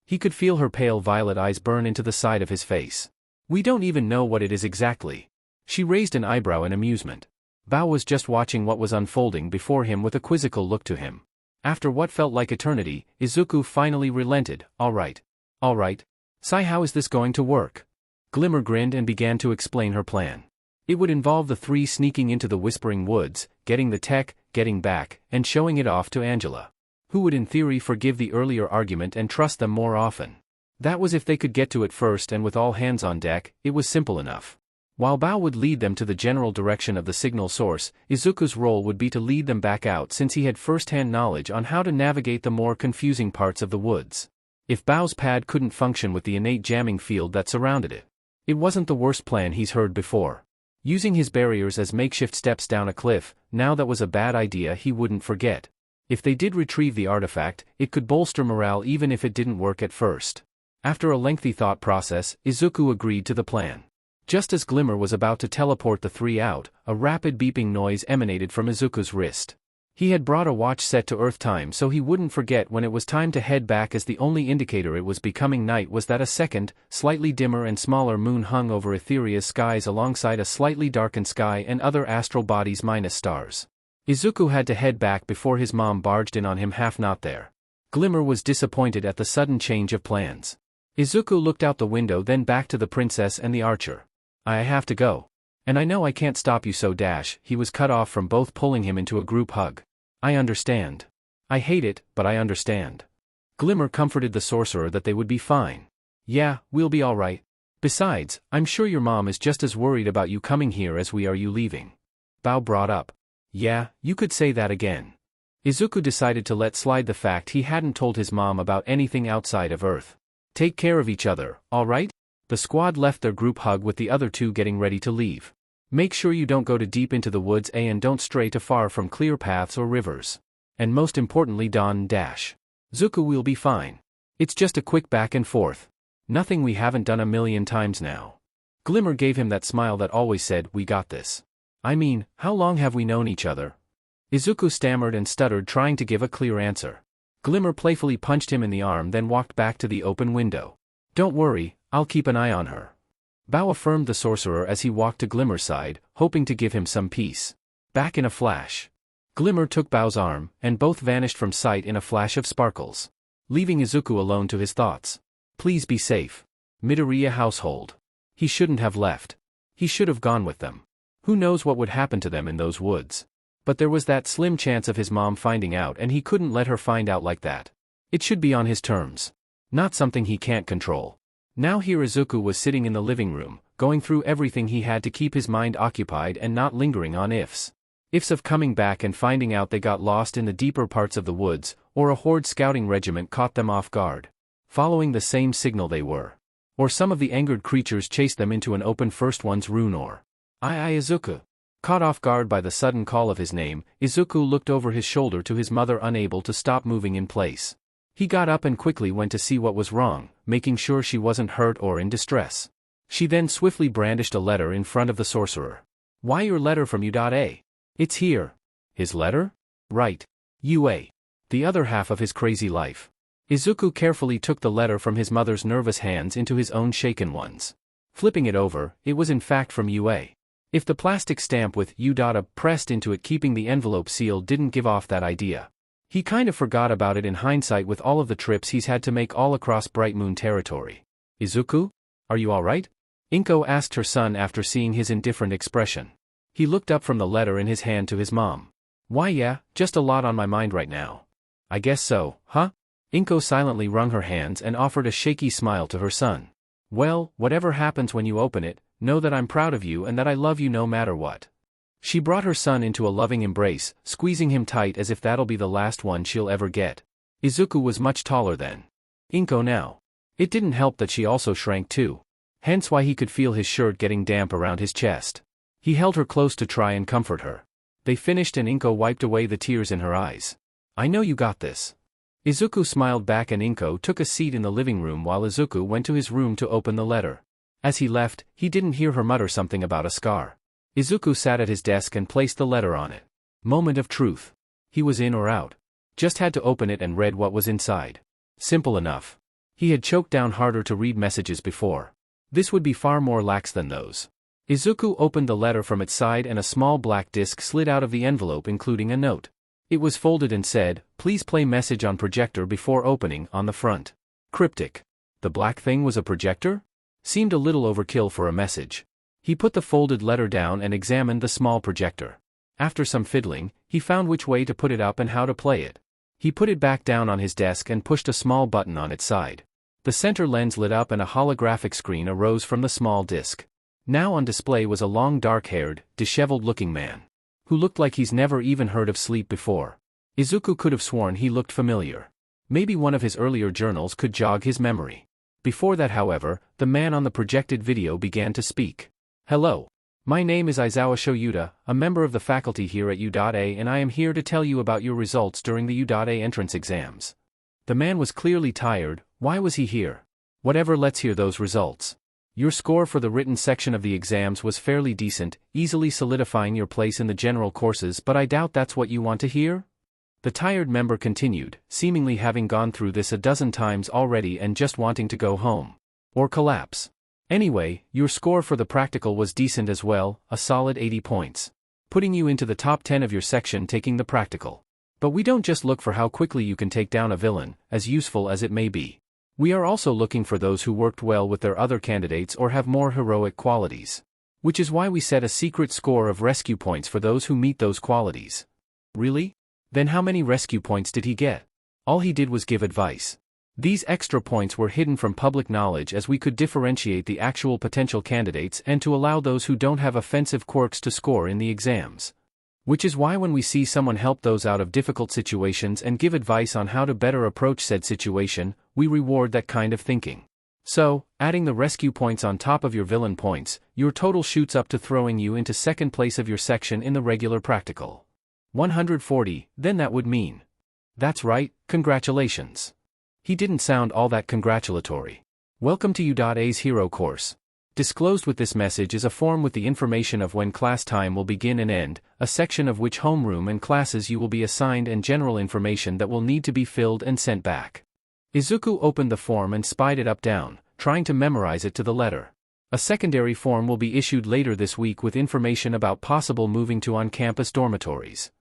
He could feel her pale violet eyes burn into the side of his face. We don't even know what it is exactly. She raised an eyebrow in amusement. Bao was just watching what was unfolding before him with a quizzical look to him. After what felt like eternity, Izuku finally relented. All right. Sai, how is this going to work? Glimmer grinned and began to explain her plan. It would involve the three sneaking into the Whispering Woods, getting the tech, getting back, and showing it off to Angela, who would in theory forgive the earlier argument and trust them more often. That was if they could get to it first, and with all hands on deck, it was simple enough. While Bao would lead them to the general direction of the signal source, Izuku's role would be to lead them back out since he had first-hand knowledge on how to navigate the more confusing parts of the woods. If Bao's pad couldn't function with the innate jamming field that surrounded it, it wasn't the worst plan he's heard before. Using his barriers as makeshift steps down a cliff, now that was a bad idea he wouldn't forget. If they did retrieve the artifact, it could bolster morale even if it didn't work at first. After a lengthy thought process, Izuku agreed to the plan. Just as Glimmer was about to teleport the three out, a rapid beeping noise emanated from Izuku's wrist. He had brought a watch set to Earth time so he wouldn't forget when it was time to head back, as the only indicator it was becoming night was that a second, slightly dimmer and smaller moon hung over Etheria's skies alongside a slightly darkened sky and other astral bodies minus stars. Izuku had to head back before his mom barged in on him half not there. Glimmer was disappointed at the sudden change of plans. Izuku looked out the window, then back to the princess and the archer. I have to go. And I know I can't stop you, so he was cut off from both, pulling him into a group hug. I understand. I hate it, but I understand. Glimmer comforted the sorcerer that they would be fine. Yeah, we'll be alright. Besides, I'm sure your mom is just as worried about you coming here as we are you leaving. Bao brought up. Yeah, you could say that again. Izuku decided to let slide the fact he hadn't told his mom about anything outside of Earth. Take care of each other, alright? The squad left their group hug with the other two getting ready to leave. Make sure you don't go too deep into the woods and don't stray too far from clear paths or rivers. And most importantly, Zuko will be fine. It's just a quick back and forth. Nothing we haven't done a million times now. Glimmer gave him that smile that always said, we got this. I mean, how long have we known each other? Izuku stammered and stuttered, trying to give a clear answer. Glimmer playfully punched him in the arm, then walked back to the open window. Don't worry, I'll keep an eye on her. Bao affirmed the sorcerer as he walked to Glimmer's side, hoping to give him some peace. Back in a flash. Glimmer took Bao's arm, and both vanished from sight in a flash of sparkles, leaving Izuku alone to his thoughts. Please be safe. Midoriya household. He shouldn't have left. He should have gone with them. Who knows what would happen to them in those woods? But there was that slim chance of his mom finding out, and he couldn't let her find out like that. It should be on his terms. Not something he can't control. Now here Izuku was sitting in the living room, going through everything he had to keep his mind occupied and not lingering on ifs. Ifs of coming back and finding out they got lost in the deeper parts of the woods, or a Horde scouting regiment caught them off guard, following the same signal they were. Or some of the angered creatures chased them into an open first one's rune, or Izuku. Caught off guard by the sudden call of his name, Izuku looked over his shoulder to his mother, unable to stop moving in place. He got up and quickly went to see what was wrong, making sure she wasn't hurt or in distress. She then swiftly brandished a letter in front of the sorcerer. Why your letter from U.A? It's here. His letter? Right. UA. The other half of his crazy life. Izuku carefully took the letter from his mother's nervous hands into his own shaken ones. Flipping it over, it was in fact from UA. If the plastic stamp with U.A pressed into it keeping the envelope sealed didn't give off that idea. He kind of forgot about it in hindsight with all of the trips he's had to make all across Bright Moon territory. Izuku? Are you alright? Inko asked her son after seeing his indifferent expression. He looked up from the letter in his hand to his mom. Why yeah, just a lot on my mind right now. I guess so, huh? Inko silently wrung her hands and offered a shaky smile to her son. Well, whatever happens when you open it, know that I'm proud of you and that I love you no matter what. She brought her son into a loving embrace, squeezing him tight as if that'll be the last one she'll ever get. Izuku was much taller than Inko now. It didn't help that she also shrank too. Hence why he could feel his shirt getting damp around his chest. He held her close to try and comfort her. They finished and Inko wiped away the tears in her eyes. I know you got this. Izuku smiled back and Inko took a seat in the living room while Izuku went to his room to open the letter. As he left, he didn't hear her mutter something about a scar. Izuku sat at his desk and placed the letter on it. Moment of truth. He was in or out. Just had to open it and read what was inside. Simple enough. He had choked down harder to read messages before. This would be far more lax than those. Izuku opened the letter from its side and a small black disc slid out of the envelope including a note. It was folded and said, "Please play message on projector before opening," on the front. Cryptic. The black thing was a projector? Seemed a little overkill for a message. He put the folded letter down and examined the small projector. After some fiddling, he found which way to put it up and how to play it. He put it back down on his desk and pushed a small button on its side. The center lens lit up and a holographic screen arose from the small disc. Now on display was a long dark-haired, disheveled-looking man, who looked like he's never even heard of sleep before. Izuku could have sworn he looked familiar. Maybe one of his earlier journals could jog his memory. Before that, however, the man on the projected video began to speak. Hello. My name is Izawa Shoyuta, a member of the faculty here at U.A, and I am here to tell you about your results during the U.A entrance exams. The man was clearly tired. Why was he here? Whatever, let's hear those results. Your score for the written section of the exams was fairly decent, easily solidifying your place in the general courses, but I doubt that's what you want to hear? The tired member continued, seemingly having gone through this a dozen times already and just wanting to go home. Or collapse. Anyway, your score for the practical was decent as well, a solid 80 points. Putting you into the top 10 of your section taking the practical. But we don't just look for how quickly you can take down a villain, as useful as it may be. We are also looking for those who worked well with their other candidates or have more heroic qualities. Which is why we set a secret score of rescue points for those who meet those qualities. Really? Then how many rescue points did he get? All he did was give advice. These extra points were hidden from public knowledge as we could differentiate the actual potential candidates and to allow those who don't have offensive quirks to score in the exams. Which is why when we see someone help those out of difficult situations and give advice on how to better approach said situation, we reward that kind of thinking. So, adding the rescue points on top of your villain points, your total shoots up to throwing you into second place of your section in the regular practical. 140, then that would mean. That's right, congratulations. He didn't sound all that congratulatory. Welcome to U.A's Hero course. Disclosed with this message is a form with the information of when class time will begin and end, a section of which homeroom and classes you will be assigned and general information that will need to be filled and sent back. Izuku opened the form and spied it up down, trying to memorize it to the letter. A secondary form will be issued later this week with information about possible moving to on-campus dormitories.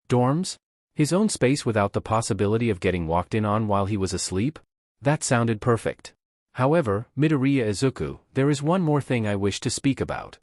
Dorms? His own space without the possibility of getting walked in on while he was asleep? That sounded perfect. However, Midoriya Izuku, there is one more thing I wish to speak about.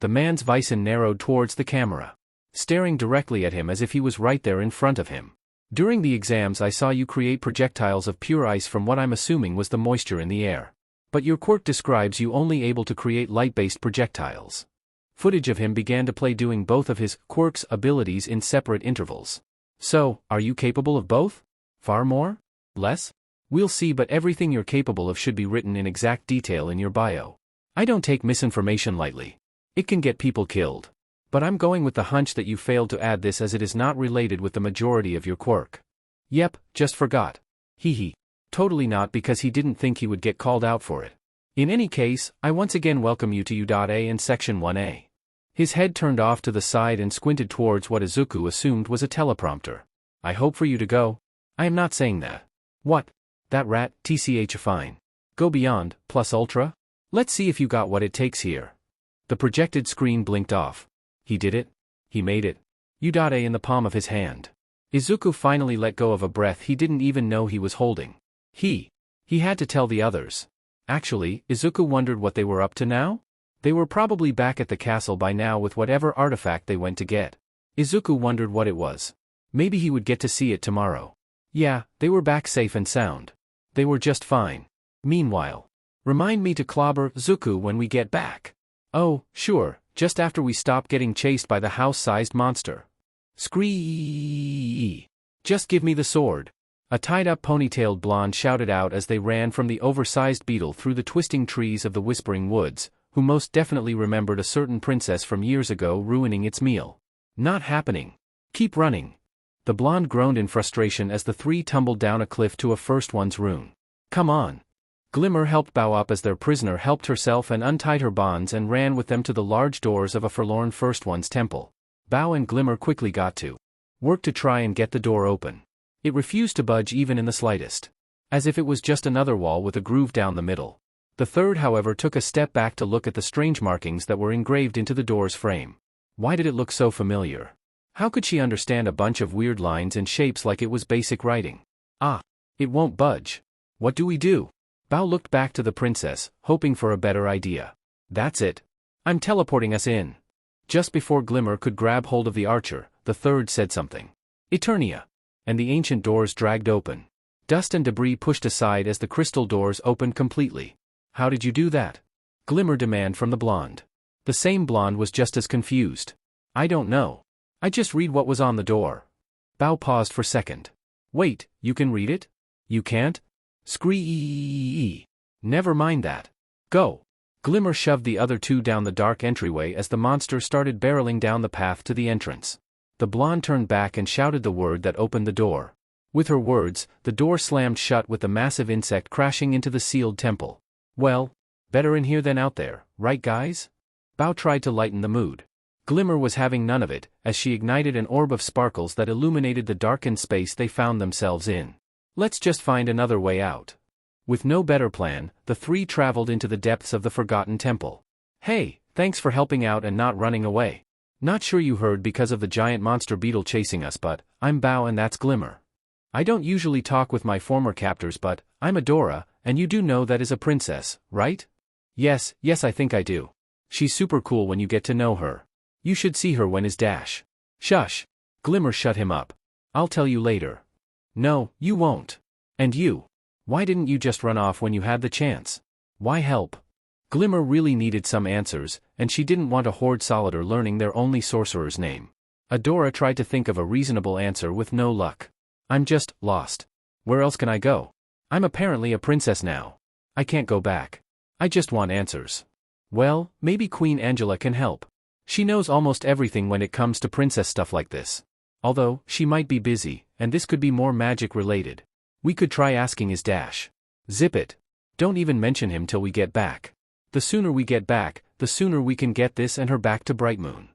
The man's visor narrowed towards the camera, staring directly at him as if he was right there in front of him. During the exams I saw you create projectiles of pure ice from what I'm assuming was the moisture in the air. But your quirk describes you only able to create light-based projectiles. Footage of him began to play doing both of his quirk's abilities in separate intervals. So, are you capable of both? Far more? Less? We'll see, but everything you're capable of should be written in exact detail in your bio. I don't take misinformation lightly. It can get people killed. But I'm going with the hunch that you failed to add this as it is not related with the majority of your quirk. Yep, just forgot. Hee. Totally not, because he didn't think he would get called out for it. In any case, I once again welcome you to U.A in Section 1A. His head turned off to the side and squinted towards what Izuku assumed was a teleprompter. I hope for you to go. I am not saying that. What? That rat, tch fine. Go beyond, plus ultra? Let's see if you got what it takes here. The projected screen blinked off. He did it. He made it. U.A in the palm of his hand. Izuku finally let go of a breath he didn't even know he was holding. He had to tell the others. Actually, Izuku wondered what they were up to now? They were probably back at the castle by now with whatever artifact they went to get. Izuku wondered what it was. Maybe he would get to see it tomorrow. Yeah, they were back safe and sound. They were just fine. Meanwhile, remind me to clobber Zuku when we get back. Oh, sure, just after we stop getting chased by the house-sized monster. Scree! Just give me the sword. A tied-up ponytailed blonde shouted out as they ran from the oversized beetle through the twisting trees of the Whispering Woods, who most definitely remembered a certain princess from years ago ruining its meal. Not happening. Keep running. The blonde groaned in frustration as the three tumbled down a cliff to a first one's rune. Come on. Glimmer helped Bao up as their prisoner helped herself and untied her bonds and ran with them to the large doors of a forlorn first one's temple. Bao and Glimmer quickly got to work to try and get the door open. It refused to budge even in the slightest. As if it was just another wall with a groove down the middle. The third, however, took a step back to look at the strange markings that were engraved into the door's frame. Why did it look so familiar? How could she understand a bunch of weird lines and shapes like it was basic writing? Ah, it won't budge. What do we do? Bao looked back to the princess, hoping for a better idea. That's it. I'm teleporting us in. Just before Glimmer could grab hold of the archer, the third said something. Eternia. And the ancient doors dragged open. Dust and debris pushed aside as the crystal doors opened completely. How did you do that? Glimmer demanded from the blonde. The same blonde was just as confused. I don't know. I just read what was on the door. Bao paused for a second. Wait, you can read it? You can't? Scree! Never mind that. Go. Glimmer shoved the other two down the dark entryway as the monster started barreling down the path to the entrance. The blonde turned back and shouted the word that opened the door. With her words, the door slammed shut with the massive insect crashing into the sealed temple. Well, better in here than out there, right guys? Bao tried to lighten the mood. Glimmer was having none of it, as she ignited an orb of sparkles that illuminated the darkened space they found themselves in. Let's just find another way out. With no better plan, the three traveled into the depths of the forgotten temple. Hey, thanks for helping out and not running away. Not sure you heard because of the giant monster beetle chasing us, but I'm Bao and that's Glimmer. I don't usually talk with my former captors, but I'm Adora, and you do know that is a princess, right? Yes, I think I do. She's super cool when you get to know her. You should see her when is dash. Shush. Glimmer shut him up. I'll tell you later. No, you won't. And you? Why didn't you just run off when you had the chance? Why help? Glimmer really needed some answers, and she didn't want a horde solider learning their only sorcerer's name. Adora tried to think of a reasonable answer with no luck. I'm just lost. Where else can I go? I'm apparently a princess now. I can't go back. I just want answers. Well, maybe Queen Angela can help. She knows almost everything when it comes to princess stuff like this. Although, she might be busy, and this could be more magic-related. We could try asking his dash. Zip it. Don't even mention him till we get back. The sooner we get back, the sooner we can get this and her back to Bright Moon.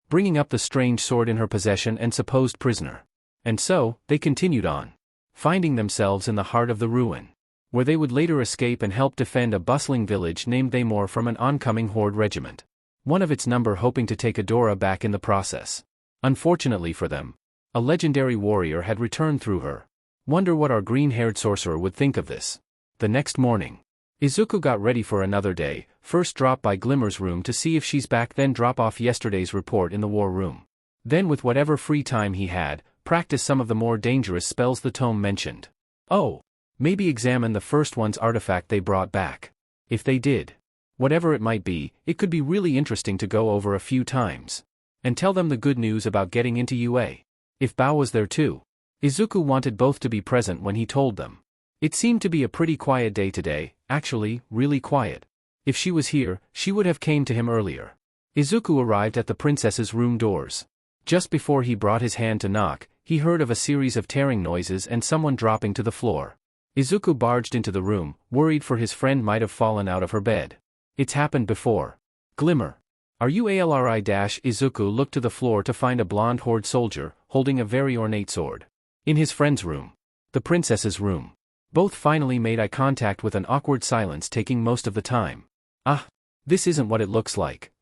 Bringing up the strange sword in her possession and supposed prisoner. And so, they continued on. Finding themselves in the heart of the ruin. Where they would later escape and help defend a bustling village named Thamor from an oncoming horde regiment. One of its number hoping to take Adora back in the process. Unfortunately for them, a legendary warrior had returned through her. Wonder what our green-haired sorcerer would think of this. The next morning, Izuku got ready for another day, first drop by Glimmer's room to see if she's back, then drop off yesterday's report in the war room. Then with whatever free time he had, practice some of the more dangerous spells the tome mentioned. Oh, maybe examine the first one's artifact they brought back. If they did, whatever it might be, it could be really interesting to go over a few times. And tell them the good news about getting into UA. If Bao was there too. Izuku wanted both to be present when he told them. It seemed to be a pretty quiet day today, actually, really quiet. If she was here, she would have came to him earlier. Izuku arrived at the princess's room doors. Just before he brought his hand to knock, he heard of a series of tearing noises and someone dropping to the floor. Izuku barged into the room, worried for his friend might have fallen out of her bed. It's happened before. Glimmer. Are you ALRI? Izuku looked to the floor to find a blonde horde soldier, holding a very ornate sword. In his friend's room. The princess's room. Both finally made eye contact with an awkward silence taking most of the time. Ah, this isn't what it looks like.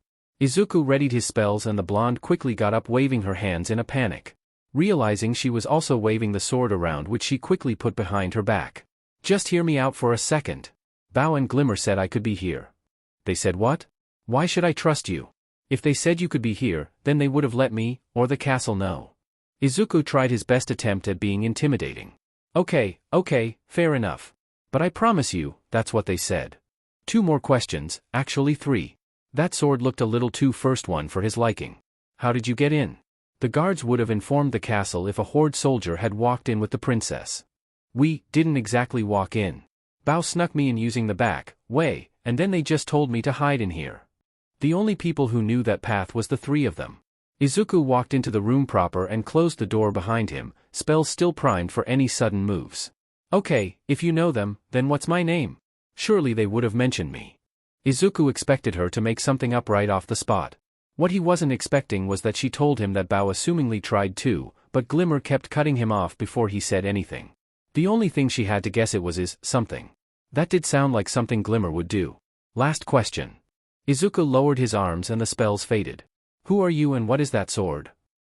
Izuku readied his spells and the blonde quickly got up waving her hands in a panic. realizing she was also waving the sword around, which she quickly put behind her back. "Just hear me out for a second. Bao and Glimmer said I could be here." "They said what? Why should I trust you? If they said you could be here, then they would have let me, or the castle know." Izuku tried his best attempt at being intimidating. Okay, fair enough. But I promise you, that's what they said." 2 more questions, actually 3. That sword looked a little too first one for his liking. "How did you get in?" The guards would have informed the castle if a horde soldier had walked in with the princess. "We didn't exactly walk in. Bao snuck me in using the back way, and then they just told me to hide in here." The only people who knew that path was the 3 of them. Izuku walked into the room proper and closed the door behind him, spells still primed for any sudden moves. "Okay, if you know them, then what's my name? Surely they would have mentioned me." Izuku expected her to make something up right off the spot. What he wasn't expecting was that she told him that Bao assumingly tried too, but Glimmer kept cutting him off before he said anything. The only thing she had to guess it was is something. That did sound like something Glimmer would do. "Last question." Izuku lowered his arms and the spells faded. "Who are you and what is that sword?"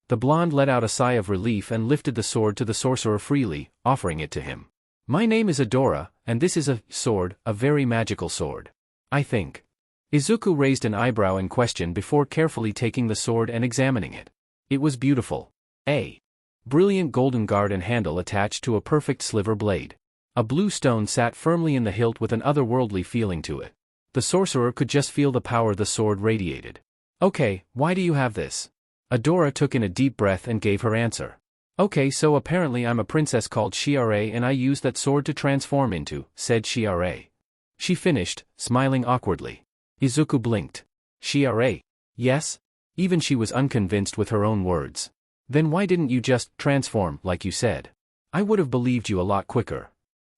The blonde let out a sigh of relief and lifted the sword to the sorcerer freely, offering it to him. "My name is Adora, and this is a sword, a very magical sword. I think." Izuku raised an eyebrow in question before carefully taking the sword and examining it. It was beautiful. A brilliant golden guard and handle attached to a perfect sliver blade. A blue stone sat firmly in the hilt with an otherworldly feeling to it. The sorcerer could just feel the power the sword radiated. "Okay, why do you have this?" Adora took in a deep breath and gave her answer. "Okay, so apparently I'm a princess called Shiare and I use that sword to transform into," said Shiare. She finished, smiling awkwardly. Izuku blinked. "Shiare? Yes?" Even she was unconvinced with her own words. "Then why didn't you just transform, like you said? I would have believed you a lot quicker."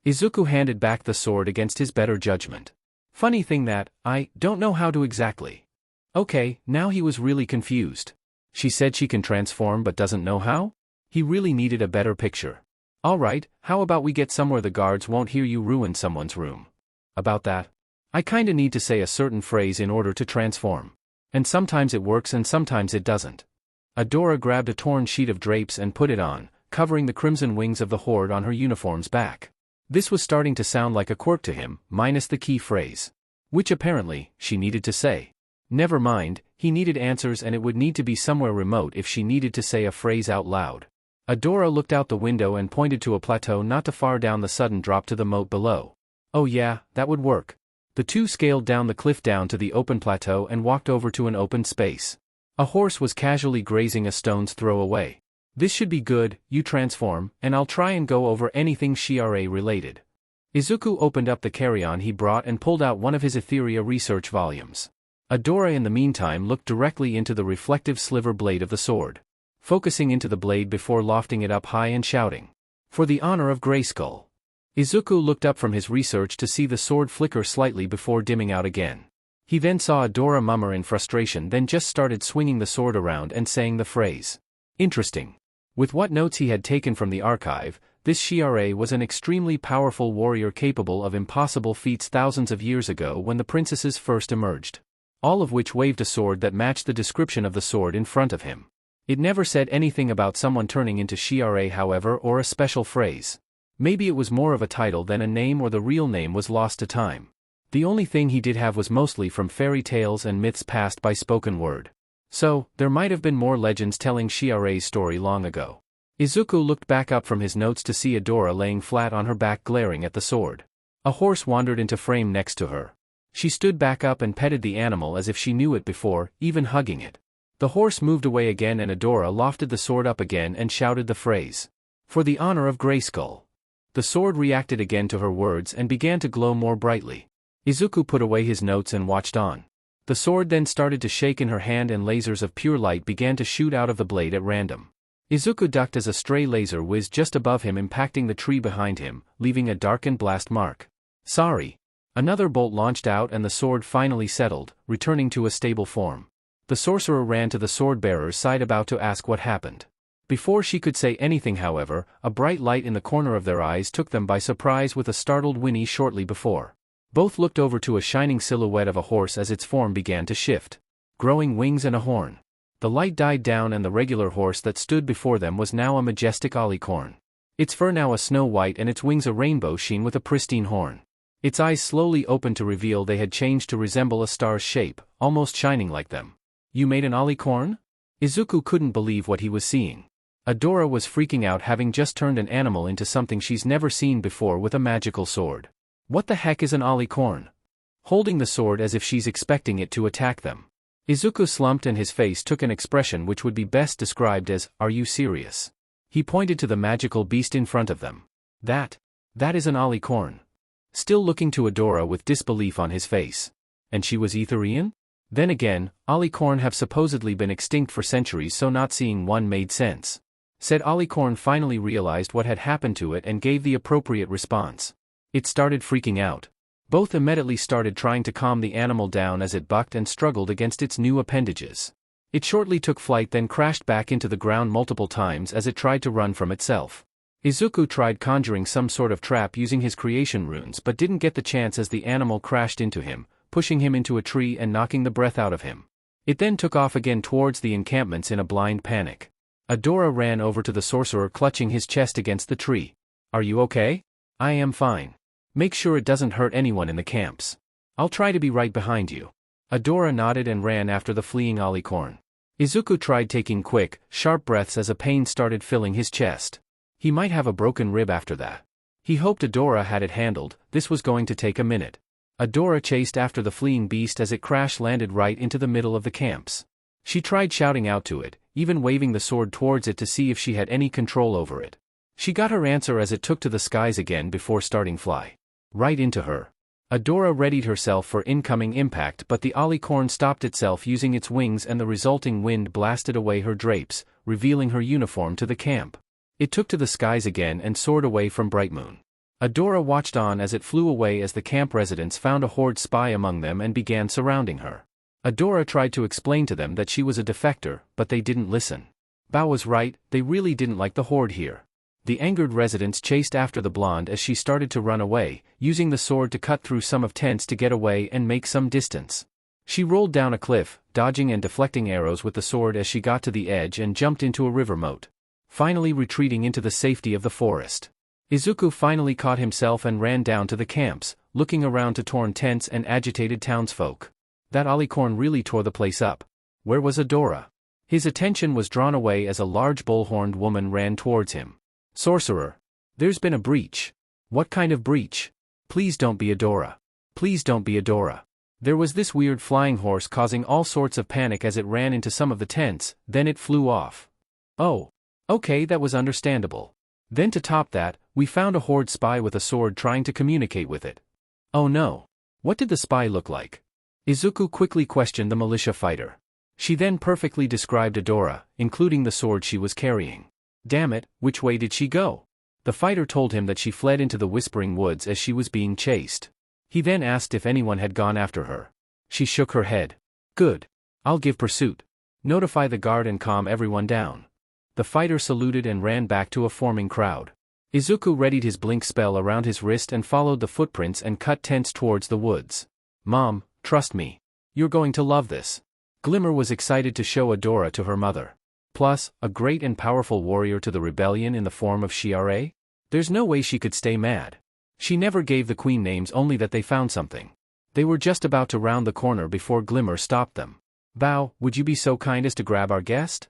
Izuku handed back the sword against his better judgment. "Funny thing that, I don't know how to exactly." Okay, now he was really confused. She said she can transform but doesn't know how? He really needed a better picture. "Alright, how about we get somewhere the guards won't hear you ruin someone's room?" "About that? I kinda need to say a certain phrase in order to transform. And sometimes it works and sometimes it doesn't." Adora grabbed a torn sheet of drapes and put it on, covering the crimson wings of the horde on her uniform's back. This was starting to sound like a quirk to him, minus the key phrase. Which apparently, she needed to say. Never mind, he needed answers and it would need to be somewhere remote if she needed to say a phrase out loud. Adora looked out the window and pointed to a plateau not too far down the sudden drop to the moat below. "Oh yeah, that would work." The 2 scaled down the cliff down to the open plateau and walked over to an open space. A horse was casually grazing a stone's throw away. "This should be good, you transform, and I'll try and go over anything Shiare related." Izuku opened up the carry-on he brought and pulled out one of his Etheria research volumes. Adora in the meantime looked directly into the reflective sliver blade of the sword, focusing into the blade before lofting it up high and shouting, "For the honor of Grayskull." Izuku looked up from his research to see the sword flicker slightly before dimming out again. He then saw Adora murmur in frustration, then just started swinging the sword around and saying the phrase. Interesting. With what notes he had taken from the archive, this Shiare was an extremely powerful warrior capable of impossible feats thousands of years ago when the princesses first emerged. All of which waved a sword that matched the description of the sword in front of him. It never said anything about someone turning into Shiare, however, or a special phrase. Maybe it was more of a title than a name, or the real name was lost to time. The only thing he did have was mostly from fairy tales and myths passed by spoken word. So, there might have been more legends telling Shiare's story long ago. Izuku looked back up from his notes to see Adora laying flat on her back glaring at the sword. A horse wandered into frame next to her. She stood back up and petted the animal as if she knew it before, even hugging it. The horse moved away again and Adora lofted the sword up again and shouted the phrase. "For the honor of Grayskull." The sword reacted again to her words and began to glow more brightly. Izuku put away his notes and watched on. The sword then started to shake in her hand and lasers of pure light began to shoot out of the blade at random. Izuku ducked as a stray laser whizzed just above him, impacting the tree behind him, leaving a darkened blast mark. "Sorry." Another bolt launched out and the sword finally settled, returning to a stable form. The sorcerer ran to the sword-bearer's side about to ask what happened. Before she could say anything, however, a bright light in the corner of their eyes took them by surprise with a startled whinny shortly before. Both looked over to a shining silhouette of a horse as its form began to shift, growing wings and a horn. The light died down and the regular horse that stood before them was now a majestic alicorn. Its fur now a snow white and its wings a rainbow sheen with a pristine horn. Its eyes slowly opened to reveal they had changed to resemble a star's shape, almost shining like them. You made an alicorn? Izuku couldn't believe what he was seeing. Adora was freaking out, having just turned an animal into something she's never seen before with a magical sword. What the heck is an alicorn? Holding the sword as if she's expecting it to attack them. Izuku slumped and his face took an expression which would be best described as, "Are you serious?" He pointed to the magical beast in front of them. That is an alicorn. Still looking to Adora with disbelief on his face. And she was Etherian? Then again, alicorn have supposedly been extinct for centuries, so not seeing one made sense. Said alicorn finally realized what had happened to it and gave the appropriate response. It started freaking out. Both immediately started trying to calm the animal down as it bucked and struggled against its new appendages. It shortly took flight, then crashed back into the ground multiple times as it tried to run from itself. Izuku tried conjuring some sort of trap using his creation runes but didn't get the chance as the animal crashed into him, pushing him into a tree and knocking the breath out of him. It then took off again towards the encampments in a blind panic. Adora ran over to the sorcerer, clutching his chest against the tree. "Are you okay?" "I am fine. Make sure it doesn't hurt anyone in the camps. I'll try to be right behind you." Adora nodded and ran after the fleeing alicorn. Izuku tried taking quick, sharp breaths as a pain started filling his chest. He might have a broken rib after that. He hoped Adora had it handled. This was going to take a minute. Adora chased after the fleeing beast as it crash-landed right into the middle of the camps. She tried shouting out to it, even waving the sword towards it to see if she had any control over it. She got her answer as it took to the skies again before starting fly. Right into her. Adora readied herself for incoming impact, but the alicorn stopped itself using its wings and the resulting wind blasted away her drapes, revealing her uniform to the camp. It took to the skies again and soared away from Brightmoon. Adora watched on as it flew away as the camp residents found a horde spy among them and began surrounding her. Adora tried to explain to them that she was a defector, but they didn't listen. Bao was right, they really didn't like the horde here. The angered residents chased after the blonde as she started to run away, using the sword to cut through some of tents to get away and make some distance. She rolled down a cliff, dodging and deflecting arrows with the sword as she got to the edge and jumped into a river moat, finally retreating into the safety of the forest. Izuku finally caught himself and ran down to the camps, looking around to torn tents and agitated townsfolk. That alicorn really tore the place up. Where was Adora? His attention was drawn away as a large bull-horned woman ran towards him. "Sorcerer! There's been a breach." "What kind of breach?" "Please don't be Adora. Please don't be Adora." There was this weird flying horse causing all sorts of panic as it ran into some of the tents, then it flew off. "Oh. Okay, that was understandable. Then to top that, we found a horde spy with a sword trying to communicate with it." "Oh no. What did the spy look like?" Izuku quickly questioned the militia fighter. She then perfectly described Adora, including the sword she was carrying. "Damn it, which way did she go?" The fighter told him that she fled into the Whispering Woods as she was being chased. He then asked if anyone had gone after her. She shook her head. "Good. I'll give pursuit. Notify the guard and calm everyone down." The fighter saluted and ran back to a forming crowd. Izuku readied his blink spell around his wrist and followed the footprints and cut tents towards the woods. "Mom, trust me. You're going to love this." Glimmer was excited to show Adora to her mother. Plus, a great and powerful warrior to the rebellion in the form of Shiare? There's no way she could stay mad. She never gave the queen names, only that they found something. They were just about to round the corner before Glimmer stopped them. "Bao, would you be so kind as to grab our guest?"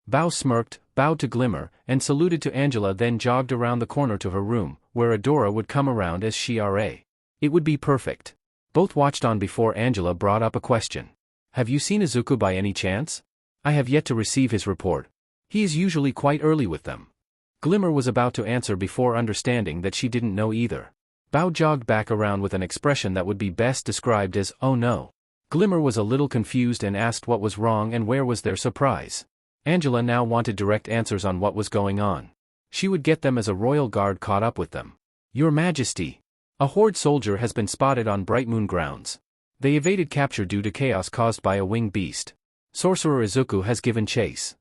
Bao smirked, bowed to Glimmer, and saluted to Angela, then jogged around the corner to her room, where Adora would come around as Shiare. It would be perfect. Both watched on before Angela brought up a question. "Have you seen Izuku by any chance?" "I have yet to receive his report. He is usually quite early with them." Glimmer was about to answer before understanding that she didn't know either. Bao jogged back around with an expression that would be best described as, "Oh no." Glimmer was a little confused and asked what was wrong and where was their surprise. Angela now wanted direct answers on what was going on. She would get them as a royal guard caught up with them. "Your Majesty. A horde soldier has been spotted on Brightmoon grounds. They evaded capture due to chaos caused by a winged beast. Sorcerer Izuku has given chase."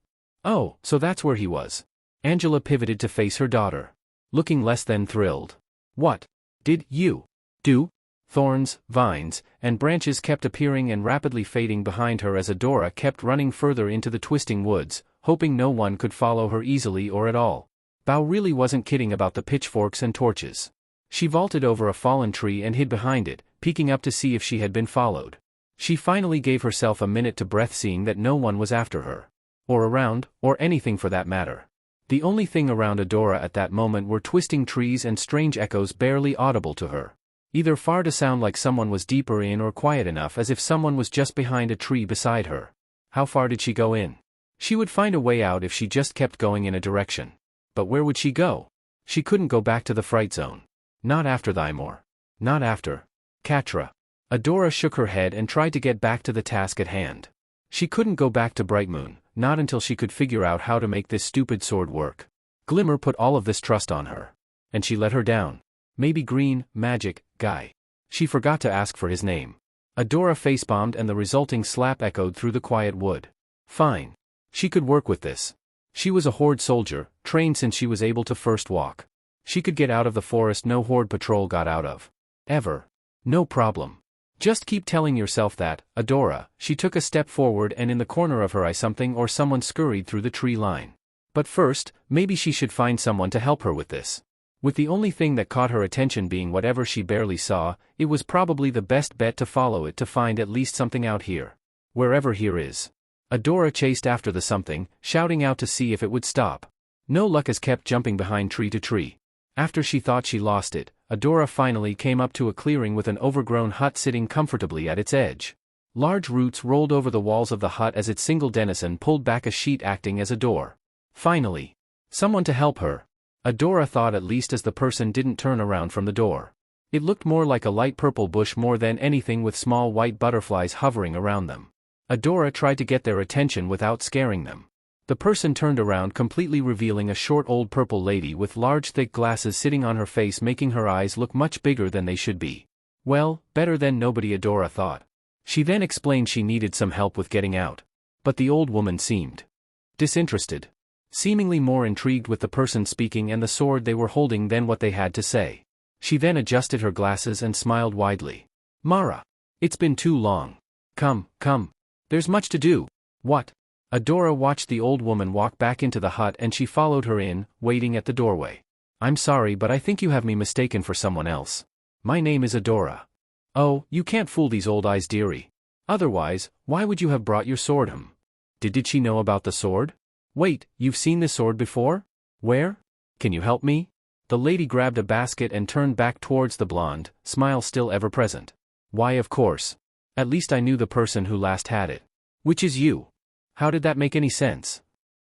"Oh, so that's where he was." Angela pivoted to face her daughter, looking less than thrilled. "What did you do?" Thorns, vines, and branches kept appearing and rapidly fading behind her as Adora kept running further into the twisting woods, hoping no one could follow her easily or at all. Bao really wasn't kidding about the pitchforks and torches. She vaulted over a fallen tree and hid behind it, peeking up to see if she had been followed. She finally gave herself a minute to breath, seeing that no one was after her. Or around, or anything for that matter. The only thing around Adora at that moment were twisting trees and strange echoes barely audible to her. Either far to sound like someone was deeper in or quiet enough as if someone was just behind a tree beside her. How far did she go in? She would find a way out if she just kept going in a direction. But where would she go? She couldn't go back to the fright zone. Not after Thymor. Not after Catra. Adora shook her head and tried to get back to the task at hand. She couldn't go back to Bright Moon, not until she could figure out how to make this stupid sword work. Glimmer put all of this trust on her. And she let her down. Maybe Green, Magic, Guy. She forgot to ask for his name. Adora facepalmed and the resulting slap echoed through the quiet wood. Fine. She could work with this. She was a Horde soldier, trained since she was able to first walk. She could get out of the forest no Horde patrol got out of. Ever. No problem. Just keep telling yourself that, Adora. She took a step forward and in the corner of her eye something or someone scurried through the tree line. But first, maybe she should find someone to help her with this. With the only thing that caught her attention being whatever she barely saw, it was probably the best bet to follow it to find at least something out here. Wherever here is. Adora chased after the something, shouting out to see if it would stop. No luck, as kept jumping behind tree to tree. After she thought she lost it, Adora finally came up to a clearing with an overgrown hut sitting comfortably at its edge. Large roots rolled over the walls of the hut as its single denizen pulled back a sheet acting as a door. Finally. Someone to help her. Adora thought, at least as the person didn't turn around from the door. It looked more like a light purple bush more than anything with small white butterflies hovering around them. Adora tried to get their attention without scaring them. The person turned around, completely revealing a short old purple lady with large thick glasses sitting on her face, making her eyes look much bigger than they should be. Well, better than nobody, Adora thought. She then explained she needed some help with getting out. But the old woman seemed disinterested. Seemingly more intrigued with the person speaking and the sword they were holding than what they had to say. She then adjusted her glasses and smiled widely. Mara. It's been too long. Come, come. There's much to do. What? Adora watched the old woman walk back into the hut and she followed her in, waiting at the doorway. I'm sorry, but I think you have me mistaken for someone else. My name is Adora. Oh, you can't fool these old eyes, dearie. Otherwise, why would you have brought your sword? Did she know about the sword? Wait, you've seen this sword before? Where? Can you help me? The lady grabbed a basket and turned back towards the blonde, smile still ever present. Why, of course. At least I knew the person who last had it. Which is you. How did that make any sense?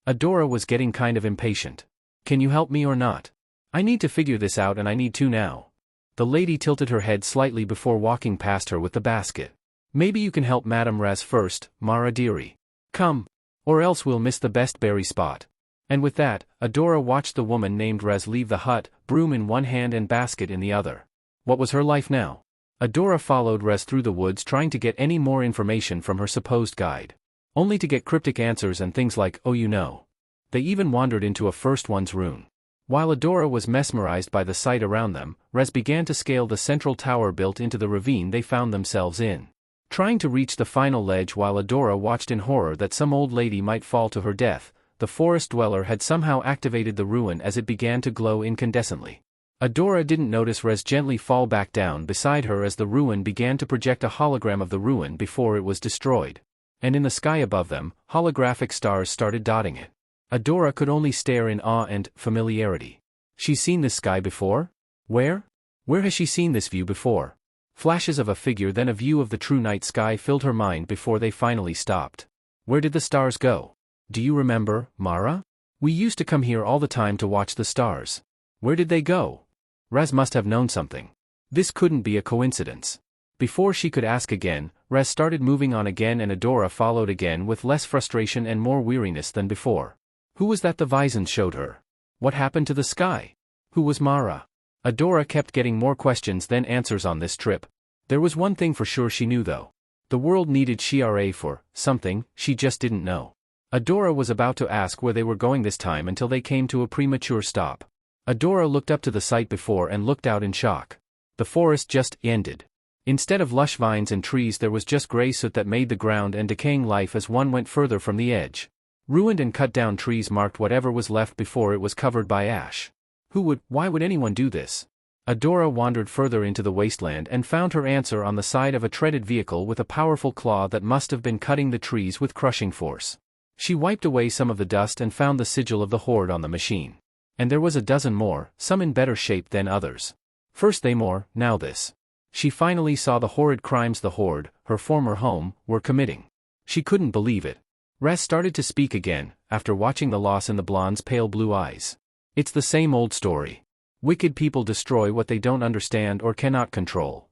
Adora was getting kind of impatient. Can you help me or not? I need to figure this out, and I need to now. The lady tilted her head slightly before walking past her with the basket. Maybe you can help Madame Raz first, Mara dearie. Come. Or else we'll miss the best berry spot. And with that, Adora watched the woman named Raz leave the hut, broom in one hand and basket in the other. What was her life now? Adora followed Raz through the woods trying to get any more information from her supposed guide. Only to get cryptic answers and things like, oh you know. They even wandered into a first one's rune. While Adora was mesmerized by the sight around them, Raz began to scale the central tower built into the ravine they found themselves in. Trying to reach the final ledge while Adora watched in horror that some old lady might fall to her death, the forest dweller had somehow activated the ruin as it began to glow incandescently. Adora didn't notice Raz gently fall back down beside her as the ruin began to project a hologram of the ruin before it was destroyed. And in the sky above them, holographic stars started dotting it. Adora could only stare in awe and familiarity. She's seen this sky before? Where? Where has she seen this view before? Flashes of a figure, then a view of the true night sky filled her mind before they finally stopped. Where did the stars go? Do you remember, Mara? We used to come here all the time to watch the stars. Where did they go? Raz must have known something. This couldn't be a coincidence. Before she could ask again, Raz started moving on again and Adora followed again with less frustration and more weariness than before. Who was that the Visons showed her? What happened to the sky? Who was Mara? Adora kept getting more questions than answers on this trip. There was one thing for sure she knew though. The world needed Shiara for something, she just didn't know. Adora was about to ask where they were going this time until they came to a premature stop. Adora looked up to the sight before and looked out in shock. The forest just ended. Instead of lush vines and trees there was just gray soot that made the ground and decaying life as one went further from the edge. Ruined and cut down trees marked whatever was left before it was covered by ash. Why would anyone do this? Adora wandered further into the wasteland and found her answer on the side of a treaded vehicle with a powerful claw that must have been cutting the trees with crushing force. She wiped away some of the dust and found the sigil of the Horde on the machine. And there was a dozen more, some in better shape than others. First they more, now this. She finally saw the horrid crimes the Horde, her former home, were committing. She couldn't believe it. Raz started to speak again, after watching the loss in the blonde's pale blue eyes. It's the same old story. Wicked people destroy what they don't understand or cannot control.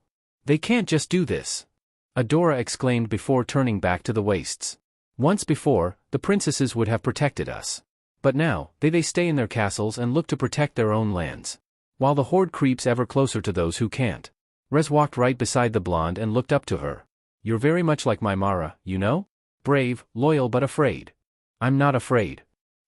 They can't just do this. Adora exclaimed before turning back to the wastes. Once before, the princesses would have protected us. But now, they stay in their castles and look to protect their own lands. While the Horde creeps ever closer to those who can't. Rez walked right beside the blonde and looked up to her. You're very much like my Mara, you know? Brave, loyal but afraid. I'm not afraid.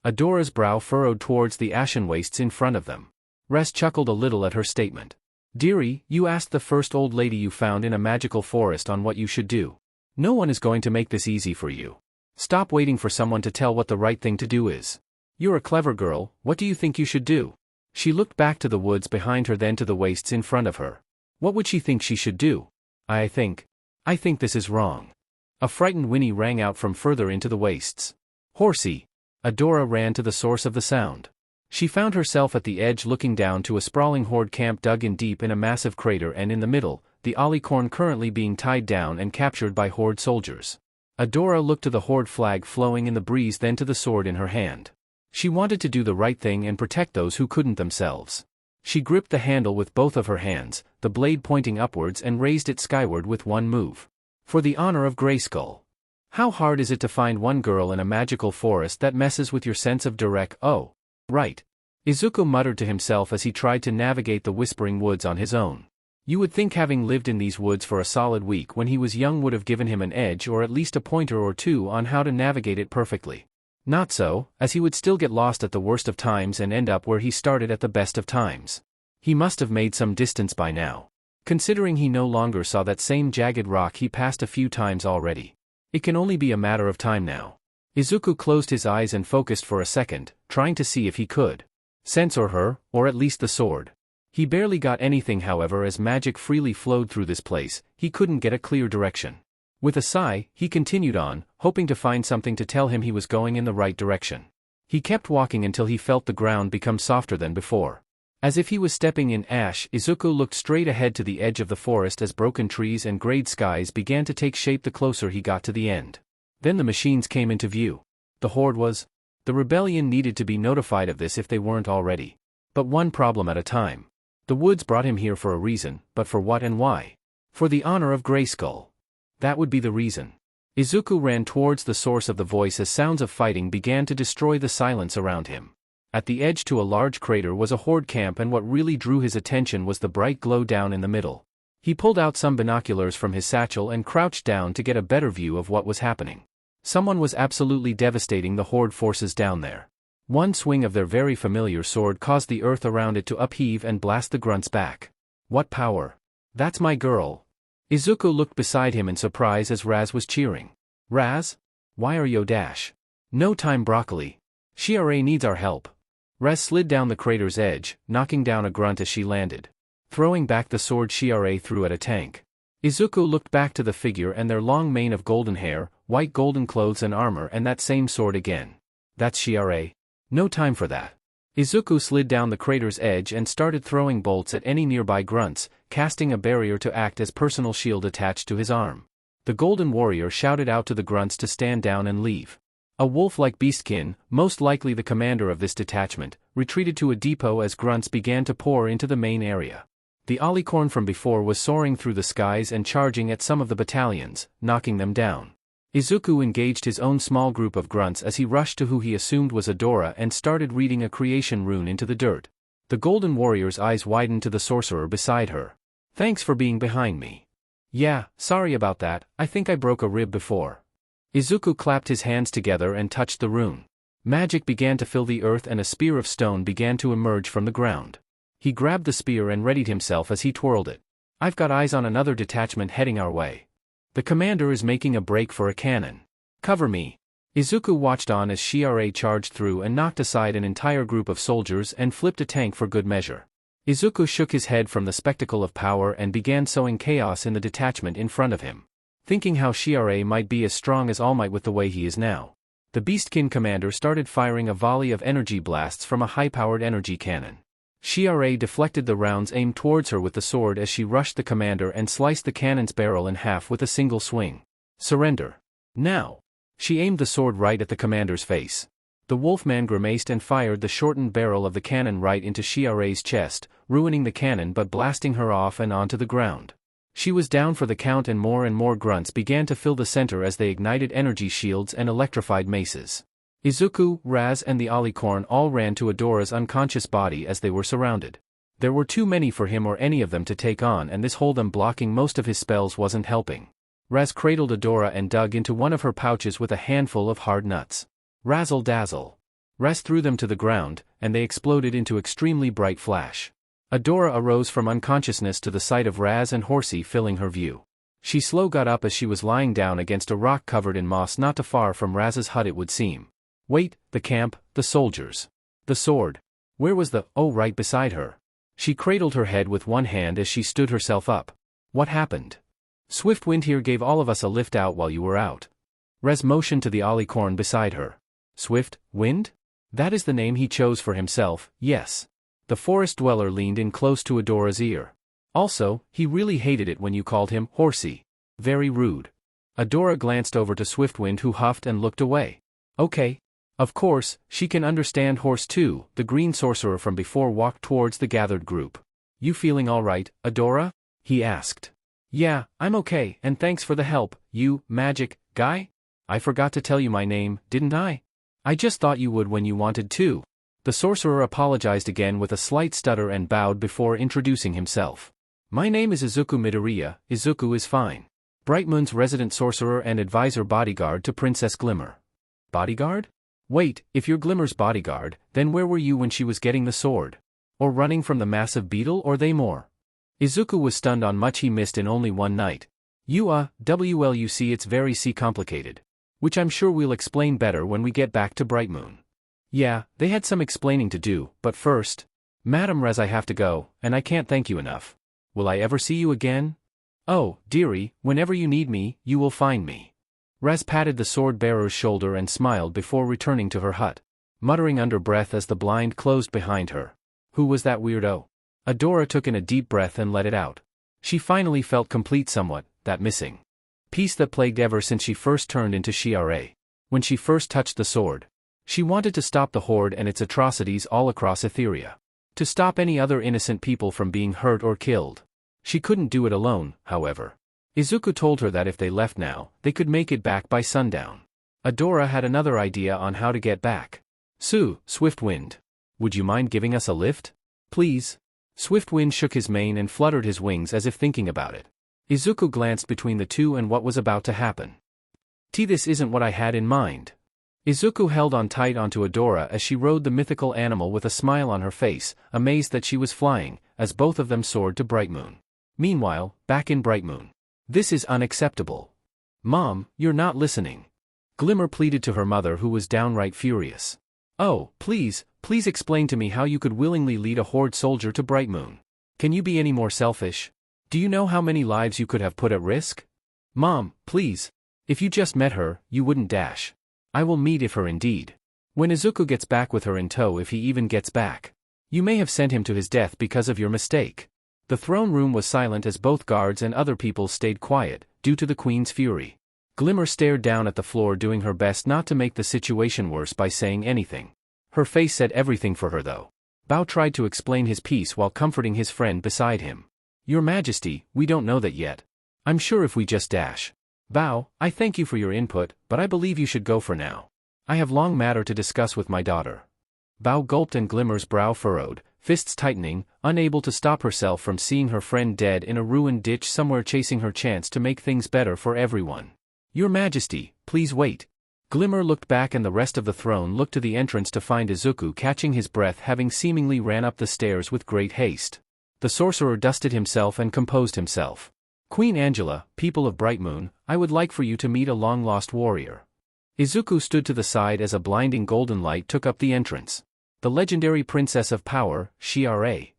Adora's brow furrowed towards the ashen wastes in front of them. Rez chuckled a little at her statement. Dearie, you asked the first old lady you found in a magical forest on what you should do. No one is going to make this easy for you. Stop waiting for someone to tell what the right thing to do is. You're a clever girl, what do you think you should do? She looked back to the woods behind her then to the wastes in front of her. What would she think she should do? I think this is wrong. A frightened whinny rang out from further into the wastes. Horsey! Adora ran to the source of the sound. She found herself at the edge looking down to a sprawling Horde camp dug in deep in a massive crater and in the middle, the alicorn currently being tied down and captured by Horde soldiers. Adora looked to the Horde flag flowing in the breeze then to the sword in her hand. She wanted to do the right thing and protect those who couldn't themselves. She gripped the handle with both of her hands, the blade pointing upwards and raised it skyward with one move. For the honor of Grayskull. How hard is it to find one girl in a magical forest that messes with your sense of direct? Oh. Right. Izuku muttered to himself as he tried to navigate the whispering woods on his own. You would think having lived in these woods for a solid week when he was young would have given him an edge or at least a pointer or two on how to navigate it perfectly. Not so, as he would still get lost at the worst of times and end up where he started at the best of times. He must have made some distance by now. Considering he no longer saw that same jagged rock he passed a few times already. It can only be a matter of time now. Izuku closed his eyes and focused for a second, trying to see if he could sense her, or at least the sword. He barely got anything however as magic freely flowed through this place, he couldn't get a clear direction. With a sigh, he continued on, hoping to find something to tell him he was going in the right direction. He kept walking until he felt the ground become softer than before. As if he was stepping in ash, Izuku looked straight ahead to the edge of the forest as broken trees and grayed skies began to take shape the closer he got to the end. Then the machines came into view. The Horde was. The rebellion needed to be notified of this if they weren't already. But one problem at a time. The woods brought him here for a reason, but for what and why? For the honor of Grayskull. That would be the reason. Izuku ran towards the source of the voice as sounds of fighting began to destroy the silence around him. At the edge to a large crater was a Horde camp and what really drew his attention was the bright glow down in the middle. He pulled out some binoculars from his satchel and crouched down to get a better view of what was happening. Someone was absolutely devastating the Horde forces down there. One swing of their very familiar sword caused the earth around it to upheave and blast the grunts back. What power! That's my girl! Izuku looked beside him in surprise as Raz was cheering. Raz? Why are you dash? No time broccoli. Shiare needs our help. Raz slid down the crater's edge, knocking down a grunt as she landed. Throwing back the sword Shiare threw at a tank. Izuku looked back to the figure and their long mane of golden hair, white golden clothes and armor and that same sword again. That's Shiare. No time for that. Izuku slid down the crater's edge and started throwing bolts at any nearby grunts, casting a barrier to act as personal shield attached to his arm. The golden warrior shouted out to the grunts to stand down and leave. A wolf-like beastkin, most likely the commander of this detachment, retreated to a depot as grunts began to pour into the main area. The alicorn from before was soaring through the skies and charging at some of the battalions, knocking them down. Izuku engaged his own small group of grunts as he rushed to who he assumed was Adora and started reading a creation rune into the dirt. The golden warrior's eyes widened to the sorcerer beside her. Thanks for being behind me. Yeah, sorry about that, I think I broke a rib before. Izuku clapped his hands together and touched the rune. Magic began to fill the earth and a spear of stone began to emerge from the ground. He grabbed the spear and readied himself as he twirled it. I've got eyes on another detachment heading our way. The commander is making a break for a cannon. Cover me. Izuku watched on as Shiare charged through and knocked aside an entire group of soldiers and flipped a tank for good measure. Izuku shook his head from the spectacle of power and began sowing chaos in the detachment in front of him. Thinking how Shiare might be as strong as All Might with the way he is now, the Beastkin commander started firing a volley of energy blasts from a high-powered energy cannon. Shiare deflected the rounds aimed towards her with the sword as she rushed the commander and sliced the cannon's barrel in half with a single swing. Surrender. Now. She aimed the sword right at the commander's face. The wolfman grimaced and fired the shortened barrel of the cannon right into Shiare's chest, ruining the cannon but blasting her off and onto the ground. She was down for the count and more grunts began to fill the center as they ignited energy shields and electrified maces. Izuku, Raz and the Alicorn all ran to Adora's unconscious body as they were surrounded. There were too many for him or any of them to take on, and this whole them blocking most of his spells wasn't helping. Raz cradled Adora and dug into one of her pouches with a handful of hard nuts. Razzle dazzle. Raz threw them to the ground, and they exploded into extremely bright flash. Adora arose from unconsciousness to the sight of Raz and Horsey filling her view. She slow got up as she was lying down against a rock covered in moss not too far from Raz's hut it would seem. Wait, the camp, the soldiers. The sword. Where was the, oh right beside her. She cradled her head with one hand as she stood herself up. What happened? Swift Wind here gave all of us a lift out while you were out. Raz motioned to the Alicorn beside her. Swift Wind? That is the name he chose for himself, yes. The forest dweller leaned in close to Adora's ear. Also, he really hated it when you called him Horsey. Very rude. Adora glanced over to Swiftwind who huffed and looked away. Okay. Of course, she can understand Horse too. The green sorcerer from before walked towards the gathered group. You feeling all right, Adora? He asked. Yeah, I'm okay, and thanks for the help, you, magic, guy? I forgot to tell you my name, didn't I? I just thought you would when you wanted to. The sorcerer apologized again with a slight stutter and bowed before introducing himself. My name is Izuku Midoriya. Izuku is fine. Brightmoon's resident sorcerer and advisor bodyguard to Princess Glimmer. Bodyguard? Wait, if you're Glimmer's bodyguard, then where were you when she was getting the sword? Or running from the massive beetle or they more? Izuku was stunned on much he missed in only one night. You see it's very complicated. Which I'm sure we'll explain better when we get back to Brightmoon. Yeah, they had some explaining to do, but first. Madam Rez, I have to go, and I can't thank you enough. Will I ever see you again? Oh, dearie, whenever you need me, you will find me. Rez patted the sword-bearer's shoulder and smiled before returning to her hut, muttering under breath as the blind closed behind her. Who was that weirdo? Adora took in a deep breath and let it out. She finally felt complete somewhat, that missing peace that plagued ever since she first turned into Shiare. When she first touched the sword, she wanted to stop the Horde and its atrocities all across Etheria. To stop any other innocent people from being hurt or killed. She couldn't do it alone, however. Izuku told her that if they left now, they could make it back by sundown. Adora had another idea on how to get back. Swiftwind. Would you mind giving us a lift? Please? Swiftwind shook his mane and fluttered his wings as if thinking about it. Izuku glanced between the two and what was about to happen. This isn't what I had in mind. Izuku held on tight onto Adora as she rode the mythical animal with a smile on her face, amazed that she was flying, as both of them soared to Brightmoon. Meanwhile, back in Brightmoon. This is unacceptable. Mom, you're not listening. Glimmer pleaded to her mother who was downright furious. Oh, please explain to me how you could willingly lead a Horde soldier to Brightmoon. Can you be any more selfish? Do you know how many lives you could have put at risk? Mom, please. If you just met her, you wouldn't dash. I will meet if her indeed. When Izuku gets back with her in tow, if he even gets back. You may have sent him to his death because of your mistake. The throne room was silent as both guards and other people stayed quiet, due to the Queen's fury. Glimmer stared down at the floor, doing her best not to make the situation worse by saying anything. Her face said everything for her though. Bao tried to explain his piece while comforting his friend beside him. Your Majesty, we don't know that yet. I'm sure if we just dash. Bao, I thank you for your input, but I believe you should go for now. I have long matter to discuss with my daughter. Bao gulped and Glimmer's brow furrowed, fists tightening, unable to stop herself from seeing her friend dead in a ruined ditch somewhere, chasing her chance to make things better for everyone. Your Majesty, please wait. Glimmer looked back and the rest of the throne looked to the entrance to find Izuku catching his breath, having seemingly ran up the stairs with great haste. The sorcerer dusted himself and composed himself. Queen Angela, people of Bright Moon, I would like for you to meet a long-lost warrior. Izuku stood to the side as a blinding golden light took up the entrance. The legendary Princess of Power, Shiare.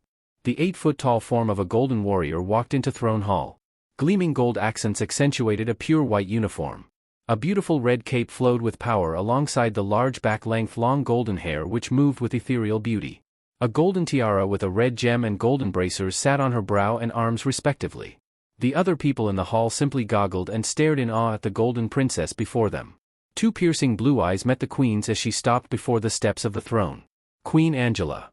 The 8-foot-tall form of a golden warrior walked into Throne Hall. Gleaming gold accents accentuated a pure white uniform. A beautiful red cape flowed with power alongside the large back-length long golden hair which moved with ethereal beauty. A golden tiara with a red gem and golden bracers sat on her brow and arms respectively. The other people in the hall simply goggled and stared in awe at the golden princess before them. 2 piercing blue eyes met the queen's as she stopped before the steps of the throne. Queen Angela.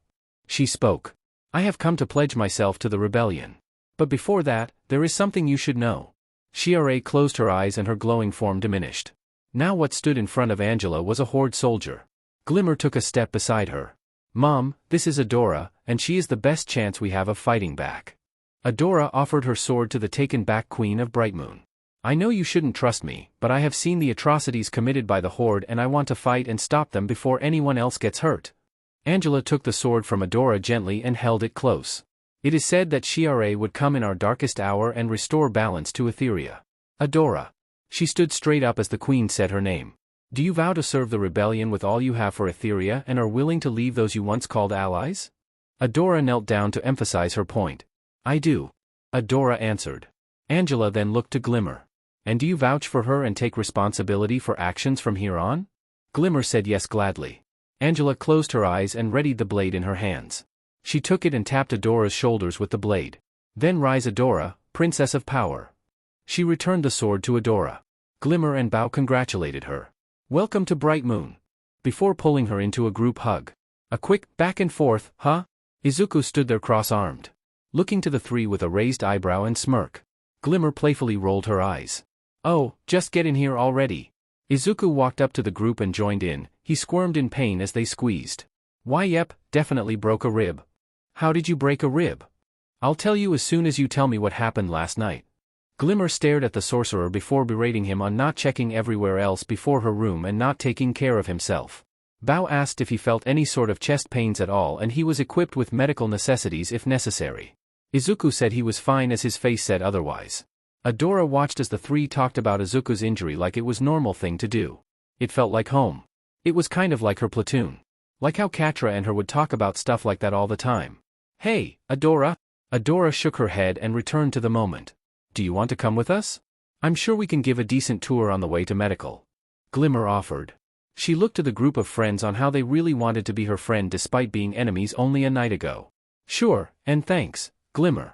She spoke. I have come to pledge myself to the rebellion. But before that, there is something you should know. Shiare closed her eyes and her glowing form diminished. Now what stood in front of Angela was a horde soldier. Glimmer took a step beside her. Mom, this is Adora, and she is the best chance we have of fighting back. Adora offered her sword to the taken-back Queen of Bright Moon. I know you shouldn't trust me, but I have seen the atrocities committed by the Horde and I want to fight and stop them before anyone else gets hurt. Angela took the sword from Adora gently and held it close. It is said that Shiare would come in our darkest hour and restore balance to Etheria. Adora. She stood straight up as the Queen said her name. Do you vow to serve the rebellion with all you have for Etheria and are willing to leave those you once called allies? Adora knelt down to emphasize her point. I do. Adora answered. Angela then looked to Glimmer. And do you vouch for her and take responsibility for actions from here on? Glimmer said yes gladly. Angela closed her eyes and readied the blade in her hands. She took it and tapped Adora's shoulders with the blade. Then rise Adora, Princess of Power. She returned the sword to Adora. Glimmer and Bao congratulated her. Welcome to Bright Moon. Before pulling her into a group hug. A quick back and forth, huh? Izuku stood there cross-armed. Looking to the 3 with a raised eyebrow and smirk. Glimmer playfully rolled her eyes. Oh, just get in here already. Izuku walked up to the group and joined in. He squirmed in pain as they squeezed. Why yep, definitely broke a rib. How did you break a rib? I'll tell you as soon as you tell me what happened last night. Glimmer stared at the sorcerer before berating him on not checking everywhere else before her room and not taking care of himself. Bao asked if he felt any sort of chest pains at all and he was equipped with medical necessities if necessary. Izuku said he was fine as his face said otherwise. Adora watched as the 3 talked about Izuku's injury like it was normal thing to do. It felt like home. It was kind of like her platoon. Like how Catra and her would talk about stuff like that all the time. Hey, Adora? Adora shook her head and returned to the moment. Do you want to come with us? I'm sure we can give a decent tour on the way to medical. Glimmer offered. She looked to the group of friends on how they really wanted to be her friend despite being enemies only a night ago. Sure, and thanks, Glimmer.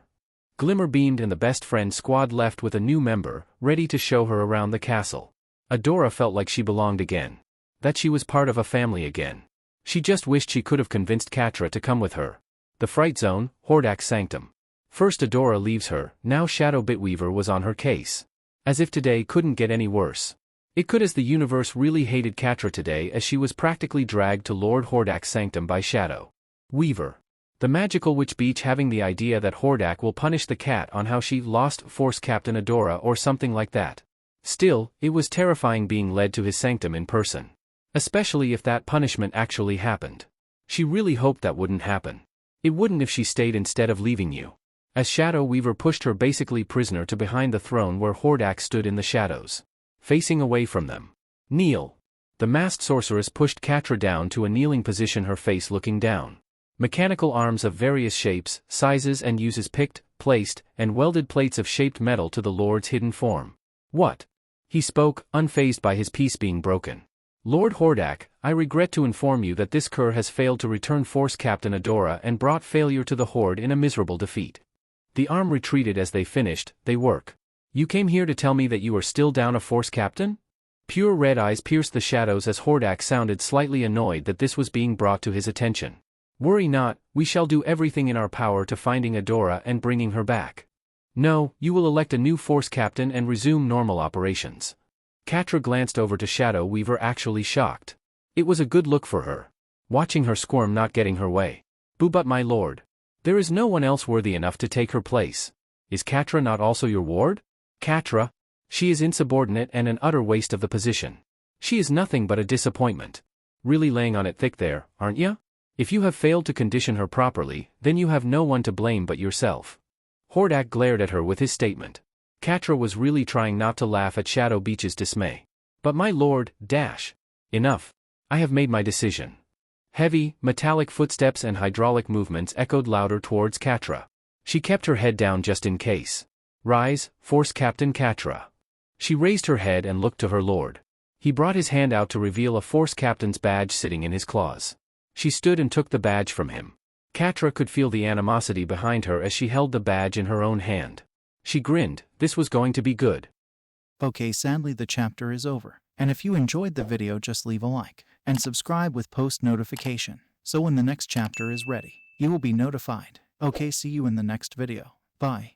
Glimmer beamed and the best friend squad left with a new member, ready to show her around the castle. Adora felt like she belonged again. That she was part of a family again. She just wished she could have convinced Catra to come with her. The Fright Zone, Hordak's sanctum. First Adora leaves her, now Shadow Bitweaver was on her case. As if today couldn't get any worse. It could as the universe really hated Catra today as she was practically dragged to Lord Hordak's sanctum by Shadow Weaver. The magical witch beach having the idea that Hordak will punish the cat on how she lost Force Captain Adora or something like that. Still, it was terrifying being led to his sanctum in person. Especially if that punishment actually happened. She really hoped that wouldn't happen. It wouldn't if she stayed instead of leaving you. As Shadow Weaver pushed her basically prisoner to behind the throne where Hordak stood in the shadows. Facing away from them. Kneel. The masked sorceress pushed Catra down to a kneeling position, her face looking down. Mechanical arms of various shapes, sizes and uses picked, placed, and welded plates of shaped metal to the Lord's hidden form. What? He spoke, unfazed by his peace being broken. Lord Hordak, I regret to inform you that this cur has failed to return Force Captain Adora and brought failure to the Horde in a miserable defeat. The arm retreated as they finished, they work. You came here to tell me that you are still down a Force Captain? Pure red eyes pierced the shadows as Hordak sounded slightly annoyed that this was being brought to his attention. Worry not, we shall do everything in our power to finding Adora and bringing her back. No, you will elect a new Force Captain and resume normal operations. Catra glanced over to Shadow Weaver actually shocked. It was a good look for her. Watching her squirm not getting her way. Boo but my lord. There is no one else worthy enough to take her place. Is Catra not also your ward? Catra? She is insubordinate and an utter waste of the position. She is nothing but a disappointment. Really laying on it thick there, aren't ya? If you have failed to condition her properly, then you have no one to blame but yourself. Hordak glared at her with his statement. Catra was really trying not to laugh at Shadow Beach's dismay. But my lord, dash. Enough. I have made my decision. Heavy, metallic footsteps and hydraulic movements echoed louder towards Catra. She kept her head down just in case. Rise, Force Captain Catra. She raised her head and looked to her lord. He brought his hand out to reveal a Force Captain's badge sitting in his claws. She stood and took the badge from him. Catra could feel the animosity behind her as she held the badge in her own hand. She grinned, this was going to be good. Okay, sadly the chapter is over. And if you enjoyed the video, just leave a like and subscribe with post notification, so when the next chapter is ready, you will be notified. Okay, see you in the next video. Bye.